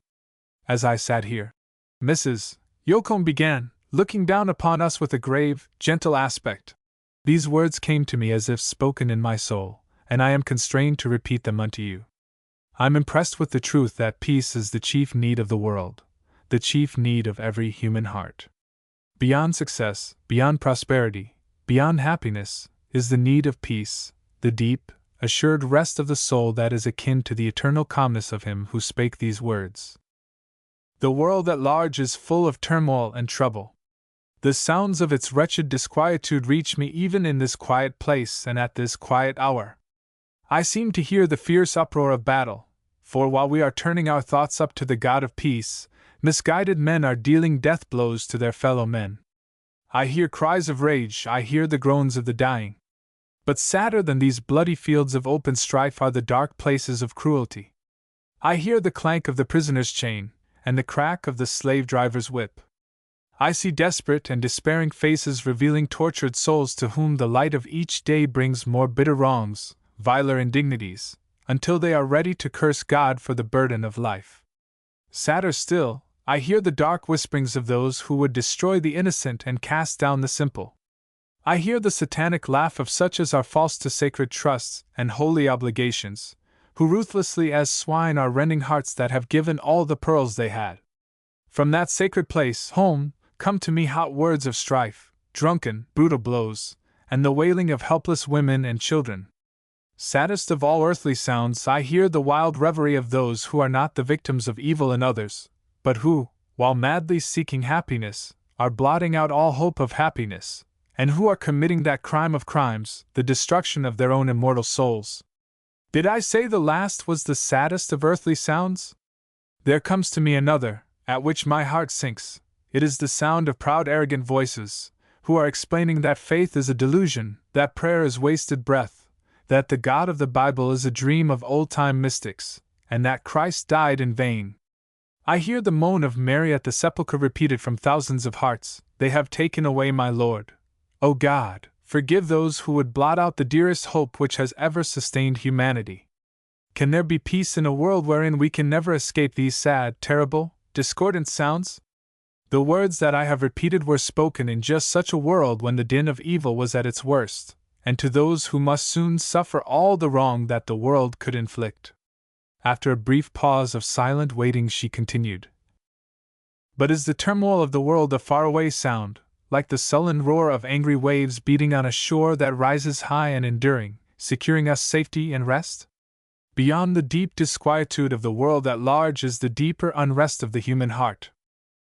As I sat here, Mrs. Yocombe began, looking down upon us with a grave, gentle aspect. These words came to me as if spoken in my soul, and I am constrained to repeat them unto you. I am impressed with the truth that peace is the chief need of the world, the chief need of every human heart. Beyond success, beyond prosperity, beyond happiness, is the need of peace, the deep, assured rest of the soul that is akin to the eternal calmness of him who spake these words. The world at large is full of turmoil and trouble. The sounds of its wretched disquietude reach me even in this quiet place and at this quiet hour. I seem to hear the fierce uproar of battle, for while we are turning our thoughts up to the God of peace, misguided men are dealing death blows to their fellow men. I hear cries of rage, I hear the groans of the dying. But sadder than these bloody fields of open strife are the dark places of cruelty. I hear the clank of the prisoner's chain, and the crack of the slave-driver's whip. I see desperate and despairing faces revealing tortured souls to whom the light of each day brings more bitter wrongs, viler indignities, until they are ready to curse God for the burden of life. Sadder still, I hear the dark whisperings of those who would destroy the innocent and cast down the simple. I hear the satanic laugh of such as are false to sacred trusts and holy obligations, who ruthlessly as swine are rending hearts that have given all the pearls they had. From that sacred place, home, come to me hot words of strife, drunken, brutal blows, and the wailing of helpless women and children. Saddest of all earthly sounds, I hear the wild reverie of those who are not the victims of evil in others, but who, while madly seeking happiness, are blotting out all hope of happiness, and who are committing that crime of crimes, the destruction of their own immortal souls. Did I say the last was the saddest of earthly sounds? There comes to me another, at which my heart sinks. It is the sound of proud, arrogant voices, who are explaining that faith is a delusion, that prayer is wasted breath, that the God of the Bible is a dream of old-time mystics, and that Christ died in vain. I hear the moan of Mary at the sepulchre repeated from thousands of hearts, "They have taken away my Lord. O God, forgive those who would blot out the dearest hope which has ever sustained humanity." Can there be peace in a world wherein we can never escape these sad, terrible, discordant sounds? The words that I have repeated were spoken in just such a world when the din of evil was at its worst, and to those who must soon suffer all the wrong that the world could inflict. After a brief pause of silent waiting, she continued, But is the turmoil of the world a faraway sound, like the sullen roar of angry waves beating on a shore that rises high and enduring, securing us safety and rest? Beyond the deep disquietude of the world at large is the deeper unrest of the human heart.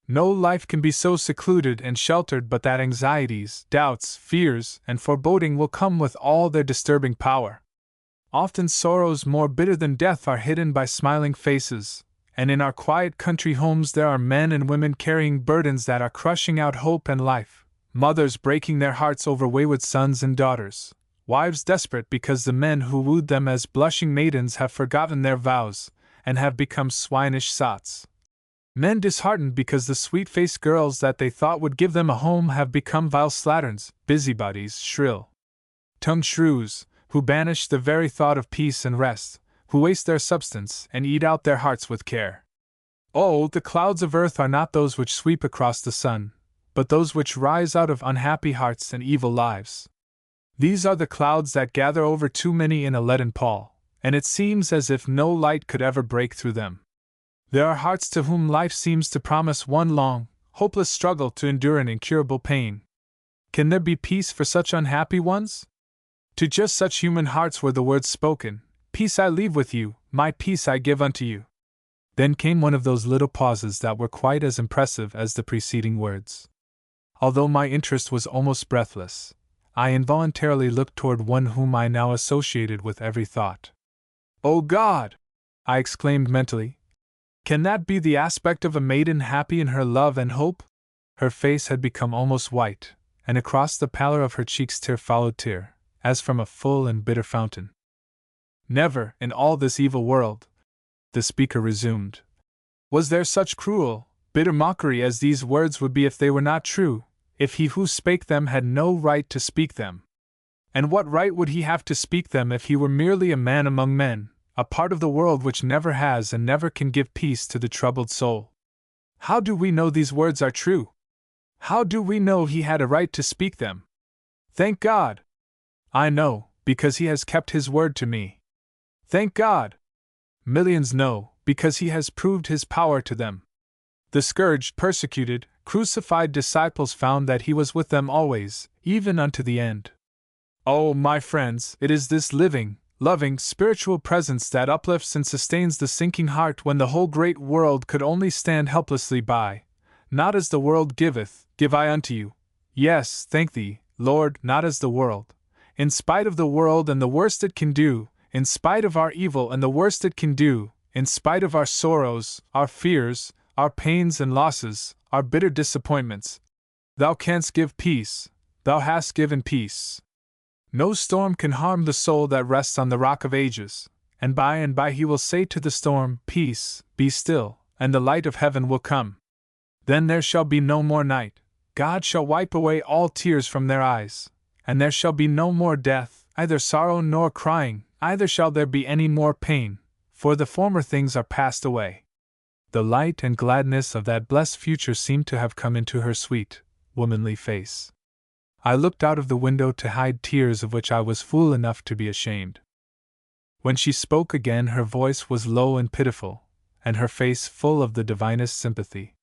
No life can be so secluded and sheltered but that anxieties, doubts, fears, and foreboding will come with all their disturbing power. Often sorrows more bitter than death are hidden by smiling faces, and in our quiet country homes there are men and women carrying burdens that are crushing out hope and life, mothers breaking their hearts over wayward sons and daughters, wives desperate because the men who wooed them as blushing maidens have forgotten their vows and have become swinish sots. Men disheartened because the sweet-faced girls that they thought would give them a home have become vile slatterns, busybodies, shrill-tongued shrews, who banish the very thought of peace and rest, who waste their substance and eat out their hearts with care. Oh, the clouds of earth are not those which sweep across the sun, but those which rise out of unhappy hearts and evil lives. These are the clouds that gather over too many in a leaden pall, and it seems as if no light could ever break through them. There are hearts to whom life seems to promise one long, hopeless struggle to endure an incurable pain. Can there be peace for such unhappy ones? To just such human hearts were the words spoken, "Peace I leave with you, my peace I give unto you." Then came one of those little pauses that were quite as impressive as the preceding words. Although my interest was almost breathless, I involuntarily looked toward one whom I now associated with every thought. "O God!" I exclaimed mentally. "Can that be the aspect of a maiden happy in her love and hope?" Her face had become almost white, and across the pallor of her cheeks tear followed tear, as from a full and bitter fountain. "Never, in all this evil world," the speaker resumed, "was there such cruel, bitter mockery as these words would be if they were not true, if he who spake them had no right to speak them. And what right would he have to speak them if he were merely a man among men, a part of the world which never has and never can give peace to the troubled soul? How do we know these words are true? How do we know he had a right to speak them? Thank God! I know, because he has kept his word to me. Thank God! Millions know, because he has proved his power to them. The scourged, persecuted, crucified disciples found that he was with them always, even unto the end. Oh, my friends, it is this living, loving, spiritual presence that uplifts and sustains the sinking heart when the whole great world could only stand helplessly by. Not as the world giveth, give I unto you. Yes, thank thee, Lord, not as the world. In spite of the world and the worst it can do, in spite of our evil and the worst it can do, in spite of our sorrows, our fears, our pains and losses, our bitter disappointments, thou canst give peace, thou hast given peace. No storm can harm the soul that rests on the rock of ages, and by he will say to the storm, Peace, be still, and the light of heaven will come. Then there shall be no more night, God shall wipe away all tears from their eyes, and there shall be no more death, either sorrow nor crying, either shall there be any more pain, for the former things are passed away. The light and gladness of that blessed future seemed to have come into her sweet, womanly face. I looked out of the window to hide tears of which I was fool enough to be ashamed. When she spoke again, her voice was low and pitiful, and her face full of the divinest sympathy.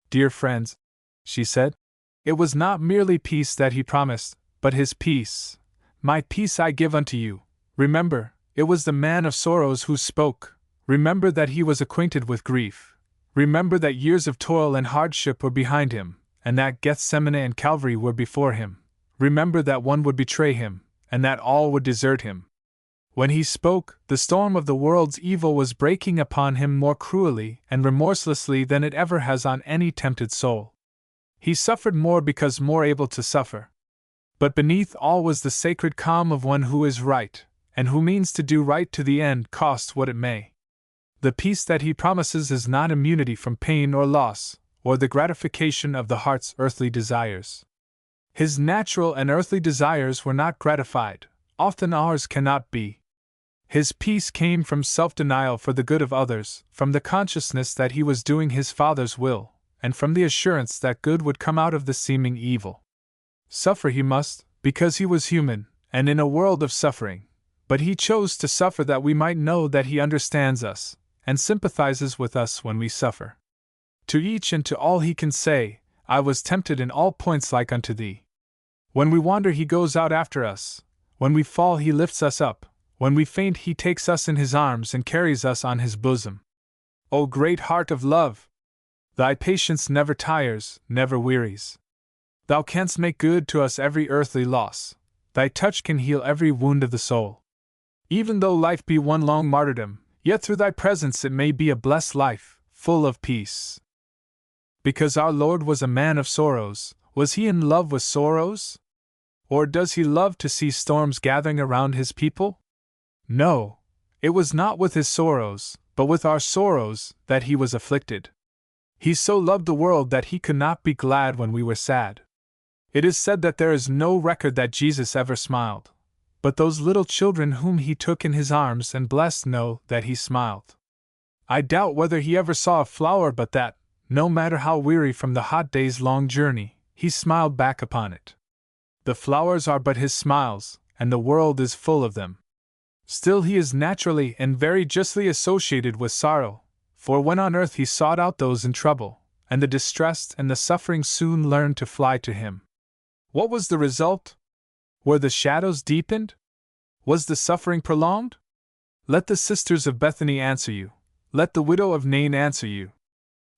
"Dear friends," she said, "it was not merely peace that he promised, but his peace. My peace I give unto you. Remember, it was the man of sorrows who spoke. Remember that he was acquainted with grief. Remember that years of toil and hardship were behind him, and that Gethsemane and Calvary were before him. Remember that one would betray him, and that all would desert him. When he spoke, the storm of the world's evil was breaking upon him more cruelly and remorselessly than it ever has on any tempted soul. He suffered more because more able to suffer. But beneath all was the sacred calm of one who is right, and who means to do right to the end, cost what it may. The peace that he promises is not immunity from pain or loss, or the gratification of the heart's earthly desires. His natural and earthly desires were not gratified, often ours cannot be. His peace came from self-denial for the good of others, from the consciousness that he was doing his Father's will, and from the assurance that good would come out of the seeming evil. Suffer he must, because he was human, and in a world of suffering, but he chose to suffer that we might know that he understands us, and sympathizes with us when we suffer. To each and to all he can say, I was tempted in all points like unto thee. When we wander he goes out after us, when we fall he lifts us up, when we faint he takes us in his arms and carries us on his bosom. O great heart of love! Thy patience never tires, never wearies. Thou canst make good to us every earthly loss, thy touch can heal every wound of the soul. Even though life be one long martyrdom, yet through thy presence it may be a blessed life, full of peace. Because our Lord was a man of sorrows, was he in love with sorrows? Or does he love to see storms gathering around his people? No, it was not with his sorrows, but with our sorrows, that he was afflicted. He so loved the world that he could not be glad when we were sad. It is said that there is no record that Jesus ever smiled, but those little children whom he took in his arms and blessed know that he smiled. I doubt whether he ever saw a flower but that, no matter how weary from the hot day's long journey, he smiled back upon it. The flowers are but his smiles, and the world is full of them. Still he is naturally and very justly associated with sorrow, for when on earth he sought out those in trouble, and the distressed and the suffering soon learned to fly to him. What was the result? Were the shadows deepened? Was the suffering prolonged? Let the sisters of Bethany answer you. Let the widow of Nain answer you.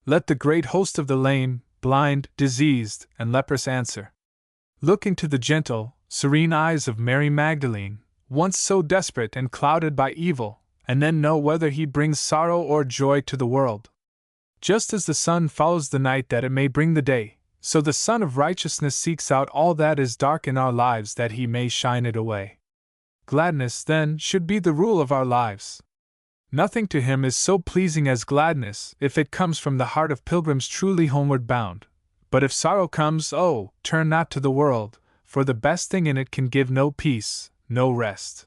Let the great host of the lame, blind, diseased, and leprous answer. Look into the gentle, serene eyes of Mary Magdalene, once so desperate and clouded by evil, and then know whether he brings sorrow or joy to the world. Just as the sun follows the night that it may bring the day, so the Sun of Righteousness seeks out all that is dark in our lives that he may shine it away. Gladness, then, should be the rule of our lives. Nothing to him is so pleasing as gladness if it comes from the heart of pilgrims truly homeward bound. But if sorrow comes, oh, turn not to the world, for the best thing in it can give no peace, no rest.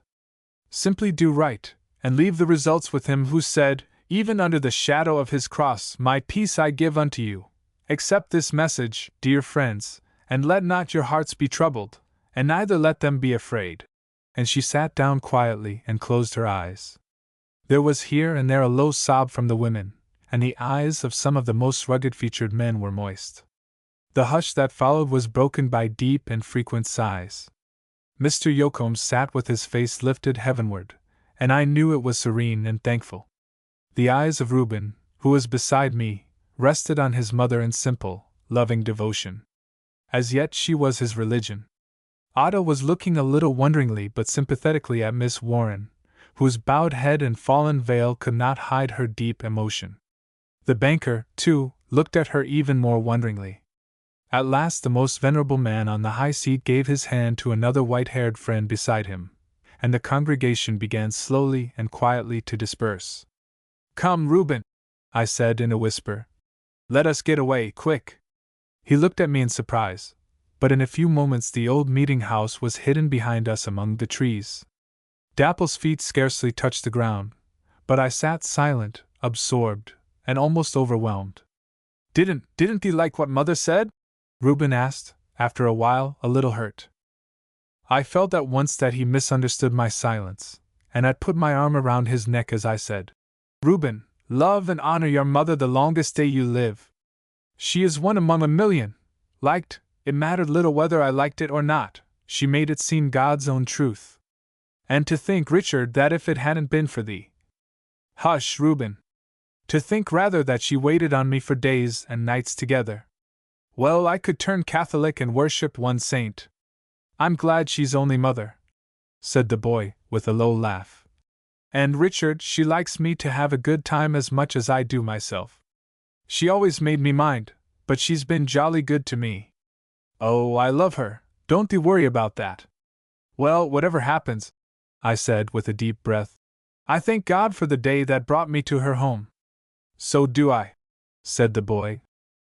Simply do right, and leave the results with him who said, even under the shadow of his cross, my peace I give unto you. Accept this message, dear friends, and let not your hearts be troubled, and neither let them be afraid. And she sat down quietly and closed her eyes. There was here and there a low sob from the women, and the eyes of some of the most rugged-featured men were moist. The hush that followed was broken by deep and frequent sighs. Mr. Yoakum sat with his face lifted heavenward, and I knew it was serene and thankful. The eyes of Reuben, who was beside me, rested on his mother in simple, loving devotion. As yet she was his religion. Ada was looking a little wonderingly but sympathetically at Miss Warren, whose bowed head and fallen veil could not hide her deep emotion. The banker, too, looked at her even more wonderingly. At last the most venerable man on the high seat gave his hand to another white-haired friend beside him, and the congregation began slowly and quietly to disperse. "Come, Reuben," I said in a whisper. "Let us get away, quick." He looked at me in surprise, but in a few moments the old meeting-house was hidden behind us among the trees. Dapple's feet scarcely touched the ground, but I sat silent, absorbed, and almost overwhelmed. Didn't thee like what Mother said?" Reuben asked, after a while, a little hurt. I felt at once that he misunderstood my silence, and I put my arm around his neck as I said, "Reuben, love and honor your mother the longest day you live. She is one among a million. Liked, it mattered little whether I liked it or not, she made it seem God's own truth. And to think, Richard, that if it hadn't been for thee—" "Hush, Reuben. To think rather that she waited on me for days and nights together. Well, I could turn Catholic and worship one saint. I'm glad she's only mother," said the boy, with a low laugh. "And, Richard, she likes me to have a good time as much as I do myself. She always made me mind, but she's been jolly good to me. Oh, I love her, don't thee worry about that. Well, whatever happens," I said with a deep breath, "I thank God for the day that brought me to her home." "So do I," said the boy.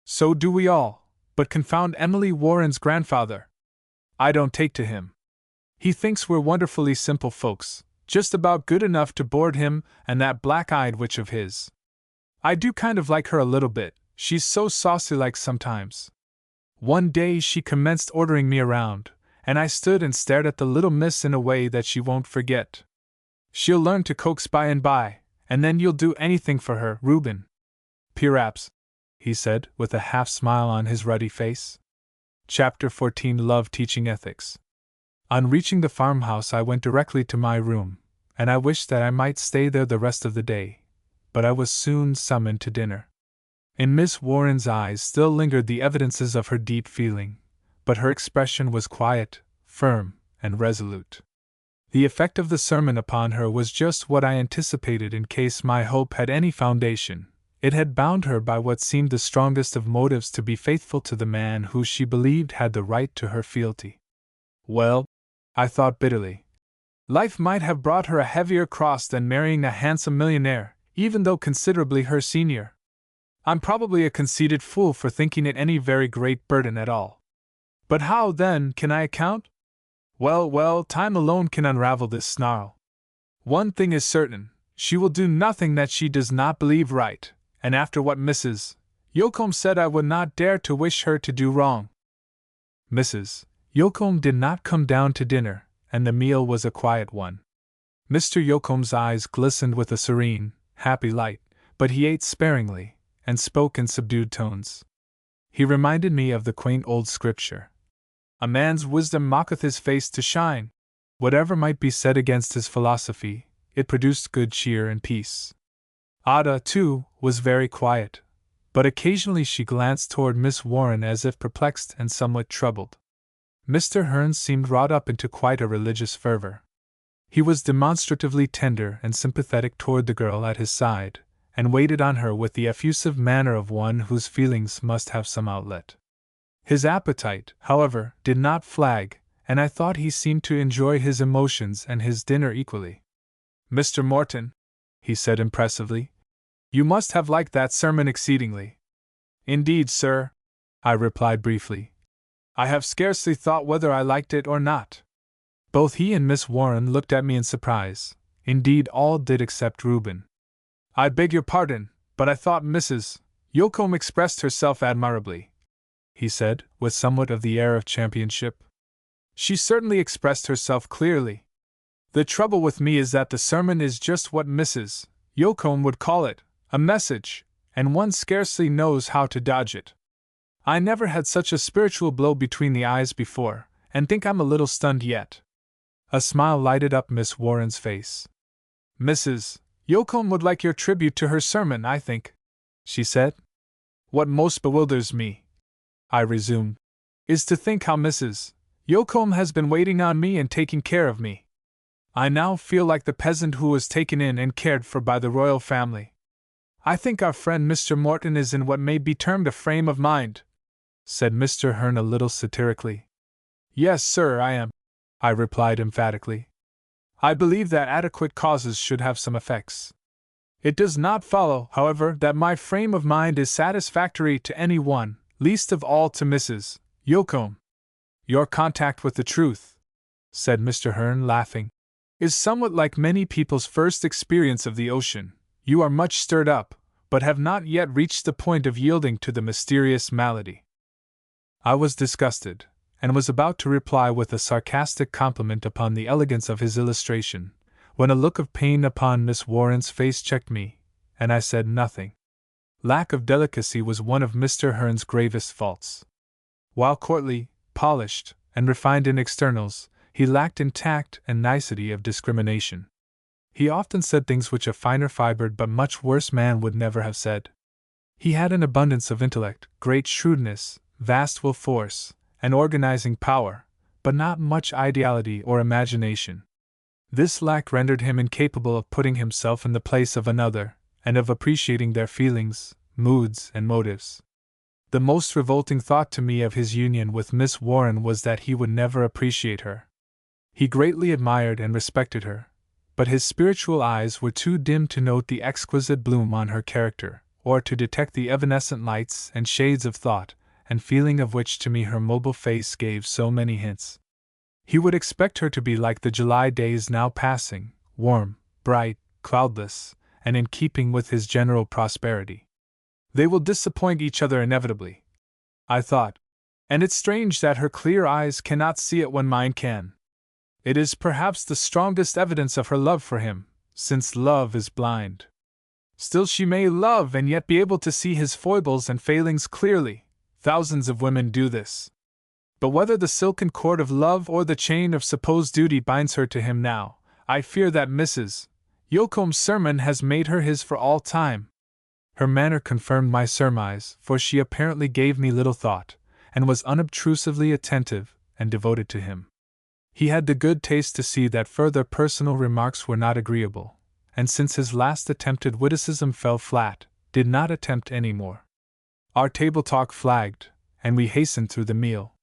"So do we all, but confound Emily Warren's grandfather. I don't take to him. He thinks we're wonderfully simple folks, just about good enough to board him and that black-eyed witch of his. I do kind of like her a little bit, she's so saucy-like sometimes. One day she commenced ordering me around, and I stood and stared at the little miss in a way that she won't forget. She'll learn to coax by and by, and then you'll do anything for her, Reuben." "Perhaps," he said, with a half-smile on his ruddy face. Chapter 14 Love Teaching Ethics. On reaching the farmhouse I went directly to my room, and I wished that I might stay there the rest of the day, but I was soon summoned to dinner. In Miss Warren's eyes still lingered the evidences of her deep feeling, but her expression was quiet, firm, and resolute. The effect of the sermon upon her was just what I anticipated. In case my hope had any foundation, it had bound her by what seemed the strongest of motives to be faithful to the man who she believed had the right to her fealty. Well, I thought bitterly, life might have brought her a heavier cross than marrying a handsome millionaire, even though considerably her senior. I'm probably a conceited fool for thinking it any very great burden at all. But how, then, can I account? Well, time alone can unravel this snarl. One thing is certain, she will do nothing that she does not believe right, and after what Mrs. Yocombe said I would not dare to wish her to do wrong. Mrs. Yocombe did not come down to dinner, and the meal was a quiet one. Mr. Yocombe's eyes glistened with a serene, happy light, but he ate sparingly, and spoke in subdued tones. He reminded me of the quaint old scripture, "A man's wisdom mocketh his face to shine." Whatever might be said against his philosophy, it produced good cheer and peace. Ada, too, was very quiet, but occasionally she glanced toward Miss Warren as if perplexed and somewhat troubled. Mr. Hearn seemed wrought up into quite a religious fervor. He was demonstratively tender and sympathetic toward the girl at his side, and waited on her with the effusive manner of one whose feelings must have some outlet. His appetite, however, did not flag, and I thought he seemed to enjoy his emotions and his dinner equally. "Mr. Morton," he said impressively, "you must have liked that sermon exceedingly." "Indeed, sir," I replied briefly, "I have scarcely thought whether I liked it or not." Both he and Miss Warren looked at me in surprise. Indeed, all did except Reuben. "I beg your pardon, but I thought Mrs. Yocombe expressed herself admirably," he said, with somewhat of the air of championship. "She certainly expressed herself clearly. The trouble with me is that the sermon is just what Mrs. Yocombe would call it, a message, and one scarcely knows how to dodge it. I never had such a spiritual blow between the eyes before, and think I'm a little stunned yet." A smile lighted up Miss Warren's face. "Mrs. Yocombe would like your tribute to her sermon, I think," she said. "What most bewilders me," I resumed, "is to think how Mrs. Yocombe has been waiting on me and taking care of me. I now feel like the peasant who was taken in and cared for by the royal family. I think our friend Mr. Morton is in what may be termed a frame of mind," said Mr. Hearn a little satirically. "Yes, sir, I am," I replied emphatically. "I believe that adequate causes should have some effects. It does not follow, however, that my frame of mind is satisfactory to any one, least of all to Mrs. Yocombe. Your contact with the truth," said Mr. Hearn, laughing, "is somewhat like many people's first experience of the ocean. You are much stirred up, but have not yet reached the point of yielding to the mysterious malady." I was disgusted, and was about to reply with a sarcastic compliment upon the elegance of his illustration, when a look of pain upon Miss Warren's face checked me, and I said nothing. Lack of delicacy was one of Mr. Hearn's gravest faults. While courtly, polished, and refined in externals, he lacked in tact and nicety of discrimination. He often said things which a finer-fibered but much worse man would never have said. He had an abundance of intellect, great shrewdness, vast will force, and organizing power, but not much ideality or imagination. This lack rendered him incapable of putting himself in the place of another, and of appreciating their feelings, moods, and motives. The most revolting thought to me of his union with Miss Warren was that he would never appreciate her. He greatly admired and respected her, but his spiritual eyes were too dim to note the exquisite bloom on her character, or to detect the evanescent lights and shades of thought and feeling of which to me her mobile face gave so many hints. He would expect her to be like the July days now passing, warm, bright, cloudless, and in keeping with his general prosperity. They will disappoint each other inevitably, I thought, and it's strange that her clear eyes cannot see it when mine can. It is perhaps the strongest evidence of her love for him, since love is blind. Still she may love and yet be able to see his foibles and failings clearly. Thousands of women do this. But whether the silken cord of love or the chain of supposed duty binds her to him now, I fear that Mrs. Yoakum's sermon has made her his for all time. Her manner confirmed my surmise, for she apparently gave me little thought, and was unobtrusively attentive and devoted to him. He had the good taste to see that further personal remarks were not agreeable, and since his last attempted witticism fell flat, did not attempt any more. Our table talk flagged, and we hastened through the meal.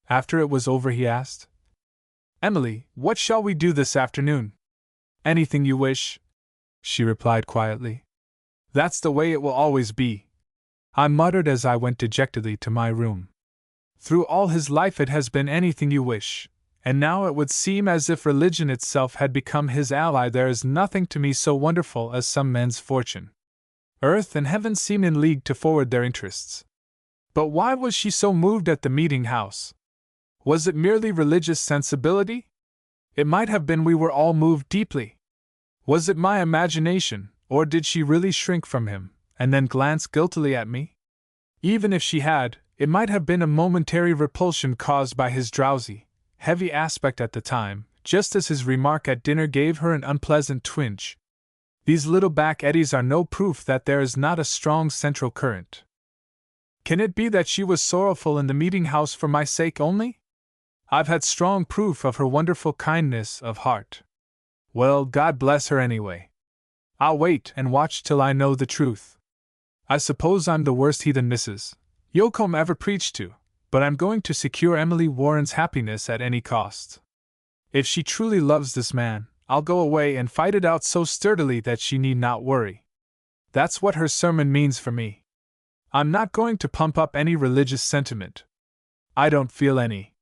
After it was over, he asked, "Emily, what shall we do this afternoon?" "Anything you wish," she replied quietly. "That's the way it will always be," I muttered as I went dejectedly to my room. "Through all his life it has been anything you wish, and now it would seem as if religion itself had become his ally. There is nothing to me so wonderful as some men's fortune. Earth and heaven seem in league to forward their interests." But why was she so moved at the meeting house? Was it merely religious sensibility? It might have been we were all moved deeply. Was it my imagination, or did she really shrink from him, and then glance guiltily at me? Even if she had, it might have been a momentary repulsion caused by his drowsy, heavy aspect at the time, just as his remark at dinner gave her an unpleasant twinge. These little back eddies are no proof that there is not a strong central current. Can it be that she was sorrowful in the meeting house for my sake only? I've had strong proof of her wonderful kindness of heart. Well, God bless her anyway. I'll wait and watch till I know the truth. I suppose I'm the worst heathen Mrs. Yoakum ever preached to, but I'm going to secure Emily Warren's happiness at any cost. If she truly loves this man, I'll go away and fight it out so sturdily that she need not worry. That's what her sermon means for me. I'm not going to pump up any religious sentiment. I don't feel any.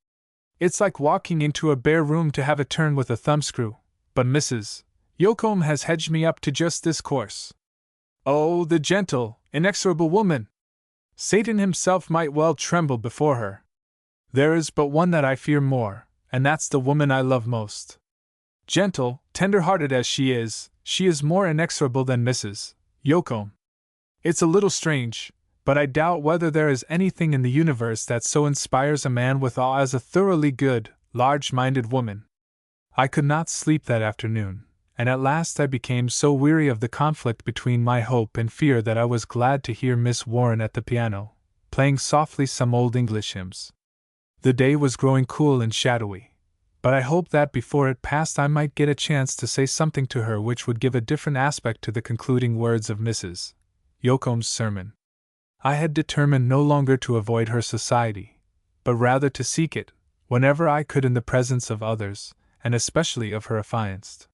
It's like walking into a bare room to have a turn with a thumbscrew, but Mrs. Yoakum has hedged me up to just this course. Oh, the gentle, inexorable woman! Satan himself might well tremble before her. There is but one that I fear more, and that's the woman I love most. Gentle, tender-hearted as she is more inexorable than Mrs. Yoakum. It's a little strange, but I doubt whether there is anything in the universe that so inspires a man with awe as a thoroughly good, large-minded woman. I could not sleep that afternoon, and at last I became so weary of the conflict between my hope and fear that I was glad to hear Miss Warren at the piano, playing softly some old English hymns. The day was growing cool and shadowy, but I hoped that before it passed I might get a chance to say something to her which would give a different aspect to the concluding words of Mrs. Yoakum's sermon. I had determined no longer to avoid her society, but rather to seek it, whenever I could, in the presence of others, and especially of her affianced.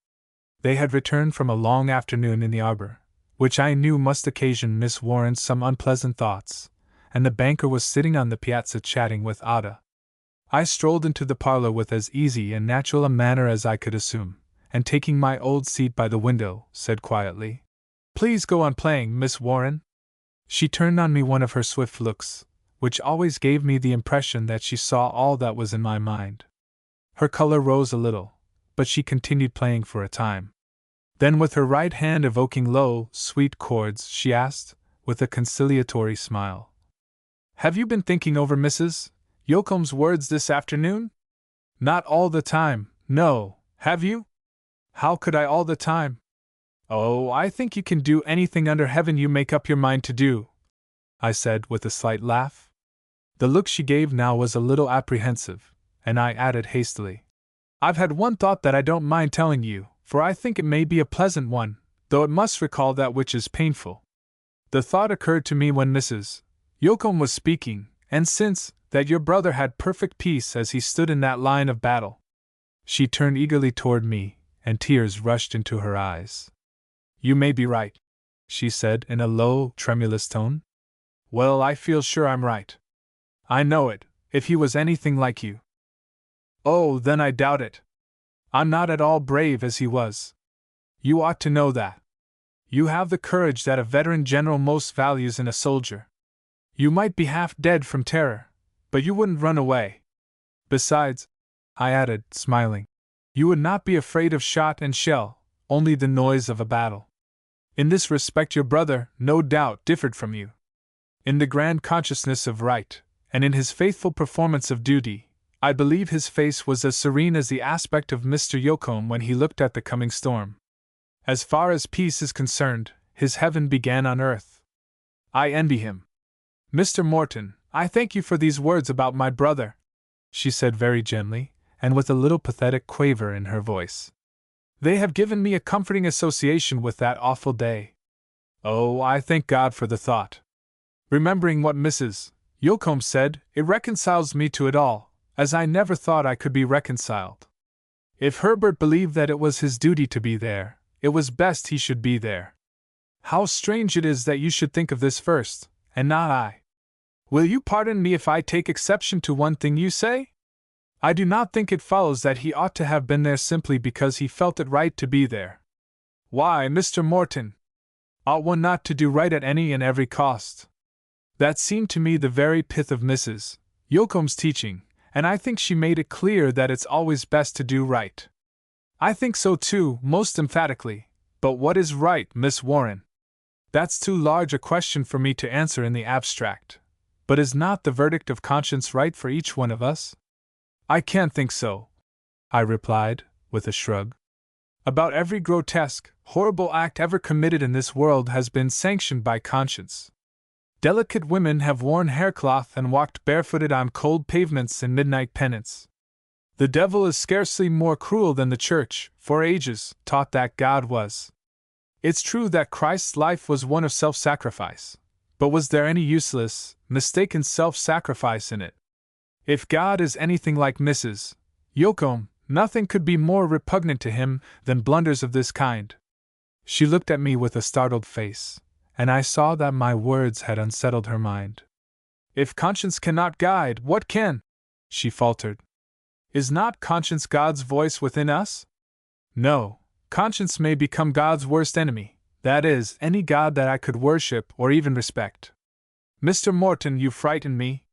They had returned from a long afternoon in the arbor, which I knew must occasion Miss Warren some unpleasant thoughts, and the banker was sitting on the piazza chatting with Ada. I strolled into the parlor with as easy and natural a manner as I could assume, and taking my old seat by the window, said quietly, "Please go on playing, Miss Warren." She turned on me one of her swift looks, which always gave me the impression that she saw all that was in my mind. Her color rose a little, but she continued playing for a time. Then, with her right hand evoking low, sweet chords, she asked, with a conciliatory smile, "Have you been thinking over Mrs. Yoakum's words this afternoon?" "Not all the time, no, have you?" "How could I all the time?" "Oh, I think you can do anything under heaven you make up your mind to do," I said with a slight laugh. The look she gave now was a little apprehensive, and I added hastily, "I've had one thought that I don't mind telling you, for I think it may be a pleasant one, though it must recall that which is painful. The thought occurred to me when Mrs. Yoakum was speaking, and since that your brother had perfect peace as he stood in that line of battle." She turned eagerly toward me, and tears rushed into her eyes. "You may be right," she said in a low, tremulous tone. "Well, I feel sure I'm right. I know it, if he was anything like you." "Oh, then I doubt it. I'm not at all brave as he was. You ought to know that. You have the courage that a veteran general most values in a soldier. You might be half dead from terror, but you wouldn't run away. Besides," I added, smiling, "you would not be afraid of shot and shell, only the noise of a battle." In this respect your brother, no doubt, differed from you. In the grand consciousness of right, and in his faithful performance of duty, I believe his face was as serene as the aspect of Mr. Yocombe when he looked at the coming storm. As far as peace is concerned, his heaven began on earth. I envy him. Mr. Morton, I thank you for these words about my brother, she said very gently, and with a little pathetic quaver in her voice. They have given me a comforting association with that awful day. Oh, I thank God for the thought. Remembering what Mrs. Yocombe said, it reconciles me to it all, as I never thought I could be reconciled. If Herbert believed that it was his duty to be there, it was best he should be there. How strange it is that you should think of this first, and not I. Will you pardon me if I take exception to one thing you say? I do not think it follows that he ought to have been there simply because he felt it right to be there. Why, Mr. Morton? Ought one not to do right at any and every cost? That seemed to me the very pith of Mrs. Yocombe's teaching, and I think she made it clear that it's always best to do right. I think so too, most emphatically, but what is right, Miss Warren? That's too large a question for me to answer in the abstract. But is not the verdict of conscience right for each one of us? I can't think so, I replied, with a shrug. About every grotesque, horrible act ever committed in this world has been sanctioned by conscience. Delicate women have worn haircloth and walked barefooted on cold pavements in midnight penance. The devil is scarcely more cruel than the Church, for ages, taught that God was. It's true that Christ's life was one of self-sacrifice, but was there any useless, mistaken self-sacrifice in it? If God is anything like Mrs. Yocombe, nothing could be more repugnant to him than blunders of this kind. She looked at me with a startled face, and I saw that my words had unsettled her mind. If conscience cannot guide, what can? She faltered. Is not conscience God's voice within us? No, conscience may become God's worst enemy, that is, any God that I could worship or even respect. Mr. Morton, you frighten me.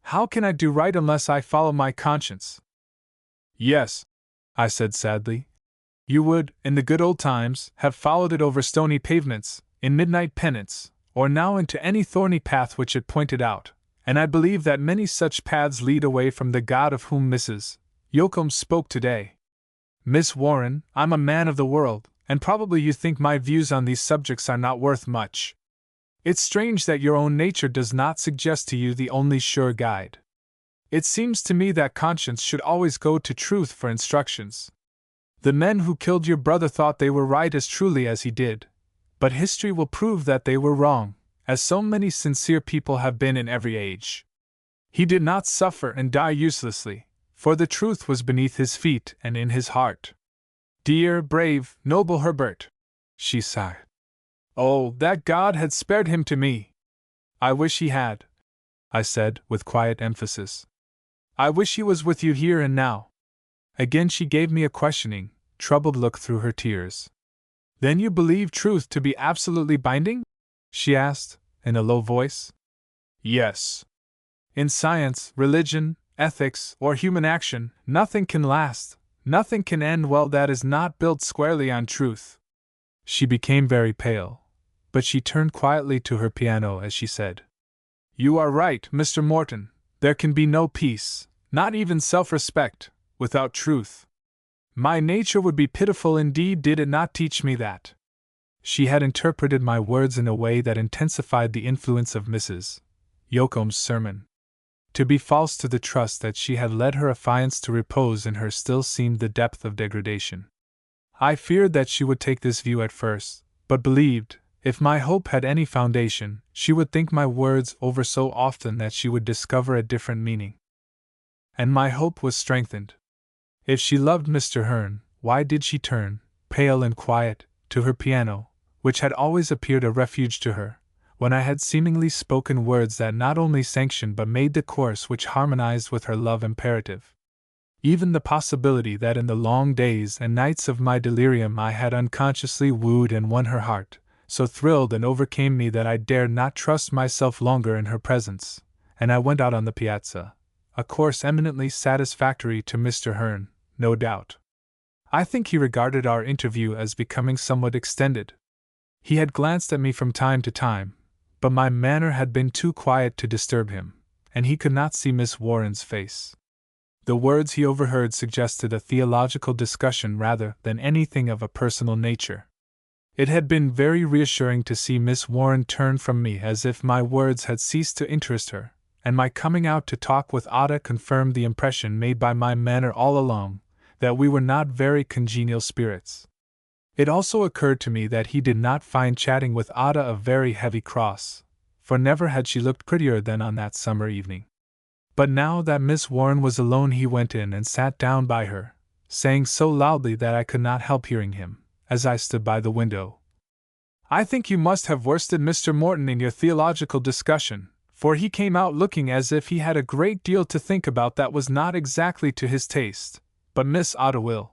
How can I do right unless I follow my conscience? Yes, I said sadly. You would, in the good old times, have followed it over stony pavements, in midnight penance, or now into any thorny path which it pointed out, and I believe that many such paths lead away from the God of whom Mrs. Yocombe spoke today. Miss Warren, I'm a man of the world, and probably you think my views on these subjects are not worth much. It's strange that your own nature does not suggest to you the only sure guide. It seems to me that conscience should always go to truth for instructions. The men who killed your brother thought they were right as truly as he did, but history will prove that they were wrong, as so many sincere people have been in every age. He did not suffer and die uselessly, for the truth was beneath his feet and in his heart. Dear, brave, noble Herbert, she sighed. Oh, that God had spared him to me! I wish he had, I said, with quiet emphasis. I wish he was with you here and now. Again she gave me a questioning, troubled look through her tears. Then you believe truth to be absolutely binding? She asked, in a low voice. Yes. In science, religion, ethics, or human action, nothing can last, nothing can end well that is not built squarely on truth. She became very pale, but she turned quietly to her piano as she said, You are right, Mr. Morton, there can be no peace, not even self-respect, without truth. My nature would be pitiful indeed did it not teach me that. She had interpreted my words in a way that intensified the influence of Mrs. Yocombe's sermon. To be false to the trust that she had led her affiance to repose in her still seemed the depth of degradation. I feared that she would take this view at first, but believed, if my hope had any foundation, she would think my words over so often that she would discover a different meaning. And my hope was strengthened. If she loved Mr. Hearn, why did she turn, pale and quiet, to her piano, which had always appeared a refuge to her, when I had seemingly spoken words that not only sanctioned but made the course which harmonized with her love imperative? Even the possibility that in the long days and nights of my delirium I had unconsciously wooed and won her heart, so thrilled and overcame me that I dared not trust myself longer in her presence, and I went out on the piazza, a course eminently satisfactory to Mr. Hearn, no doubt. I think he regarded our interview as becoming somewhat extended. He had glanced at me from time to time, but my manner had been too quiet to disturb him, and he could not see Miss Warren's face. The words he overheard suggested a theological discussion rather than anything of a personal nature. It had been very reassuring to see Miss Warren turn from me as if my words had ceased to interest her, and my coming out to talk with Ada confirmed the impression made by my manner all along, that we were not very congenial spirits. It also occurred to me that he did not find chatting with Ada a very heavy cross, for never had she looked prettier than on that summer evening. But now that Miss Warren was alone, he went in and sat down by her, saying so loudly that I could not help hearing him, as I stood by the window, "I think you must have worsted Mr. Morton in your theological discussion, for he came out looking as if he had a great deal to think about that was not exactly to his taste, but Miss Ada will."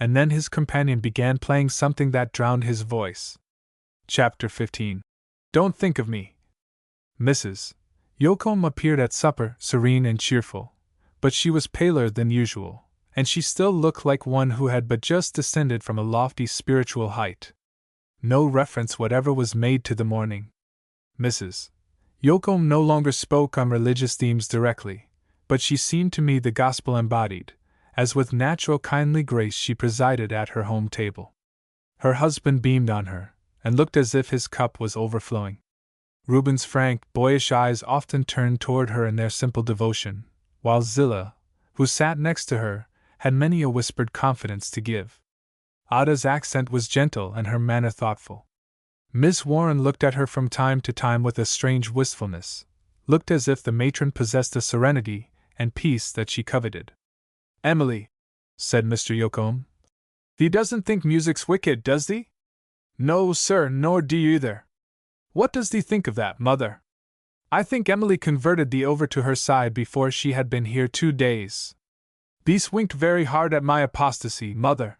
And then his companion began playing something that drowned his voice. Chapter 15. Don't think of me. Mrs. Yocombe appeared at supper, serene and cheerful, but she was paler than usual, and she still looked like one who had but just descended from a lofty spiritual height. No reference whatever was made to the morning. Mrs. Yocombe no longer spoke on religious themes directly, but she seemed to me the gospel embodied, as with natural kindly grace she presided at her home table. Her husband beamed on her, and looked as if his cup was overflowing. Reuben's frank, boyish eyes often turned toward her in their simple devotion, while Zillah, who sat next to her, had many a whispered confidence to give. Ada's accent was gentle and her manner thoughtful. Miss Warren looked at her from time to time with a strange wistfulness, looked as if the matron possessed a serenity and peace that she coveted. "Emily," said Mr. Yocombe, "thee doesn't think music's wicked, does thee?" "No, sir, nor do you either." "What does thee think of that, mother?" "I think Emily converted thee over to her side before she had been here 2 days. Thee's winked very hard at my apostasy, mother.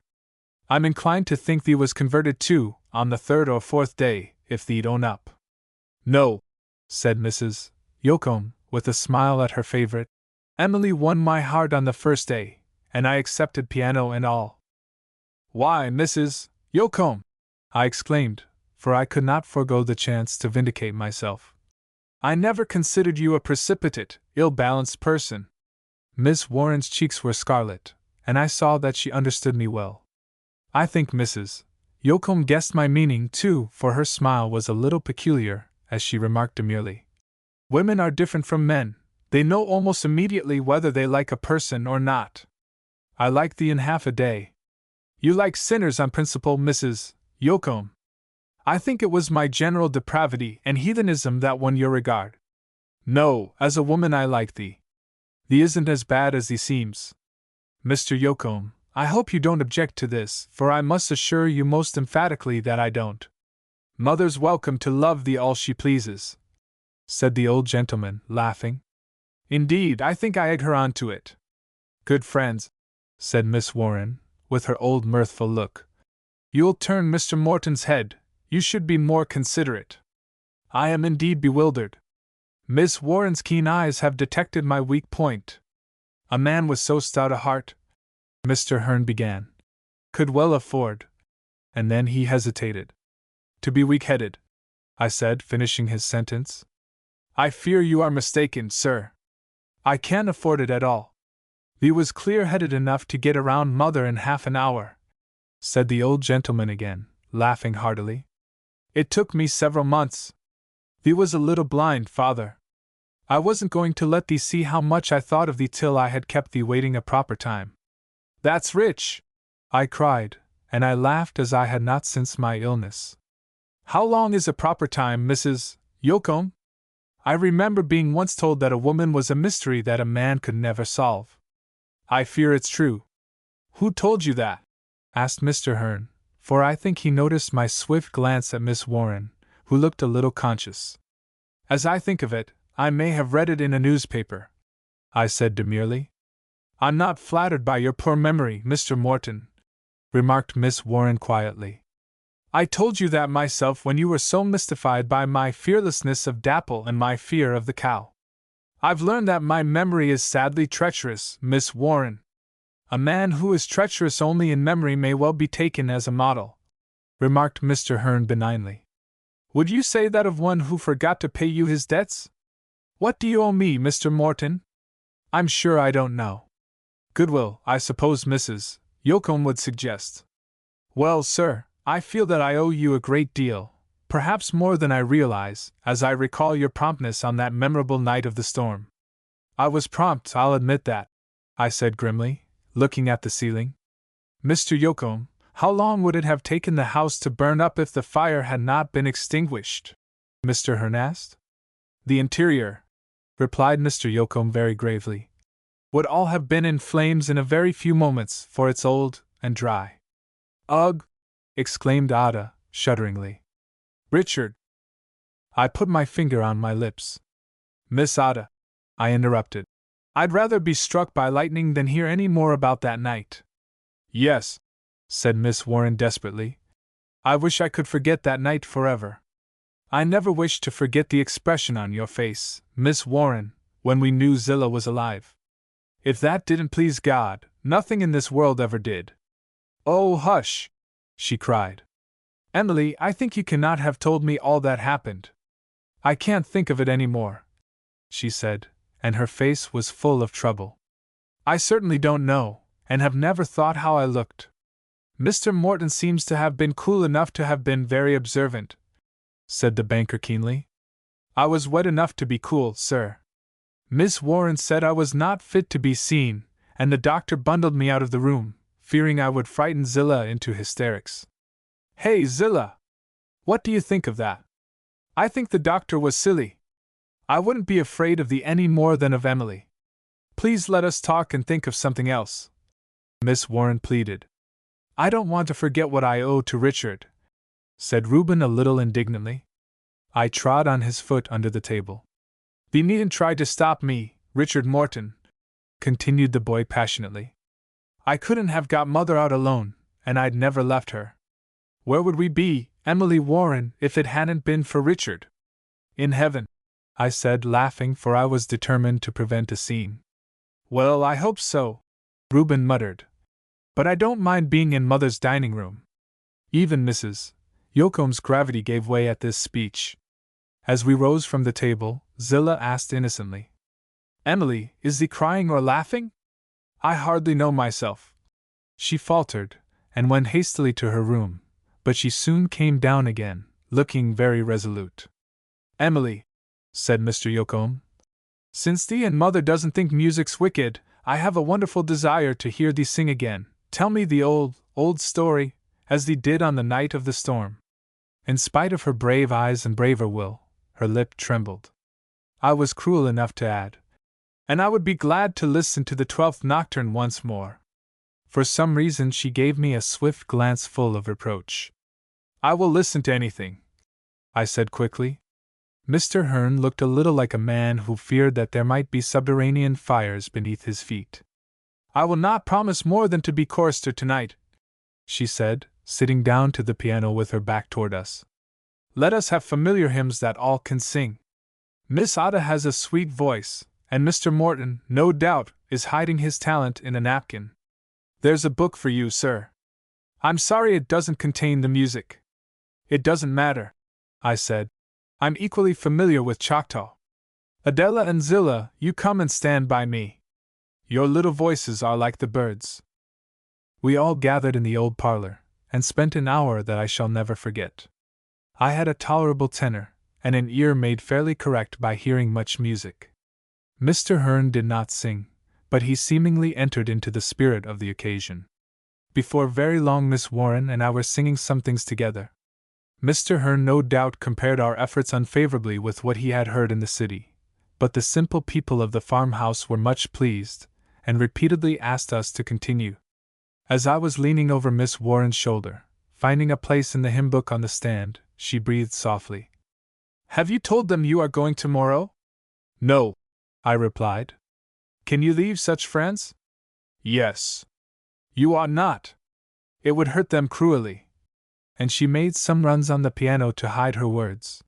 I'm inclined to think thee was converted too, on the 3rd or 4th day, if thee'd own up." "No," said Mrs. Yocombe, with a smile at her favorite. "Emily won my heart on the 1st day, and I accepted piano and all." "Why, Mrs. Yocombe!" I exclaimed, for I could not forego the chance to vindicate myself. "I never considered you a precipitate, ill-balanced person." Miss Warren's cheeks were scarlet, and I saw that she understood me well. I think Mrs. Yocombe guessed my meaning, too, for her smile was a little peculiar, as she remarked demurely, "Women are different from men, they know almost immediately whether they like a person or not. I like thee in half a day." "You like sinners on principle, Mrs. Yocombe." "I think it was my general depravity and heathenism that won your regard." "No, as a woman I like thee. Thee isn't as bad as thee seems. Mr. Yocombe, I hope you don't object to this, for I must assure you most emphatically that I don't." "Mother's welcome to love thee all she pleases," said the old gentleman, laughing. "Indeed, I think I egg her on to it." "Good friends," said Miss Warren, with her old mirthful look, "you'll turn Mr. Morton's head. You should be more considerate." "I am indeed bewildered. Miss Warren's keen eyes have detected my weak point. A man with so stout a heart," Mr. Hearn began, "could well afford—" and then he hesitated. "To be weak-headed," I said, finishing his sentence. "I fear you are mistaken, sir. I can't afford it at all. Thee was clear-headed enough to get around mother in half an hour," said the old gentleman again, laughing heartily. "It took me several months. Thee was a little blind, father. I wasn't going to let thee see how much I thought of thee till I had kept thee waiting a proper time." "That's rich!" I cried, and I laughed as I had not since my illness. "How long is a proper time, Mrs. Yocombe? I remember being once told that a woman was a mystery that a man could never solve. I fear it's true." "Who told you that?" asked Mr. Hearn, for I think he noticed my swift glance at Miss Warren, who looked a little conscious. "As I think of it, I may have read it in a newspaper," I said demurely. "I'm not flattered by your poor memory, Mr. Morton," remarked Miss Warren quietly. "I told you that myself when you were so mystified by my fearlessness of Dapple and my fear of the cow. I've learned that my memory is sadly treacherous, Miss Warren. A man who is treacherous only in memory may well be taken as a model." remarked Mr. Hearn benignly. Would you say that of one who forgot to pay you his debts? What do you owe me, Mr. Morton? I'm sure I don't know. Goodwill, I suppose Mrs. Yocombe would suggest. Well, sir, I feel that I owe you a great deal, perhaps more than I realize, as I recall your promptness on that memorable night of the storm. I was prompt, I'll admit that, I said grimly, looking at the ceiling. Mr. Yocombe, how long would it have taken the house to burn up if the fire had not been extinguished? Mr. Hearn asked. The interior, replied Mr. Yocombe very gravely, would all have been in flames in a very few moments, for it's old and dry. Ugh! Exclaimed Ada, shudderingly. Richard! I put my finger on my lips. Miss Ada, I interrupted. I'd rather be struck by lightning than hear any more about that night. Yes, said Miss Warren desperately. I wish I could forget that night forever. I never wished to forget the expression on your face, Miss Warren, when we knew Zillah was alive. If that didn't please God, nothing in this world ever did. Oh, hush! She cried. Emily, I think you cannot have told me all that happened. I can't think of it any more, she said, and her face was full of trouble. I certainly don't know, and have never thought how I looked. Mr. Morton seems to have been cool enough to have been very observant, said the banker keenly. I was wet enough to be cool, sir. Miss Warren said I was not fit to be seen, and the doctor bundled me out of the room, fearing I would frighten Zillah into hysterics. Hey, Zillah! What do you think of that? I think the doctor was silly. I wouldn't be afraid of thee any more than of Emily. Please let us talk and think of something else, Miss Warren pleaded. I don't want to forget what I owe to Richard, said Reuben a little indignantly. I trod on his foot under the table. Thee needn't try to stop me, Richard Morton, continued the boy passionately. I couldn't have got Mother out alone, and I'd never left her. Where would we be, Emily Warren, if it hadn't been for Richard? In heaven, I said, laughing, for I was determined to prevent a scene. Well, I hope so, Reuben muttered. But I don't mind being in Mother's dining room. Even Mrs. Yocombe's gravity gave way at this speech. As we rose from the table, Zillah asked innocently, Emily, is thee crying or laughing? I hardly know myself. She faltered, and went hastily to her room, but she soon came down again, looking very resolute. Emily, said Mr. Yocombe, since thee and Mother doesn't think music's wicked, I have a wonderful desire to hear thee sing again. Tell me the old story, as thee did on the night of the storm. In spite of her brave eyes and braver will, her lip trembled. I was cruel enough to add, and I would be glad to listen to the 12th Nocturne once more. For some reason she gave me a swift glance full of reproach. I will listen to anything, I said quickly. Mr. Hearn looked a little like a man who feared that there might be subterranean fires beneath his feet. I will not promise more than to be chorister tonight, she said, sitting down to the piano with her back toward us. Let us have familiar hymns that all can sing. Miss Ada has a sweet voice, and Mr. Morton, no doubt, is hiding his talent in a napkin. There's a book for you, sir. I'm sorry it doesn't contain the music. It doesn't matter, I said. I'm equally familiar with Choctaw. Adela and Zillah, you come and stand by me. Your little voices are like the birds. We all gathered in the old parlor, and spent an hour that I shall never forget. I had a tolerable tenor, and an ear made fairly correct by hearing much music. Mr. Hearn did not sing, but he seemingly entered into the spirit of the occasion. Before very long Miss Warren and I were singing some things together. Mr. Hearn no doubt compared our efforts unfavorably with what he had heard in the city, but the simple people of the farmhouse were much pleased, and repeatedly asked us to continue. As I was leaning over Miss Warren's shoulder, finding a place in the hymn book on the stand, she breathed softly. Have you told them you are going tomorrow? No, I replied. Can you leave such friends? Yes. You ought not. It would hurt them cruelly. And she made some runs on the piano to hide her words.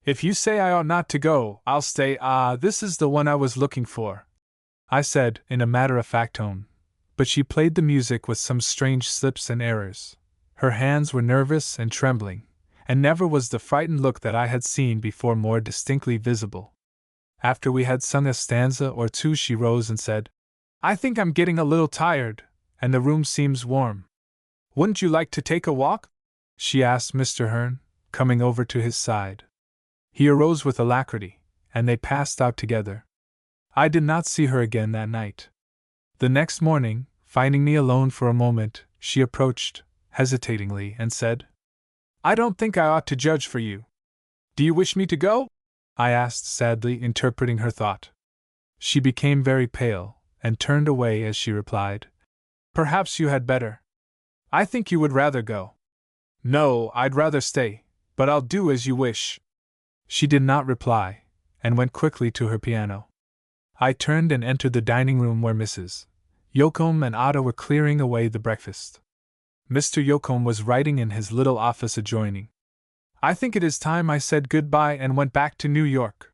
If you say I ought not to go, I'll stay. Ah, this is the one I was looking for, I said in a matter-of-fact tone, but she played the music with some strange slips and errors. Her hands were nervous and trembling, and never was the frightened look that I had seen before more distinctly visible. After we had sung a stanza or two, she rose and said, "I think I'm getting a little tired, and the room seems warm. Wouldn't you like to take a walk?" she asked Mr. Hearn, coming over to his side. He arose with alacrity, and they passed out together. I did not see her again that night. The next morning, finding me alone for a moment, she approached, hesitatingly, and said, "I don't think I ought to judge for you. Do you wish me to go?" I asked sadly, interpreting her thought. She became very pale, and turned away as she replied, "Perhaps you had better. I think you would rather go." "No, I'd rather stay, but I'll do as you wish." She did not reply, and went quickly to her piano. I turned and entered the dining room where Mrs. Yocombe and Ada were clearing away the breakfast. Mr. Yocombe was writing in his little office adjoining. "I think it is time I said good-bye and went back to New York."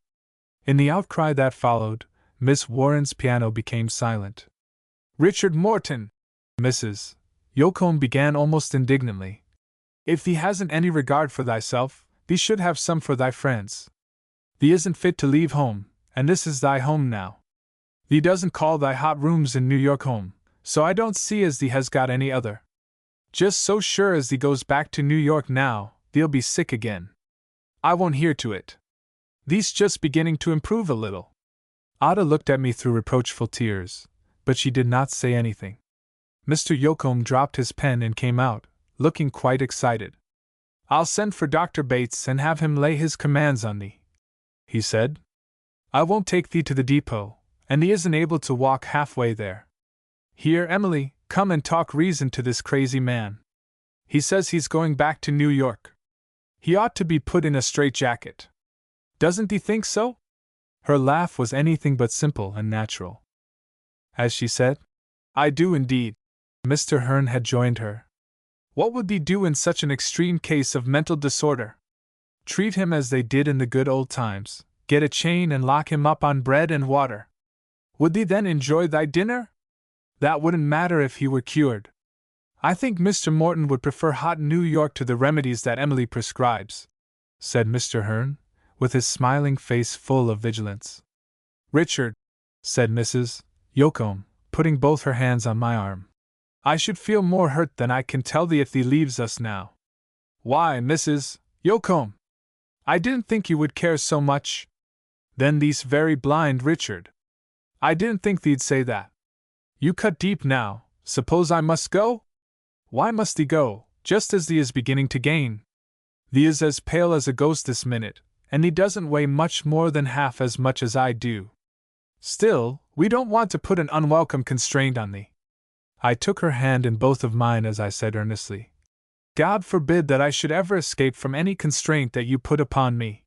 In the outcry that followed, Miss Warren's piano became silent. "Richard Morton," Mrs. Yocombe began almost indignantly, "if thee hasn't any regard for thyself, thee should have some for thy friends. Thee isn't fit to leave home, and this is thy home now. Thee doesn't call thy hot rooms in New York home, so I don't see as thee has got any other. Just so sure as thee goes back to New York now, thee'll be sick again. I won't hear to it. Thee's just beginning to improve a little." Ada looked at me through reproachful tears, but she did not say anything. Mr. Yocombe dropped his pen and came out, looking quite excited. "I'll send for Dr. Bates and have him lay his commands on thee," he said. "I won't take thee to the depot, and thee isn't able to walk halfway there. Here, Emily, come and talk reason to this crazy man. He says he's going back to New York. He ought to be put in a straitjacket. Doesn't thee think so?" Her laugh was anything but simple and natural. As she said, "I do indeed." Mr. Hearn had joined her. "What would thee do in such an extreme case of mental disorder? Treat him as they did in the good old times, get a chain and lock him up on bread and water. Would thee then enjoy thy dinner? That wouldn't matter if he were cured. I think Mr. Morton would prefer hot New York to the remedies that Emily prescribes," said Mr. Hearn, with his smiling face full of vigilance. "Richard," said Mrs. Yocombe, putting both her hands on my arm, "I should feel more hurt than I can tell thee if thee leaves us now." "Why, Mrs. Yocombe? I didn't think you would care so much. Then thee's very blind, Richard. I didn't think thee'd say that. You cut deep now. Suppose I must go? Why must thee go, just as thee is beginning to gain? Thee is as pale as a ghost this minute, and thee doesn't weigh much more than half as much as I do. Still, we don't want to put an unwelcome constraint on thee." I took her hand in both of mine as I said earnestly, "God forbid that I should ever escape from any constraint that you put upon me.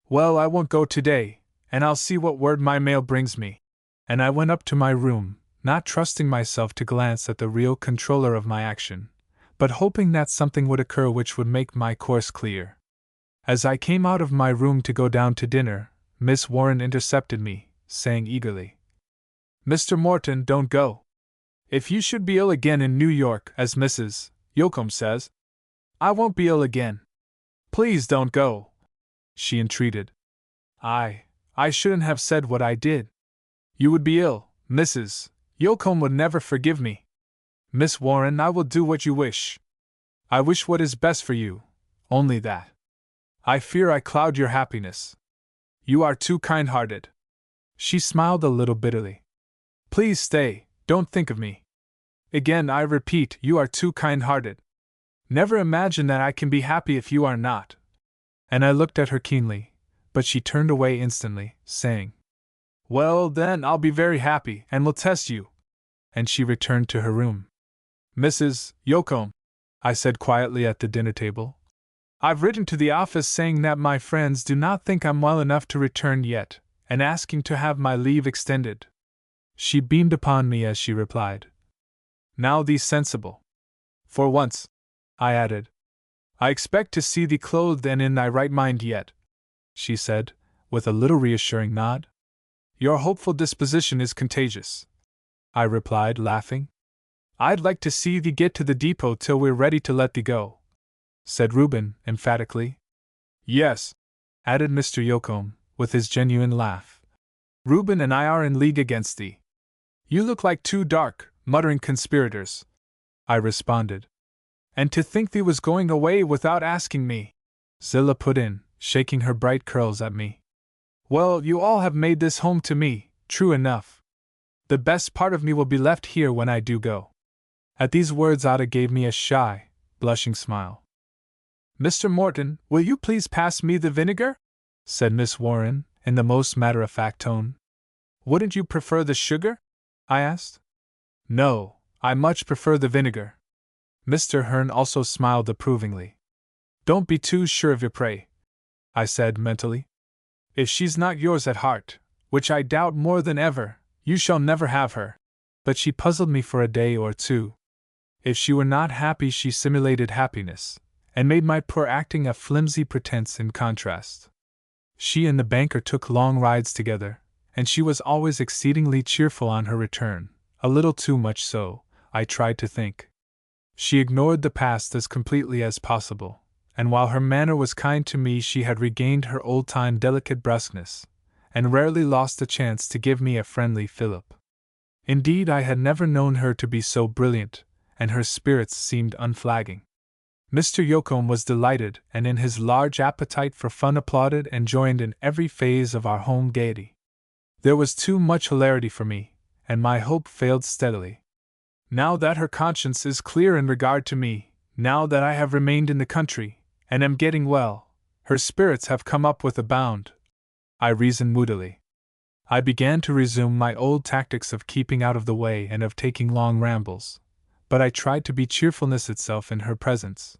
Well, I won't go today, and I'll see what word my mail brings me." And I went up to my room, not trusting myself to glance at the real controller of my action, but hoping that something would occur which would make my course clear. As I came out of my room to go down to dinner, Miss Warren intercepted me, saying eagerly, "Mr. Morton, don't go. If you should be ill again in New York, as Mrs. Yocombe says—" "I won't be ill again. Please don't go," she entreated. I shouldn't have said what I did. You would be ill, Mrs. Yocombe would never forgive me. Miss Warren, I will do what you wish. I wish what is best for you, only that. I fear I cloud your happiness. You are too kind-hearted." She smiled a little bitterly. "Please stay, don't think of me. Again I repeat, you are too kind-hearted. Never imagine that I can be happy if you are not." And I looked at her keenly, but she turned away instantly, saying, "Well, then I'll be very happy, and will test you." And she returned to her room. "Mrs. Yocombe," I said quietly at the dinner table, "I've written to the office saying that my friends do not think I'm well enough to return yet, and asking to have my leave extended." She beamed upon me as she replied, "Now thee's sensible. For once," I added. "I expect to see thee clothed and in thy right mind yet," she said, with a little reassuring nod. "Your hopeful disposition is contagious," I replied, laughing. I'd like to see thee get to the depot till we're ready to let thee go, said Reuben, emphatically. Yes, added Mr. Yocombe, with his genuine laugh. Reuben and I are in league against thee. You look like two dark, muttering conspirators, I responded. And to think thee was going away without asking me, Zillah put in, shaking her bright curls at me. Well, you all have made this home to me, true enough. The best part of me will be left here when I do go. At these words Ada gave me a shy, blushing smile. Mr. Morton, will you please pass me the vinegar? Said Miss Warren, in the most matter-of-fact tone. Wouldn't you prefer the sugar? I asked. No, I much prefer the vinegar. Mr. Hearn also smiled approvingly. Don't be too sure of your prey, I said mentally. If she's not yours at heart, which I doubt more than ever, you shall never have her. But she puzzled me for a day or two. If she were not happy, she simulated happiness, and made my poor acting a flimsy pretense in contrast. She and the banker took long rides together, and she was always exceedingly cheerful on her return, a little too much so, I tried to think. She ignored the past as completely as possible, and while her manner was kind to me, she had regained her old-time delicate brusqueness, and rarely lost a chance to give me a friendly fillip. Indeed, I had never known her to be so brilliant, and her spirits seemed unflagging. Mr. Yocombe was delighted, and in his large appetite for fun applauded and joined in every phase of our home gaiety. There was too much hilarity for me, and my hope failed steadily. Now that her conscience is clear in regard to me, now that I have remained in the country, and am getting well, her spirits have come up with a bound, I reasoned moodily. I began to resume my old tactics of keeping out of the way and of taking long rambles, but I tried to be cheerfulness itself in her presence.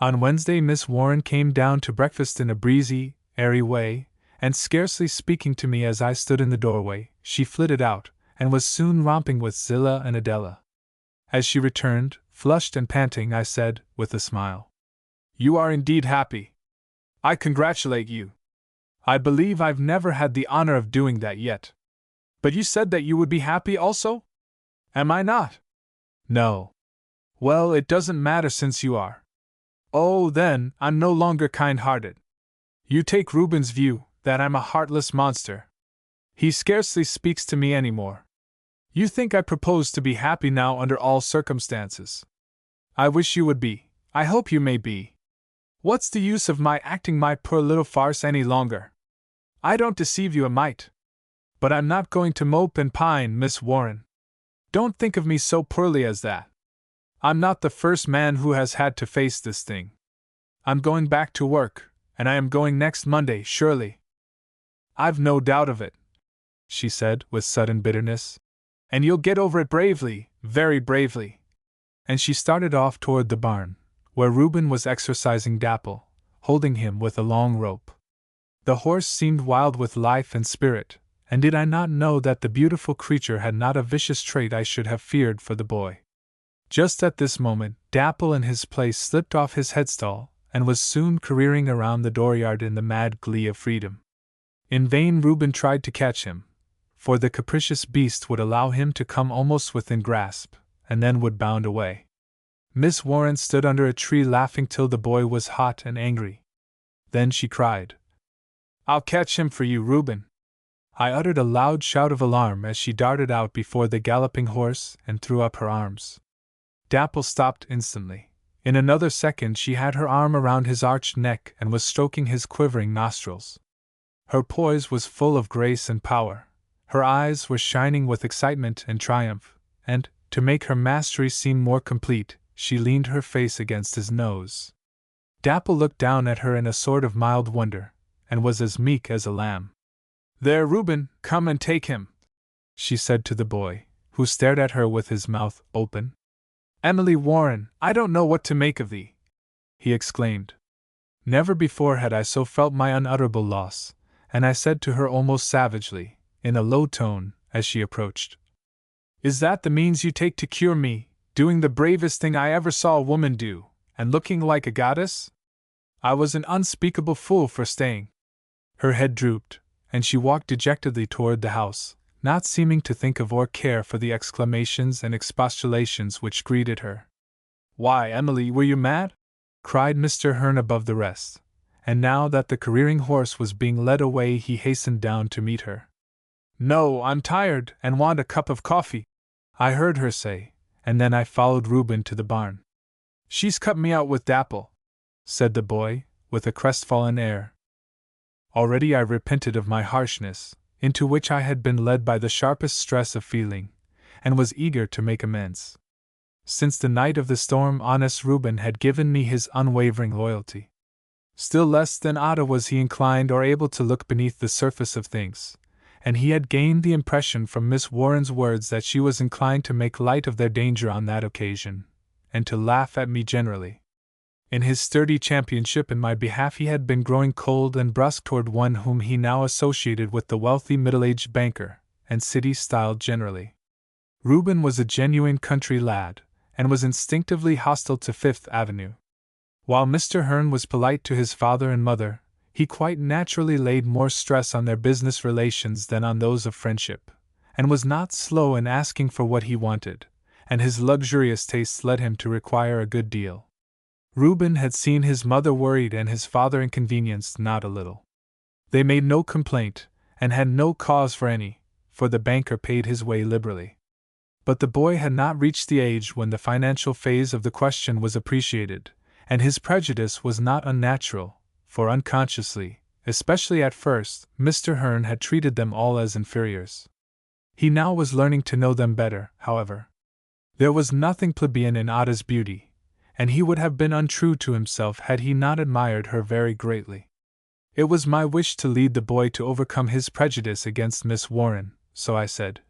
On Wednesday, Miss Warren came down to breakfast in a breezy, airy way, and scarcely speaking to me as I stood in the doorway, she flitted out, and was soon romping with Zillah and Adela. As she returned, flushed and panting, I said, with a smile, You are indeed happy. I congratulate you. I believe I've never had the honor of doing that yet. But you said that you would be happy also? Am I not? No. Well, it doesn't matter since you are. Oh, then, I'm no longer kind-hearted. You take Reuben's view, that I'm a heartless monster. He scarcely speaks to me any more. You think I propose to be happy now under all circumstances. I wish you would be. I hope you may be. What's the use of my acting my poor little farce any longer? I don't deceive you a mite. But I'm not going to mope and pine, Miss Warren. Don't think of me so poorly as that. I'm not the first man who has had to face this thing. I'm going back to work, and I am going next Monday, surely. I've no doubt of it, she said with sudden bitterness. And you'll get over it bravely, very bravely. And she started off toward the barn, where Reuben was exercising Dapple, holding him with a long rope. The horse seemed wild with life and spirit, and did I not know that the beautiful creature had not a vicious trait I should have feared for the boy. Just at this moment, Dapple in his place slipped off his headstall, and was soon careering around the dooryard in the mad glee of freedom. In vain Reuben tried to catch him, for the capricious beast would allow him to come almost within grasp, and then would bound away. Miss Warren stood under a tree laughing till the boy was hot and angry. Then she cried, I'll catch him for you, Reuben. I uttered a loud shout of alarm as she darted out before the galloping horse and threw up her arms. Dapple stopped instantly. In another second she had her arm around his arched neck and was stroking his quivering nostrils. Her poise was full of grace and power. Her eyes were shining with excitement and triumph, and, to make her mastery seem more complete, she leaned her face against his nose. Dapple looked down at her in a sort of mild wonder, and was as meek as a lamb. There, Reuben, come and take him, she said to the boy, who stared at her with his mouth open. Emily Warren, I don't know what to make of thee, he exclaimed. Never before had I so felt my unutterable loss, and I said to her almost savagely, in a low tone, as she approached, Is that the means you take to cure me, doing the bravest thing I ever saw a woman do, and looking like a goddess? I was an unspeakable fool for staying. Her head drooped, and she walked dejectedly toward the house, not seeming to think of or care for the exclamations and expostulations which greeted her. "Why, Emily, were you mad?" cried Mr. Hearn above the rest, and now that the careering horse was being led away he hastened down to meet her. "No, I'm tired, and want a cup of coffee," I heard her say, and then I followed Reuben to the barn. "She's cut me out with Dapple," said the boy, with a crestfallen air. Already I repented of my harshness, into which I had been led by the sharpest stress of feeling, and was eager to make amends. Since the night of the storm, honest Reuben had given me his unwavering loyalty. Still less than Ada was he inclined or able to look beneath the surface of things, and he had gained the impression from Miss Warren's words that she was inclined to make light of their danger on that occasion, and to laugh at me generally. In his sturdy championship in my behalf he had been growing cold and brusque toward one whom he now associated with the wealthy middle-aged banker, and city-styled generally. Reuben was a genuine country lad, and was instinctively hostile to Fifth Avenue. While Mr. Hearn was polite to his father and mother, he quite naturally laid more stress on their business relations than on those of friendship, and was not slow in asking for what he wanted, and his luxurious tastes led him to require a good deal. Reuben had seen his mother worried and his father inconvenienced not a little. They made no complaint, and had no cause for any, for the banker paid his way liberally. But the boy had not reached the age when the financial phase of the question was appreciated, and his prejudice was not unnatural, for unconsciously, especially at first, Mr. Hearn had treated them all as inferiors. He now was learning to know them better, however. There was nothing plebeian in Ada's beauty, and he would have been untrue to himself had he not admired her very greatly. It was my wish to lead the boy to overcome his prejudice against Miss Warren, so I said,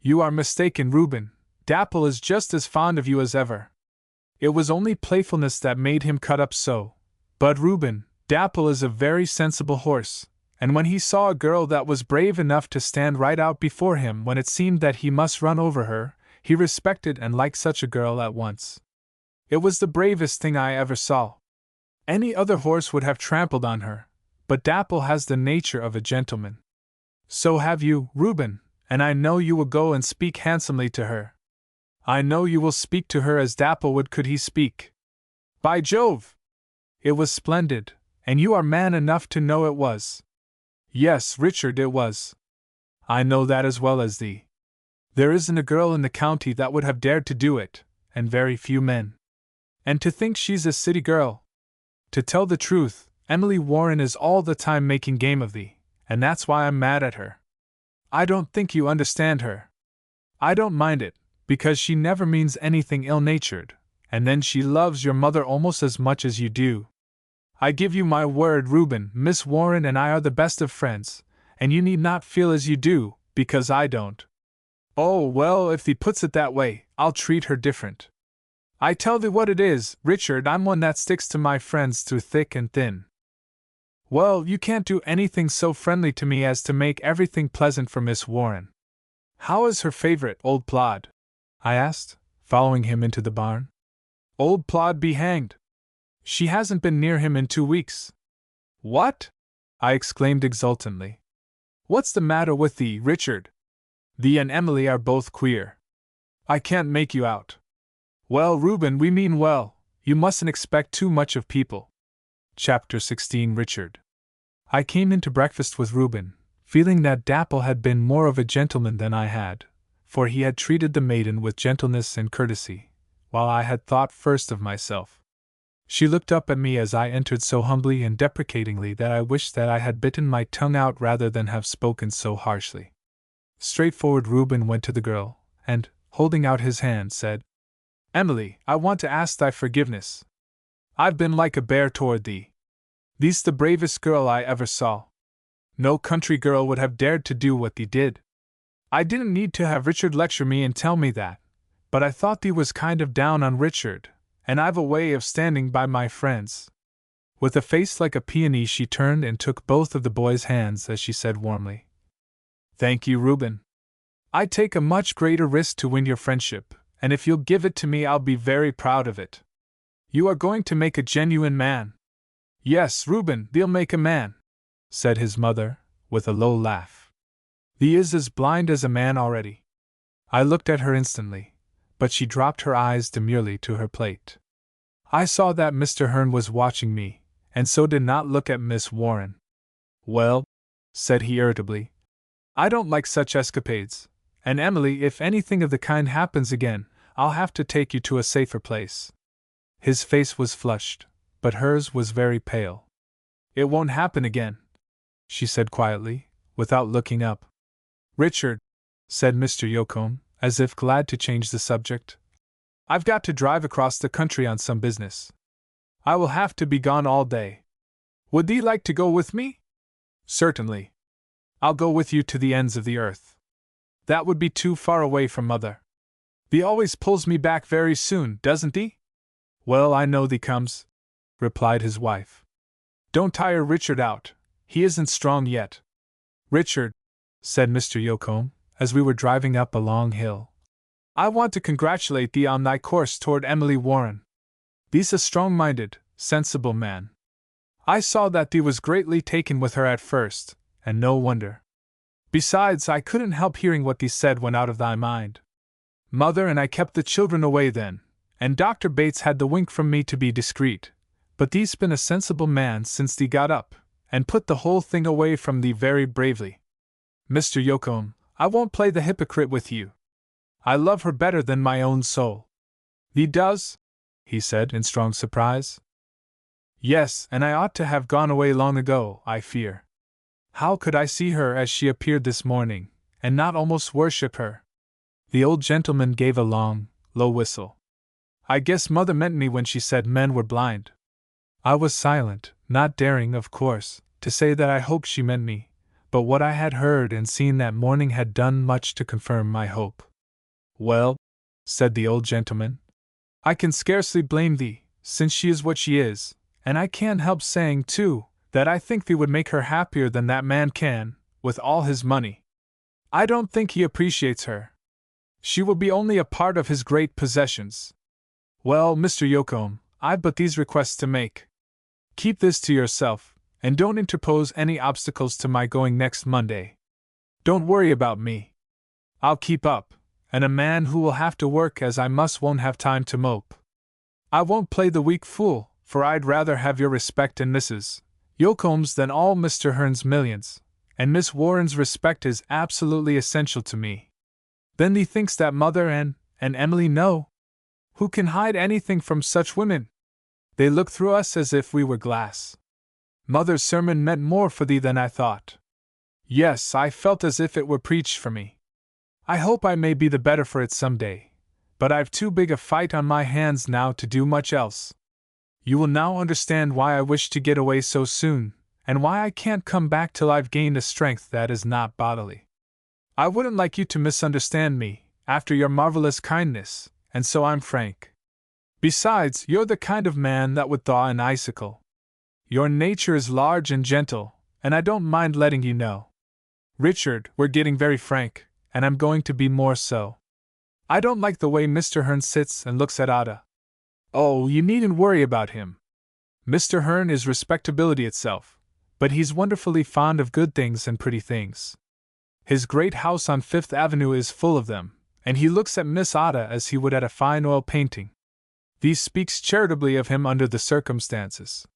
"You are mistaken, Reuben. Dapple is just as fond of you as ever. It was only playfulness that made him cut up so. But Reuben, Dapple is a very sensible horse, and when he saw a girl that was brave enough to stand right out before him when it seemed that he must run over her, he respected and liked such a girl at once. It was the bravest thing I ever saw. Any other horse would have trampled on her, but Dapple has the nature of a gentleman. So have you, Reuben, and I know you will go and speak handsomely to her. I know you will speak to her as Dapple would could he speak. By Jove! It was splendid, and you are man enough to know it was." "Yes, Richard, it was. I know that as well as thee. There isn't a girl in the county that would have dared to do it, and very few men. And to think she's a city girl! To tell the truth, Emily Warren is all the time making game of thee, and that's why I'm mad at her. I don't think you understand her. I don't mind it, because she never means anything ill-natured, and then she loves your mother almost as much as you do. I give you my word, Reuben, Miss Warren and I are the best of friends, and you need not feel as you do, because I don't. Oh, well, if thee puts it that way, I'll treat her different. I tell thee what it is, Richard, I'm one that sticks to my friends through thick and thin." "Well, you can't do anything so friendly to me as to make everything pleasant for Miss Warren. How is her favorite, Old Plod?" I asked, following him into the barn. "Old Plod be hanged! She hasn't been near him in 2 weeks. What?" I exclaimed exultantly. "What's the matter with thee, Richard? Thee and Emily are both queer. I can't make you out." "Well, Reuben, we mean well. You mustn't expect too much of people." Chapter 16. Richard. I came in to breakfast with Reuben, feeling that Dapple had been more of a gentleman than I had, for he had treated the maiden with gentleness and courtesy, while I had thought first of myself. She looked up at me as I entered so humbly and deprecatingly that I wished that I had bitten my tongue out rather than have spoken so harshly. Straightforward Reuben went to the girl, and, holding out his hand, said, "Emily, I want to ask thy forgiveness. I've been like a bear toward thee. Thee's the bravest girl I ever saw. No country girl would have dared to do what thee did. I didn't need to have Richard lecture me and tell me that, but I thought thee was kind of down on Richard, and I've a way of standing by my friends." With a face like a peony she turned and took both of the boy's hands as she said warmly, "Thank you, Reuben. I take a much greater risk to win your friendship, and if you'll give it to me I'll be very proud of it. You are going to make a genuine man." "Yes, Reuben, thee'll make a man," said his mother, with a low laugh. Thee is as blind as a man already. I looked at her instantly, but she dropped her eyes demurely to her plate. I saw that Mr. Hearn was watching me, and so did not look at Miss Warren. Well, said he irritably, I don't like such escapades, and Emily, if anything of the kind happens again, I'll have to take you to a safer place. His face was flushed, but hers was very pale. It won't happen again, she said quietly, without looking up. Richard, said Mr. Yocombe, as if glad to change the subject, I've got to drive across the country on some business. I will have to be gone all day. Would thee like to go with me? Certainly. I'll go with you to the ends of the earth. That would be too far away from Mother. Thee always pulls me back very soon, doesn't thee? Well, I know thee comes, replied his wife. Don't tire Richard out, he isn't strong yet. Richard, said Mr. Yocombe, as we were driving up a long hill, I want to congratulate thee on thy course toward Emily Warren. Thee's a strong-minded, sensible man. I saw that thee was greatly taken with her at first, and no wonder. Besides, I couldn't help hearing what thee said when out of thy mind. Mother and I kept the children away then, and Dr. Bates had the wink from me to be discreet, but thee's been a sensible man since thee got up, and put the whole thing away from thee very bravely. Mr. Yocombe, I won't play the hypocrite with you. I love her better than my own soul. Thee does? He said in strong surprise. Yes, and I ought to have gone away long ago, I fear. How could I see her as she appeared this morning, and not almost worship her? The old gentleman gave a long, low whistle. I guess Mother meant me when she said men were blind. I was silent, not daring, of course, to say that I hoped she meant me, but what I had heard and seen that morning had done much to confirm my hope. Well, said the old gentleman, I can scarcely blame thee, since she is what she is, and I can't help saying, too, that I think thee would make her happier than that man can, with all his money. I don't think he appreciates her. She will be only a part of his great possessions. Well, Mr. Yocombe, I've but these requests to make. Keep this to yourself, and don't interpose any obstacles to my going next Monday. Don't worry about me. I'll keep up, and a man who will have to work as I must won't have time to mope. I won't play the weak fool, for I'd rather have your respect and Mrs. Yocombe's than all Mr. Hearn's millions, and Miss Warren's respect is absolutely essential to me. Then thee thinks that Mother and Emily know? Who can hide anything from such women? They look through us as if we were glass. Mother's sermon meant more for thee than I thought. Yes, I felt as if it were preached for me. I hope I may be the better for it some day, but I've too big a fight on my hands now to do much else. You will now understand why I wish to get away so soon, and why I can't come back till I've gained a strength that is not bodily. I wouldn't like you to misunderstand me, after your marvelous kindness, and so I'm frank. Besides, you're the kind of man that would thaw an icicle. Your nature is large and gentle, and I don't mind letting you know. Richard, we're getting very frank, and I'm going to be more so. I don't like the way Mr. Hearn sits and looks at Ada. Oh, you needn't worry about him. Mr. Hearn is respectability itself, but he's wonderfully fond of good things and pretty things. His great house on Fifth Avenue is full of them, and he looks at Miss Ada as he would at a fine oil painting. These speaks charitably of him under the circumstances.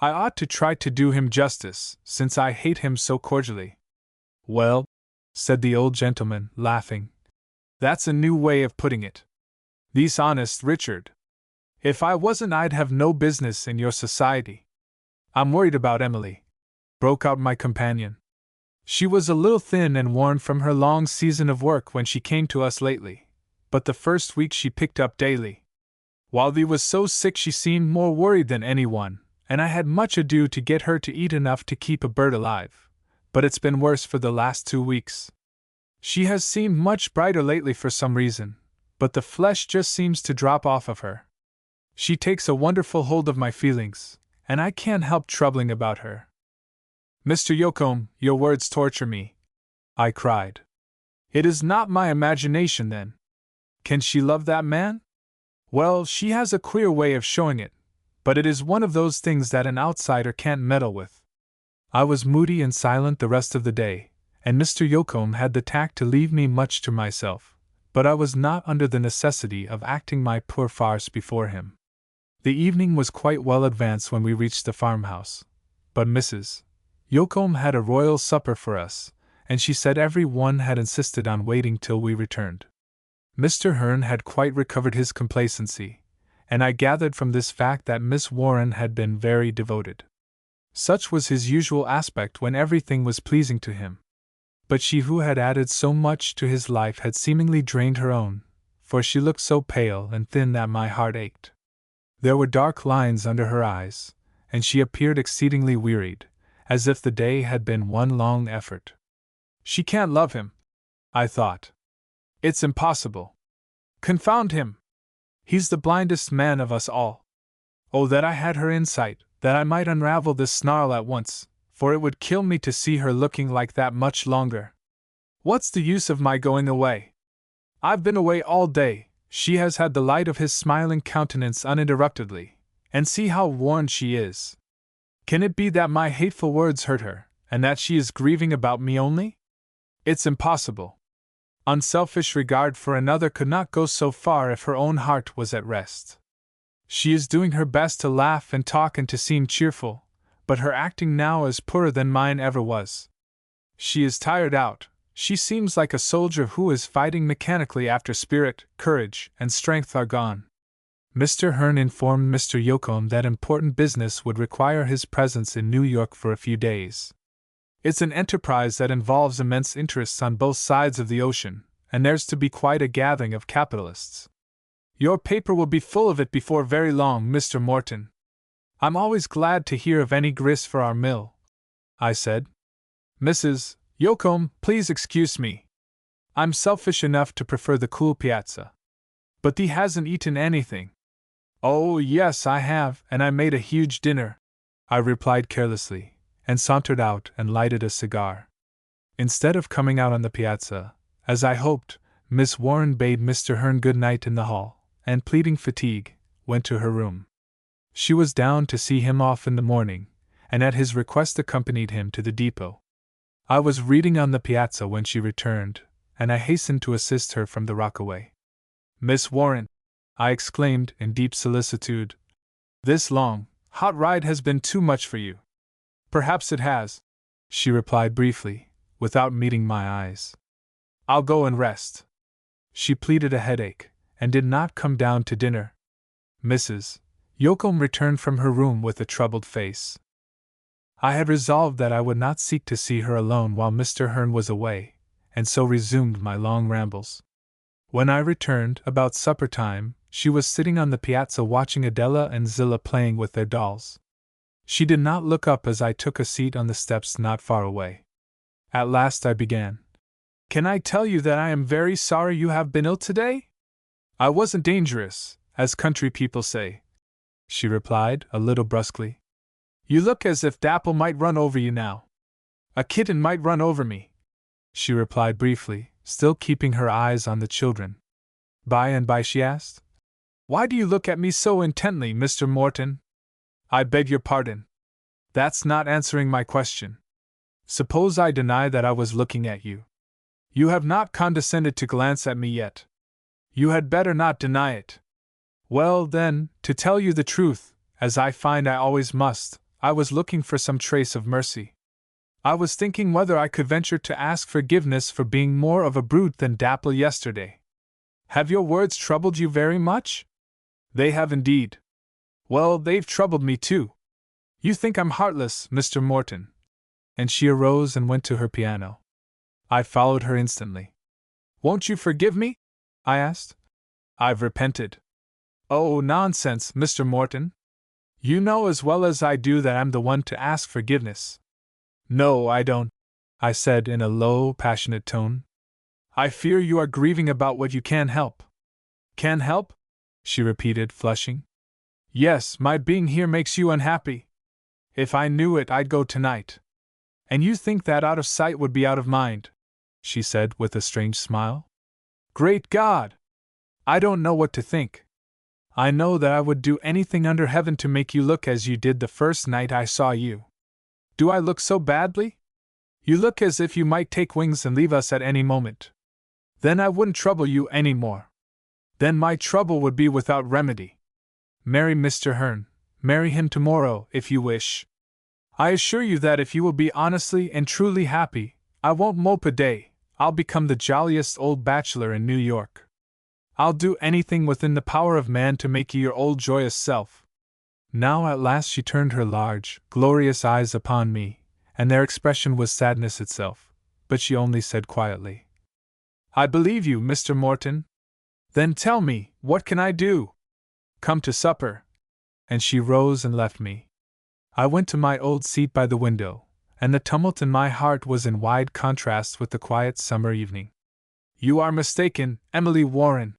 I ought to try to do him justice, since I hate him so cordially. Well, said the old gentleman, laughing, that's a new way of putting it. Thee's honest, Richard. If I wasn't, I'd have no business in your society. I'm worried about Emily, broke out my companion. She was a little thin and worn from her long season of work when she came to us lately, but the first week she picked up daily. While thee was so sick she seemed more worried than anyone, and I had much ado to get her to eat enough to keep a bird alive, but it's been worse for the last 2 weeks. She has seemed much brighter lately for some reason, but the flesh just seems to drop off of her. She takes a wonderful hold of my feelings, and I can't help troubling about her. Mr. Yocombe, your words torture me, I cried. It is not my imagination, then. Can she love that man? Well, she has a queer way of showing it, but it is one of those things that an outsider can't meddle with. I was moody and silent the rest of the day, and Mr. Yocombe had the tact to leave me much to myself, but I was not under the necessity of acting my poor farce before him. The evening was quite well advanced when we reached the farmhouse, but Mrs. Yocombe had a royal supper for us, and she said every one had insisted on waiting till we returned. Mr. Hearn had quite recovered his complacency, and I gathered from this fact that Miss Warren had been very devoted. Such was his usual aspect when everything was pleasing to him. But she who had added so much to his life had seemingly drained her own, for she looked so pale and thin that my heart ached. There were dark lines under her eyes, and she appeared exceedingly wearied, as if the day had been one long effort. She can't love him, I thought. It's impossible. Confound him! He's the blindest man of us all. Oh, that I had her insight, that I might unravel this snarl at once, for it would kill me to see her looking like that much longer. What's the use of my going away? I've been away all day. She has had the light of his smiling countenance uninterruptedly, and see how worn she is. Can it be that my hateful words hurt her, and that she is grieving about me only? It's impossible. Unselfish regard for another could not go so far if her own heart was at rest. She is doing her best to laugh and talk and to seem cheerful, but her acting now is poorer than mine ever was. She is tired out. She seems like a soldier who is fighting mechanically after spirit, courage, and strength are gone. Mr. Hearn informed Mr. Yocombe that important business would require his presence in New York for a few days. It's an enterprise that involves immense interests on both sides of the ocean, and there's to be quite a gathering of capitalists. Your paper will be full of it before very long, Mr. Morton. I'm always glad to hear of any grist for our mill, I said. Mrs. Yocombe, please excuse me. I'm selfish enough to prefer the cool piazza. But thee hasn't eaten anything. Oh, yes, I have, and I made a huge dinner, I replied carelessly, and sauntered out and lighted a cigar. Instead of coming out on the piazza, as I hoped, Miss Warren bade Mr. Hearn good night in the hall, and pleading fatigue, went to her room. She was down to see him off in the morning, and at his request accompanied him to the depot. I was reading on the piazza when she returned, and I hastened to assist her from the rockaway. Miss Warren, I exclaimed in deep solicitude, this long, hot ride has been too much for you. Perhaps it has, she replied briefly, without meeting my eyes. I'll go and rest. She pleaded a headache, and did not come down to dinner. Mrs. Yocombe returned from her room with a troubled face. I had resolved that I would not seek to see her alone while Mr. Hearn was away, and so resumed my long rambles. When I returned, about supper time, she was sitting on the piazza watching Adela and Zillah playing with their dolls. She did not look up as I took a seat on the steps not far away. At last I began. Can I tell you that I am very sorry you have been ill today? I wasn't dangerous, as country people say, she replied, a little brusquely. You look as if Dapple might run over you now. A kitten might run over me, she replied briefly, still keeping her eyes on the children. By and by she asked, Why do you look at me so intently, Mr. Morton? I beg your pardon. That's not answering my question. Suppose I deny that I was looking at you. You have not condescended to glance at me yet. You had better not deny it. Well, then, to tell you the truth, as I find I always must, I was looking for some trace of mercy. I was thinking whether I could venture to ask forgiveness for being more of a brute than Dapple yesterday. Have your words troubled you very much? They have indeed. Well, they've troubled me too. You think I'm heartless, Mr. Morton. And she arose and went to her piano. I followed her instantly. Won't you forgive me? I asked. I've repented. Oh, nonsense, Mr. Morton. You know as well as I do that I'm the one to ask forgiveness. No, I don't, I said in a low, passionate tone. I fear you are grieving about what you can't help. Can't help? She repeated, flushing. Yes, my being here makes you unhappy. If I knew it, I'd go tonight. And you think that out of sight would be out of mind, she said with a strange smile. Great God! I don't know what to think. I know that I would do anything under heaven to make you look as you did the first night I saw you. Do I look so badly? You look as if you might take wings and leave us at any moment. Then I wouldn't trouble you any more. Then my trouble would be without remedy. Marry Mr. Hearn. Marry him tomorrow, if you wish. I assure you that if you will be honestly and truly happy, I won't mope a day. I'll become the jolliest old bachelor in New York. I'll do anything within the power of man to make you your old joyous self. Now at last she turned her large, glorious eyes upon me, and their expression was sadness itself, but she only said quietly, I believe you, Mr. Morton. Then tell me, what can I do? Come to supper. And she rose and left me. I went to my old seat by the window, and the tumult in my heart was in wide contrast with the quiet summer evening. You are mistaken, Emily Warren,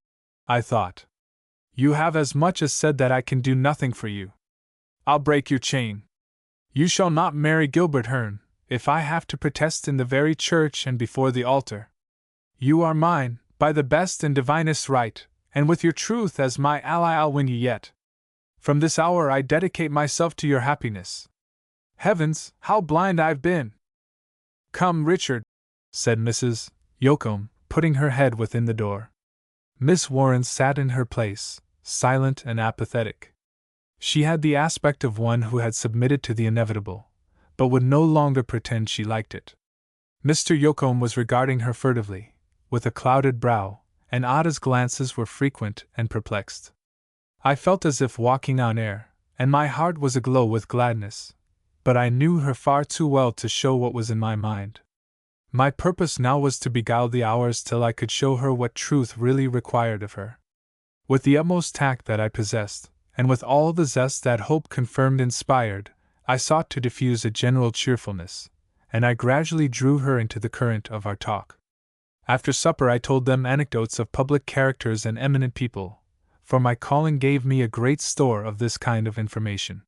I thought. You have as much as said that I can do nothing for you. I'll break your chain. You shall not marry Gilbert Hearn, if I have to protest in the very church and before the altar. You are mine, by the best and divinest right, and with your truth as my ally I'll win you yet. From this hour I dedicate myself to your happiness. Heavens, how blind I've been! Come, Richard, said Mrs. Yocombe, putting her head within the door. Miss Warren sat in her place, silent and apathetic. She had the aspect of one who had submitted to the inevitable, but would no longer pretend she liked it. Mr. Yocombe was regarding her furtively, with a clouded brow, and Ada's glances were frequent and perplexed. I felt as if walking on air, and my heart was aglow with gladness, but I knew her far too well to show what was in my mind. My purpose now was to beguile the hours till I could show her what truth really required of her. With the utmost tact that I possessed, and with all the zest that hope confirmed inspired, I sought to diffuse a general cheerfulness, and I gradually drew her into the current of our talk. After supper I told them anecdotes of public characters and eminent people, for my calling gave me a great store of this kind of information.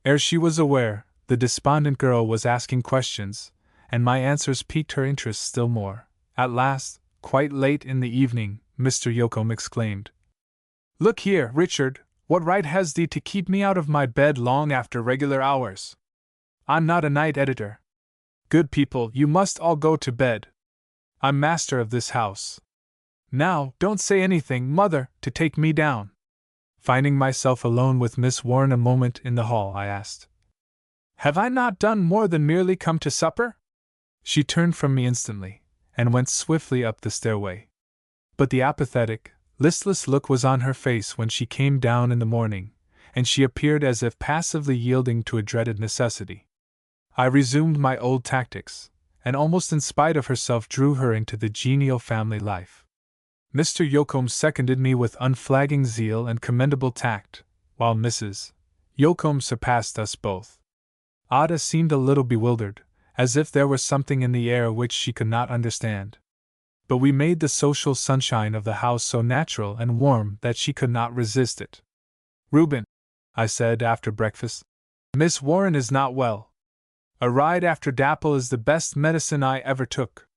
Ere she was aware, the despondent girl was asking questions, and my answers piqued her interest still more. At last, quite late in the evening, Mr. Yocombe exclaimed, Look here, Richard, what right has thee to keep me out of my bed long after regular hours? I'm not a night editor. Good people, you must all go to bed. I'm master of this house. Now, don't say anything, mother, to take me down. Finding myself alone with Miss Warren a moment in the hall, I asked, Have I not done more than merely come to supper? She turned from me instantly, and went swiftly up the stairway. But the apathetic, listless look was on her face when she came down in the morning, and she appeared as if passively yielding to a dreaded necessity. I resumed my old tactics, and almost in spite of herself drew her into the genial family life. Mr. Yocombe seconded me with unflagging zeal and commendable tact, while Mrs. Yocombe surpassed us both. Ada seemed a little bewildered, as if there was something in the air which she could not understand. But we made the social sunshine of the house so natural and warm that she could not resist it. Reuben, I said after breakfast, Miss Warren is not well. A ride after Dapple is the best medicine I ever took.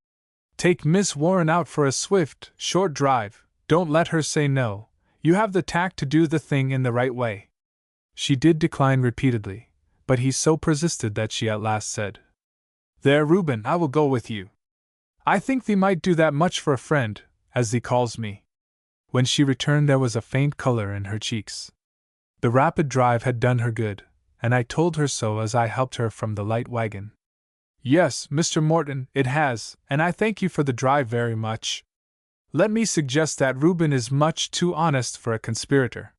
Take Miss Warren out for a swift, short drive, don't let her say no, you have the tact to do the thing in the right way. She did decline repeatedly, but he so persisted that she at last said, There, Reuben, I will go with you. I think thee might do that much for a friend, as thee calls me. When she returned there was a faint color in her cheeks. The rapid drive had done her good, and I told her so as I helped her from the light wagon. Yes, Mr. Morton, it has, and I thank you for the drive very much. Let me suggest that Reuben is much too honest for a conspirator.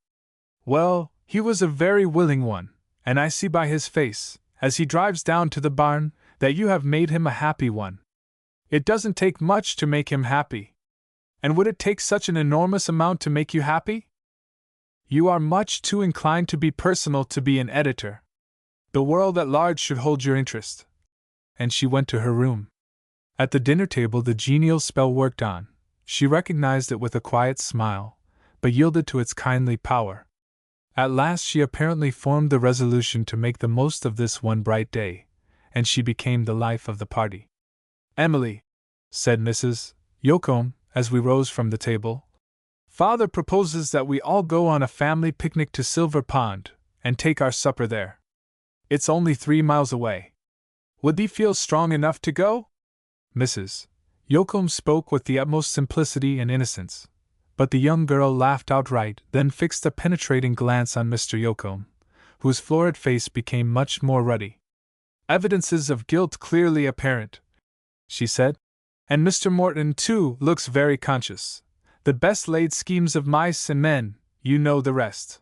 Well, he was a very willing one, and I see by his face, as he drives down to the barn, that you have made him a happy one. It doesn't take much to make him happy. And would it take such an enormous amount to make you happy? You are much too inclined to be personal to be an editor. The world at large should hold your interest. And she went to her room. At the dinner table the genial spell worked on. She recognized it with a quiet smile, but yielded to its kindly power. At last she apparently formed the resolution to make the most of this one bright day, and she became the life of the party. Emily, said Mrs. Yocombe, as we rose from the table, Father proposes that we all go on a family picnic to Silver Pond, and take our supper there. It's only 3 miles away. Would thee feel strong enough to go? Mrs. Yocum spoke with the utmost simplicity and innocence, but the young girl laughed outright, then fixed a penetrating glance on Mr. Yocum, whose florid face became much more ruddy. Evidences of guilt clearly apparent, she said. And Mr. Morton, too, looks very conscious. The best laid schemes of mice and men, you know the rest.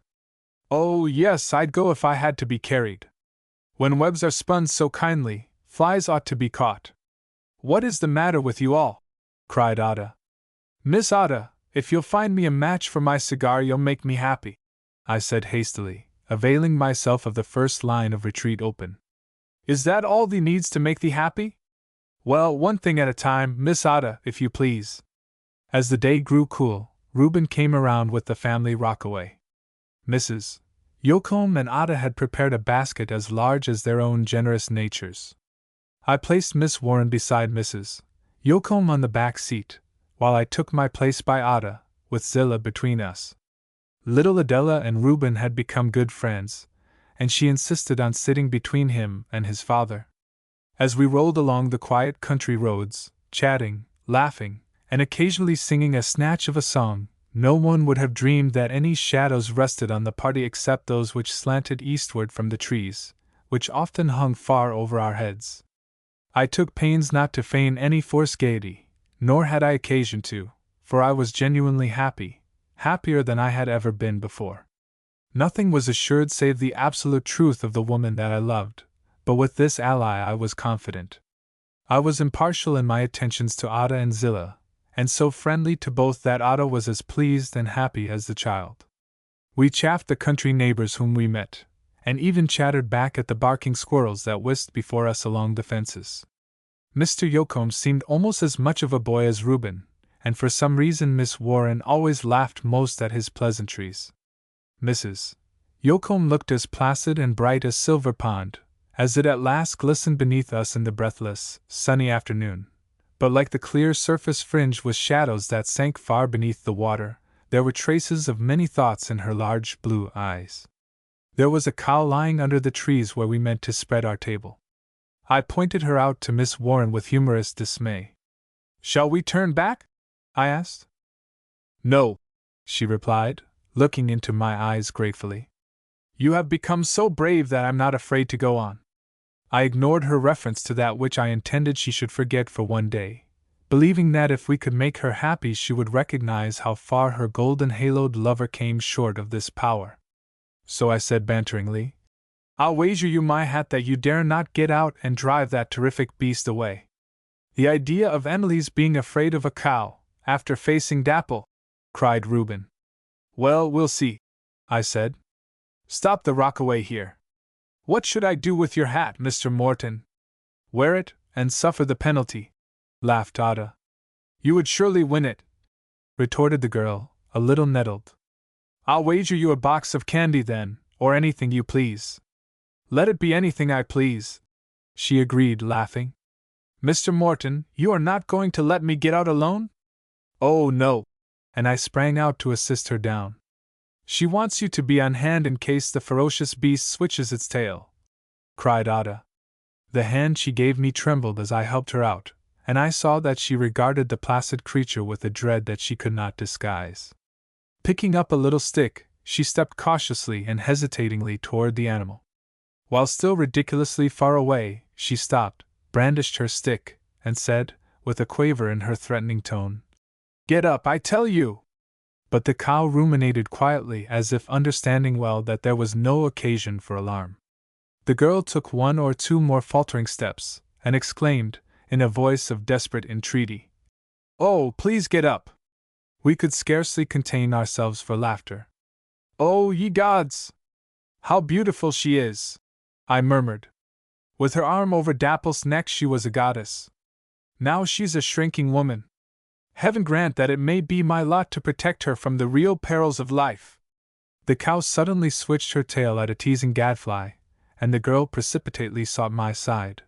Oh, yes, I'd go if I had to be carried. When webs are spun so kindly, flies ought to be caught. What is the matter with you all? Cried Ada. Miss Ada, if you'll find me a match for my cigar, you'll make me happy, I said hastily, availing myself of the first line of retreat open. Is that all thee needs to make thee happy? Well, one thing at a time, Miss Ada, if you please. As the day grew cool, Reuben came around with the family rockaway. Mrs. Yocum and Ada had prepared a basket as large as their own generous natures. I placed Miss Warren beside Mrs. Yocum on the back seat, while I took my place by Ada, with Zillah between us. Little Adela and Reuben had become good friends, and she insisted on sitting between him and his father. As we rolled along the quiet country roads, chatting, laughing, and occasionally singing a snatch of a song, no one would have dreamed that any shadows rested on the party except those which slanted eastward from the trees, which often hung far over our heads. I took pains not to feign any forced gaiety, nor had I occasion to, for I was genuinely happy, happier than I had ever been before. Nothing was assured save the absolute truth of the woman that I loved, but with this ally I was confident. I was impartial in my attentions to Ada and Zillah, and so friendly to both that Ada was as pleased and happy as the child. We chaffed the country neighbors whom we met, and even chattered back at the barking squirrels that whisked before us along the fences. Mr. Yocum seemed almost as much of a boy as Reuben, and for some reason Miss Warren always laughed most at his pleasantries. Mrs. Yocum looked as placid and bright as Silver Pond, as it at last glistened beneath us in the breathless, sunny afternoon, but like the clear surface fringed with shadows that sank far beneath the water, there were traces of many thoughts in her large blue eyes. There was a cow lying under the trees where we meant to spread our table. I pointed her out to Miss Warren with humorous dismay. Shall we turn back? I asked. No, she replied, looking into my eyes gratefully. You have become so brave that I'm not afraid to go on. I ignored her reference to that which I intended she should forget for one day, believing that if we could make her happy she would recognize how far her golden-haloed lover came short of this power. So I said banteringly, I'll wager you my hat that you dare not get out and drive that terrific beast away. The idea of Emily's being afraid of a cow, after facing Dapple, cried Reuben. Well, we'll see, I said. Stop the rockaway here. What should I do with your hat, Mr. Morton? Wear it, and suffer the penalty, laughed Ada. You would surely win it, retorted the girl, a little nettled. I'll wager you a box of candy then, or anything you please. Let it be anything I please, she agreed, laughing. Mr. Morton, you are not going to let me get out alone? Oh, no, and I sprang out to assist her down. She wants you to be on hand in case the ferocious beast switches its tail, cried Ada. The hand she gave me trembled as I helped her out, and I saw that she regarded the placid creature with a dread that she could not disguise. Picking up a little stick, she stepped cautiously and hesitatingly toward the animal. While still ridiculously far away, she stopped, brandished her stick, and said, with a quaver in her threatening tone, Get up, I tell you! But the cow ruminated quietly as if understanding well that there was no occasion for alarm. The girl took one or two more faltering steps, and exclaimed, in a voice of desperate entreaty, Oh, please get up! We could scarcely contain ourselves for laughter. Oh, ye gods! How beautiful she is! I murmured. With her arm over Dapple's neck she was a goddess. Now she's a shrinking woman. Heaven grant that it may be my lot to protect her from the real perils of life. The cow suddenly switched her tail at a teasing gadfly, and the girl precipitately sought my side.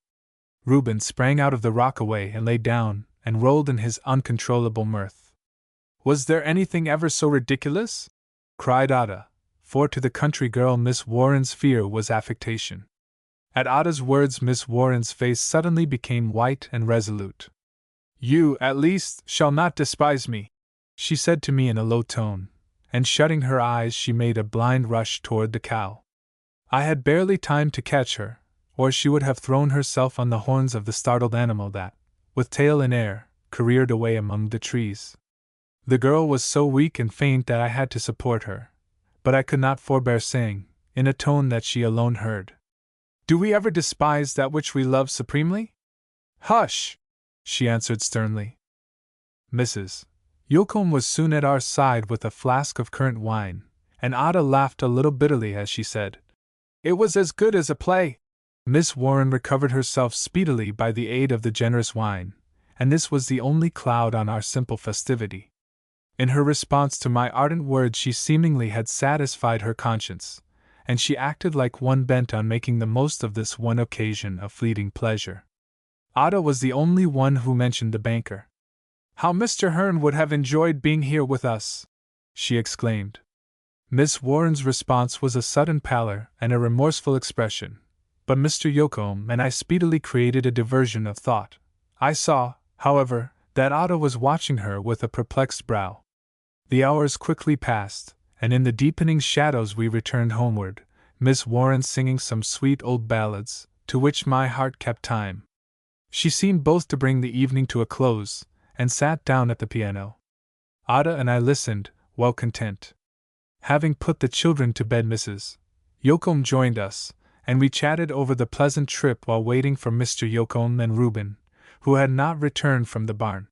Reuben sprang out of the rockaway and lay down and rolled in his uncontrollable mirth. Was there anything ever so ridiculous? Cried Ada, for to the country girl Miss Warren's fear was affectation. At Ada's words, Miss Warren's face suddenly became white and resolute. You, at least, shall not despise me, she said to me in a low tone, and shutting her eyes she made a blind rush toward the cow. I had barely time to catch her, or she would have thrown herself on the horns of the startled animal that, with tail in air, careered away among the trees. The girl was so weak and faint that I had to support her, but I could not forbear saying, in a tone that she alone heard, Do we ever despise that which we love supremely? Hush! She answered sternly. Mrs. Yocombe was soon at our side with a flask of currant wine, and Ada laughed a little bitterly as she said, It was as good as a play. Miss Warren recovered herself speedily by the aid of the generous wine, and this was the only cloud on our simple festivity. In her response to my ardent words she seemingly had satisfied her conscience, and she acted like one bent on making the most of this one occasion of fleeting pleasure. Ada was the only one who mentioned the banker. How Mr. Hearn would have enjoyed being here with us! She exclaimed. Miss Warren's response was a sudden pallor and a remorseful expression, but Mr. Yocombe and I speedily created a diversion of thought. I saw, however, that Ada was watching her with a perplexed brow. The hours quickly passed, and in the deepening shadows we returned homeward, Miss Warren singing some sweet old ballads, to which my heart kept time. She seemed both to bring the evening to a close, and sat down at the piano. Ada and I listened, well content. Having put the children to bed, Mrs. Yocombe joined us, and we chatted over the pleasant trip while waiting for Mr. Yocombe and Reuben, who had not returned from the barn.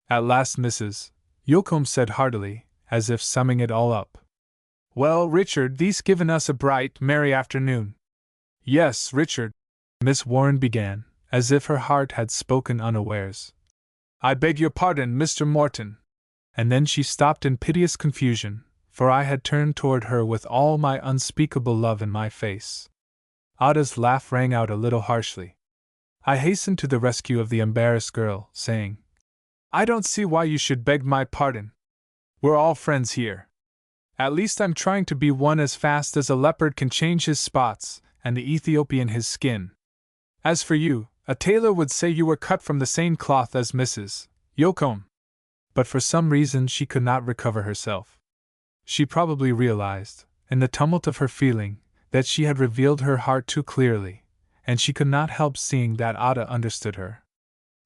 At last Mrs. Yocombe said heartily, as if summing it all up, Well, Richard, thee's given us a bright, merry afternoon. Yes, Richard, Miss Warren began, as if her heart had spoken unawares. I beg your pardon, Mr. Morton. And then she stopped in piteous confusion, for I had turned toward her with all my unspeakable love in my face. Ada's laugh rang out a little harshly. I hastened to the rescue of the embarrassed girl, saying, I don't see why you should beg my pardon. We're all friends here. At least I'm trying to be one as fast as a leopard can change his spots, and the Ethiopian his skin. As for you, a tailor would say you were cut from the same cloth as Mrs. Yocombe. But for some reason she could not recover herself. She probably realized, in the tumult of her feeling, that she had revealed her heart too clearly, and she could not help seeing that Ada understood her.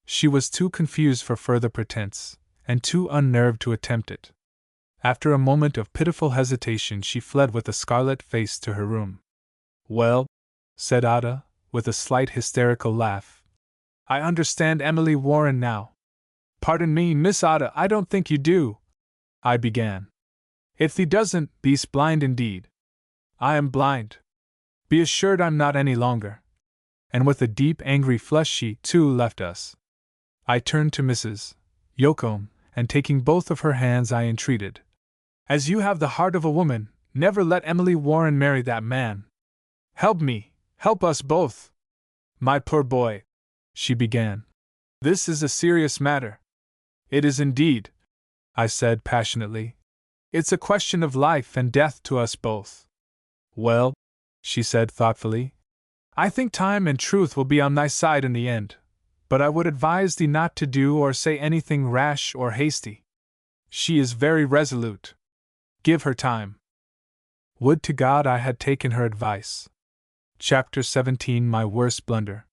She was too confused for further pretense, and too unnerved to attempt it. After a moment of pitiful hesitation she fled with a scarlet face to her room. Well, said Ada, with a slight hysterical laugh, I understand Emily Warren now. Pardon me, Miss Ada, I don't think you do, I began. If thee doesn't, thee's blind indeed. I am blind. Be assured I'm not any longer. And with a deep angry flush she, too, left us. I turned to Mrs. Yocombe, and taking both of her hands I entreated, As you have the heart of a woman, never let Emily Warren marry that man. Help me, help us both. My poor boy, she began. This is a serious matter. It is indeed, I said passionately. It's a question of life and death to us both. Well, she said thoughtfully, I think time and truth will be on thy side in the end, but I would advise thee not to do or say anything rash or hasty. She is very resolute. Give her time. Would to God I had taken her advice. Chapter 17 My Worst Blunder.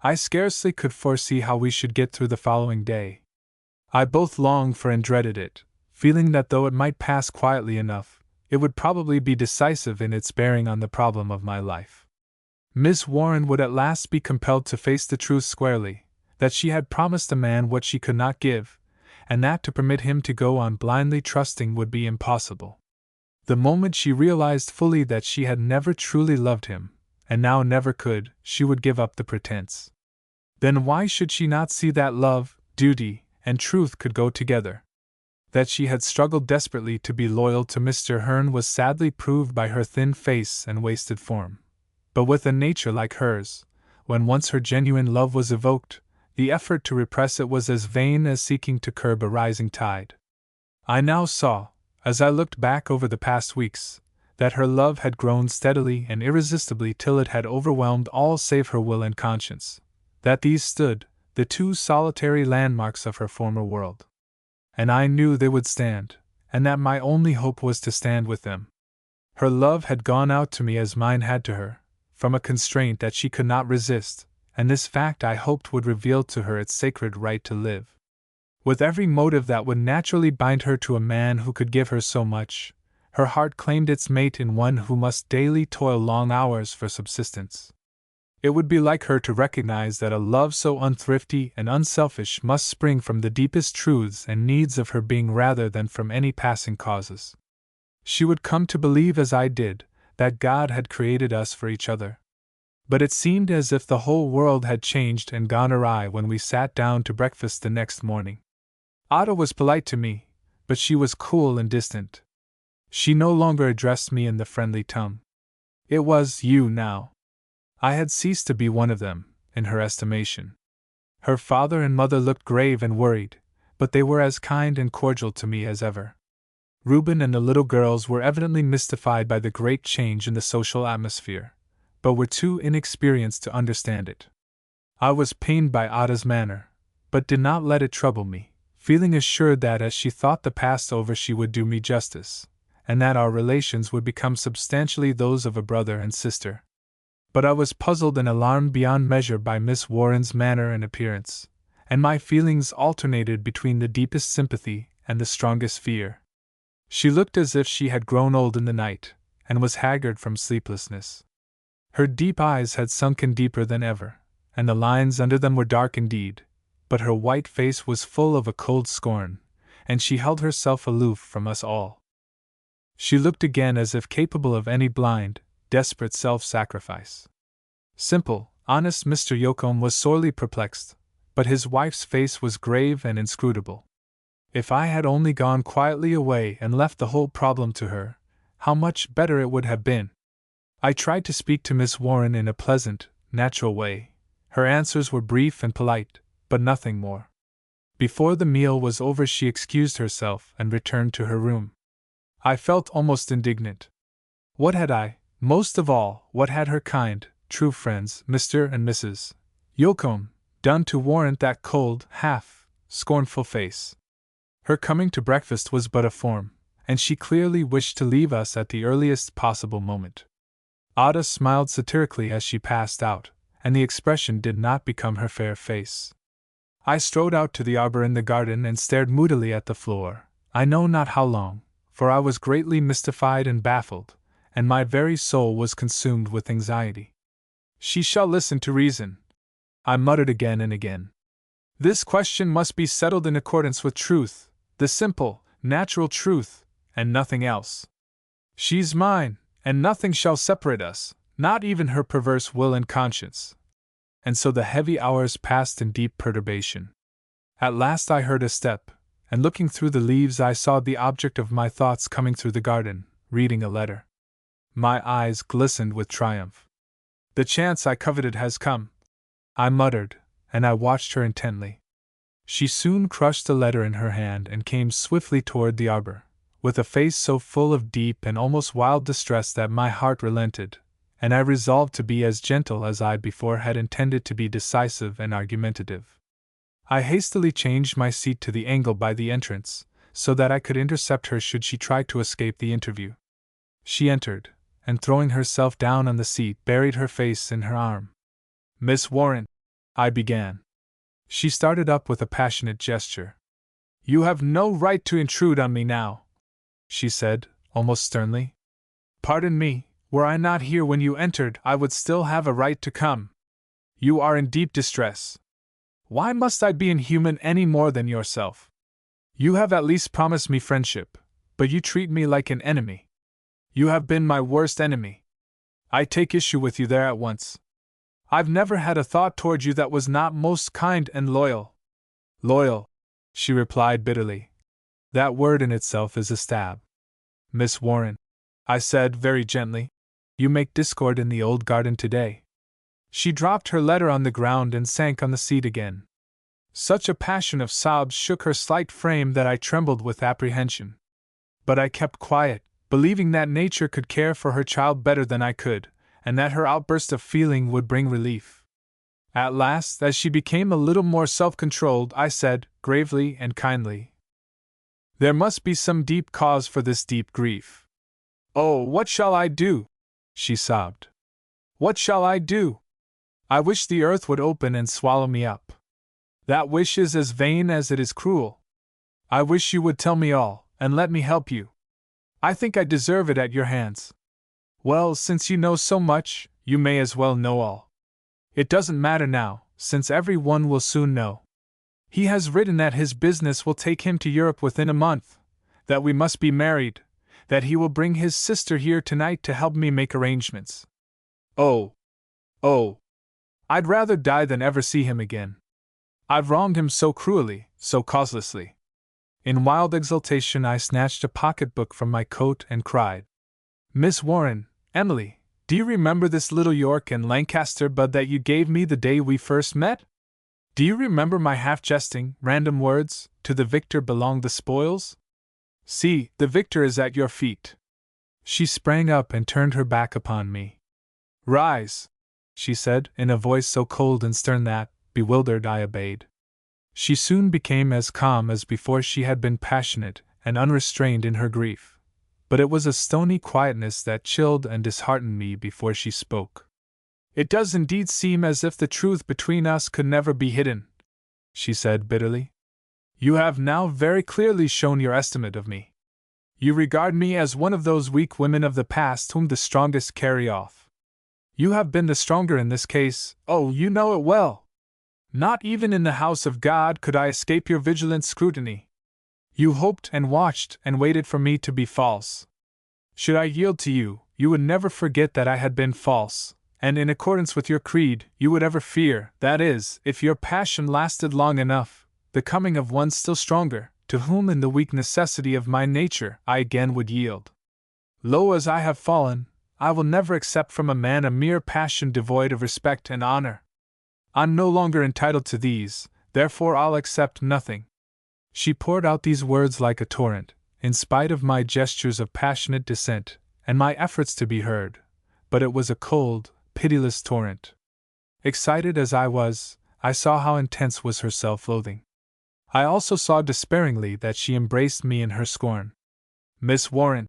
I scarcely could foresee how we should get through the following day. I both longed for and dreaded it, feeling that though it might pass quietly enough, it would probably be decisive in its bearing on the problem of my life. Miss Warren would at last be compelled to face the truth squarely, that she had promised a man what she could not give, and that to permit him to go on blindly trusting would be impossible. The moment she realized fully that she had never truly loved him, and now never could, she would give up the pretense. Then why should she not see that love, duty, and truth could go together? That she had struggled desperately to be loyal to Mr. Hearn was sadly proved by her thin face and wasted form. But with a nature like hers, when once her genuine love was evoked, the effort to repress it was as vain as seeking to curb a rising tide. I now saw, as I looked back over the past weeks, that her love had grown steadily and irresistibly till it had overwhelmed all save her will and conscience, that these stood, the two solitary landmarks of her former world. And I knew they would stand, and that my only hope was to stand with them. Her love had gone out to me as mine had to her, from a constraint that she could not resist, and this fact I hoped would reveal to her its sacred right to live. With every motive that would naturally bind her to a man who could give her so much, her heart claimed its mate in one who must daily toil long hours for subsistence. It would be like her to recognize that a love so unthrifty and unselfish must spring from the deepest truths and needs of her being rather than from any passing causes. She would come to believe, as I did, that God had created us for each other. But it seemed as if the whole world had changed and gone awry when we sat down to breakfast the next morning. Ada was polite to me, but she was cool and distant. She no longer addressed me in the friendly tongue. It was you now. I had ceased to be one of them, in her estimation. Her father and mother looked grave and worried, but they were as kind and cordial to me as ever. Reuben and the little girls were evidently mystified by the great change in the social atmosphere, but were too inexperienced to understand it. I was pained by Ada's manner, but did not let it trouble me, feeling assured that as she thought the past over she would do me justice, and that our relations would become substantially those of a brother and sister. But I was puzzled and alarmed beyond measure by Miss Warren's manner and appearance, and my feelings alternated between the deepest sympathy and the strongest fear. She looked as if she had grown old in the night, and was haggard from sleeplessness. Her deep eyes had sunken deeper than ever, and the lines under them were dark indeed, but her white face was full of a cold scorn, and she held herself aloof from us all. She looked again as if capable of any blind, desperate self-sacrifice. Simple, honest Mr. Yocombe was sorely perplexed, but his wife's face was grave and inscrutable. If I had only gone quietly away and left the whole problem to her, how much better it would have been. I tried to speak to Miss Warren in a pleasant, natural way. Her answers were brief and polite, but nothing more. Before the meal was over she excused herself and returned to her room. I felt almost indignant. What had I, most of all, what had her kind, true friends, Mr. and Mrs. Yocombe, done to warrant that cold, scornful face? Her coming to breakfast was but a form, and she clearly wished to leave us at the earliest possible moment. Ada smiled satirically as she passed out, and the expression did not become her fair face. I strode out to the arbor in the garden and stared moodily at the floor, I know not how long, for I was greatly mystified and baffled, and my very soul was consumed with anxiety. She shall listen to reason, I muttered again and again. This question must be settled in accordance with truth, the simple, natural truth, and nothing else. She's mine, and nothing shall separate us, not even her perverse will and conscience. And so the heavy hours passed in deep perturbation. At last I heard a step, and looking through the leaves I saw the object of my thoughts coming through the garden, reading a letter. My eyes glistened with triumph. The chance I coveted has come, I muttered, and I watched her intently. She soon crushed the letter in her hand and came swiftly toward the arbor, with a face so full of deep and almost wild distress that my heart relented, and I resolved to be as gentle as I before had intended to be decisive and argumentative. I hastily changed my seat to the angle by the entrance, so that I could intercept her should she try to escape the interview. She entered, and throwing herself down on the seat buried her face in her arm. "Miss Warren," I began. She started up with a passionate gesture. "You have no right to intrude on me now," she said, almost sternly. "Pardon me, were I not here when you entered, I would still have a right to come. You are in deep distress. Why must I be inhuman any more than yourself? You have at least promised me friendship, but you treat me like an enemy. You have been my worst enemy. I take issue with you there at once. I've never had a thought toward you that was not most kind and loyal." "Loyal," she replied bitterly. "That word in itself is a stab." "Miss Warren," I said very gently, "you make discord in the old garden today." She dropped her letter on the ground and sank on the seat again. Such a passion of sobs shook her slight frame that I trembled with apprehension. But I kept quiet, believing that nature could care for her child better than I could, and that her outburst of feeling would bring relief. At last, as she became a little more self-controlled, I said, gravely and kindly, "There must be some deep cause for this deep grief." "Oh, what shall I do?" she sobbed. "What shall I do? I wish the earth would open and swallow me up. That wish is as vain as it is cruel. I wish you would tell me all, and let me help you. I think I deserve it at your hands." "Well, since you know so much, you may as well know all. It doesn't matter now, since every one will soon know. He has written that his business will take him to Europe within a month, that we must be married, that he will bring his sister here tonight to help me make arrangements. Oh! I'd rather die than ever see him again. I've wronged him so cruelly, so causelessly." In wild exultation I snatched a pocketbook from my coat and cried, "Miss Warren, Emily, do you remember this little York and Lancaster bud that you gave me the day we first met? Do you remember my half-jesting, random words, 'To the victor belong the spoils'? See, the victor is at your feet." She sprang up and turned her back upon me. "Rise," she said, in a voice so cold and stern that, bewildered, I obeyed. She soon became as calm as before. She had been passionate and unrestrained in her grief, but it was a stony quietness that chilled and disheartened me before she spoke. "It does indeed seem as if the truth between us could never be hidden," she said bitterly. "You have now very clearly shown your estimate of me. You regard me as one of those weak women of the past whom the strongest carry off. You have been the stronger in this case, oh, you know it well. Not even in the house of God could I escape your vigilant scrutiny. You hoped and watched and waited for me to be false. Should I yield to you, you would never forget that I had been false, and in accordance with your creed, you would ever fear, that is, if your passion lasted long enough, the coming of one still stronger, to whom in the weak necessity of my nature I again would yield. Low as I have fallen, I will never accept from a man a mere passion devoid of respect and honor. I'm no longer entitled to these, therefore I'll accept nothing." She poured out these words like a torrent, in spite of my gestures of passionate dissent, and my efforts to be heard, but it was a cold, pitiless torrent. Excited as I was, I saw how intense was her self-loathing. I also saw despairingly that she embraced me in her scorn. "Miss Warren,"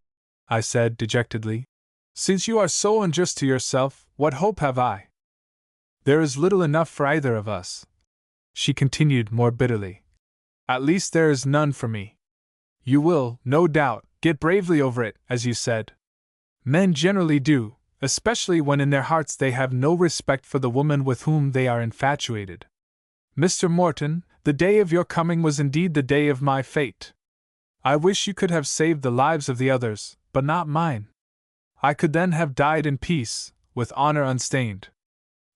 I said dejectedly, "since you are so unjust to yourself, what hope have I?" "There is little enough for either of us," she continued more bitterly. "At least there is none for me. You will, no doubt, get bravely over it, as you said. Men generally do, especially when in their hearts they have no respect for the woman with whom they are infatuated. Mr. Morton, the day of your coming was indeed the day of my fate. I wish you could have saved the lives of the others, but not mine. I could then have died in peace, with honor unstained.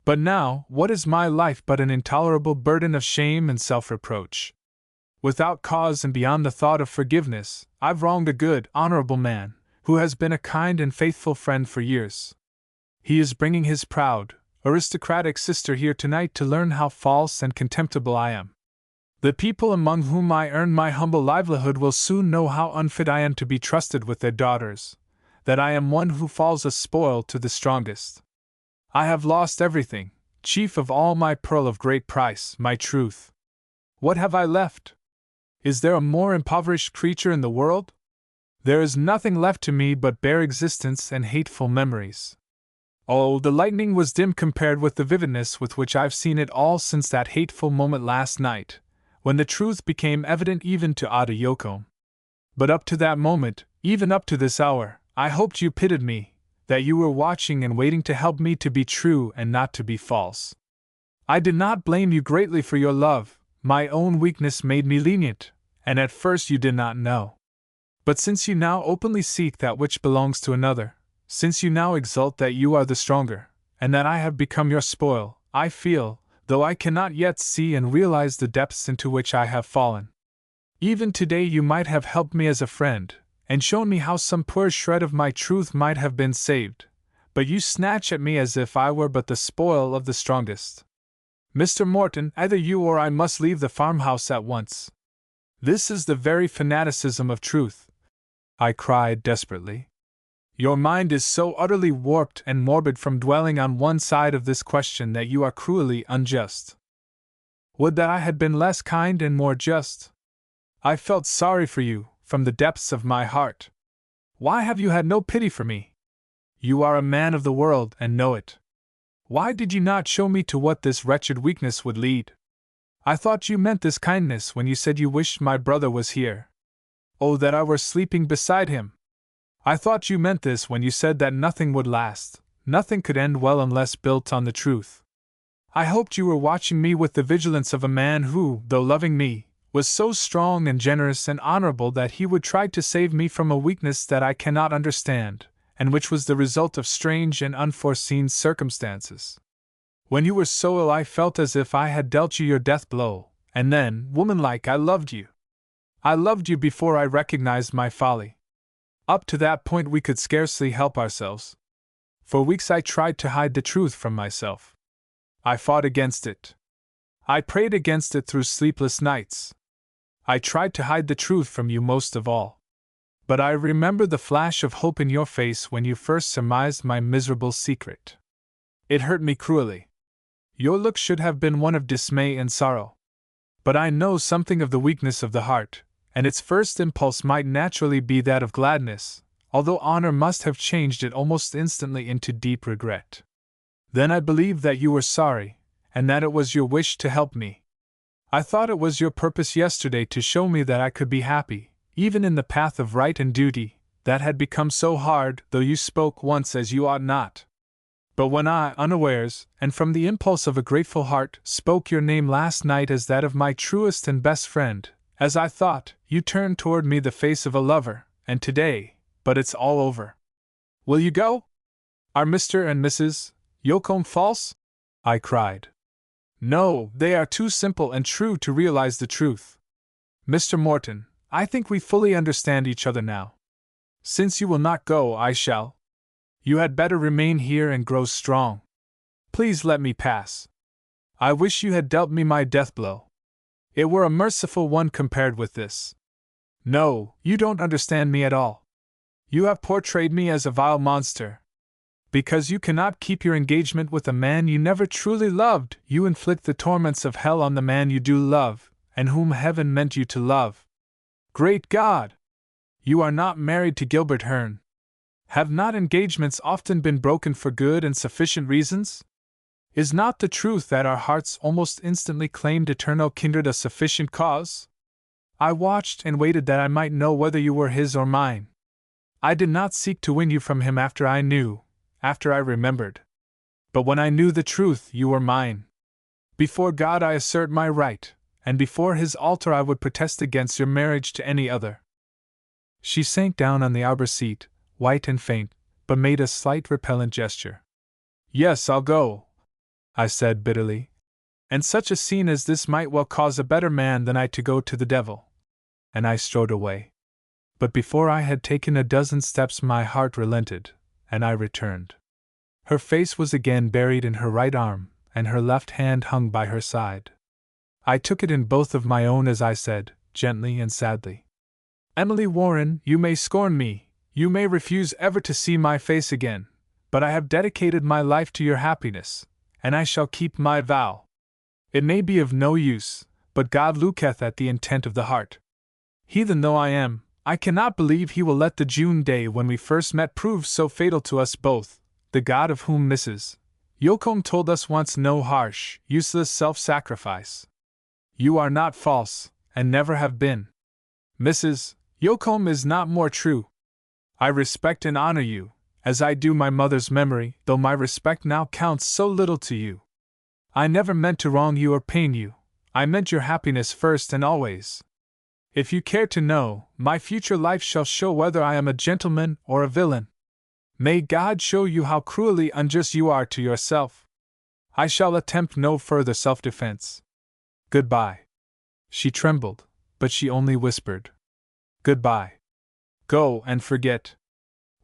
But now, what is my life but an intolerable burden of shame and self-reproach? Without cause and beyond the thought of forgiveness, I've wronged a good, honorable man, who has been a kind and faithful friend for years. He is bringing his proud, aristocratic sister here tonight to learn how false and contemptible I am. The people among whom I earn my humble livelihood will soon know how unfit I am to be trusted with their daughters, that I am one who falls a spoil to the strongest. I have lost everything, chief of all my pearl of great price, my truth. What have I left? Is there a more impoverished creature in the world? There is nothing left to me but bare existence and hateful memories. Oh, the lightning was dim compared with the vividness with which I've seen it all since that hateful moment last night, when the truth became evident even to Audiobook. But up to that moment, even up to this hour, I hoped you pitied me, that you were watching and waiting to help me to be true and not to be false. I did not blame you greatly for your love, my own weakness made me lenient, and at first you did not know. But since you now openly seek that which belongs to another, since you now exult that you are the stronger, and that I have become your spoil, I feel, though I cannot yet see and realize the depths into which I have fallen. Even today you might have helped me as a friend, and shown me how some poor shred of my truth might have been saved, but you snatch at me as if I were but the spoil of the strongest. Mr. Morton, either you or I must leave the farmhouse at once. This is the very fanaticism of truth," I cried desperately. Your mind is so utterly warped and morbid from dwelling on one side of this question that you are cruelly unjust. Would that I had been less kind and more just. I felt sorry for you, from the depths of my heart. Why have you had no pity for me? You are a man of the world and know it. Why did you not show me to what this wretched weakness would lead? I thought you meant this kindness when you said you wished my brother was here. Oh, that I were sleeping beside him! I thought you meant this when you said that nothing would last, nothing could end well unless built on the truth. I hoped you were watching me with the vigilance of a man who, though loving me, was so strong and generous and honorable that he would try to save me from a weakness that I cannot understand, and which was the result of strange and unforeseen circumstances. When you were so ill I felt as if I had dealt you your death blow, and then, womanlike, I loved you. I loved you before I recognized my folly. Up to that point we could scarcely help ourselves. For weeks I tried to hide the truth from myself. I fought against it. I prayed against it through sleepless nights. I tried to hide the truth from you most of all. But I remember the flash of hope in your face when you first surmised my miserable secret. It hurt me cruelly. Your look should have been one of dismay and sorrow. But I know something of the weakness of the heart, and its first impulse might naturally be that of gladness, although honor must have changed it almost instantly into deep regret. Then I believed that you were sorry, and that it was your wish to help me. I thought it was your purpose yesterday to show me that I could be happy, even in the path of right and duty, that had become so hard, though you spoke once as you ought not. But when I, unawares, and from the impulse of a grateful heart, spoke your name last night as that of my truest and best friend, as I thought, you turned toward me the face of a lover, and today, but it's all over. Will you go? Are Mr. and Mrs. Yocombe false? I cried. No, they are too simple and true to realize the truth. Mr. Morton, I think we fully understand each other now. Since you will not go, I shall. You had better remain here and grow strong. Please let me pass. I wish you had dealt me my death blow. It were a merciful one compared with this. No, you don't understand me at all. You have portrayed me as a vile monster. Because you cannot keep your engagement with a man you never truly loved, you inflict the torments of hell on the man you do love, and whom heaven meant you to love. Great God! You are not married to Gilbert Hearn. Have not engagements often been broken for good and sufficient reasons? Is not the truth that our hearts almost instantly claimed eternal kindred a sufficient cause? I watched and waited that I might know whether you were his or mine. I did not seek to win you from him after I knew, after I remembered. But when I knew the truth, you were mine. Before God I assert my right, and before his altar I would protest against your marriage to any other. She sank down on the arbor seat, white and faint, but made a slight repellent gesture. Yes, I'll go, I said bitterly. And such a scene as this might well cause a better man than I to go to the devil. And I strode away. But before I had taken a dozen steps my heart relented, and I returned. Her face was again buried in her right arm, and her left hand hung by her side. I took it in both of my own as I said, gently and sadly, Emily Warren, you may scorn me, you may refuse ever to see my face again, but I have dedicated my life to your happiness, and I shall keep my vow. It may be of no use, but God looketh at the intent of the heart. Heathen though I am, I cannot believe he will let the June day when we first met prove so fatal to us both, the God of whom Mrs. Yocombe told us once no harsh, useless self-sacrifice. You are not false, and never have been. Mrs. Yocombe is not more true. I respect and honor you, as I do my mother's memory, though my respect now counts so little to you. I never meant to wrong you or pain you, I meant your happiness first and always. If you care to know, my future life shall show whether I am a gentleman or a villain. May God show you how cruelly unjust you are to yourself. I shall attempt no further self-defense. Goodbye. She trembled, but she only whispered, Goodbye. Go and forget.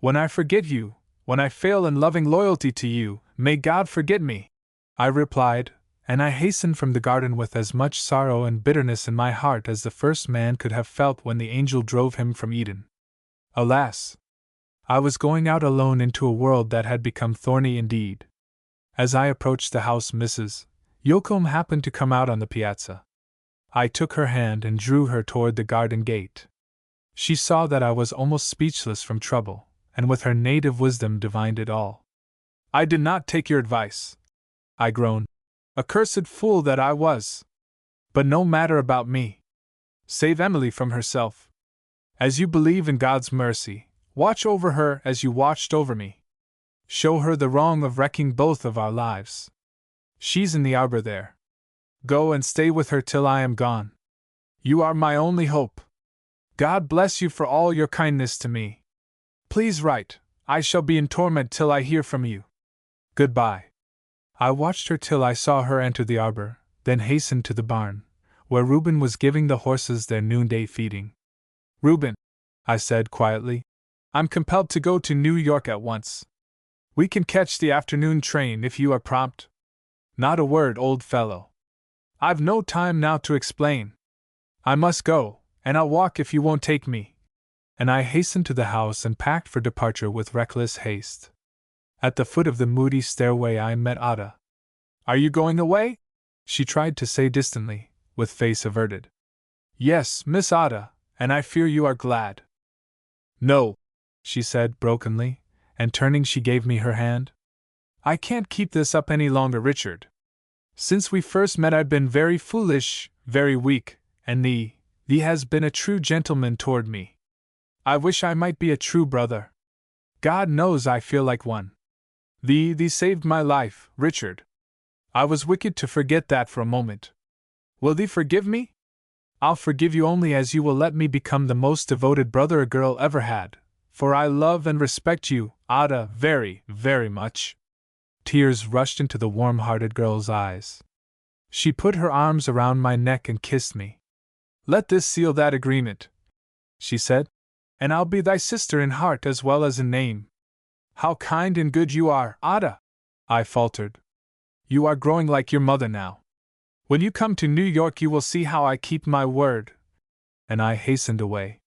When I forget you, when I fail in loving loyalty to you, may God forget me. I replied, and I hastened from the garden with as much sorrow and bitterness in my heart as the first man could have felt when the angel drove him from Eden. Alas! I was going out alone into a world that had become thorny indeed. As I approached the house, Mrs. Yoakum happened to come out on the piazza. I took her hand and drew her toward the garden gate. She saw that I was almost speechless from trouble, and with her native wisdom divined it all. "I did not take your advice," I groaned. "Accursed fool that I was! But no matter about me. Save Emily from herself. As you believe in God's mercy, watch over her as you watched over me. Show her the wrong of wrecking both of our lives. She's in the arbor there. Go and stay with her till I am gone. You are my only hope. God bless you for all your kindness to me. Please write. I shall be in torment till I hear from you. Goodbye." I watched her till I saw her enter the arbor, then hastened to the barn, where Reuben was giving the horses their noonday feeding. "Reuben," I said quietly, "I'm compelled to go to New York at once. We can catch the afternoon train if you are prompt." "Not a word, old fellow. I've no time now to explain. I must go, and I'll walk if you won't take me." And I hastened to the house and packed for departure with reckless haste. At the foot of the moody stairway I met Ada. "Are you going away?" she tried to say distantly, with face averted. "Yes, Miss Ada, and I fear you are glad." "No," she said brokenly, and turning she gave me her hand. "I can't keep this up any longer, Richard. Since we first met I've been very foolish, very weak, and thee has been a true gentleman toward me. I wish I might be a true brother. God knows I feel like one. Thee saved my life, Richard. I was wicked to forget that for a moment. Will thee forgive me? I'll forgive you only as you will let me become the most devoted brother a girl ever had, for I love and respect you, Ada, very, very much." Tears rushed into the warm-hearted girl's eyes. She put her arms around my neck and kissed me. "Let this seal that agreement," she said, "and I'll be thy sister in heart as well as in name." "How kind and good you are, Ada!" I faltered. "You are growing like your mother now. When you come to New York you will see how I keep my word." And I hastened away.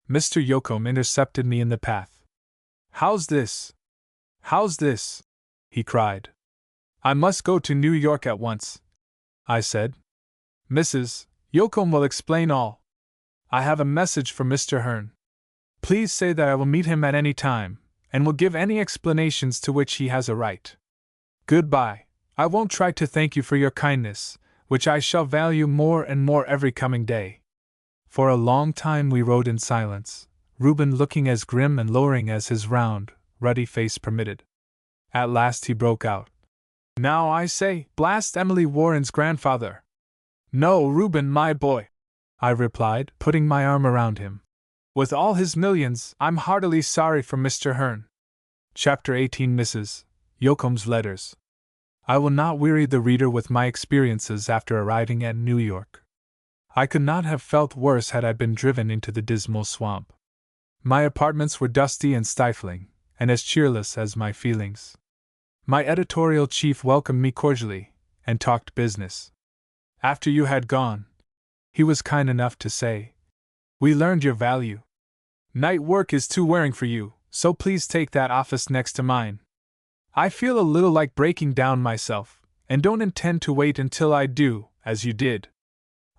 Mr. Yoakum intercepted me in the path. "How's this? How's this?" he cried. "I must go to New York at once," I said. "Mrs. Yoakum will explain all. I have a message for Mr. Hearn. Please say that I will meet him at any time, and will give any explanations to which he has a right. Goodbye. I won't try to thank you for your kindness, which I shall value more and more every coming day." For a long time we rode in silence, Reuben looking as grim and lowering as his round, ruddy face permitted. At last he broke out. "Now I say, blast Emily Warren's grandfather!" "No, Reuben, my boy," I replied, putting my arm around him. "With all his millions, I'm heartily sorry for Mr. Hearn." Chapter 18 Mrs. Yoakum's Letters. I will not weary the reader with my experiences after arriving at New York. I could not have felt worse had I been driven into the dismal swamp. My apartments were dusty and stifling, and as cheerless as my feelings. My editorial chief welcomed me cordially, and talked business. "After you had gone," he was kind enough to say, "we learned your value. Night work is too wearing for you, so please take that office next to mine. I feel a little like breaking down myself, and don't intend to wait until I do, as you did.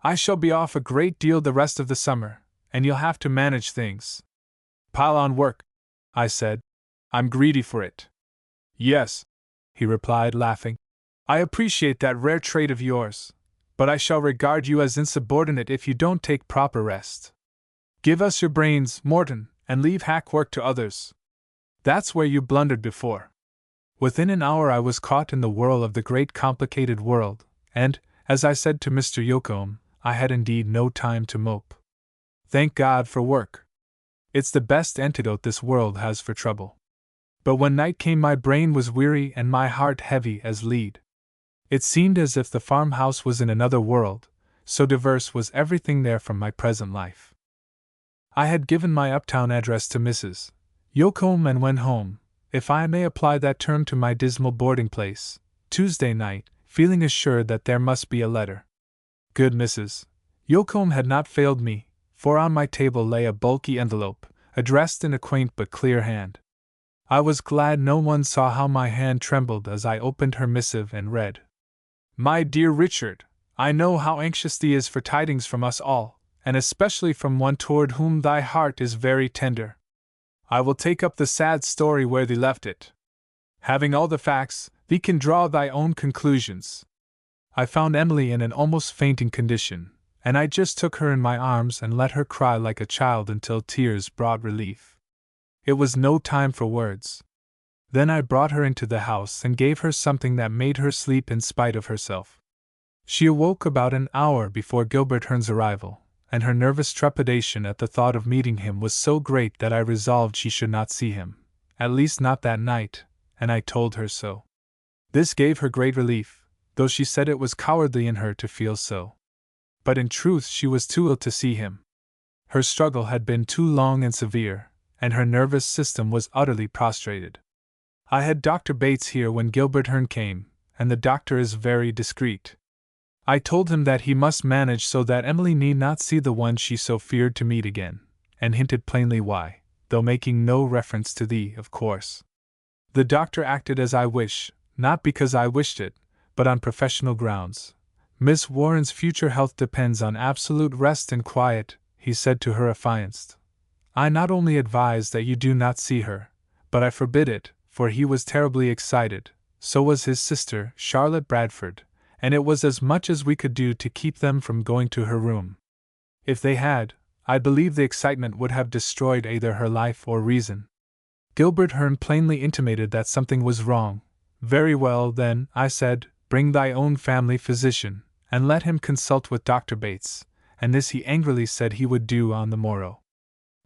I shall be off a great deal the rest of the summer, and you'll have to manage things." "Pile on work," I said. "I'm greedy for it." "Yes," he replied, laughing. "I appreciate that rare trait of yours, but I shall regard you as insubordinate if you don't take proper rest. Give us your brains, Morton, and leave hack work to others. That's where you blundered before." Within an hour I was caught in the whirl of the great complicated world, and, as I said to Mr. Yoakum, I had indeed no time to mope. Thank God for work. It's the best antidote this world has for trouble. But when night came my brain was weary and my heart heavy as lead. It seemed as if the farmhouse was in another world, so diverse was everything there from my present life. I had given my uptown address to Mrs. Yoakum and went home, if I may apply that term to my dismal boarding place, Tuesday night, feeling assured that there must be a letter. Good Mrs. Yoakum had not failed me, for on my table lay a bulky envelope, addressed in a quaint but clear hand. I was glad no one saw how my hand trembled as I opened her missive and read. My dear Richard, I know how anxious thee is for tidings from us all, and especially from one toward whom thy heart is very tender. I will take up the sad story where thee left it. Having all the facts, thee can draw thy own conclusions. I found Emily in an almost fainting condition, and I just took her in my arms and let her cry like a child until tears brought relief. It was no time for words. Then I brought her into the house and gave her something that made her sleep in spite of herself. She awoke about an hour before Gilbert Hearn's arrival, and her nervous trepidation at the thought of meeting him was so great that I resolved she should not see him, at least not that night, and I told her so. This gave her great relief, though she said it was cowardly in her to feel so. But in truth she was too ill to see him. Her struggle had been too long and severe, and her nervous system was utterly prostrated. I had Dr. Bates here when Gilbert Hearn came, and the doctor is very discreet. I told him that he must manage so that Emily need not see the one she so feared to meet again, and hinted plainly why, though making no reference to thee, of course. The doctor acted as I wish, not because I wished it, but on professional grounds. Miss Warren's future health depends on absolute rest and quiet, he said to her affianced. I not only advise that you do not see her, but I forbid it, for he was terribly excited, so was his sister, Charlotte Bradford, and it was as much as we could do to keep them from going to her room. If they had, I believe the excitement would have destroyed either her life or reason. Gilbert Hearn plainly intimated that something was wrong. Very well, then, I said, bring thy own family physician, and let him consult with Dr. Bates, and this he angrily said he would do on the morrow.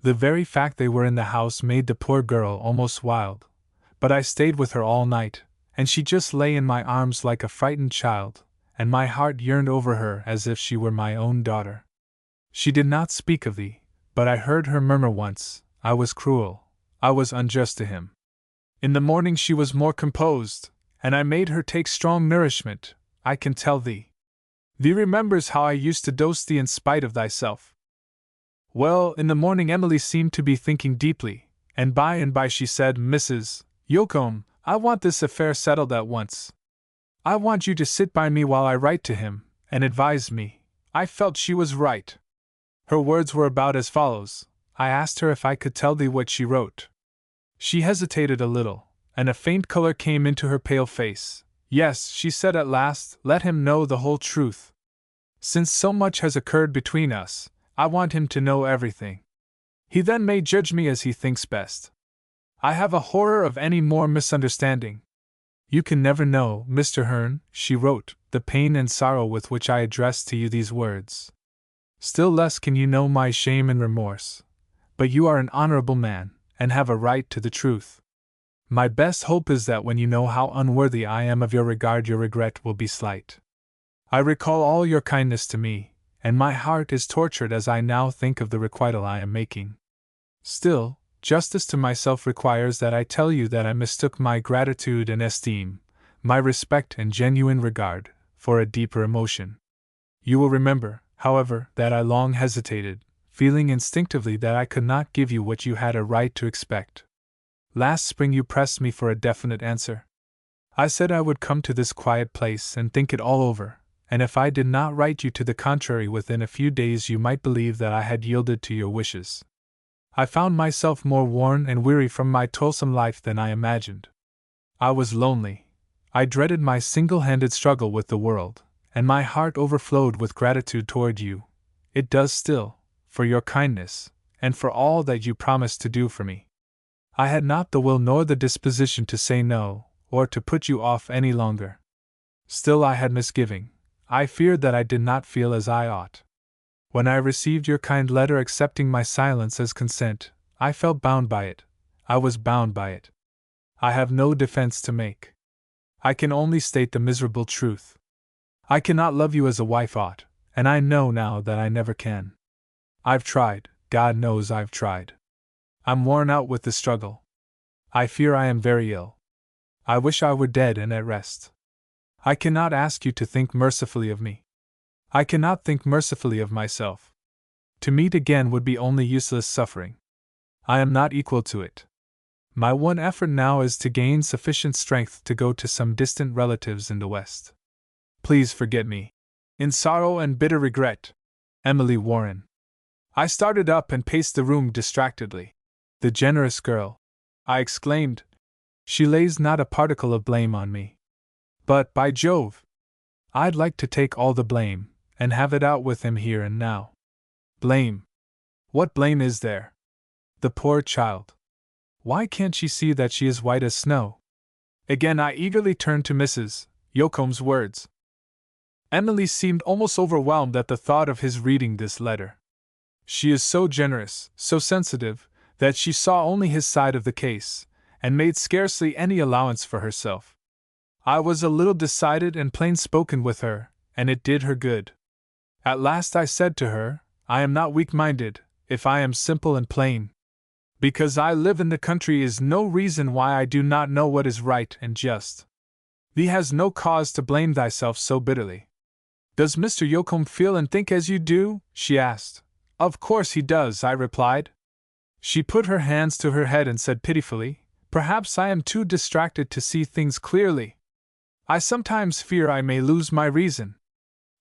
The very fact they were in the house made the poor girl almost wild, but I stayed with her all night, and she just lay in my arms like a frightened child, and my heart yearned over her as if she were my own daughter. She did not speak of thee, but I heard her murmur once, I was cruel, I was unjust to him. In the morning she was more composed, and I made her take strong nourishment, I can tell thee. Thee remembers how I used to dose thee in spite of thyself. Well, in the morning Emily seemed to be thinking deeply, and by she said, Mrs. Yocombe, I want this affair settled at once. I want you to sit by me while I write to him, and advise me. I felt she was right. Her words were about as follows. I asked her if I could tell thee what she wrote. She hesitated a little, and a faint color came into her pale face. Yes, she said at last, let him know the whole truth. Since so much has occurred between us, I want him to know everything. He then may judge me as he thinks best. I have a horror of any more misunderstanding. You can never know, Mr. Hearn, she wrote, the pain and sorrow with which I address to you these words. Still less can you know my shame and remorse. But you are an honorable man, and have a right to the truth. My best hope is that when you know how unworthy I am of your regret will be slight. I recall all your kindness to me, and my heart is tortured as I now think of the requital I am making. Still, justice to myself requires that I tell you that I mistook my gratitude and esteem, my respect and genuine regard, for a deeper emotion. You will remember, however, that I long hesitated, feeling instinctively that I could not give you what you had a right to expect. Last spring you pressed me for a definite answer. I said I would come to this quiet place and think it all over, and if I did not write you to the contrary within a few days you might believe that I had yielded to your wishes. I found myself more worn and weary from my toilsome life than I imagined. I was lonely. I dreaded my single-handed struggle with the world, and my heart overflowed with gratitude toward you. It does still, for your kindness, and for all that you promised to do for me. I had not the will nor the disposition to say no, or to put you off any longer. Still I had misgiving. I feared that I did not feel as I ought. When I received your kind letter accepting my silence as consent, I felt bound by it. I was bound by it. I have no defense to make. I can only state the miserable truth. I cannot love you as a wife ought, and I know now that I never can. I've tried, God knows I've tried. I'm worn out with the struggle. I fear I am very ill. I wish I were dead and at rest. I cannot ask you to think mercifully of me. I cannot think mercifully of myself. To meet again would be only useless suffering. I am not equal to it. My one effort now is to gain sufficient strength to go to some distant relatives in the West. Please forget me. In sorrow and bitter regret, Emily Warren. I started up and paced the room distractedly. The generous girl, I exclaimed. She lays not a particle of blame on me. But, by Jove! I'd like to take all the blame, and have it out with him here and now. Blame? What blame is there? The poor child. Why can't she see that she is white as snow? Again I eagerly turned to Mrs. Yoakum's words. Emily seemed almost overwhelmed at the thought of his reading this letter. She is so generous, so sensitive, that she saw only his side of the case, and made scarcely any allowance for herself. I was a little decided and plain-spoken with her, and it did her good. At last I said to her, I am not weak-minded, if I am simple and plain. Because I live in the country is no reason why I do not know what is right and just. Thee has no cause to blame thyself so bitterly. Does Mr. Yoakum feel and think as you do? She asked. Of course he does, I replied. She put her hands to her head and said pitifully, Perhaps I am too distracted to see things clearly. I sometimes fear I may lose my reason.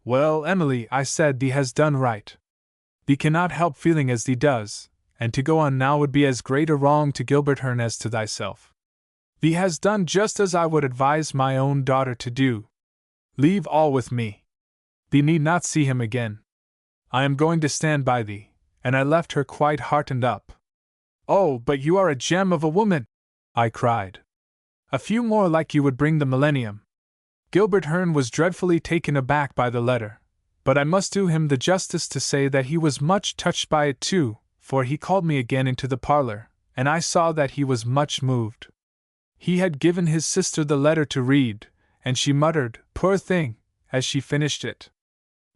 Well, Emily, I said, thee has done right. Thee cannot help feeling as thee does, and to go on now would be as great a wrong to Gilbert Hearn as to thyself. Thee has done just as I would advise my own daughter to do. Leave all with me. Thee need not see him again. I am going to stand by thee, and I left her quite heartened up. Oh, but you are a gem of a woman, I cried. A few more like you would bring the millennium. Gilbert Hearn was dreadfully taken aback by the letter, but I must do him the justice to say that he was much touched by it too, for he called me again into the parlor, and I saw that he was much moved. He had given his sister the letter to read, and she muttered, Poor thing, as she finished it.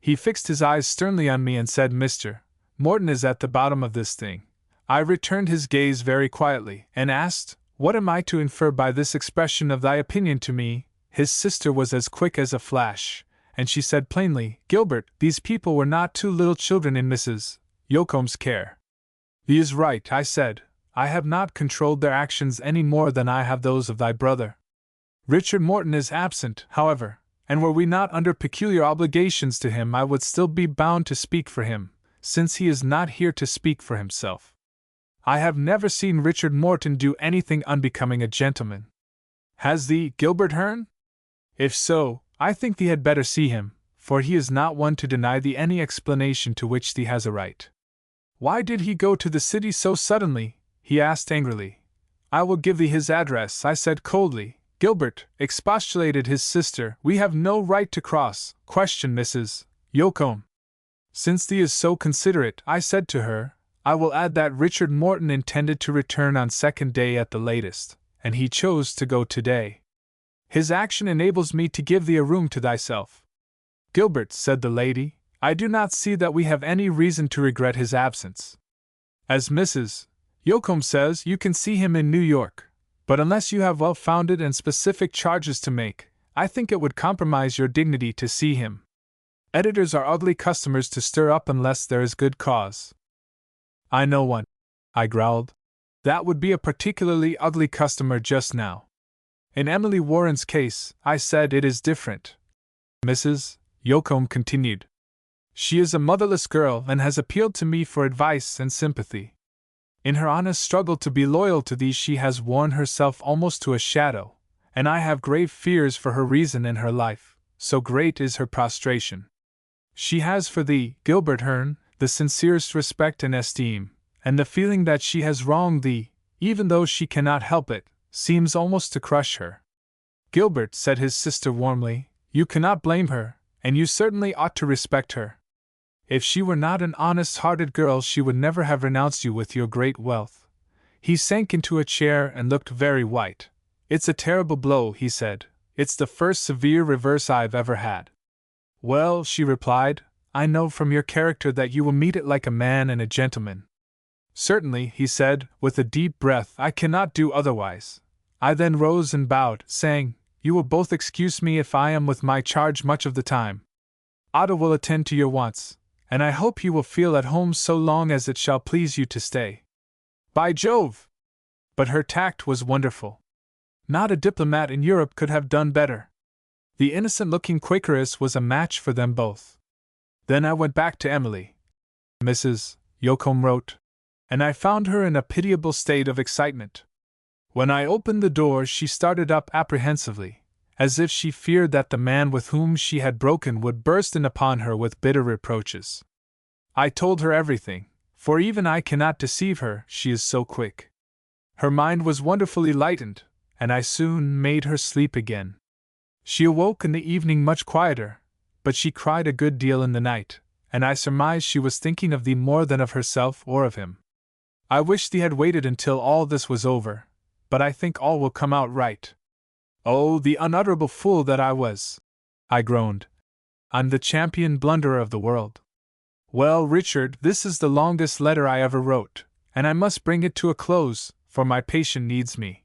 He fixed his eyes sternly on me and said, Mr. Morton is at the bottom of this thing. I returned his gaze very quietly, and asked, What am I to infer by this expression of thy opinion to me? His sister was as quick as a flash, and she said plainly, Gilbert, these people were not two little children in Mrs. Yoakum's care. Thee is right, I said. I have not controlled their actions any more than I have those of thy brother. Richard Morton is absent, however, and were we not under peculiar obligations to him, I would still be bound to speak for him, since he is not here to speak for himself. I have never seen Richard Morton do anything unbecoming a gentleman. Has thee, Gilbert Hearn? If so, I think thee had better see him, for he is not one to deny thee any explanation to which thee has a right. Why did he go to the city so suddenly? He asked angrily. I will give thee his address, I said coldly. Gilbert, expostulated his sister, we have no right to question Mrs. Yoakum. Since thee is so considerate, I said to her, I will add that Richard Morton intended to return on second day at the latest, and he chose to go today. His action enables me to give thee a room to thyself. Gilbert, said the lady, I do not see that we have any reason to regret his absence. As Mrs. Yoakum says, you can see him in New York, but unless you have well-founded and specific charges to make, I think it would compromise your dignity to see him. Editors are ugly customers to stir up unless there is good cause. I know one, I growled. That would be a particularly ugly customer just now. In Emily Warren's case, I said, it is different. Mrs. Yoakum continued. She is a motherless girl and has appealed to me for advice and sympathy. In her honest struggle to be loyal to thee she has worn herself almost to a shadow, and I have grave fears for her reason and her life, so great is her prostration. She has for thee, Gilbert Hearn, the sincerest respect and esteem, and the feeling that she has wronged thee, even though she cannot help it, seems almost to crush her. Gilbert, said his sister warmly, you cannot blame her, and you certainly ought to respect her. If she were not an honest-hearted girl she would never have renounced you with your great wealth. He sank into a chair and looked very white. It's a terrible blow, he said. It's the first severe reverse I've ever had. Well, she replied, I know from your character that you will meet it like a man and a gentleman. Certainly, he said, with a deep breath, I cannot do otherwise. I then rose and bowed, saying, You will both excuse me if I am with my charge much of the time. Otto will attend to your wants, and I hope you will feel at home so long as it shall please you to stay. By Jove! But her tact was wonderful. Not a diplomat in Europe could have done better. The innocent-looking Quakeress was a match for them both. Then I went back to Emily. Mrs. Yocombe wrote, and I found her in a pitiable state of excitement. When I opened the door, she started up apprehensively, as if she feared that the man with whom she had broken would burst in upon her with bitter reproaches. I told her everything, for even I cannot deceive her, she is so quick. Her mind was wonderfully lightened, and I soon made her sleep again. She awoke in the evening much quieter, but she cried a good deal in the night, and I surmised she was thinking of thee more than of herself or of him. I wish thee had waited until all this was over, but I think all will come out right. Oh, the unutterable fool that I was! I groaned. I'm the champion blunderer of the world. Well, Richard, this is the longest letter I ever wrote, and I must bring it to a close, for my patient needs me.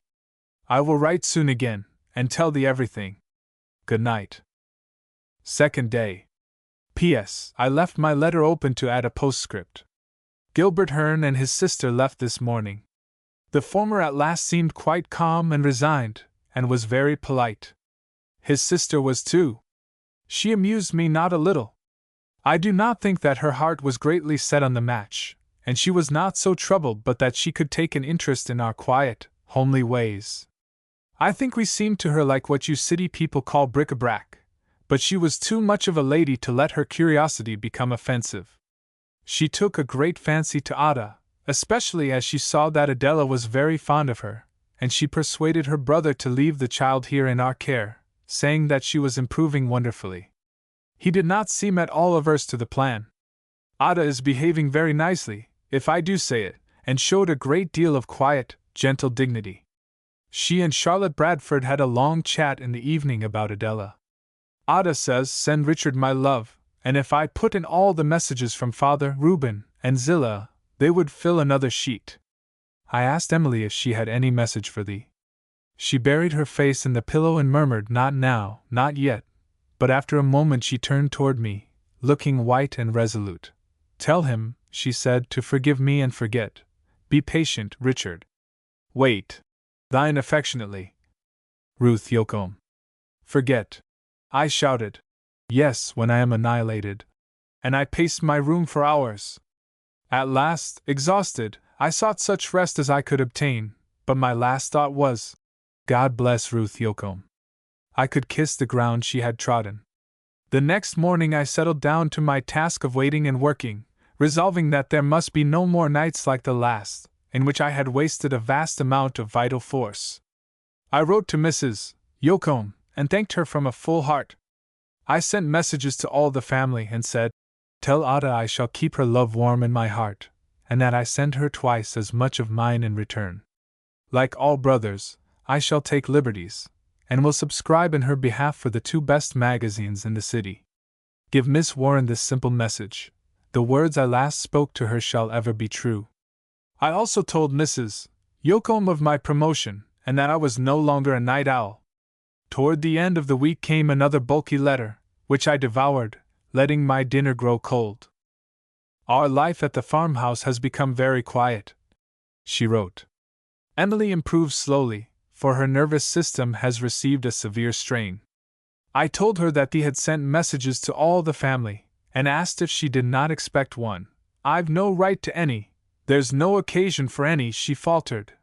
I will write soon again, and tell thee everything. Good night. Second day. P.S. I left my letter open to add a postscript. Gilbert Hearn and his sister left this morning. The former at last seemed quite calm and resigned, and was very polite. His sister was too. She amused me not a little. I do not think that her heart was greatly set on the match, and she was not so troubled but that she could take an interest in our quiet, homely ways. I think we seemed to her like what you city people call bric-a-brac, but she was too much of a lady to let her curiosity become offensive. She took a great fancy to Ada, especially as she saw that Adela was very fond of her, and she persuaded her brother to leave the child here in our care, saying that she was improving wonderfully. He did not seem at all averse to the plan. Ada is behaving very nicely, if I do say it, and showed a great deal of quiet, gentle dignity. She and Charlotte Bradford had a long chat in the evening about Adela. Ada says, "Send Richard my love," and if I put in all the messages from Father, Reuben, and Zillah, they would fill another sheet. I asked Emily if she had any message for thee. She buried her face in the pillow and murmured, "Not now, not yet," but after a moment she turned toward me, looking white and resolute. "Tell him," she said, "to forgive me and forget. Be patient, Richard. Wait. Thine affectionately, Ruth Yocombe." Forget! I shouted. Yes, when I am annihilated. And I paced my room for hours. At last, exhausted, I sought such rest as I could obtain, but my last thought was, God bless Ruth Yocombe. I could kiss the ground she had trodden. The next morning I settled down to my task of waiting and working, resolving that there must be no more nights like the last, in which I had wasted a vast amount of vital force. I wrote to Mrs. Yocombe, and thanked her from a full heart. I sent messages to all the family and said, "Tell Ada I shall keep her love warm in my heart, and that I send her twice as much of mine in return. Like all brothers, I shall take liberties, and will subscribe in her behalf for the 2 best magazines in the city. Give Miss Warren this simple message: the words I last spoke to her shall ever be true." I also told Mrs. Yocombe of my promotion, and that I was no longer a night owl. Toward the end of the week came another bulky letter, which I devoured, letting my dinner grow cold. "Our life at the farmhouse has become very quiet," she wrote. "Emily improves slowly, for her nervous system has received a severe strain. I told her that thee had sent messages to all the family, and asked if she did not expect one. "I've no right to any, there's no occasion for any," she faltered,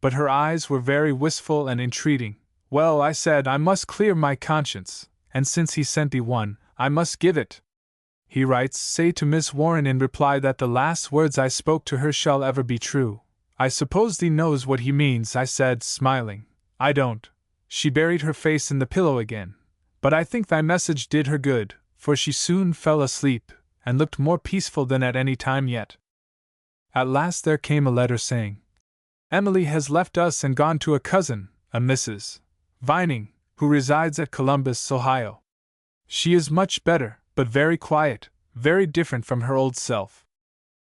but her eyes were very wistful and entreating. "Well," I said, "I must clear my conscience, and since he sent thee one, I must give it." He writes, "Say to Miss Warren in reply that the last words I spoke to her shall ever be true." "I suppose thee knows what he means," I said, smiling. "I don't." She buried her face in the pillow again. "But I think thy message did her good, for she soon fell asleep, and looked more peaceful than at any time yet." At last there came a letter saying, "Emily has left us and gone to a cousin, a Mrs. Vining, who resides at Columbus, Ohio. She is much better, but very quiet, very different from her old self.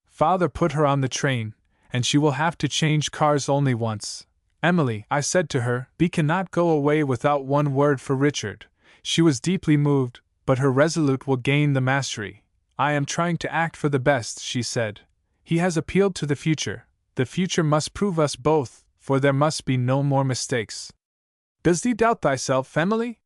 Father put her on the train, and she will have to change cars only once. Emily," I said to her, "thee cannot go away without one word for Richard." She was deeply moved, but her resolute will gain the mastery. "I am trying to act for the best," she said. "He has appealed to the future must prove us both, for there must be no more mistakes. Does thee doubt thyself, Emily?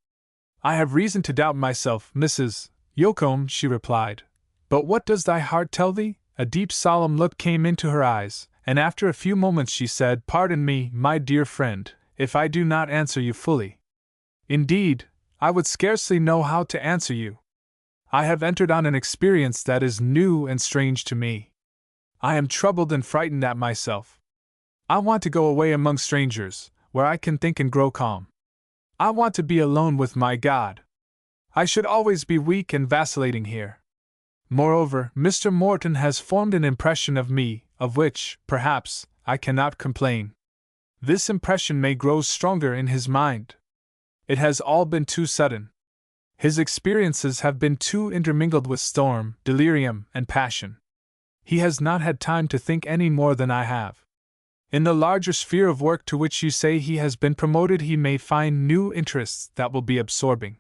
I have reason to doubt myself, Mrs. Yocombe, she replied. But what does thy heart tell thee? A deep solemn look came into her eyes, and after a few moments she said, Pardon me, my dear friend, if I do not answer you fully. Indeed, I would scarcely know how to answer you. I have entered on an experience that is new and strange to me. I am troubled and frightened at myself. I want to go away among strangers, where I can think and grow calm. I want to be alone with my God. I should always be weak and vacillating here. Moreover, Mr. Morton has formed an impression of me, of which, perhaps, I cannot complain. This impression may grow stronger in his mind. It has all been too sudden. His experiences have been too intermingled with storm, delirium, and passion. He has not had time to think any more than I have. In the larger sphere of work to which you say he has been promoted, he may find new interests that will be absorbing.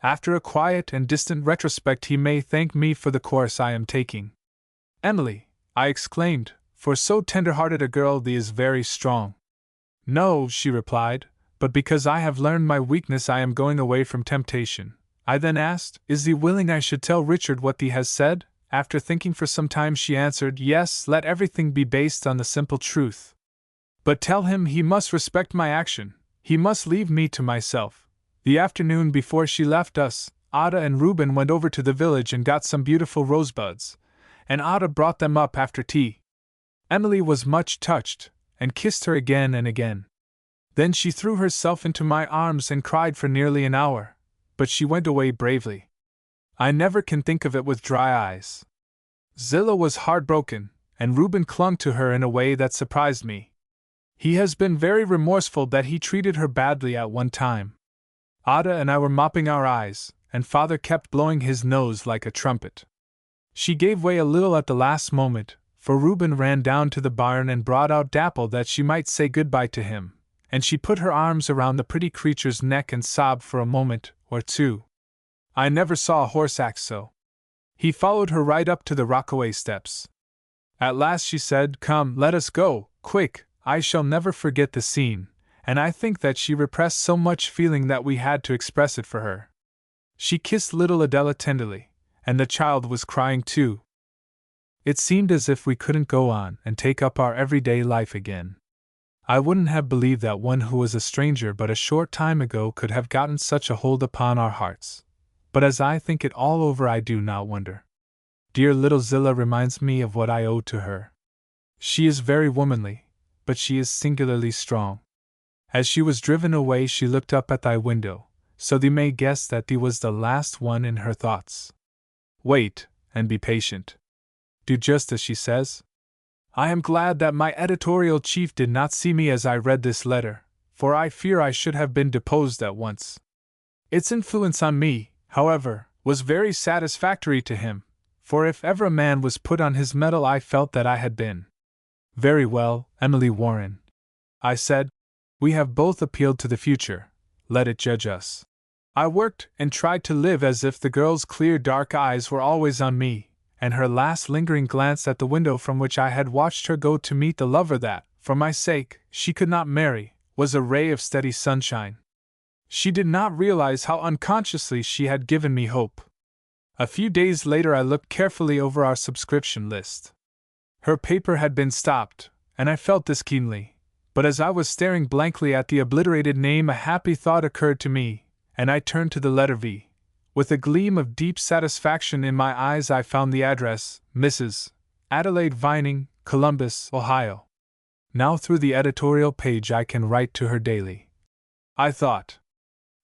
After a quiet and distant retrospect, he may thank me for the course I am taking. Emily, I exclaimed, for so tender-hearted a girl thee is very strong. No, she replied, but because I have learned my weakness I am going away from temptation. I then asked, Is thee willing I should tell Richard what thee has said? After thinking for some time she answered, Yes, let everything be based on the simple truth. But tell him he must respect my action, he must leave me to myself. The afternoon before she left us, Ada and Reuben went over to the village and got some beautiful rosebuds, and Ada brought them up after tea. Emily was much touched, and kissed her again and again. Then she threw herself into my arms and cried for nearly an hour, but she went away bravely. I never can think of it with dry eyes. Zillah was heartbroken, and Reuben clung to her in a way that surprised me. He has been very remorseful that he treated her badly at one time. Ada and I were mopping our eyes, and Father kept blowing his nose like a trumpet. She gave way a little at the last moment, for Reuben ran down to the barn and brought out Dapple that she might say good-bye to him, and she put her arms around the pretty creature's neck and sobbed for a moment or two. I never saw a horse act so. He followed her right up to the Rockaway steps. At last she said, Come, let us go, quick. I shall never forget the scene, and I think that she repressed so much feeling that we had to express it for her. She kissed little Adela tenderly, and the child was crying too. It seemed as if we couldn't go on and take up our everyday life again. I wouldn't have believed that one who was a stranger but a short time ago could have gotten such a hold upon our hearts. But as I think it all over I do not wonder. Dear little Zillah reminds me of what I owe to her. She is very womanly, but she is singularly strong. As she was driven away she looked up at thy window, so thee may guess that thee was the last one in her thoughts. Wait, and be patient. Do just as she says. I am glad that my editorial chief did not see me as I read this letter, for I fear I should have been deposed at once. Its influence on me, however, was very satisfactory to him, for if ever a man was put on his mettle I felt that I had been. Very well, Emily Warren, I said, we have both appealed to the future, let it judge us. I worked and tried to live as if the girl's clear dark eyes were always on me, and her last lingering glance at the window from which I had watched her go to meet the lover that, for my sake, she could not marry, was a ray of steady sunshine. She did not realize how unconsciously she had given me hope. A few days later I looked carefully over our subscription list. Her paper had been stopped, and I felt this keenly, but as I was staring blankly at the obliterated name a happy thought occurred to me, and I turned to the letter V. With a gleam of deep satisfaction in my eyes I found the address, Mrs. Adelaide Vining, Columbus, Ohio. Now through the editorial page I can write to her daily, I thought.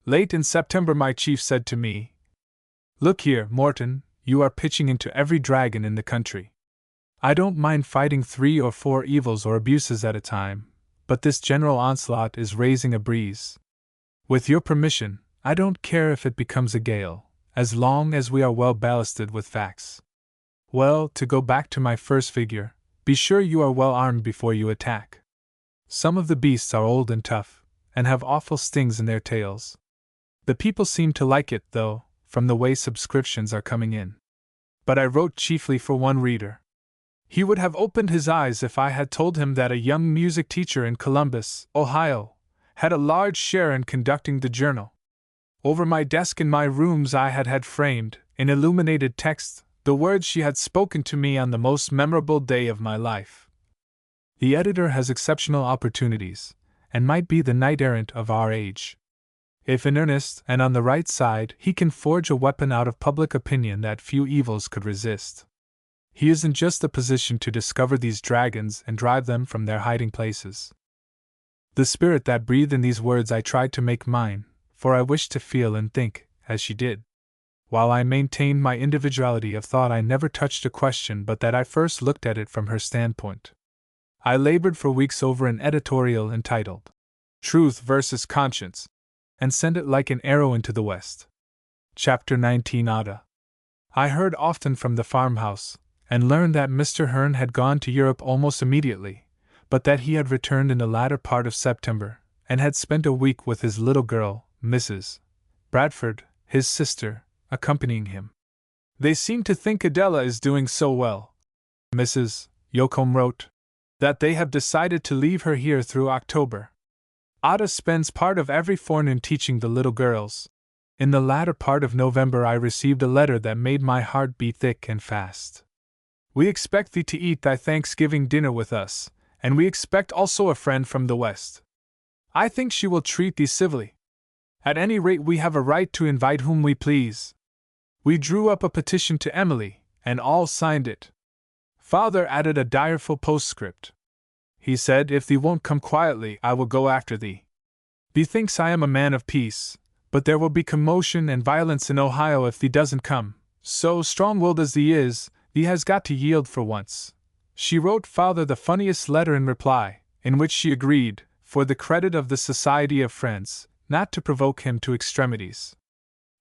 Late in September my chief said to me, Look here, Morton, you are pitching into every dragon in the country. I don't mind fighting 3 or 4 evils or abuses at a time, but this general onslaught is raising a breeze. With your permission, I don't care if it becomes a gale, as long as we are well ballasted with facts. Well, to go back to my first figure, be sure you are well armed before you attack. Some of the beasts are old and tough, and have awful stings in their tails. The people seem to like it, though, from the way subscriptions are coming in. But I wrote chiefly for one reader. He would have opened his eyes if I had told him that a young music teacher in Columbus, Ohio, had a large share in conducting the journal. Over my desk in my rooms I had framed, in illuminated text, the words she had spoken to me on the most memorable day of my life. The editor has exceptional opportunities, and might be the knight-errant of our age. If in earnest and on the right side, he can forge a weapon out of public opinion that few evils could resist. He is in just the position to discover these dragons and drive them from their hiding places. The spirit that breathed in these words I tried to make mine, for I wished to feel and think as she did. While I maintained my individuality of thought, I never touched a question but that I first looked at it from her standpoint. I labored for weeks over an editorial entitled Truth versus Conscience, and sent it like an arrow into the west. Chapter 19 Ada. I heard often from the farmhouse, and learned that Mr. Hearn had gone to Europe almost immediately, but that he had returned in the latter part of September, and had spent a week with his little girl, Mrs. Bradford, his sister, accompanying him. They seem to think Adela is doing so well, Mrs. Yocombe wrote, that they have decided to leave her here through October. Ada spends part of every forenoon teaching the little girls. In the latter part of November I received a letter that made my heart beat thick and fast. We expect thee to eat thy Thanksgiving dinner with us, and we expect also a friend from the West. I think she will treat thee civilly. At any rate, we have a right to invite whom we please. We drew up a petition to Emily, and all signed it. Father added a direful postscript. He said, if thee won't come quietly, I will go after thee. Thee thinks I am a man of peace, but there will be commotion and violence in Ohio if thee doesn't come. So strong-willed as thee is, thee has got to yield for once. She wrote father the funniest letter in reply, in which she agreed, for the credit of the Society of Friends, not to provoke him to extremities.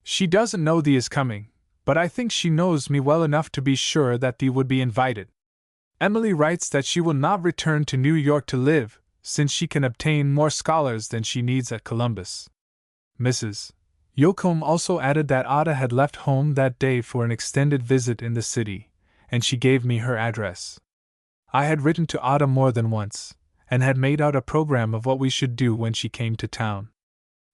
She doesn't know thee is coming, but I think she knows me well enough to be sure that thee would be invited. Emily writes that she will not return to New York to live, since she can obtain more scholars than she needs at Columbus. Mrs. Yocombe also added that Ada had left home that day for an extended visit in the city, and she gave me her address. I had written to Ada more than once, and had made out a program of what we should do when she came to town.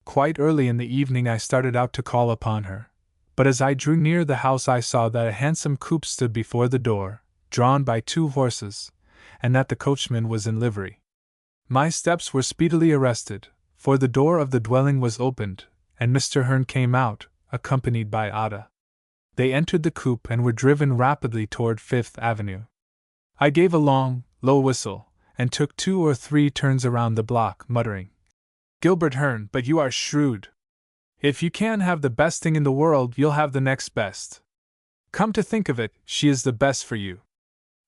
Quite early in the evening I started out to call upon her, but as I drew near the house I saw that a handsome coupe stood before the door, drawn by 2 horses, and that the coachman was in livery. My steps were speedily arrested, for the door of the dwelling was opened, and Mr. Hearn came out, accompanied by Ada. They entered the coupe and were driven rapidly toward Fifth Avenue. I gave a long, low whistle, and took 2 or 3 turns around the block, muttering, Gilbert Hearn, but you are shrewd. If you can have the best thing in the world, you'll have the next best. Come to think of it, she is the best for you.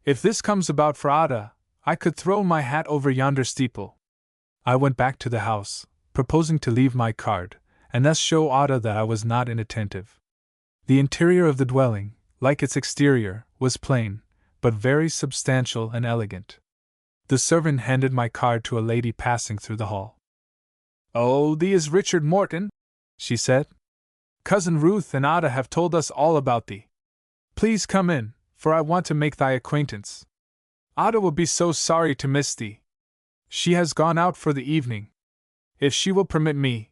If this comes about for Ada, I could throw my hat over yonder steeple. I went back to the house, proposing to leave my card, and thus show Ada that I was not inattentive. The interior of the dwelling, like its exterior, was plain, but very substantial and elegant. The servant handed my card to a lady passing through the hall. Oh, thee is Richard Morton, she said. Cousin Ruth and Ada have told us all about thee. Please come in, for I want to make thy acquaintance. Ada will be so sorry to miss thee. She has gone out for the evening. If she will permit me,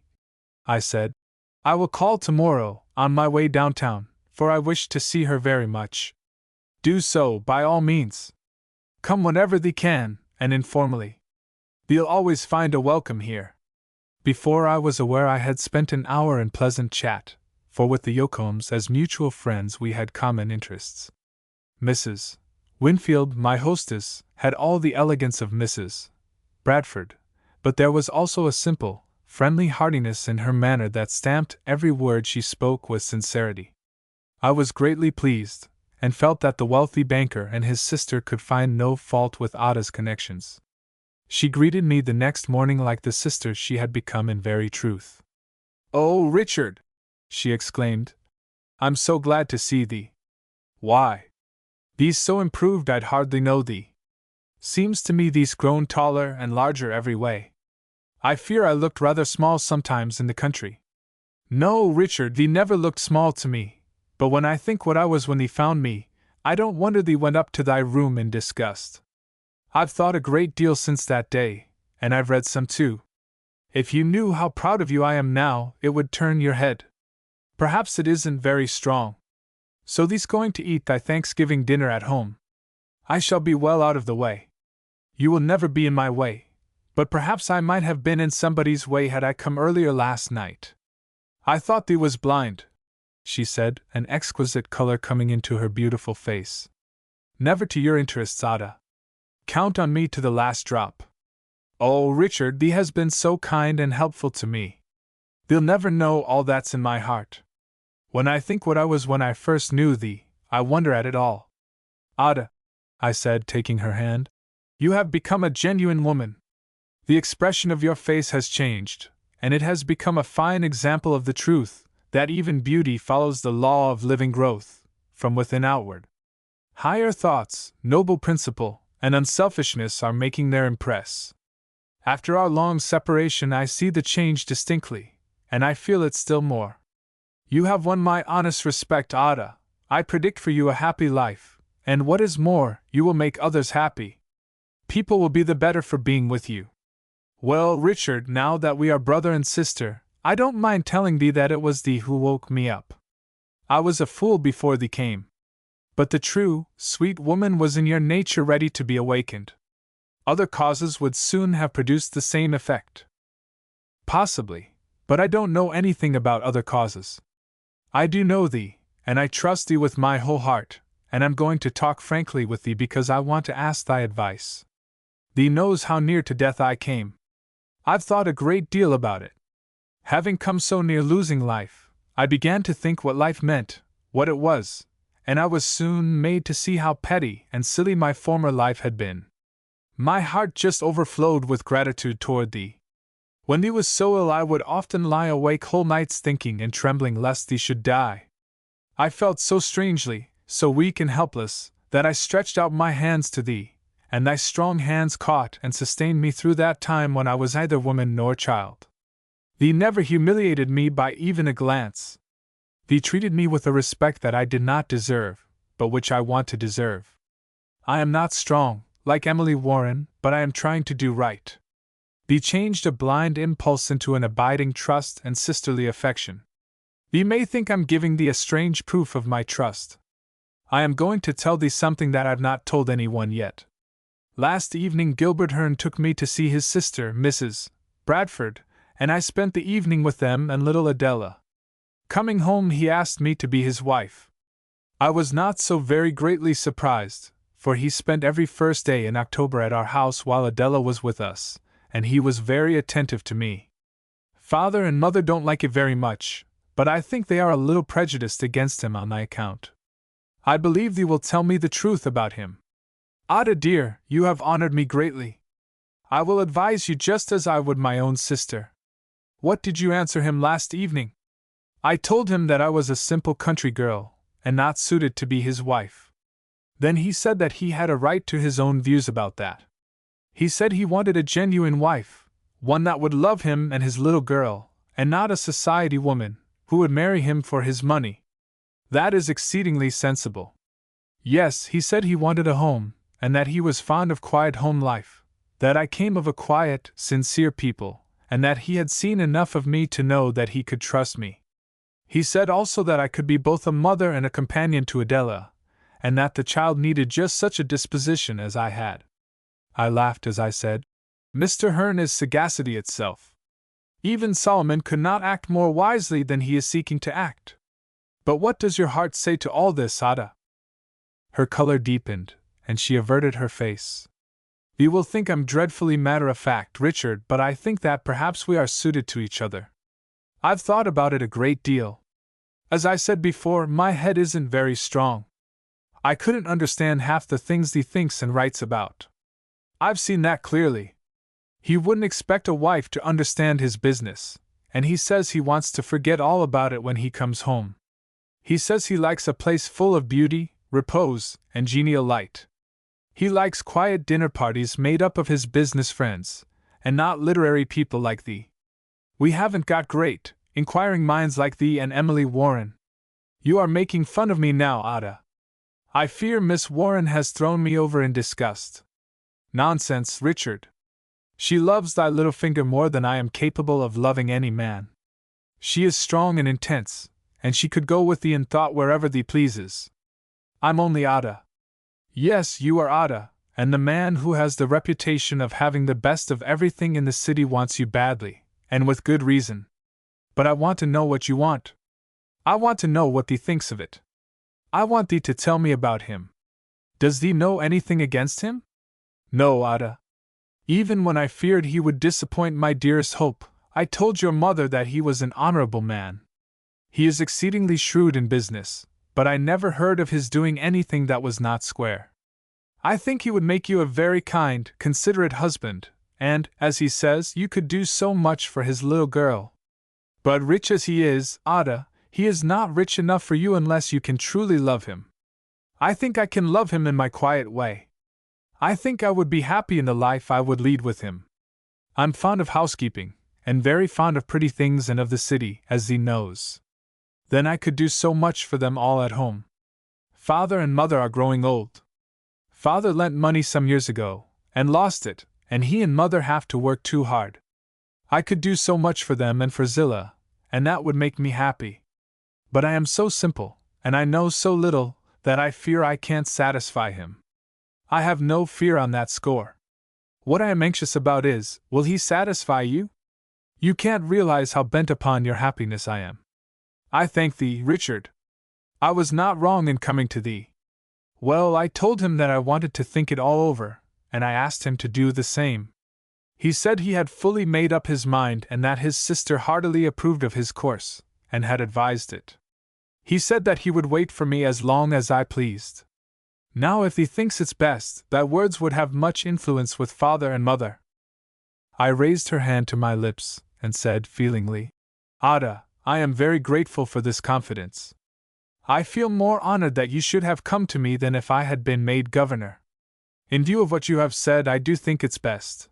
I said, I will call tomorrow, on my way downtown, for I wish to see her very much. Do so, by all means. Come whenever thee can, and informally. Thee'll always find a welcome here. Before I was aware I had spent an hour in pleasant chat, for with the Yocombes as mutual friends we had common interests. Mrs. Winfield, my hostess, had all the elegance of Mrs. Bradford, but there was also a simple, friendly heartiness in her manner that stamped every word she spoke with sincerity. I was greatly pleased, and felt that the wealthy banker and his sister could find no fault with Ada's connections. She greeted me the next morning like the sister she had become in very truth. "Oh, Richard!" she exclaimed. "I'm so glad to see thee. Why, thee's so improved I'd hardly know thee. Seems to me thee's grown taller and larger every way. I fear I looked rather small sometimes in the country." "No, Richard, thee never looked small to me, but when I think what I was when thee found me, I don't wonder thee went up to thy room in disgust. I've thought a great deal since that day, and I've read some too. If you knew how proud of you I am now, it would turn your head. Perhaps it isn't very strong. So thee's going to eat thy Thanksgiving dinner at home. I shall be well out of the way. You will never be in my way, but perhaps I might have been in somebody's way had I come earlier last night. I thought thee was blind, she said, an exquisite color coming into her beautiful face. Never to your interests, Ada. Count on me to the last drop. Oh, Richard, thee has been so kind and helpful to me. Thee'll never know all that's in my heart. When I think what I was when I first knew thee, I wonder at it all. Ada, I said, taking her hand, you have become a genuine woman. The expression of your face has changed, and it has become a fine example of the truth, that even beauty follows the law of living growth, from within outward. Higher thoughts, noble principle, and unselfishness are making their impress. After our long separation I see the change distinctly, and I feel it still more. You have won my honest respect, Ada. I predict for you a happy life, and what is more, you will make others happy. People will be the better for being with you. Well, Richard, now that we are brother and sister, I don't mind telling thee that it was thee who woke me up. I was a fool before thee came. But the true, sweet woman was in your nature ready to be awakened. Other causes would soon have produced the same effect. Possibly, but I don't know anything about other causes. I do know thee, and I trust thee with my whole heart, and I'm going to talk frankly with thee because I want to ask thy advice. Thee knows how near to death I came. I've thought a great deal about it. Having come so near losing life, I began to think what life meant, what it was, and I was soon made to see how petty and silly my former life had been. My heart just overflowed with gratitude toward thee. When thee was so ill I would often lie awake whole nights thinking and trembling lest thee should die. I felt so strangely, so weak and helpless, that I stretched out my hands to thee, and thy strong hands caught and sustained me through that time when I was neither woman nor child. Thee never humiliated me by even a glance. Thee treated me with a respect that I did not deserve, but which I want to deserve. I am not strong, like Emily Warren, but I am trying to do right. Thee changed a blind impulse into an abiding trust and sisterly affection. Thee may think I'm giving thee a strange proof of my trust. I am going to tell thee something that I've not told anyone yet. Last evening Gilbert Hearn took me to see his sister, Mrs. Bradford, and I spent the evening with them and little Adela. Coming home he asked me to be his wife. I was not so very greatly surprised, for he spent every first day in October at our house while Adela was with us, and he was very attentive to me. Father and mother don't like it very much, but I think they are a little prejudiced against him on my account. I believe thee will tell me the truth about him. Ada dear, you have honored me greatly. I will advise you just as I would my own sister. What did you answer him last evening? I told him that I was a simple country girl, and not suited to be his wife. Then he said that he had a right to his own views about that. He said he wanted a genuine wife, one that would love him and his little girl, and not a society woman, who would marry him for his money. That is exceedingly sensible. Yes, he said he wanted a home, and that he was fond of quiet home life, that I came of a quiet, sincere people, and that he had seen enough of me to know that he could trust me. He said also that I could be both a mother and a companion to Adela, and that the child needed just such a disposition as I had. I laughed as I said, Mr. Hearn is sagacity itself. Even Solomon could not act more wisely than he is seeking to act. But what does your heart say to all this, Ada? Her color deepened, and she averted her face. You will think I'm dreadfully matter-of-fact, Richard, but I think that perhaps we are suited to each other. I've thought about it a great deal. As I said before, my head isn't very strong. I couldn't understand half the things he thinks and writes about. I've seen that clearly. He wouldn't expect a wife to understand his business, and he says he wants to forget all about it when he comes home. He says he likes a place full of beauty, repose, and genial light. He likes quiet dinner parties made up of his business friends, and not literary people like thee. We haven't got great, inquiring minds like thee and Emily Warren. You are making fun of me now, Ada. I fear Miss Warren has thrown me over in disgust. Nonsense, Richard. She loves thy little finger more than I am capable of loving any man. She is strong and intense, and she could go with thee in thought wherever thee pleases. I'm only Ada. Yes, you are Ada, and the man who has the reputation of having the best of everything in the city wants you badly, and with good reason. But I want to know what you want. I want to know what thee thinks of it. I want thee to tell me about him. Does thee know anything against him? No, Ada. Even when I feared he would disappoint my dearest hope, I told your mother that he was an honorable man. He is exceedingly shrewd in business, but I never heard of his doing anything that was not square. I think he would make you a very kind, considerate husband, and, as he says, you could do so much for his little girl. But rich as he is, Ada, he is not rich enough for you unless you can truly love him. I think I can love him in my quiet way. I think I would be happy in the life I would lead with him. I'm fond of housekeeping, and very fond of pretty things and of the city, as thee knows. Then I could do so much for them all at home. Father and mother are growing old. Father lent money some years ago, and lost it, and he and mother have to work too hard. I could do so much for them and for Zillah, and that would make me happy. But I am so simple, and I know so little, that I fear I can't satisfy him. I have no fear on that score. What I am anxious about is, will he satisfy you? You can't realize how bent upon your happiness I am. I thank thee, Richard. I was not wrong in coming to thee. Well, I told him that I wanted to think it all over, and I asked him to do the same. He said he had fully made up his mind and that his sister heartily approved of his course, and had advised it. He said that he would wait for me as long as I pleased. Now if he thinks it's best, thy words would have much influence with father and mother. I raised her hand to my lips, and said feelingly, Ada, I am very grateful for this confidence. I feel more honored that you should have come to me than if I had been made governor. In view of what you have said, I do think it's best.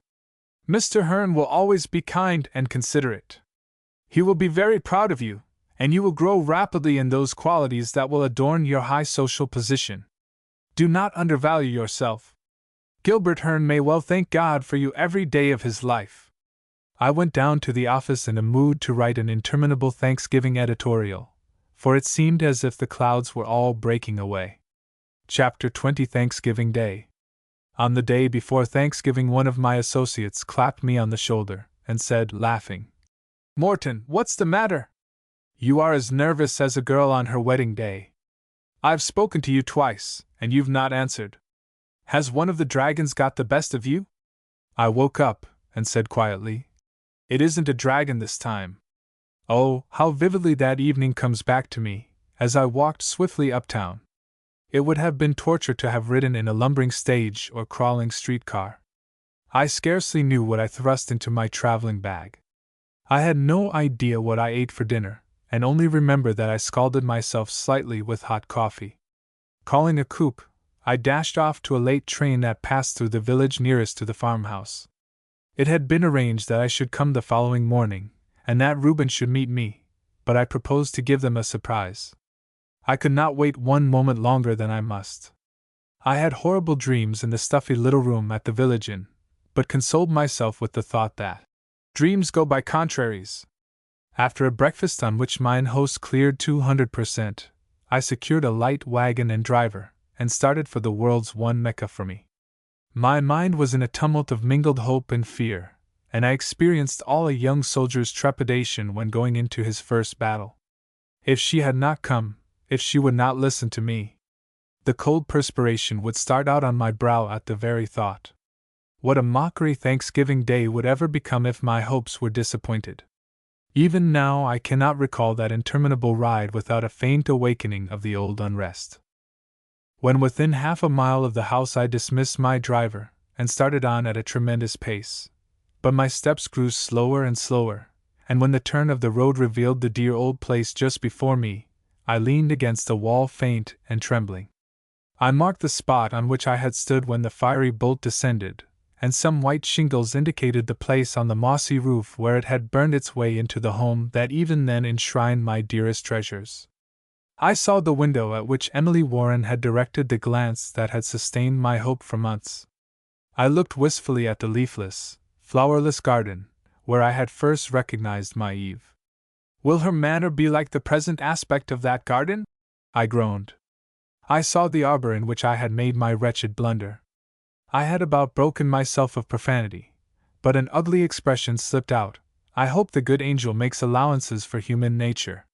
Mr. Hearn will always be kind and considerate. He will be very proud of you, and you will grow rapidly in those qualities that will adorn your high social position. Do not undervalue yourself. Gilbert Hearn may well thank God for you every day of his life. I went down to the office in a mood to write an interminable Thanksgiving editorial, for it seemed as if the clouds were all breaking away. Chapter 20 Thanksgiving Day. On the day before Thanksgiving, one of my associates clapped me on the shoulder, and said, laughing, Morton, what's the matter? You are as nervous as a girl on her wedding day. I've spoken to you twice, and you've not answered. Has one of the dragons got the best of you? I woke up, and said quietly, It isn't a dragon this time. Oh, how vividly that evening comes back to me, as I walked swiftly uptown. It would have been torture to have ridden in a lumbering stage or crawling streetcar. I scarcely knew what I thrust into my traveling bag. I had no idea what I ate for dinner, and only remember that I scalded myself slightly with hot coffee. Calling a coupe, I dashed off to a late train that passed through the village nearest to the farmhouse. It had been arranged that I should come the following morning, and that Reuben should meet me, but I proposed to give them a surprise. I could not wait one moment longer than I must. I had horrible dreams in the stuffy little room at the village inn, but consoled myself with the thought that dreams go by contraries. After a breakfast on which mine host cleared 200%, I secured a light wagon and driver, and started for the world's one Mecca for me. My mind was in a tumult of mingled hope and fear, and I experienced all a young soldier's trepidation when going into his first battle. If she had not come, if she would not listen to me, the cold perspiration would start out on my brow at the very thought. What a mockery Thanksgiving Day would ever become if my hopes were disappointed. Even now I cannot recall that interminable ride without a faint awakening of the old unrest. When within half a mile of the house I dismissed my driver, and started on at a tremendous pace. But my steps grew slower and slower, and when the turn of the road revealed the dear old place just before me, I leaned against the wall faint and trembling. I marked the spot on which I had stood when the fiery bolt descended, and some white shingles indicated the place on the mossy roof where it had burned its way into the home that even then enshrined my dearest treasures. I saw the window at which Emily Warren had directed the glance that had sustained my hope for months. I looked wistfully at the leafless, flowerless garden, where I had first recognized my Eve. "Will her manner be like the present aspect of that garden?" I groaned. I saw the arbor in which I had made my wretched blunder. I had about broken myself of profanity, but an ugly expression slipped out. I hope the good angel makes allowances for human nature.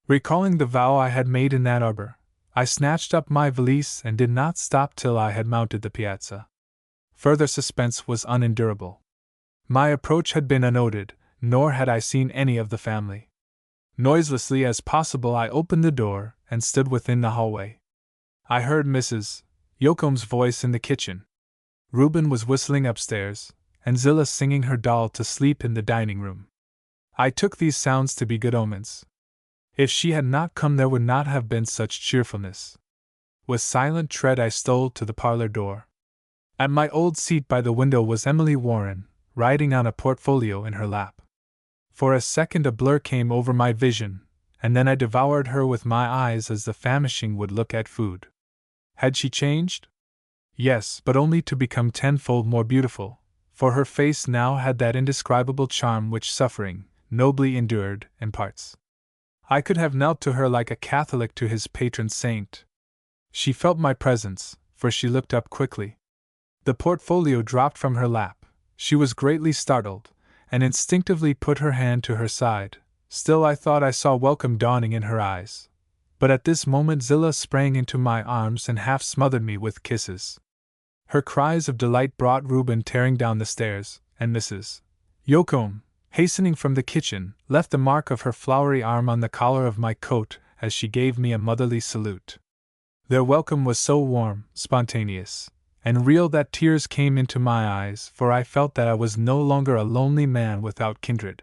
Recalling the vow I had made in that arbor, I snatched up my valise and did not stop till I had mounted the piazza. Further suspense was unendurable. My approach had been unnoted, nor had I seen any of the family. Noiselessly as possible, I opened the door and stood within the hallway. I heard Mrs. Yoakum's voice in the kitchen. Reuben was whistling upstairs, and Zillah singing her doll to sleep in the dining room. I took these sounds to be good omens. If she had not come, there would not have been such cheerfulness. With silent tread I stole to the parlor door. At my old seat by the window was Emily Warren, writing on a portfolio in her lap. For a second a blur came over my vision, and then I devoured her with my eyes as the famishing would look at food. Had she changed? Yes, but only to become tenfold more beautiful, for her face now had that indescribable charm which suffering, nobly endured, imparts. I could have knelt to her like a Catholic to his patron saint. She felt my presence, for she looked up quickly. The portfolio dropped from her lap. She was greatly startled, and instinctively put her hand to her side. Still I thought I saw welcome dawning in her eyes. But at this moment Zillah sprang into my arms and half smothered me with kisses. Her cries of delight brought Reuben tearing down the stairs, and Mrs. Yoakum, hastening from the kitchen, left the mark of her flowery arm on the collar of my coat as she gave me a motherly salute. Their welcome was so warm, spontaneous, and real that tears came into my eyes, for I felt that I was no longer a lonely man without kindred.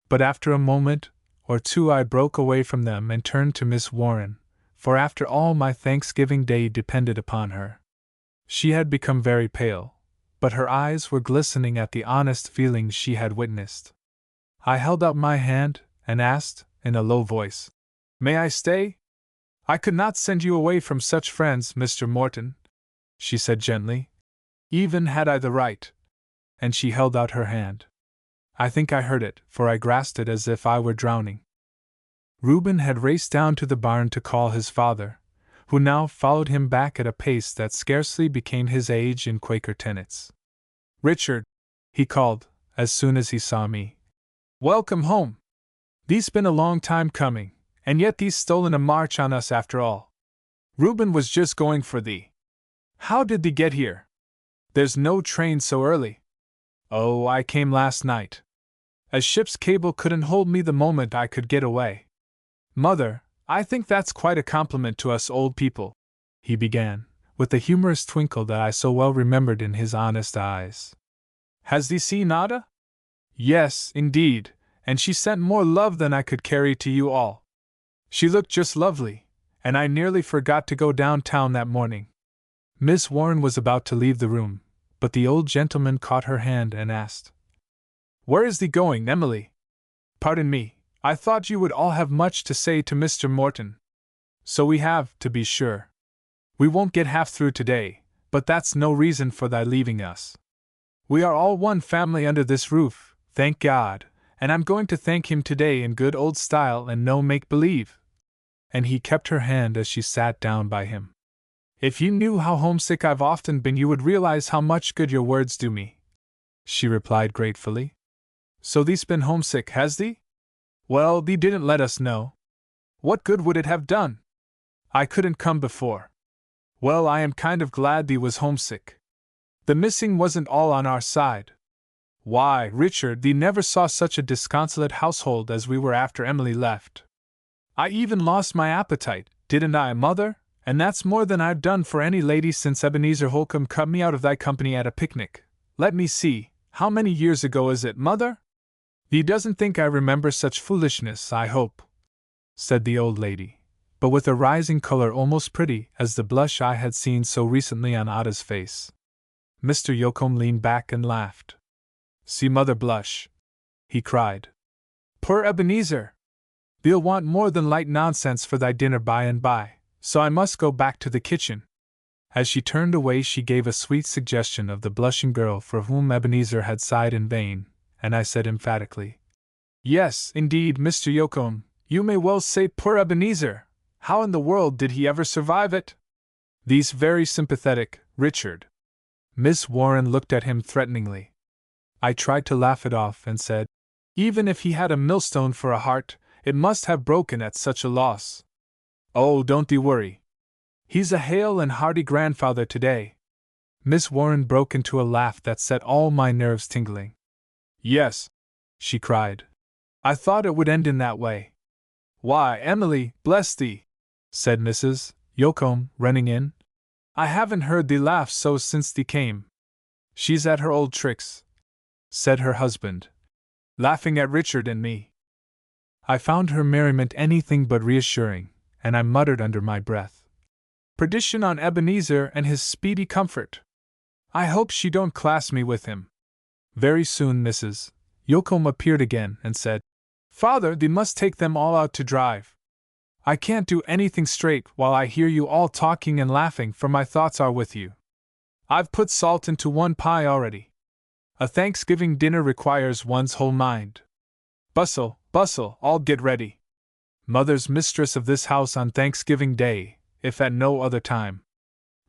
But after a moment or two I broke away from them and turned to Miss Warren, for after all my Thanksgiving Day depended upon her. She had become very pale, but her eyes were glistening at the honest feelings she had witnessed. I held out my hand and asked, in a low voice, "May I stay?" "I could not send you away from such friends, Mr. Morton," she said gently, "even had I the right." And she held out her hand. I think I heard it, for I grasped it as if I were drowning. Reuben had raced down to the barn to call his father, who now followed him back at a pace that scarcely became his age in Quaker tenets. "Richard," he called, as soon as he saw me, "welcome home! Thee's been a long time coming, and yet thee's stolen a march on us after all. Reuben was just going for thee. How did thee get here? There's no train so early." "Oh, I came last night. A ship's cable couldn't hold me the moment I could get away." "Mother, I think that's quite a compliment to us old people," he began, with the humorous twinkle that I so well remembered in his honest eyes. "Has thee seen Ada?" "Yes, indeed, and she sent more love than I could carry to you all. She looked just lovely, and I nearly forgot to go downtown that morning." Miss Warren was about to leave the room, but the old gentleman caught her hand and asked, "Where is thee going, Emily? Pardon me, I thought you would all have much to say to Mr. Morton." "So we have, to be sure. We won't get half through today, but that's no reason for thy leaving us. We are all one family under this roof, thank God, and I'm going to thank him today in good old style and no make-believe." And he kept her hand as she sat down by him. "If you knew how homesick I've often been, you would realize how much good your words do me," she replied gratefully. "So thee's been homesick, has thee? Well, thee didn't let us know. What good would it have done? I couldn't come before. Well, I am kind of glad thee was homesick. The missing wasn't all on our side. Why, Richard, thee never saw such a disconsolate household as we were after Emily left. I even lost my appetite, didn't I, Mother? And that's more than I've done for any lady since Ebenezer Holcomb cut me out of thy company at a picnic. Let me see, how many years ago is it, Mother? Thee doesn't think I remember such foolishness, I hope," said the old lady, but with a rising color almost pretty as the blush I had seen so recently on Ada's face. Mr. Yoakum leaned back and laughed. "See Mother blush," he cried. "Poor Ebenezer! Thee'll want more than light nonsense for thy dinner by and by, so I must go back to the kitchen. As she turned away, she gave a sweet suggestion of the blushing girl for whom Ebenezer had sighed in vain, and I said emphatically, "Yes, indeed, Mr. Yocom, you may well say poor Ebenezer. How in the world did he ever survive it?" These very sympathetic, Richard. Miss Warren looked at him threateningly. I tried to laugh it off and said, "Even if he had a millstone for a heart, it must have broken at such a loss. Oh, don't thee worry. He's a hale and hearty grandfather today." Miss Warren broke into a laugh that set all my nerves tingling. "Yes," she cried. "I thought it would end in that way." "Why, Emily, bless thee," said Mrs. Yocom, running in. "I haven't heard thee laugh so since thee came." "She's at her old tricks," said her husband, "laughing at Richard and me." I found her merriment anything but reassuring, and I muttered under my breath, "Perdition on Ebenezer and his speedy comfort! I hope she don't class me with him." Very soon Mrs. Yocom appeared again and said, "Father, thee must take them all out to drive. I can't do anything straight while I hear you all talking and laughing, for my thoughts are with you. I've put salt into one pie already. A Thanksgiving dinner requires one's whole mind. Bustle, bustle, all get ready. Mother's mistress of this house on Thanksgiving Day, if at no other time.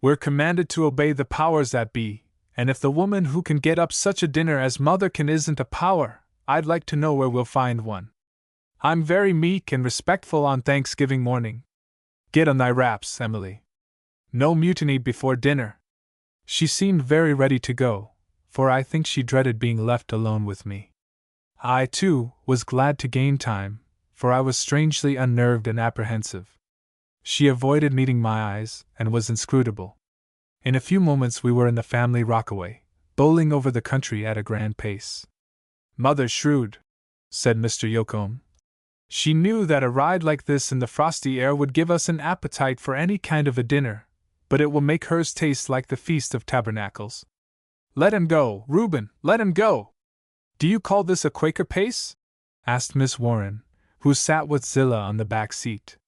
We're commanded to obey the powers that be, and if the woman who can get up such a dinner as Mother can isn't a power, I'd like to know where we'll find one. I'm very meek and respectful on Thanksgiving morning. Get on thy wraps, Emily. No mutiny before dinner." She seemed very ready to go, for I think she dreaded being left alone with me. I, too, was glad to gain time, for I was strangely unnerved and apprehensive. She avoided meeting my eyes, and was inscrutable. In a few moments we were in the family rockaway, bowling over the country at a grand pace. "Mother's shrewd," said Mr. Yocom. "She knew that a ride like this in the frosty air would give us an appetite for any kind of a dinner, but it will make hers taste like the Feast of Tabernacles. Let him go, Reuben, let him go!" "Do you call this a Quaker pace?" asked Miss Warren, who sat with Zillah on the back seat.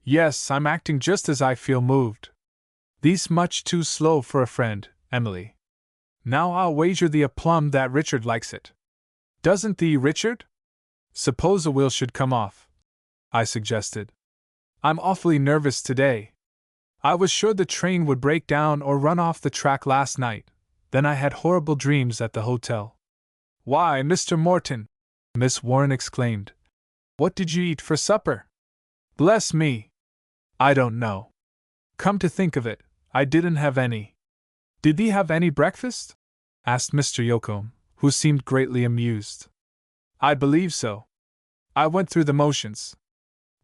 "Yes, I'm acting just as I feel moved. Thee's much too slow for a friend, Emily. Now I'll wager thee a plum that Richard likes it. Doesn't thee, Richard? Suppose a wheel should come off," I suggested. "I'm awfully nervous today. I was sure the train would break down or run off the track last night, then I had horrible dreams at the hotel." "Why, Mr. Morton," Miss Warren exclaimed, "what did you eat for supper?" "Bless me! I don't know. Come to think of it, I didn't have any." "Did thee have any breakfast?" asked Mr. Yocom, who seemed greatly amused. "I believe so. I went through the motions.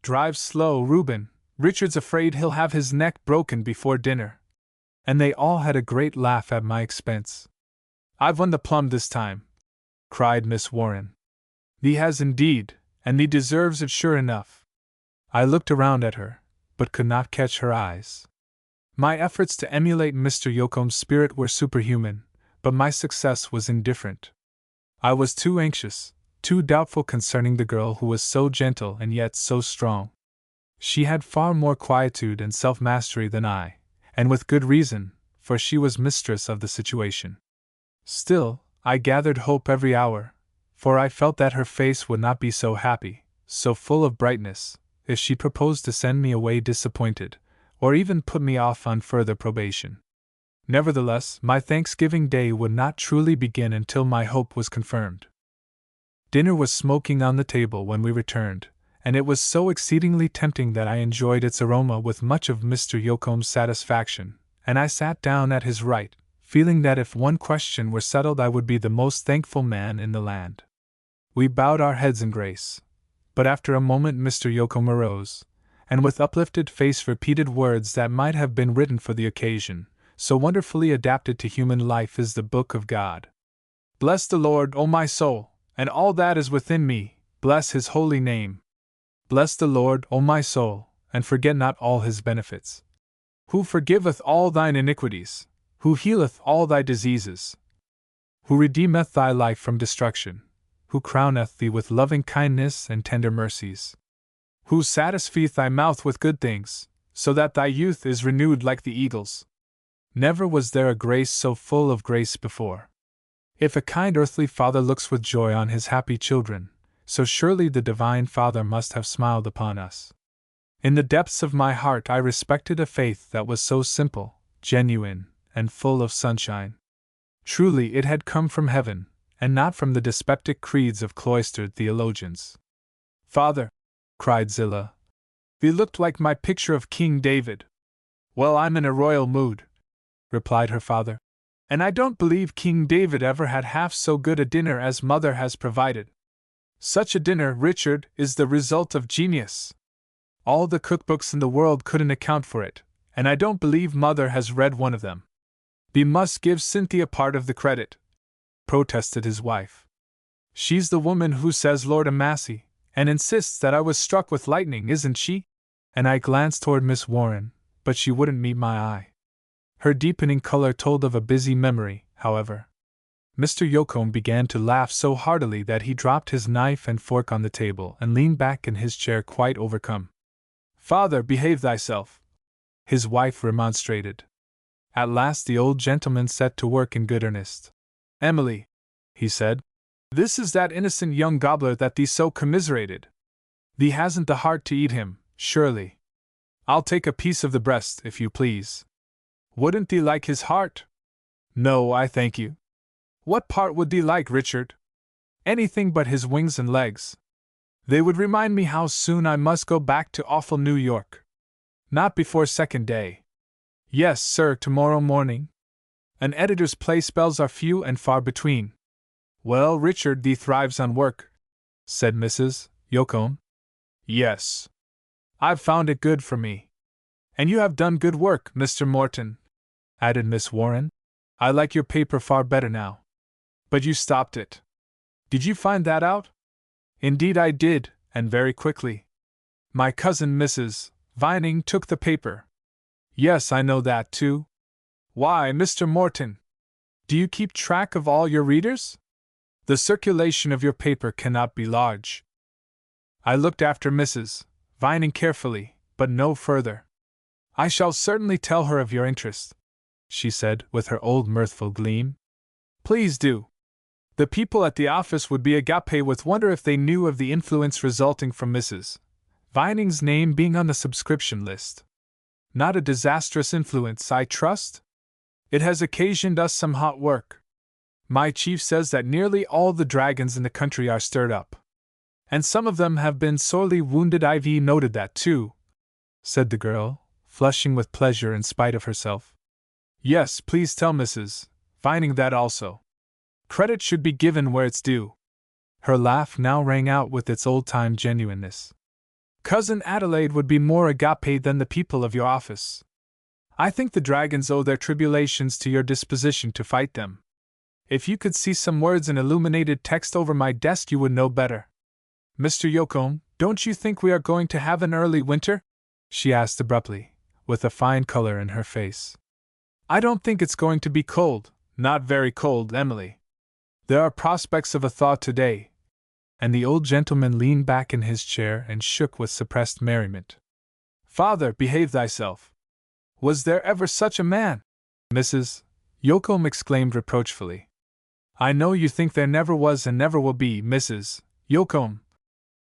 Drive slow, Reuben, Richard's afraid he'll have his neck broken before dinner." And they all had a great laugh at my expense. "I've won the plum this time," cried Miss Warren. "Thee has indeed, and thee deserves it sure enough." I looked around at her, but could not catch her eyes. My efforts to emulate Mr. Yocom's spirit were superhuman, but my success was indifferent. I was too anxious, too doubtful concerning the girl who was so gentle and yet so strong. She had far more quietude and self-mastery than I, and with good reason, for she was mistress of the situation. Still, I gathered hope every hour, for I felt that her face would not be so happy, so full of brightness, if she proposed to send me away disappointed, or even put me off on further probation. Nevertheless, my Thanksgiving Day would not truly begin until my hope was confirmed. Dinner was smoking on the table when we returned, and it was so exceedingly tempting that I enjoyed its aroma with much of Mr. Yocom's satisfaction, and I sat down at his right, feeling that if one question were settled I would be the most thankful man in the land. We bowed our heads in grace, but after a moment Mr. Yocom arose, and with uplifted face repeated words that might have been written for the occasion, so wonderfully adapted to human life is the Book of God. "Bless the Lord, O my soul, and all that is within me, bless his holy name. Bless the Lord, O my soul, and forget not all his benefits. Who forgiveth all thine iniquities, who healeth all thy diseases, who redeemeth thy life from destruction, who crowneth thee with loving kindness and tender mercies, Who satisfieth thy mouth with good things, so that thy youth is renewed like the eagles. Never was there a grace so full of grace before. If a kind earthly father looks with joy on his happy children, so surely the Divine Father must have smiled upon us. In the depths of my heart I respected a faith that was so simple, genuine, and full of sunshine. Truly it had come from heaven, and not from the dyspeptic creeds of cloistered theologians. Father, cried Zillah, thee looked like my picture of King David. Well, I'm in a royal mood, replied her father, and I don't believe King David ever had half so good a dinner as Mother has provided. Such a dinner, Richard, is the result of genius. All the cookbooks in the world couldn't account for it, and I don't believe Mother has read one of them. Thee must give Cynthia part of the credit, protested his wife. She's the woman who says Lord a Massey, and insists that I was struck with lightning, isn't she? And I glanced toward Miss Warren, but she wouldn't meet my eye. Her deepening color told of a busy memory, however. Mr. Yocombe began to laugh so heartily that he dropped his knife and fork on the table and leaned back in his chair quite overcome. Father, behave thyself, his wife remonstrated. At last the old gentleman set to work in good earnest. Emily, he said, this is that innocent young gobbler that thee so commiserated. Thee hasn't the heart to eat him, surely. I'll take a piece of the breast, if you please. Wouldn't thee like his heart? No, I thank you. What part would thee like, Richard? Anything but his wings and legs. They would remind me how soon I must go back to awful New York. Not before second day. Yes, sir, tomorrow morning. An editor's play spells are few and far between. Well, Richard, thee thrives on work, said Mrs. Yocombe. Yes. I've found it good for me. And you have done good work, Mr. Morton, added Miss Warren. I like your paper far better now. But you stopped it. Did you find that out? Indeed I did, and very quickly. My cousin Mrs. Vining took the paper. Yes, I know that too. Why, Mr. Morton, do you keep track of all your readers? The circulation of your paper cannot be large. I looked after Mrs. Vining carefully, but no further. I shall certainly tell her of your interest, she said with her old mirthful gleam. Please do. The people at the office would be agape with wonder if they knew of the influence resulting from Mrs. Vining's name being on the subscription list. Not a disastrous influence, I trust? It has occasioned us some hot work. My chief says that nearly all the dragons in the country are stirred up. And some of them have been sorely wounded. I've noted that too, said the girl, flushing with pleasure in spite of herself. Yes, please tell Mrs. Vining that also. Credit should be given where it's due. Her laugh now rang out with its old-time genuineness. Cousin Adelaide would be more agape than the people of your office. I think the dragons owe their tribulations to your disposition to fight them. If you could see some words in illuminated text over my desk you would know better. Mr. Yocombe, don't you think we are going to have an early winter? She asked abruptly, with a fine color in her face. I don't think it's going to be cold, not very cold, Emily. There are prospects of a thaw today. And the old gentleman leaned back in his chair and shook with suppressed merriment. Father, behave thyself. Was there ever such a man? Mrs. Yocombe exclaimed reproachfully. I know you think there never was and never will be, Mrs. Yocombe,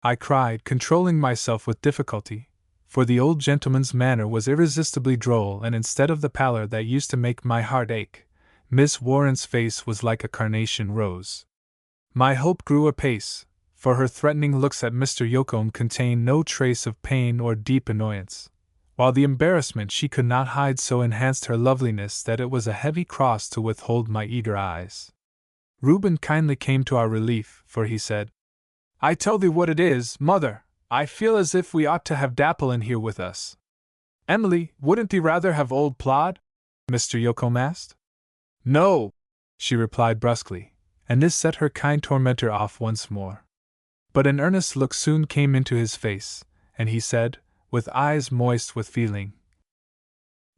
I cried, controlling myself with difficulty, for the old gentleman's manner was irresistibly droll, and instead of the pallor that used to make my heart ache, Miss Warren's face was like a carnation rose. My hope grew apace, for her threatening looks at Mr. Yocombe contained no trace of pain or deep annoyance, while the embarrassment she could not hide so enhanced her loveliness that it was a heavy cross to withhold my eager eyes. Reuben kindly came to our relief, for he said, I tell thee what it is, Mother, I feel as if we ought to have Dapple in here with us. Emily, wouldn't thee rather have old Plod? Mr. Yocombe asked. No, she replied brusquely, and this set her kind tormentor off once more. But an earnest look soon came into his face, and he said, with eyes moist with feeling,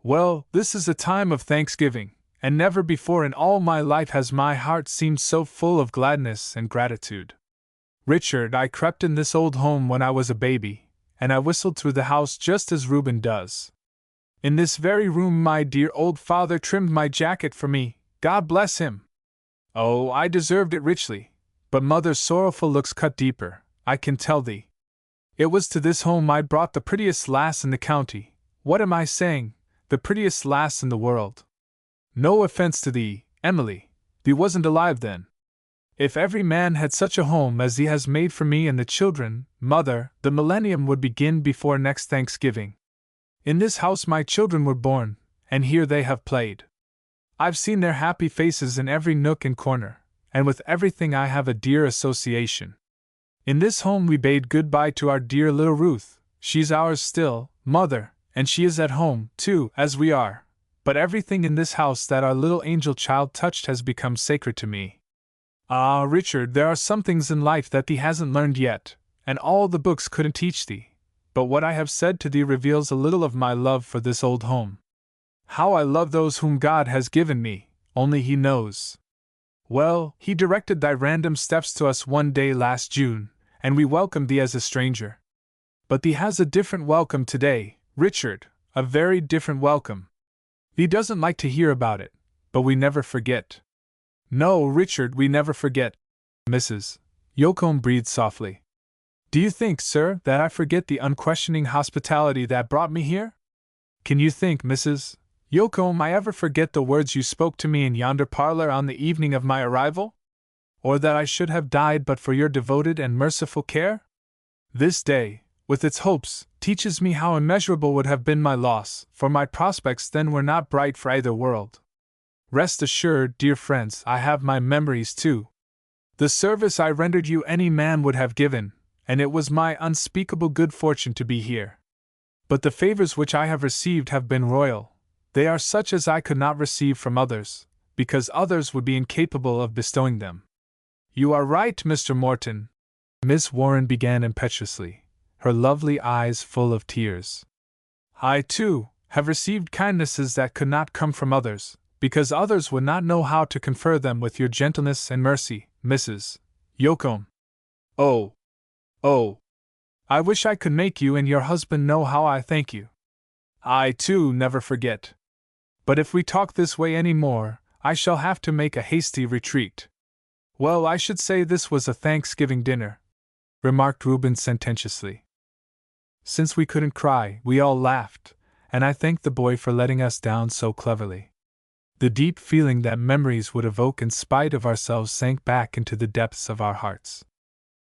Well, this is a time of thanksgiving, and never before in all my life has my heart seemed so full of gladness and gratitude. Richard, I crept in this old home when I was a baby, and I whistled through the house just as Reuben does. In this very room my dear old father trimmed my jacket for me, God bless him! Oh, I deserved it richly, but mother's sorrowful looks cut deeper, I can tell thee. It was to this home I brought the prettiest lass in the county. What am I saying? The prettiest lass in the world. No offense to thee, Emily, thee wasn't alive then. If every man had such a home as thee has made for me and the children, mother, the millennium would begin before next Thanksgiving. In this house my children were born, and here they have played. I've seen their happy faces in every nook and corner, and with everything I have a dear association. In this home we bade good-bye to our dear little Ruth. She's ours still, mother, and she is at home, too, as we are. But everything in this house that our little angel child touched has become sacred to me. Ah, Richard, there are some things in life that thee hasn't learned yet, and all the books couldn't teach thee. But what I have said to thee reveals a little of my love for this old home. How I love those whom God has given me, only He knows. Well, He directed thy random steps to us one day last June, and we welcomed thee as a stranger. But thee has a different welcome today, Richard, a very different welcome. Thee doesn't like to hear about it, but we never forget. No, Richard, we never forget. Mrs. Yocombe breathed softly. Do you think, sir, that I forget the unquestioning hospitality that brought me here? Can you think, Mrs. Yocombe, I ever forget the words you spoke to me in yonder parlor on the evening of my arrival? Or that I should have died but for your devoted and merciful care? This day, with its hopes, teaches me how immeasurable would have been my loss, for my prospects then were not bright for either world. Rest assured, dear friends, I have my memories too. The service I rendered you any man would have given, and it was my unspeakable good fortune to be here. But the favors which I have received have been royal. They are such as I could not receive from others, because others would be incapable of bestowing them. You are right, Mr. Morton, Miss Warren began impetuously, her lovely eyes full of tears. I, too, have received kindnesses that could not come from others, because others would not know how to confer them with your gentleness and mercy, Mrs. Yocombe. Oh! Oh! I wish I could make you and your husband know how I thank you. I, too, never forget. But if we talk this way any more, I shall have to make a hasty retreat. Well, I should say this was a Thanksgiving dinner, remarked Reuben sententiously. Since we couldn't cry, we all laughed, and I thanked the boy for letting us down so cleverly. The deep feeling that memories would evoke in spite of ourselves sank back into the depths of our hearts.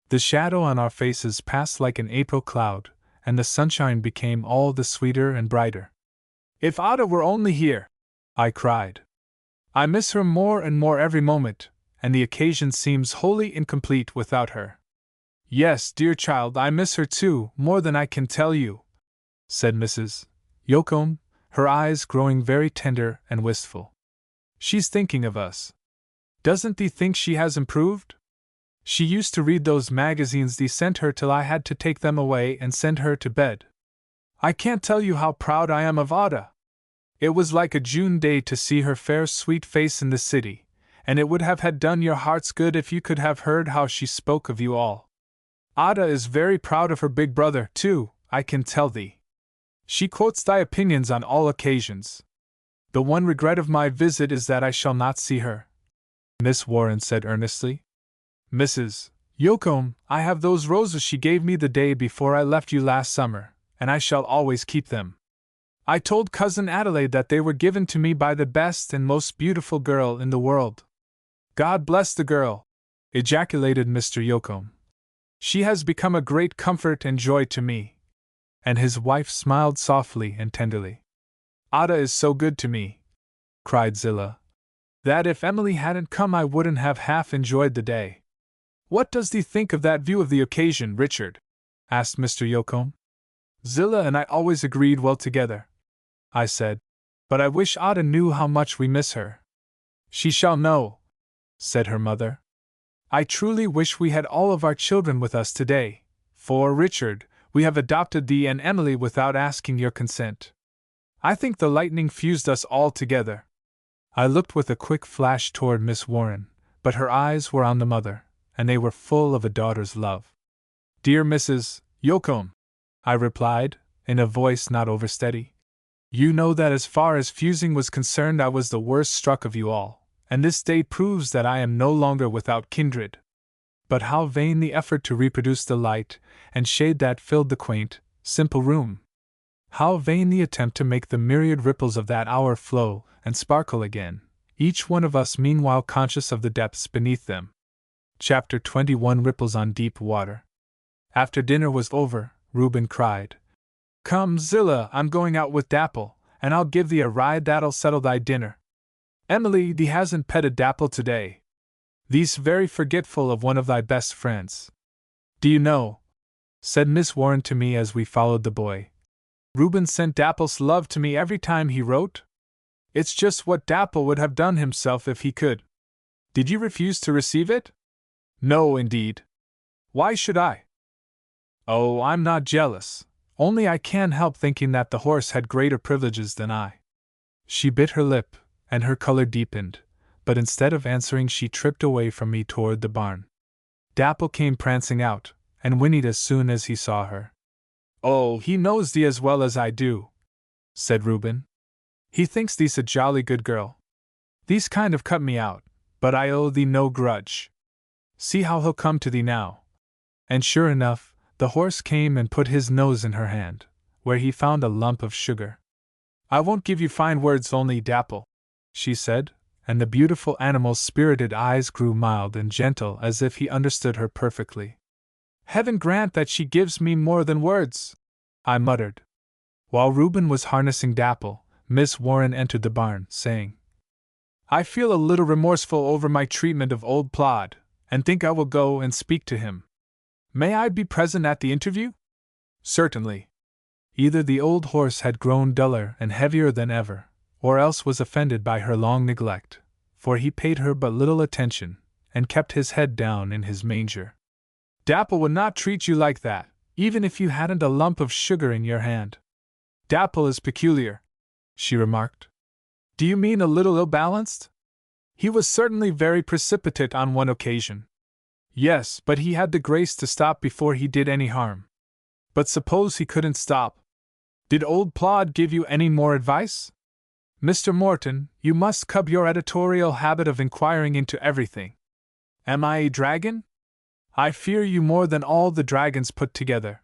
The shadow on our faces passed like an April cloud, and the sunshine became all the sweeter and brighter. If Ada were only here! I cried. I miss her more and more every moment, and the occasion seems wholly incomplete without her. Yes, dear child, I miss her too, more than I can tell you, said Mrs. Yocombe, her eyes growing very tender and wistful. She's thinking of us. Doesn't thee think she has improved? She used to read those magazines thee sent her till I had to take them away and send her to bed. I can't tell you how proud I am of Ada. It was like a June day to see her fair sweet face in the city, and it would have had done your hearts good if you could have heard how she spoke of you all. Ada is very proud of her big brother, too, I can tell thee. She quotes thy opinions on all occasions. The one regret of my visit is that I shall not see her, Miss Warren said earnestly. Mrs. Yocombe, I have those roses she gave me the day before I left you last summer, and I shall always keep them. I told Cousin Adelaide that they were given to me by the best and most beautiful girl in the world. God bless the girl, ejaculated Mr. Yocombe. She has become a great comfort and joy to me. And his wife smiled softly and tenderly. Ada is so good to me, cried Zillah, that if Emily hadn't come I wouldn't have half enjoyed the day. What does thee think of that view of the occasion, Richard? Asked Mr. Yocombe. Zillah and I always agreed well together, I said, but I wish Ada knew how much we miss her. She shall know, said her mother. I truly wish we had all of our children with us today, for, Richard, we have adopted thee and Emily without asking your consent. I think the lightning fused us all together. I looked with a quick flash toward Miss Warren, but her eyes were on the mother, and they were full of a daughter's love. Dear Mrs. Yocombe, I replied, in a voice not oversteady. You know that as far as fusing was concerned I was the worst struck of you all, and this day proves that I am no longer without kindred. But how vain the effort to reproduce the light and shade that filled the quaint, simple room! How vain the attempt to make the myriad ripples of that hour flow and sparkle again, each one of us meanwhile conscious of the depths beneath them. Chapter 21 Ripples on Deep Water. After dinner was over, Reuben cried, "Come, Zillah, I'm going out with Dapple, and I'll give thee a ride that'll settle thy dinner. Emily, thee hasn't petted Dapple today. Thee's very forgetful of one of thy best friends. Do you know," said Miss Warren to me as we followed the boy, "Reuben sent Dapple's love to me every time he wrote? It's just what Dapple would have done himself if he could. Did you refuse to receive it?" "No, indeed. Why should I?" "Oh, I'm not jealous. Only I can't help thinking that the horse had greater privileges than I." She bit her lip, and her color deepened, but instead of answering she tripped away from me toward the barn. Dapple came prancing out, and whinnied as soon as he saw her. "Oh, he knows thee as well as I do," said Reuben. "He thinks thee's a jolly good girl. Thee's kind of cut me out, but I owe thee no grudge. See how he'll come to thee now." And sure enough, the horse came and put his nose in her hand, where he found a lump of sugar. "I won't give you fine words only, Dapple," she said, and the beautiful animal's spirited eyes grew mild and gentle as if he understood her perfectly. "Heaven grant that she gives me more than words," I muttered. While Reuben was harnessing Dapple, Miss Warren entered the barn, saying, "I feel a little remorseful over my treatment of old Plod, and think I will go and speak to him. May I be present at the interview?" "Certainly." Either the old horse had grown duller and heavier than ever, or else was offended by her long neglect, for he paid her but little attention, and kept his head down in his manger. "Dapple would not treat you like that, even if you hadn't a lump of sugar in your hand. Dapple is peculiar," she remarked. "Do you mean a little ill-balanced? He was certainly very precipitate on one occasion." "Yes, but he had the grace to stop before he did any harm." "But suppose he couldn't stop? Did old Plod give you any more advice?" "Mr. Morton, you must cub your editorial habit of inquiring into everything. Am I a dragon? I fear you more than all the dragons put together."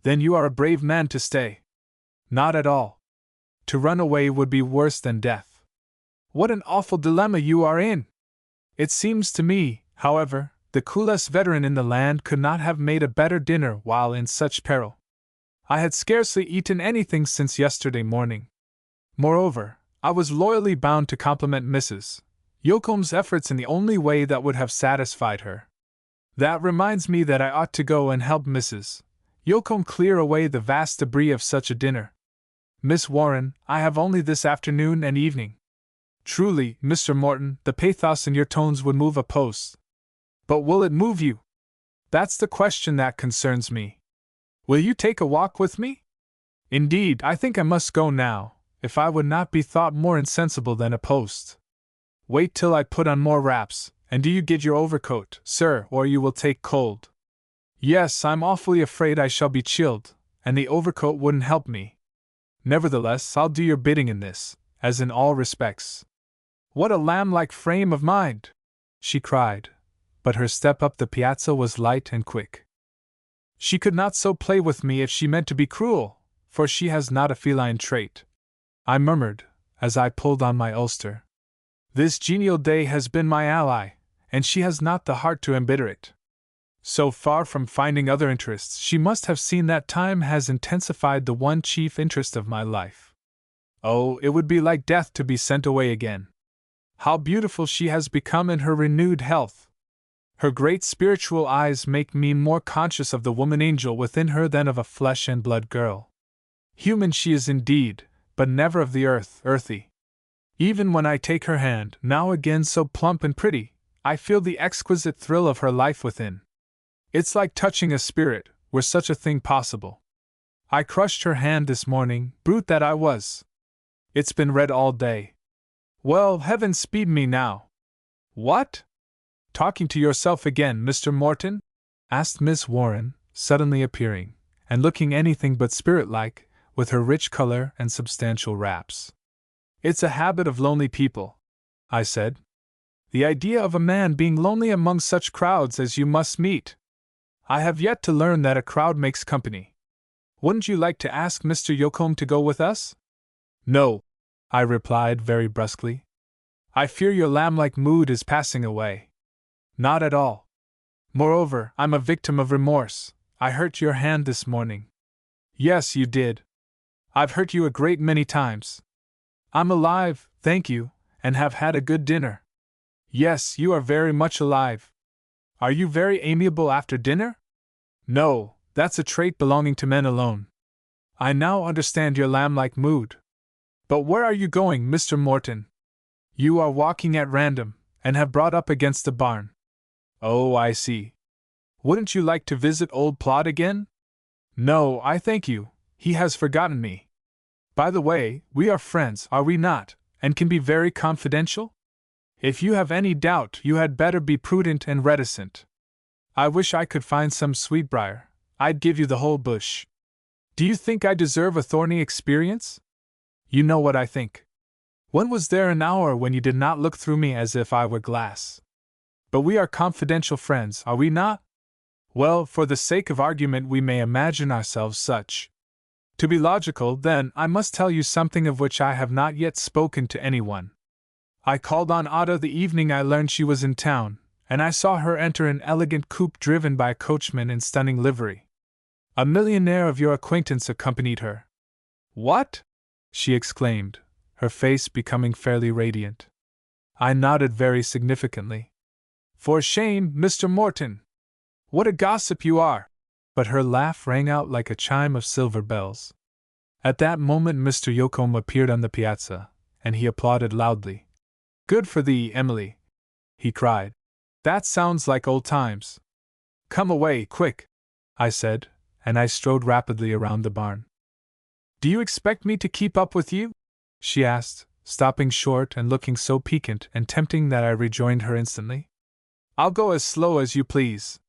"Then you are a brave man to stay." "Not at all. To run away would be worse than death." "What an awful dilemma you are in!" "It seems to me, however, the coolest veteran in the land could not have made a better dinner while in such peril. I had scarcely eaten anything since yesterday morning. Moreover, I was loyally bound to compliment Mrs. Yoakum's efforts in the only way that would have satisfied her. That reminds me that I ought to go and help Mrs. Yoakum clear away the vast debris of such a dinner. Miss Warren, I have only this afternoon and evening." "Truly, Mr. Morton, the pathos in your tones would move a post. But will it move you? That's the question that concerns me. Will you take a walk with me?" "Indeed, I think I must go now, if I would not be thought more insensible than a post." "Wait till I put on more wraps, and do you get your overcoat, sir, or you will take cold." "Yes, I'm awfully afraid I shall be chilled, and the overcoat wouldn't help me. Nevertheless, I'll do your bidding in this, as in all respects." "What a lamb-like frame of mind!" she cried, but her step up the piazza was light and quick. "She could not so play with me if she meant to be cruel, for she has not a feline trait," I murmured, as I pulled on my ulster. "This genial day has been my ally, and she has not the heart to embitter it. So far from finding other interests, she must have seen that time has intensified the one chief interest of my life. Oh, it would be like death to be sent away again. How beautiful she has become in her renewed health! Her great spiritual eyes make me more conscious of the woman angel within her than of a flesh and blood girl. Human she is indeed, but never of the earthy. Even when I take her hand, now again so plump and pretty, I feel the exquisite thrill of her life within. It's like touching a spirit, were such a thing possible. I crushed her hand this morning, brute that I was. It's been red all day. Well, heaven speed me now." "What? Talking to yourself again, Mr. Morton?" asked Miss Warren, suddenly appearing, and looking anything but spirit-like, with her rich color and substantial wraps. "It's a habit of lonely people," I said. "The idea of a man being lonely among such crowds as you must meet! I have yet to learn that a crowd makes company. Wouldn't you like to ask Mr. Yocombe to go with us?" "No," I replied very brusquely. "I fear your lamb-like mood is passing away." "Not at all. Moreover, I'm a victim of remorse. I hurt your hand this morning." "Yes, you did. I've hurt you a great many times." "I'm alive, thank you, and have had a good dinner." "Yes, you are very much alive." "Are you very amiable after dinner?" "No, that's a trait belonging to men alone." "I now understand your lamb-like mood. But where are you going, Mr. Morton? You are walking at random, and have brought up against the barn. Oh, I see. Wouldn't you like to visit old Plod again?" "No, I thank you, he has forgotten me. By the way, we are friends, are we not, and can be very confidential? If you have any doubt, you had better be prudent and reticent. I wish I could find some sweetbriar, I'd give you the whole bush. Do you think I deserve a thorny experience? You know what I think. When was there an hour when you did not look through me as if I were glass? But we are confidential friends, are we not? Well, for the sake of argument we may imagine ourselves such. To be logical, then, I must tell you something of which I have not yet spoken to anyone. I called on Ada the evening I learned she was in town, and I saw her enter an elegant coupe driven by a coachman in stunning livery. A millionaire of your acquaintance accompanied her." "What?" she exclaimed, her face becoming fairly radiant. I nodded very significantly. "For shame, Mr. Morton! What a gossip you are!" But her laugh rang out like a chime of silver bells. At that moment Mr. Yocombe appeared on the piazza, and he applauded loudly. "Good for thee, Emily!" he cried. "That sounds like old times." "Come away, quick!" I said, and I strode rapidly around the barn. "Do you expect me to keep up with you?" she asked, stopping short and looking so piquant and tempting that I rejoined her instantly. "I'll go as slow as you please.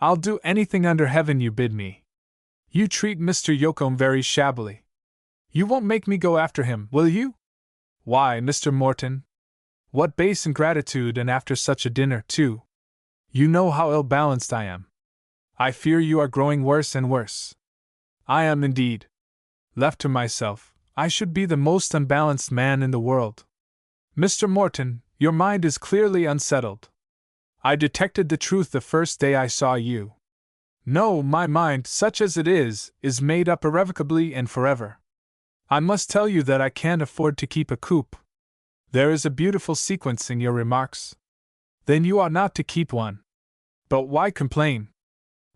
I'll do anything under heaven you bid me. You treat Mr. Yocombe very shabbily. You won't make me go after him, will you?" "Why, Mr. Morton? What base ingratitude, and after such a dinner, too! You know how ill-balanced I am. I fear you are growing worse and worse." "I am indeed. Left to myself, I should be the most unbalanced man in the world. Mr. Morton, your mind is clearly unsettled. I detected the truth the first day I saw you. No, my mind, such as it is made up irrevocably and forever. I must tell you that I can't afford to keep a coupe. There is a beautiful sequence in your remarks. Then you ought not to keep one. But why complain?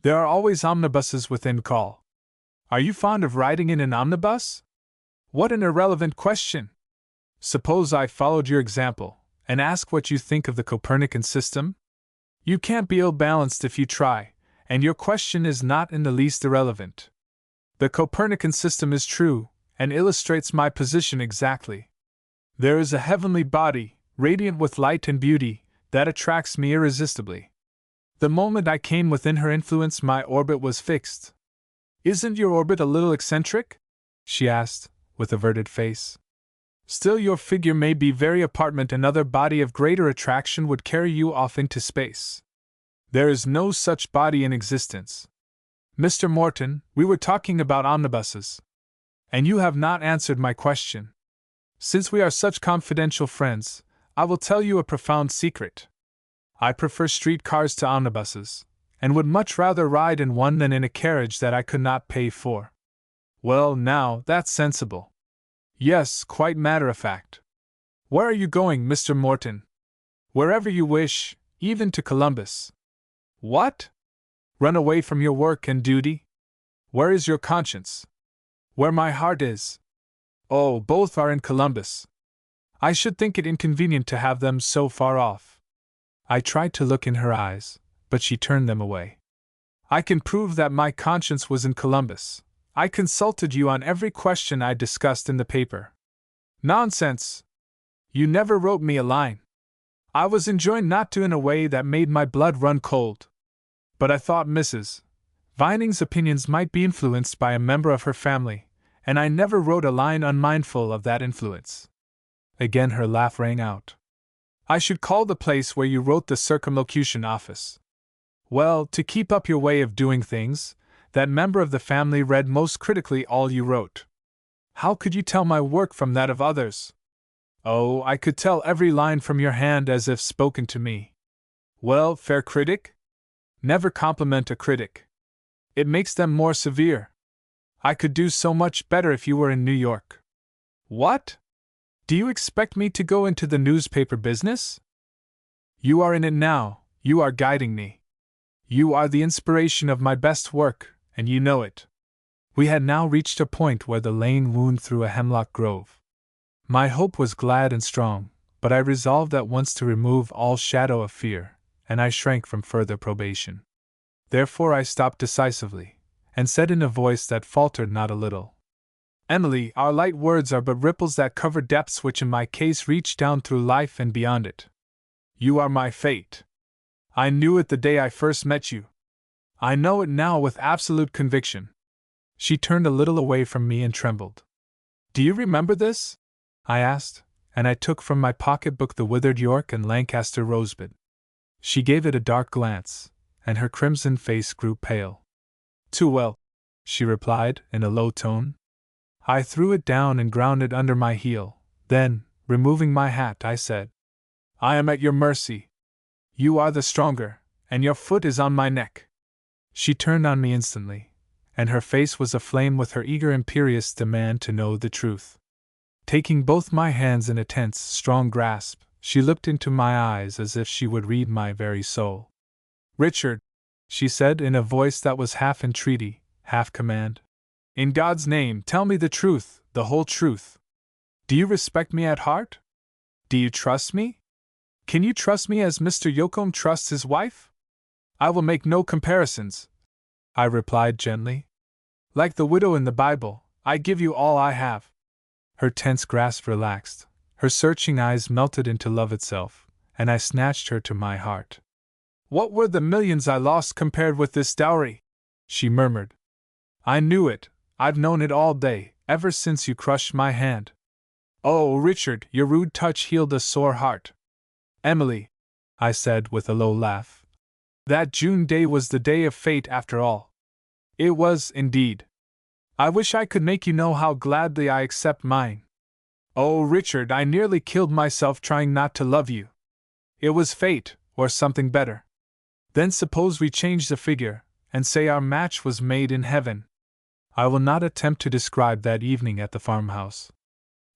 There are always omnibuses within call. Are you fond of riding in an omnibus? What an irrelevant question! Suppose I followed your example, and ask what you think of the Copernican system? You can't be ill-balanced if you try, and your question is not in the least irrelevant. The Copernican system is true, and illustrates my position exactly. There is a heavenly body, radiant with light and beauty, that attracts me irresistibly. The moment I came within her influence, my orbit was fixed. Isn't your orbit a little eccentric?" she asked, with averted face. "Still, your figure may be very apartment. Another body of greater attraction would carry you off into space. There is no such body in existence. Mr. Morton, we were talking about omnibuses. And you have not answered my question. Since we are such confidential friends, I will tell you a profound secret. I prefer streetcars to omnibuses, and would much rather ride in one than in a carriage that I could not pay for." "Well, now, that's sensible." "Yes, quite matter-of-fact. Where are you going, Mr. Morton?" "Wherever you wish, even to Columbus." "What? Run away from your work and duty? Where is your conscience?" "Where my heart is." "Oh, both are in Columbus. I should think it inconvenient to have them so far off." I tried to look in her eyes, but she turned them away. "I can prove that my conscience was in Columbus. I consulted you on every question I discussed in the paper." "Nonsense! You never wrote me a line. I was enjoined not to in a way that made my blood run cold. But I thought Mrs. Vining's opinions might be influenced by a member of her family, and I never wrote a line unmindful of that influence. Again her laugh rang out. I should call the place where you wrote the circumlocution office. Well, to keep up your way of doing things, that member of the family read most critically all you wrote. How could you tell my work from that of others? Oh, I could tell every line from your hand as if spoken to me. Well, fair critic? Never compliment a critic. It makes them more severe. I could do so much better if you were in New York. What? Do you expect me to go into the newspaper business? You are in it now, you are guiding me. You are the inspiration of my best work, and you know it. We had now reached a point where the lane wound through a hemlock grove. My hope was glad and strong, but I resolved at once to remove all shadow of fear, and I shrank from further probation. Therefore I stopped decisively, and said in a voice that faltered not a little, Emily, our light words are but ripples that cover depths which in my case reach down through life and beyond it. You are my fate. I knew it the day I first met you. I know it now with absolute conviction. She turned a little away from me and trembled. Do you remember this? I asked, and I took from my pocketbook the withered York and Lancaster rosebud. She gave it a dark glance, and her crimson face grew pale. Too well, she replied in a low tone. I threw it down and ground it under my heel. Then, removing my hat, I said, I am at your mercy. You are the stronger, and your foot is on my neck. She turned on me instantly, and her face was aflame with her eager, imperious demand to know the truth. Taking both my hands in a tense, strong grasp, she looked into my eyes as if she would read my very soul. Richard, she said in a voice that was half entreaty, half command, in God's name, tell me the truth, the whole truth. Do you respect me at heart? Do you trust me? Can you trust me as Mr. Yocombe trusts his wife? I will make no comparisons, I replied gently. Like the widow in the Bible, I give you all I have. Her tense grasp relaxed, her searching eyes melted into love itself, and I snatched her to my heart. What were the millions I lost compared with this dowry? She murmured. I knew it, I've known it all day, ever since you crushed my hand. Oh, Richard, your rude touch healed a sore heart. Emily, I said with a low laugh, that June day was the day of fate after all. It was, indeed. I wish I could make you know how gladly I accept mine. Oh, Richard, I nearly killed myself trying not to love you. It was fate, or something better. Then suppose we change the figure, and say our match was made in heaven. I will not attempt to describe that evening at the farmhouse.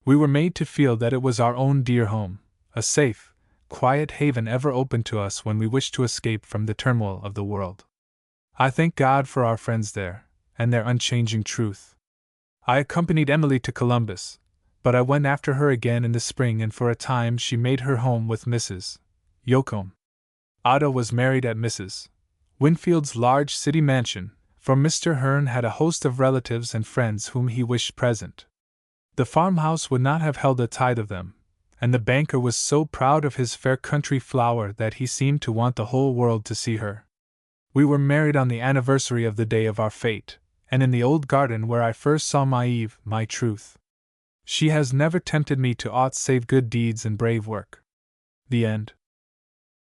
We were made to feel that it was our own dear home, a safe, quiet haven ever open to us when we wished to escape from the turmoil of the world. I thank God for our friends there, and their unchanging truth. I accompanied Emily to Columbus, but I went after her again in the spring, and for a time she made her home with Mrs. Yocombe. Ada was married at Mrs. Winfield's large city mansion, for Mr. Hearn had a host of relatives and friends whom he wished present. The farmhouse would not have held a tithe of them, and the banker was so proud of his fair country flower that he seemed to want the whole world to see her. We were married on the anniversary of the day of our fate, and in the old garden where I first saw my Eve, my truth. She has never tempted me to aught save good deeds and brave work. The end.